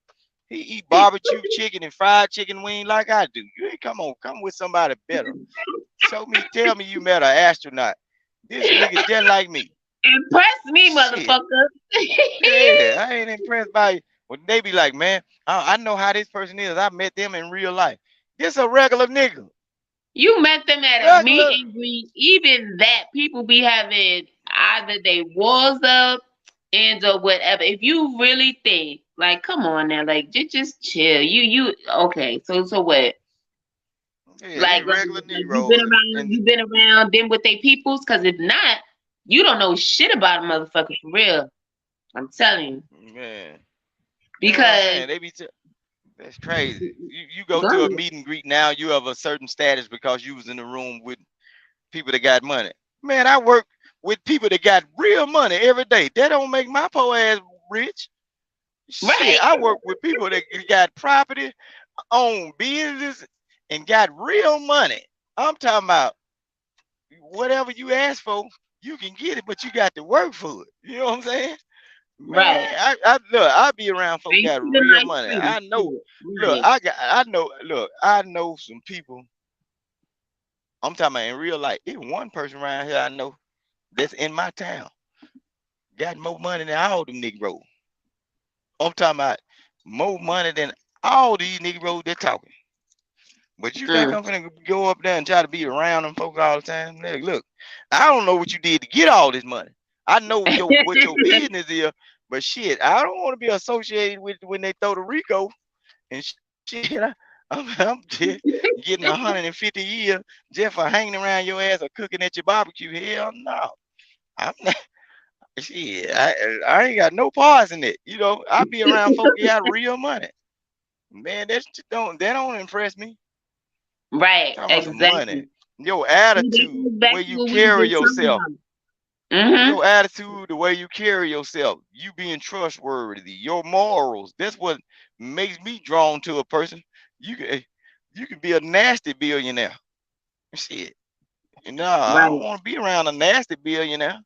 He eat barbecue chicken and fried chicken wing like I do. You ain't come with somebody better. Tell me you met an astronaut. This nigga just like me. Impress me, Shit. motherfucker. Yeah, I ain't impressed by you. When they be like, man, I know how this person is. I met them in real life. This a regular nigga. You met them at a meet and greet. Even that, people be having either they walls up and or whatever. If you really think, like, come on now, like, just chill. You okay? So what? Yeah, Like, these regular you been around them with they peoples? Because if not, you don't know shit about a motherfucker for real. I'm telling you. Man. Because they be that's crazy. You go to a meet and greet now, you have a certain status because you was in the room with people that got money. Man, I work with people that got real money every day. That don't make my poor ass rich. Right. Shit, I work with people that got property, own business, and got real money. I'm talking about whatever you ask for, you can get it, but you got to work for it. You know what I'm saying? Man, Right. I look, I be around folks Ain't got the real nice money. freedom I know. shit. Look, Right. I know some people. I'm talking about in real life. Even one person around here I know that's in my town got more money than all them Negroes. I'm talking about more money than all these Negroes they're talking. But you think I'm gonna go up there and try to be around them folks all the time? Nigga, look, I don't know what you did to get all this money. I know what your business is, but shit, I don't want to be associated with when they throw the Rico and shit. I'm just getting 150 years just for hanging around your ass or cooking at your barbecue. Hell no, I'm not. Shit, I ain't got no parts in it. You know, I be around folk who got real money. Man, that don't impress me. Right. Talking about some money. Exactly. Your See, that attitude, goes the back way to you what we were carry just talking yourself. about. Mm-hmm. Your attitude, the way you carry yourself, you being trustworthy, your morals. That's what makes me drawn to a person. You can be a nasty billionaire. Shit. No, I don't Right. want to be around a nasty billionaire.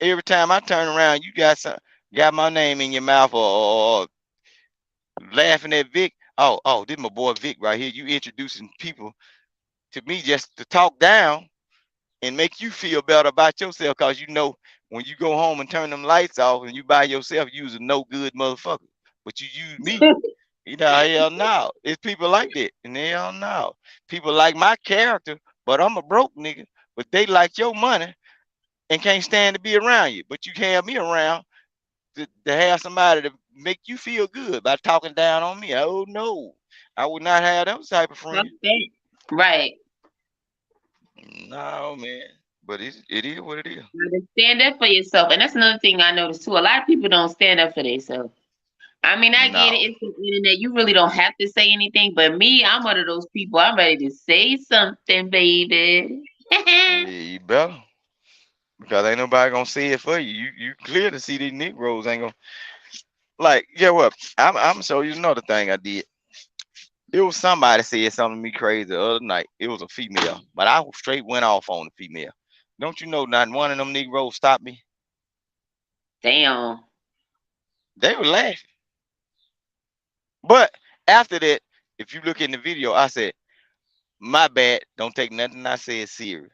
Every time I turn around, you got my name in your mouth or laughing at Vic. Oh, this my boy Vic right here. You introducing people to me just to talk down and make you feel better about yourself, because you know when you go home and turn them lights off and you by yourself, you's a no good motherfucker. But you use me. You know, hell no. It's people like that. And hell no. People like my character, but I'm a broke nigga. But they like your money and can't stand to be around you. But you have me around to have somebody to make you feel good by talking down on me. Oh no. I would not have those type of friends. Right. No, man. But it is what it is. You gotta stand up for yourself. And that's another thing I noticed too. A lot of people don't stand up for themselves. I mean, I get it. No. It's the internet. You really don't have to say anything. But me, I'm one of those people. I'm ready to say something, baby. Yeah, you better. Because ain't nobody gonna say it for you. You clear to see these Negroes ain't gonna like, yeah, what? I'm show you another thing I did. It was somebody said something to me crazy the other night. It was a female, but I straight went off on the female. Don't you know not one of them Negroes stopped me? Damn. They were laughing. But after that, if you look in the video, I said, my bad, don't take nothing I said serious.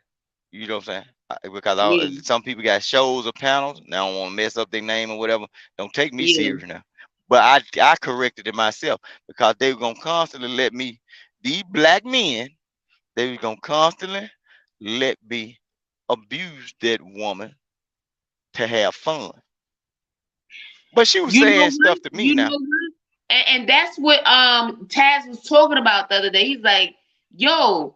You know what I'm saying? Because some people got shows or panels, and I don't want to mess up their name or whatever. Don't take me Yeah. serious now. But I corrected it myself because they were gonna constantly let me, these black men, they were gonna constantly let me abuse that woman to have fun. But she was You know saying what? stuff to me You know now. what? And that's what Taz was talking about the other day. He's like, yo,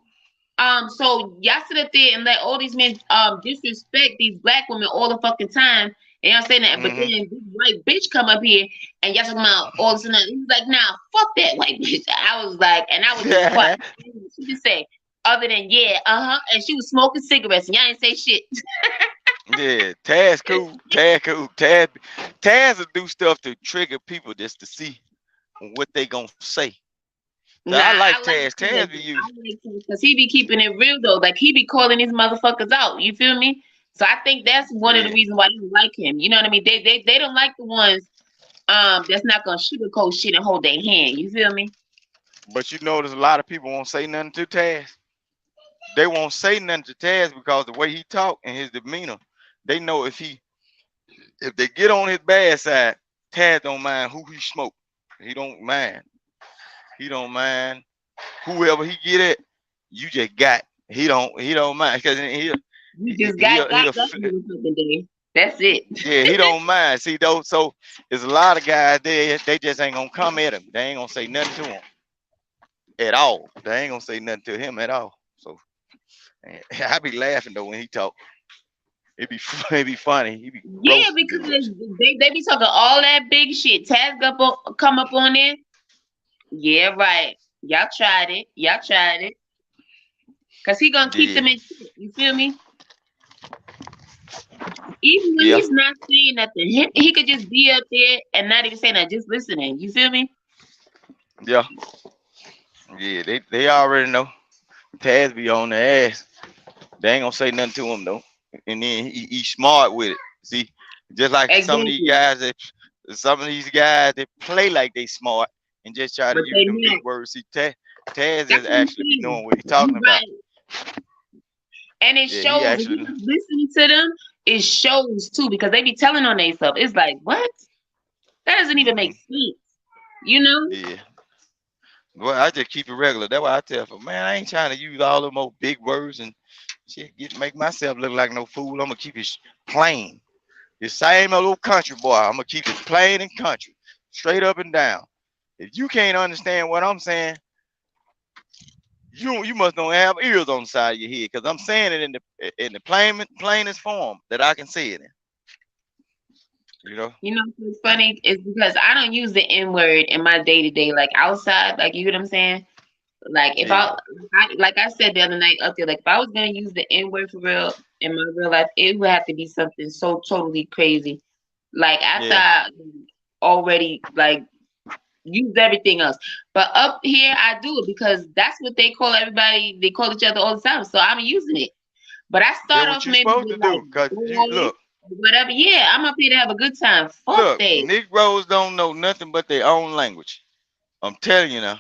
so y'all sit up there and let all these men disrespect these black women all the fucking time. And y'all saying that, but then Mm-hmm. this white bitch come up here and y'all talking about all this and that. He's like, nah, fuck that white bitch. I was like, and I was just quiet. She just say, other than yeah, and she was smoking cigarettes and y'all ain't say shit. Yeah, Taz cool. Taz cool. Taz will do stuff to trigger people just to see what they gonna say. So Nah, I like I like Taz. Taz be used. because he be keeping it real though. Like he be calling these motherfuckers out. You feel me? So I think that's one of the Yeah. reasons why they don't like him. You know what I mean? They don't like the ones that's not gonna sugarcoat shit and hold their hand. You feel me? But you notice a lot of people won't say nothing to Taz. They won't say nothing to Taz because the way he talk and his demeanor, they know if they get on his bad side, Taz don't mind who he smoke. He don't mind. He don't mind whoever he get at. You just got. He don't mind because You just got he'll that motherfucking day. That's it. yeah, he don't mind. See, though, so there's a lot of guys there, they just ain't gonna come at him. They ain't gonna say nothing to him at all. They ain't gonna say nothing to him at all. So I be laughing though when he talk. It be funny. He be Yeah, roasting because dudes. they be talking all that big shit. Taz come up on it. Yeah, right. Y'all tried it. Y'all tried it. Cause he gonna keep Yeah, them in check. You feel me? Even when yeah, he's not saying nothing, he could just be up there and not even saying that, just listening. You feel me? yeah, yeah. They already know. Taz be on the ass. They ain't gonna say nothing to him though. And then he smart with it. See, just like some of these Exactly. guys that play like they smart and just try to But use they them big not. words. See, Taz That's is what I'm actually be saying. knowing what he's You talking about. right. And it Yeah, he shows if actually. you listening to them, it shows too, because they be telling on themselves. It's like, what? That doesn't even make Hmm. sense. You know? Yeah. Well, I just keep it regular. That's why I tell them, man, I ain't trying to use all them old big words and shit. Make myself look like no fool. I'm gonna keep it plain. The same old country boy. I'm gonna keep it plain and country, straight up and down. If you can't understand what I'm saying, you must don't have ears on the side of your head, because I'm saying it in the plainest form that I can say it in. You know? You know what's funny is because I don't use the N word in my day to day, like outside, like you know what I'm saying? Like if Yeah. like I said the other night up there, like if I was gonna use the N word for real in my real life, it would have to be something so totally crazy. Like after Yeah. I already like used everything else. But up here I do it because that's what they call everybody, they call each other all the time. So I'm using it. But I That's start what off you maybe supposed with to like do. Cause you boy, look, whatever. Yeah, I'm up here to have a good time. Fuck look, that. Negroes don't know nothing but their own language. I'm telling you now.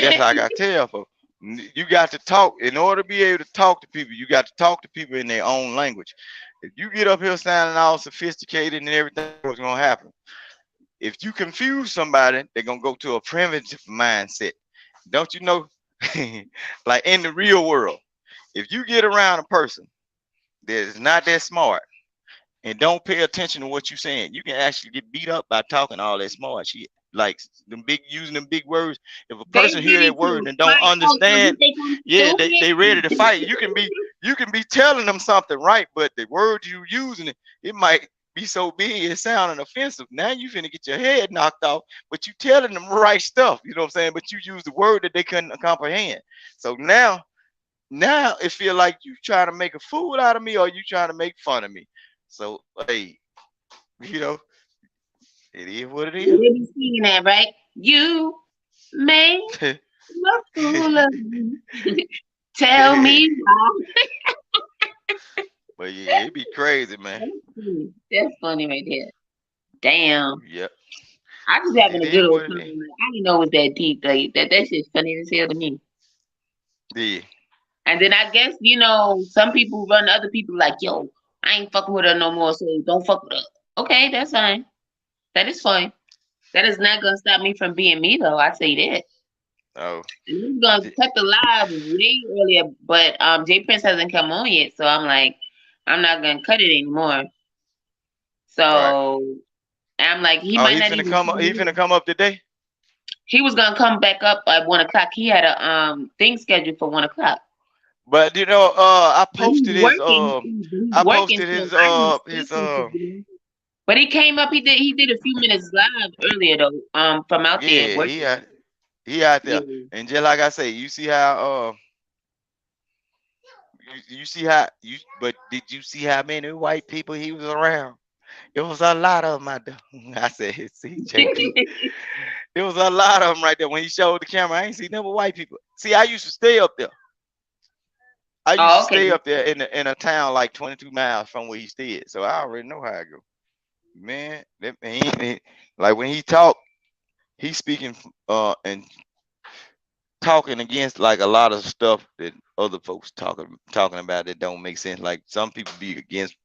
That's how I got to tell folks. You got to talk in order to be able to talk to people. You got to talk to people in their own language. If you get up here sounding all sophisticated and everything, what's gonna happen? If you confuse somebody, they're gonna go to a primitive mindset. Don't you know? Like in the real world, if you get around a person that is not that smart and don't pay attention to what you're saying, you can actually get beat up by talking all that smart shit. Like using them big words. If a They person hear ready that word to and don't fight. Oh, so you understand, think I'm yeah, they ready to stupid? fight. You can be telling them something right, but the word you using it might be so big it's sounding offensive. Now you finna get your head knocked off, but you telling them right stuff. You know what I'm saying? But you use the word that they couldn't comprehend. So now it feel like you trying to make a fool out of me or you trying to make fun of me. So hey, you know, it is what it They is. be singing that, right? You made a fool of me. Tell me why. But yeah, it be crazy, man. That's funny right there. Damn. Yep. I just having It a is good old what it time. is. Like, I didn't know it was that deep. Like, that shit's funny as hell to me. Yeah. And then I guess, some people run other people like, yo, I ain't fucking with her no more, so don't fuck with her. Okay, that's fine. That is fine. That is not gonna stop me from being me though. I say that. Oh. And we was gonna cut the live way earlier, but Jay Prince hasn't come on yet, so I'm like, I'm not gonna cut it anymore. Right. So I'm like, he Oh, might not even come he finna in. come up today? He was gonna come back up at 1 o'clock. He had a thing scheduled for 1 o'clock. But I But he's posted his working. He's I working, posted so I didn't his expect him to be. But he came up. He did a few minutes live earlier though. From out there yeah, working. he out Yeah. there. And just like I say, you see how you see how you but did you see how many white people he was around? It was a lot of them out there. I said, see, JP. There was a lot of them right there. When he showed the camera, I ain't see never white people. See, I used to stay up there. I used to Oh, okay. stay up there in a town like 22 miles from where he stayed. So I already know how I go. Man, like when he talk, he's speaking and talking against like a lot of stuff that other folks talking about that don't make sense. Like some people be against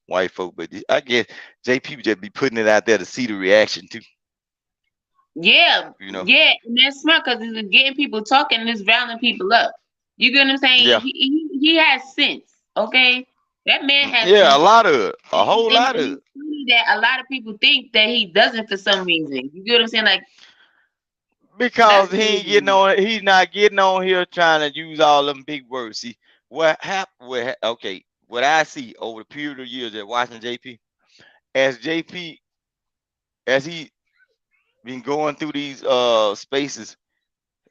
white folk, but I guess JP just be putting it out there to see the reaction too. Yeah, You know? yeah, and that's smart because it's getting people talking and it's rounding people up. You get what I'm saying? Yeah. He has sense. Okay, that man has Yeah, a sense. lot of it. A whole And lot of it's it. funny that a lot of people think that he doesn't for some reason. You get what I'm saying? Like Because that's he ain't getting crazy. on. He's not getting on here trying to use all them big words. See what happened? Okay, what I see over the period of years at watching JP, as JP, as he been going through these spaces,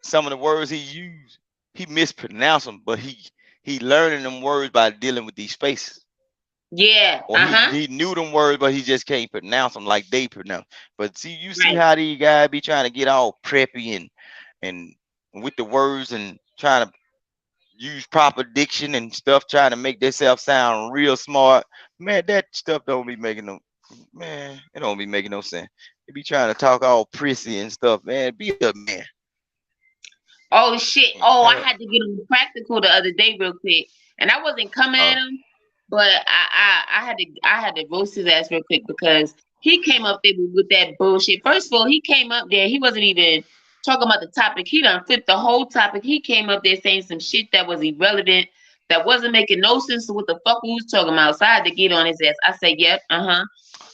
some of the words he used, he mispronounced them, but he learning them words by dealing with these spaces. Yeah. Or he knew them words, but he just can't pronounce them like they pronounce. But see, you see Right. how these guys be trying to get all preppy and with the words and trying to use proper diction and stuff, trying to make themselves sound real smart. Man, that stuff don't be making no, man, it don't be making no sense. They be trying to talk all prissy and stuff, man. Be a man. Oh shit. Oh, I had to get him practical the other day real quick. And I wasn't coming at him, but I had to roast his ass real quick because he came up there with that bullshit. First of all, he came up there, he wasn't even talking about the topic. He done flipped the whole topic. He came up there saying some shit that was irrelevant, that wasn't making no sense to what the fuck we was talking about. So I had to get on his ass. I said, yep,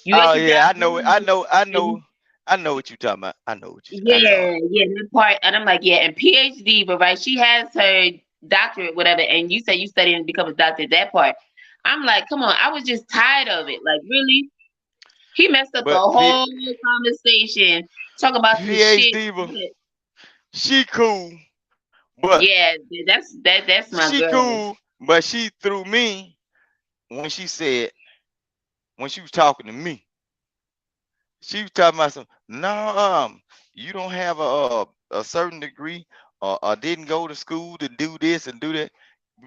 You Oh yeah, I know it. I know what you talking about. I know what you. Yeah, that part. And I'm like, yeah, and PhD, but right, she has her doctorate, whatever. And you said you studying to become a doctor. That part, I'm like, come on. I was just tired of it. Like, really, he messed up the whole conversation. Talk about some shit. She cool, but yeah, that's my she girl. cool, but she threw me when she said, when she was talking to me. She was talking about some, no, you don't have a certain degree or didn't go to school to do this and do that.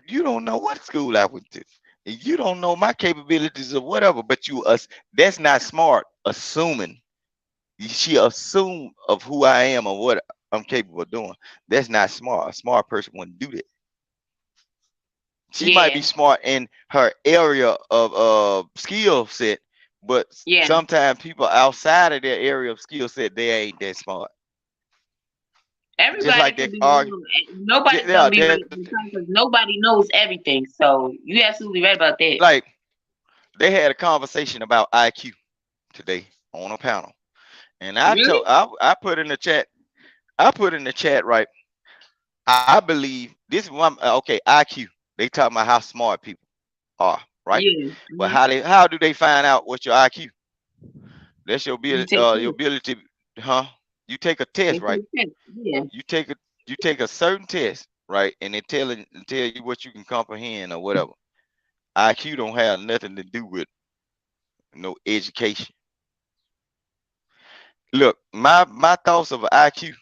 You don't know what school I went to. And you don't know my capabilities or whatever, but that's not smart, assuming. She assumed of who I am or what I'm capable of doing. That's not smart. A smart person wouldn't do that. She might be smart in her area of skill set, but sometimes people outside of their area of skill set, they ain't that smart. Everybody just like can be wrong. Nobody's gonna be right because nobody knows everything. So you absolutely right about that. Like they had a conversation about IQ today on a panel, and I put in the chat. I put in the chat, right. I believe this is one. Okay, IQ. They talk about how smart people are, right? Yeah. But how do they find out what's your IQ? That's your ability. Your ability, huh? You take a test, right? Yeah. You take a certain test, right? And they tell you what you can comprehend or whatever. IQ don't have nothing to do with no education. Look, my thoughts of an IQ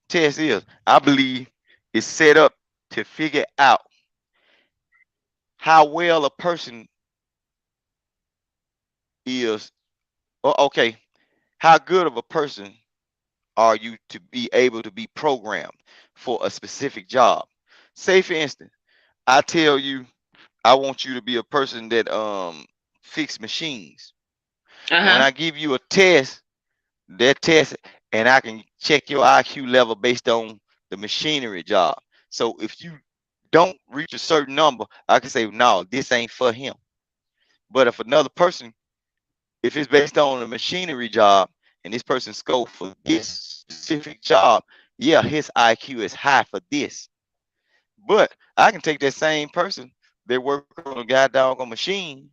test is, I believe it's set up to figure out how well a person is, okay, how good of a person are you to be able to be programmed for a specific job. Say for instance, I tell you I want you to be a person that fix machines. When I give you a test, that test, and I can check your IQ level based on the machinery job. So if you don't reach a certain number, I can say, no, this ain't for him. But if another person, if it's based on a machinery job and this person scope for this specific job, yeah, his IQ is high for this. But I can take that same person that work on a goddamn machine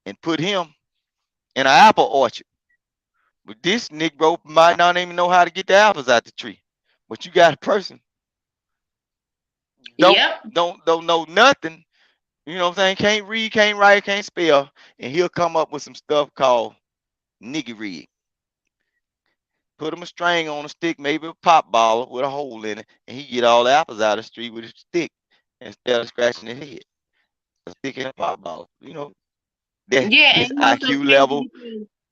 and put him in an apple orchard. But this Negro might not even know how to get the apples out the tree. But you got a person don't know nothing. You know what I'm saying? Can't read, can't write, can't spell, and he'll come up with some stuff called nigga rig. Put him a string on a stick, maybe a pop ball with a hole in it, and he get all the apples out of the street with his stick instead of scratching his head. A stick and a pop ball. You know, that his IQ level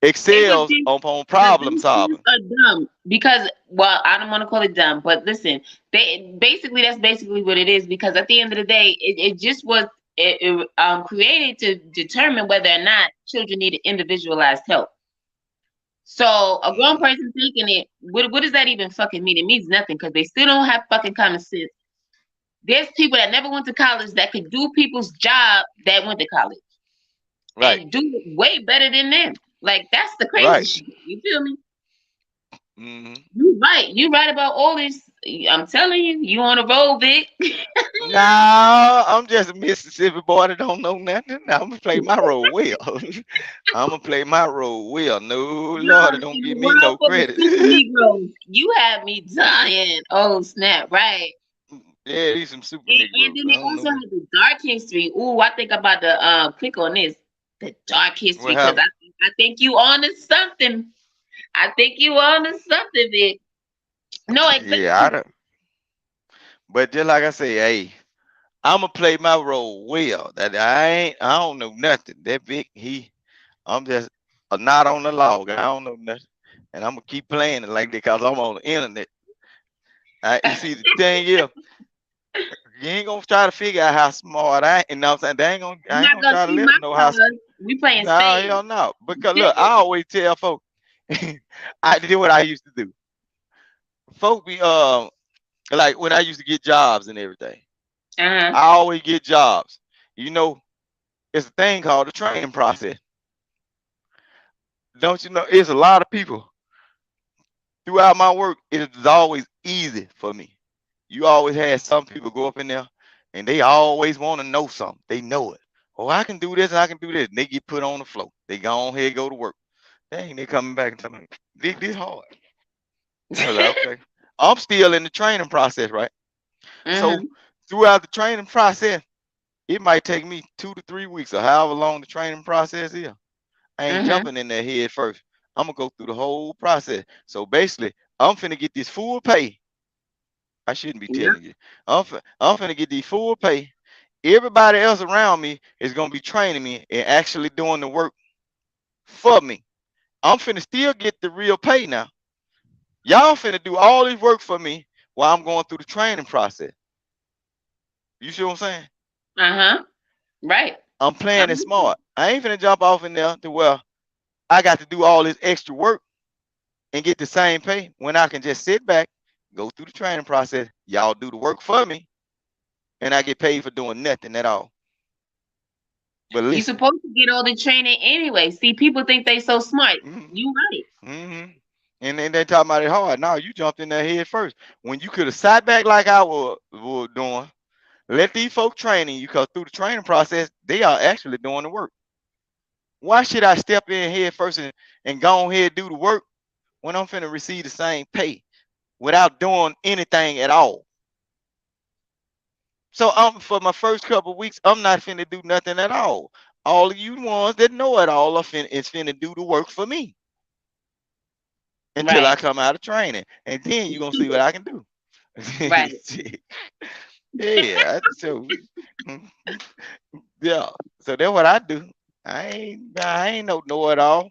excels on problem solving. Dumb because, well, I don't want to call it dumb, but listen, that's basically what it is. Because at the end of the day, it just was created to determine whether or not children need individualized help. So a grown person taking it, what does that even fucking mean? It means nothing because they still don't have fucking common sense. There's people that never went to college that could do people's job that went to college. Right. And do it way better than them. Like, that's the crazy shit. You feel me? Mm-hmm. You're right about all this. I'm telling you, you on a roll, Vic. No, I'm just a Mississippi boy that don't know nothing. I'm gonna play my role well. I'm gonna play my role well. No, Lord, don't give me no credit. Negroes, you have me dying. Oh snap! Right. Yeah, these some super Negroes. And then they also have the dark history. Ooh, I think about the click on this. The dark history, because I think you on to something. I think you on to something, Vic. No, exactly. Yeah, But just like I say, hey, I'ma play my role well. That I don't know nothing. That Vic, I'm just a knot on the log. I don't know nothing. And I'm gonna keep playing it like that because I'm on the internet. You see, the thing is, you ain't gonna try to figure out how smart I ain't. You know what I'm saying? You're I ain't not gonna gonna try to see let my them know how. cards. We playing No, spades. hell no. Because look, I always tell folks, I did what I used to do. Folk be like when I used to get jobs and everything. Uh-huh. I always get jobs. You know, it's a thing called the training process. Don't you know? It's a lot of people throughout my work. It is always easy for me. You always had some people go up in there and they always want to know something. They know it. Oh, I can do this and I can do this. And they get put on the floor. They go on here, go to work. Dang, they coming back and telling me this hard. I was like, okay. I'm still in the training process, right? So Mm-hmm. throughout the training process, it might take me 2 to 3 weeks or however long the training process is. I ain't Mm-hmm. jumping in there head first. I'm gonna go through the whole process. So basically, I'm finna get this full pay. I shouldn't be Yep. telling you. I'm finna get the full pay. Everybody else around me is gonna be training me and actually doing the work for me. I'm finna still get the real pay now. Y'all finna do all this work for me while I'm going through the training process. You see what I'm saying? Uh-huh. Right. I'm playing it Uh-huh. smart. I ain't finna jump off in there to where I got to do all this extra work and get the same pay when I can just sit back, go through the training process. Y'all do the work for me, and I get paid for doing nothing at all but You listening. supposed to get all the training anyway. See, people think they so smart. Mm-hmm. You right. Mm-hmm. And then they talking about it hard. Now you jumped in there head first when you could have sat back like I was doing. Let these folk training you because through the training process, they are actually doing the work. Why should I step in head first and go ahead and do the work when I'm finna receive the same pay without doing anything at all? So for my first couple of weeks, I'm not finna do nothing at all. All of you ones that know it all is finna do the work for me until I Right. come out of training. And then you're gonna see what I can do. Right. Yeah, so yeah. So that's what I do. I ain't no know it all.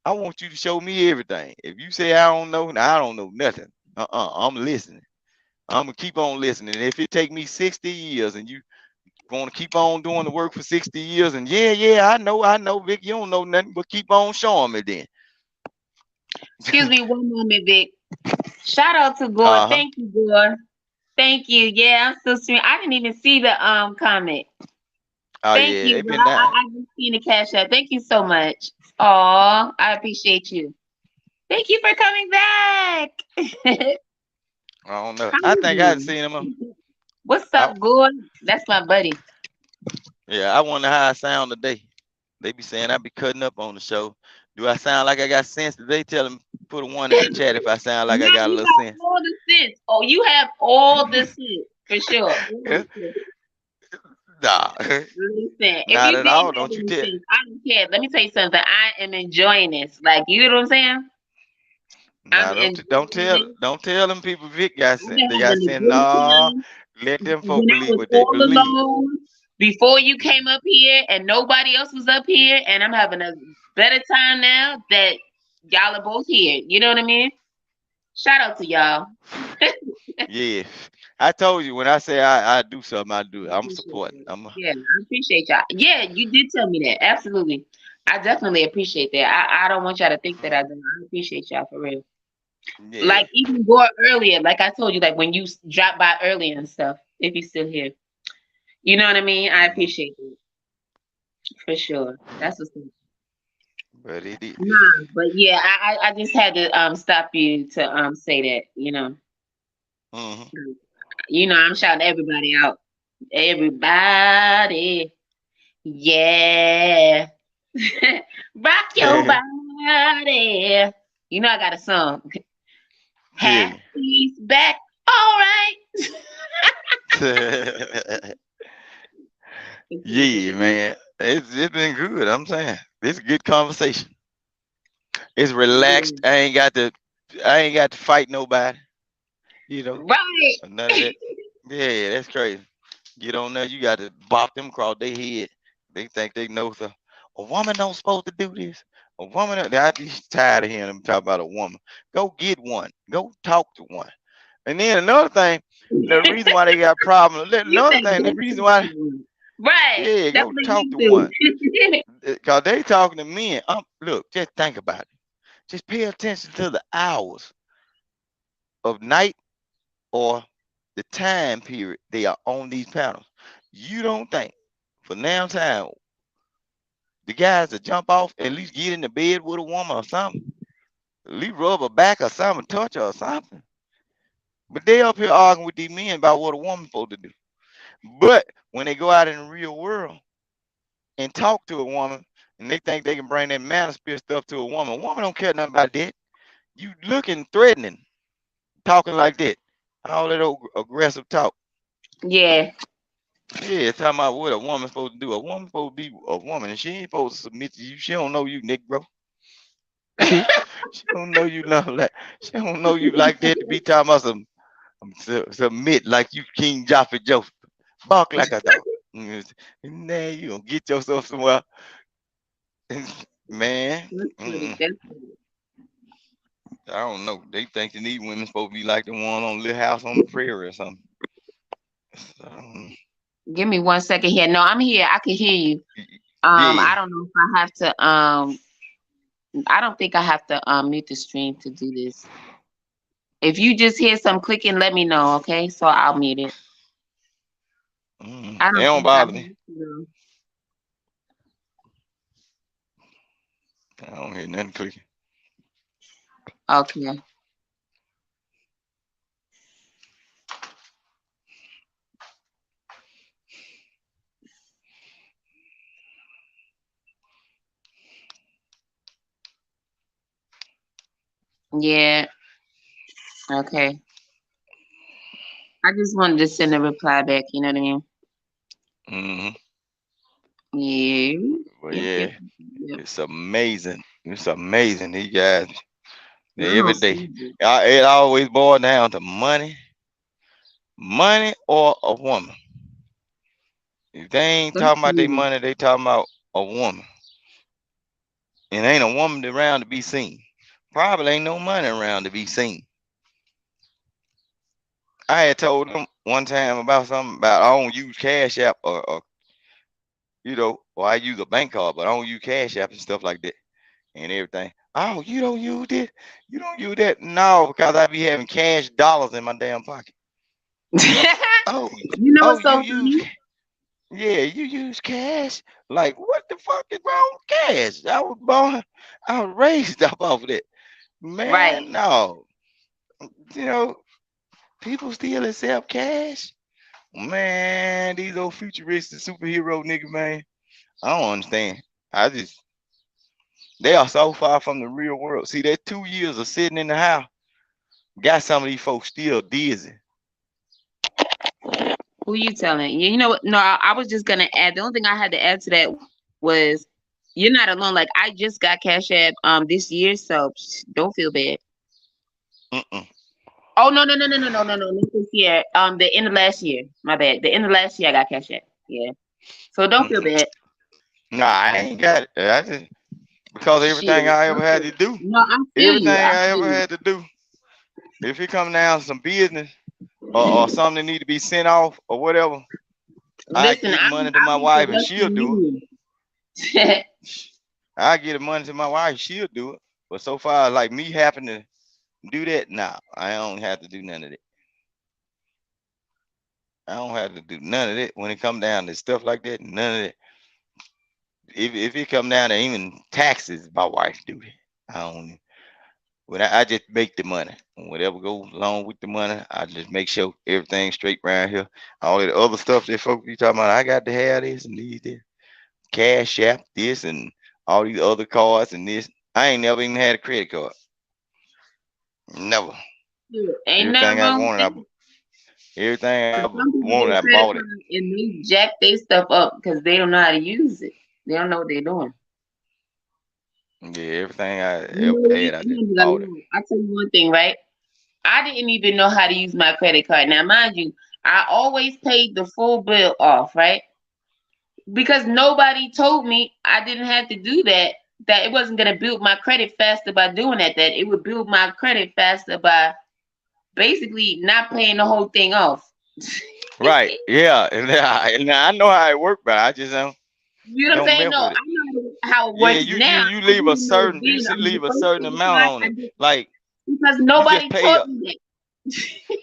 I want you to show me everything. If you say I don't know, now I don't know nothing. I'm listening. I'm gonna keep on listening. If it take me 60 years and you want to keep on doing the work for 60 years, and yeah, I know, Vic, you don't know nothing, but keep on showing me then. Excuse me one moment, Vic. Shout out to Gore. Uh-huh. Thank you, Gore. Thank you. Yeah, I'm still streaming. I didn't even see the comment. Oh Thank yeah, you, they but been down. I just seen the cash app. Thank you so much. Aw, I appreciate you. Thank you for coming back. I don't know. How I you think I'd doing? seen them. What's I, up, Gore? That's my buddy. yeah, I wonder how I sound today. They be saying I be cutting up on the show. Do I sound like I got sense today? Tell them put a one in the chat if I sound like I No, got a you little sense. got all the sense. Oh, you have all the sense for sure. All the sense. Nah, Listen, if not you at didn't all. have Don't you any tell. sense, I don't care. Let me tell you something. I am enjoying this. Like, you know what I'm saying? I'm Nah, enjoying this. don't tell them people Vic got I've sense. been They got having a sense. good Nah, time. let them folk When I believe was what they all believe. alone, before you came up here and nobody else was up here, and I'm having a better time now that y'all are both here. You know what I mean? Shout out to y'all. Yeah, I told you when I say I do something, I do it. I'm Appreciate supporting. that. Yeah, I appreciate y'all. Yeah, you did tell me that. Absolutely. I definitely appreciate that. I don't want y'all to think that I don't. I appreciate y'all for real. Yeah. Like even Gore earlier, like I told you, like when you dropped by earlier and stuff, if you're still here. You know what I mean? I appreciate it. For sure. That's what's up. But it is. Nah, but yeah, I just had to stop you to say that, you know. Mm-hmm. You know, I'm shouting everybody out. Everybody. Yeah. Rock your body. You know I got a song. Yeah. Happy's back. All right. Yeah, man. It's been good. I'm saying it's a good conversation. It's relaxed. I ain't got to fight nobody. You know, Right. none of that. Yeah, that's crazy. Get on there, you got to bop them across their head. They think they know so. A woman don't supposed to do this. A woman, I be tired of hearing them talk about a woman. Go get one. Go talk to one. And then another thing, the reason why they got problems. You Another think thing, the that's reason why, right? yeah, That's go what talk you to one. do. Cause they talking to men. Look, just think about it. Just pay attention to the hours of night or the time period they are on these panels. You don't think for now time the guys that jump off at least get in the bed with a woman or something, at least rub her back or something, touch her or something. But they up here arguing with these men about what a woman's supposed to do. But when they go out in the real world and talk to a woman and they think they can bring that manosphere stuff to a woman don't care nothing about that. You looking threatening, talking like that. All that old aggressive talk. Yeah. Yeah, talking about what a woman's supposed to do. A woman's supposed to be a woman and she ain't supposed to submit to you. She don't know you, Nick, bro. She don't know you like she don't know you like that to be talking about submit like you King Joffrey Joseph. Bark like a dog. Nah, you gonna get yourself somewhere. Man. I don't know. They think that these women supposed to be like the one on Little House on the Prairie or something. Give me 1 second here. No, I'm here. I can hear you. Yeah. I don't know if I have to I don't think I have to mute the stream to do this. If you just hear some clicking, let me know, okay? So I'll mute it. It don't bother me. I don't hear nothing clicking. Okay. Yeah. Okay. I just wanted to send a reply back, you know what I mean? Yeah. Well, yeah. It's amazing. It's amazing. These guys, I every don't day. see it. It always boils down to money or a woman. If they ain't talking about their money, they talking about a woman. And ain't a woman around to be seen. Probably ain't no money around to be seen. I had told them one time about something about I don't use Cash App or or I use a bank card, but I don't use Cash App and stuff like that and everything. Oh, you don't use this? You don't use that? No, because I be having cash dollars in my damn pocket. Oh, you know what's so you use yeah, you use cash? Like what the fuck is wrong with cash? I was raised up off of that. Man, right. No. People still accept cash. Man, these old futuristic superhero niggas, man. I don't understand. They are so far from the real world. See, that 2 years of sitting in the house got some of these folks still dizzy. Who you telling? You know what? No, I was just gonna add. The only thing I had to add to that was you're not alone. Like I just got Cash App this year, so don't feel bad. Oh no, not this year. The end of last year. My bad. The end of last year I got Cash App. Yeah. So don't feel bad. Nah, I ain't got it. I just because everything Shit. I ever had to do, No, I feel everything you. I ever had to do, if it come down to some business or something that need to be sent off or whatever, I Listen, get I money to my want the wife and rest she'll from do it. I get the money to my wife, she'll do it. But so far, like me having to do that, nah, I don't have to do none of that. I don't have to do none of that when it come down to stuff like that. None of that. If it come down to even taxes, my wife do it. I don't. When I just make the money, whatever goes along with the money, I just make sure everything's straight around here. All that other stuff that folks be talking about, I got to have this and this, Cash App, this and all these other cards and this. I ain't never even had a credit card. Never. Ain't nothing Everything I wrong with wanted, that. everything I Some people wanted, get I credit bought it. card and they jack their stuff up because they don't know how to use it. They don't know what they're doing. Yeah, everything I You ever know what? had, I I'm just not bought gonna it. lie. I'll tell you one thing, right? I didn't even know how to use my credit card. Now, mind you, I always paid the full bill off, right? Because nobody told me I didn't have to do that. That it wasn't gonna build my credit faster by doing that. That it would build my credit faster by basically not paying the whole thing off. Right. Yeah. And I know how it works, but I just You know what I'm don't saying? mess No, with I it. know how it Yeah, works you now. you you I leave a didn't know certain then. leave a The first certain thing amount on I it. did Like because you just nobody pay taught a me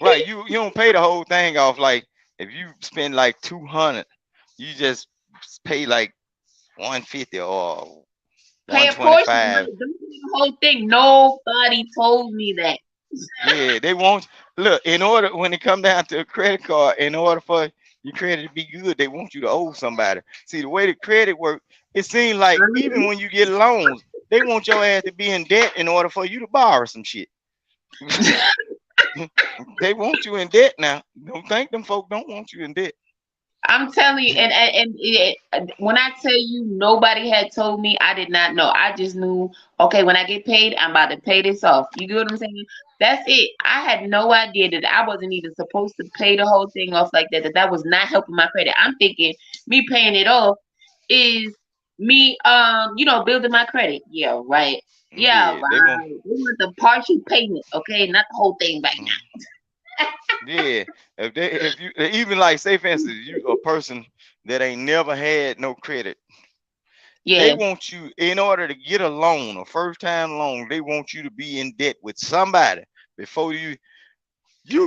right. that. You don't pay the whole thing off. Like if you spend like 200, you just pay like 150 or Pay a portion, 125. right? Don't pay the whole thing. Nobody told me that. Yeah, they want look in order when it come down to a credit card. In order for your credit to be good, they want you to owe somebody. See the way the credit work, it seems like even when you get loans, they want your ass to be in debt in order for you to borrow some shit. They want you in debt now. Don't think them folk don't want you in debt. I'm telling you, when I tell you nobody had told me, I did not know. I just knew, okay, when I get paid, I'm about to pay this off. You get what I'm saying? That's it. I had no idea that I wasn't even supposed to pay the whole thing off like that. That was not helping my credit. I'm thinking me paying it off is me, building my credit. Yeah, right. Yeah, Yeah, they want. right. We want the partial payment, okay, not the whole thing right mm, now. Yeah, if you even like say for instance, you a person that ain't never had no credit, they Yeah. want you in order to get a loan, a first time loan, they want you to be in debt with somebody before you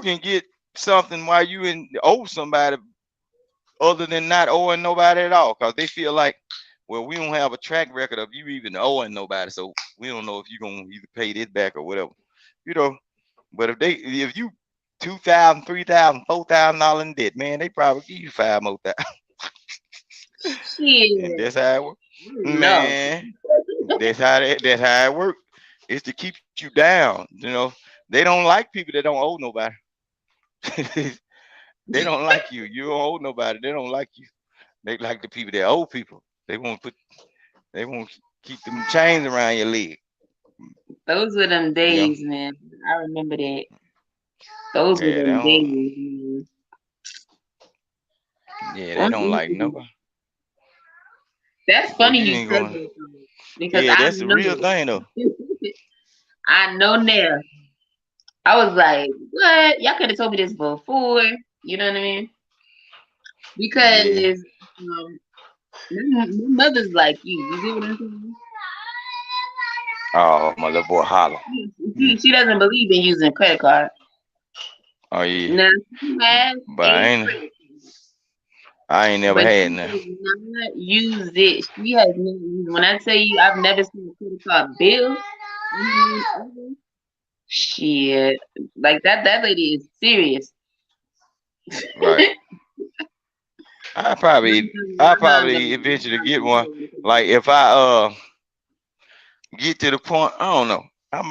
can get something while you owe somebody other than not owing nobody at all. Cause they feel like, well, we don't have a track record of you even owing nobody, so we don't know if you're gonna either pay this back or whatever. You know, but if you 2,000, 3,000, $4,000 in debt, man, they probably give you five more thousand. And Shit. that's how it works. No. Man, that's how it works. It's to keep you down. They don't like people that don't owe nobody. They don't like you. You don't owe nobody. They don't like you. They like the people that owe people. They won't keep them chains around your leg. Those were them Yeah. days, man. I remember that. Those were Yeah, they them don't. days, man. Yeah, they don't like Mm-mm-mm. nobody. That's Boy, funny you you ain't said going. that though, because Yeah, I that's the real know. thing though. I know now. I was like, what? Y'all could have told me this before. You know what I mean? Yeah. Because my mother's like you. You get what I'm saying? Oh, my little boy holler. She, she doesn't believe in using credit card. Oh yeah. Now she has But a credit card, I ain't never but had she none. has not used it. She has never used. When I tell you, I've never seen a credit card bill. Shit, like that. That lady is serious. Right. I probably I probably eventually get one. Like if I get to the point, I don't know. I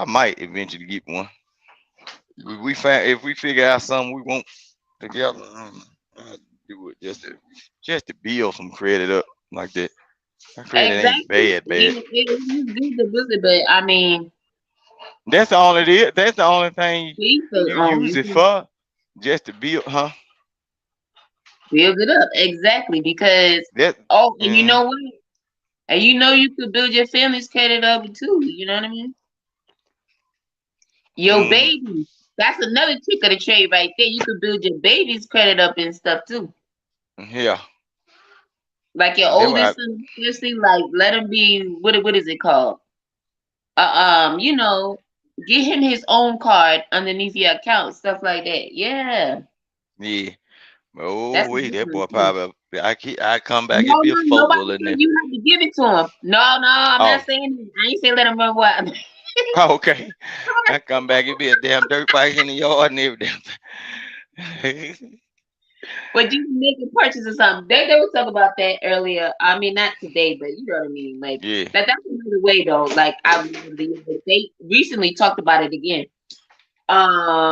might eventually get one. If we figure out something we want together, I'll do it just to build some credit up like that. My credit ain't Exactly. bad. It's good to visit, but I mean, That's all it is. That's the only thing please say, you use you it can for, just to build, huh? build it up. Exactly. Because, That. and you Mm, know what? And you know you could build your family's credit up too. You know what I mean? Your mm, baby. That's another trick of the trade right there. You could build your baby's credit up and stuff too. yeah. Like your That what I. oldest son, especially, like let him be what is it called? You know, get him his own card underneath your account, stuff like that. Yeah. Yeah. That's Oh a wait, good that one boy too. probably. I come back. No, It be a no, four nobody bullet in said there. you have to give it to him. No, no, I'm not Oh. saying that. I ain't saying let him run wild. Oh, okay. I come back. It be a damn dirt bike in the yard and every damn thing. But you can make a purchase or something. They were talking about that earlier. I mean, not today, but you know what I mean. Like Yeah. that's another way though. Like I remember they recently talked about it again.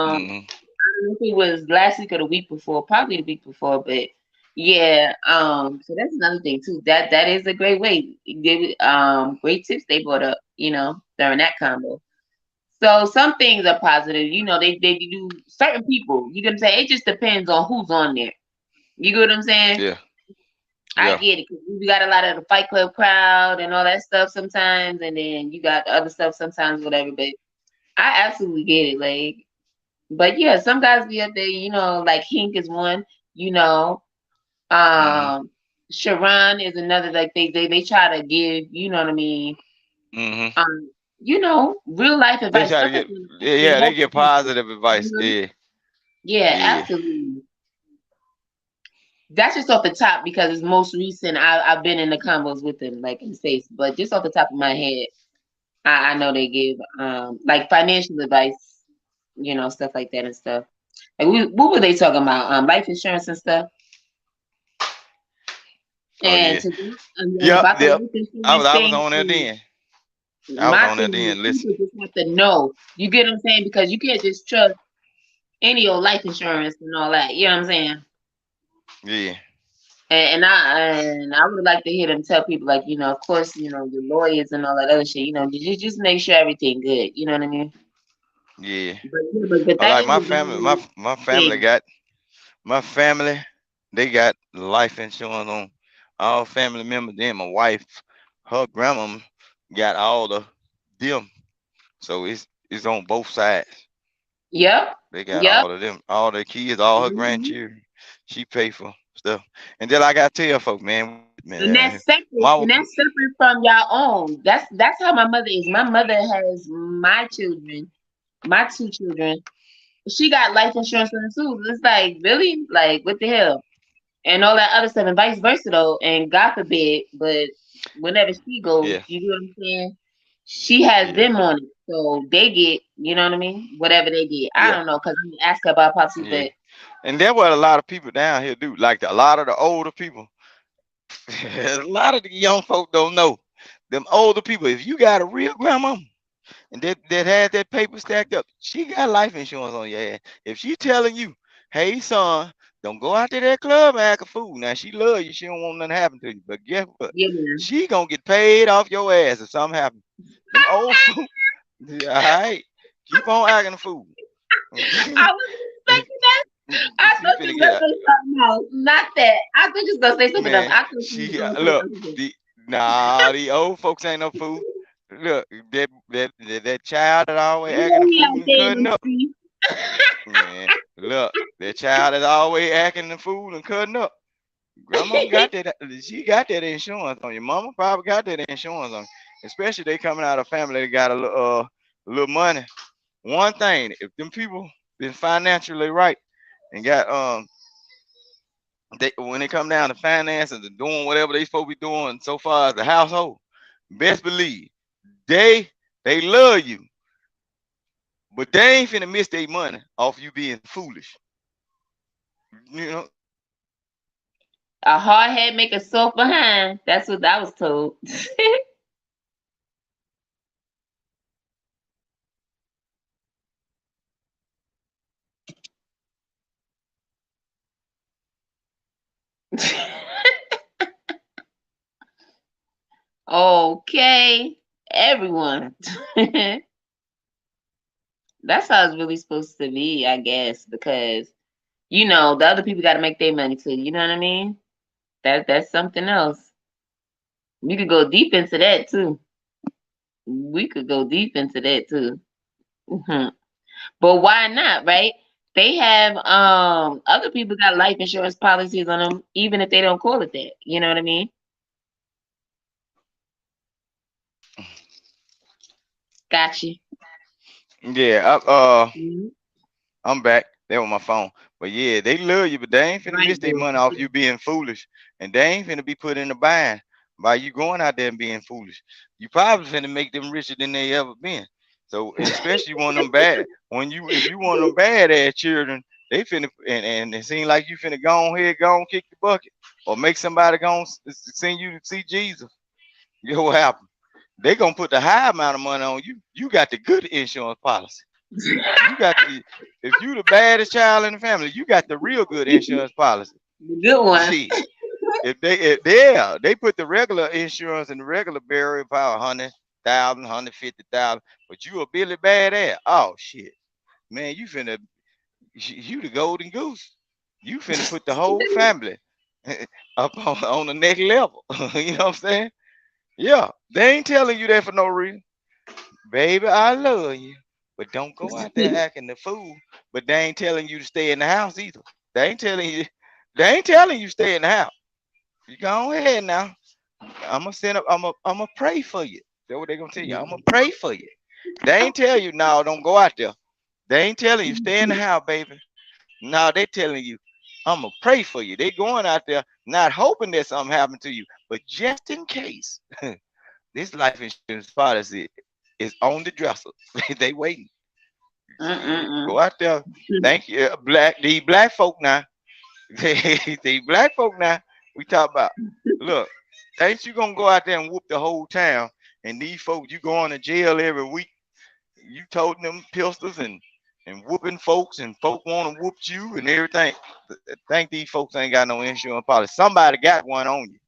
Hmm. I don't know if it was last week or the week before, probably the week before, but yeah. So that's another thing too. That is a great way. Great tips they brought up. You know, during that combo. So some things are positive. You know, they do certain people. You can say it just depends on who's on there. You get what I'm saying? Yeah. I Yeah. get it. 'Cause we got a lot of the Fight Club crowd and all that stuff sometimes, and then you got the other stuff sometimes, whatever. But I absolutely get it. Like, but yeah, some guys be up there. You know, like Hink is one. You know, Mm-hmm. Sharon is another. Like they try to give. You know what I mean? Mm-hmm. You know, real life They advice try to stuff like get, that actually yeah, they helps get people. positive You advice. know? Yeah. Yeah, Yeah. absolutely. That's just off the top because it's most recent. I've been in the combos with them, like in space, but just off the top of my head, I know they give like financial advice, you know, stuff like that and stuff. Like what were they talking about? Life insurance and stuff. Oh And yeah. to and Yep. about the Yep. life I was insurance I was thing, on there then. I was my on there thing is then. Listen. people just have to know. You get what I'm saying? Because you can't just trust any old life insurance and all that. You know what I'm saying? Yeah. And I would like to hear them tell people like, you know, of course, you know, your lawyers and all that other shit, you know, just make sure everything good. You know what I mean? Yeah. But yeah, but I that like is my a family. valid My family thing. got my family. They got life insurance on all family members. Then my wife, her grandma got all the them. So it's on both sides. Yep. They got Yep. all of them, all their kids, all her hmm grandchildren. She pay for stuff. And then I got to tell folks, And man, that's separate. my And that's separate from your own. That's how my mother is. My mother has my children, my two children. She got life insurance on too. It's like really, like what the hell? And all that other stuff, and vice versa though. And God forbid, but whenever she goes, yeah, you know what I'm saying? She has yeah, them on it, so they get, you know what I mean? Whatever they get, I yeah, don't know, cause I'm gonna ask her about policy, yeah. but And that's what a lot of people down here do. Like a lot of the older people, a lot of the young folk don't know. Them older people, if you got a real grandma and that had that paper stacked up, she got life insurance on your ass. If she telling you, hey son, don't go out to that club and act a fool. Now she love you, she don't want nothing to happen to you. But guess what? yeah, man. She gonna get paid off your ass if something happens. Them old folk, all right, keep on acting a fool. I was expecting that. I She thought you finna was get gonna say something else, not that. I thought you was gonna say something else. man. I thought you was She gonna say look something the nah, the old folks ain't no fool. Look, that child that else. always You know acting a we fool out and there in cutting them up. streets. Man, look, that child is always acting the fool and cutting up. Grandma got that. She got that insurance on you. Mama probably got that insurance on you. Especially they coming out of family that got a little money. One thing, if them people been financially right and got they when they come down to finances and doing whatever they supposed to be doing so far as the household, best believe they they love you, but they ain't finna miss their money off you being foolish. You know, A hard head make a soft behind. That's what I was told. Okay, everyone. That's how it's really supposed to be, I guess, because you know the other people got to make their money too. You know what I mean? That's something else. We could go deep into that too. We could go deep into that too. hmm But why not, right? They have other people got life insurance policies on them, even if they don't call it that. You know what I mean? Got you. yeah. Mhm. I'm back. They on my phone. But yeah, they love you, but they ain't finna Right, miss their bro. money off you being foolish. And they ain't finna be put in the bind by you going out there and being foolish. You probably finna make them richer than they ever been. So, and especially you want them bad. If you want them bad ass children, they finna and it seem like you finna go on here, go on kick the bucket. Or make somebody go on send you to see Jesus. You know what happen? They gonna put the high amount of money on you. You got the good insurance policy. You got the if you the baddest child in the family, you got the real good insurance policy. The good one. See, if they put the regular insurance and the regular burial power, honey. 100,000, 150,000, but you a Billy Badass. Oh shit, man, you the golden goose. You finna put the whole family up on the next level. You know what I'm saying? Yeah, they ain't telling you that for no reason. Baby, I love you, but don't go out there acting the fool. But they ain't telling you to stay in the house either. They ain't telling you. They ain't telling you stay in the house. You go ahead now. I'm gonna send up. I'm gonna pray for you. That's what they gonna tell you. I'm gonna pray for you. They ain't tell you no. Don't go out there. They ain't telling you stay in the house, baby. No, they telling you I'm gonna pray for you. They going out there not hoping that something happened to you, but just in case. This life insurance policy is on the dresser. They waiting. Go out there. Thank you, these black folk now. These black folk now. We talk about. Look, ain't you gonna go out there and whoop the whole town? And these folks, you going to jail every week. You toting them pistols and whooping folks, and folk want to whoop you and everything. Think these folks ain't got no insurance policy. Somebody got one on you.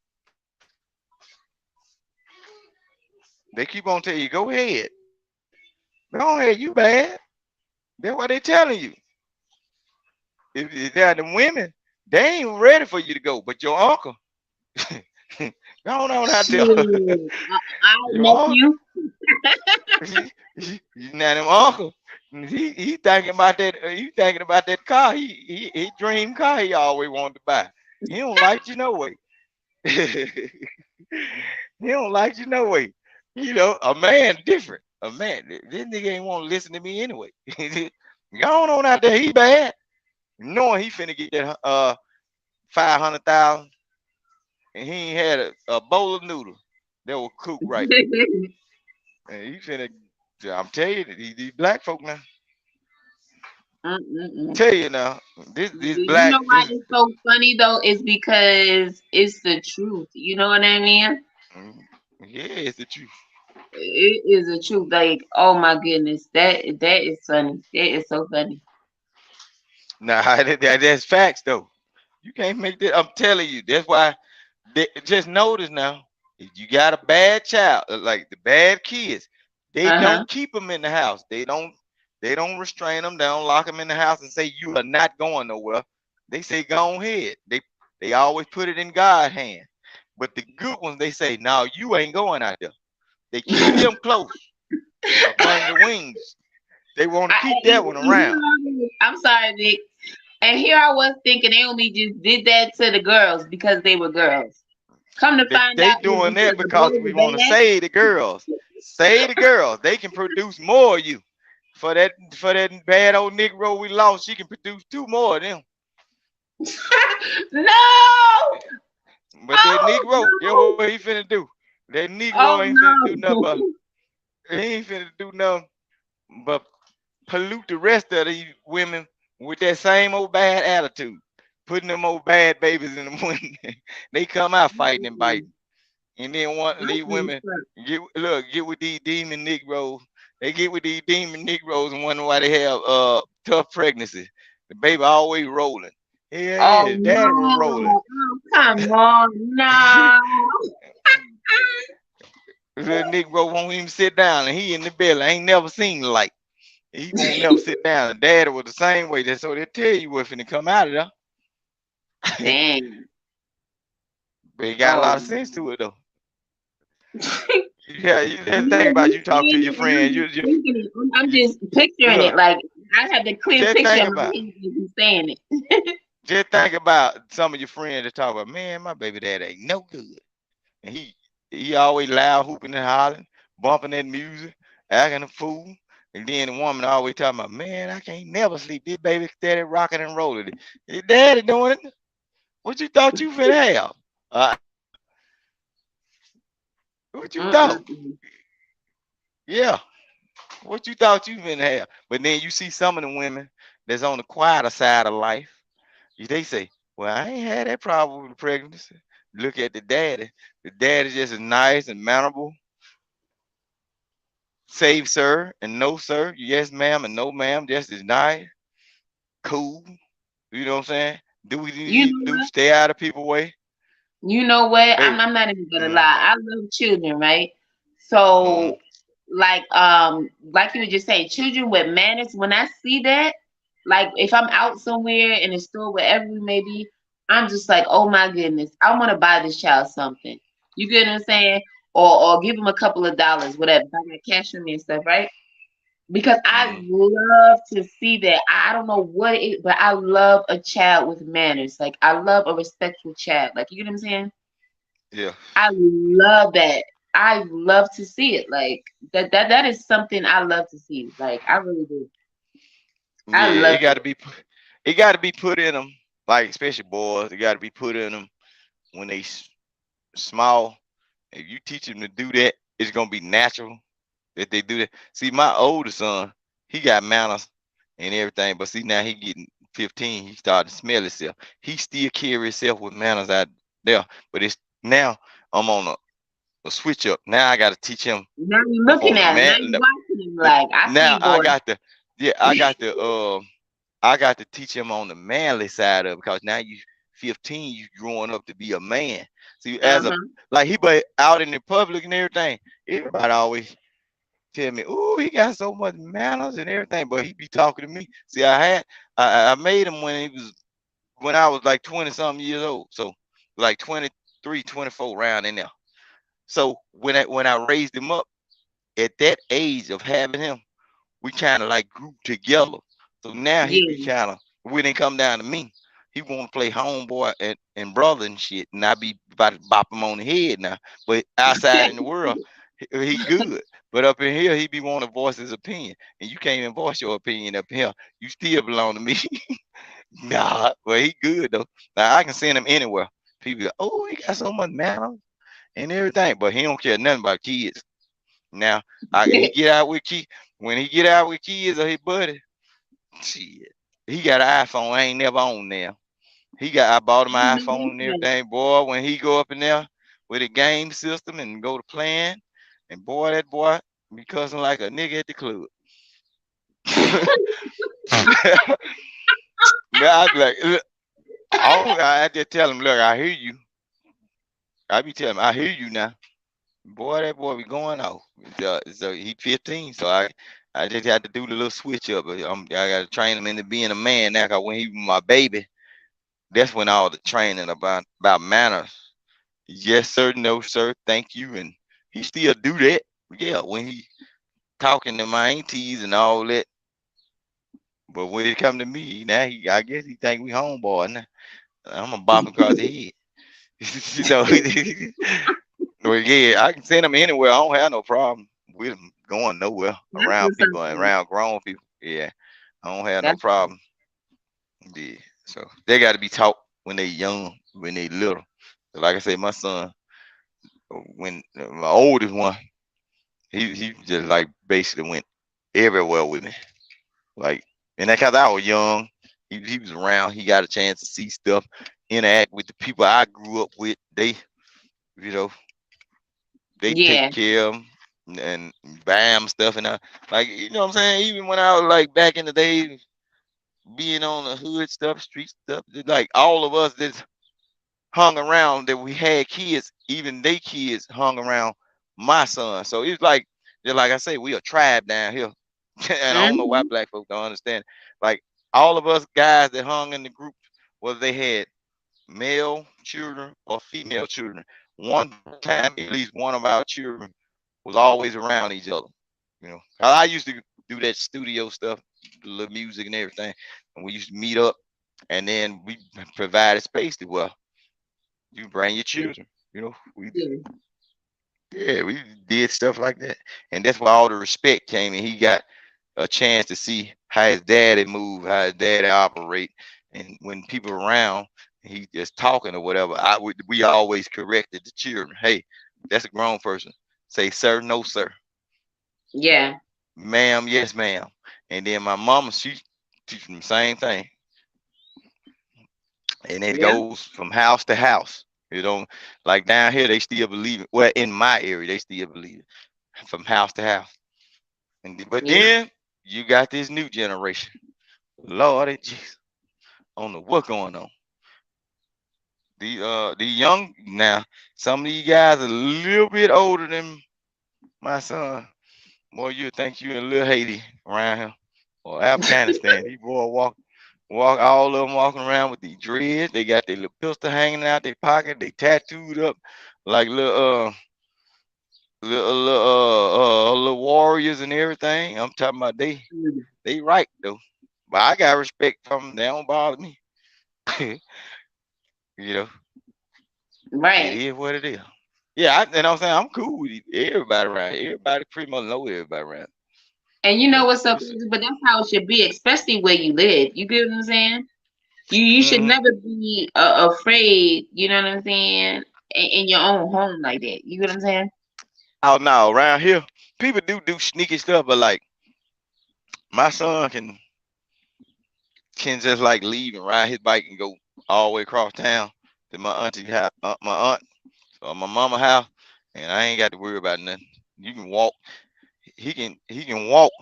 They keep on telling you, go ahead. Go ahead, you bad. That's what they telling you. If they're the women, they ain't ready for you to go. But your uncle, go on out there. I know you. Now them uncle, he thinking about that. He thinking about that car. He dream car he always wanted to buy. He don't like you no way. He don't like you no way. You know, a man different. A man, this nigga ain't want to listen to me anyway. Go on out there. He bad, knowing he finna get that 500,000, and he ain't had a bowl of noodles that will cook right. And he finna. I'm telling you, these black folk now. Tell you now, this black. You know why it's so funny though? It's because it's the truth. You know what I mean? Yeah, it's the truth. It is the truth. Like, oh my goodness, that is funny. That is so funny. Nah, that's facts though. You can't make that. I'm telling you, that's why. Just notice now, if you got a bad child, like the bad kids, they don't keep them in the house. They don't restrain them. They don't lock them in the house and say you are not going nowhere. They say go ahead. They always put it in God's hand. But the good ones, they say, no, you ain't going out there. They keep them close among the wings. They want to keep that one around. I'm sorry, Nick. And here I was thinking they only just did that to the girls because they were girls. Come to find out, they doing that because we want to save the girls. Save the girls. They can produce more of you. For that bad old Negro we lost, she can produce 2 more of them. No. But that Negro, you know what he finna do? That Negro ain't finna do nothing but he ain't finna do nothing but pollute the rest of these women with that same old bad attitude. Putting them old bad babies in them women. They come out fighting and biting. And then one of these women get with these demon Negroes. They get with these demon Negroes and wonder why they have tough pregnancy. The baby always rolling. Yeah, daddy was rolling. Come on, no. Little Negro won't even sit down, and he in the belly. I ain't never seen the light. He won't never sit down. And daddy was the same way. So they tell you what's finna come out of there. Dang. But he got a lot of sense to it though. Yeah, you just think about you talk to your friend. I'm just picturing it. Like I have the clear picture of my saying it. Just think about some of your friends that talk about, man, my baby dad ain't no good. And he always loud hooping and hollering, bumping that music, acting a fool. And then the woman always talking about, man, I can't never sleep. This baby steady rocking and rolling. Your daddy doing it. What you thought you finna have? What you thought? Yeah. What you thought you finna have? But then you see some of the women that's on the quieter side of life. They say, well, I ain't had that problem with the pregnancy. Look at the daddy. The daddy just as nice and mannerable. Save sir and no sir. Yes, ma'am, and no ma'am. Just as nice. Cool. You know what I'm saying? Do we need to do? Stay out of people's way. You know what? I'm not even gonna lie. I love children, right? So like you were just saying, children with manners. When I see that, like if I'm out somewhere in a store, wherever we may be, I'm just like, oh my goodness, I want to buy this child something. You get what I'm saying? Or give him a couple of dollars, whatever. If I got cash on me and stuff, right? Because I Mm, love to see that. I don't know what it is, but I love a child with manners. Like I love a respectful child. Like you get what I'm saying? yeah. I love that. I love to see it. Like that is something I love to see. Like I really do. I Yeah, love it got it. to be it got to be put in them, like especially boys. It got to be put in them when they small. If you teach them to do that, it's gonna be natural that they do that. See, my oldest son, he got manners and everything, but see now he getting 15. He started to smell himself. He still carry himself with manners out there, but it's now I'm on a switch up. Now I got to teach him Now you on looking the at him. Now man. you watching him. Like I see Now you, boy. yeah, I got to teach him on the manly side of it because now you 15, you growing up to be a man. See, Uh as a huh. like he but out in the public and everything, everybody always tell me, "Oh, he got so much manners and everything," but he be talking to me. See, I made him when I was like 20 something years old, so like 23, 24 round in there. So when I raised him up at that age of having him, we kind of like grew together. So now he be Yeah. kind of when it come down to me, he want to play homeboy and brother and shit, and I be about to bop him on the head now. But outside in the world, he good. But up in here, he be wanting to voice his opinion, and you can't even voice your opinion up here. You still belong to me. Nah, well he good though. Now I can send him anywhere. People go, oh, he got so much manners and everything, but he don't care nothing about kids. Now he get out with kids. When he get out with kids or his buddy, shit, he got an iPhone. I ain't never on there. I bought him an iPhone and everything. Boy, when he go up in there with a game system and go to playing, and boy, that boy be cussing like a nigga at the club. Man, I be like, look, I just tell him, look, I hear you. I be telling him, I hear you now. Boy, that boy be going off. So he 15, so I just had to do the little switch up. I got to train him into being a man now. Cause when he was my baby, that's when all the training about manners. Yes sir, no sir, thank you, and he still do that. Yeah, when he talking to my aunties and all that. But when it come to me, now I guess he think we homeboy now. I'm gonna bop him across the head. You know, well, yeah, I can send him anywhere. I don't have no problem with him going nowhere That's around what's people up. and around grown people. Yeah, I don't have no That's problem. Yeah, so they got to be taught when they young, when they little. So like I said, my son, when my oldest one, he just like basically went everywhere with me. Like, and that cause I was young, he was around. He got a chance to see stuff, interact with the people I grew up with. You know, they take yeah. care of him and buy him stuff and like you know what I'm saying. Even when I was like back in the day, being on the hood stuff, street stuff, like all of us that hung around that we had kids, even they kids hung around my son. So it's like, just like I say, we a tribe down here, and I don't know why Hmm. black folks don't understand. Like all of us guys that hung in the group, whether they had male children or female children, one time at least one of our children was always around each other. You know, I used to do that studio stuff, the little music and everything, and we used to meet up, and then we provided space to well, you bring your children. You know, Yeah. we did stuff like that, and that's why all the respect came, and he got a chance to see how his daddy move, how his daddy operate, and when people around, he just talking or whatever. We always corrected the children. Hey, that's a grown person. Say sir, no sir. Yeah. Ma'am, yes, ma'am. And then my mama, she teaching them the same thing. And it Yeah. goes from house to house. You know, like down here, they still believe it. Well, in my area, they still believe it from house to house. But Yeah. then you got this new generation. Lord Jesus, I don't know what's going on. The young now, some of these guys are a little bit older than my son. Boy, you think you in little Haiti around here or Afghanistan. These boys walk all of them walking around with these dreads. They got their little pistol hanging out their pocket. They tattooed up like little warriors and everything. I'm talking about they right though. But I got respect from them. They don't bother me. You know, it Right. is what it is. Yeah, and I'm saying I'm cool with everybody around here. Everybody pretty much know everybody around. And you know But what's so it's crazy? But that's how it should be, especially where you live. You get what I'm saying? You should mm-hmm. never be afraid. You know what I'm saying? In your own home like that. You get what I'm saying? Out now around here, people do sneaky stuff, but like my son can just like leave and ride his bike and go all the way across town to my auntie house, my aunt or my mama house, and I ain't got to worry about nothing. You can walk. He can walk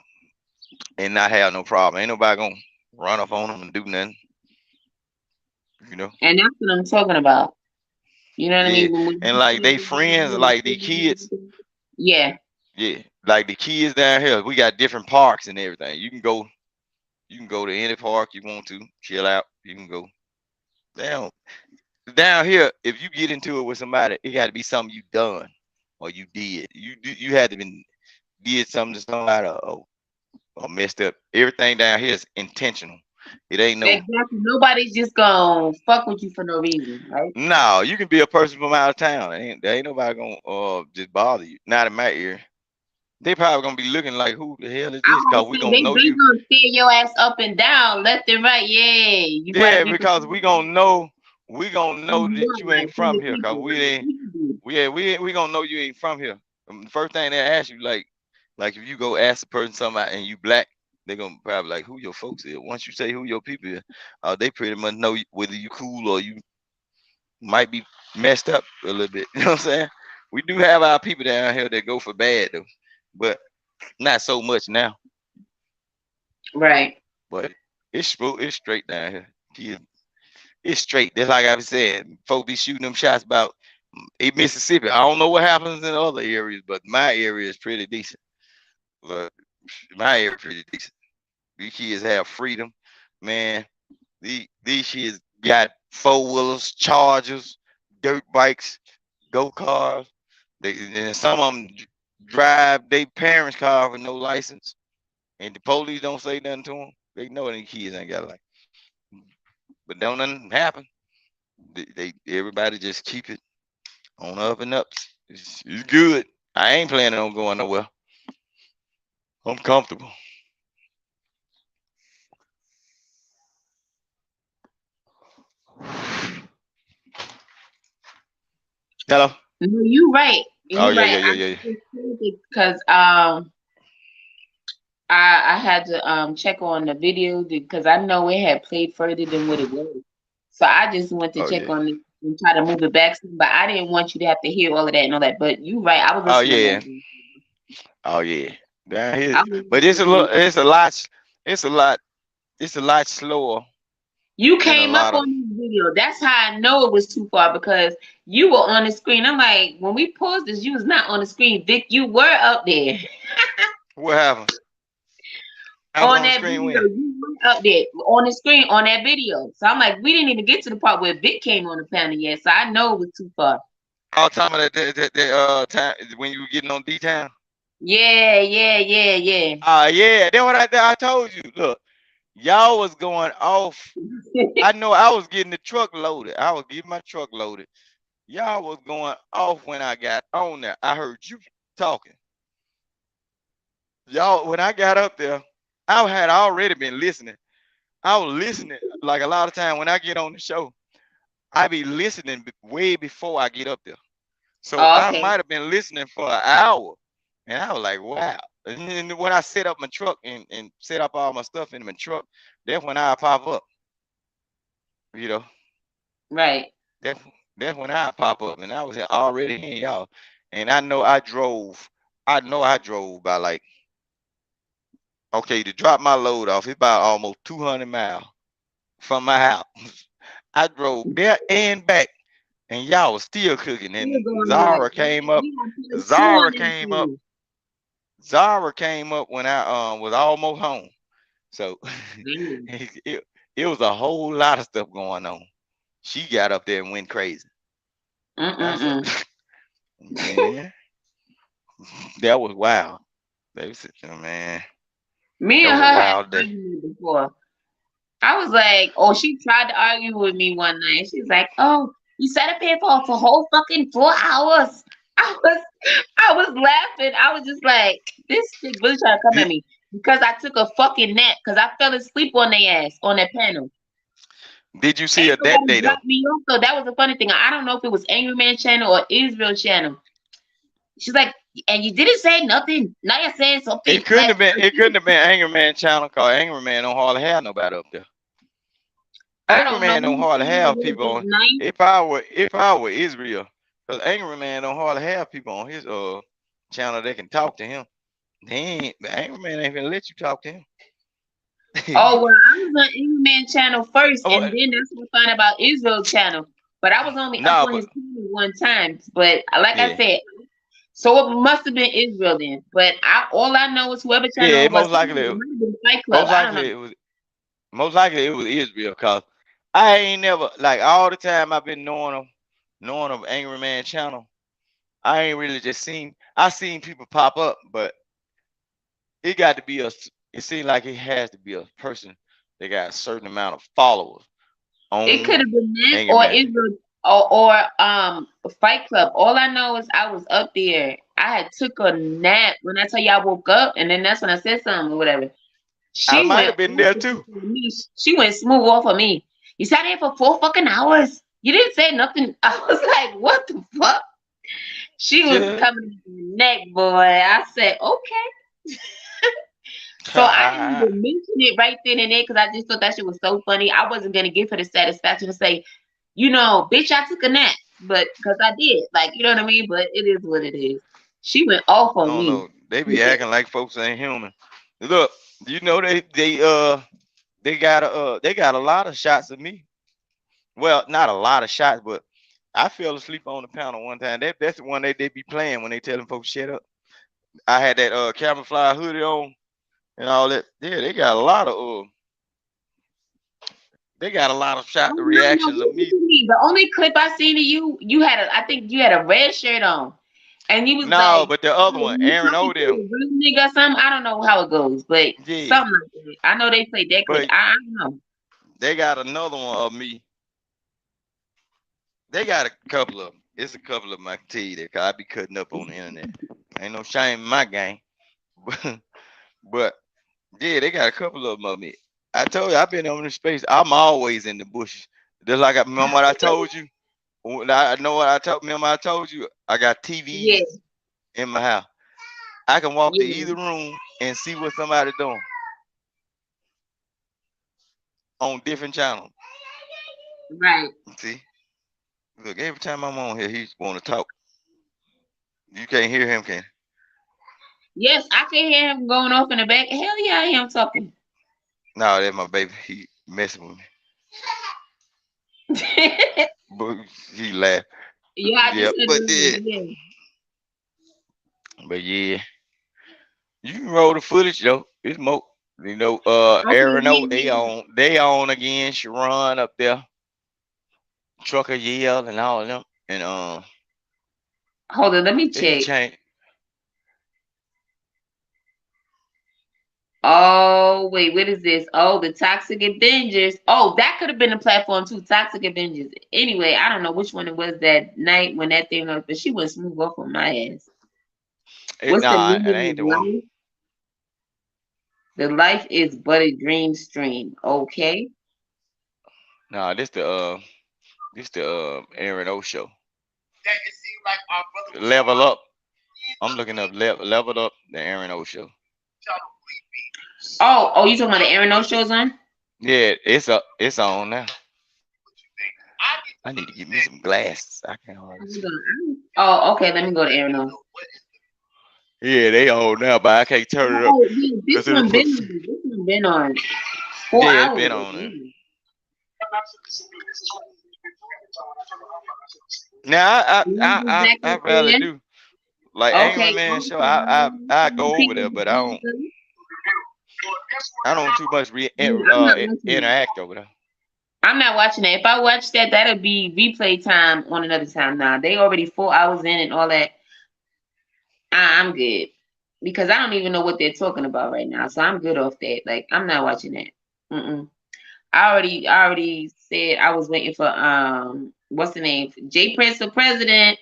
and not have no problem. Ain't nobody gonna run up on him and do nothing. You know. And that's what I'm talking about. You know what I Yeah, mean? and like they friends, like the kids. Yeah. Yeah, like the kids down here, we got different parks and everything. You can go to any park you want to, chill out. You can go down here. If you get into it with somebody, it got to be something you done or you did. You had to been did something to somebody or messed up. Everything down here is intentional. It ain't no. Exactly. Nobody's just gonna fuck with you for no reason, right? No, you can be a person from out of town. Ain't nobody gonna just bother you. Not in my ear. They probably gonna be looking like, who the hell is I this? was Cause we saying gonna know they you. gonna stare your ass up and down, left and right. Yeah, you better Yeah, be because prepared we gonna know. We gonna who know you that are, you like ain't who from your here. Cause people, we like ain't. what you do. We gonna know you ain't from here. The first thing they ask you, like if you go ask a person something and you black, they gonna probably like who your folks is. Once you say who your people is, they pretty much know whether you cool or you might be messed up a little bit. You know what I'm saying? We do have our people down here that go for bad though, but not so much now. Right. But it's straight down here. It's straight. That's like I was saying. Folks be shooting them shots about in Mississippi. I don't know what happens in other areas, but my area is pretty decent. But my area pretty decent. These kids have freedom, man. These kids got four wheelers, chargers, dirt bikes, go cars. And some of them drive their parents' car with no license, and the police don't say nothing to them. They know these kids ain't got a license, but don't nothing happen. Everybody just keep it on up and up. It's good. I ain't planning on going nowhere. I'm comfortable. Hello. No, you right. Oh You yeah, right. yeah, yeah, yeah. Because I had to check on the video because I know it had played further than what it was. So I just went to Oh check yeah. on it and try to move it back some, but I didn't want you to have to hear all of that and all that. But you right, I was Oh listening yeah. to Oh yeah. Down here, I was but listening. it's a lot. It's a lot. It's a lot slower You than a came up lot of. on this video. That's how I know it was too far because you were on the screen. I'm like, when we paused this, you was not on the screen. Vic, you were up there. What happened? I was On on the that screen video. when. You were up there on the screen on that video. So I'm like, we didn't even get to the part where Vic came on the panel yet. So I know it was too far. All time of that time when you were getting on D Town. Yeah, yeah, yeah, yeah. Yeah. Then what I told you. Look, y'all was going off. I know I was getting the truck loaded. I was getting my truck loaded. Y'all was going off when I got on there. I heard you talking. Y'all, when I got up there, I had already been listening. I was listening like a lot of time when I get on the show. I be listening way before I get up there. So Oh, I okay. might have been listening for an hour. And I was like, wow. And then when I set up my truck and set up all my stuff in my truck, that's when I pop up. You know, Right. that's that's when I pop up. And I was already in y'all. And I know I drove by like, okay, to drop my load off, it's about almost 200 miles from my house. I drove there and back. And y'all was still cooking. Still And going on. Zara came up. We got part two Zara on that came up. thing. Zara came up when I was almost home. So it was a whole lot of stuff going on. She got up there and went crazy. I said, man, that was wild. They said, man, Me that and was her a had wild an day. argument before. I was like, oh, she tried to argue with me one night. She's like, oh, you sat up here for a whole fucking 4 hours. I was laughing. I was just like, this chick really trying to come at Did, me because I took a fucking nap because I fell asleep on their ass on that panel. did you see Ain't her that nobody day though? dropped me off. So that was the funny thing. I don't know if it was Angry Man channel or Israel channel. She's like, and you didn't say nothing. Now you're saying something. It couldn't Like, have been. It couldn't have been Angry Man channel cause Angry Man don't hardly have nobody up there. I Angry don't know. Man don't hardly have people on. Night. If I were Israel, cause Angry Man don't hardly have people on his channel that can talk to him. The Angry Man ain't gonna let you talk to him. Oh well, I was on Angry Man channel first, Oh, and then that's when I found about Israel channel. But I was only up no, on but his channel one time. But like I yeah, said, so it must have been Israel then. But all I know is whoever channel yeah. it was, it might have been Fight Club. Most I don't know. likely it was. Most likely it was Israel, cause I ain't never like all the time I've been knowing of Angry Man channel. I ain't really just seen. I seen people pop up, but it got to be a. It seemed like it has to be a person that got a certain amount of followers It could on have been that Angry or Man. Israel or Fight Club. All I know is I was up there. I had took a nap when I tell you I woke up, and then that's when I said something or whatever. I She might went have been off there the fuck too. on me. She went smooth off of me. You sat there for 4 fucking hours. You didn't say nothing. I was like, what the fuck? She was Yeah. coming in the neck, boy. I said, okay. So I didn't even mention it right then and there because I just thought that shit was so funny. I wasn't gonna give her the satisfaction to say, bitch, I took a nap, but because I did, like, you know what I mean. But it is what it is. She went off I on don't me. know. They be acting like folks ain't human. Look, they got a lot of shots of me. Well, not a lot of shots, but I fell asleep on the panel one time. That's the one they be playing when they telling folks shut up. I had that camouflage hoodie on and all that. Yeah, they got a lot of Oh, shot no, reactions of what me. you mean? The only clip I seen of you had I think you had a red shirt on. And you was No, like, but the other oh, one, you Aaron talking to Odell. a real nigga or something? I don't know how it goes, but Yeah, something like that. I know they played that clip. but I don't know. they got another one of me. They got a couple of them. It's a couple of them I can tell you that 'cause I be cutting up on the internet. Ain't no shame in my game. But yeah, they got a couple of them of me. I told you I've been on the space. I'm always in the bushes. Just like remember what I told you. I know what I told. Remember I told you I got TVs Yeah, in my house. I can walk to yeah, either room and see what somebody doing on different channels. right. See, look, every time I'm on here, he's want to talk. You can't hear him, can you? Yes, I can hear him going off in the back. Hell yeah, I hear him talking. No, that's my baby. He messing with me, but he laugh. Yeah, I Yeah, just heard him. Yeah. but yeah, you can roll the footage though. It's more, Okay, Aaron O. yeah, yeah. They on again. Sharon up there, Trucker Yell and all of them, and Hold on, let me they check. change. Oh, wait, what is this? Oh, the Toxic Avengers. Oh, that could have been a platform too. Toxic Avengers. Anyway, I don't know which one it was that night when that thing was, but she went smooth off on my ass. What's the Nah, it meaning ain't of the one. life? The life is but a dream stream. Okay. Nah, this the Aaron O show. That it seemed like our brother was Level up. I'm looking up level up the Aaron O show. Oh, you talking about the Aaron O shows on? Yeah, it's on now. I need to get me some glasses. I can't hardly see. Oh, okay. Let me go to Aaron O. Yeah, they on now, but I can't turn it up Oh, yeah, because it'll put. this one been on 4 Yeah, it's hours. been on there. Now I rather do. Like Angry Man show, I go over there, but I don't too much interact over there. I'm not watching that. If I watch that, that'll be replay time on another time. Now they already 4 hours in and all that. I'm good because I don't even know what they're talking about right now, so I'm good off that. Like I'm not watching that. I already said I was waiting for what's the name? J Prince for president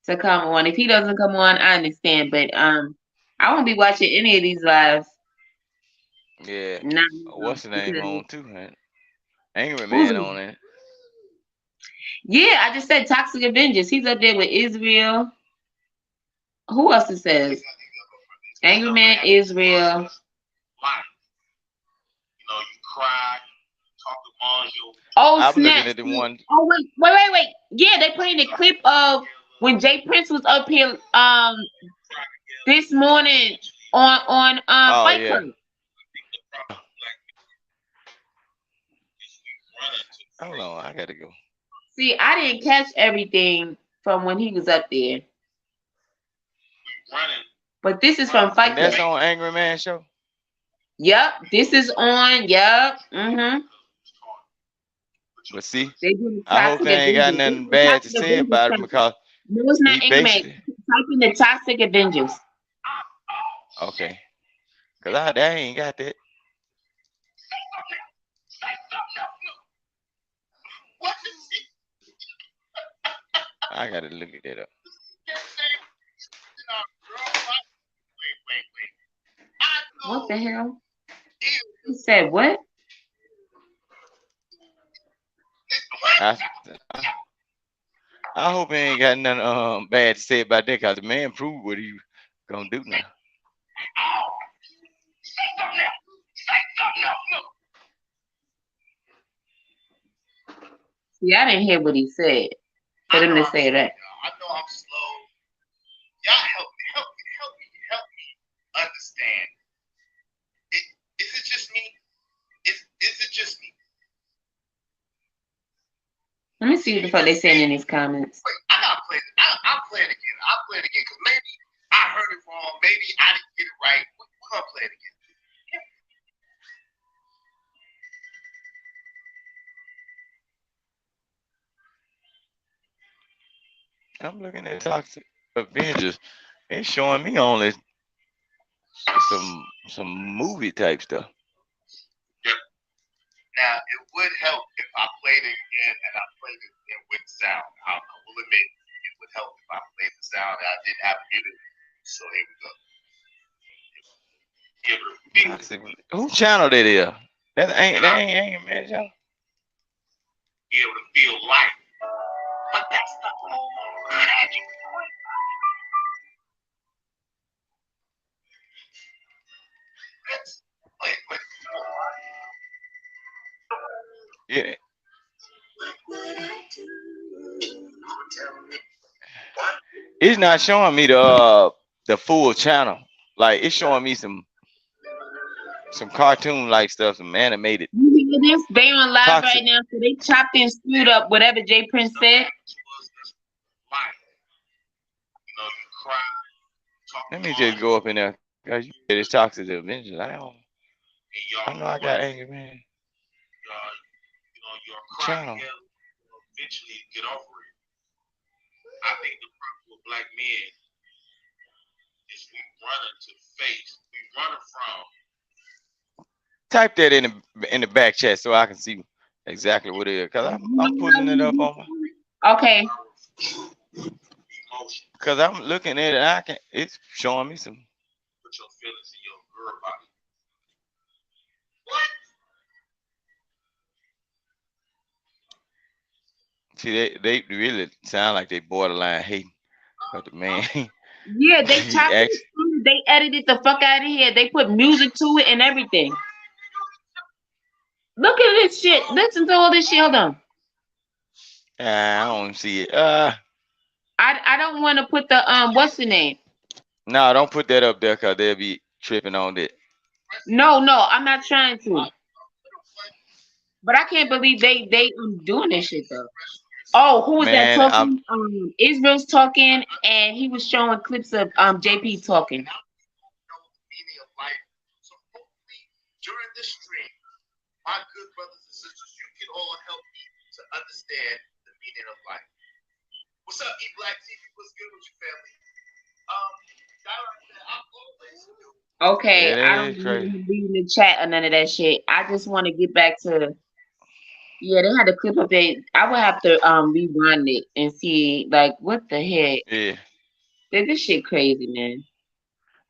to come on. If he doesn't come on, I understand, but I won't be watching any of these lives. Yeah. What's the name on too, man? Angry Man on it. Yeah, I just said Toxic Avengers. He's up there with Israel. Who else it says? Angry Man, Israel. You cry, talk to Monjo. Oh, I was snap. looking at the one. Oh, wait. Yeah, they playing the clip of when Jay Prince was up here this morning on Fight Club. Hold on, I gotta go. See, I didn't catch everything from when he was up there. But this is from Fight Club. That's on Angry Man show? Yep, this is on. Yep. But see, I hope they ain't got nothing bad to say about him because no, it's not Angry Man. Type in the Toxic Avengers. Okay. Because I ain't got that. I gotta look at that up. What the hell? He said what? I hope he ain't got nothing bad to say about that because the man proved what he gonna do now. See, I didn't hear what he said. For them to say that. I know I'm slow. Y'all help me understand. Is it just me? Is it just me? Let me see what the fuck they saying in these comments. Wait, I gotta play it. I'll play it again. I'll play it again because maybe I heard it wrong. Maybe I didn't get it right. We're gonna play it again. I'm looking at Toxic Avengers. It's showing me only some movie type stuff. Now it would help if I played it again and I played it again with sound. I will admit it would help if I played the sound and I didn't have to get it. So here we go. Who channel that is? That ain't man channel. Be able to feel life. But that's the magic point. Wait. Yeah. It's not showing me the full channel. Like it's showing me some cartoon like stuff, some animated. You hear this? They on live right now, so they chopped and screwed up whatever J Prince said. Let me just go up in there. Cause you said it's Toxic Avengers. I know I got Angry Man. Channel. Eventually get over it. I think the problem with black men is we running to face. We running from. Type that in the back chat so I can see exactly what it is. Cause I'm pulling it up on my. Okay. Cause I'm looking at it, it's showing me some. Put your feelings in your girl body. What? See, they really sound like they borderline hating. But the man. Yeah, they chopped it. They edited the fuck out of here. They put music to it and everything. Look at this shit. Listen to all this shit. Hold on. I don't see it. I don't want to put the what's the name? No, don't put that up there because they'll be tripping on that. No, I'm not trying to. But I can't believe they doing this shit though. Oh, who was that Man, talking? Israel's talking, and he was showing clips of JP talking. Meaning of life. So hopefully during this stream, my good brothers and sisters, you can all help me to understand the meaning of life. What's up, E Black TV? What's good with you, family? Okay, yeah, I that don't is crazy. read the chat or none of that shit. I just want to get back to. Yeah, they had a clip of it. I would have to rewind it and see like what the heck. Yeah, This shit crazy, man.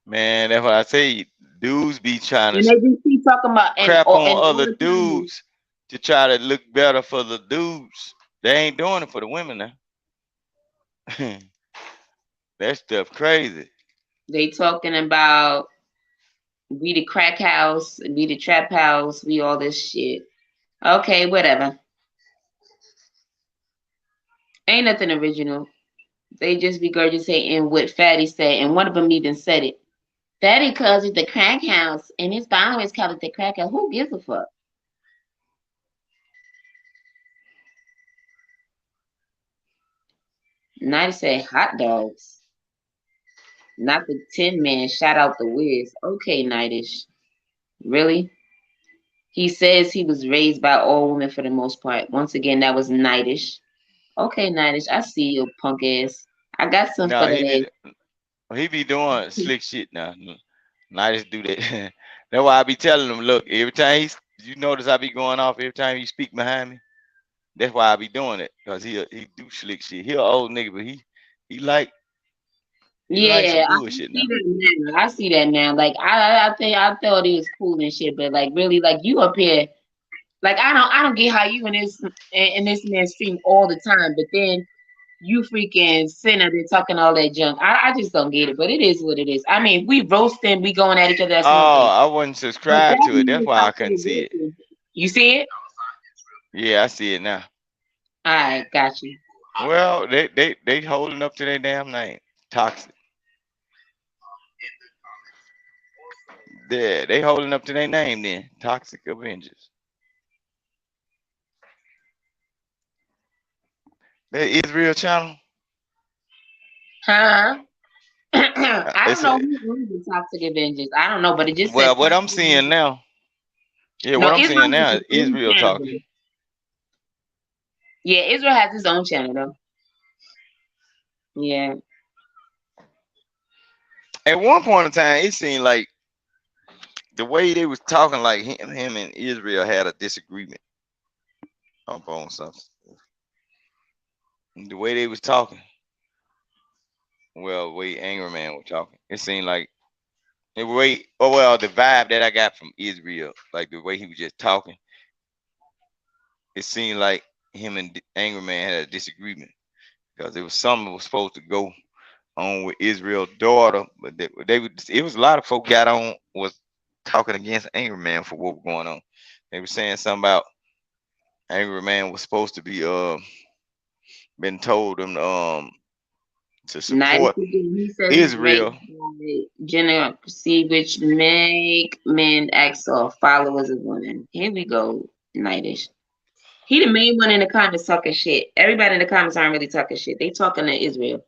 man, that's what I say. Dudes be trying And to they just keep talking about crap and on all other the time dudes to try to look better for the dudes. They ain't doing it for the women now. That stuff crazy. they talking about we the crack house, we the trap house, we all this shit. Okay, whatever. Ain't nothing original. They just regurgitating what Fatty said, and one of them even said it. Fatty calls it the crack house, and his followers call it the crack house. Who gives a fuck? Night said hot dogs. Not the Tin Man. Shout out the Wiz. Okay, Nightish. Really? He says he was raised by all women for the most part. Once again, that was Nightish. Okay, Nightish. I see you, punk ass. I got some for No, that he be doing slick shit now. I just do that. That's why I be telling him, look, every time you notice I be going off every time he speak behind me. That's why I be doing it, cause he do slick shit. He an old nigga, but he like some Yeah, I bullshit see now. that now. I see that now. Like I think I thought it was cool and shit, but like really, like you up here, like I don't get how you in this man's stream all the time, but then you freaking sitting there talking all that junk. I just don't get it, but it is what it is. I mean, we roasting, we going at each other. That's one Oh, thing, I wasn't but subscribed that to it. man That's is why I out couldn't there see it. roasting. You see it? Yeah, I see it now. All right, got you. Well, they holding up to their damn name. Toxic. Yeah, they holding up to their name then. Toxic Avengers. That Israel channel. Huh? I don't It's know who owns the Toxic Avengers. I don't know, but it just says well, what Toxic I'm seeing Avengers. now. Yeah, No, what I'm Israel seeing has now is his own Israel channel. talking. Yeah, Israel has his own channel though. Yeah. At one point in time, it seemed like the way they was talking, like him and Israel had a disagreement up on something. The way they was talking, well, the way Angry Man was talking, it seemed like the way, oh well, the vibe that I got from Israel, like the way he was just talking, it seemed like him and Angry Man had a disagreement because there was something that was supposed to go on with Israel's daughter, but it was a lot of folk got on was talking against Angry Man for what was going on. They were saying something about Angry Man was supposed to be been told him to support He says he's raised Israel. by generosity which make men act soft, followers of women. Here we go, Nightish. He the main one in the comments talking shit. Everybody in the comments aren't really talking shit. They talking to Israel.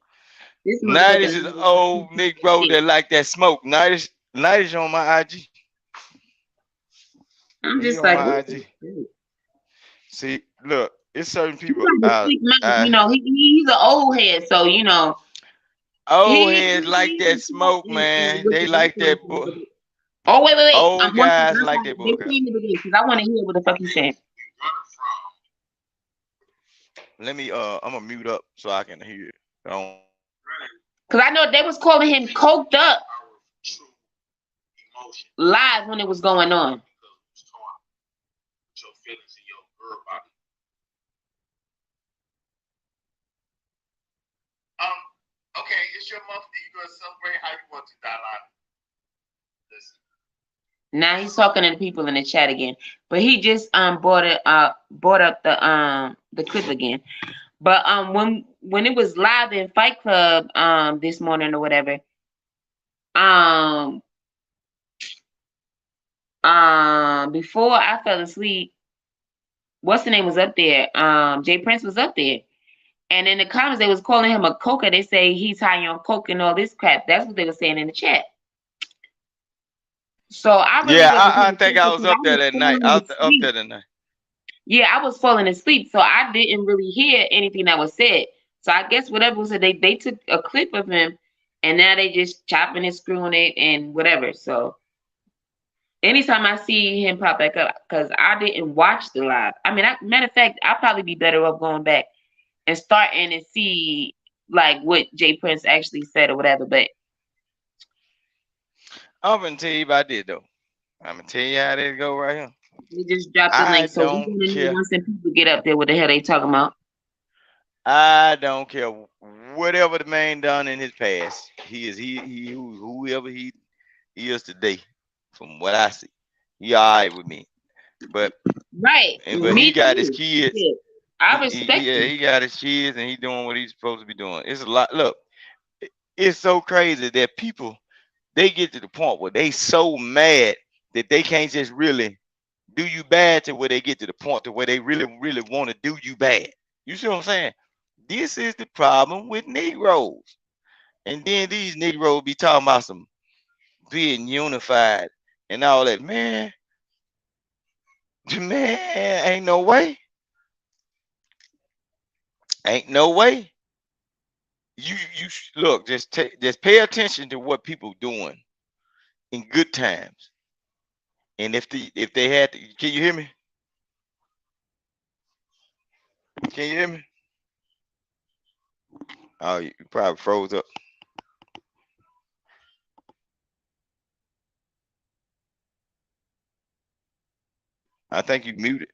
This Night motherfucker. is this old Negro that like that smoke. Night is on my IG. I'm He just on like, my what the IG. shit? See, look, it's certain He's people like a sick man, you know. He's an old head, so you know. old heads like that smoke, man. They like that book. Oh wait. Old One second. guys I'm like sorry. that They book. playing it again because I want to hear what the fuck he's saying. Let me I'm gonna mute up so I can hear it. Because I know they was calling him coked up live when it was going on. Okay, it's your month that you're gonna celebrate how you want to, Dalai. Listen. Now he's talking to the people in the chat again, but he just brought up the clip again. But when it was live in Fight Club this morning or whatever, before I fell asleep, what's the name was up there? Jay Prince was up there, And in the comments, they was calling him a coker. They say he's high on coke and all this crap. That's what they were saying in the chat. So I really I think I was up there that night. I was up there that night. Yeah, I was falling asleep, so I didn't really hear anything that was said. So I guess whatever was said, they took a clip of him, and now they just chopping and screwing it and whatever. So anytime I see him pop back up, because I didn't watch the live. I mean, matter of fact, I'll probably be better off going back and starting and see like what Jay Prince actually said or whatever. But I'm gonna tell you about this though. I'm gonna tell you how this go right here. we just dropped the link, so we're gonna know once people get up there what the hell they talking about. I don't care whatever the man done in his past. He is whoever he is today. From what I see, he all right with me. But right, but he got his kids. Yeah. I respect. He got his kids, and he doing what he's supposed to be doing. It's a lot. Look, it's so crazy that people they get to the point where they so mad that they can't just really do you bad to where they get to the point to where they really want to do you bad. You see what I'm saying? This is the problem with Negroes. And then these Negroes be talking about some being unified and all that. Man, ain't no way. Ain't no way. You look, just pay attention to what people doing in good times. And if they had to, can you hear me? Can you hear me? Oh, you probably froze up. I think you muted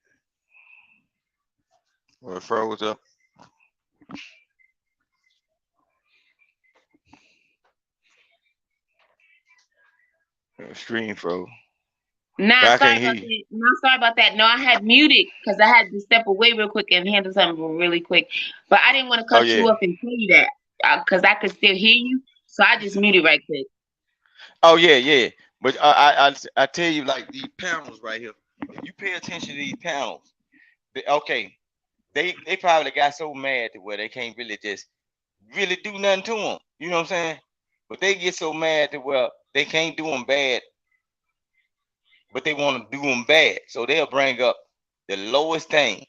or it froze up. Stream froze. Nah, sorry about that. No, I had muted because I had to step away real quick and handle something really quick. But I didn't want to cut you off and tell you that because I could still hear you. So I just muted right quick. Oh yeah. But I tell you, like these panels right here. If you pay attention to these panels, they probably got so mad to where they can't really just really do nothing to them. You know what I'm saying? But they get so mad to where they can't do them bad, but they want to do them bad. So they'll bring up the lowest thing,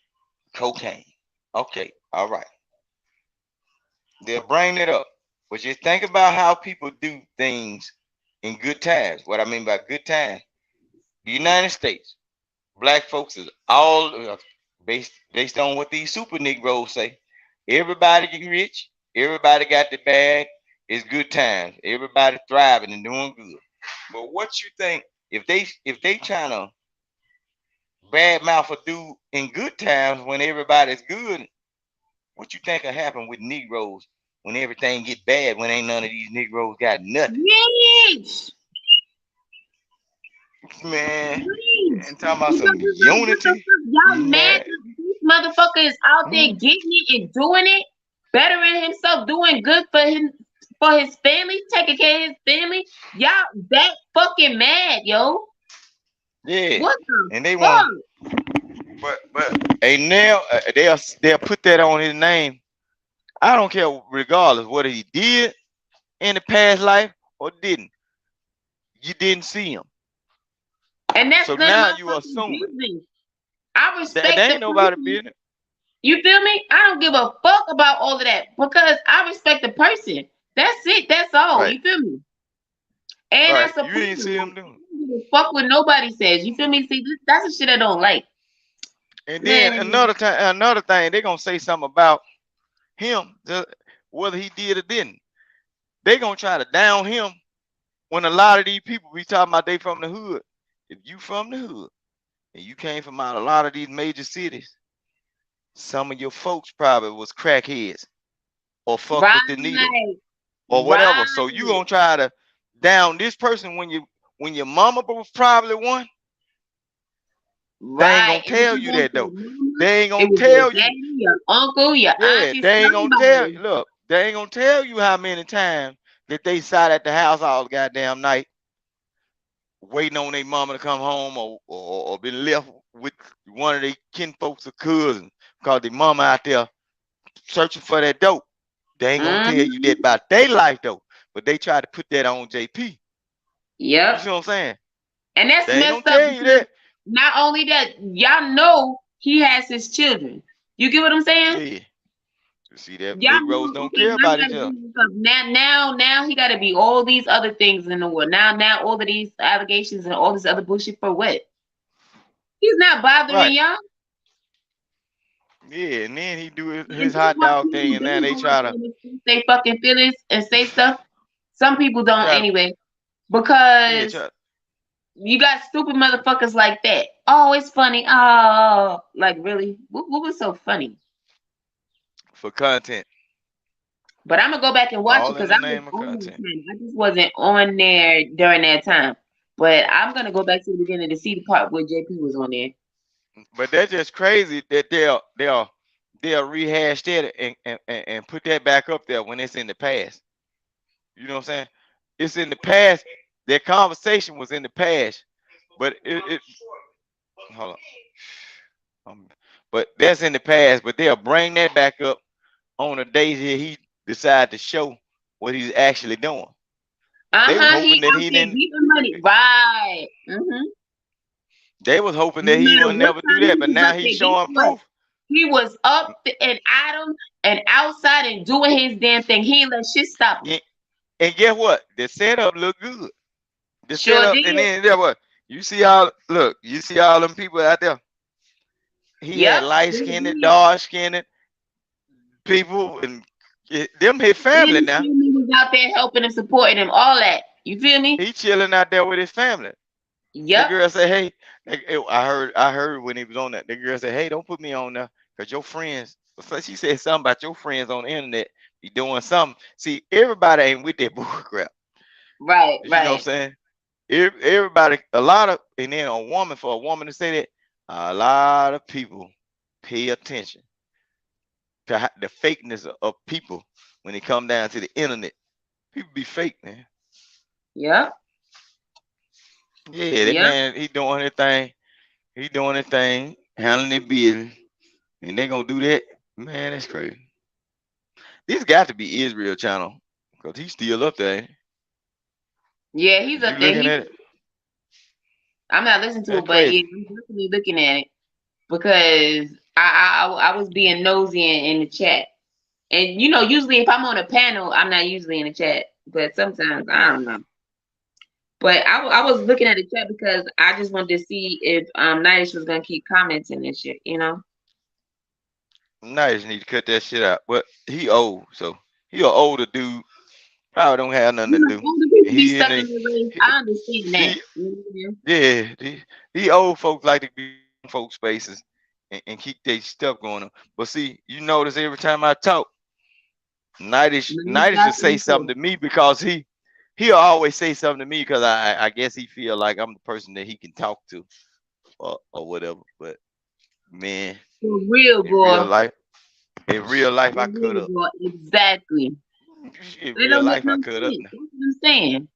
cocaine. Okay, all right. They'll bring it up. But just think about how people do things in good times. What I mean by good times, the United States, black folks is all based on what these super Negroes say. Everybody get rich. Everybody got the bag. It's good times. Everybody thriving and doing good. But what you think if they trying to bad mouth a dude in good times when everybody's good? What you think will happen with Negroes when everything get bad? When ain't none of these Negroes got nothing? Yes. Man, and talking about some unity. Y'all mad? This motherfucker is out there getting it and doing it, bettering himself, doing good for his family, taking care of his family. Y'all that fucking mad, yo. Yeah. What the and they fuck? want, but and now they'll put that on his name. I don't care, regardless whether he did in the past life or didn't. You didn't see him. And that's so now you assuming. Business. I respect that ain't nobody business. You feel me? I don't give a fuck about all of that because I respect the person. That's it. That's all. Right. You feel me? And I support you didn't see him doing. Fuck what nobody says. You feel me? See, that's the shit I don't like. And then another thing, they're gonna say something about him, whether he did or didn't. They're gonna try to down him when a lot of these people be talking about they from the hood. If you from the hood and you came from out a lot of these major cities, some of your folks probably was crackheads or fuck with the needle or whatever. Right. So you gonna try to down this person when your mama was probably one. Right. They ain't gonna tell you that though. They ain't gonna tell you. Your uncle, your auntie. They ain't gonna tell you. Look, they ain't gonna tell you how many times that they sat at the house all the goddamn night waiting on their mama to come home or been left with one of their kinfolks or cousins because their mama out there searching for that dope. They ain't gonna tell you that about their life though. But they try to put that on JP. Yep. You see what I'm saying? And that's they messed up. Tell you that. Not only that, y'all know he has his children. You get what I'm saying? Yeah. You see that Negroes don't care about each other. Now he got to be all these other things in the world. Now all of these allegations and all this other bullshit for what? He's not bothering y'all. Yeah, and then he do his hot dog thing, and now they try to say fucking feelings and say stuff. Some people don't anyway, because you got stupid motherfuckers like that. Oh, it's funny. Oh, like really? What was so funny? For content. But I'm gonna go back and watch it because I just wasn't on there during that time. But I'm gonna go back to the beginning to see the part where JP was on there. But that's just crazy that they'll rehash that and put that back up there when it's in the past. You know what I'm saying? It's in the past. That conversation was in the past, but it hold on. But that's in the past. But they'll bring that back up on the days here he decide to show what he's actually doing. They was hoping that he didn't. Money. Right. They was hoping that he would never do that, but now he's showing proof. He was up and at him and outside and doing his damn thing. He ain't let shit stop him. And guess what? The setup look good. The setup, and then there what? You see all them people out there. He had light-skinned, dark-skinned people, and them his family now. He was out there helping and supporting him, all that. You feel me? He chilling out there with his family. Yep. The girl said, "Hey," I heard when he was on that. The girl said, "Hey, don't put me on there, cause your friends." So she said something about your friends on the internet be doing something. See, everybody ain't with that bull crap. Right. You know what I'm saying? Everybody, a lot of, and then for a woman to say that, a lot of people pay attention to the fakeness of people when it come down to the internet. People be fake, man. Yep. Yeah, that man, he doing his thing. He doing his thing, handling his business, and they gonna do that. Man, that's crazy. This got to be Israel channel because he's still up there. Yeah, he's up there. I'm not listening to it, but yeah, I'm definitely looking at it because I was being nosy in the chat, and you know, usually if I'm on a panel, I'm not usually in the chat, but sometimes I don't know. But I was looking at the chat because I just wanted to see if Nidish was gonna keep commenting and shit, you know. Nidish need to cut that shit out, but he old, so he an older dude. Probably don't have nothing to do. I understand that. Yeah, these old folks like to be in folks' spaces and keep their stuff going on. But see, you notice every time I talk, Nidish will say something to me because he'll always say something to me because I guess he feel like I'm the person that he can talk to or whatever. But man, for real, boy. In real life, I cut up. Exactly. In real life, I cut up. That's what I'm saying.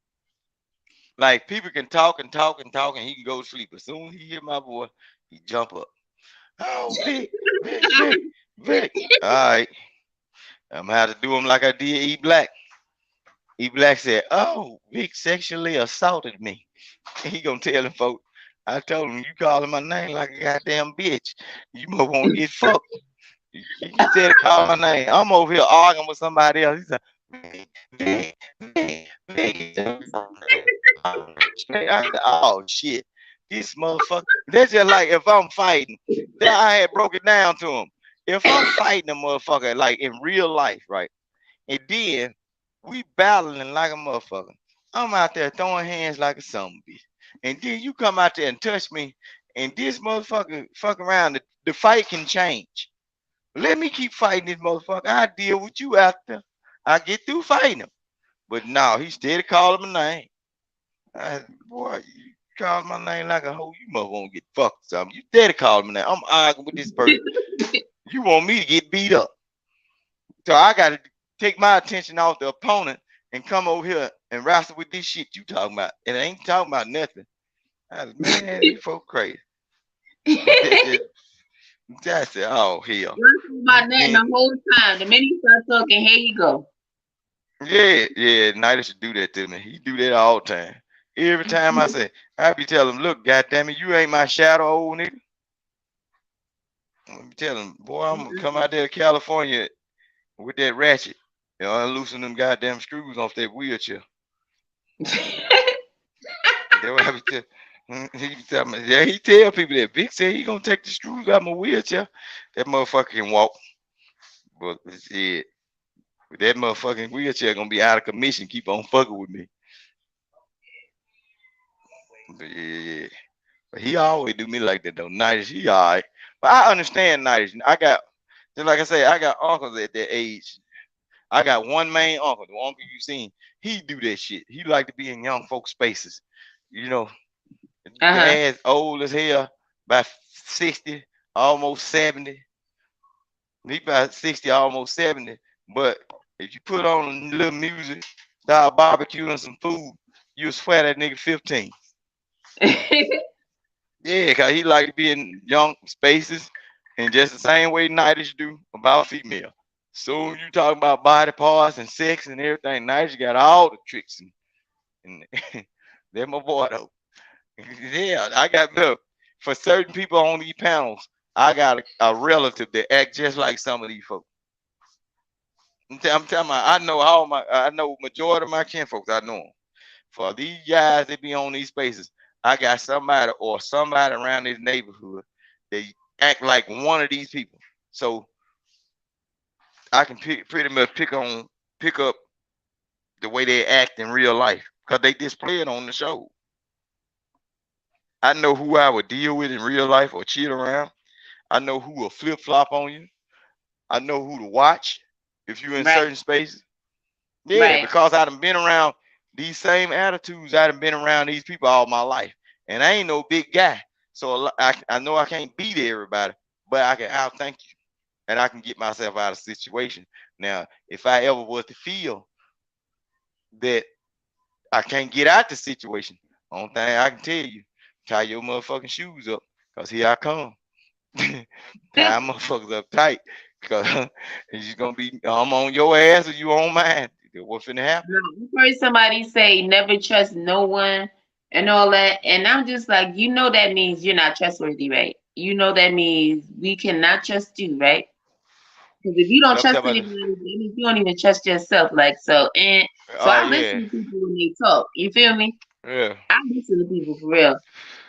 Like people can talk and talk and talk, and he can go to sleep. As soon as he hear my voice, he jump up. Oh, Vic. All right, I'm gonna have to do him like I did E Black. E Black said, "Oh, Vic sexually assaulted me." He gonna tell him, folks. I told him, "You calling my name like a goddamn bitch. You must want to get fucked." He said, "Call my name." I'm over here arguing with somebody else. He said, "Oh shit, this motherfucker." That's just like if I'm fighting. Then I had broke it down to him. If I'm fighting a motherfucker like in real life, right, and then we battling like a motherfucker, I'm out there throwing hands like a son bitch, and then you come out there and touch me, and this motherfucker fuck around. The fight can change. Let me keep fighting this motherfucker. I deal with you after I get through fighting him. But no, he still calling my name. Boy, you call my name like a hoe, you must want to get fucked or something. You steady calling my name. I'm arguing with this person. You want me to get beat up. So I got to take my attention off the opponent and come over here and wrestle with this shit you talking about. And I ain't talking about nothing. Man, these folks crazy. That's it. Oh hell. You talking about nothing the whole time. The minute you start talking, here you go. Yeah. Nida should do that to me. He do that all the time. Every time I be telling him, look, goddamn it, you ain't my shadow, old nigga. I be telling him, boy, I'm gonna come out there to California with that ratchet. You know, unloosen them goddamn screws off that wheelchair. That's what I be tell. He be telling me, yeah, he tell people that Vic said he gonna take the screws out my wheelchair. That motherfucker can walk, but shit, that motherfucking wheelchair gonna be out of commission. Keep on fucking with me. But yeah. But he always do me like that though. Nice, he alright. But I understand nice. I got just like I say, I got uncles at that age. I got one main uncle, the uncle you seen. He do that shit. He like to be in young folk spaces. You know, dad's old as hell, about 60, almost 70. He about 60, almost 70. But if you put on a little music, start barbecuing some food, you'll swear that nigga 15. Yeah, cause he like to be in young spaces, and just the same way Nightish do about female. So you talking about body parts and sex and everything, Nightish got all the tricks, and they're my boy though. Yeah, I got look for certain people on these panels. I got a relative that act just like some of these folks. I'm telling you, I know majority of my kinfolks. I know them. For these guys that be on these spaces, I got somebody or somebody around this neighborhood that act like one of these people. So I can pretty much pick up the way they act in real life because they display it on the show. I know who I would deal with in real life or cheat around. I know who will flip flop on you. I know who to watch if you're in certain spaces. Yeah, because I done been around these same attitudes. I done been around these people all my life. And I ain't no big guy. So I know I can't beat everybody, but I can outthink you. And I can get myself out of situation. Now, if I ever was to feel that I can't get out the situation, only thing I can tell you, tie your motherfucking shoes up. Cause here I come. Tie motherfuckers up tight. Cause it's gonna be I'm on your ass or you on mine. What's finna happen? I've heard somebody say never trust no one and all that, and I'm just like, that means you're not trustworthy, right? That means we cannot trust you, right? Because if you don't trust anybody, that means you don't even trust yourself. Like so, and so I listen to people when they talk. You feel me? Yeah. I listen to people for real.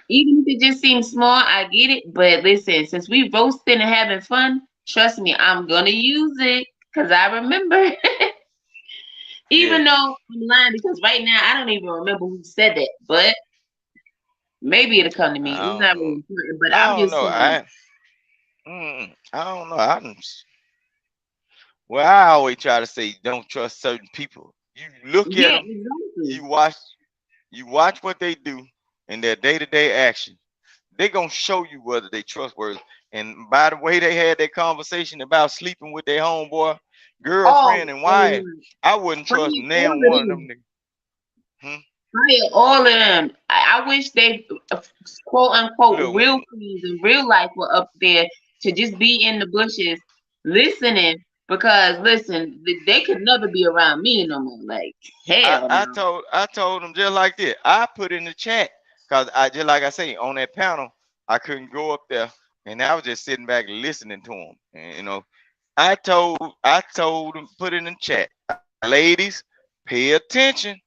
Even if it just seems small, I get it. But listen, since we roasting and having fun, trust me, I'm gonna use it because I remember. Even though I'm lying, because right now I don't even remember who said that, but maybe it'll come to me. It's not really important, but I'm just saying. I don't know. Well, I always try to say don't trust certain people. You look at them, exactly. you watch what they do in their day-to-day action. They're gonna show you whether they trustworthy. And by the way they had that conversation about sleeping with their homeboy, girlfriend, and wife, I wouldn't trust neither one of them niggas. Fire all of them. I wish they quote unquote real friends in real life were up there to just be in the bushes listening, because listen, they could never be around me no more. Like hell no. I told them just like that. I put in the chat because I just like I say on that panel, I couldn't go up there, and I was just sitting back listening to them. And I told them, put it in the chat, ladies, pay attention.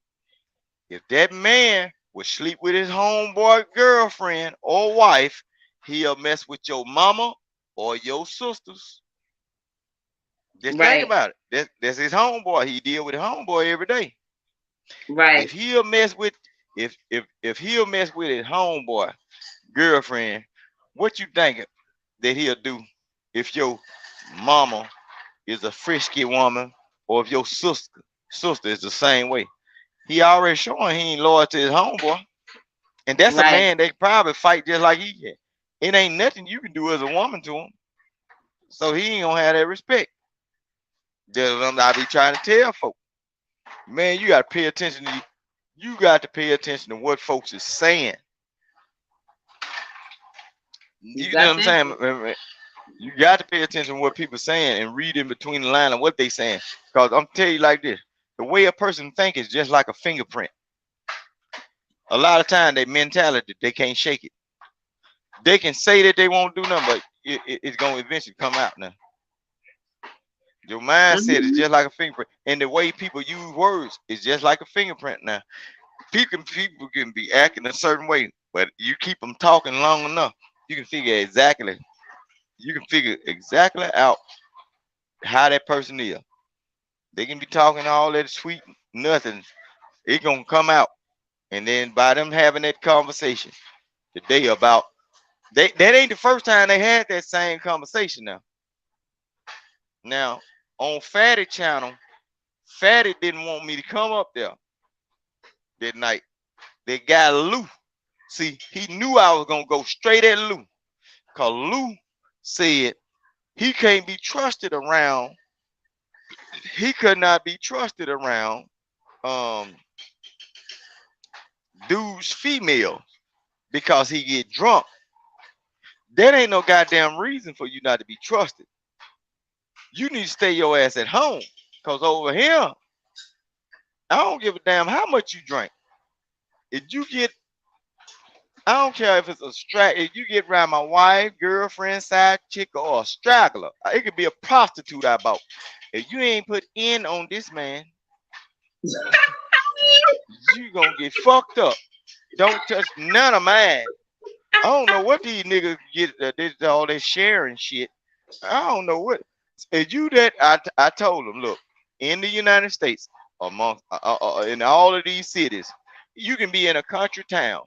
If that man would sleep with his homeboy girlfriend or wife, he'll mess with your mama or your sisters. Just think about it. That's his homeboy. He deal with his homeboy every day. Right. If he'll mess with his homeboy girlfriend, what you think that he'll do if your mama is a frisky woman or if your sister is the same way? He already showing he ain't loyal to his homeboy. And that's a man they probably fight just like he can. It ain't nothing you can do as a woman to him. So he ain't gonna have that respect. That's what I be trying to tell folks. Man, you gotta pay attention to what folks is saying. You know what I'm saying? You got to pay attention to what people saying and read in between the line of what they saying. Because I'm tell you like this, the way a person think is just like a fingerprint. A lot of time, their mentality, they can't shake it. They can say that they won't do nothing, but it's going to eventually come out now. Your mindset is just like a fingerprint. And the way people use words is just like a fingerprint now. People can be acting a certain way, but you keep them talking long enough, you can figure exactly out how that person is. They can be talking all that sweet nothing. It's gonna come out. And then by them having that conversation today about that ain't the first time they had that same conversation now. Now on Fatty channel, Fatty didn't want me to come up there that night. That guy Lou. See, he knew I was gonna go straight at Lou. Cause Lou said he can't be trusted around. He could not be trusted around dudes female because he get drunk. That ain't no goddamn reason for you not to be trusted. You need to stay your ass at home. Cause over here, I don't give a damn how much you drink. If you get, I don't care if it's a if you get around my wife, girlfriend, side chick, or a straggler, it could be a prostitute I bought. If you ain't put in on this man, you gonna get fucked up. Don't touch none of mine. I don't know what these niggas get. All this sharing shit. I don't know what. If you that I told them, look, in the United States, among in all of these cities, you can be in a country town.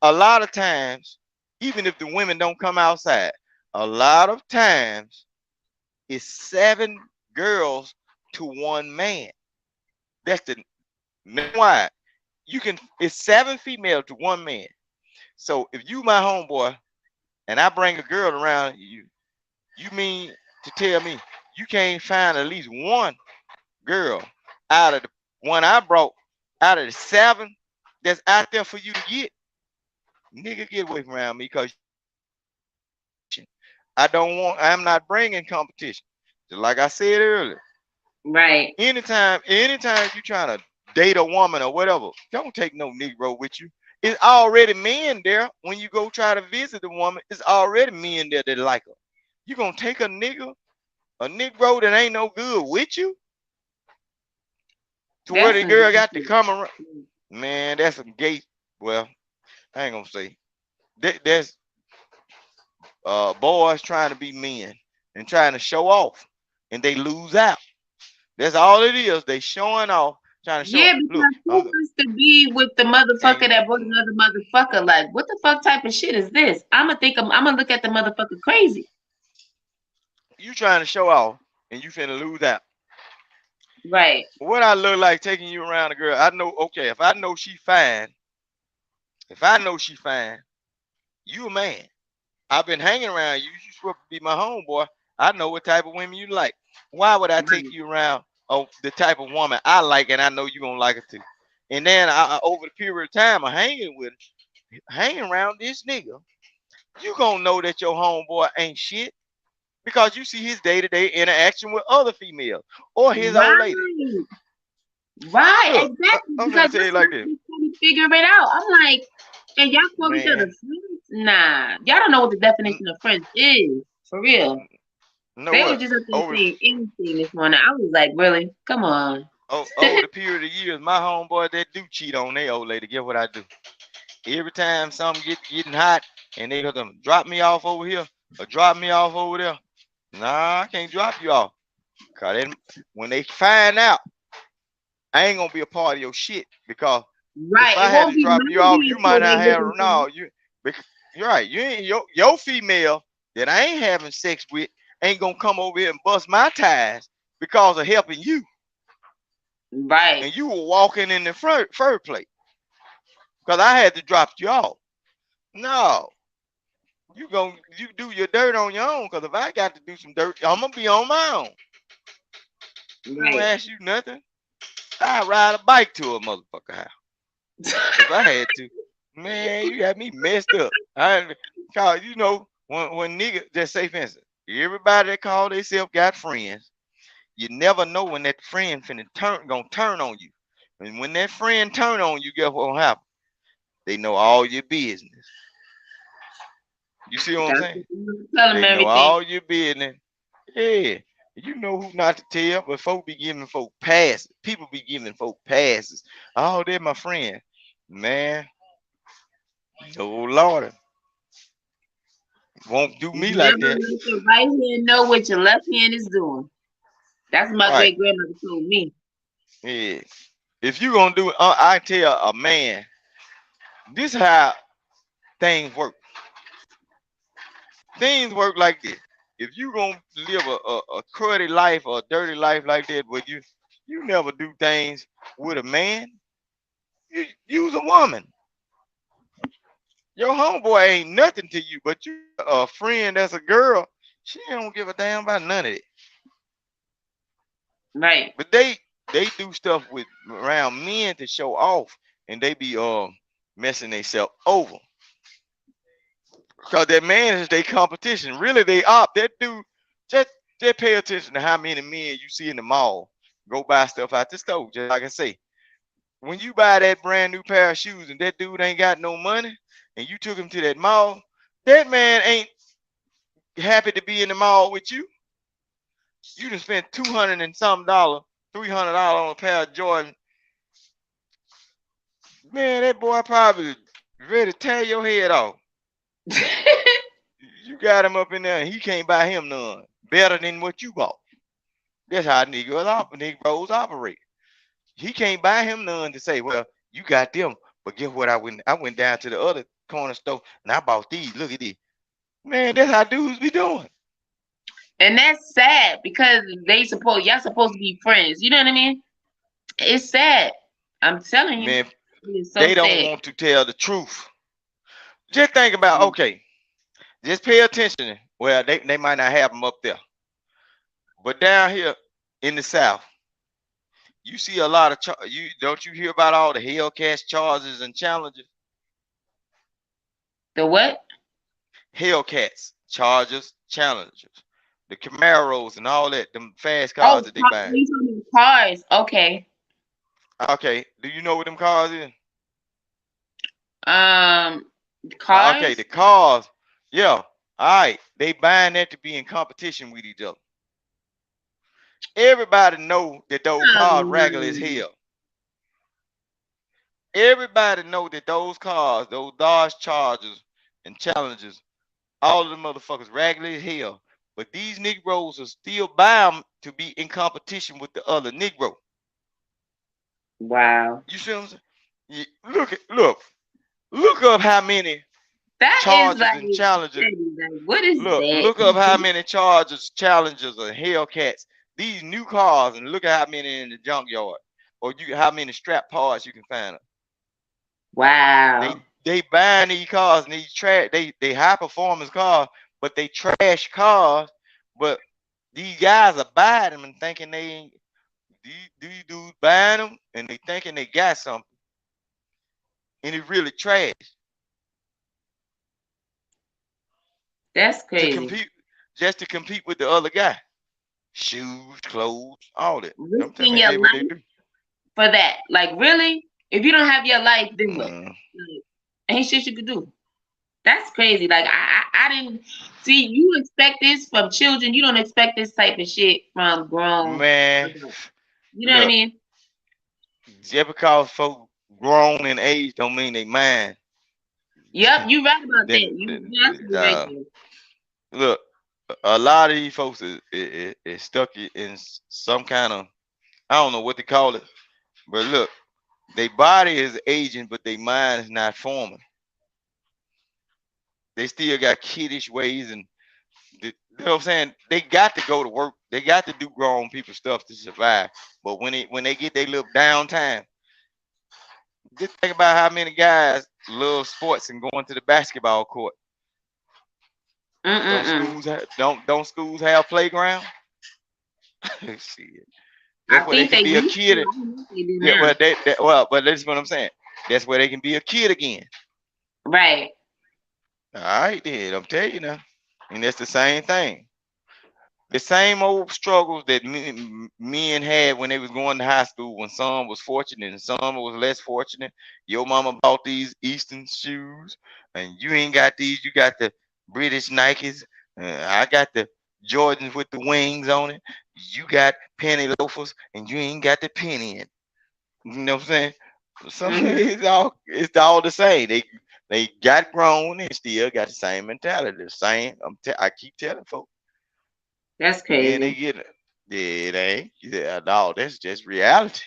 A lot of times, even if the women don't come outside, a lot of times it's 7 girls to 1 man. That's the why you can. It's 7 females to 1 man. So if you my homeboy and I bring a girl around you, you mean to tell me you can't find at least 1 girl out of the one I brought out of the 7 that's out there for you to get? Nigga, get away from around me because I'm not bringing competition. Just like I said earlier. Right. Anytime you trying to date a woman or whatever, don't take no Negro with you. It's already men there. When you go try to visit the woman, it's already men there that like her. You gonna take a Negro that ain't no good with you? To where the girl got to come around? Man, that's some gay. Well, I ain't gonna say. That's boys trying to be men and trying to show off, and they lose out. That's all it is. They showing off, trying to show. Yeah, because who wants to be with the motherfucker that brought another motherfucker? Like, what the fuck type of shit is this? I'm gonna look at the motherfucker crazy. You trying to show off, and you finna lose out. Right. What I look like taking you around a girl? I know. Okay, if I know she fine, you a man. I've been hanging around you. You supposed to be my homeboy. I know what type of women you like. Why would I take you around the type of woman I like, and I know you gonna like it too? And then over the period of time of hanging around this nigga, you gonna know that your homeboy ain't shit because you see his day-to-day interaction with other females or his old lady. Right, Look, exactly. I'm gonna tell you like this. Figure it out. I'm like, and y'all call each other friends? Nah, y'all don't know what the definition of friends is. For real. They were just up there saying anything this morning. I was like, really? Come on. Over the period of years, my homeboy that do cheat on their old lady, guess what I do? Every time something getting hot and they go to drop me off over here or drop me off over there. Nah, I can't drop you off. Cause then when they find out, I ain't gonna be a part of your shit because if I had to drop you off, you might not have you're right. You ain't your female that I ain't having sex with ain't gonna come over here and bust my ties because of helping you. Right. And you were walking in the fur plate. Because I had to drop you off. No. You do your dirt on your own. Because if I got to do some dirt, I'm gonna be on my own. Right. I don't ask you nothing. I ride a bike to a motherfucker house. If I had to. Man, you got me messed up. Cause you know, when niggas, just say for instance, Everybody that call themselves got friends. You never know when that friend gonna turn on you. And when that friend turn on you, guess what will happen? They know all your business. You see what I'm saying? Tell them They know everything. all your business. Yeah. You know who not to tell, but folk be giving folk passes. People be giving folk passes. Oh, they're my friend. Man, oh Lord. Won't do me You like never that. let your right hand know what your left hand is doing. That's what my Right. great grandmother told me. Yeah. If you gonna do it, I tell a man, this is how things work. Things work like this. If you gonna live a cruddy life or a dirty life like that, where you never do things with a man, you use a woman. Your homeboy ain't nothing to you, but you a friend that's a girl. She don't give a damn about none of it. Right. But they do stuff with around men to show off, and they be messing themselves over. Cause that man is their competition. Really, they op. That dude, just pay attention to how many men you see in the mall go buy stuff out the store. Just like I say, when you buy that brand new pair of shoes and that dude ain't got no money, and you took him to that mall, that man ain't happy to be in the mall with you. You done spent $200 and some $300 on a pair of Jordan. Man, that boy probably ready to tear your head off. You got him up in there and he can't buy him none better than what you bought. That's how Negroes operate. He can't buy him none to say, well, you got them. But guess what? I went down to the other corner store and I bought these. Look at these. Man, that's how dudes be doing. And that's sad because y'all supposed to be friends. You know what I mean? It's sad. I'm telling you. Man, it's so they don't sad. want to tell the truth. Just think about, okay, just pay attention. Well, they might not have them up there. But down here in the South, you see a lot of you hear about all the Hellcats charges and challenges? The what? Hellcats, charges, challenges. The Camaros and all that, them fast cars that they buy. You talking about cars? Okay. Okay. Do you know what them cars is? Cars. Okay, the cars. Yeah. All right. They buying that to be in competition with each other. Everybody know that those cars regular as hell. Everybody know that those cars, those Dodge Chargers and Challengers, all of the motherfuckers regular as hell. But these Negroes are still bound to be in competition with the other Negro. Wow. You see what I'm saying? Look up how many charges and challenges. What is that? Look up how many charges, challenges, or Hellcats. These new cars, and look at how many in the junkyard, or how many strap parts you can find them. Wow. They buying these cars and these they high performance cars, but they trash cars. But these guys are buying them and thinking they ain't. These dudes buying them and they thinking they got something, and it's really trash. That's crazy. To compete with the other guy. Shoes, clothes, all that. I'm telling you, you what they do. For that, like really, if you don't have your life, then what? Ain't shit you could do. That's crazy. Like I didn't see. You expect this from children. You don't expect this type of shit from grown. Man, you know what I mean? Just because folk grown in age don't mean they mind. Yep, you right about that. Look, a lot of these folks is stuck in some kind of, I don't know what they call it, but look, their body is aging, but their mind is not forming. They still got kiddish ways, and you know what I'm saying? They got to go to work. They got to do grown people stuff to survive. But when they get their little downtime, just think about how many guys love sports and going to the basketball court. Don't schools have playground? Shit. That's where they can be a kid. Yeah, but that's what I'm saying. That's where they can be a kid again. Right. All right, then. I'm telling you now. And that's the same thing. The same old struggles that men had when they was going to high school. When some was fortunate and some was less fortunate. Your mama bought these Eastern shoes, and you ain't got these. You got the British Nikes. I got the Jordans with the wings on it. You got penny loafers, and you ain't got the penny in. You know what I'm saying? So it's all the same. They got grown and still got the same mentality. The same. I keep telling folks. That's Then they crazy. get it. Yeah, it ain't. Yeah, no, that's just reality.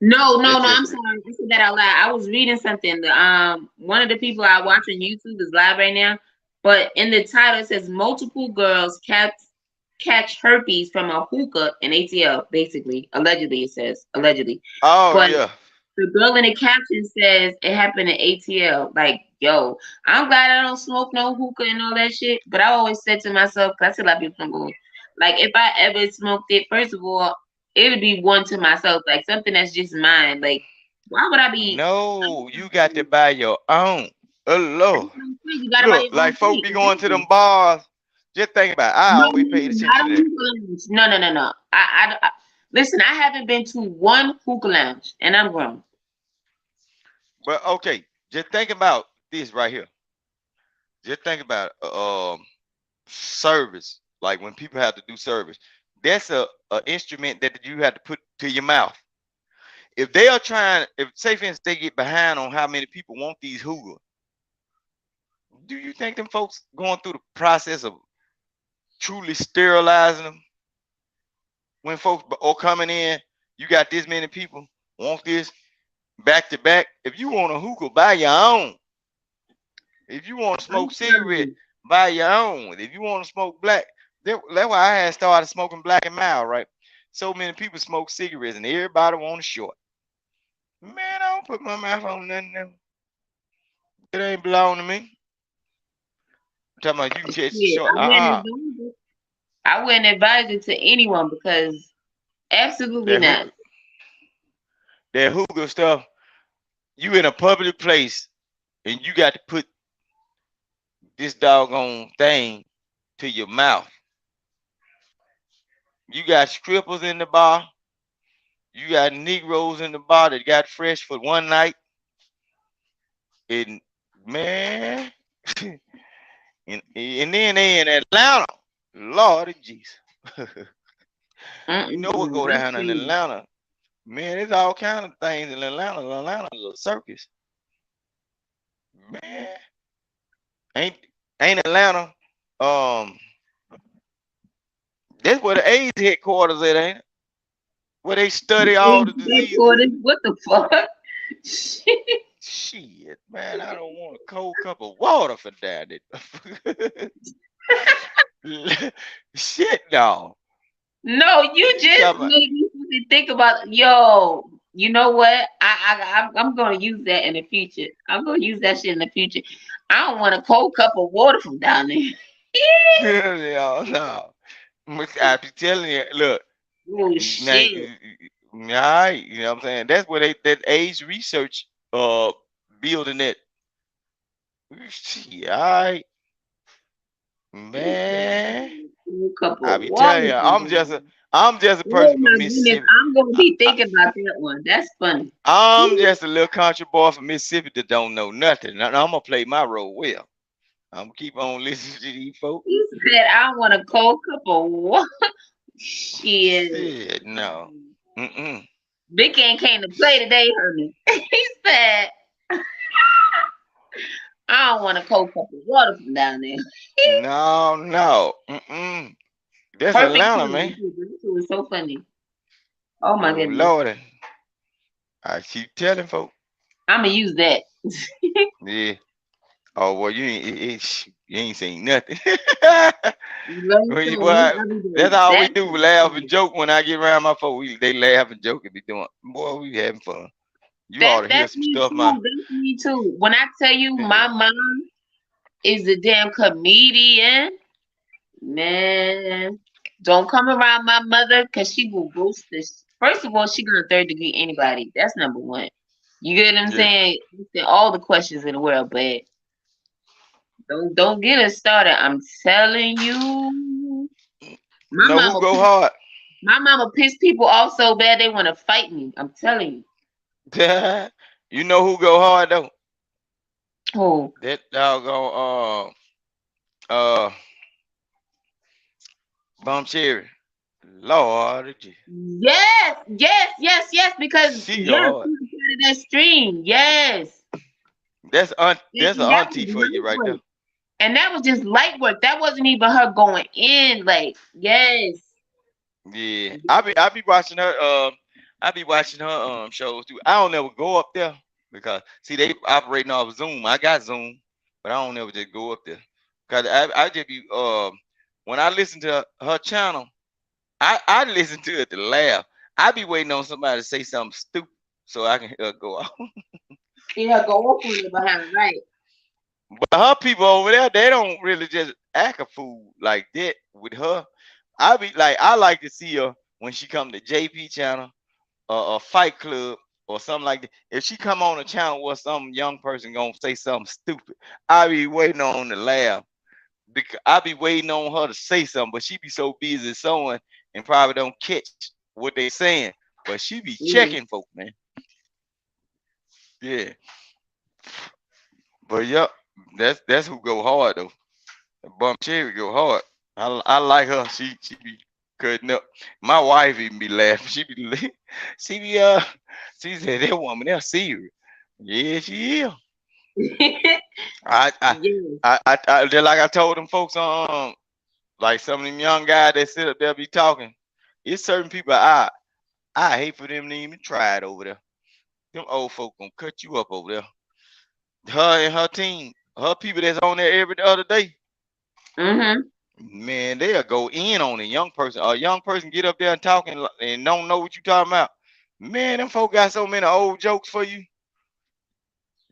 No, That's I'm just sorry. I said that out loud. I was reading something. One of the people I watch on YouTube is live right now, but in the title it says multiple girls catch herpes from a hookah in ATL. Basically, allegedly it says allegedly, oh but yeah. the girl in the caption says it happened in ATL. Like, yo, I'm glad I don't smoke no hookah and all that shit. But I always said to myself, because I see a lot of people going, like, if I ever smoked it, first of all, it'll be one to myself, like something that's just mine. Like, why would I be? No, you got to buy your own. Oh Lord. You gotta buy Look, your own like folk thing. be going to them Exactly. bars. Just think about it. I No, always paid not attention a to that. hookah lounge. No. Listen, I haven't been to one hookah lounge, and I'm grown. But okay, just think about this right here. Just think about service. Like when people have to do service. That's a instrument that you have to put to your mouth. If they are trying, if say for instance they get behind on how many people want these hookahs, do you think them folks going through the process of truly sterilizing them? When folks are coming in, you got this many people want this back to back. If you want a hookah, buy your own. If you want to I'm smoke telling cigarette, you. buy your own. If you want to smoke black, that's why I had started smoking black and mild, right? So many people smoke cigarettes and everybody want a short. Man, I don't put my mouth on nothing. It ain't belong to me. I'm talking about you can catch the Yeah, short. I wouldn't advise it to anyone because absolutely That not. hookah, that hookah stuff. You in a public place and you got to put this doggone thing to your mouth. You got strippers in the bar. You got Negroes in the bar that got fresh for one night. And man, and then they in Atlanta. Lord of Jesus. You know what go That's down in crazy. Atlanta. Man, there's all kind of things in Atlanta. Atlanta's a circus. Man, ain't ain't Atlanta. Um, that's where the AIDS headquarters at, ain't it? Where they study all the diseases. What the fuck? Shit, man, I don't want a cold cup of water for that. Shit, no. No, you You just talking about made me think about yo. You know what? I'm gonna use that in the future. I'm gonna use that shit in the future. I don't want a cold cup of water from down there. yeah, no. I be telling you, look, Oh now, shit. alright, you know what I'm saying? That's where that AIDS research building that. Shit, alright, man. A cup I of be water telling you, from down there. I'm just a Oh person from my goodness, Mississippi. I'm gonna be thinking about that one. That's funny. I'm just a little country boy from Mississippi that don't know nothing. I'm gonna play my role well. I'm gonna keep on listening to these folks. He said, I want a cold cup of water. Shit. Shit, no. Mm-mm. Vic ain't came to play today, honey. He said, I don't want a cold cup of water from down there. No. Mm-mm. That's Perfect Atlanta, man. timing. Too. This was so funny. Oh my Oh goodness. Lordy. I keep telling folks. I'm gonna use that. Yeah. Oh well, you ain't seen nothing. Well, that's all we do. We laugh and joke when I get around my folks. They laugh and joke and be doing. Boy, we having fun. You ought to hear That's some me stuff, too. man. That's me too. When I tell you Yeah. my mom is a damn comedian, man, don't come around my mother because she will roast this. First of all, she gonna third degree anybody. That's number one. You get what I'm Yeah. saying? All the questions in the world, but Don't get us started. I'm telling you, my Know who mama, go hard? my mama pissed people off so bad they want to fight me. I'm telling you. You know who go hard though? Who? That doggone uh Bum Cherry. Lord, Yes, yes, yes, yes. Because she go yes, hard. she's part of that stream. Yes, That's and an that was auntie for you light right there. work. And that was just light work. That wasn't even her going in. Like, yes. Yeah, I be watching her. I be watching her shows too. I don't never go up there because see they operating off Zoom. I got Zoom, but I don't never just go up there because I just be when I listen to her channel, I listen to it to laugh. I be waiting on somebody to say something stupid so I can hear her go off. Yeah, go off on it behind, right? But her people over there, they don't really just act a fool like that with her. I be like, I like to see her when she come to JP channel or a Fight Club or something like that. If she come on a channel where some young person gonna say something stupid, I be waiting on the laugh because I be waiting on her to say something, but she be so busy sewing and probably don't catch what they saying. But she be Yeah. checking folk, man. Yeah. But yep, that's who go hard though. Bump Cherry go hard. I like her. She be cutting up. My wife even be laughing. She be she said that woman they're serious. Yeah, she is. I I Yeah. just like I told them folks on like some of them young guys that sit up there be talking. It's certain people I hate for them to even try it over there. Them old folk gonna cut you up over there. Her and her team, her people that's on there every other day. Mm-hmm. Man, they'll go in on a young person. A young person get up there and talking and don't know what you talking about. Man, them folk got so many old jokes for you.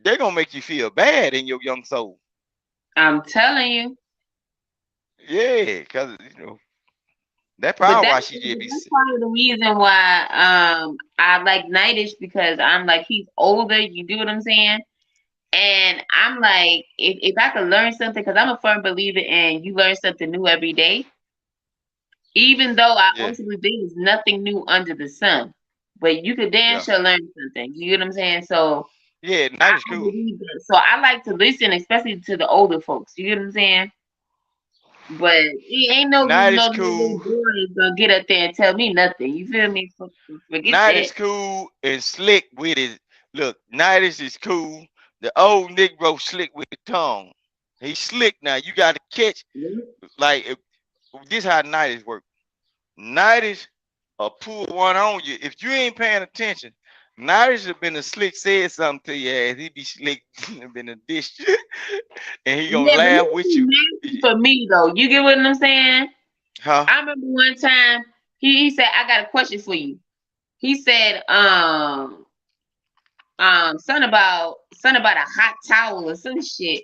They're gonna make you feel bad in your young soul. I'm telling you. Yeah, cause that But probably why she just be that's part of the reason why I like Nightish because I'm like he's older. You do what I'm saying? And I'm like, if I could learn something, because I'm a firm believer in you learn something new every day. Even though I yeah, ultimately think there's nothing new under the sun, but you could damn yeah, sure learn something. You get what I'm saying? So yeah. I, Night is I cool. believe that. So I like to listen, especially to the older folks. You get what I'm saying? But it ain't Night no is little cool. boy gonna get up there and tell me nothing. You feel me? Forget Night that. is cool and slick with it. Look, Night is cool. The old Negro slick with the tongue. He's slick now. You got to catch like this how Night is work. Nighties pull one on you. If you ain't paying attention, Nighties have been a slick said something to your ass. He be slick been a dish and he gonna Yeah, but he laugh with too you. nasty for me though. You get what I'm saying? Huh? I remember one time he said, I got a question for you. He said, something about a hot towel or some shit.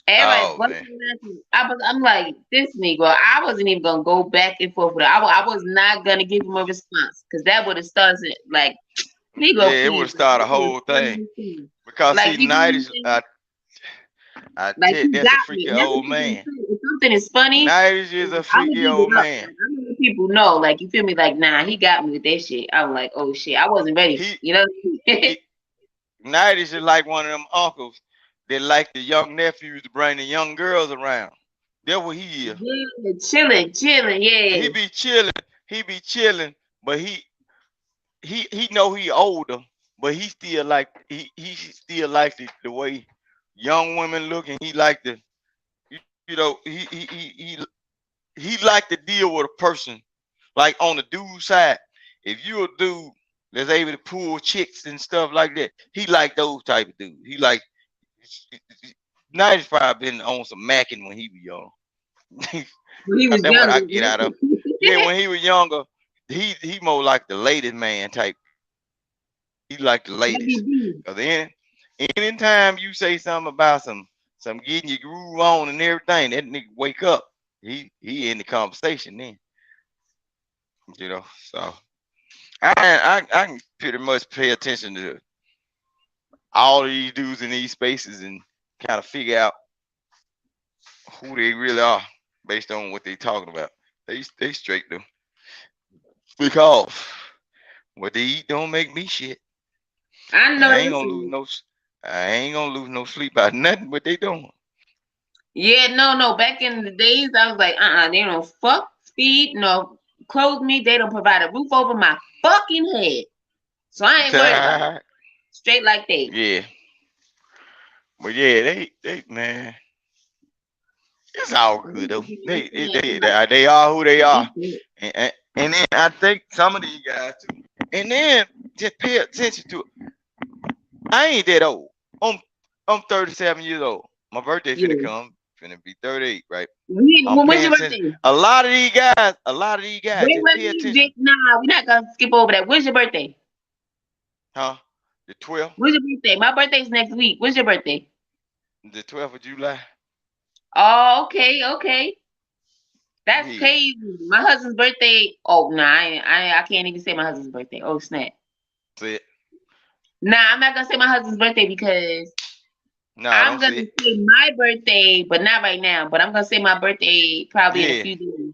Everybody Oh man. busting laughing. I'm like, this nigga, I wasn't even gonna go back and forth with it. I was not gonna give him a response because that would have started like, Yeah, nigga, it would please, have started a this is whole thing. funny thing. Because Like see, you know what I'm Nighties, saying? I Like tell you, he that's a got me. freaky And that's what old people man. say. If something is funny, Nighties is a I'm gonna freaky give it old up. man. Like, I'm gonna let people know. Like you feel me? Like nah, he got me with that shit. I'm like, oh shit, I wasn't ready. He You know? he Nighties is like one of them uncles that like the young nephews to bring the young girls around. That's what he is. Yeah, chilling. He Yeah. be chilling. He be chilling, but he know he older, but he still like he still likes the way young women look, and he like the you know he like to deal with a person like on the dude side. If you a dude that's able to pull chicks and stuff like that, he like those type of dudes. He like Nigel's probably been on some macking when he was young. When he was That's what I younger. get out of. Yeah, when he was younger, he more like the ladies man type. He like the ladies. WB. Cause anytime you say something about some getting your groove on and everything, that nigga wake up. He in the conversation then. You know. So I can pretty much pay attention to all of these dudes in these spaces and kind of figure out who they really are based on what they talking about. They straight though. Because what they eat don't make me shit. I And know I ain't that's gonna lose right. no I ain't gonna lose no sleep about nothing what they doing. Yeah, no. Back in the days, I was like, they don't fuck, feed, no, clothe me. They don't provide a roof over my fucking head. So I ain't worried about it. Straight like that. Yeah. But yeah, they man, it's all good though. They are who they are. And then I think some of these guys too. And then just pay attention to it. I ain't that old. I'm 37 years old. My birthday finna come. Finna be 38, right? When's your birthday? A lot of these guys Wait, just pay attention. nah, we're not gonna skip over that. When's your birthday? Huh? The 12th? When's your birthday? My birthday's next week. When's your birthday? The 12th of July. Oh, okay. That's crazy. My husband's birthday. Oh, nah, I can't even say my husband's birthday. Oh, snap. Say it. Nah, I'm not gonna say my husband's birthday because I'm gonna say my birthday, but not right now. But I'm gonna say my birthday probably in a few days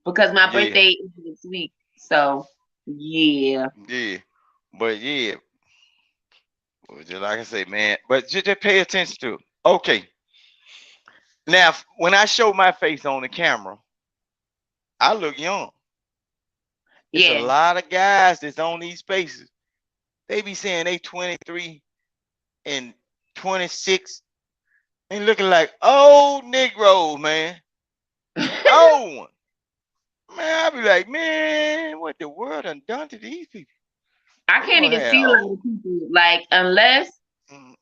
because my birthday is next week. So yeah. Yeah, but yeah, just like I say, man. But just pay attention to it. Okay. Now, when I show my face on the camera, I look young. It's a lot of guys that's on these spaces. They be saying they 23 and 26 and looking like old Negroes, man. Old one. Man, I be like, man, what the world done to these people? I can't even see a lot of people. Like, unless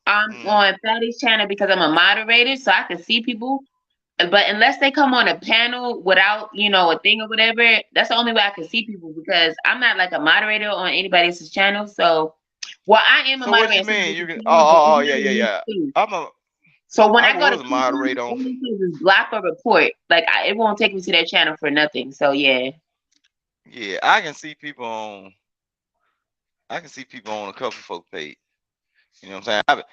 I'm on Fatty's channel because I'm a moderator, so I can see people. But unless they come on a panel without, a thing or whatever, that's the only way I can see people because I'm not like a moderator on anybody else's channel. So, I am a moderator. What you mean? You can? Oh, yeah. So when I go to moderator, only is block or report. Like it won't take me to their channel for nothing. So yeah. Yeah, I can see people on a couple folk page. You know what I'm saying?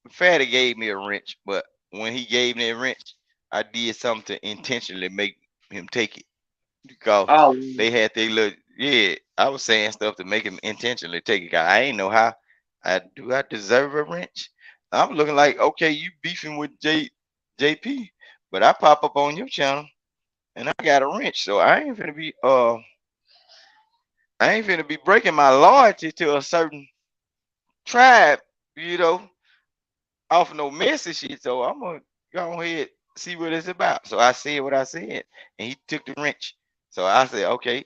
Fatty gave me a wrench, but when he gave me a wrench, I did something to intentionally make him take it. Because they had their little I was saying stuff to make him intentionally take it. I ain't know how. I deserve a wrench? I'm looking like, okay, you beefing with JP, but I pop up on your channel and I got a wrench. So I ain't finna be breaking my loyalty to a certain tribe, off no messy shit. So I'm gonna go ahead see what it's about. So I said what I said, and he took the wrench. So I said, okay,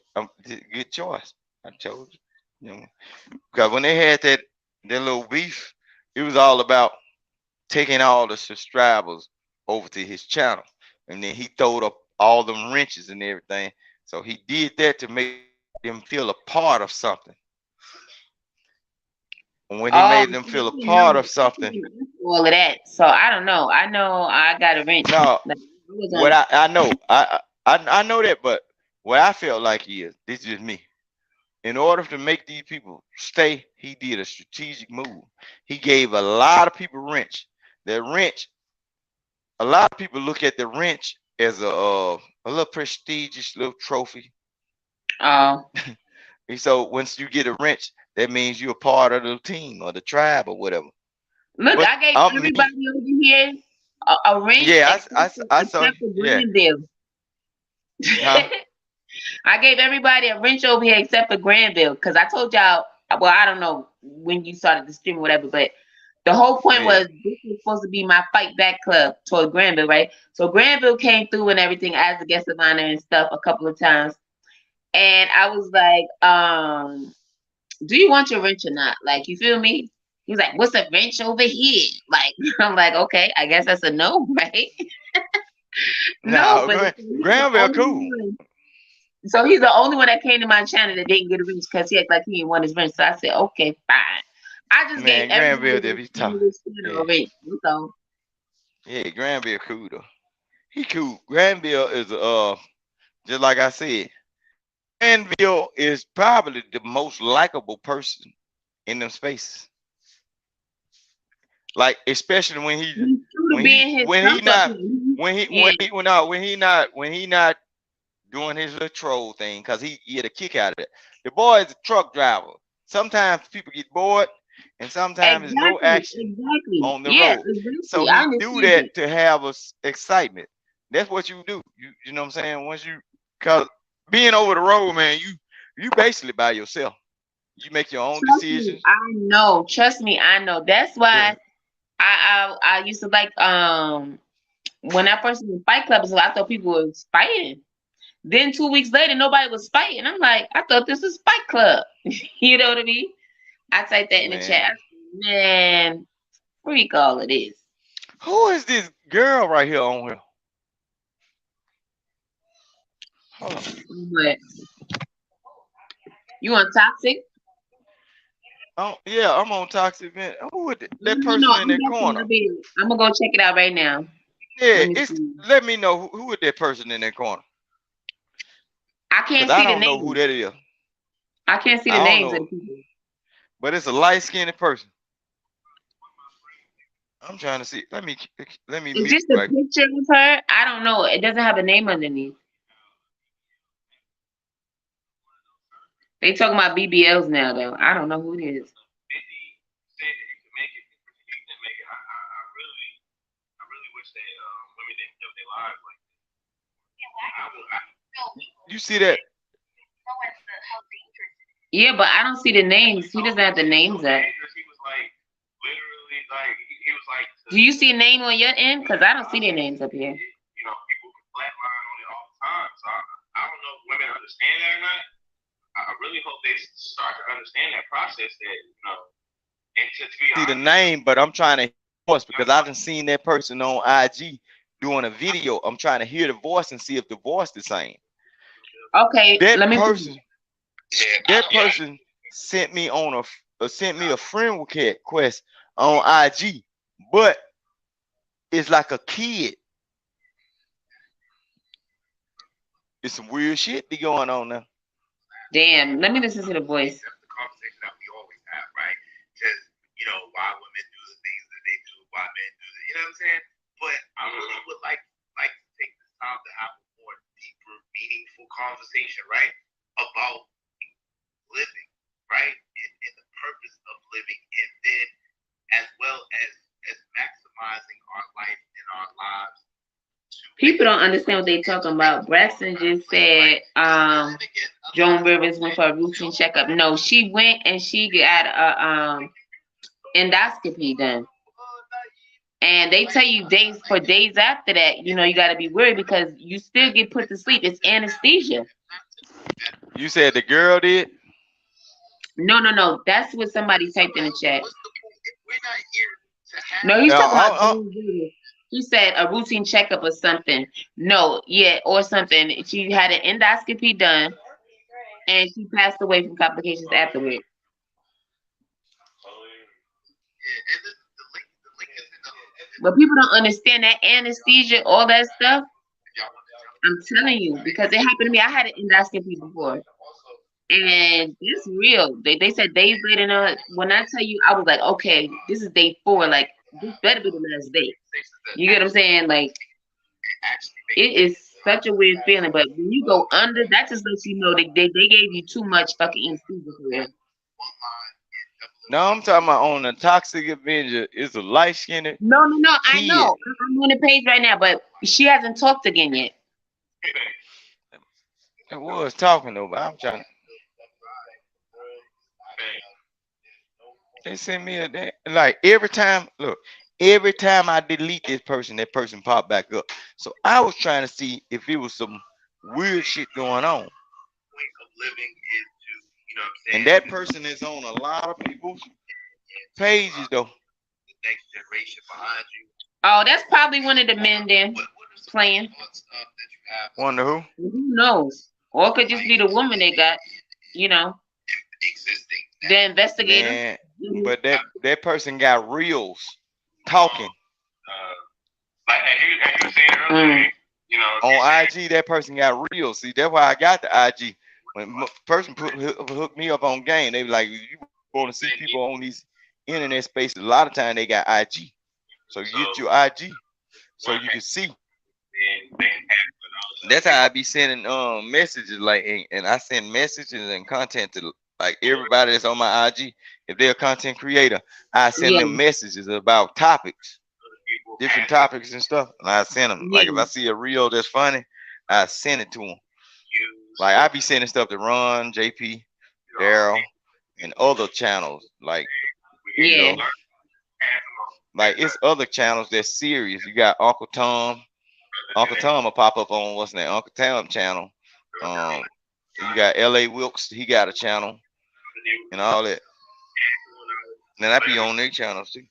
good choice. I told you, because when they had that little beef, it was all about taking all the subscribers over to his channel, and then he throwed up all them wrenches and everything. So he did that to make them feel a part of something. And when he made them feel a part of something, all of that. So I don't know. I know I got a wrench. No, what I know, I know that, but what I felt like is this is me. In order to make these people stay, he did a strategic move. He gave a lot of people wrench. That wrench, a lot of people look at the wrench as a little prestigious little trophy. Oh. And so once you get a wrench, that means you're a part of the team or the tribe or whatever. Look, I gave everybody over here a wrench. Yeah, I saw. Granville. Huh? I gave everybody a wrench over here except for Granville because I told y'all. Well, I don't know when you started the stream or whatever, but the whole point was this was supposed to be my fight back club toward Granville, right? So Granville came through and everything as a guest of honor and stuff a couple of times, and I was like, do you want your wrench or not? Like, you feel me? He's like, what's a wrench over here? Like, I'm like, okay, I guess that's a no, right? No, but Granville cool. So he's the only one that came to my channel that didn't get a wrench because he acted like he didn't want his wrench. So I said, okay, fine. I just gave Granville did be tough. So yeah, Granville cool though. He cool. Granville is just like I said. Granville is probably the most likable person in them spaces. Like, especially when he not when he not doing his little troll thing, because he get a kick out of it. The boy is a truck driver. Sometimes people get bored, and sometimes there's no action on the road. So he do that to have us excitement. That's what you do. You know what I'm saying? Once you, cause being over the road, man, you basically by yourself. You make your own decisions. I know. Trust me, I know. That's why I used to like when I first was in Fight Club, so I thought people was fighting. Then 2 weeks later, nobody was fighting. I'm like, I thought this was Fight Club. You know what I mean? I typed that in the chat. Man, freak all of this. Who is this girl right here on here? Hold on. What? You on Toxic? Oh yeah, I'm on Toxic, man. Who is that person in that corner? I'm gonna go check it out right now. Yeah, let me know who is that person in that corner. I can't see I the don't name. know who that is. I can't see the names of the people. But it's a light-skinned person. I'm trying to see. Let me. Is this a picture of her? I don't know. It doesn't have a name underneath. They talking about BBLs now, though. I don't know who it is. You see that? Yeah, but I don't see the names. He doesn't have the names up. Do you see a name on your end? Because I don't see their names up here. You know, people can flatline on it all the time. So I don't know if women understand that or not. I really hope they start to understand that process. That and to be see the name, but I'm trying to voice because I haven't seen that person on IG doing a video. I'm trying to hear the voice and see if the voice the same. Okay, that person sent me on a friend request on IG, but it's like a kid. It's some weird shit be going on now. Damn, let me listen to the voice. That's the conversation that we always have, right? Because why women do the things that they do, why men do it. You know what I'm saying? But I really would like to take this time to have a more deeper, meaningful conversation, right? About living, right? And the purpose of living, and then as well as maximizing our life and our lives. People don't understand what they're talking about. Braxton just said Joan Rivers went for a routine checkup. No, she went and she got a endoscopy done. And they tell you days after that, you got to be worried because you still get put to sleep. It's anesthesia. You said the girl did? No. That's what somebody typed in the chat. No, he's talking about he said a routine checkup or something. No, yeah, or something. She had an endoscopy done, and she passed away from complications afterward. But people don't understand that anesthesia, all that stuff. I'm telling you, because it happened to me. I had an endoscopy before, and it's real. They said days later. When I tell you, I was like, okay, this is day 4. Like, this better be the last day. You get what I'm saying? Like, it is such a weird feeling. But when you go under, that just lets you know they gave you too much fucking anesthesia for real. No, I'm talking about on the Toxic Avenger. It's a light-skinned. No. I know. I'm on the page right now, but she hasn't talked again yet. It was talking though, but I'm trying. They send me like every time. Look, every time I delete this person, that person pop back up. So I was trying to see if it was some weird shit going on. And that person is on a lot of people's pages though. Oh, that's probably one of the men then playing. Wonder who? Who knows? Or it could just be the woman they got, the investigator. Man, but that person got reels talking. Like and you saying earlier, on IG, that person got reels. See, that's why I got the IG. When person hook me up on game, they be like, you want to see people on these internet spaces. A lot of time they got IG, so you get your IG, so you can see That's how I be sending messages, like, and I send messages and content to like everybody that's on my IG. If they're a content creator, I send them messages about topics, different topics and stuff, and I send them. Like if I see a reel that's funny, I send it to them. Like I be sending stuff to Ron, JP, Daryl, and other channels. Like you know, like it's other channels that's serious. You got Uncle Tom. Uncle Tom will pop up on what's name, Uncle Tom channel. You got L.A. Wilkes, he got a channel and all that. And I be on their channels too.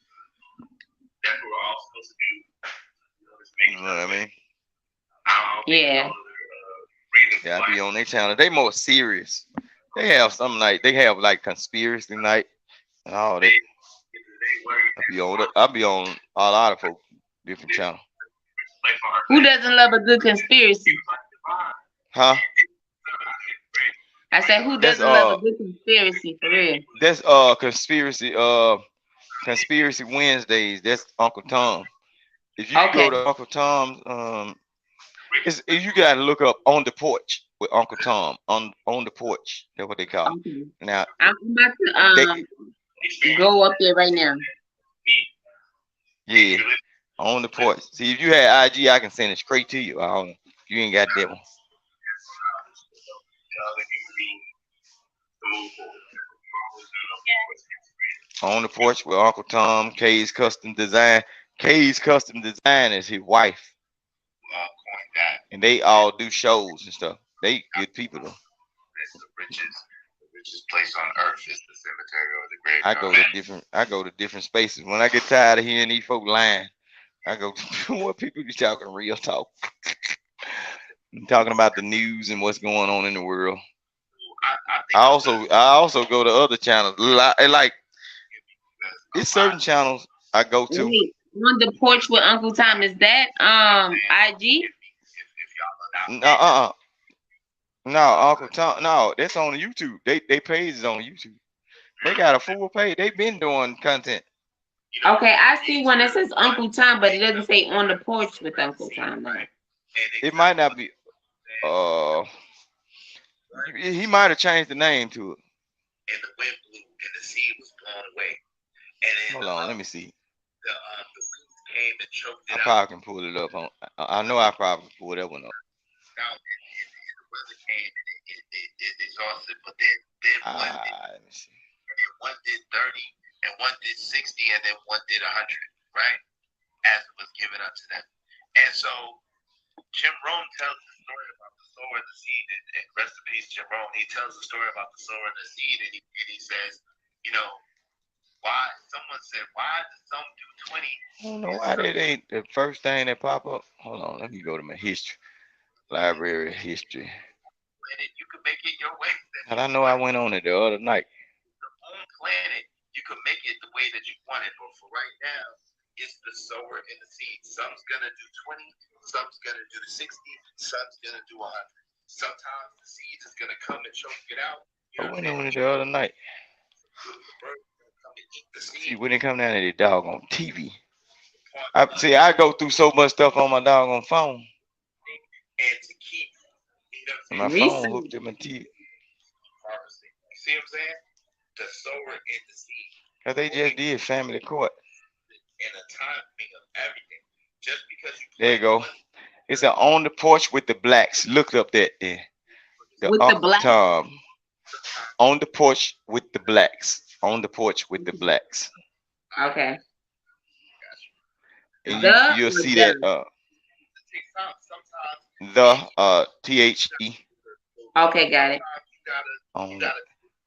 You know what I mean? Yeah. Yeah, I be on their channel. They more serious. They have something like conspiracy night and all that. I be on a lot of folks different channels. Who doesn't love a good conspiracy? Huh? I said, who doesn't love a good conspiracy for real? That's conspiracy Wednesdays. That's Uncle Tom. If you go to Uncle Tom's, you gotta look up On the Porch with Uncle Tom. On the porch. That's what they call it. Okay. Now I'm about to go up there right now. Yeah. On the porch. See, if you had IG, I can send it straight to you. I don't know. You ain't got that one. On the Porch with Uncle Tom, K's Custom Design. K's Custom Design is his wife. And they all do shows and stuff. They good people though. The richest place on earth is the cemetery or the graveyard. I go to different spaces. When I get tired of hearing these folk lying, I go to what people be talking real talk. Talking about the news and what's going on in the world. I also go to other channels. Like it's certain channels I go to. Wait, On the Porch with Uncle Tom, is that IG? No, Uncle Tom. No, that's on YouTube. They page is on YouTube. They got a full page. They've been doing content. Okay, I see one that says Uncle Tom, but it doesn't say On the Porch with Uncle Tom. No. It might not be. He might have changed the name to it. And the wind blew, and the seed was blown away. And then hold on, let me see. The winds came and choked it out. I probably can pull it up. I know I probably can pull that one up. Now, and the weather came and it exhausted, but then one did 30, and one did 60, and then one did 100, right? As it was given unto them. And so Jim Rome tells the story about the sower and the seed, and rest in peace, Jim Rome. He tells the story about the sower and the seed, and he says, you know, why? Someone said, why did some do 20? I don't know why that ain't the first thing that pop up. Hold on, let me go to my history, library history. You can make it your way. And I know I went on it the other night. Your own planet, you can make it the way that you want it. But for right now, it's the sower and the seed. Some's gonna do 20, some's gonna do 60, some's gonna do 100. Sometimes the seed is gonna come and choke it out. I went on it the other night. See, when it come down to the doggone TV, I go through so much stuff on my doggone phone. And to keep, my phone hooked to my TV. You see what I'm saying? The sower and the seed. Cause they just did family court. And the timing of everything. Just because you. There you go. It's an On the Porch with the Blacks. Look up that there. With the Blacks. Tom. On the Porch with the Blacks. On the Porch with the Blacks. Okay. And you'll see that the THE. Okay, got it.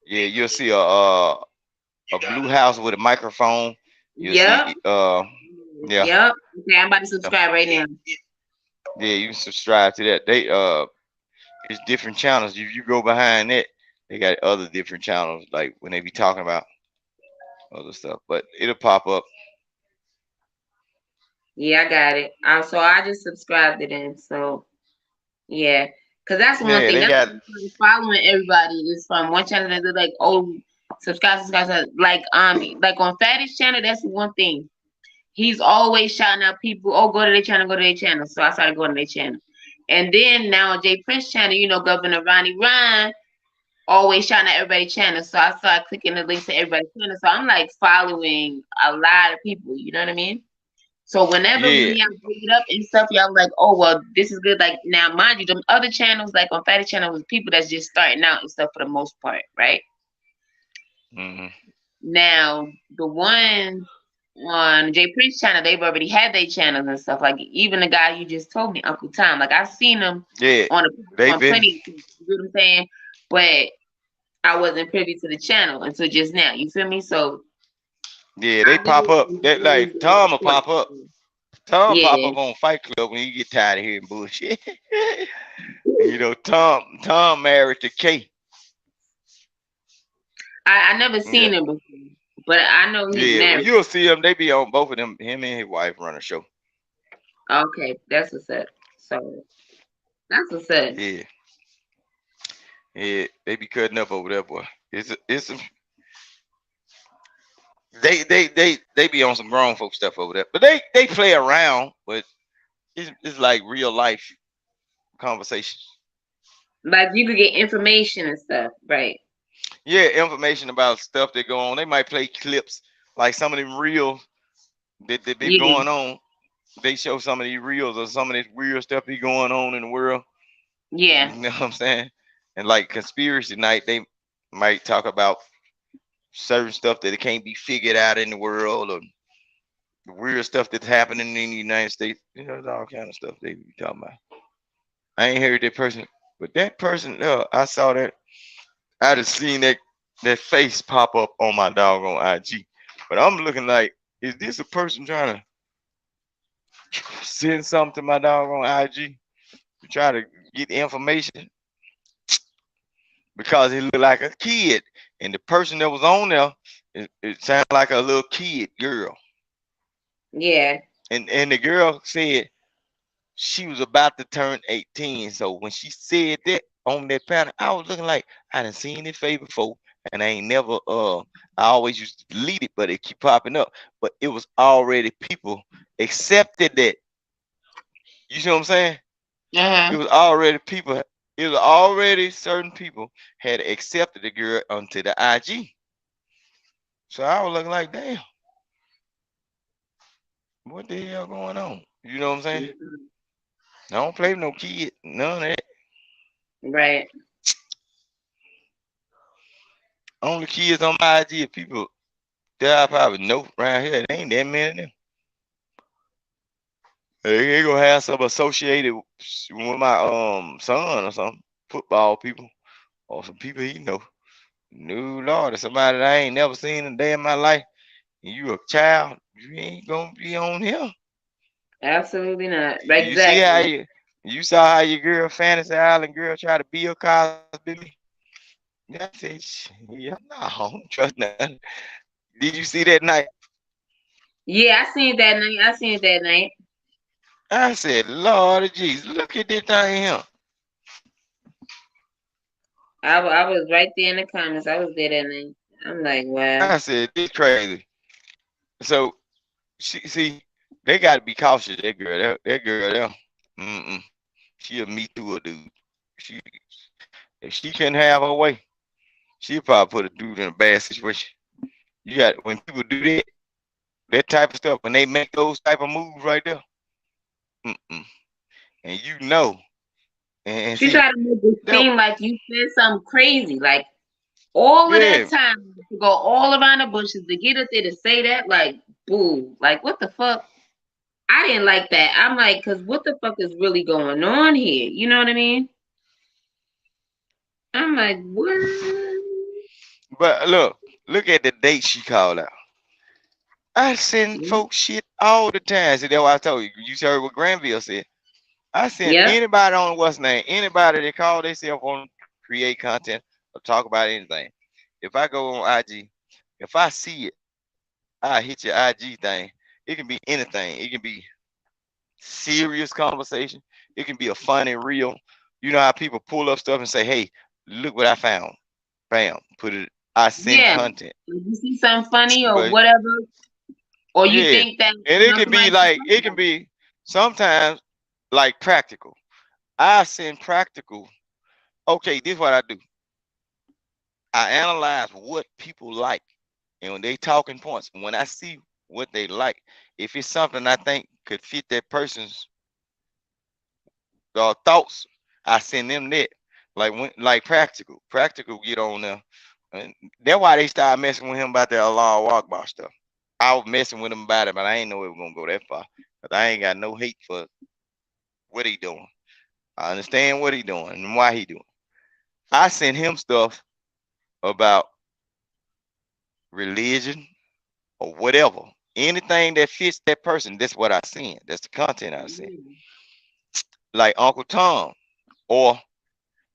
Yeah, you'll see a blue house with a microphone. You'll see, yeah. Yep. Okay, I'm about to subscribe right now. Yeah, you can subscribe to that. They it's different channels. If you go behind that, they got other different channels, like when they be talking about other stuff. But it'll pop up. Yeah, I got it. So I just subscribed to them. So yeah, because that's one thing. That's following everybody is from one channel that they're like, oh, subscribe. Like on Fatty's channel, that's one thing. He's always shouting out people, oh, go to their channel, go to their channel. So I started going to their channel. And then now on Jay Prince channel, you know, Governor Ronnie Ryan always shouting at everybody's channel. So I started clicking the links to everybody's channel. So I'm like following a lot of people, you know what I mean? So whenever Yeah. y'all bring it up and stuff, y'all like, oh well, this is good. Like now, mind you, them other channels, like on Fatty channel, was people that's just starting out and stuff for the most part, right? Mm-hmm. Now the one on Jay Prince channel, they've already had their channels and stuff. Like even the guy you just told me, Uncle Tom, like I've seen him on plenty. You know what I'm saying? But I wasn't privy to the channel until just now. You feel me? So yeah, they pop up. That like Tom will pop up. Tom pop up on Fight Club when you get tired of hearing bullshit. You know, Tom married to Kay. I never seen him before, but I know he's married. You'll see him. They be on both of them. Him and his wife run a show. Okay, that's what's up. So that's what's up. Yeah, they be cutting up over there, boy. They be on some grown folk stuff over there, but they play around, but it's like real life conversations. Like you could get information and stuff, right? Yeah, information about stuff that go on. They might play clips like some of them reels that be going on. They show some of these reels or some of this weird stuff be going on in the world. Yeah. You know what I'm saying? And like conspiracy night, they might talk about certain stuff that it can't be figured out in the world, or the weird stuff that's happening in the United States. You know, all kind of stuff they be talking about. I ain't heard that person, but that person, I saw that. I just seen that face pop up on my doggone IG. But I'm looking like, is this a person trying to send something to my doggone IG to try to get information? Because he looked like a kid, and the person that was on there, it sounded like a little kid girl. Yeah. And the girl said she was about to turn 18. So when she said that on that panel, I was looking like I done seen this face before, and I ain't never I always used to delete it, but it keep popping up. But it was already people accepted that. You see what I'm saying? Uh-huh. It was already people. It was already certain people had accepted the girl onto the IG. So I was looking like, damn, what the hell going on? You know what I'm saying? I don't play with no kid, none of that. Right. Only kids on my IG are people that I probably know around here. There ain't that many of them. They gonna have some associated with my son or something. Football people or some people he know. No Lord, if somebody that I ain't never seen a day in my life, and you a child, you ain't gonna be on here. Absolutely not. Exactly. You see how you saw how your girl Fantasy Island girl tried to Bill Cosby me? I said, yeah, no, I don't trust nothing. Did you see that night? Yeah, I seen it that night. I said, Lord Jesus, look at this thing here. I was right there in the comments. I was there that night. I'm like, wow. I said, this crazy. So, see, they got to be cautious. That girl there. She a Me Too dude. If she couldn't have her way, she'd probably put a dude in a bad situation. You got when people do that type of stuff, when they make those type of moves right there, and you know, and she tried to make it seem like you said something crazy, like all of that time to go all around the bushes to get up there to say that, like, boo, like what the fuck? I didn't like that. I'm like, cause what the fuck is really going on here? You know what I mean? I'm like, what? But look at the date she called out. I send folks shit all the time. See, that's what I told you. You heard what Granville said. I send anybody on what's name, anybody that call themselves on create content or talk about anything. If I go on IG, if I see it, I hit your IG thing. It can be anything. It can be serious conversation. It can be a funny reel. You know how people pull up stuff and say, "Hey, look what I found." Bam, put it. I send content. You see something funny or whatever, or you think that, and it can be like it can be sometimes like practical. I send practical. Okay, this is what I do. I analyze what people like, and when they talking points, when I see what they like, if it's something I think could fit that person's thoughts, I send them that. Like practical. Practical get on there. And that's why they started messing with him about that Allah Akbar stuff. I was messing with him about it, but I ain't know it was gonna go that far. But I ain't got no hate for what he doing. I understand what he doing and why he doing. I send him stuff about religion or whatever. Anything that fits that person, that's what I send. That's the content I send. Like Uncle Tom, or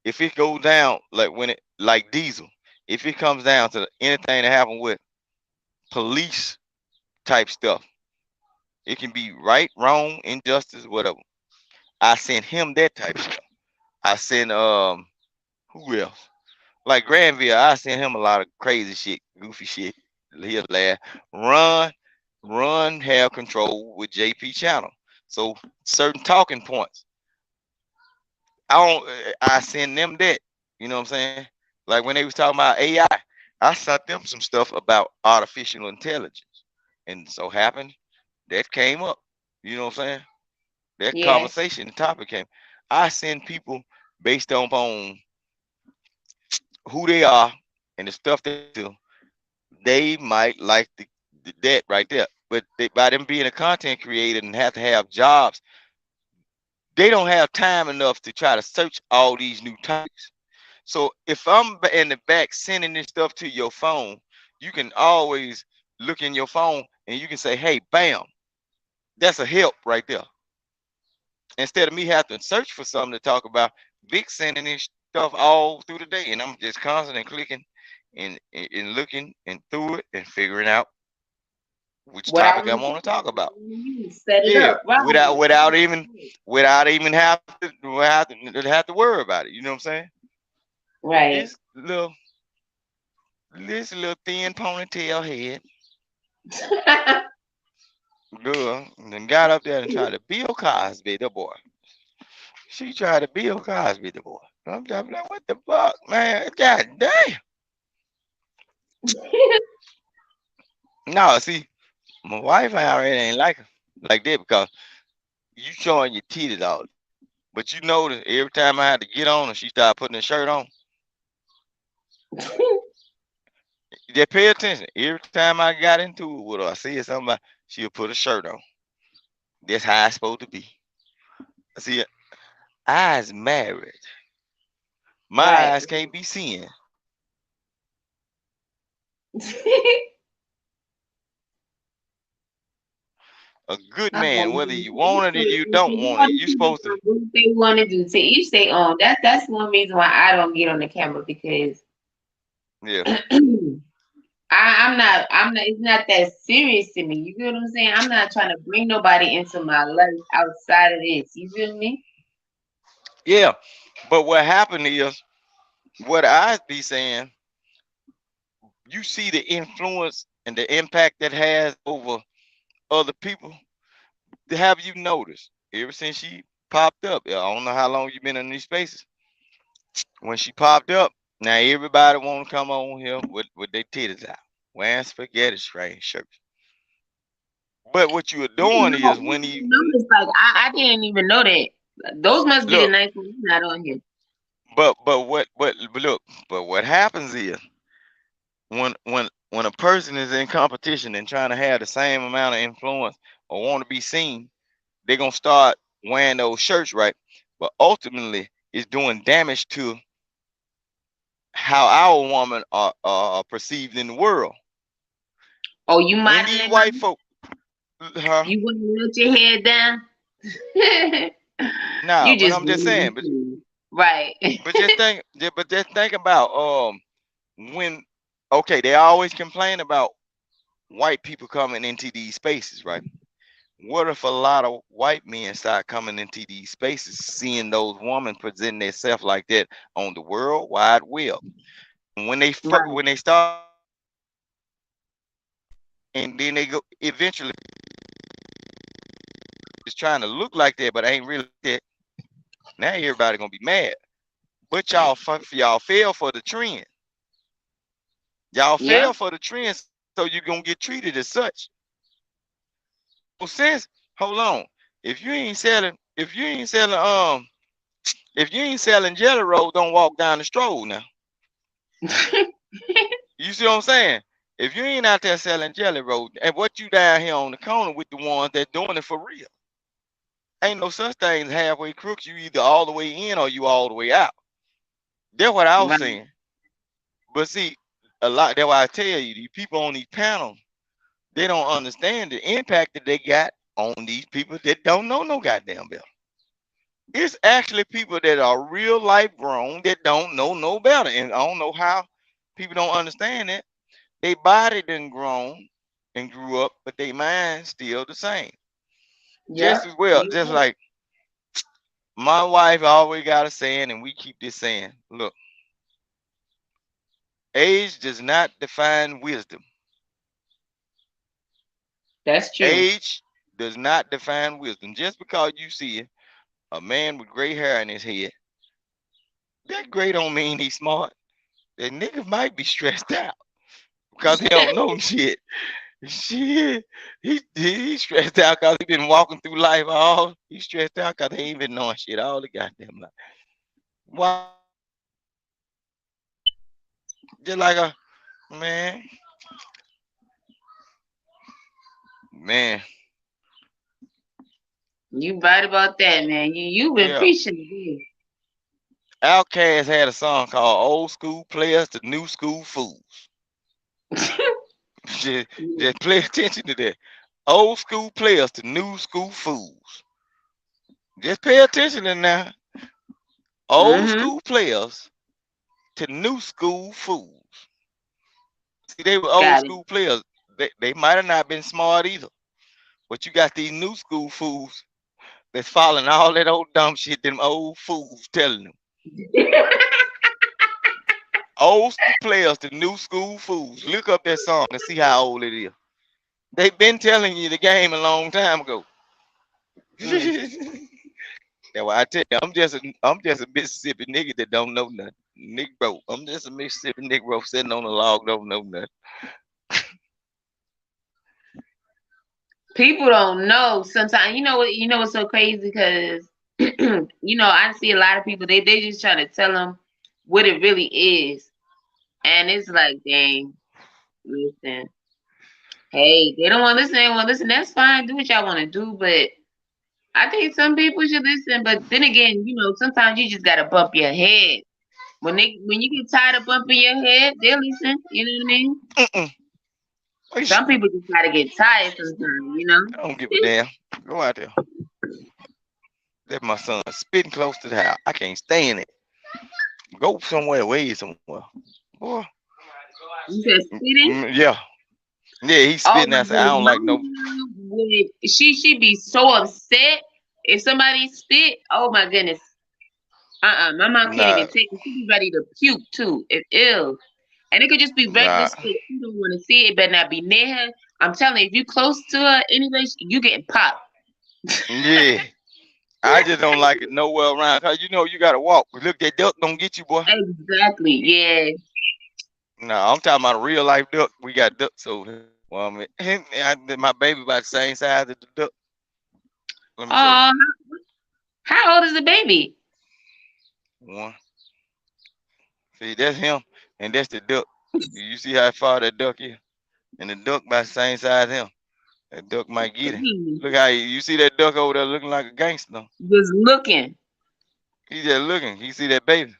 if it goes down like when it like Diesel, if it comes down to anything that happened with police type stuff, it can be right, wrong, injustice, whatever. I send him that type of stuff. I send who else? Like Granville, I send him a lot of crazy shit, goofy shit. He'll laugh. Run, run, have control with JP channel. So certain talking points. I send them that. You know what I'm saying? Like when they was talking about AI, I sent them some stuff about artificial intelligence. And so happened that came up. You know what I'm saying? That Yes. conversation, the topic came. I send people based on who they are and the stuff they do. They might like that right there. But by them being a content creator and have to have jobs, they don't have time enough to try to search all these new topics. So if I'm in the back sending this stuff to your phone, you can always look in your phone and you can say, hey, bam, that's a help right there. Instead of me having to search for something to talk about, Vic sending this stuff all through the day, and I'm just constantly clicking and looking and through it and figuring out which What I topic I want want to talk about. to set it Yeah, up right. without even have to worry about it. You know what I'm saying? But Right. this little thin ponytail head girl then got up there and tried to Bill Cosby the boy. She tried to Bill Cosby the boy. I'm like, what the fuck, man? God damn. No, see, my wife already ain't like that because you showing your titties all. But you notice every time I had to get on and she started putting the shirt on, just pay attention. Every time I got into it with her, I see somebody, she'll put a shirt on. That's how it's supposed to be. See, eyes married. My Right. eyes can't be seeing. A good man, whether you want it or you don't want it, you supposed to. What they want to do to each their own. That's one reason why I don't get on the camera because Yeah. I'm not it's not that serious to me. You feel what I'm saying? I'm not trying to bring nobody into my life outside of this. You feel me? Yeah. But what happened is, what I be saying, you see the influence and the impact that has over other people. Have you noticed ever since she popped up? I don't know how long you been in these spaces. When she popped up, now everybody want to come on here with their titties out, wearing spaghetti string shirts. But what you are doing is when you Notice, like I didn't even know that. Those must be the look, nice ones not on here. but what happens is when a person is in competition and trying to have the same amount of influence or want to be seen, they're gonna start wearing those shirts, right? But ultimately, it's doing damage to how our women are perceived in the world. Oh, you When these modeling? white folk, huh? You wouldn't let your head down? Nah, You but just I'm just saying, but right. but just think, but just think about when okay, they always complain about white people coming into these spaces, right? What if a lot of white men start coming into these spaces, seeing those women present themselves like that on the World Wide Web? And Right. when they start, and then they go eventually, it's trying to look like that, but ain't really that. Now everybody gonna be mad. But y'all fell for the trend. Y'all Yeah. fell for the trend, so you're gonna get treated as such. So since hold on, if you ain't selling jelly roll, don't walk down the stroll now. You see what I'm saying? If you ain't out there selling jelly roll, and what you down here on the corner with the ones that doing it for real, ain't no such thing as halfway crooks. You either all the way in or you all the way out. That's what I was Right. saying. But see, a lot. That's why I tell you, these people on these panels, they don't understand the impact that they got on these people that don't know no goddamn better. It's actually people that are real life grown that don't know no better, and I don't know how people don't understand that. They body done grown and grew up, but they mind still the same. Just Yep. as well, just like my wife always got a saying, and we keep this saying: look, age does not define wisdom. That's true. Age does not define wisdom. Just because you see a man with gray hair in his head, that gray don't mean he's smart. That nigga might be stressed out because he don't know shit. Shit, he stressed out because he been walking through life all. He stressed out because he ain't been knowing shit all the goddamn life. Why? Just like a man, man. You right about that, man. You been Yeah. preaching today. Outkast had a song called "Old School Players to New School Fools." just pay attention to that. Old school players to new school fools. Just pay attention to now. Old Mm-hmm. school players to new school fools. See, they were old Got it. school players. They might have not been smart either. But you got these new school fools that's following all that old dumb shit them old fools telling them. Old school players to new school fools. Look up that song and see how old it is. They've been telling you the game a long time ago. Mm. That's why I tell you, I'm just a Mississippi nigga that don't know nothing. Negro. I'm just a Mississippi Negro sitting on a log, don't know nothing. People don't know sometimes. You know what's so crazy because I see a lot of people. They just trying to tell them what it really is, and it's like, dang, listen. Hey, they don't want to listen. They want to listen. That's fine. Do what y'all want to do, but I think some people should listen. But then again, sometimes you just gotta bump your head. When you get tired of bumping your head, they'll listen. You know what I mean? Some people just gotta get tired sometimes. I don't give a damn. Go out there. That's my son spitting close to the house. I can't stand it. Go somewhere away somewhere. Boy. You said spitting? Yeah. Yeah, he's Oh spitting my outside. I goodness, don't my like no. mom she be so upset if somebody spit. Oh my goodness. My mom can't Nah, even take it. She be ready to puke too. If ill. And it could just be regular nah. spit. You don't want to see it. It better not be near her. I'm telling you, if you close to her anyway, you getting popped. Yeah. I just don't like it nowhere around. Cause you gotta walk. Look, that duck don't get you, boy. Exactly. Yeah. No, I'm talking about a real life duck. We got ducks over here. Well, my baby about the same size as the duck. Let me show you. Oh, how old is the baby? One. See, that's him, and that's the duck. You see how far that duck is, and the duck about the same size as him. That duck might get him. Look how you see that duck over there looking like a gangster. Just looking. He just looking. He see that baby.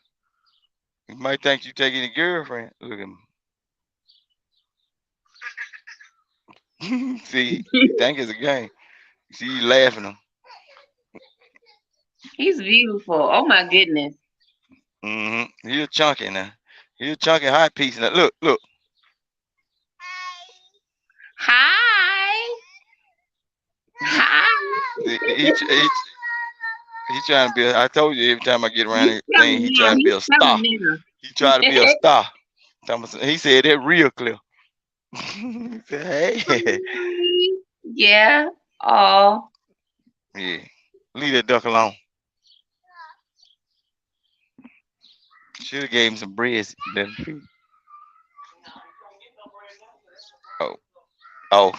He might think you taking a girlfriend. Look at him. See, he think it's a game. See, you laughing him. He's beautiful. Oh my goodness. He a chunky now. He a chunky hot piece now. Look. Hi. Hi. He trying to be. I told you every time I get around He's this thing, he trying to be a star. He trying to be a star. He said that real clear. He said, hey. Yeah. Oh. Yeah. Leave that duck alone. Should have gave him some breads. Then. Oh, oh.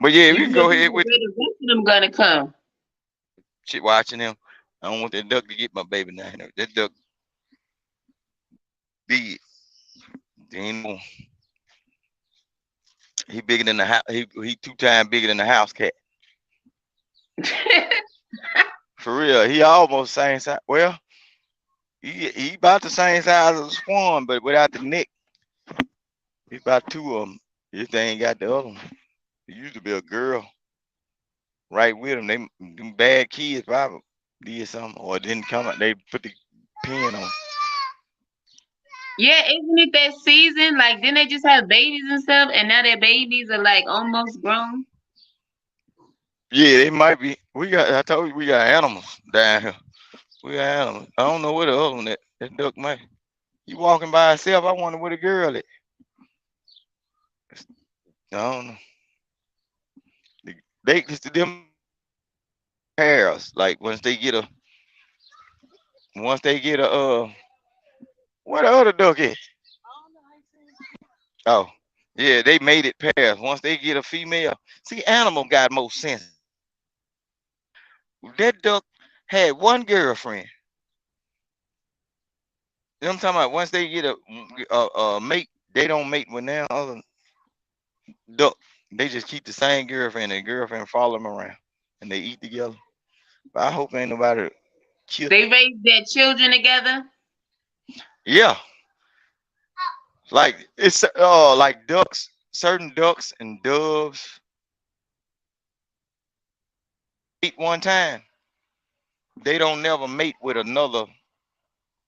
But yeah, we You can said go where ahead with the rest of them gonna come. shit watching him. I don't want that duck to get my baby now. That duck big. They ain't no, he bigger than the house. He 2 times bigger than the house cat. For real, he almost same size. Well, he about the same size as a swan, but without the neck. He's about 2 of them. This thing ain't got the other one. It used to be a girl right with him. Them bad kids probably did something or didn't come out. They put the pin on. Yeah, isn't it that season? Like, didn't they just have babies and stuff, and now their babies are like almost grown? Yeah, they might be. I told you we got animals down here. We got animals. I don't know where the other one at. That duck might. He walking by himself. I wonder where the girl at. I don't know. They just them pairs. Like once they get a where the other duck at? Oh, yeah, they made it pairs. Once they get a female, see, animal got more sense. That duck had one girlfriend. You know what I'm talking about? Once they get a mate, they don't mate with now other duck. They just keep the same girlfriend, and the girlfriend follow them around, and they eat together. But I hope ain't nobody kill. They raise their children together. Yeah, like it's like ducks, certain ducks and doves mate one time. They don't never mate with another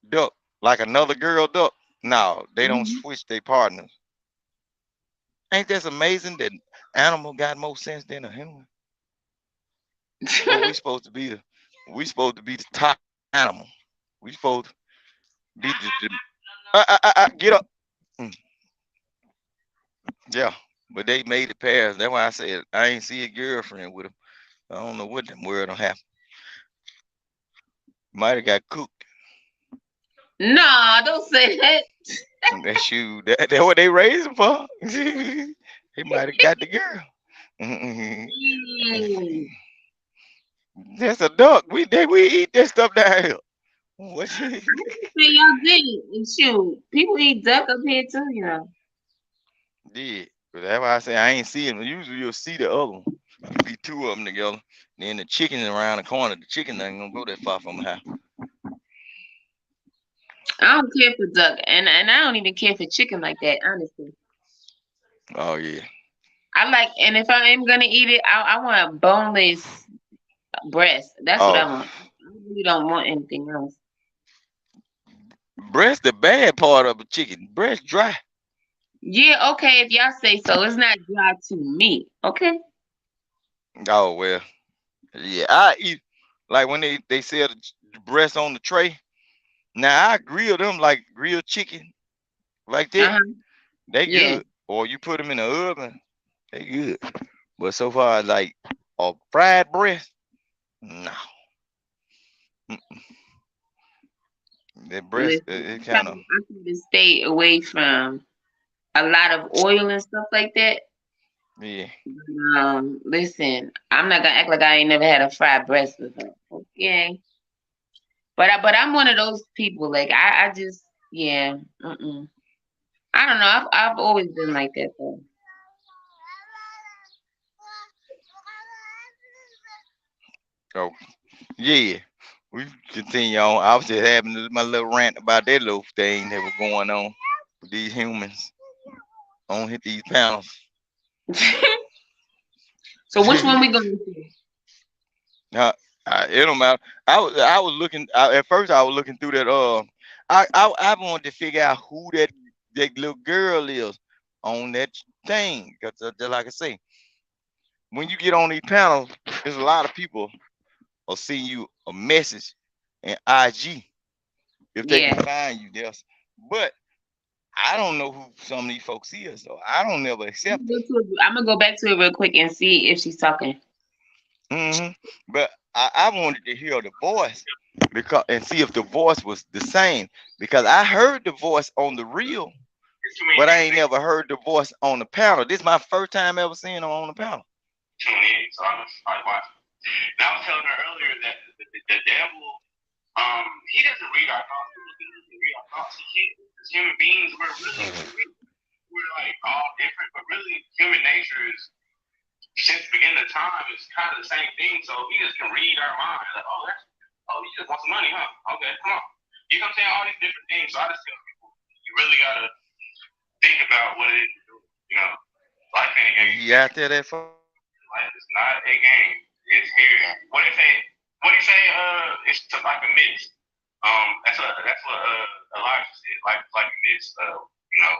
duck, like another girl duck. No, they don't switch their partners. Ain't that amazing that animal got more sense than a human? But we supposed to be the top animal. We supposed to be get up. Mm, yeah, but they made it past. That's why I said I ain't see a girlfriend with him. I don't know what that word don't happen. Might have got cooked. Nah, don't say that. That shoe. That's what they raised him for. He might have got the girl. That's a duck. We eat that stuff down here. What? Say y'all did. Shoot, people eat duck up here too, you know. Yeah, but that's why I say I ain't see him. Usually you'll see the other one. Be 2 of them together. Then the chicken around the corner. The chicken ain't gonna go that far from the house. I don't care for duck, and I don't even care for chicken like that, honestly. Oh yeah. I like, and if I am gonna eat it, I want a boneless breast. That's what I want. I really don't want anything else. Breast the bad part of a chicken. Breast dry. Yeah, okay, if y'all say so. It's not dry to me. Okay. Oh well. Yeah, I eat like when they sell the breast on the tray. Now I grill them like grilled chicken, like that. They good. Or you put them in the oven, they good. But so far like a fried breast, no. That breast, it kind of. I try to stay away from a lot of oil and stuff like that. Yeah. Listen, I'm not gonna act like I ain't never had a fried breast before. Okay. But I'm one of those people. Like I just yeah. I don't know. I've always been like that though. Oh yeah. We continue on. I was just having my little rant about that little thing that was going on with these humans on hit these panels. So which one we going to? It don't matter. I was looking at first. I was looking through that. I wanted to figure out who that little girl is on that thing. Cause just like I say, when you get on these panels, there's a lot of people will send you a message and IG if they can find you there. But I don't know who some of these folks is, so I don't never accept it. I'm gonna go back to it real quick and see if she's talking. But I wanted to hear the voice because and see if the voice was the same because I heard the voice on the reel, but I ain't never heard the voice on the panel. This is my first time ever seeing her on the panel. Tune in, so I was watching. Now I was telling her earlier that the devil, he doesn't read our thoughts. He doesn't read our thoughts. As human beings, we're like all different, but really human nature is since the beginning of time is kind of the same thing. So he just can read our mind. Like, you just want some money, huh? Okay, come on. You know what I'm saying? All these different things. So I just tell people, you really gotta think about what it is. You know, life ain't a game. You out there, that for? Life is not a game. It's here. What do you say? It's like a mist. That's what Elijah said. Life is like a mist.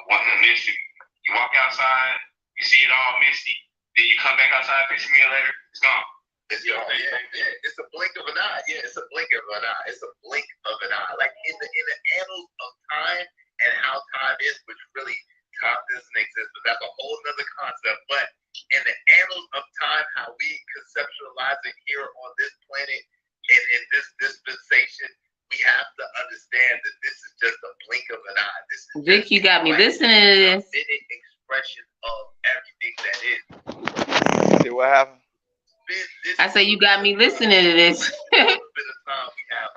Once a mist, you walk outside, you see it all misty. Then you come back outside 15 minutes later, it's gone. It's a blink of an eye. Yeah, it's a blink of an eye. It's a blink of an eye. Like in the annals of time and how time is, which really time doesn't exist, but that's a whole nother concept. But in the annals of time, how we conceptualize it here on this planet and in this dispensation, we have to understand that this is just a blink of an eye. This is Vic, you got me listening to this. Expression of everything that is. See what happened? I say you got me listening to this.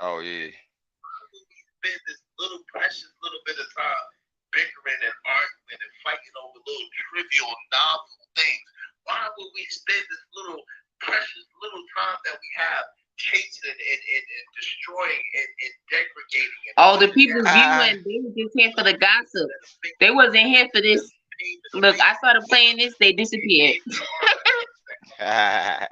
Oh yeah. Spend this little precious little bit of time bickering and arguing and fighting over little trivial novel things. Why would we spend this little precious little time that we have chasing and destroying and degrading? All the people viewing, they were just here for the gossip. They wasn't here for this. Look, I started playing this, they disappeared. I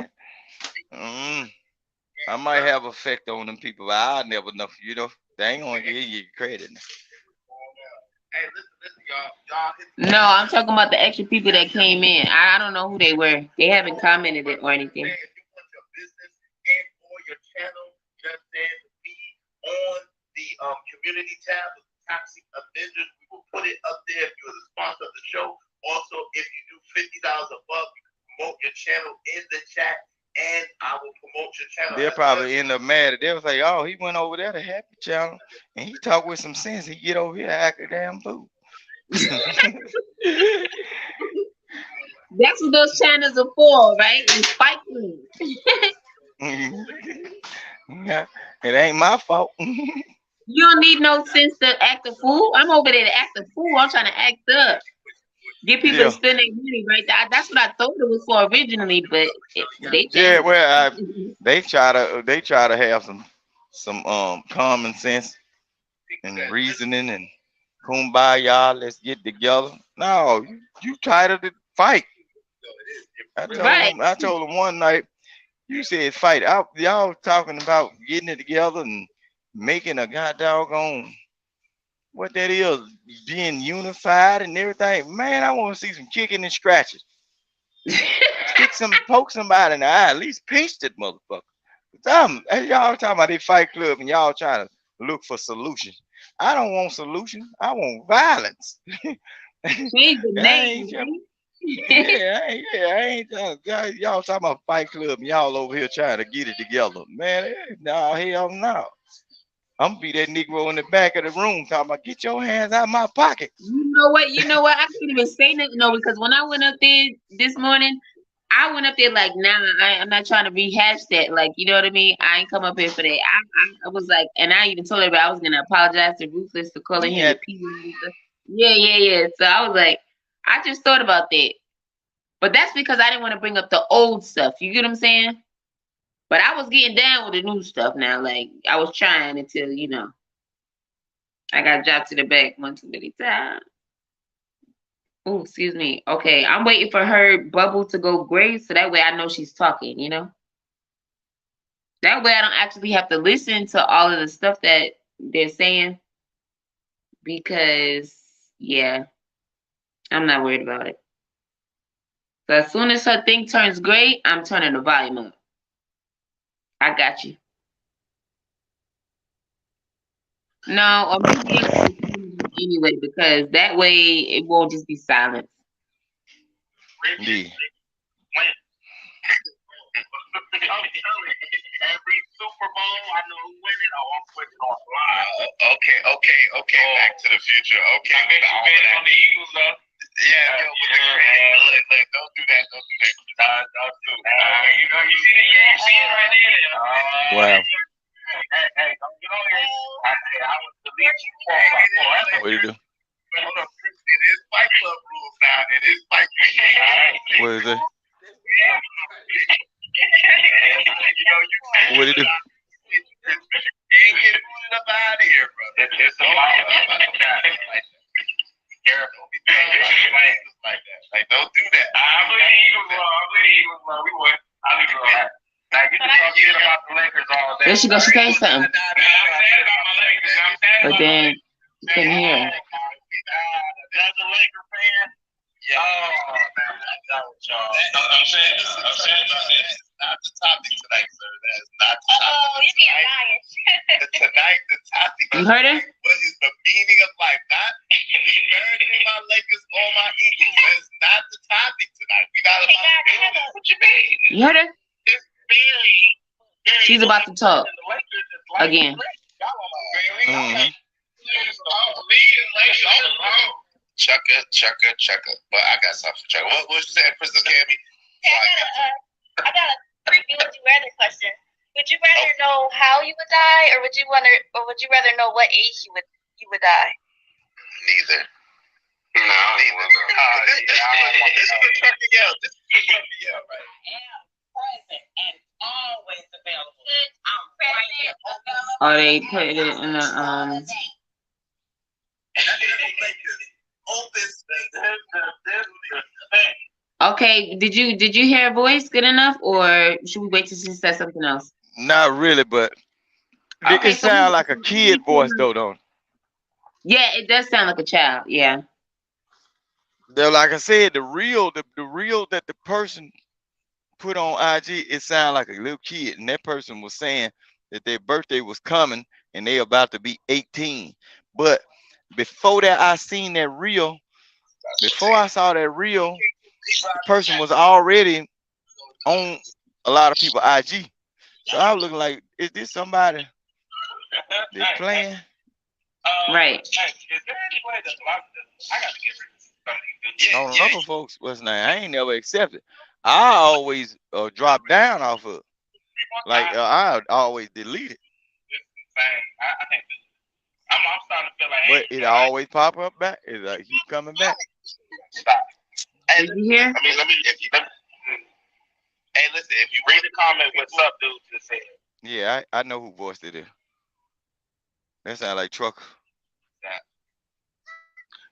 might have effect on them people, but I never know. You know, they ain't gonna give you credit. Hey, listen, y'all. No, I'm talking about the extra people that came in. I don't know who they were. They haven't commented it or anything. If you want your business and or your channel, you understand, to be on the community tab of Toxic Avengers, we will put it up there if you're the sponsor of the show. Also, if you do $50 above, you can promote your channel in the chat, and I will promote your channel. They'll probably end up mad. They'll say, "Oh, he went over there to Happy Channel, and he talk with some sense. He get over here act a damn fool." That's what those channels are for, right? It's fighting. Yeah, it ain't my fault. You don't need no sense to act a fool. I'm over there to act a fool. I'm trying to act up. Get people to spend their money right there. That's what I thought it was for originally, but they try to have some common sense and reasoning and kumbaya. Let's get together. No, you tired to fight. I told him one night. You said fight. Y'all talking about getting it together and making a goddamn what that is, being unified and everything. Man, I want to see some kicking and scratching. Poke somebody in the eye, at least pinch that motherfucker. Y'all talking about they fight club and y'all trying to look for solutions. I don't want solutions. I want violence. Change the name. I ain't y'all talking about fight club and y'all over here trying to get it together. Man, no, hell no. I'm gonna be that Negro in the back of the room talking about get your hands out of my pocket. You know what? I couldn't even say nothing because when I went up there this morning, I went up there like, nah, I'm not trying to rehash that. Like, you know what I mean? I ain't come up here for that. I was like, and I even told everybody I was gonna apologize to Ruthless for calling him a P. Yeah. So I was like, I just thought about that. But that's because I didn't want to bring up the old stuff. You get what I'm saying? But I was getting down with the new stuff now. Like, I was trying until, I got dropped to the back one too many times. Oh, excuse me. Okay, I'm waiting for her bubble to go gray so that way I know she's talking, That way I don't actually have to listen to all of the stuff that they're saying. Because, yeah, I'm not worried about it. So as soon as her thing turns gray, I'm turning the volume up. I got you. No, or maybe anyway, because that way it won't just be silent. Yeah. every Super Bowl, I know who win it. Oh, I'm putting it on live. Okay. Back to the Future. Okay, I bet you bet on the Eagles, though. Yeah, yo, with the crazy. Look, don't do that. Don't do that. Don't do that. You see it right there. Wow. Hey, don't get on here. I was delete you forever. What do you do? Hold up, it is Fight Club rules now. It is Fight Club. What is it? What do you do? Can't get booted up out of here, bro. It's a careful. Like that. Like, don't do that. I believe Eagles won. We won. I leave it alone. Now, you can talk shit about the Lakers all day. There she goes. She saying something. But then you couldn't hear her. That's a Laker fan. Yeah. Oh, man. I'm saying not the topic tonight, sir. That's not the topic. Oh, you being biased. Tonight, the topic. You heard her? What is the meaning of life? Not disparaging my Lakers or my Eagles. That's not the topic tonight. We not about what you mean? You heard her? It's very She's about to talk again. Chucker. But I got something for Chucker. What you saying, Princess Cammy? I got a would you rather question. Would you rather know how you would die, or would you rather know what age you would die? Neither. No, neither. This is a Chucker yell. This is a Chucker yell, right? Present and always available. I'm right here. Or they put it in the Okay, did you hear her voice good enough, or should we wait till she says something else? Not really, but it sounds like a kid voice though, don't it? Yeah, it does sound like a child. Yeah. Though, like I said, the reel that the person put on IG, it sounded like a little kid, and that person was saying that their birthday was coming and they about to be 18. But before that, I seen that reel. Before I saw that reel, the person was already on a lot of people IG. So I was looking like, is this somebody they playing? Right. Is there any way that I got to get rid of On other folks, what's name? I ain't never accepted. I always drop down off of it. Like I always delete it. I think I'm starting to feel like. But it always pop up back. It like keep coming back. Stop. Hey, did you hear? I mean, hey, listen. If you read the comment, what's up, dude? Just say it. Yeah, I know who voiced it is. That sound like Trucker.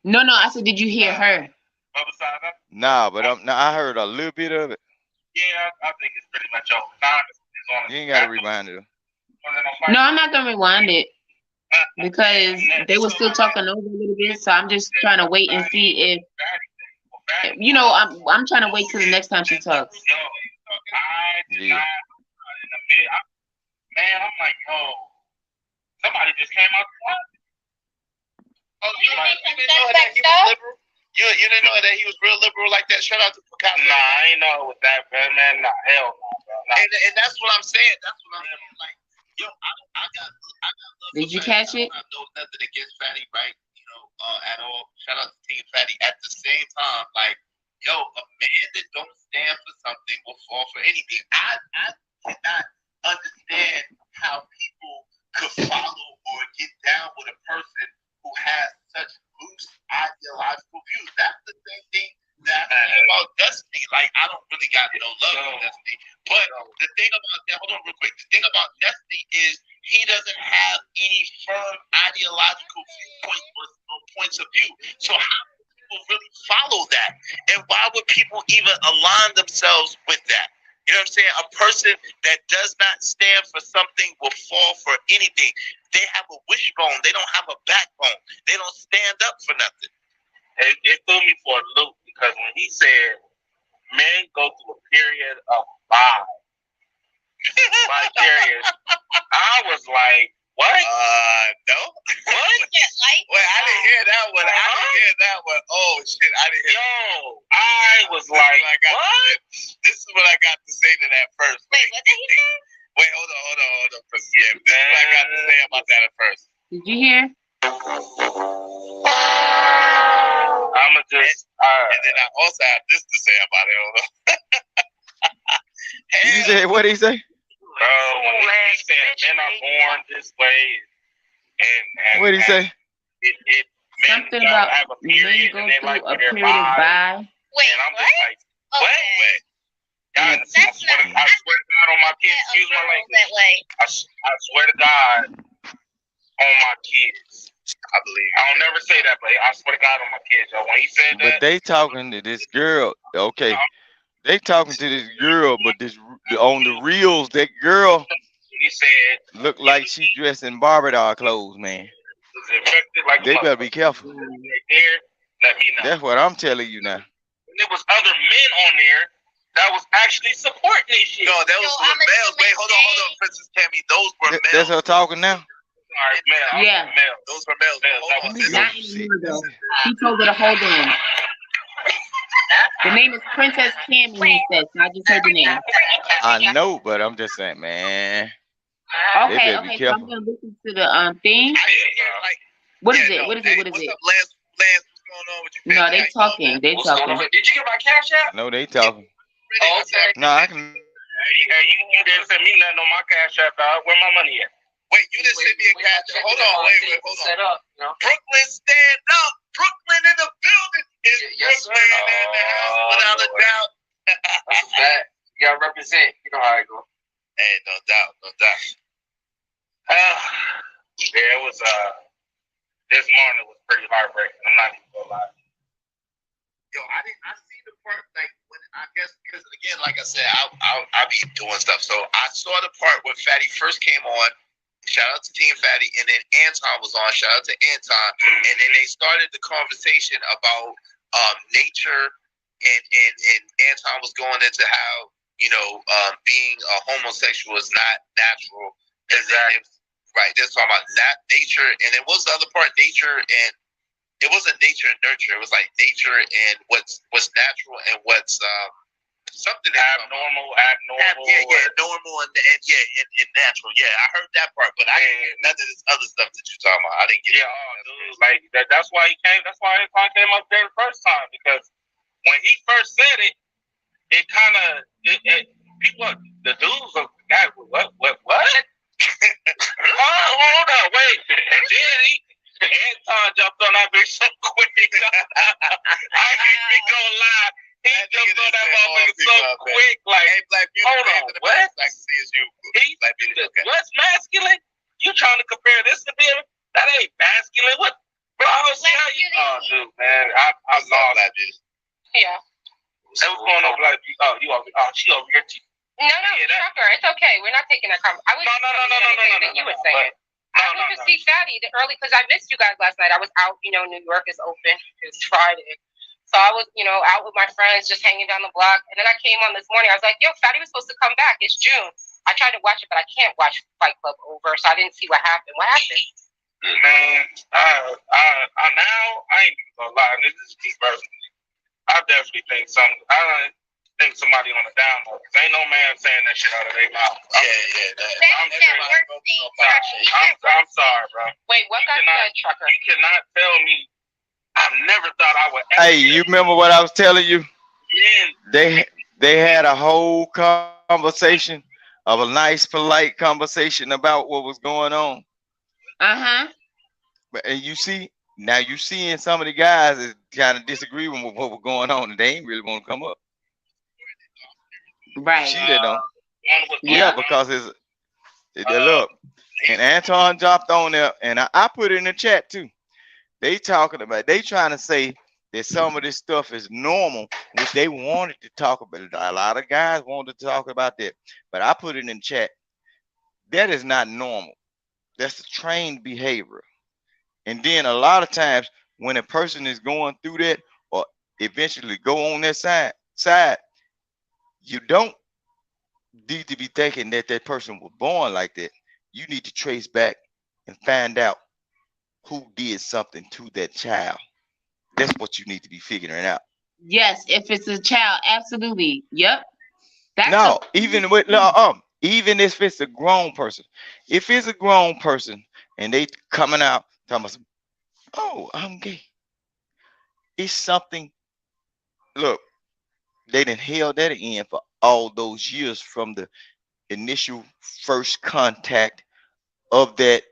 No. I said, did you hear her? Nah, but I heard a little bit of it. Yeah, I think it's pretty much over. You ain't gotta rewind it. No, I'm not gonna rewind it because they were still talking over a little bit. So I'm just trying to wait and see if I'm trying to wait till the next time she talks. Yeah. Man, I'm like, somebody just came out the closet. Oh, you didn't know that he was liberal? You didn't know that he was real liberal like that? Shout out to Picasso. Nah, I ain't know with that, man. Nah, hell no, bro. Nah. And that's what I'm saying. That's what I'm saying. Like, yo, I got love. Did you catch it? I know nothing against Fatty, right? At all. Shout out to Team Fatty. At the same time, like, yo, a man that don't stand for something will fall for anything. I cannot understand how people could follow or get down with a person who has such loose ideological views. That's the same thing that about Destiny. Like, I don't really got no love for Destiny. But the thing about that, hold on real quick. The thing about Destiny is he doesn't have any firm ideological points of view. So how do people really follow that? And why would people even align themselves with that? You know what I'm saying? A person that does not stand for something will fall for anything. They have a wishbone. They don't have a backbone. They don't stand up for nothing. It threw me for a loop because when he said men go through a period of vicarious, I was like, what? No. What? Wait, I didn't hear that one. Oh, shit, I didn't hear that. I was like, what? This is what I got to say to that first. Wait, what did he say? Wait, hold on. Did you hear? I'ma just and then I also have this to say about it. You said what did he say? When he said men are born this way, and What did he say? It Something about have a period men and they go like through a their period of body. bi. Wait, And I'm what? just like, what? God, I swear to God on my kids. Excuse my language. That way. I swear to God on my kids. I believe. I don't never say that, but I swear to God on my kids. Yo, when he said that, But they talking to this girl. Okay, they talking to this girl, but this on the reels, that girl he said look like she dressed in Barbie doll clothes, man. like They better be careful. right there. Let me know. That's what I'm telling you now. And there was other men on there that was actually supporting this shit. No, that was males. Wait, hold on, Princess Tammy. Those were males. That's her talking now. Sorry, male. Yeah. Male. Those were males. That was Not anymore though. He told her to hold on. The name is Princess Tammy, he says. I just heard the name. I know, but I'm just saying, man. They Okay, better be okay, so careful. I'm gonna listen to the thing. What is it? What is it? What is What's it? up, Lance? What's going on with you? No, they talking. They talking. Did you get my cash app? No, they talking. Oh, okay. No, I can. Hey, you didn't send me nothing on my cash app, dog. Where my money at? Wait, you didn't send me a cash app. Hold on, wait, hold on. Set up, you know? Brooklyn, stand up. Brooklyn in the building. Is Yes, sir. Brooklyn in the house without a doubt. That's bad. You gotta represent. You know how it go. Hey, no doubt, no doubt. Yeah, it was this morning was pretty heartbreaking. I'm not even gonna lie. Yo, I see the part like when I guess because again, like I said, I'll be doing stuff. So I saw the part when Fatty first came on. Shout out to Team Fatty, and then Anton was on. Shout out to Anton, and then they started the conversation about nature, and Anton was going into how being a homosexual is not natural. Exactly. Right. They're talking about that nature, and it was the other part, nature, and it wasn't nature and nurture. It was like nature and what's natural and what's something abnormal. Normal and natural. Yeah, I heard that part, but I didn't hear none of this other stuff that you're talking about. I didn't get it. Dude, like that's why he came. That's why Anton came up there the first time, because when he first said it, it kind of people, the dudes are God, what? Hold on, wait, and then Anton jumped on that bitch so quick. I ain't even gonna lie. He jumped on that motherfucker so quick, like, hey, black people, hold on, what? Like to see is you. What's masculine? You trying to compare this to them? That ain't masculine. What? Bro, I don't see how you. Oh, dude, man, I lost that bitch. Yeah. Hey, what's going on, black people? She over here too. No, Trucker, it's okay. We're not taking that conversation. I was No. You were saying. I went to see Fatty early because I missed you guys last night. I was out, New York is open. It's Friday. So I was, out with my friends, just hanging down the block. And then I came on this morning. I was like, yo, Fatty was supposed to come back. It's June. I tried to watch it, but I can't watch Fight Club over. So I didn't see what happened. What happened? Man, I ain't even gonna lie. This is me personally. I definitely think somebody on the down low. Ain't no man saying that shit out of their mouth. I'm sorry, bro. Wait, what guy said, Trucker? You cannot tell me. I never thought I would ever. Hey, you remember what I was telling you? Yeah. They had a whole conversation, of a nice, polite conversation about what was going on. And you see, now you seeing some of the guys that kind of disagree with what was going on, and they ain't really want to come up. Right. See that don't? Yeah, because look, and Anton dropped on there, and I put it in the chat too. They trying to say that some of this stuff is normal, which they wanted to talk about. A lot of guys wanted to talk about that, but I put it in chat. That is not normal. That's a trained behavior. And then a lot of times when a person is going through that or eventually go on that side, you don't need to be thinking that person was born like that. You need to trace back and find out who did something to that child. That's what you need to be figuring out. Yes, if it's a child, absolutely. Yep. Even if it's a grown person. If it's a grown person and they coming out talking about, oh, I'm gay. It's something. Look, they done held that in for all those years from the initial first contact of that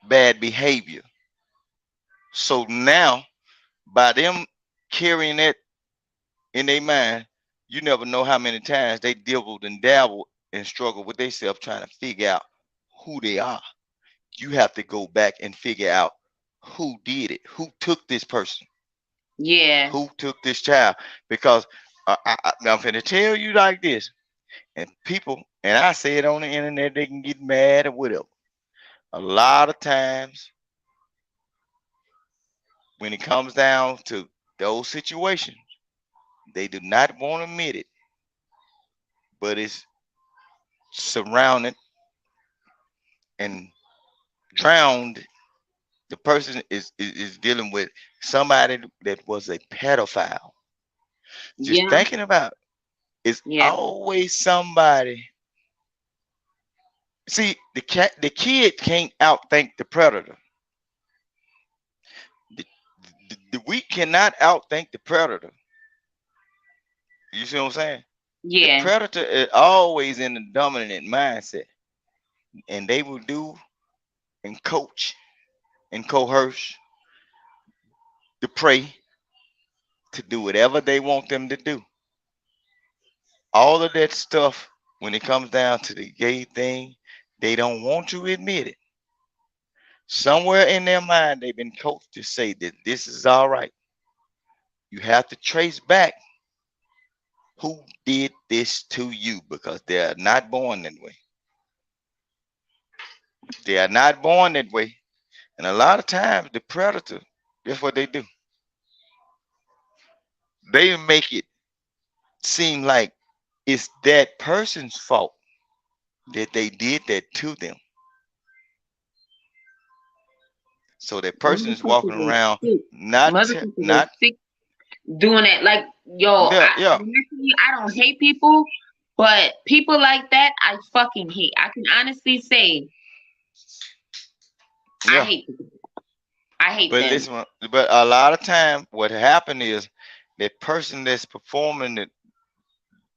bad behavior. So now, by them carrying that in their mind, you never know how many times they dabbled and dabbled and struggled with themselves trying to figure out who they are. You have to go back and figure out who did it, who took this person, Yeah. who took this child. Because I'm finna tell you like this, and people, and I say it on the internet, they can get mad or whatever. A lot of times, when it comes down to those situations, they do not want to admit it, but it's surrounded and drowned. The person is dealing with somebody that was a pedophile. Just Yeah. thinking about it's Yeah. always somebody. See, the kid can't outthink the predator. We cannot outthink the predator. You see what I'm saying? The Yeah. predator is always in the dominant mindset, and they will do and coach and coerce the prey to do whatever they want them to do. All of that stuff, when it comes down to the gay thing, they don't want to admit it. Somewhere in their mind, they've been coached to say that this is all right. You have to trace back who did this to you because they are not born that way. They are not born that way. And a lot of times, the predator, that's what they do. They make it seem like it's that person's fault that they did that to them. So that person is walking Motherfuckers are around sick. not Motherfuckers are not sick doing that. Like, yo, yeah, yeah, I don't hate people, but people like that, I fucking hate. I can honestly say, I yeah. hate people. I hate But them. listen, but a lot of time what happened is that person that's performing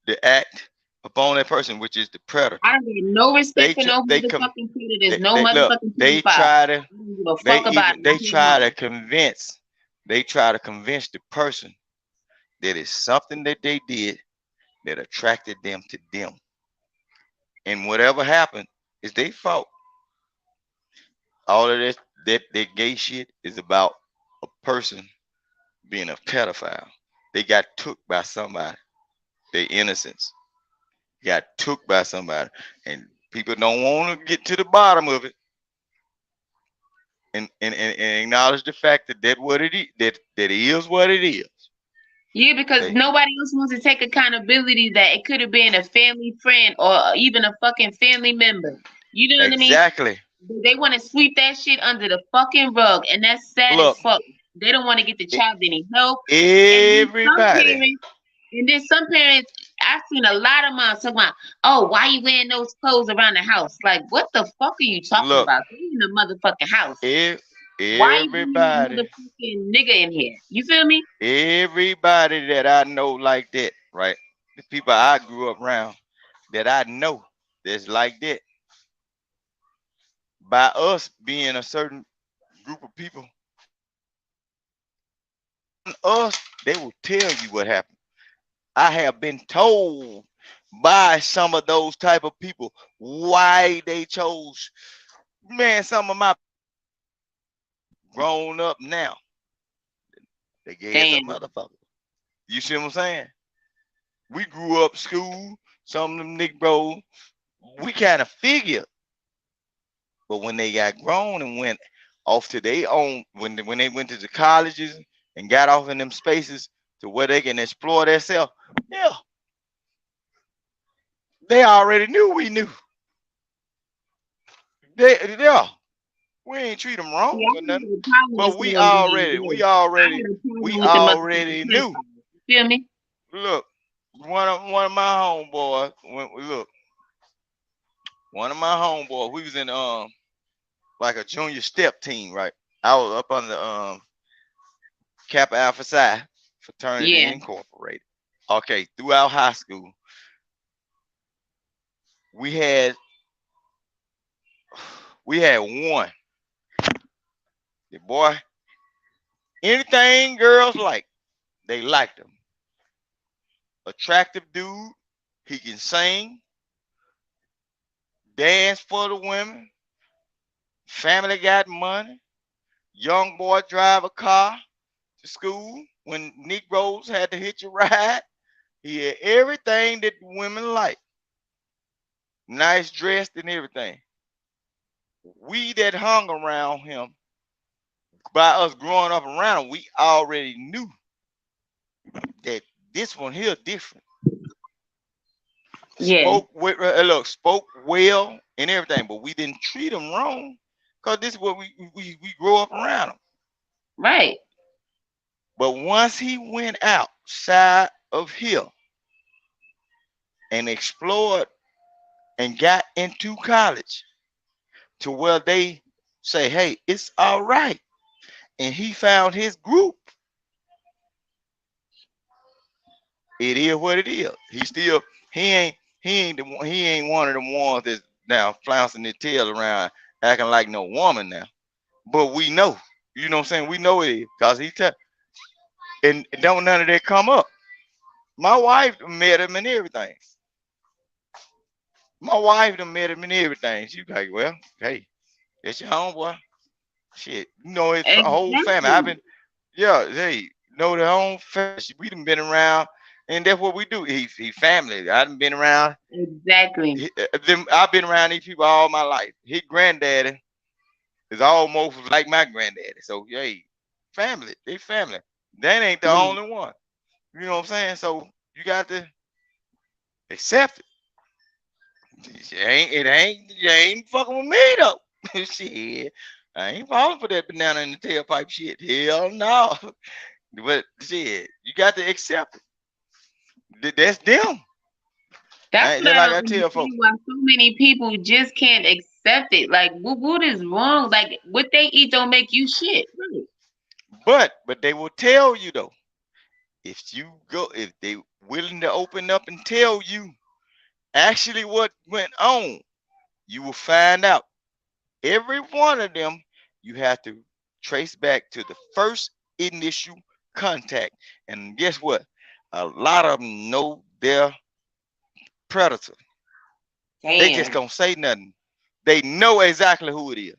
the act upon that person, which is the predator, I don't give no respect they for no they come motherfucking predators, no they look, motherfucking they pedophile. try I to don't give a fuck about it. they I hate try to mine. convince the person that it's something that they did that attracted them to them. And whatever happened is their fault. All of this that gay shit is about a person being a pedophile. They got took by somebody. Their innocence got took by somebody. And people don't want to get to the bottom of it and acknowledge the fact that that what it is, that it is what it is. Yeah, because They nobody else wants to take accountability that it could have been a family friend or even a fucking family member. You know what I mean? exactly. They want to sweep that shit under the fucking rug, and that's sad as Look, fuck. They don't want to get the child any help. everybody. And then some parents, I've seen a lot of moms talking about, oh, why you wearing those clothes around the house? Like, what the fuck are you talking Look, about? They in the motherfucking house. Why you bringing a everybody. motherfucking nigga in here? You feel me? Everybody that I know like that, right? The people I grew up around that I know that's like that. By us being a certain group of people, us, they will tell you what happened. I have been told by some of those type of people why they chose, man, some of my grown up now. They gay as a Damn. motherfucker. You see what I'm saying? We grew up school, some of them nigg bros, we kind of figured. But when they got grown and went off to their own, when they went to the colleges and got off in them spaces to where they can explore themselves, yeah, they already knew we knew. Yeah, we ain't treat them wrong See, I or don't have nothing, a problem with but we someone being already, gay. we I already, had a we problem with the motherfucking already knew. pedophile. You feel me? Look, one of my homeboys, look, one of my homeboys, we was in like a junior step team, right? I was up on the Kappa Alpha Psi Fraternity Yeah. Incorporated. Okay, throughout high school, we had one. The boy, anything girls like, they liked him. Attractive dude. He can sing, dance for the women. Family got money. Young boy drive a car to school when Negroes had to hitch a ride. He had everything that the women like. Nice dressed and everything. We that hung around him, by us growing up around him, we already knew that this one here different. Yeah. Spoke well and everything, but we didn't treat him wrong because this is what we grew up around him. Right. But once he went outside of here and explored and got into college to where they say, hey, it's all right. And he found his group. It is what it is. He ain't one of them ones that's now flouncing their tail around acting like no woman now. But we know, you know what I'm saying? We know it is because and don't none of that come up. My wife met him and everything. My wife done met him and everything. She like, well, hey, it's your homeboy. Shit, you know his whole family. Hey, know the whole family. We done been around, and that's what we do. He family. I done been around. Exactly. I've been around these people all my life. His granddaddy is almost like my granddaddy. So, hey, family. They family. That ain't the only one. You know what I'm saying? So you got to accept it. You ain't fucking with me though. Shit. I ain't falling for that banana in the tailpipe shit. Hell no. But shit, you got to accept it. That's them. That's what I don't understand why so many people just can't accept it. Like, what is wrong? Like, what they eat don't make you shit. Really. But they will tell you though. If they willing to open up and tell you actually what went on, you will find out. Every one of them, you have to trace back to the first initial contact. And guess what? A lot of them know their predator. Damn. They just don't say nothing. They know exactly who it is.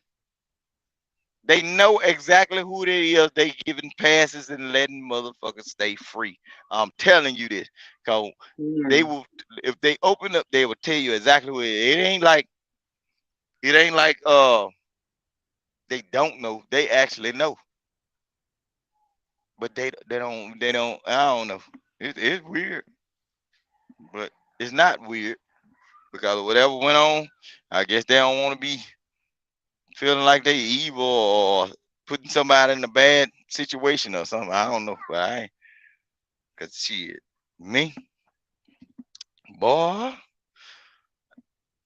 They know exactly who it is. They giving passes and letting motherfuckers stay free. I'm telling you this. Cause they will, if they open up, they will tell you exactly who it is. It ain't like they don't know. They actually know. But they don't, I don't know. It's weird. But it's not weird. Because whatever went on, I guess they don't want to be feeling like they evil or putting somebody in a bad situation or something. I don't know. But I ain't. Cause shit, me, boy,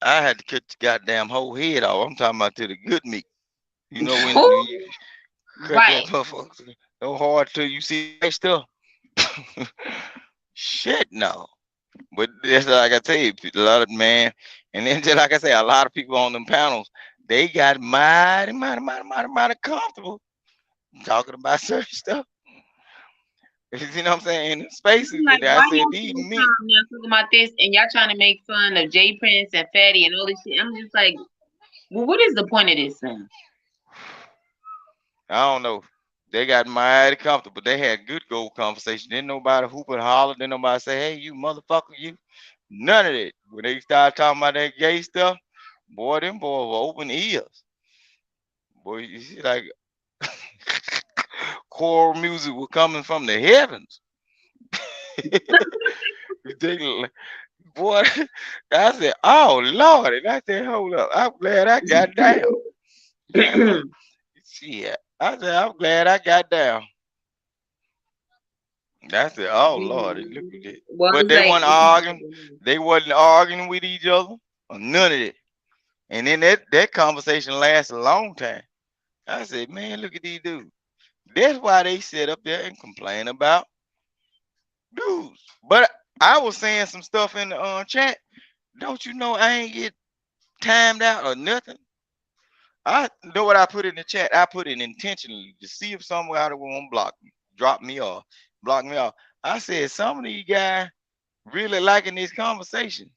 I had to cut the goddamn whole head off. I'm talking about to the good meat. You know when you cut that motherfucker so hard till you see that stuff. Shit, no. But that's like I tell you, a lot of man, and then just like I say, a lot of people on them panels, they got mighty comfortable talking about certain stuff. You know what I'm saying? In spaces like, that I said these men talking about this, and y'all trying to make fun of J Prince and Fatty and all this shit. I'm just like, well, what is the point of this thing? I don't know. They got mighty comfortable. They had good gold conversation. Didn't nobody hoop and holler. Didn't nobody say, hey, you motherfucker, you. None of that. When they started talking about that gay stuff, boy, them boys were open ears. Boy, you see, like choral music was coming from the heavens. Boy, I said, oh Lord, and I said, hold up, I'm glad I got down. Shit, I said, I'm glad I got down. I said, oh Lord, look at it. But they weren't arguing. They wasn't arguing with each other or none of it. And then that conversation lasts a long time. I said, man, look at these dudes. That's why they sit up there and complain about dudes. But I was saying some stuff in the chat. Don't you know I ain't get timed out or nothing? I know what I put in the chat. I put it intentionally to see if somebody won't block me, drop me off, block me off. I said some of these guys really liking this conversation.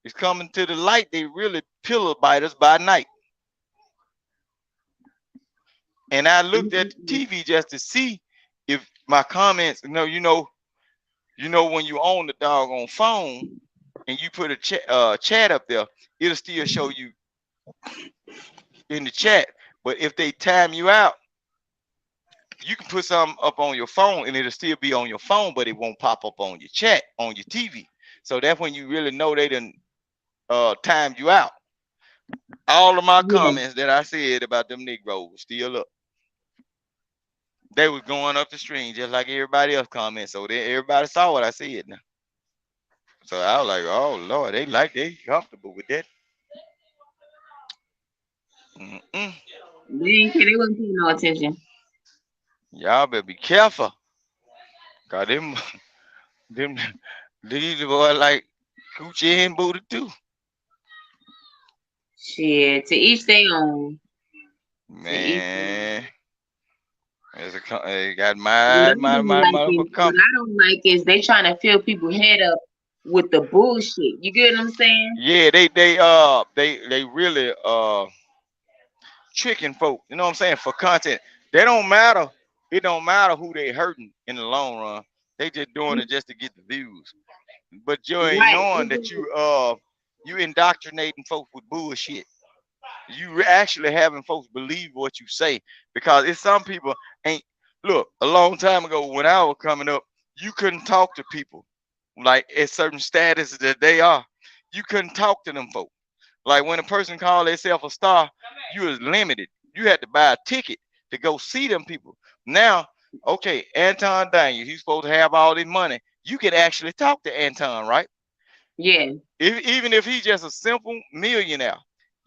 It's coming to the light. They really pillow biters by night. And I looked at the TV just to see if my comments, you know when you own the doggone phone and you put a chat up there, it'll still show you in the chat. But if they time you out, you can put something up on your phone and it'll still be on your phone, but it won't pop up on your chat on your TV. So that's when you really know they done timed you out. All of my comments that I said about them Negroes still up. They was going up the stream just like everybody else comments. So then everybody saw what I said now. So I was like, oh Lord, they comfortable with that. They wasn't paying no attention. Y'all better be careful. Cause these boys like Coochie and Buddha too. Shit, to each their own. Man. They got What I motherfucker coming. don't like is they trying to fill people's head up with the bullshit. You get what I'm saying? Yeah, they really tricking folk. You know what I'm saying? For content. They don't matter. It don't matter who they hurting in the long run. They just doing it just to get the views. But you ain't knowing that you indoctrinating folks with bullshit. You actually having folks believe what you say because it's some people ain't. Look, a long time ago when I was coming up, you couldn't talk to people like at certain status that they are. You couldn't talk to them folks. Like when a person called themselves a star, you was limited. You had to buy a ticket to go see them people. Now, okay, Anton Daniel, he's supposed to have all this money. You can actually talk to Anton, right? Yeah. Even if he's just a simple millionaire,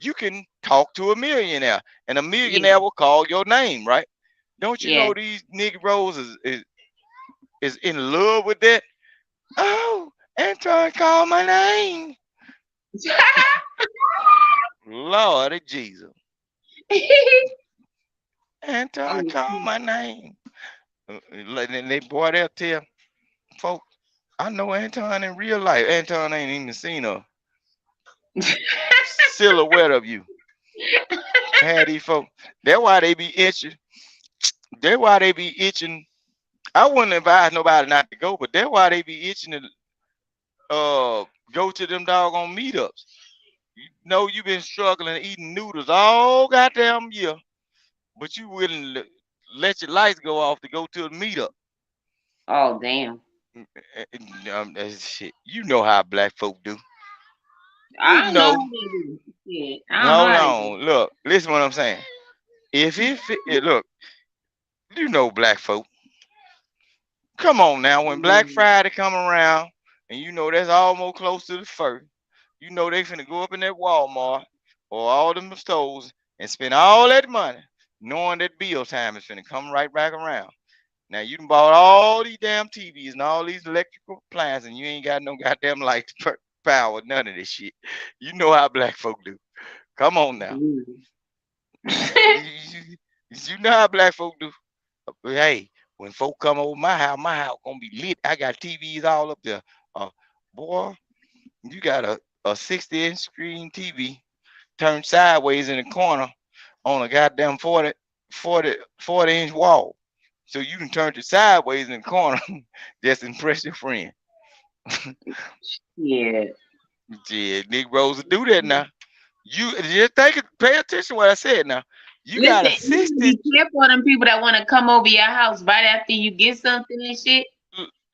you can talk to a millionaire, and a millionaire will call your name, right? Don't you know these Negroes is in love with that? Oh, Anton called my name. Lord Jesus. Anton called my name. And they boy, they'll tell folks, I know Anton in real life. Anton ain't even seen a silhouette of you. Had these folks. That's why they be itching. That's why they be itching. I wouldn't advise nobody not to go, but that's why they be itching to go to them doggone meetups. You know you been struggling eating noodles all goddamn year, but you willing to let your lights go off to go to a meetup. Oh damn. Shit. You know how black folk do. I know. Shit. Hold on. Look, listen what I'm saying. If look, you know black folk. Come on now, when Black Friday come around, and you know that's almost close to the first, you know they finna go up in that Walmart or all them stores and spend all that money, knowing that bill time is finna come right back around. Now you done bought all these damn TVs and all these electrical appliances, and you ain't got no goddamn light power, none of this shit. You know how black folk do. Come on now. You know how black folk do. Hey, when folk come over my house gonna be lit. I got TVs all up there. Boy, you got a 60-inch screen TV turned sideways in the corner on a goddamn 40-inch wall. So you can turn it sideways in the corner, just impress your friend. Yeah. Yeah, Negroes will do that now. You just pay attention to what I said now. You got a 60. Be careful of them people that want to come over your house right after you get something and shit.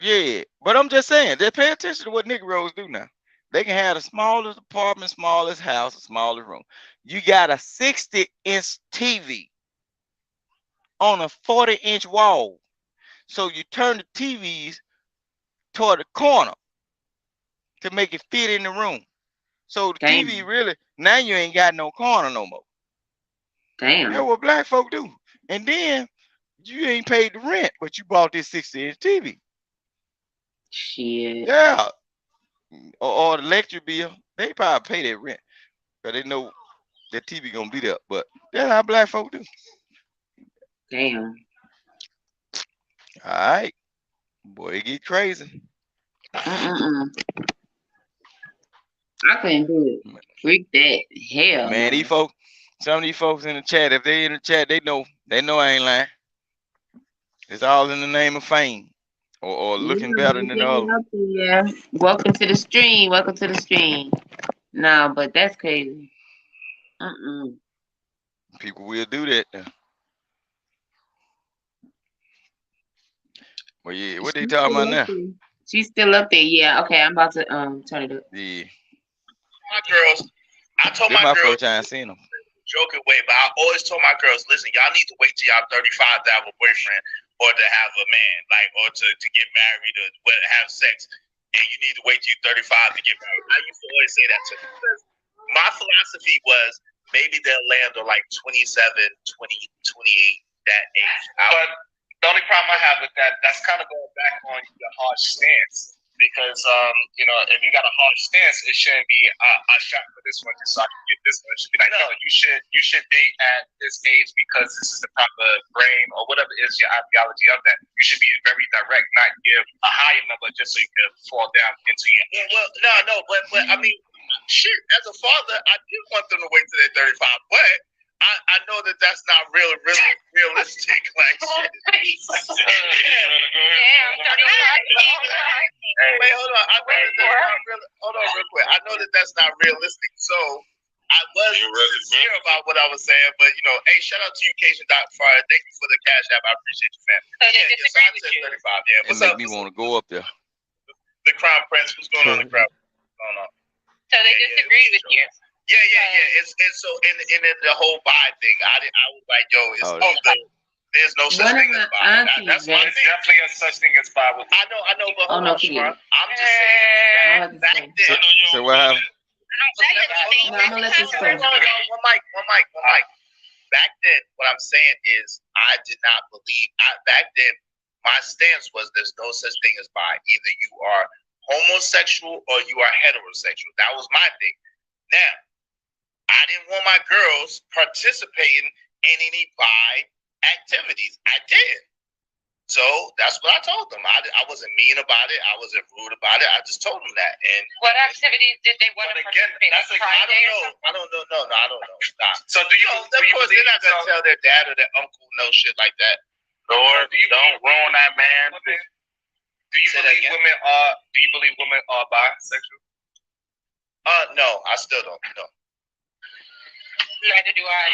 Yeah, but I'm just saying, just pay attention to what Negroes do now. They can have the smallest apartment, smallest house, smallest room. You got a 60-inch TV on a 40-inch wall. So you turn the TVs toward the corner to make it fit in the room. So the Damn. TV really, now you ain't got no corner no more. Damn. That's what black folk do. And then you ain't paid the rent, but you bought this 60-inch TV. Shit. Yeah. Or the electric bill, they probably pay that rent. Because they know that TV gonna be there. But that's how black folk do. Damn. All right. Boy, it get crazy. I couldn't do it. Freak that. Hell Man, no. these folks, some of these folks in the chat, if they in the chat, they know I ain't lying. It's all in the name of fame. Or looking better than the other. Yeah. Welcome to the stream. Welcome to the stream. No, but that's crazy. People will do that now. Well, yeah, what they talking about now? She's still up there. Yeah. Okay, I'm about to turn it up. Yeah. My girls, I told This my my girls, first time seeing them. joking way, but I always told my girls, listen, y'all need to wait till y'all 35 to have a boyfriend or to have a man, like, or to get married or have sex. And you need to wait till you're 35 to get married. I used to always say that to them because my philosophy was maybe they'll land on like 27, 20, 28, that age. But the only problem I have with that's kind of going back on your hard stance. Because if you got a hard stance, it shouldn't be I shot for this one just so I can get this one. It should be like, no, you should date at this age because this is the proper brain or whatever is your ideology of that. You should be very direct, not give a higher number just so you can fall down into your. Yeah, well, but I mean, shit. As a father, I do want them to wait till they're 35, but I know that that's not really realistic. Like shit. Wait, hold on. Hold on real quick. I know that that's not realistic. So I was sincere about what I was saying, but hey, shout out to you, Cajun Doc Fire. Thank you for the cash app. I appreciate you, fam. So they disagree with you. 35. Yeah. It make me want to go up there. The Crown Prince. What's going on, the Crown? What's going on? So they disagree with you. Yeah. It's so in the whole vibe thing. I was like, yo, there's no such thing as vibe. That's my thing. Definitely a such thing as vibe. I know, but hold on, I'm just saying. Back then. So what happened? One mic. Back then, what I'm saying is, I did not believe. Back then, my stance was there's no such thing as bi. Either you are homosexual or you are heterosexual. That was my thing. Now, I didn't want my girls participating in any bi activities. I did. So that's what I told them. I wasn't mean about it. I wasn't rude about it. I just told them that. And what activities did they want to participate in? I don't know. No, I don't know. Nah. So do you? Of course, they're not gonna tell their dad or their uncle no shit like that. Or don't ruin that man. Do you believe women are bisexual? No, I still don't. No. Neither do I.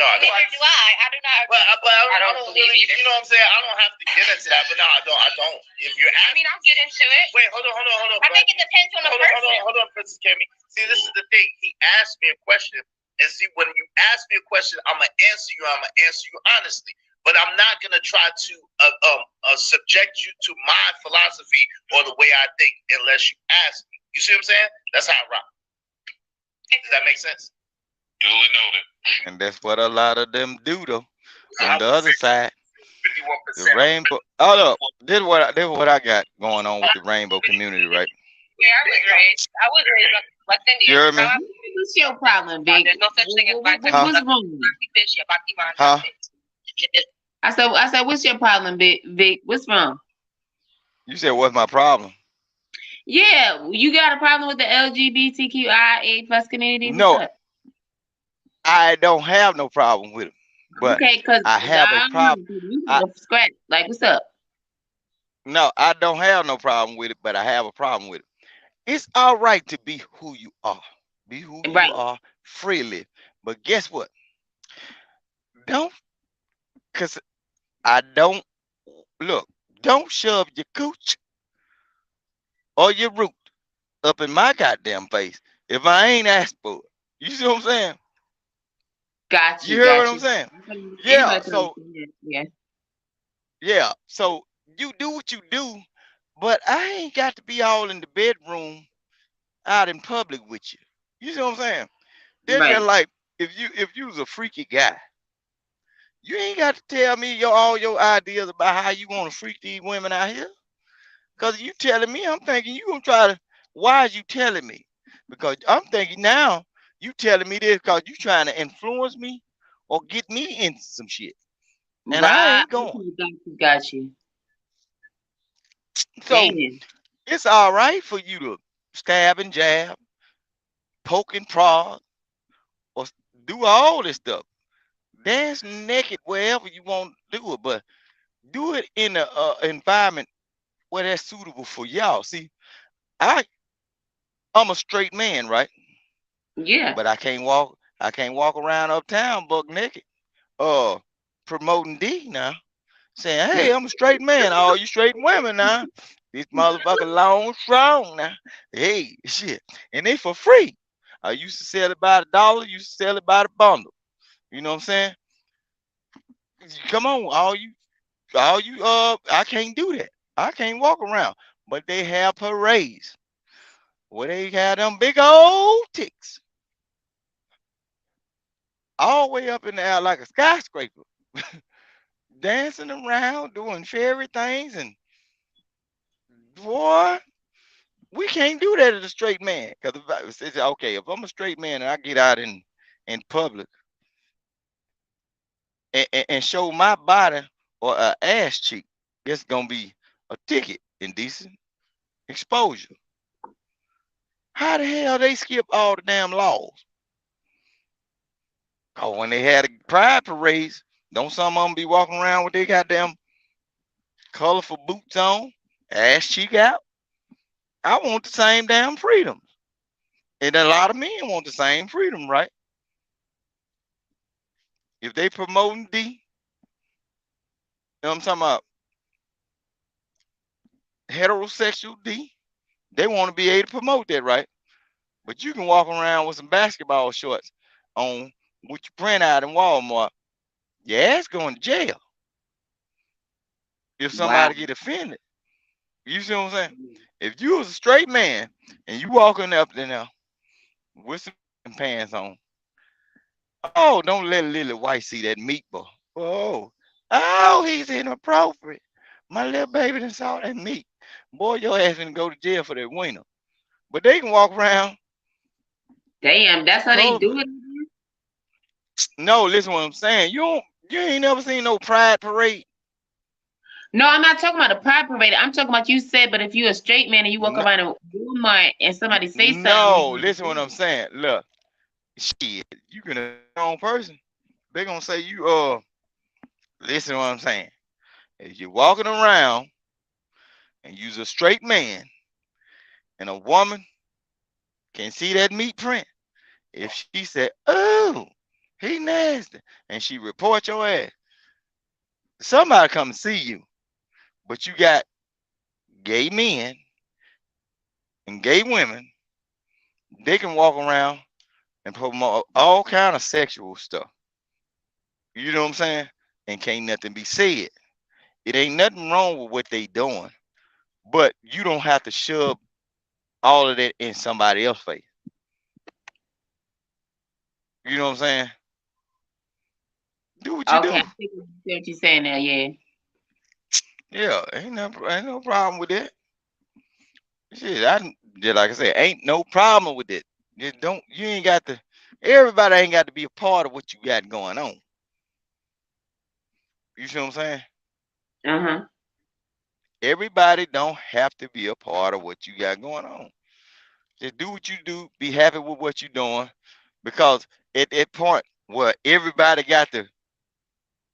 No, I don't. Neither do I. I do not. But I don't believe really, either. You know what I'm saying? I don't have to get into that, but no, I don't. If you're asking, I'll get into it. Wait, hold on. I think it depends on the person. Hold on, Princess Cammy. See, this is the thing. He asked me a question, and see, when you ask me a question, I'm gonna answer you honestly. But I'm not gonna try to subject you to my philosophy or the way I think unless you ask me. You see what I'm saying? That's how I rock. Does that make sense? Duly noted. And that's what a lot of them do, though. On the other side, the rainbow. Oh, look, this is what I got going on with the rainbow community, right? Yeah, I was raised West Indian. You heard me? What's your problem, Big? There's no such thing as What's wrong? Huh? I said, what's your problem, Vic? What's wrong? You said, what's my problem? Yeah, you got a problem with the LGBTQIA plus community? No, I don't have no problem with it. But okay, because I have a problem. Scratch, like, what's up? No, I don't have no problem with it, but I have a problem with it. It's all right to be who you are. Be who you are freely. But guess what? Because I don't shove your cooch or your root up in my goddamn face if I ain't asked for it. You see what I'm saying? Got you. You hear what I'm saying? Yeah. So yeah. So you do what you do, but I ain't got to be all in the bedroom out in public with you. You see what I'm saying? They're Right. just like if you was a freaky guy, you ain't got to tell me all your ideas about how you want to freak these women out here. Cause you telling me, I'm thinking you gonna try to. Why is you telling me? Because I'm thinking now you telling me this because you trying to influence me or get me into some shit, and I Right. ain't going. Got you. So Damn. it's all right for you to stab and jab, poke and prod, or do all this stuff. Dance naked wherever you want to do it, but do it in a environment where that's suitable for y'all. See, I I'm a straight man, right? Yeah. But I can't walk around uptown buck naked. Uh Promoting D now. Saying, hey, I'm a straight man. All you straight women now. This motherfucker long strong now. Hey, shit. And they for free. I used to sell it by the dollar, used to sell it by the bundle. You know what I'm saying? Come on, all you I can't do that. I can't walk around. But they have parades where they have them big old ticks all the way up in the air like a skyscraper, dancing around, doing fairy things, and boy, we can't do that as a straight man. Because okay, if I'm a straight man and I get out in public and show my body or a ass cheek, it's gonna be a ticket, indecent exposure. How the hell they skip all the damn laws? Oh, when they had the pride parades, don't some of them be walking around with their goddamn colorful boots on, ass cheek out? I want the same damn freedoms. And a lot of men want the same freedom, right? If they promoting D, you know what I'm talking about, heterosexual D, they want to be able to promote that, right? But you can walk around with some basketball shorts on what you print out in Walmart. Your ass going to jail if Wow. somebody get offended. You see what I'm saying? If you was a straight man and you walking up there with some pants on, oh, don't let little white see that meatball. Oh, he's inappropriate. My little baby done saw that meat. Boy, your ass gonna go to jail for that winter. But they can walk around. Damn, that's how they do it. No, listen what I'm saying. You ain't never seen no pride parade. No, I'm not talking about the pride parade. I'm talking about you said, but if you're a straight man and you walk around in Walmart and somebody say something. No, listen what I'm saying. Look, shit, you can a wrong person. They gonna say you listen to what I'm saying. If you're walking around and you's a straight man and a woman can see that meat print, if she said, oh, he nasty, and she report your ass, somebody come see you. But you got gay men and gay women, they can walk around and promote all kind of sexual stuff. You know what I'm saying? And can't nothing be said. It ain't nothing wrong with what they doing, but you don't have to shove all of that in somebody else's face. You know what I'm saying? Do what you do. Okay, I see what you're saying now, yeah. Yeah, ain't no problem with that. Shit, like I said, ain't no problem with it. You ain't got to. Everybody ain't got to be a part of what you got going on. You see what I'm saying? Uh-huh. Everybody don't have to be a part of what you got going on. Just do what you do. Be happy with what you're doing, because at that point where everybody got to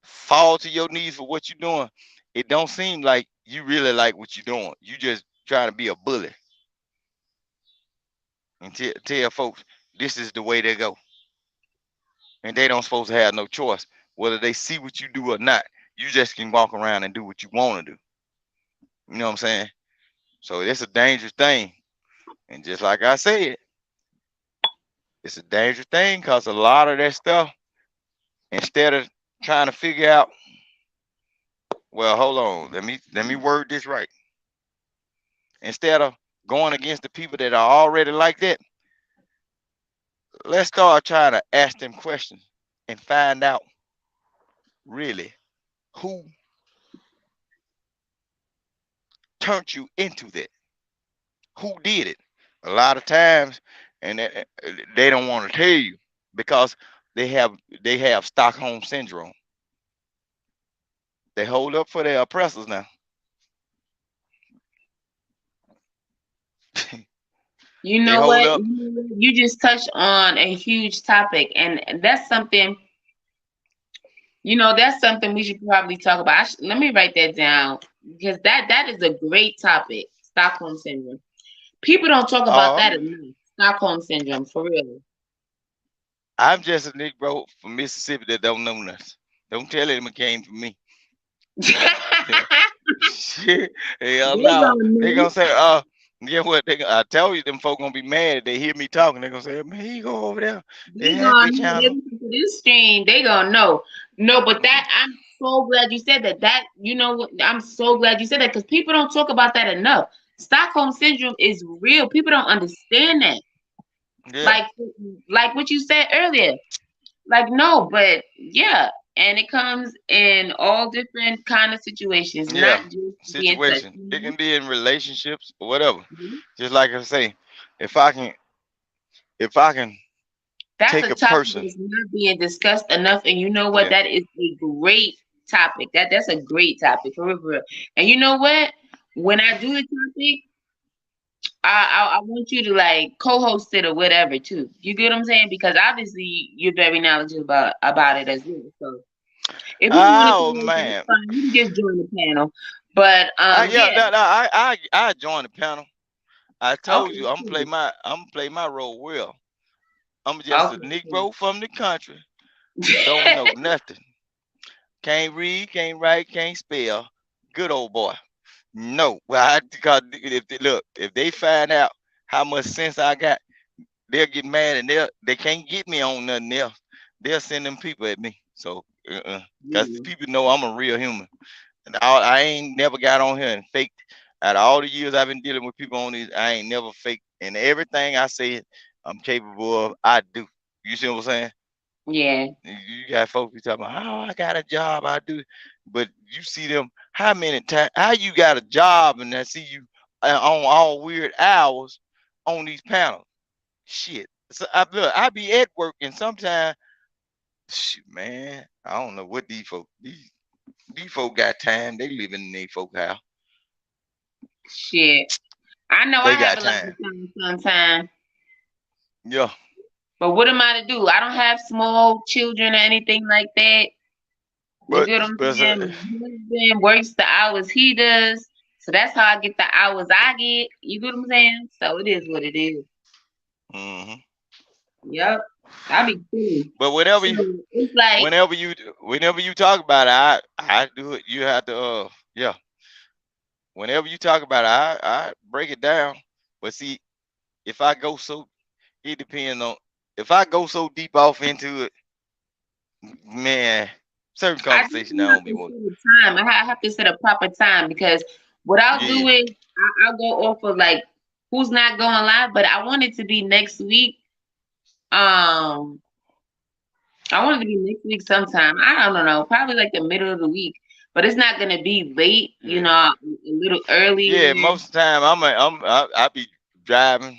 fall to your knees for what you're doing, it don't seem like you really like what you're doing. You just trying to be a bully and tell folks this is the way they go, and they don't supposed to have no choice whether they see what you do or not. You just can walk around and do what you want to do. You know what I'm saying? So it's a dangerous thing, and just like I said, it's a dangerous thing because a lot of that stuff, instead of trying to figure out, well, hold on, let me word this right. Instead of going against the people that are already like that, let's start trying to ask them questions and find out really who turned you into that. Who did it? A lot of times, and they don't want to tell you because they have they have Stockholm syndrome. They hold up for their oppressors now. You They know hold what? up. You just touched on a huge topic, and that's something. That's something we should probably talk about. Let me write that down because that is a great topic. Stockholm syndrome. People don't talk about that Um, enough. Stockholm syndrome, for real. I'm just a Negro from Mississippi that don't know nothing. Don't tell him it came from me. Shit, hell They no. gonna They know. gonna say, yeah, what? I tell you, them folk gonna be mad if they hear me talking. They gonna say, man, you go over there. They They happy gonna know. They channel. listen to this stream. They gonna know. No, but I'm so glad you said that. I'm so glad you said that because people don't talk about that enough. Stockholm syndrome is real. People don't understand that. Yeah, Like, like what you said earlier. Like, no, but yeah, and it comes in all different kind of situations, yeah. not just being touched. Situation. It can be in relationships or whatever. Mhm. Just like I say, if I can, if I can That's take a a topic person, that's not being discussed enough, and you know what? yeah, That is a great topic. That's a great topic for real, for real. And you know what? When I do the topic, I want you to like co-host it or whatever too. You get what I'm saying? Because obviously you're very knowledgeable about it as well. So if you don't want to oh co-host it, man, that's fine. You can just join the panel. But yeah, yeah. no, I joined the panel. I told Okay, you cool. I'm gonna play my role well. I'm just a Okay, cool. Negro from the country. Don't know nothing. Can't read, can't write, can't spell. Good old boy. No, well, because if they find out how much sense I got, they'll get mad and they can't get me on nothing else. They'll send them people at me. So, because Yeah. people know I'm a real human. And I ain't never got on here and faked. Out of all the years I've been dealing with people on these, I ain't never faked. And everything I say I'm capable of, I do. You see what I'm saying? Yeah. You got folks be talking about, oh, I got a job, I do. But you see them, how many times, how you got a job and I see you on all weird hours on these panels? Shit. So I be at work and sometimes, shit, man, I don't know what these folk got time. They living in their folk house. Shit. I know I They have got a lot time. of time sometimes. Yeah. But what am I to do? I don't have small children or anything like that. You But get what I'm but saying? My husband works the hours he does. So that's how I get the hours I get. You get what I'm saying? So it is what it is. hmm Yep. I be cool. but So it's like whenever you talk about it, I do it. You have to yeah. Whenever you talk about it, I break it down. But see, if I go so it depends on if I go so deep off into it, man, certain I just conversation I have don't be to want. set a time. I have to set a proper time because what I'll Yeah. do is I'll go off of like who's not going live, but I want it to be next week. Um, I want it to be next week sometime. I don't know, probably like the middle of the week, but it's not gonna be late. Yeah. A little Yeah, earlier. most of the time I be driving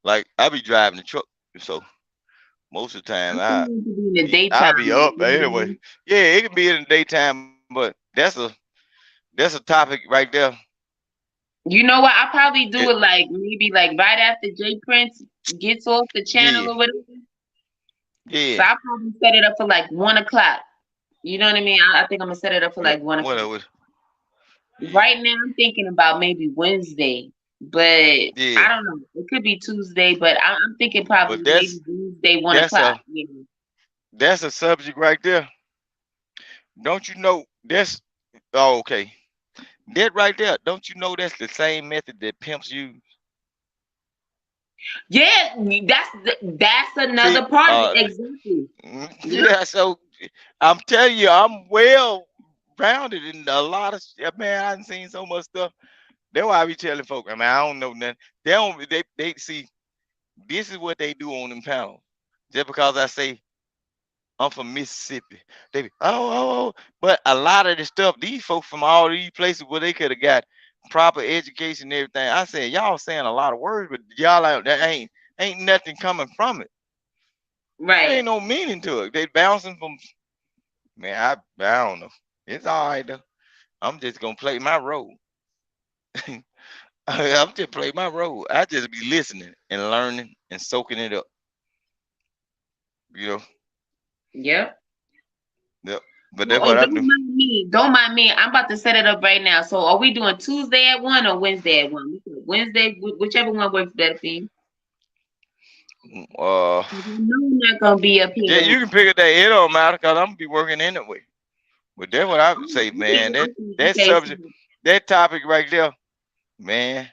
like I be driving the truck. So most of the I time want it to be in the I daytime. be up anyway. Yeah, it can be in the daytime, but that's a topic right there. You know what? I'll probably It, do it like maybe like right after Jay Prince gets off the yeah, channel or whatever. So yeah. I'll probably set it up for like 1 o'clock. You know what I mean? I think I'm gonna set it up for like 1 o'clock. Whatever. Yeah, Right now, I'm thinking about maybe Wednesday, but I yeah. don't know. It could be Tuesday, but I'm thinking But probably maybe Wednesday, one that's o'clock. a Yeah. that's a subject right there. Don't you know that's oh, okay. That right there, don't you know that's the same method that pimps use? Yeah, that's See, another part of it. Exactly. Yep. yeah, so I'm telling you, I'm well rounded in a lot of shit. Man, I done seen so much stuff. That's why I be telling folks, I mean, I don't know nothing. They don't they see this is what they do on them panels. Just because I say I'm from Mississippi, they be, oh. But a lot of the stuff, these folks from all these places where they could have got proper education and everything. I said, y'all saying a lot of words, but y'all out there ain't nothing coming from it. Right. There ain't no meaning to it. They bouncing from, man, I don't know. It's all right though. I'm just gonna play my role. I'm just play my role. I just be listening and learning and soaking it up. You know. Yep. Yep. But that's what I do. Don't mind me. I'm about to set it up right now. So are we doing Tuesday at 1 or Wednesday at 1? Wednesday, whichever one works better for you. I'm not gonna be up here. Yeah, you can pick a day. It don't matter because I'm gonna be working anyway. But that's what I would say, man. That subject, that topic right there, man.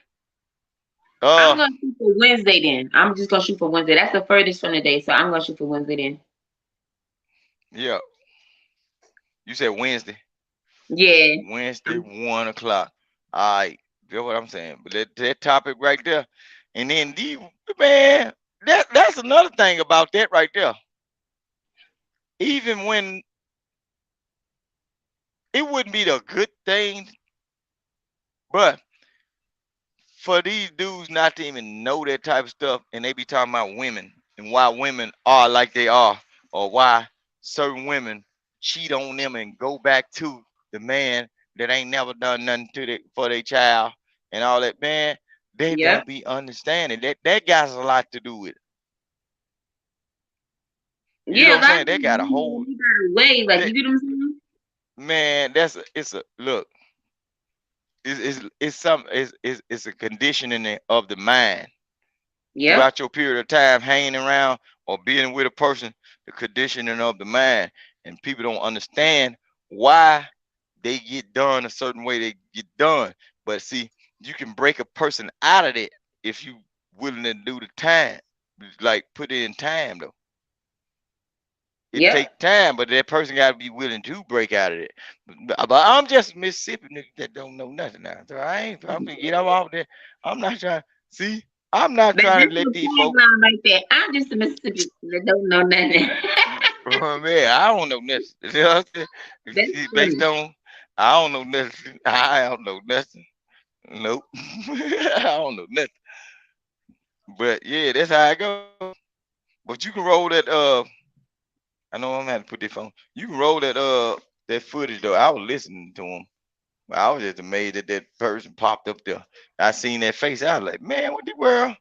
I'm gonna shoot for Wednesday then. I'm just gonna shoot for Wednesday. That's the furthest from the day, so I'm gonna shoot for Wednesday then. Yeah. You said Wednesday. Yeah. Wednesday, 1 o'clock. All right. That's what I'm saying. But that topic right there. And then man, that's another thing about that right there. Even when it wouldn't be the good thing, but for these dudes not to even know that type of stuff, and they be talking about women and why women are like they are, or why certain women cheat on them and go back to the man that ain't never done nothing for their child and all that, man, they don't be understanding that got a lot to do with it. You know what I'm saying? They got a whole way, like you get what I'm saying? Man, it's a look. It's a conditioning of the mind. Throughout your period of time hanging around or being with a person, the conditioning of the mind, and people don't understand why they get done a certain way they get done. But see, you can break a person out of it if you willing to do the time, like put in time though. It take time, but that person got to be willing to break out of it. But I'm just a Mississippi nigga that don't know nothing now. So I'm gonna get off there. I'm not trying. See, I'm not trying to let these folks. Like that. I'm just a Mississippi that don't know nothing. Man, I don't know nothing. Based on, I don't know nothing. I don't know nothing. Nope. I don't know nothing. But yeah, that's how I go. But you can roll that. I know I'm gonna have to put this phone. You can roll that footage though. I was listening to him. I was just amazed that person popped up there. I seen that face. I was like, man, what the world?